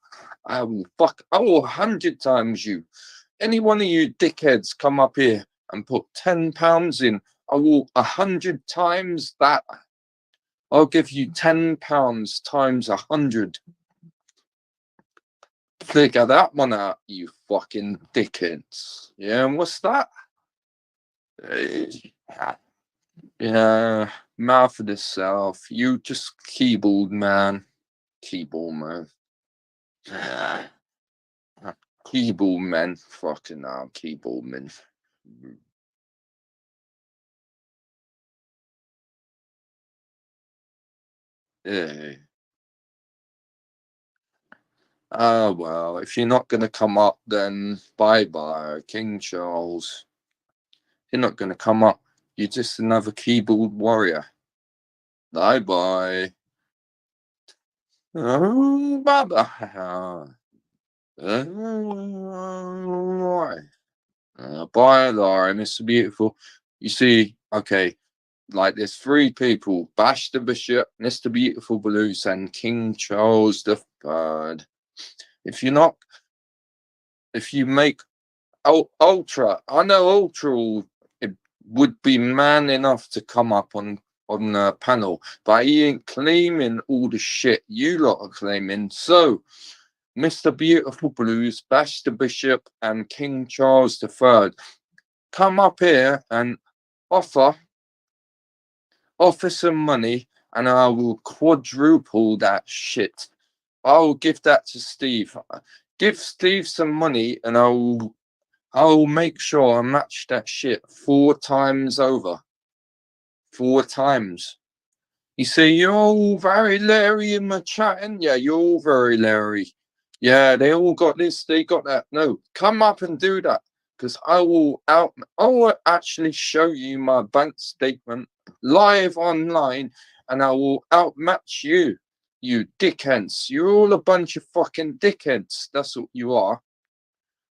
I will 100 times you. Any one of you dickheads come up here and put £10 in, I will 100 times that. I'll give you £10 times 100. Figure that one out, you fucking dickheads. Yeah, and what's that? Yeah, mouth of the South. You just keyboard man. Keyboard man. Keyboard man. Fucking hell, keyboard man. Yeah. Oh, well, if you're not going to come up, then bye-bye, King Charles. You're not going to come up. You're just another keyboard warrior. Bye-bye. Oh, bye-bye. Bye, Laura, Mr. Beautiful. You see, okay, like there's 3 people: Bash the Bishop, Mr. Beautiful Blues, and King Charles III. If you make Ultra, I know Ultra would be man enough to come up on the panel, but he ain't claiming all the shit you lot are claiming. So, Mr. Beautiful Blues, Bash the Bishop, and King Charles III, come up here and offer some money, and I will quadruple that shit. I will give that to Steve. Give Steve some money, and I will make sure I match that shit 4 times over. 4 times. You see, you're all very leery in my chat, and yeah, you're all very leery. Yeah, they all got this, they got that. No, come up and do that, because I will actually show you my bank statement live online, and I will outmatch you, you dickheads. You're all a bunch of fucking dickheads. That's what you are.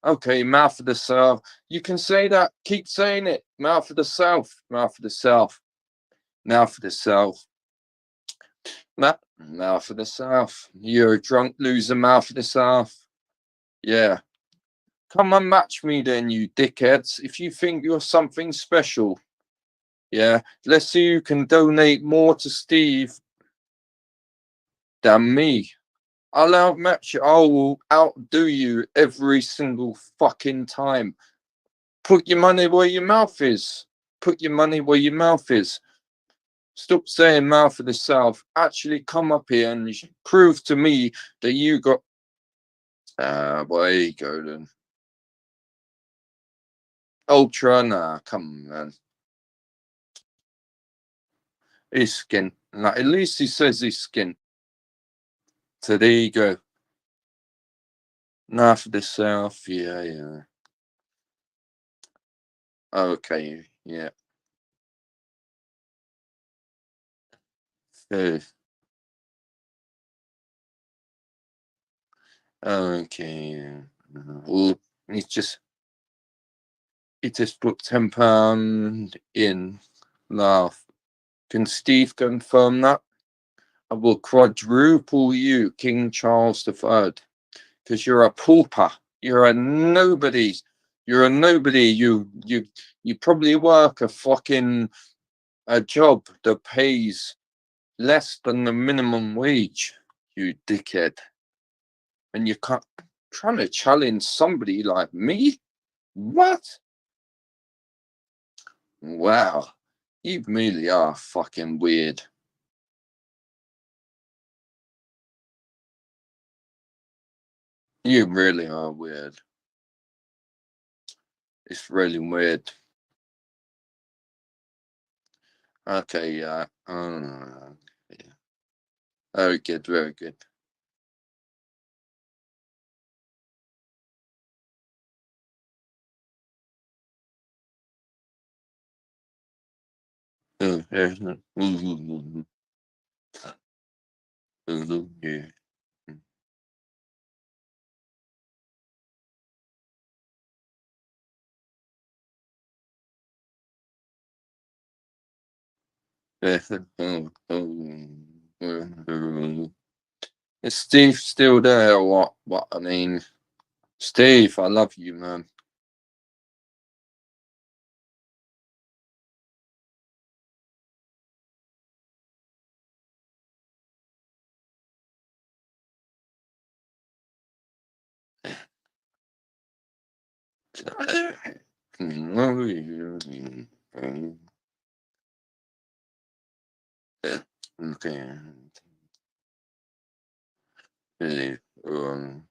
Okay, mouth of the South. You can say that. Keep saying it. Mouth of the South. Mouth of the South. Mouth of the South. Mouth of the South. You're a drunk loser, mouth of the South. Yeah. Come and match me then, you dickheads. If you think you're something special. Yeah. Let's see who can donate more to Steve than me. I'll outmatch you. I will outdo you every single fucking time. Put your money where your mouth is. Put your money where your mouth is. Stop saying mouth of the South. Actually come up here and prove to me that you got... well, there you go then. Ultra, nah, come on, man. He's skint. Nah, at least he says he's skint. So there you go. Mouth of the South, yeah. Okay, yeah. Okay. Well, he just put £10 in. Laugh. Can Steve confirm that? I will quadruple you, King Charles III, because you're a pauper. You're a nobody. You're a nobody. You probably work a job that pays less than the minimum wage, you dickhead. And you can't trying to challenge somebody like me? What? Wow. You really are fucking weird. You really are weird. It's really weird. Okay, yeah. Yeah. Very good, very good. Yeah. Yeah. Is Steve still there or what? What I mean, Steve, I love you, man. Okay. Um,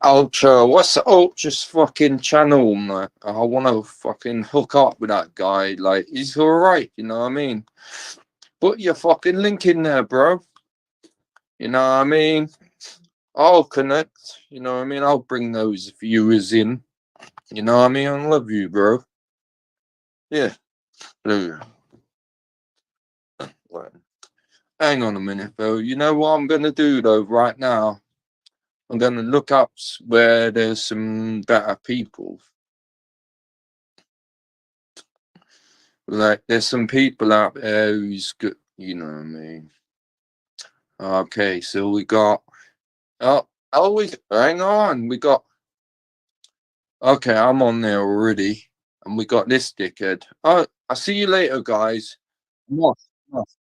Ultra, what's the Ultra's fucking channel, man? I want to fucking hook up with that guy. Like, he's alright, you know what I mean? Put your fucking link in there, bro. You know what I mean? I'll connect, you know what I mean? I'll bring those viewers in. You know what I mean? I love you, bro. Yeah. Love you. Hang on a minute, though. You know what I'm going to do, though, right now? I'm going to look up where there's some better people. Like, there's some people out there who's good, you know what I mean? Okay, so we got. Hang on. We got. Okay, I'm on there already. And we got this dickhead. Oh, I'll see you later, guys. Moss. Moss.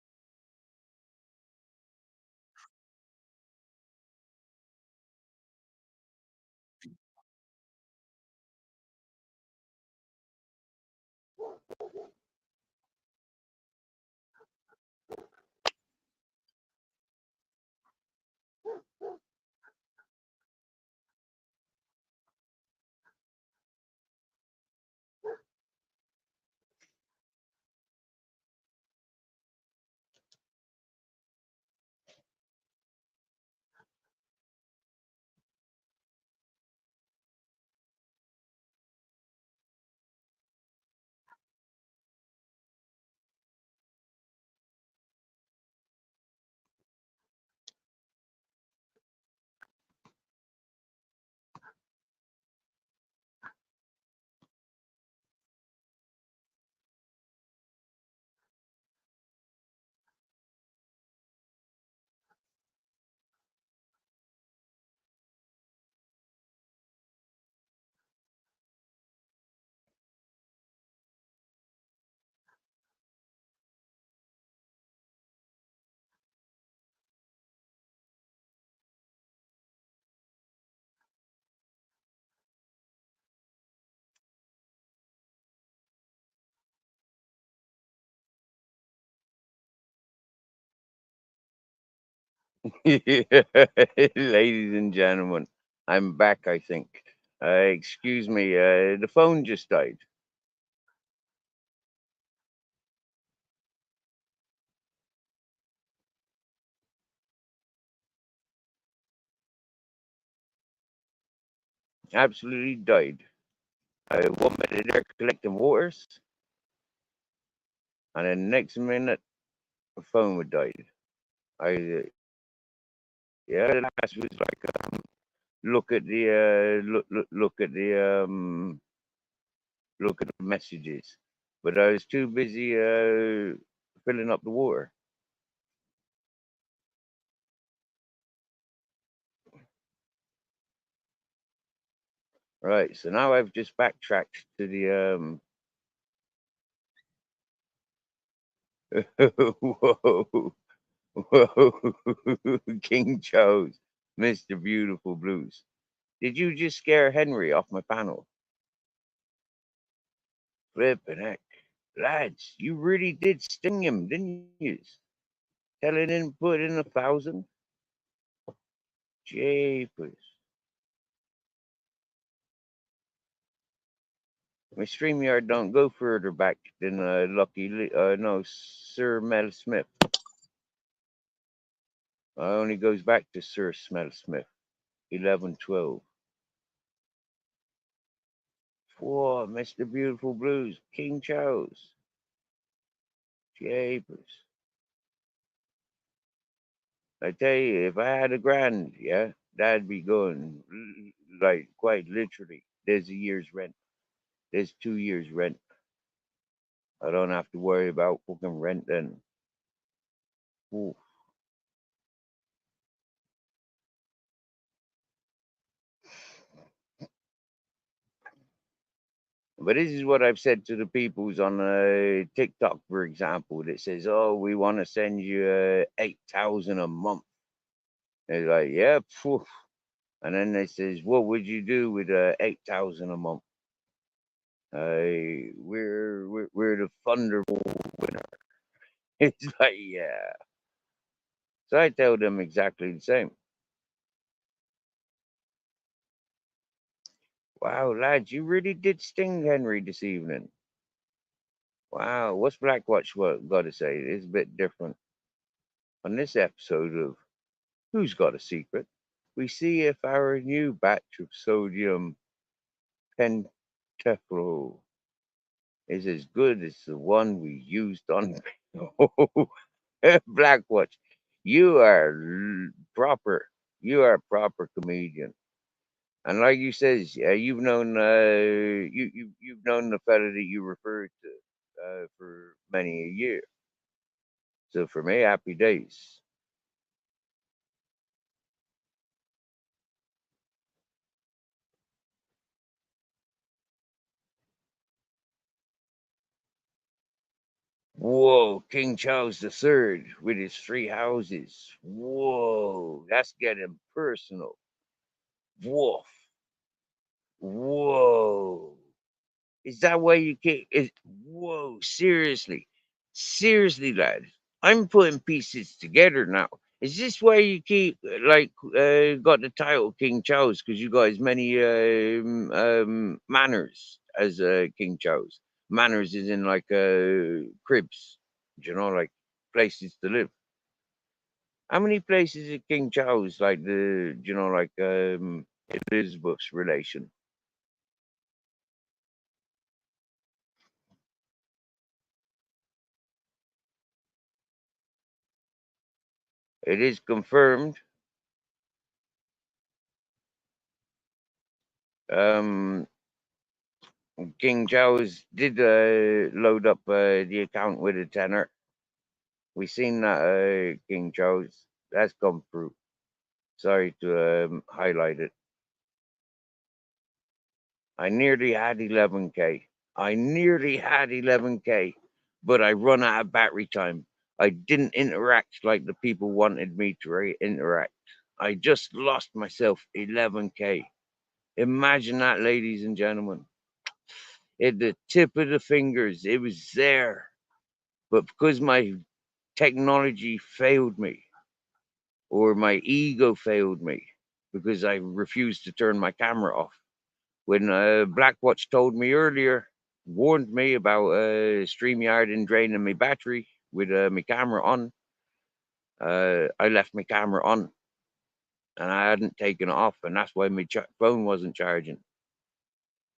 Ladies and gentlemen, I'm back, I think. Excuse me, the phone just died. Absolutely died. 1 minute they're collecting waters, and then next minute the phone would die. Yeah, the last was like look at the look at the messages, but I was too busy filling up the water. Right, so now I've just backtracked to the whoa, whoa, King Charles, Mr. Beautiful Blues. Did you just scare Henry off my panel? Flippin' heck. Lads, you really did sting him, didn't you? Telling him put in 1,000? Jeepers. My StreamYard don't go further back than no, Sir Mel Smith. Only goes back to Sir Smell Smith, 1112. Whoa, Mr. Beautiful Blues, King Charles. Jeepers. I tell you, if I had a grand, yeah, that'd be going, like, quite literally. There's a year's rent. There's 2 years' rent. I don't have to worry about fucking rent then. Ooh. But this is what I've said to the peoples on TikTok, for example, that says, "Oh, we want to send you 8,000 a month." They're like, "Yeah, phew." And then they says, "What would you do with 8,000 a month?" We're the Thunderbolt winner. It's like, yeah. So I tell them exactly the same. Wow, lads, you really did sting Henry this evening. Wow, what's Blackwatch got to say? It's a bit different. On this episode of Who's Got a Secret, we see if our new batch of sodium pentafluoride is as good as the one we used on Blackwatch. You are proper. You are a proper comedian. And like you says, you've known you've known the fella that you referred to for many a year. So for me, happy days. Whoa, King Charles III with his 3 houses. Whoa, that's getting personal. Woof. Whoa. Is that why you can't? Whoa, seriously. Seriously, lad. I'm putting pieces together now. Is this why you keep, got the title King Charles? Because you got as many manners as King Charles. Manners is in like cribs, like places to live. How many places is King Charles, like Elizabeth's relation? It is confirmed. Um, King Charles did load up the account with a tenner. We seen that, King Charles. That's come through. Sorry to highlight it. I nearly had 11K. I nearly had 11K, but I run out of battery time. I didn't interact like the people wanted me to interact. I just lost myself 11K. Imagine that, ladies and gentlemen. At the tip of the fingers, it was there. But because my technology failed me, or my ego failed me because I refused to turn my camera off. When Blackwatch told me earlier, warned me about StreamYard and draining my battery with my camera on, I left my camera on and I hadn't taken it off, and that's why my phone wasn't charging.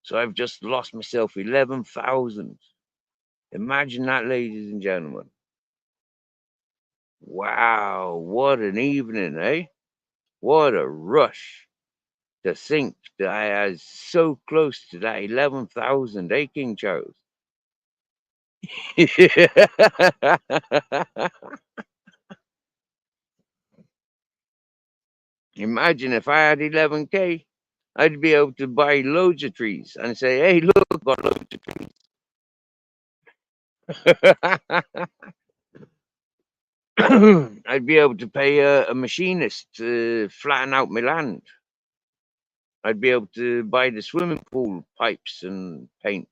So I've just lost myself 11,000. Imagine that, ladies and gentlemen. Wow, what an evening, eh? What a rush to think that I was so close to that 11,000, eh, King Charles? Imagine if I had 11K, I'd be able to buy loads of trees and say, hey, look, I've got loads of trees. I'd be able to pay a machinist to flatten out my land. I'd be able to buy the swimming pool pipes and paint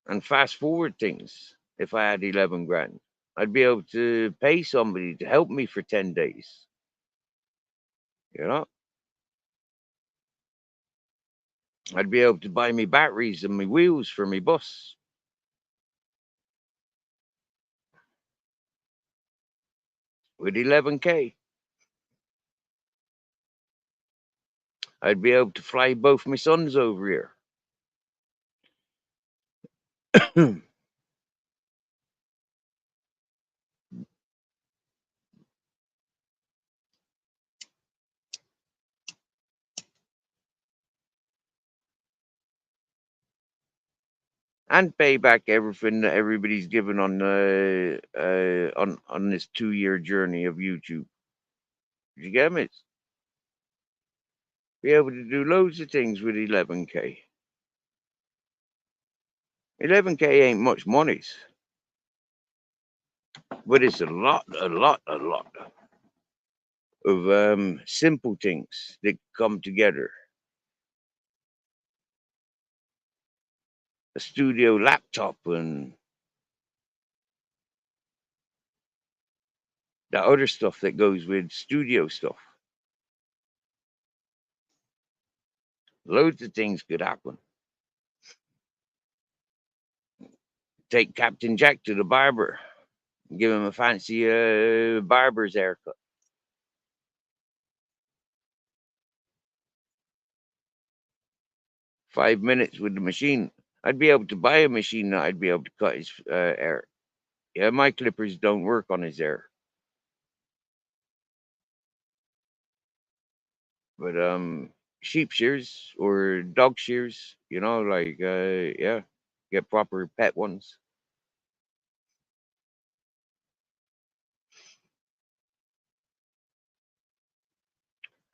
and fast forward things if I had 11 grand. I'd be able to pay somebody to help me for 10 days. You know, I'd be able to buy me batteries and my wheels for my bus. With 11K, I'd be able to fly both my sons over here. And pay back everything that everybody's given on this 2-year journey of YouTube. You get me? Be able to do loads of things with 11K. 11K ain't much monies, but it's a lot of simple things that come together. A studio laptop and the other stuff that goes with studio stuff. Loads of things could happen. Take Captain Jack to the barber, give him a fancy barber's haircut. Five minutes with the machine. I'd be able to buy a machine that I'd be able to cut his hair. Yeah, my clippers don't work on his hair. But sheep shears or dog shears, you know, like yeah, get proper pet ones.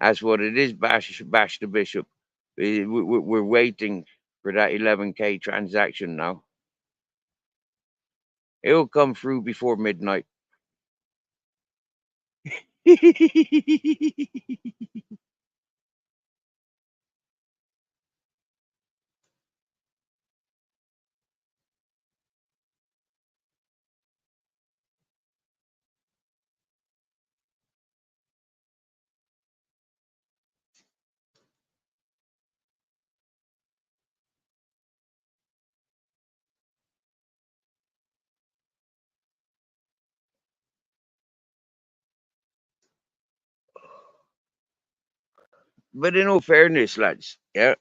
That's what it is. Bash the bishop. We're waiting for that 11K transaction now. It'll come through before midnight. But in all fairness, lads, yeah,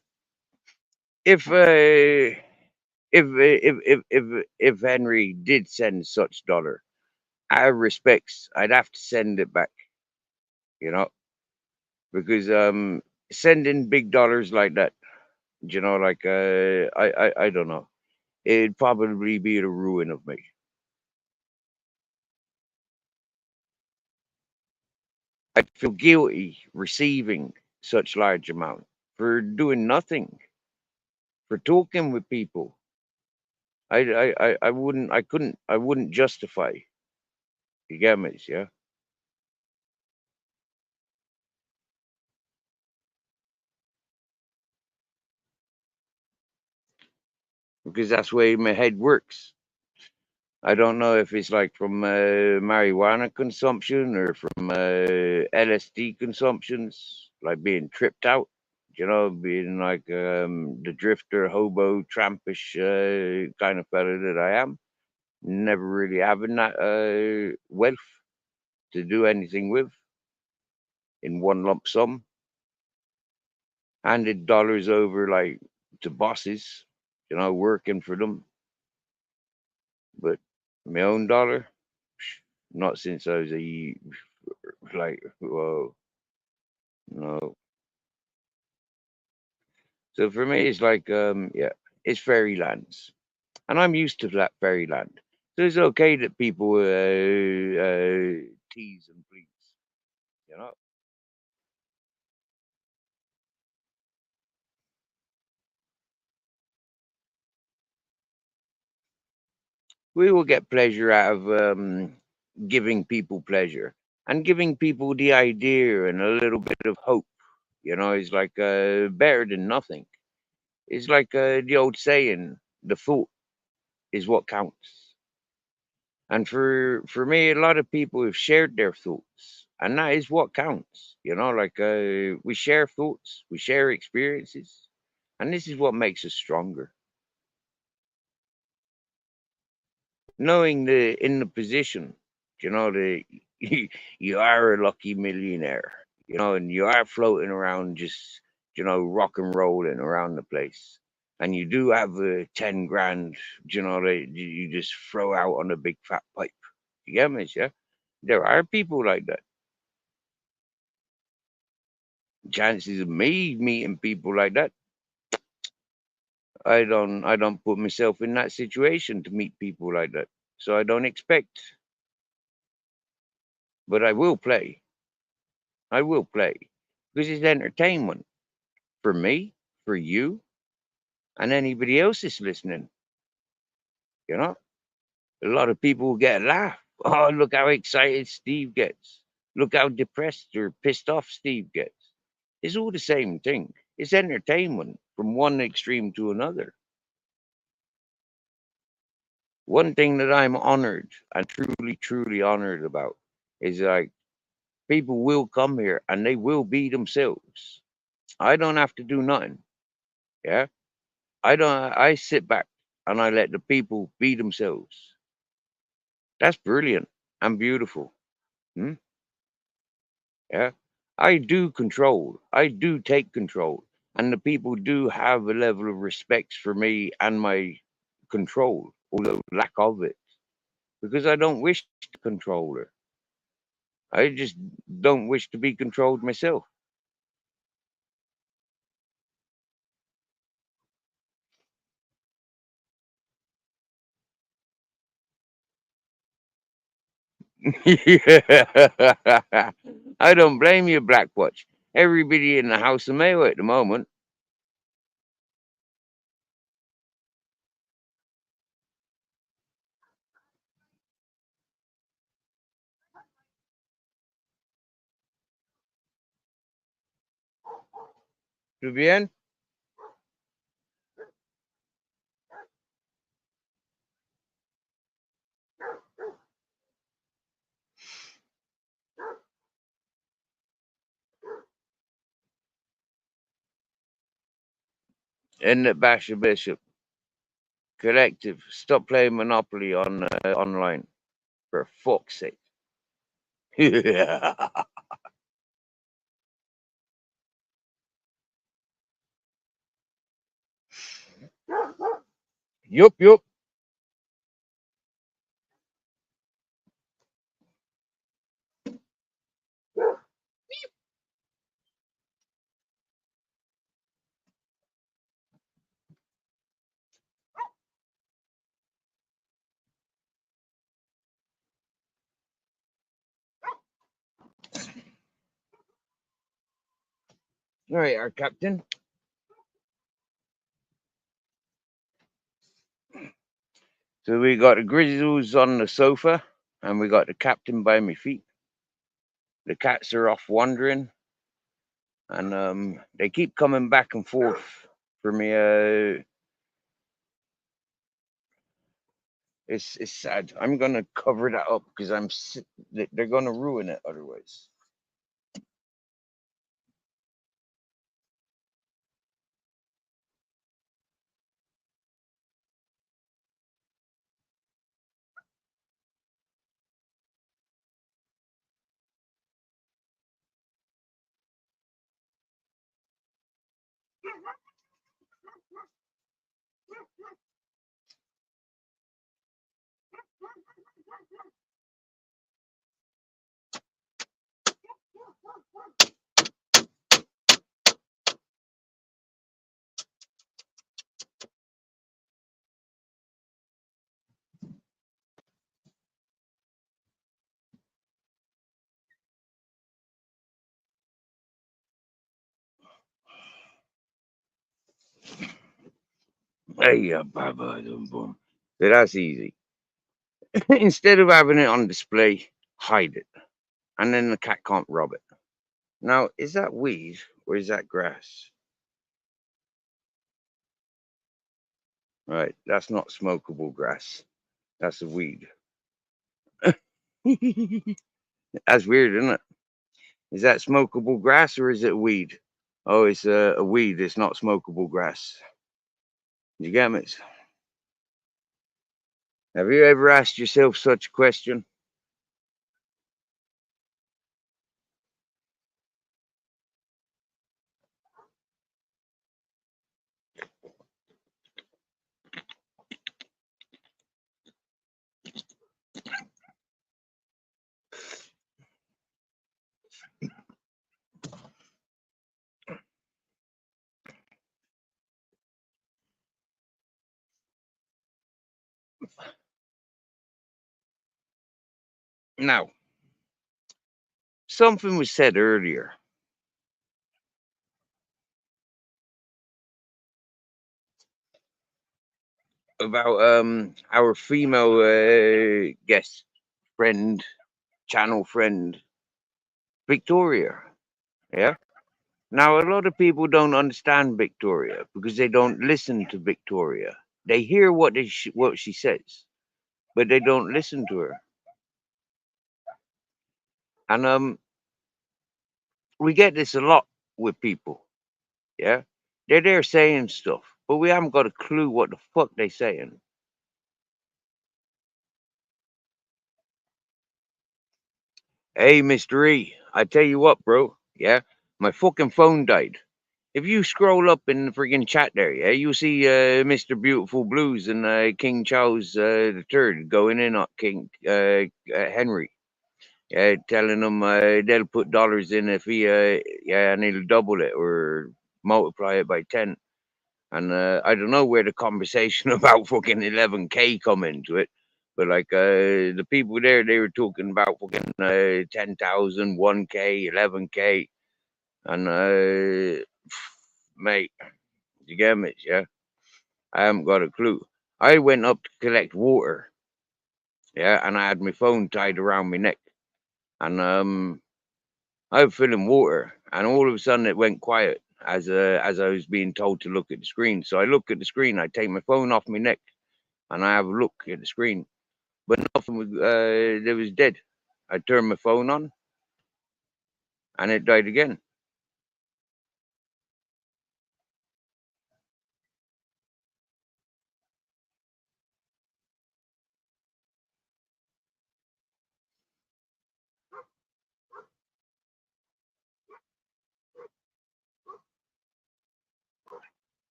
if if Henry did send such dollar, out of respects, I'd have to send it back, you know, because sending big dollars like that, you know, like I don't know, it'd probably be the ruin of me. I'd feel guilty receiving such large amount for doing nothing, for talking with people. I wouldn't, I wouldn't justify. You get me? Yeah. Because that's the way my head works. I don't know if it's like from marijuana consumption or from LSD consumptions, like being tripped out, being like the drifter, hobo, trampish kind of fella that I am. Never really having that wealth to do anything with in one lump sum. Handed dollars over like to bosses, working for them. But my own dollar, not since I was whoa, no. So for me, it's like, yeah, it's fairylands, and I'm used to that fairyland. So it's okay that people tease and please, you know. We will get pleasure out of giving people pleasure and giving people the idea and a little bit of hope. It's like better than nothing. It's like the old saying, the thought is what counts. And for me, a lot of people have shared their thoughts, and that is what counts. Like we share thoughts, we share experiences, and this is what makes us stronger. Knowing in the position, that you are a lucky millionaire, and you are floating around just, rock and rolling around the place. And you do have 10 grand, that you just throw out on a big fat pipe. You get me, yeah? There are people like that. Chances of me meeting people like that, I don't put myself in that situation to meet people like that. So I don't expect. But I will play. I will play. Because it's entertainment for me, for you, and anybody else that's listening. You know? A lot of people will get a laugh. Oh, look how excited Steve gets. Look how depressed or pissed off Steve gets. It's all the same thing. It's entertainment from one extreme to another. One thing that I'm honored and truly, truly honored about is like people will come here and they will be themselves. I don't have to do nothing. Yeah. I sit back and I let the people be themselves. That's brilliant and beautiful. Hmm? Yeah. I do control. I do take control. And the people do have a level of respect for me and my control, although lack of it. Because I don't wish to control her. I just don't wish to be controlled myself. I don't blame you, Blackwatch. Everybody in the House of Mayo at the moment. ¿Tú bien? In the Basher Bishop Collective, stop playing Monopoly on online. For fuck's sake. Yup, yup. All right, our captain. So we got the Grizzles on the sofa, and we got the captain by my feet. The cats are off wandering, and they keep coming back and forth for me. It's sad. I'm gonna cover that up because they're gonna ruin it otherwise. Hey, baba, boom, boom. So that's easy. Instead of having it on display, hide it, and then the cat can't rob it. Now, is that weed or is that grass? Right, that's not smokable grass. That's a weed. That's weird, isn't it? Is that smokable grass or is it weed? Oh, it's a weed. It's not smokable grass. You get me? Have you ever asked yourself such a question? Now, something was said earlier about our female guest friend, channel friend, Victoria. Yeah. Now, a lot of people don't understand Victoria because they don't listen to Victoria. They hear what she says, but they don't listen to her. And we get this a lot with people. Yeah, they're there saying stuff, but we haven't got a clue what the fuck they saying. Hey, Mr. E, I tell you what, bro. Yeah, my fucking phone died. If you scroll up in the friggin' chat there, yeah, you'll see Mr. Beautiful Blues and King Charles the Third going in on King Henry. Yeah, telling them they'll put dollars in if he yeah, and he'll double it or multiply it by 10. And I don't know where the conversation about fucking 11K come into it, but like the people there, they were talking about fucking 10,000, 1K, 11K, and mate, you get me? Yeah, I haven't got a clue. I went up to collect water, yeah, and I had my phone tied around my neck, and I was filling water, and all of a sudden it went quiet as I was being told to look at the screen. So I look at the screen, I take my phone off my neck, and I have a look at the screen, but nothing was. It was dead. I turned my phone on, and it died again.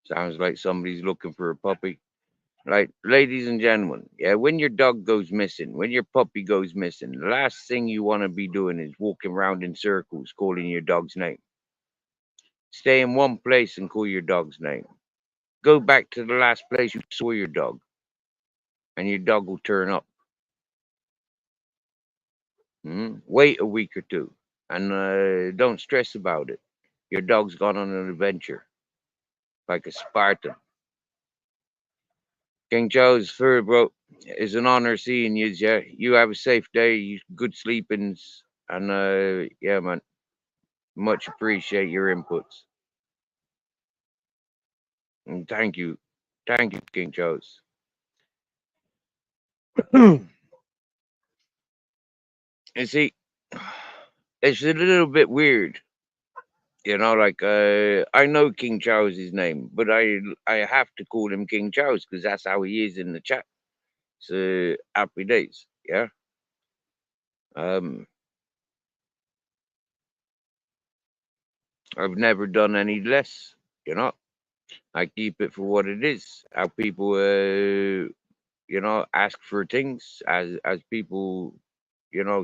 Sounds like somebody's looking for a puppy. Right, ladies and gentlemen, yeah, when your dog goes missing, when your puppy goes missing, the last thing you want to be doing is walking around in circles calling your dog's name. Stay in one place and call your dog's name. Go back to the last place you saw your dog, and your dog will turn up. Wait a week or two, and don't stress about it. Your dog's gone on an adventure, like a Spartan. King Charles III, bro. It's an honor seeing you. Yeah, you have a safe day, good sleepings, and yeah, man, much appreciate your inputs. And thank you, King Charles. You see, it's a little bit weird, like I know King Charles's name, but I have to call him King Charles because that's how he is in the chat. So happy days, yeah. I've never done any less, I keep it for what it is. How people, ask for things as people,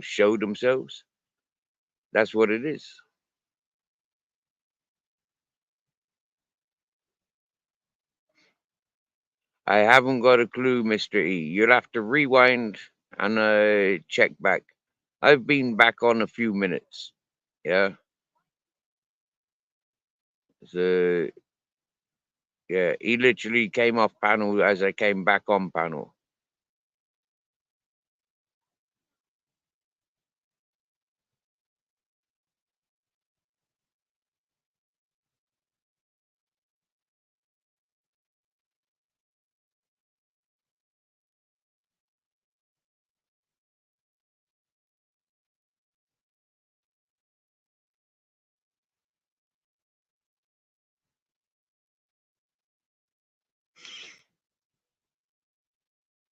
show themselves. That's what it is. I haven't got a clue, Mr. E. You'll have to rewind and check back. I've been back on a few minutes. Yeah. So yeah, he literally came off panel as I came back on panel.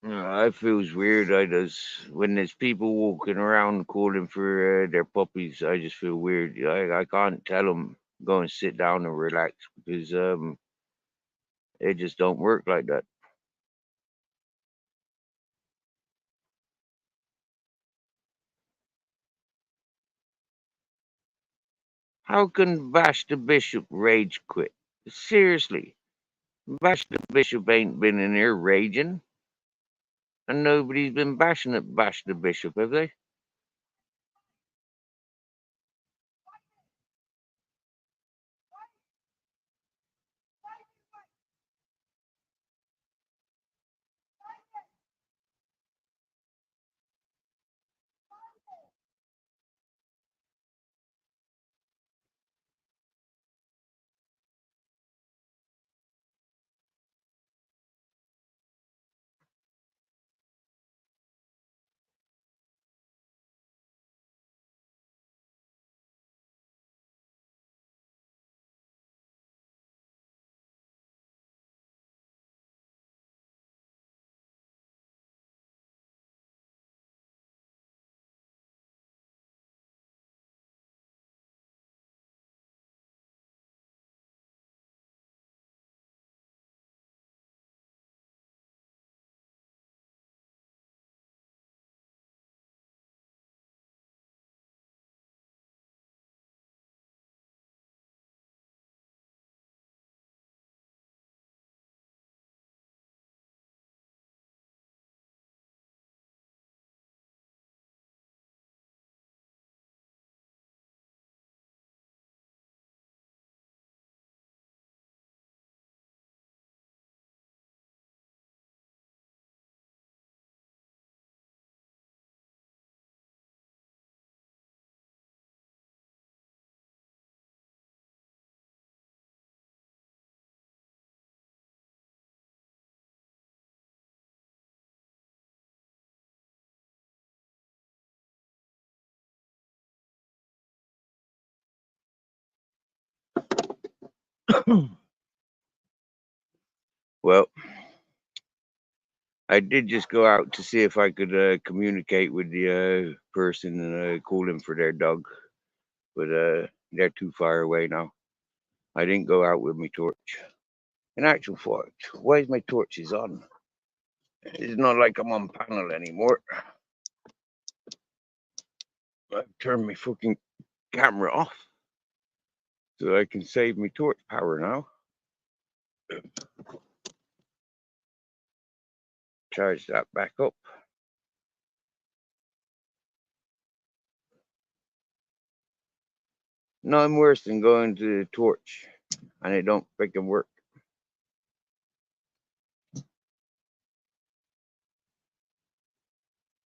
It feels weird. I does when there's people walking around calling for their puppies. I just feel weird. I can't tell them go and sit down and relax because it just don't work like that. How can Bash the Bishop rage quit? Seriously, Bash the Bishop ain't been in here raging, and nobody's been bashing at Bash the Bishop, have they? Well, I did just go out to see if I could communicate with the person and call him for their dog, but they're too far away now. I didn't go out with my torch. In actual fact, why is my torches on? It's not like I'm on panel anymore. I've turned my fucking camera off so I can save my torch power now. Charge that back up. Nothing worse than going to the torch and it don't freaking work.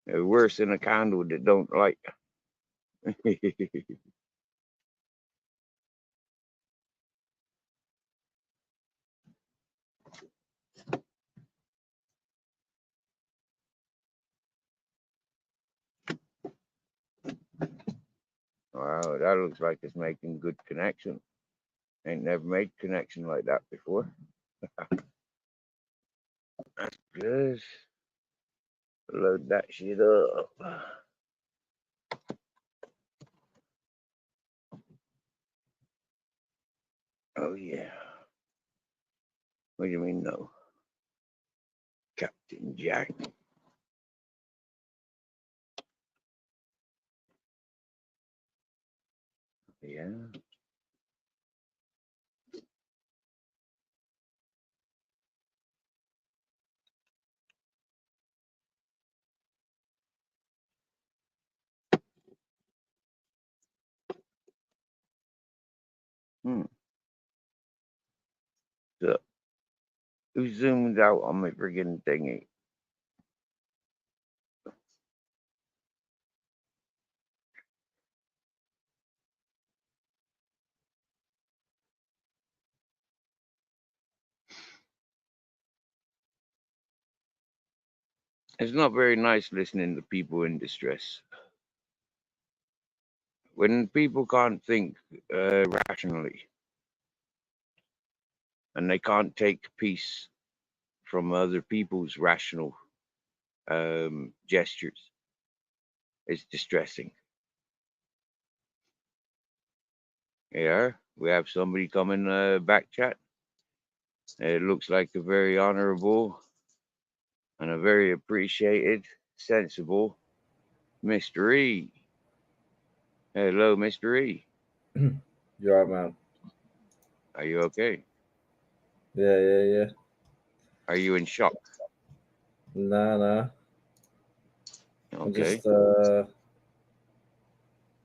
They're worse than a candle that don't light. Wow, that looks like it's making good connection. Ain't never made connection like that before. That's good. Load that shit up. Oh yeah. What do you mean no? Captain Jack. Yeah. Hmm. So who zoomed out on my friggin' thingy? It's not very nice listening to people in distress. When people can't think rationally and they can't take peace from other people's rational gestures, it's distressing. Yeah, we have somebody coming back chat. It looks like a very honorable and a very appreciated, sensible Mr. E. Hello, Mr. E. You're right, man. Are you okay? Yeah. Are you in shock? Nah. Okay. I'm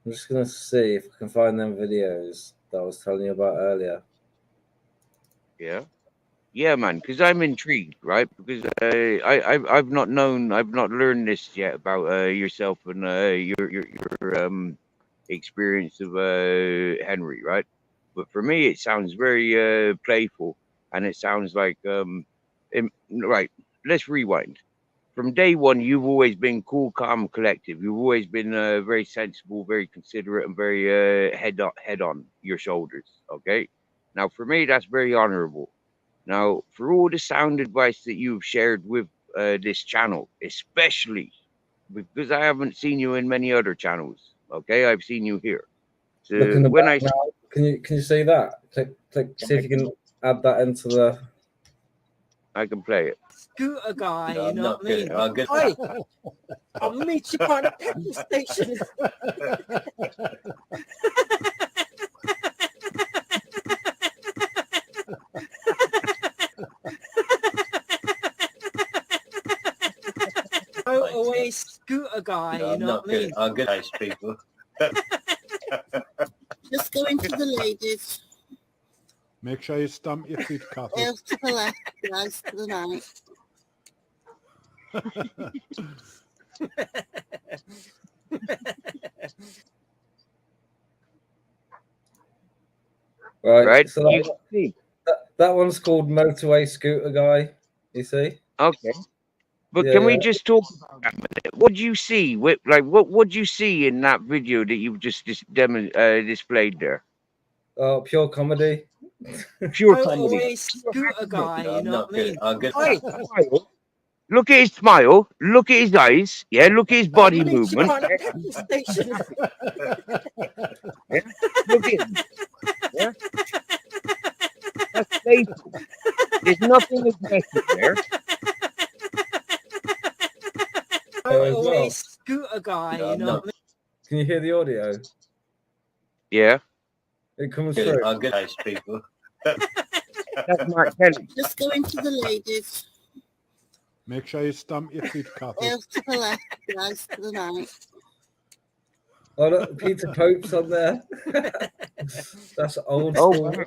just gonna see if I can find them videos that I was telling you about earlier. Yeah, man. Because I'm intrigued, right? Because I've not learned this yet about yourself and your experience of Henry, right? But for me, it sounds very playful, and it sounds like right. Let's rewind. From day one, you've always been cool, calm, collective. You've always been very sensible, very considerate, and very head on your shoulders. Okay. Now, for me, that's very honorable. Now, for all the sound advice that you've shared with this channel, especially because I haven't seen you in many other channels. Okay, I've seen you here. So Look in the when back now. Can you see that? Click. See if you can add that into the. I can play it. Scooter guy, you know what I mean? Oi, I'll meet you by the petrol station. Motorway scooter guy, you know what I mean? I'm good, nice people. Just going to the ladies. Make sure you stamp your feet, Kathy. Else to the left, guys to the Right. Right? So You see. that one's called Motorway Scooter Guy. You see? Okay. But Yeah, can we yeah. just talk about that a minute? What do you see? What do you see in that video that you've just displayed there? Pure comedy. Pure comedy. Motorway scooter guy, you know what I mean? I'm good. Oi, Look at his smile. Look at his eyes. Yeah. Look at his body I'll meet you movement. by the petrol station. Yeah. Look at him. Yeah. That's playful. There's nothing aggressive there. Motorway scooter guy, you know what I mean? Can you hear the audio? Yeah. It comes through. I'm good, nice people. That's Mark Kelly. Just going to the ladies. Make sure you stamp your feet, Kathy. Else to the left, guys to the right. Oh, look, Peter Pope's on there. That's old Oh, school.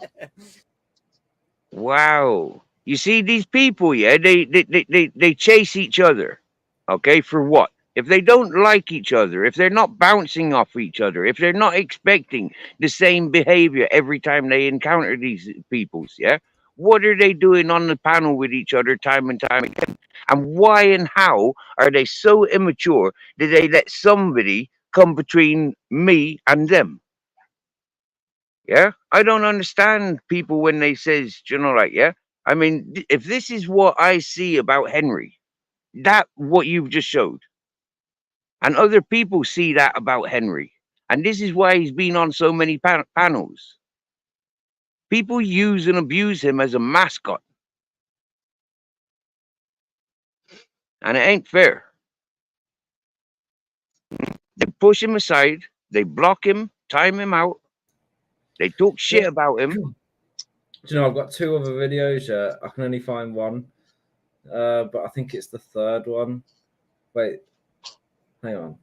wow. You see these people, yeah, they chase each other. Okay, for what? if they don't like each other, if they're not bouncing off each other, if they're not expecting the same behavior every time they encounter these peoples, yeah, what are they doing on the panel with each other time and time again? And why and how are they so immature that they let somebody come between me and them? Yeah, I don't understand people when they says, you know, like, yeah, I mean, if this is what I see about Henry, that what you've just showed, and other people see that about Henry, and this is why he's been on so many panels. People use and abuse him as a mascot, and it ain't fair. They push him aside, they block him, time him out, they talk shit about him. Do you know, I've got 2 other videos. I can only find one, but I think it's the 3rd one. Wait, hang on.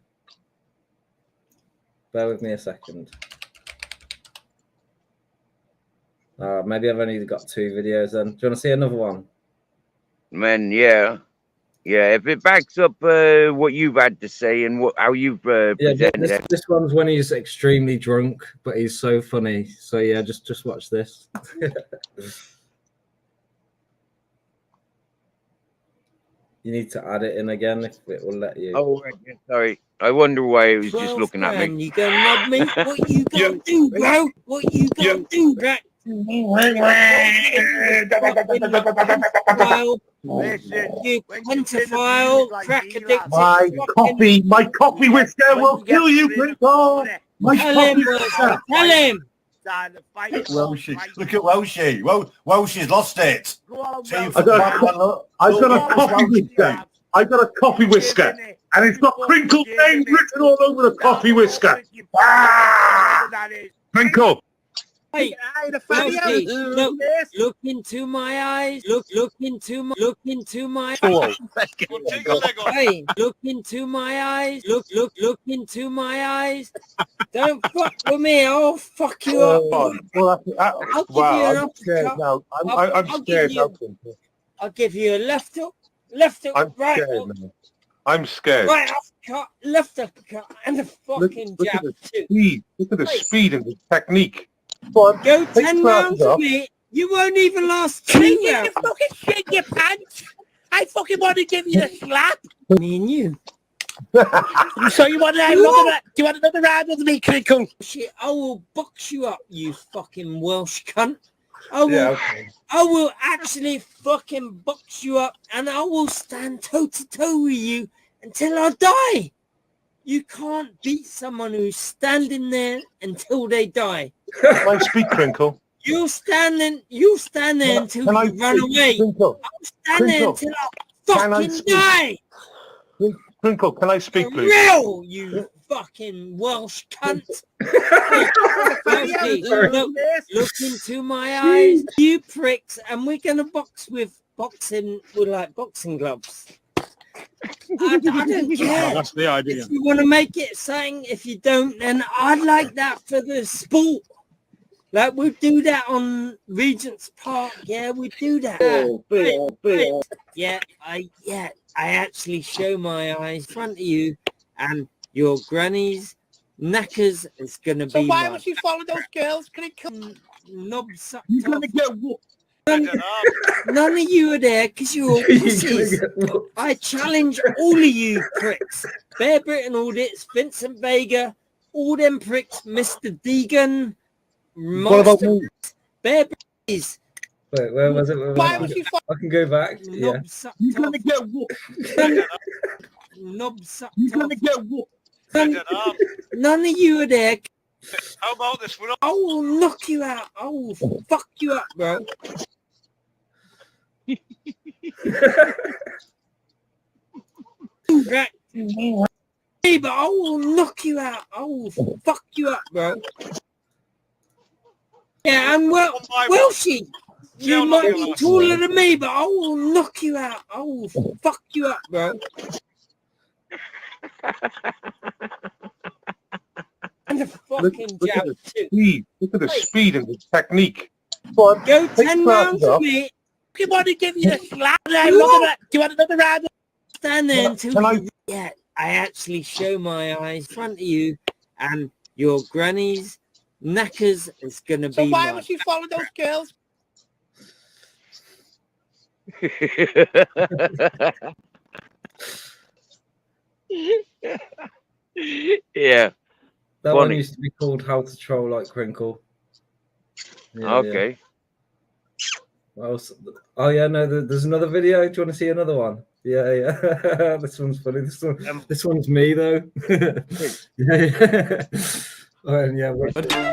Bear with me a second. Maybe I've only got 2 videos then. Do you want to see another one? Man, yeah. Yeah, if it backs up what you've had to say and how you've presented it. This one's when he's extremely drunk, but he's so funny. So yeah, just watch this. You need to add it in again if it will let you. Oh, right, sorry. I wonder why he was just looking at me. You gonna rob me? What you gonna do, bro? What you gonna do, bro? You quantifiable crack addict. My coffee whisker will kill you, Crinkle. My coffee whisker. Tell him. Welshie. Look at Welshie. Welshie's lost it. I've got a coffee whisker. I've got a coffee whisker. And it's got Crinkle's name written all over the coffee whisker. Crinkle. Hey, look into my eyes. Look into my. Hey, look into my eyes. Look into my eyes. Don't fuck with me. I'll fuck you up. I'm scared now. I'm scared now. I'll give you a left hook, I'm right scared hook, now. I'm scared. right uppercut, left uppercut, and a fucking Look at jab the too. speed. Look at the speed and the technique. Go 10 rounds with me. You won't even last 2 rounds. You fucking shit your pants. I fucking want to give you a slap. Me and you. So you want to have another? Do you want another round with me, Crinkle? Shit, I will box you up, you fucking Welsh cunt. I will actually fucking box you up, and I will stand toe to toe with you until I die. You can't beat someone who's standing there until they die. Can I speak, Crinkle? You'll stand there until you run away. Crinkle? I'll stand there until I fucking die. Crinkle, can I speak, please? Real, you fucking Welsh cunt. Look into my eyes, you pricks, and we're gonna box with boxing gloves. I don't care. That's the idea. If you want to make it something, if you don't, then I'd like that for the sport. Like we'll do that on Regent's Park. Yeah, we do that. I actually show my eyes in front of you, and your granny's knackers is gonna So be. why would you follow those girls, Crinkle? Knob sucked You're gonna get None of you are there because you're all pussies. I challenge all of you pricks. Bear Britton Audits, Vincent Vega, all them pricks, Mr. Deegan, What about me? Bear Britties. Wait, where was it? Why would you I can go back. Yeah. You're gonna get whooped. Knob sucked You're gonna get whooped. None of you are there. How about this one? I will knock you out. I will fuck you up, bro. Hey, but I will knock you out. I will fuck you up, bro. Yeah, and Welshie, you might be taller than me, but I will knock you out. I will fuck you up, bro. And the fucking Look at jab the too. speed. Look at the speed and the technique. Go 10 rounds with me. You want to give you a slap? Do you want another round? Stand there until Can I- you... Yeah, I actually show my eyes in front of you, and your granny's knackers is gonna So be why my was you following those girls? Yeah. That one Funny. used to be called How to Troll Like Crinkle. Yeah, Okay. What else? Oh yeah, no. There's another video. Do you want to see another one? Yeah, yeah. This one's funny. This one's me though. yeah. Oh, and yeah.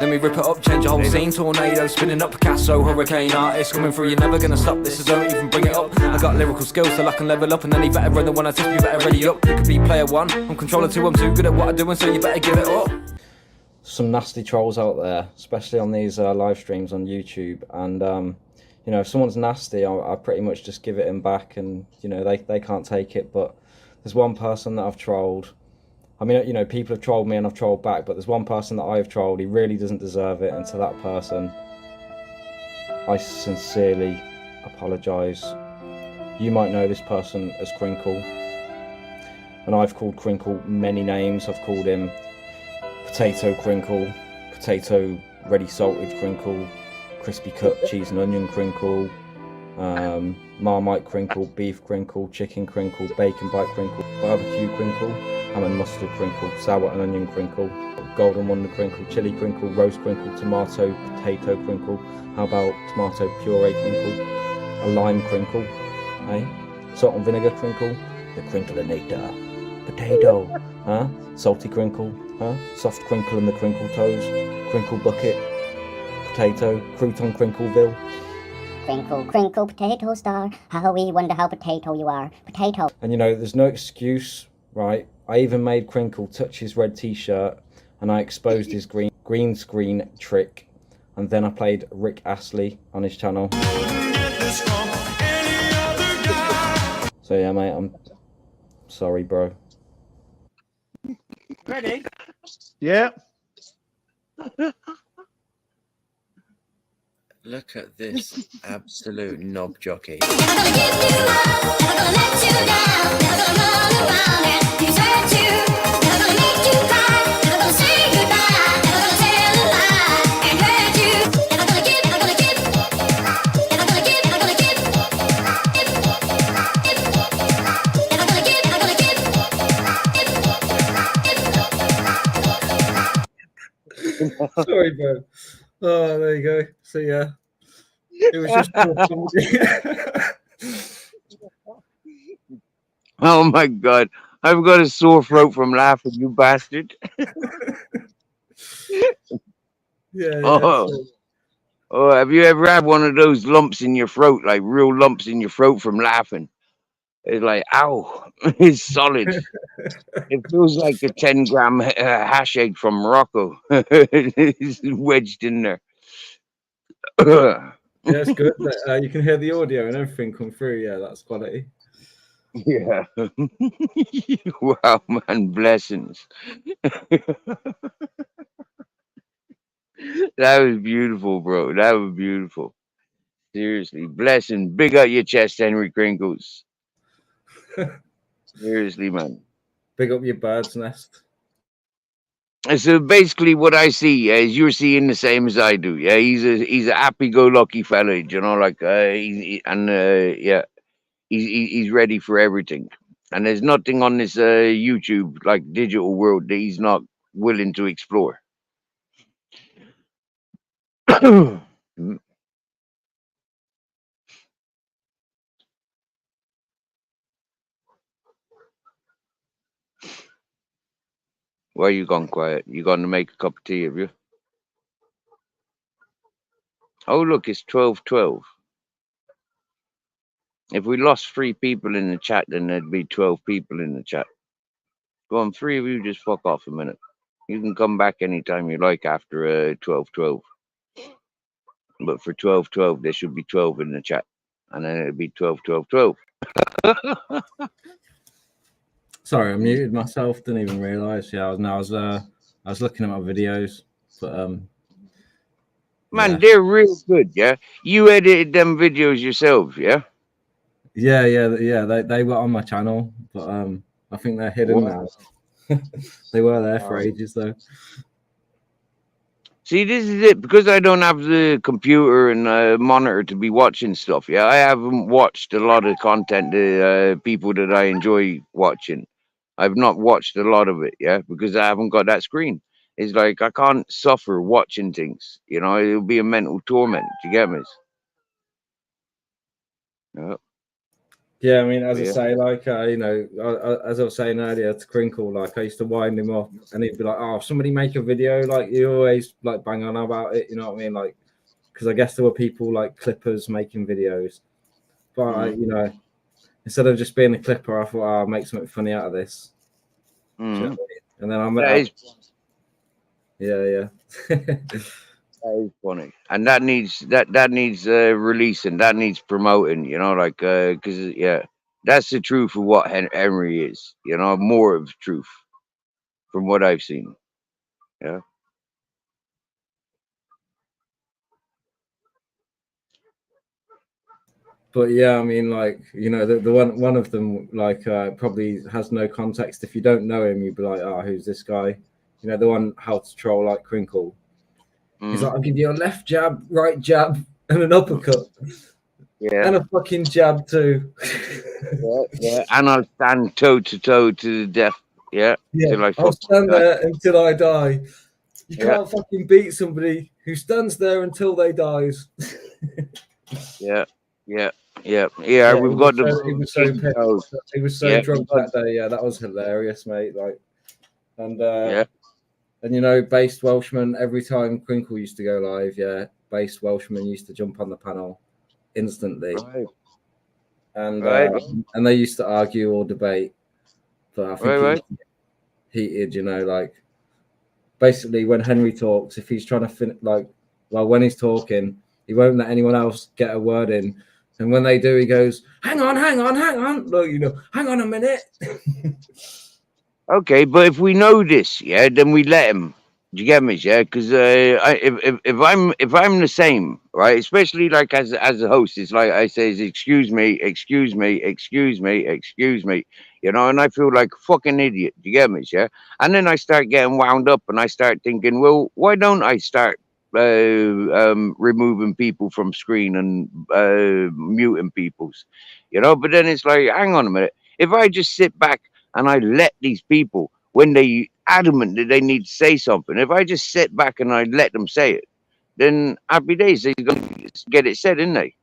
Then we rip it up, change the whole scene. Tornado spinning up, Picasso, hurricane artist coming through. You're never gonna stop this, so don't even bring it up. I got lyrical skills, so I can level up, and any better than when I test you better ready up. You could be player one, I'm controller two. I'm too good at what I'm doing, so you better give it up. Some nasty trolls out there, especially on these live streams on YouTube, and you know, if someone's nasty, I pretty much just give it in back, and you know, they can't take it. But there's one person that I've trolled. I mean, you know, people have trolled me and I've trolled back, but there's one person that I've trolled. He really doesn't deserve it, and to that person, I sincerely apologise. You might know this person as Crinkle, and I've called Crinkle many names. I've called him Potato Crinkle, Potato Ready Salted Crinkle, Crispy Cut Cheese and Onion Crinkle, Marmite Crinkle, Beef Crinkle, Chicken Crinkle, Bacon Bite Crinkle, Barbecue Crinkle, Ham and Mustard Crinkle, Sour and Onion Crinkle, Golden Wonder Crinkle, Chili Crinkle, Roast Crinkle, Tomato Potato Crinkle. How about Tomato Puree Crinkle, a Lime Crinkle, eh? Salt and Vinegar Crinkle, the Crinkleinator, Potato, huh? Salty Crinkle, huh? Soft Crinkle and the Crinkle Toes, Crinkle Bucket, Potato, Crouton Crinkleville. Crinkle, crinkle, potato star, how we wonder how potato you are, potato. And you know, there's no excuse, right? I even made Crinkle touch his red t-shirt, and I exposed his green screen trick, and then I played Rick Astley on his channel. So yeah, mate, I'm sorry, bro. Ready? Yeah. Look at this absolute knob jockey. Sorry, bro. Oh, there you go. So yeah, it was just. Oh my God. I've got a sore throat from laughing, you bastard. Yeah. Oh, have you ever had one of those lumps in your throat, like real lumps in your throat from laughing? It's like, ow, it's solid. It feels like a 10-gram hash egg from Morocco. It's wedged in there. Yeah, it's good. You can hear the audio and everything come through. Yeah, that's quality. Yeah. Wow, man, blessings. That was beautiful, bro. That was beautiful. Seriously, blessing. Big up your chest, Henry Crinkles. Seriously, man. Big up your bird's nest. And so basically, what I see is you're seeing the same as I do. Yeah, he's a happy-go-lucky fella, you know, like yeah, he's ready for everything. And there's nothing on this YouTube like digital world that he's not willing to explore. Why you gone quiet? You gonna make a cup of tea, have you? Oh, look, it's 12:12. If we lost 3 people in the chat, then there'd be 12 people in the chat. Go on, 3 of you just fuck off a minute. You can come back anytime you like after 12:12. But for 12:12, there should be 12 in the chat. And then it'd be 12:12:12. Sorry, I muted myself. Didn't even realise. Yeah, I was looking at my videos, but Man, yeah. they're real good, yeah? You edited them videos yourself, yeah? Yeah. They were on my channel, but I think they're hidden now. They were there for ages though. See, this is it, because I don't have the computer and monitor to be watching stuff. Yeah, I haven't watched a lot of content. The people that I enjoy watching, I've not watched a lot of it. Yeah, because I haven't got that screen. It's like I can't suffer watching things. You know, it'll be a mental torment. Do you get me? Yeah. Yeah, I mean, as I Yeah. say, like, as I was saying earlier to Crinkle, like, I used to wind him up and he'd be like, oh, somebody make a video. Like, you always, like, bang on about it. You know what I mean? Like, because I guess there were people like clippers making videos. But, instead of just being a clipper, I thought, I'll make something funny out of this. Do you know what I mean? And then I met That is funny, and that needs releasing. That needs promoting. You know, like because that's the truth of what Henry is. You know, more of truth from what I've seen. Yeah. But yeah, I mean, like, the one of them, like, probably has no context. If you don't know him, you'd be like, oh, who's this guy? You know, the one how to troll like Crinkle. He's like, I'll give you a left jab, right jab, and an uppercut. Yeah. And a fucking jab too. Yeah. And I'll stand toe to toe to the death. Yeah. Till I I'll stand die. there until I die. You Yeah. can't fucking beat somebody who stands there until they dies. Yeah. We've he got was so pissed. He was so drunk we've got- that day. Yeah, that was hilarious, mate. Like, and Yeah. and based Welshman, every time Crinkle used to go live, based Welshman used to jump on the panel instantly. Right. And Right. they used to argue or debate. But I think Right. heated, like basically when Henry talks, if he's trying to when he's talking, he won't let anyone else get a word in. And when they do, he goes, hang on. Look, hang on a minute. Okay, but if we know this, then we let him. Do you get me? Yeah, because if I'm the same, right, especially like as a host, it's like I say, excuse me, and I feel like a fucking idiot. Do you get me? Yeah, and then I start getting wound up, and I start thinking, well, why don't I start removing people from screen and muting people's, But then it's like, hang on a minute, if I just sit back and I let these people, when they adamant that they need to say something, if I just sit back and I let them say it, then happy days, they're going to get it said, isn't they?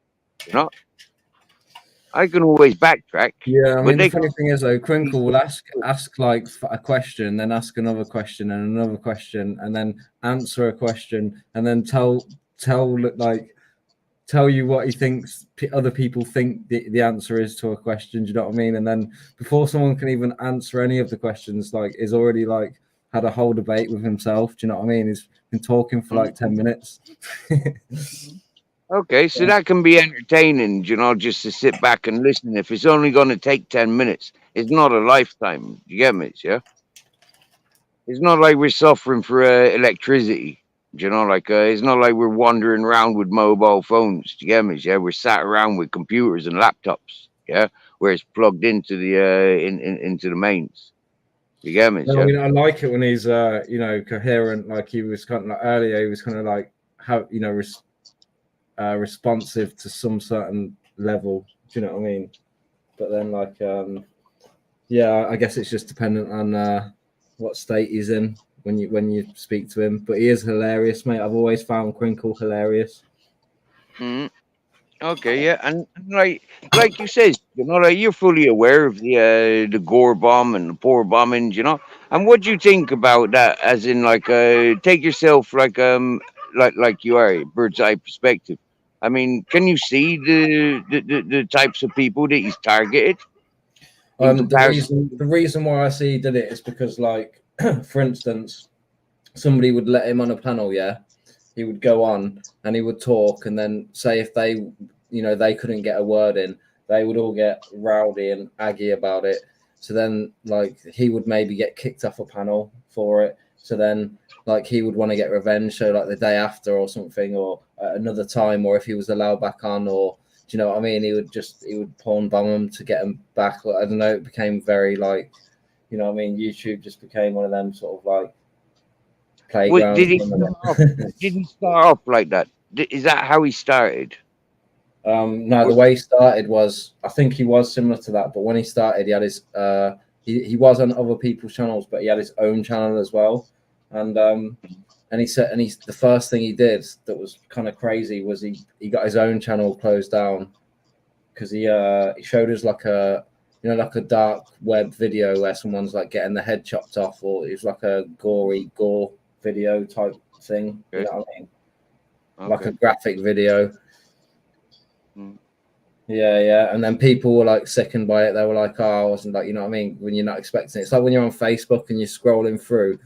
I can always backtrack. Yeah, I but mean, the they funny thing is, though, Crinkle will ask like a question, then ask another question and another question, and then answer a question, and then tell you what he thinks other people think the answer is to a question. Do you know what I mean? And then before someone can even answer any of the questions, like, is already like had a whole debate with himself. Do you know what I mean? He's been talking for like 10 minutes. Okay, so that can be entertaining, just to sit back and listen. If it's only going to take 10 minutes, it's not a lifetime. You get me? Yeah. It's not like we're suffering for electricity. It's not like we're wandering around with mobile phones. Do you get me? Yeah, we're sat around with computers and laptops. Yeah, where it's plugged into the into the mains. You get me? No, I mean, I like it when he's coherent. Like he was kind of like earlier, he was kind of like responsive to some certain level. Do you know what I mean? But then I guess it's just dependent on what state he's in when you speak to him. But he is hilarious, mate. I've always found Crinkle hilarious. Mm-hmm. Okay, yeah, and like you said, you're fully aware of the Gore bomb and the poor bombings, And what do you think about that? As in, take yourself like you are, bird's eye perspective. I mean, can you see the types of people that he's targeted? The reason why I see he did it is because, like, for instance, somebody would let him on a panel, he would go on and he would talk, and then say if they couldn't get a word in, they would all get rowdy and aggy about it. So then, like, he would maybe get kicked off a panel for it. So then, like, he would want to get revenge. So, like, the day after or something, or another time, or if he was allowed back on, or do you know what I mean? He would pawn bomb him to get him back. I don't know. It became very, like, You know what I mean? YouTube just became one of them sort of like Wait, playgrounds. did he start off? Did he start off like that? Is that how he started? No, the way he started was, I think he was similar to that, but when he started, he had his he was on other people's channels, but he had his own channel as well. And he said, and he's the first thing he did that was kind of crazy was he got his own channel closed down because he showed us like a, you know, like a dark web video where someone's like getting the head chopped off, or it was like a gore video type thing. You know what I mean? Like a graphic video. Yeah. And then people were like sickened by it. They were like, oh, I wasn't like, you know what I mean? When you're not expecting it. It's like when you're on Facebook and you're scrolling through.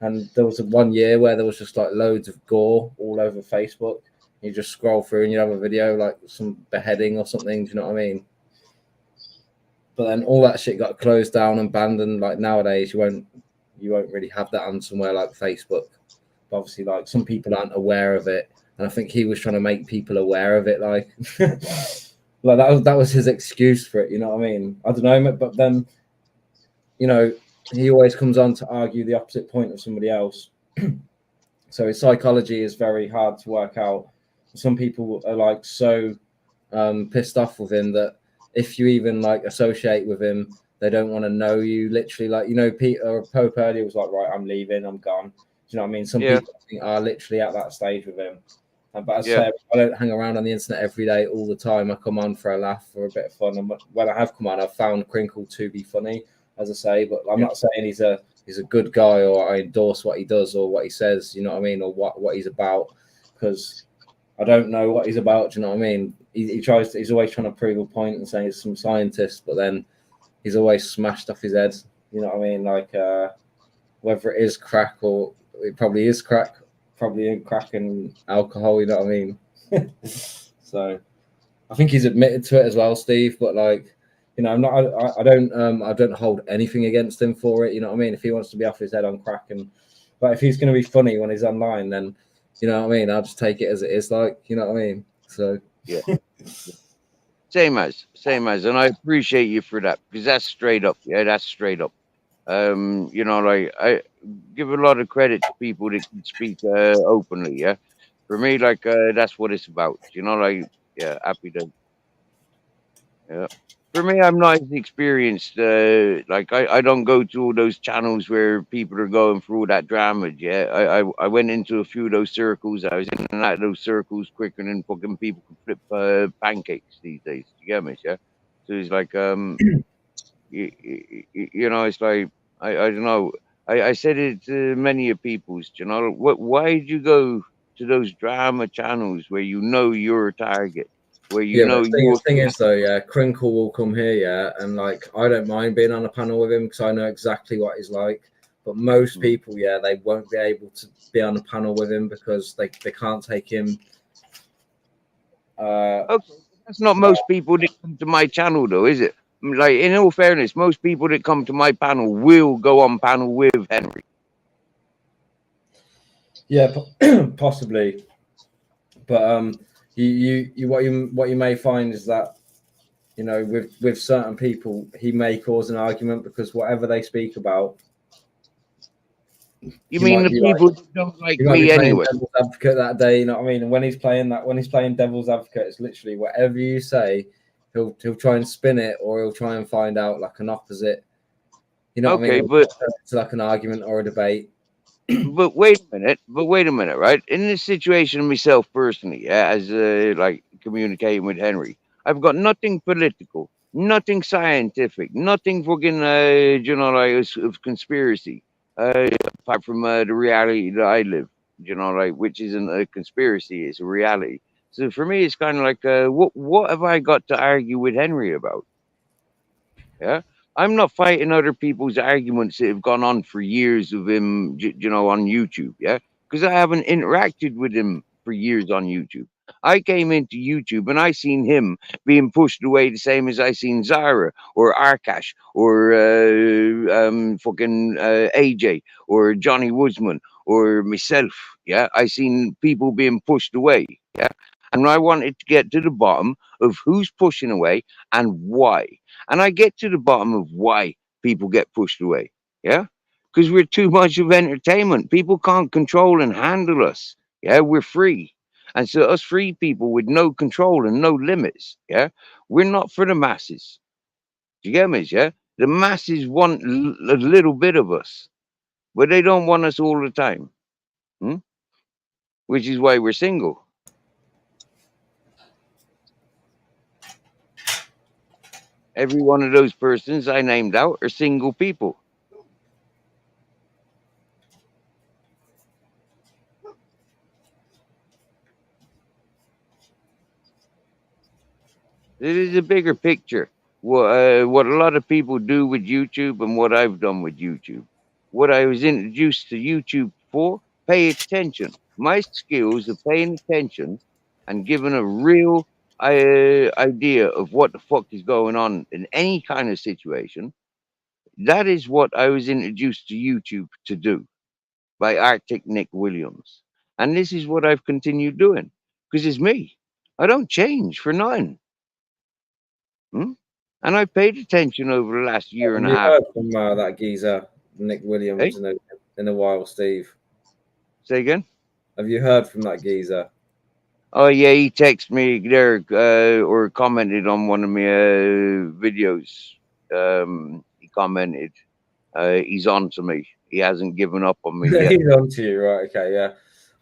And there was 1 year where there was just like loads of gore all over Facebook. You just scroll through and you have a video like some beheading or something. Do you know what I mean? But then all that shit got closed down and banned. And like nowadays, you won't really have that on somewhere like Facebook. But obviously, like some people aren't aware of it. And I think he was trying to make people aware of it. Like, like that was his excuse for it. You know what I mean? I don't know, but then, you know, he always comes on to argue the opposite point of somebody else. So his psychology is very hard to work out. Some people are like so pissed off with him that if you even like associate with him, they don't want to know you. Literally, like, you know, Peter Pope earlier was like, right, I'm leaving, I'm gone. Do you know what I mean? Some people I think are literally at that stage with him. But as I say, I don't hang around on the internet every day all the time. I come on for a laugh, for a bit of fun. And when I have come on, I've found Crinkle to be funny, as I say. But I'm not saying he's a good guy, or I endorse what he does or what he says, you know what I mean, or what he's about, because I don't know what he's about. Do you know what I mean? He's always trying to prove a point and saying he's some scientist, but then he's always smashed off his head. You know what I mean? Like whether it is crack or it probably is crack, probably in crack and alcohol. You know what I mean? So I think he's admitted to it as well, Steve. But like, you know, I don't hold anything against him for it. You know what I mean? If he wants to be off his head on crack, but if he's going to be funny when he's online, then you know what I mean, I'll just take it as it is. Like, you know what I mean? So yeah. Same as, and I appreciate you for that, because that's straight up. Yeah, that's straight up. You know, like I give a lot of credit to people that can speak openly. Yeah, for me, like that's what it's about. You know, like happy to. Yeah, for me, I'm not as experienced. Like I don't go to all those channels where people are going through that drama. Yeah, I went into a few of those circles. I was in and out of those circles quicker than fucking people can flip pancakes these days. You get me? Yeah. So it's like you know, it's like I don't know. I said it to many of people's. You know, why did you go to those drama channels where you know you're a target? Where you know the thing is though, yeah, Crinkle will come here, yeah, and like I don't mind being on a panel with him because I know exactly what he's like. But most people, yeah, they won't be able to be on a panel with him because they can't take him. Okay, that's not most people that come to my channel, though, is it? Like, in all fairness, most people that come to my panel will go on panel with Henry. Yeah, possibly, but what you may find is that, you know, with certain people, he may cause an argument because whatever they speak about. You mean the people that don't like me anyway? Devil's advocate that day, you know what I mean? And when he's playing devil's advocate, it's literally whatever you say, he'll try and spin it, or he'll try and find out like an opposite. You know what I mean? But it's like an argument or a debate. But wait a minute, right? In this situation, myself personally, as like communicating with Henry, I've got nothing political, nothing scientific, nothing fucking you know, like of conspiracy, apart from the reality that I live, you know, like, which isn't a conspiracy, it's a reality. So for me, it's kind of like, what have I got to argue with Henry about? Yeah, I'm not fighting other people's arguments that have gone on for years of him, you know, on YouTube. Yeah, because I haven't interacted with him for years on YouTube. I came into YouTube and I seen him being pushed away the same as I seen Zara or Arkash or fucking AJ or Johnny Woodsman or myself. Yeah, I seen people being pushed away. Yeah, and I wanted to get to the bottom of who's pushing away and why. And I get to the bottom of why people get pushed away. Yeah, because we're too much of entertainment. People can't control and handle us. Yeah, we're free. And so us free people with no control and no limits, yeah, we're not for the masses. Do you get me? Yeah, the masses want a little bit of us, but they don't want us all the time. Hmm? Which is why we're single. Every one of those persons I named out are single people. It is a bigger picture. What a lot of people do with YouTube and what I've done with YouTube. What I was introduced to YouTube for, pay attention. My skills of paying attention and giving a real idea of what the fuck is going on in any kind of situation. That is what I was introduced to YouTube to do by Arctic Nick Williams. And this is what I've continued doing because it's me. I don't change for nothing. Hmm? And I paid attention over the last year Have and a you half. heard from that geezer, Nick Williams, Hey? in a while, Steve? Say again? Have you heard from that geezer? Oh, yeah, he texted me there or commented on one of my videos. He commented, he's on to me. He hasn't given up on me yet. He's on to you, right? Okay, yeah.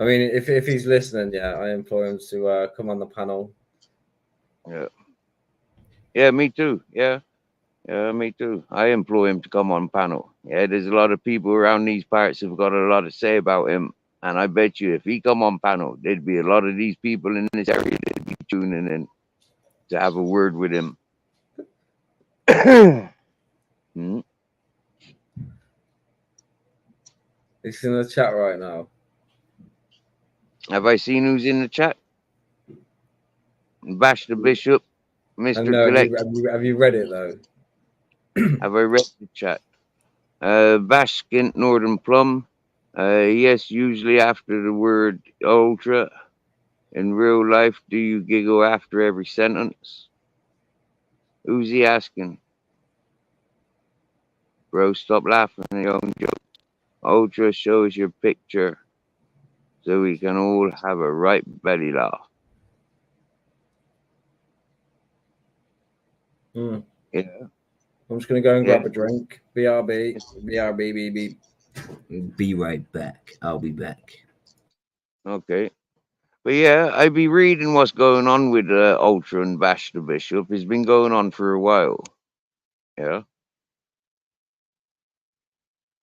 I mean, if he's listening, yeah, I implore him to come on the panel. Yeah. Yeah, me too. Yeah. Yeah, me too. I implore him to come on panel. Yeah, there's a lot of people around these parts who've got a lot to say about him. And I bet you if he come on panel, there'd be a lot of these people in this area that'd be tuning in to have a word with him. Hmm? He's in the chat right now. Have I seen who's in the chat? Bash the Bishop, Mr. No, Collect. have you read it though? Have I read the chat? Bash Skint Northern Plum. Yes, usually after the word ultra. In real life, do you giggle after every sentence? Who's he asking? Bro, stop laughing at your own jokes. Ultra shows your picture so we can all have a right belly laugh. Mm. Yeah. I'm just gonna go and Yeah. grab a drink. BRB, BRB. Be right back. I'll be back. Okay. But yeah, I be reading what's going on with Ultra and Bash the Bishop. It's been going on for a while. Yeah.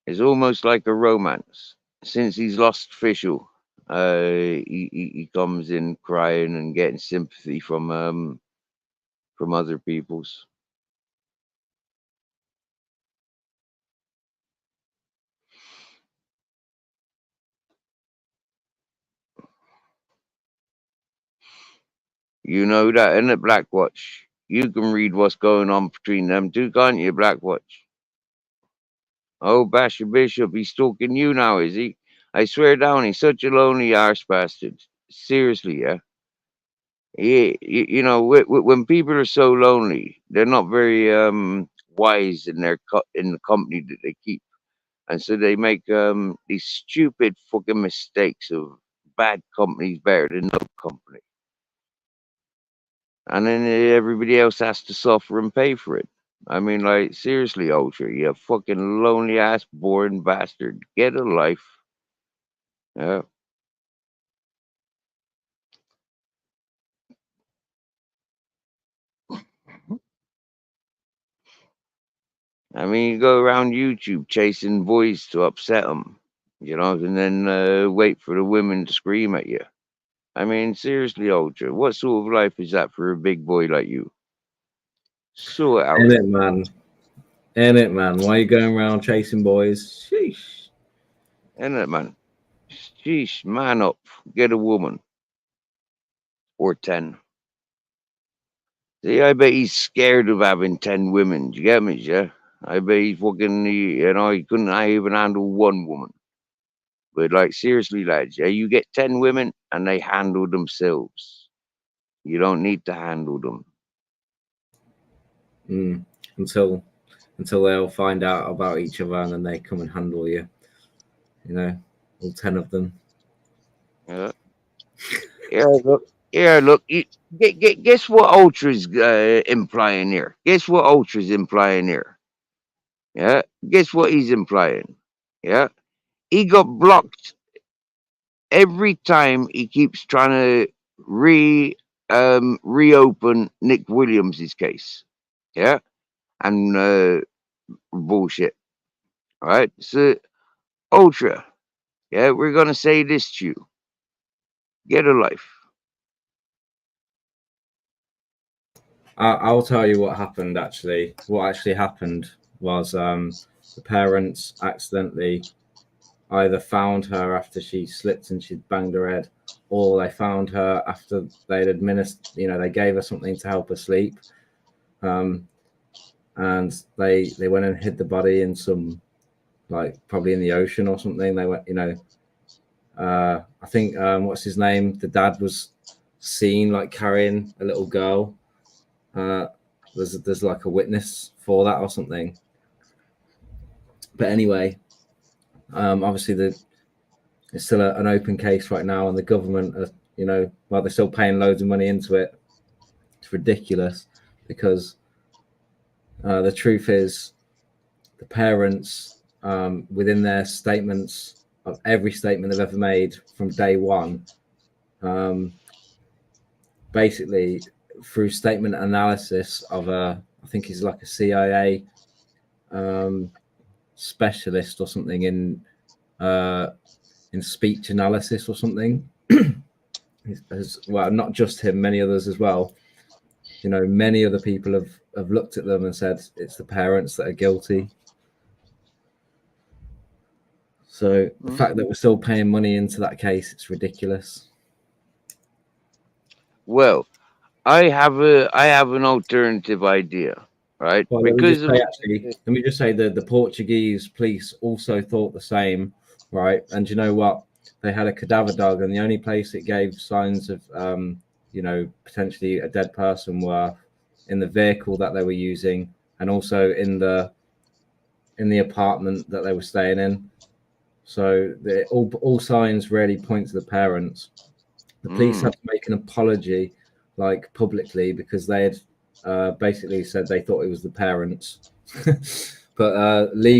It's almost like a romance. Since he's lost Fischl, he comes in crying and getting sympathy from other people's. You know that, innit, Blackwatch? You can read what's going on between them two, can't you, Blackwatch? Oh, Basher Bishop, he's stalking you now, is he? I swear down, he's such a lonely arse bastard. Seriously, yeah? You know, when people are so lonely, they're not very wise in in the company that they keep. And so they make these stupid fucking mistakes of bad companies better than no company. And then everybody else has to suffer and pay for it. I mean, like, seriously, Ultra, you fucking lonely ass, boring bastard. Get a life. Yeah. I mean, you go around YouTube chasing boys to upset them, you know, and then wait for the women to scream at you. I mean, seriously, Ultra, what sort of life is that for a big boy like you? Sort out. Ain't it, man? Why are you going around chasing boys? Sheesh. Ain't it, man? Sheesh, man up. Get a woman. Or 10. See, I bet he's scared of having 10 women. Do you get me, yeah? I bet he's fucking, you know, he couldn't even handle one woman. But, like, seriously, lads, yeah, you get 10 women and they handle themselves. You don't need to handle them. Until until they all find out about each other, and then they come and handle you. You know, all 10 of them. Yeah. Yeah, look. Guess what Ultra's implying here? Guess what Ultra's implying here? Yeah. Guess what he's implying? Yeah. He got blocked every time he keeps trying to reopen Nick Williams's case. Yeah. And bullshit. All right. So Ultra, yeah, we're gonna say this to you. Get a life. I'll tell you what happened. What actually happened was the parents accidentally either found her after she slipped and she'd banged her head, or they found her after they'd administered, they gave her something to help her sleep, and they went and hid the body in some, like, probably in the ocean or something. They went, I think what's his name? The dad was seen like carrying a little girl. There's like a witness for that or something. But anyway, obviously it's still an open case right now, and the government are, they're still paying loads of money into it. It's ridiculous because the truth is the parents, within their statements, of every statement they've ever made from day one, basically through statement analysis of I think he's like a CIA specialist or something in speech analysis or something. Well, not just him, many others as well. Many other people have looked at them and said it's the parents that are guilty. So the fact that we're still paying money into that case, it's ridiculous. Well, I have an alternative idea, right? Well, let me just say the Portuguese police also thought the same, right? And you know what? They had a cadaver dog, and the only place it gave signs of, potentially a dead person were in the vehicle that they were using, and also in the apartment that they were staying in. So all signs really point to the parents. The police had to make an apology, like publicly, because they had basically said they thought it was the parents. But legally,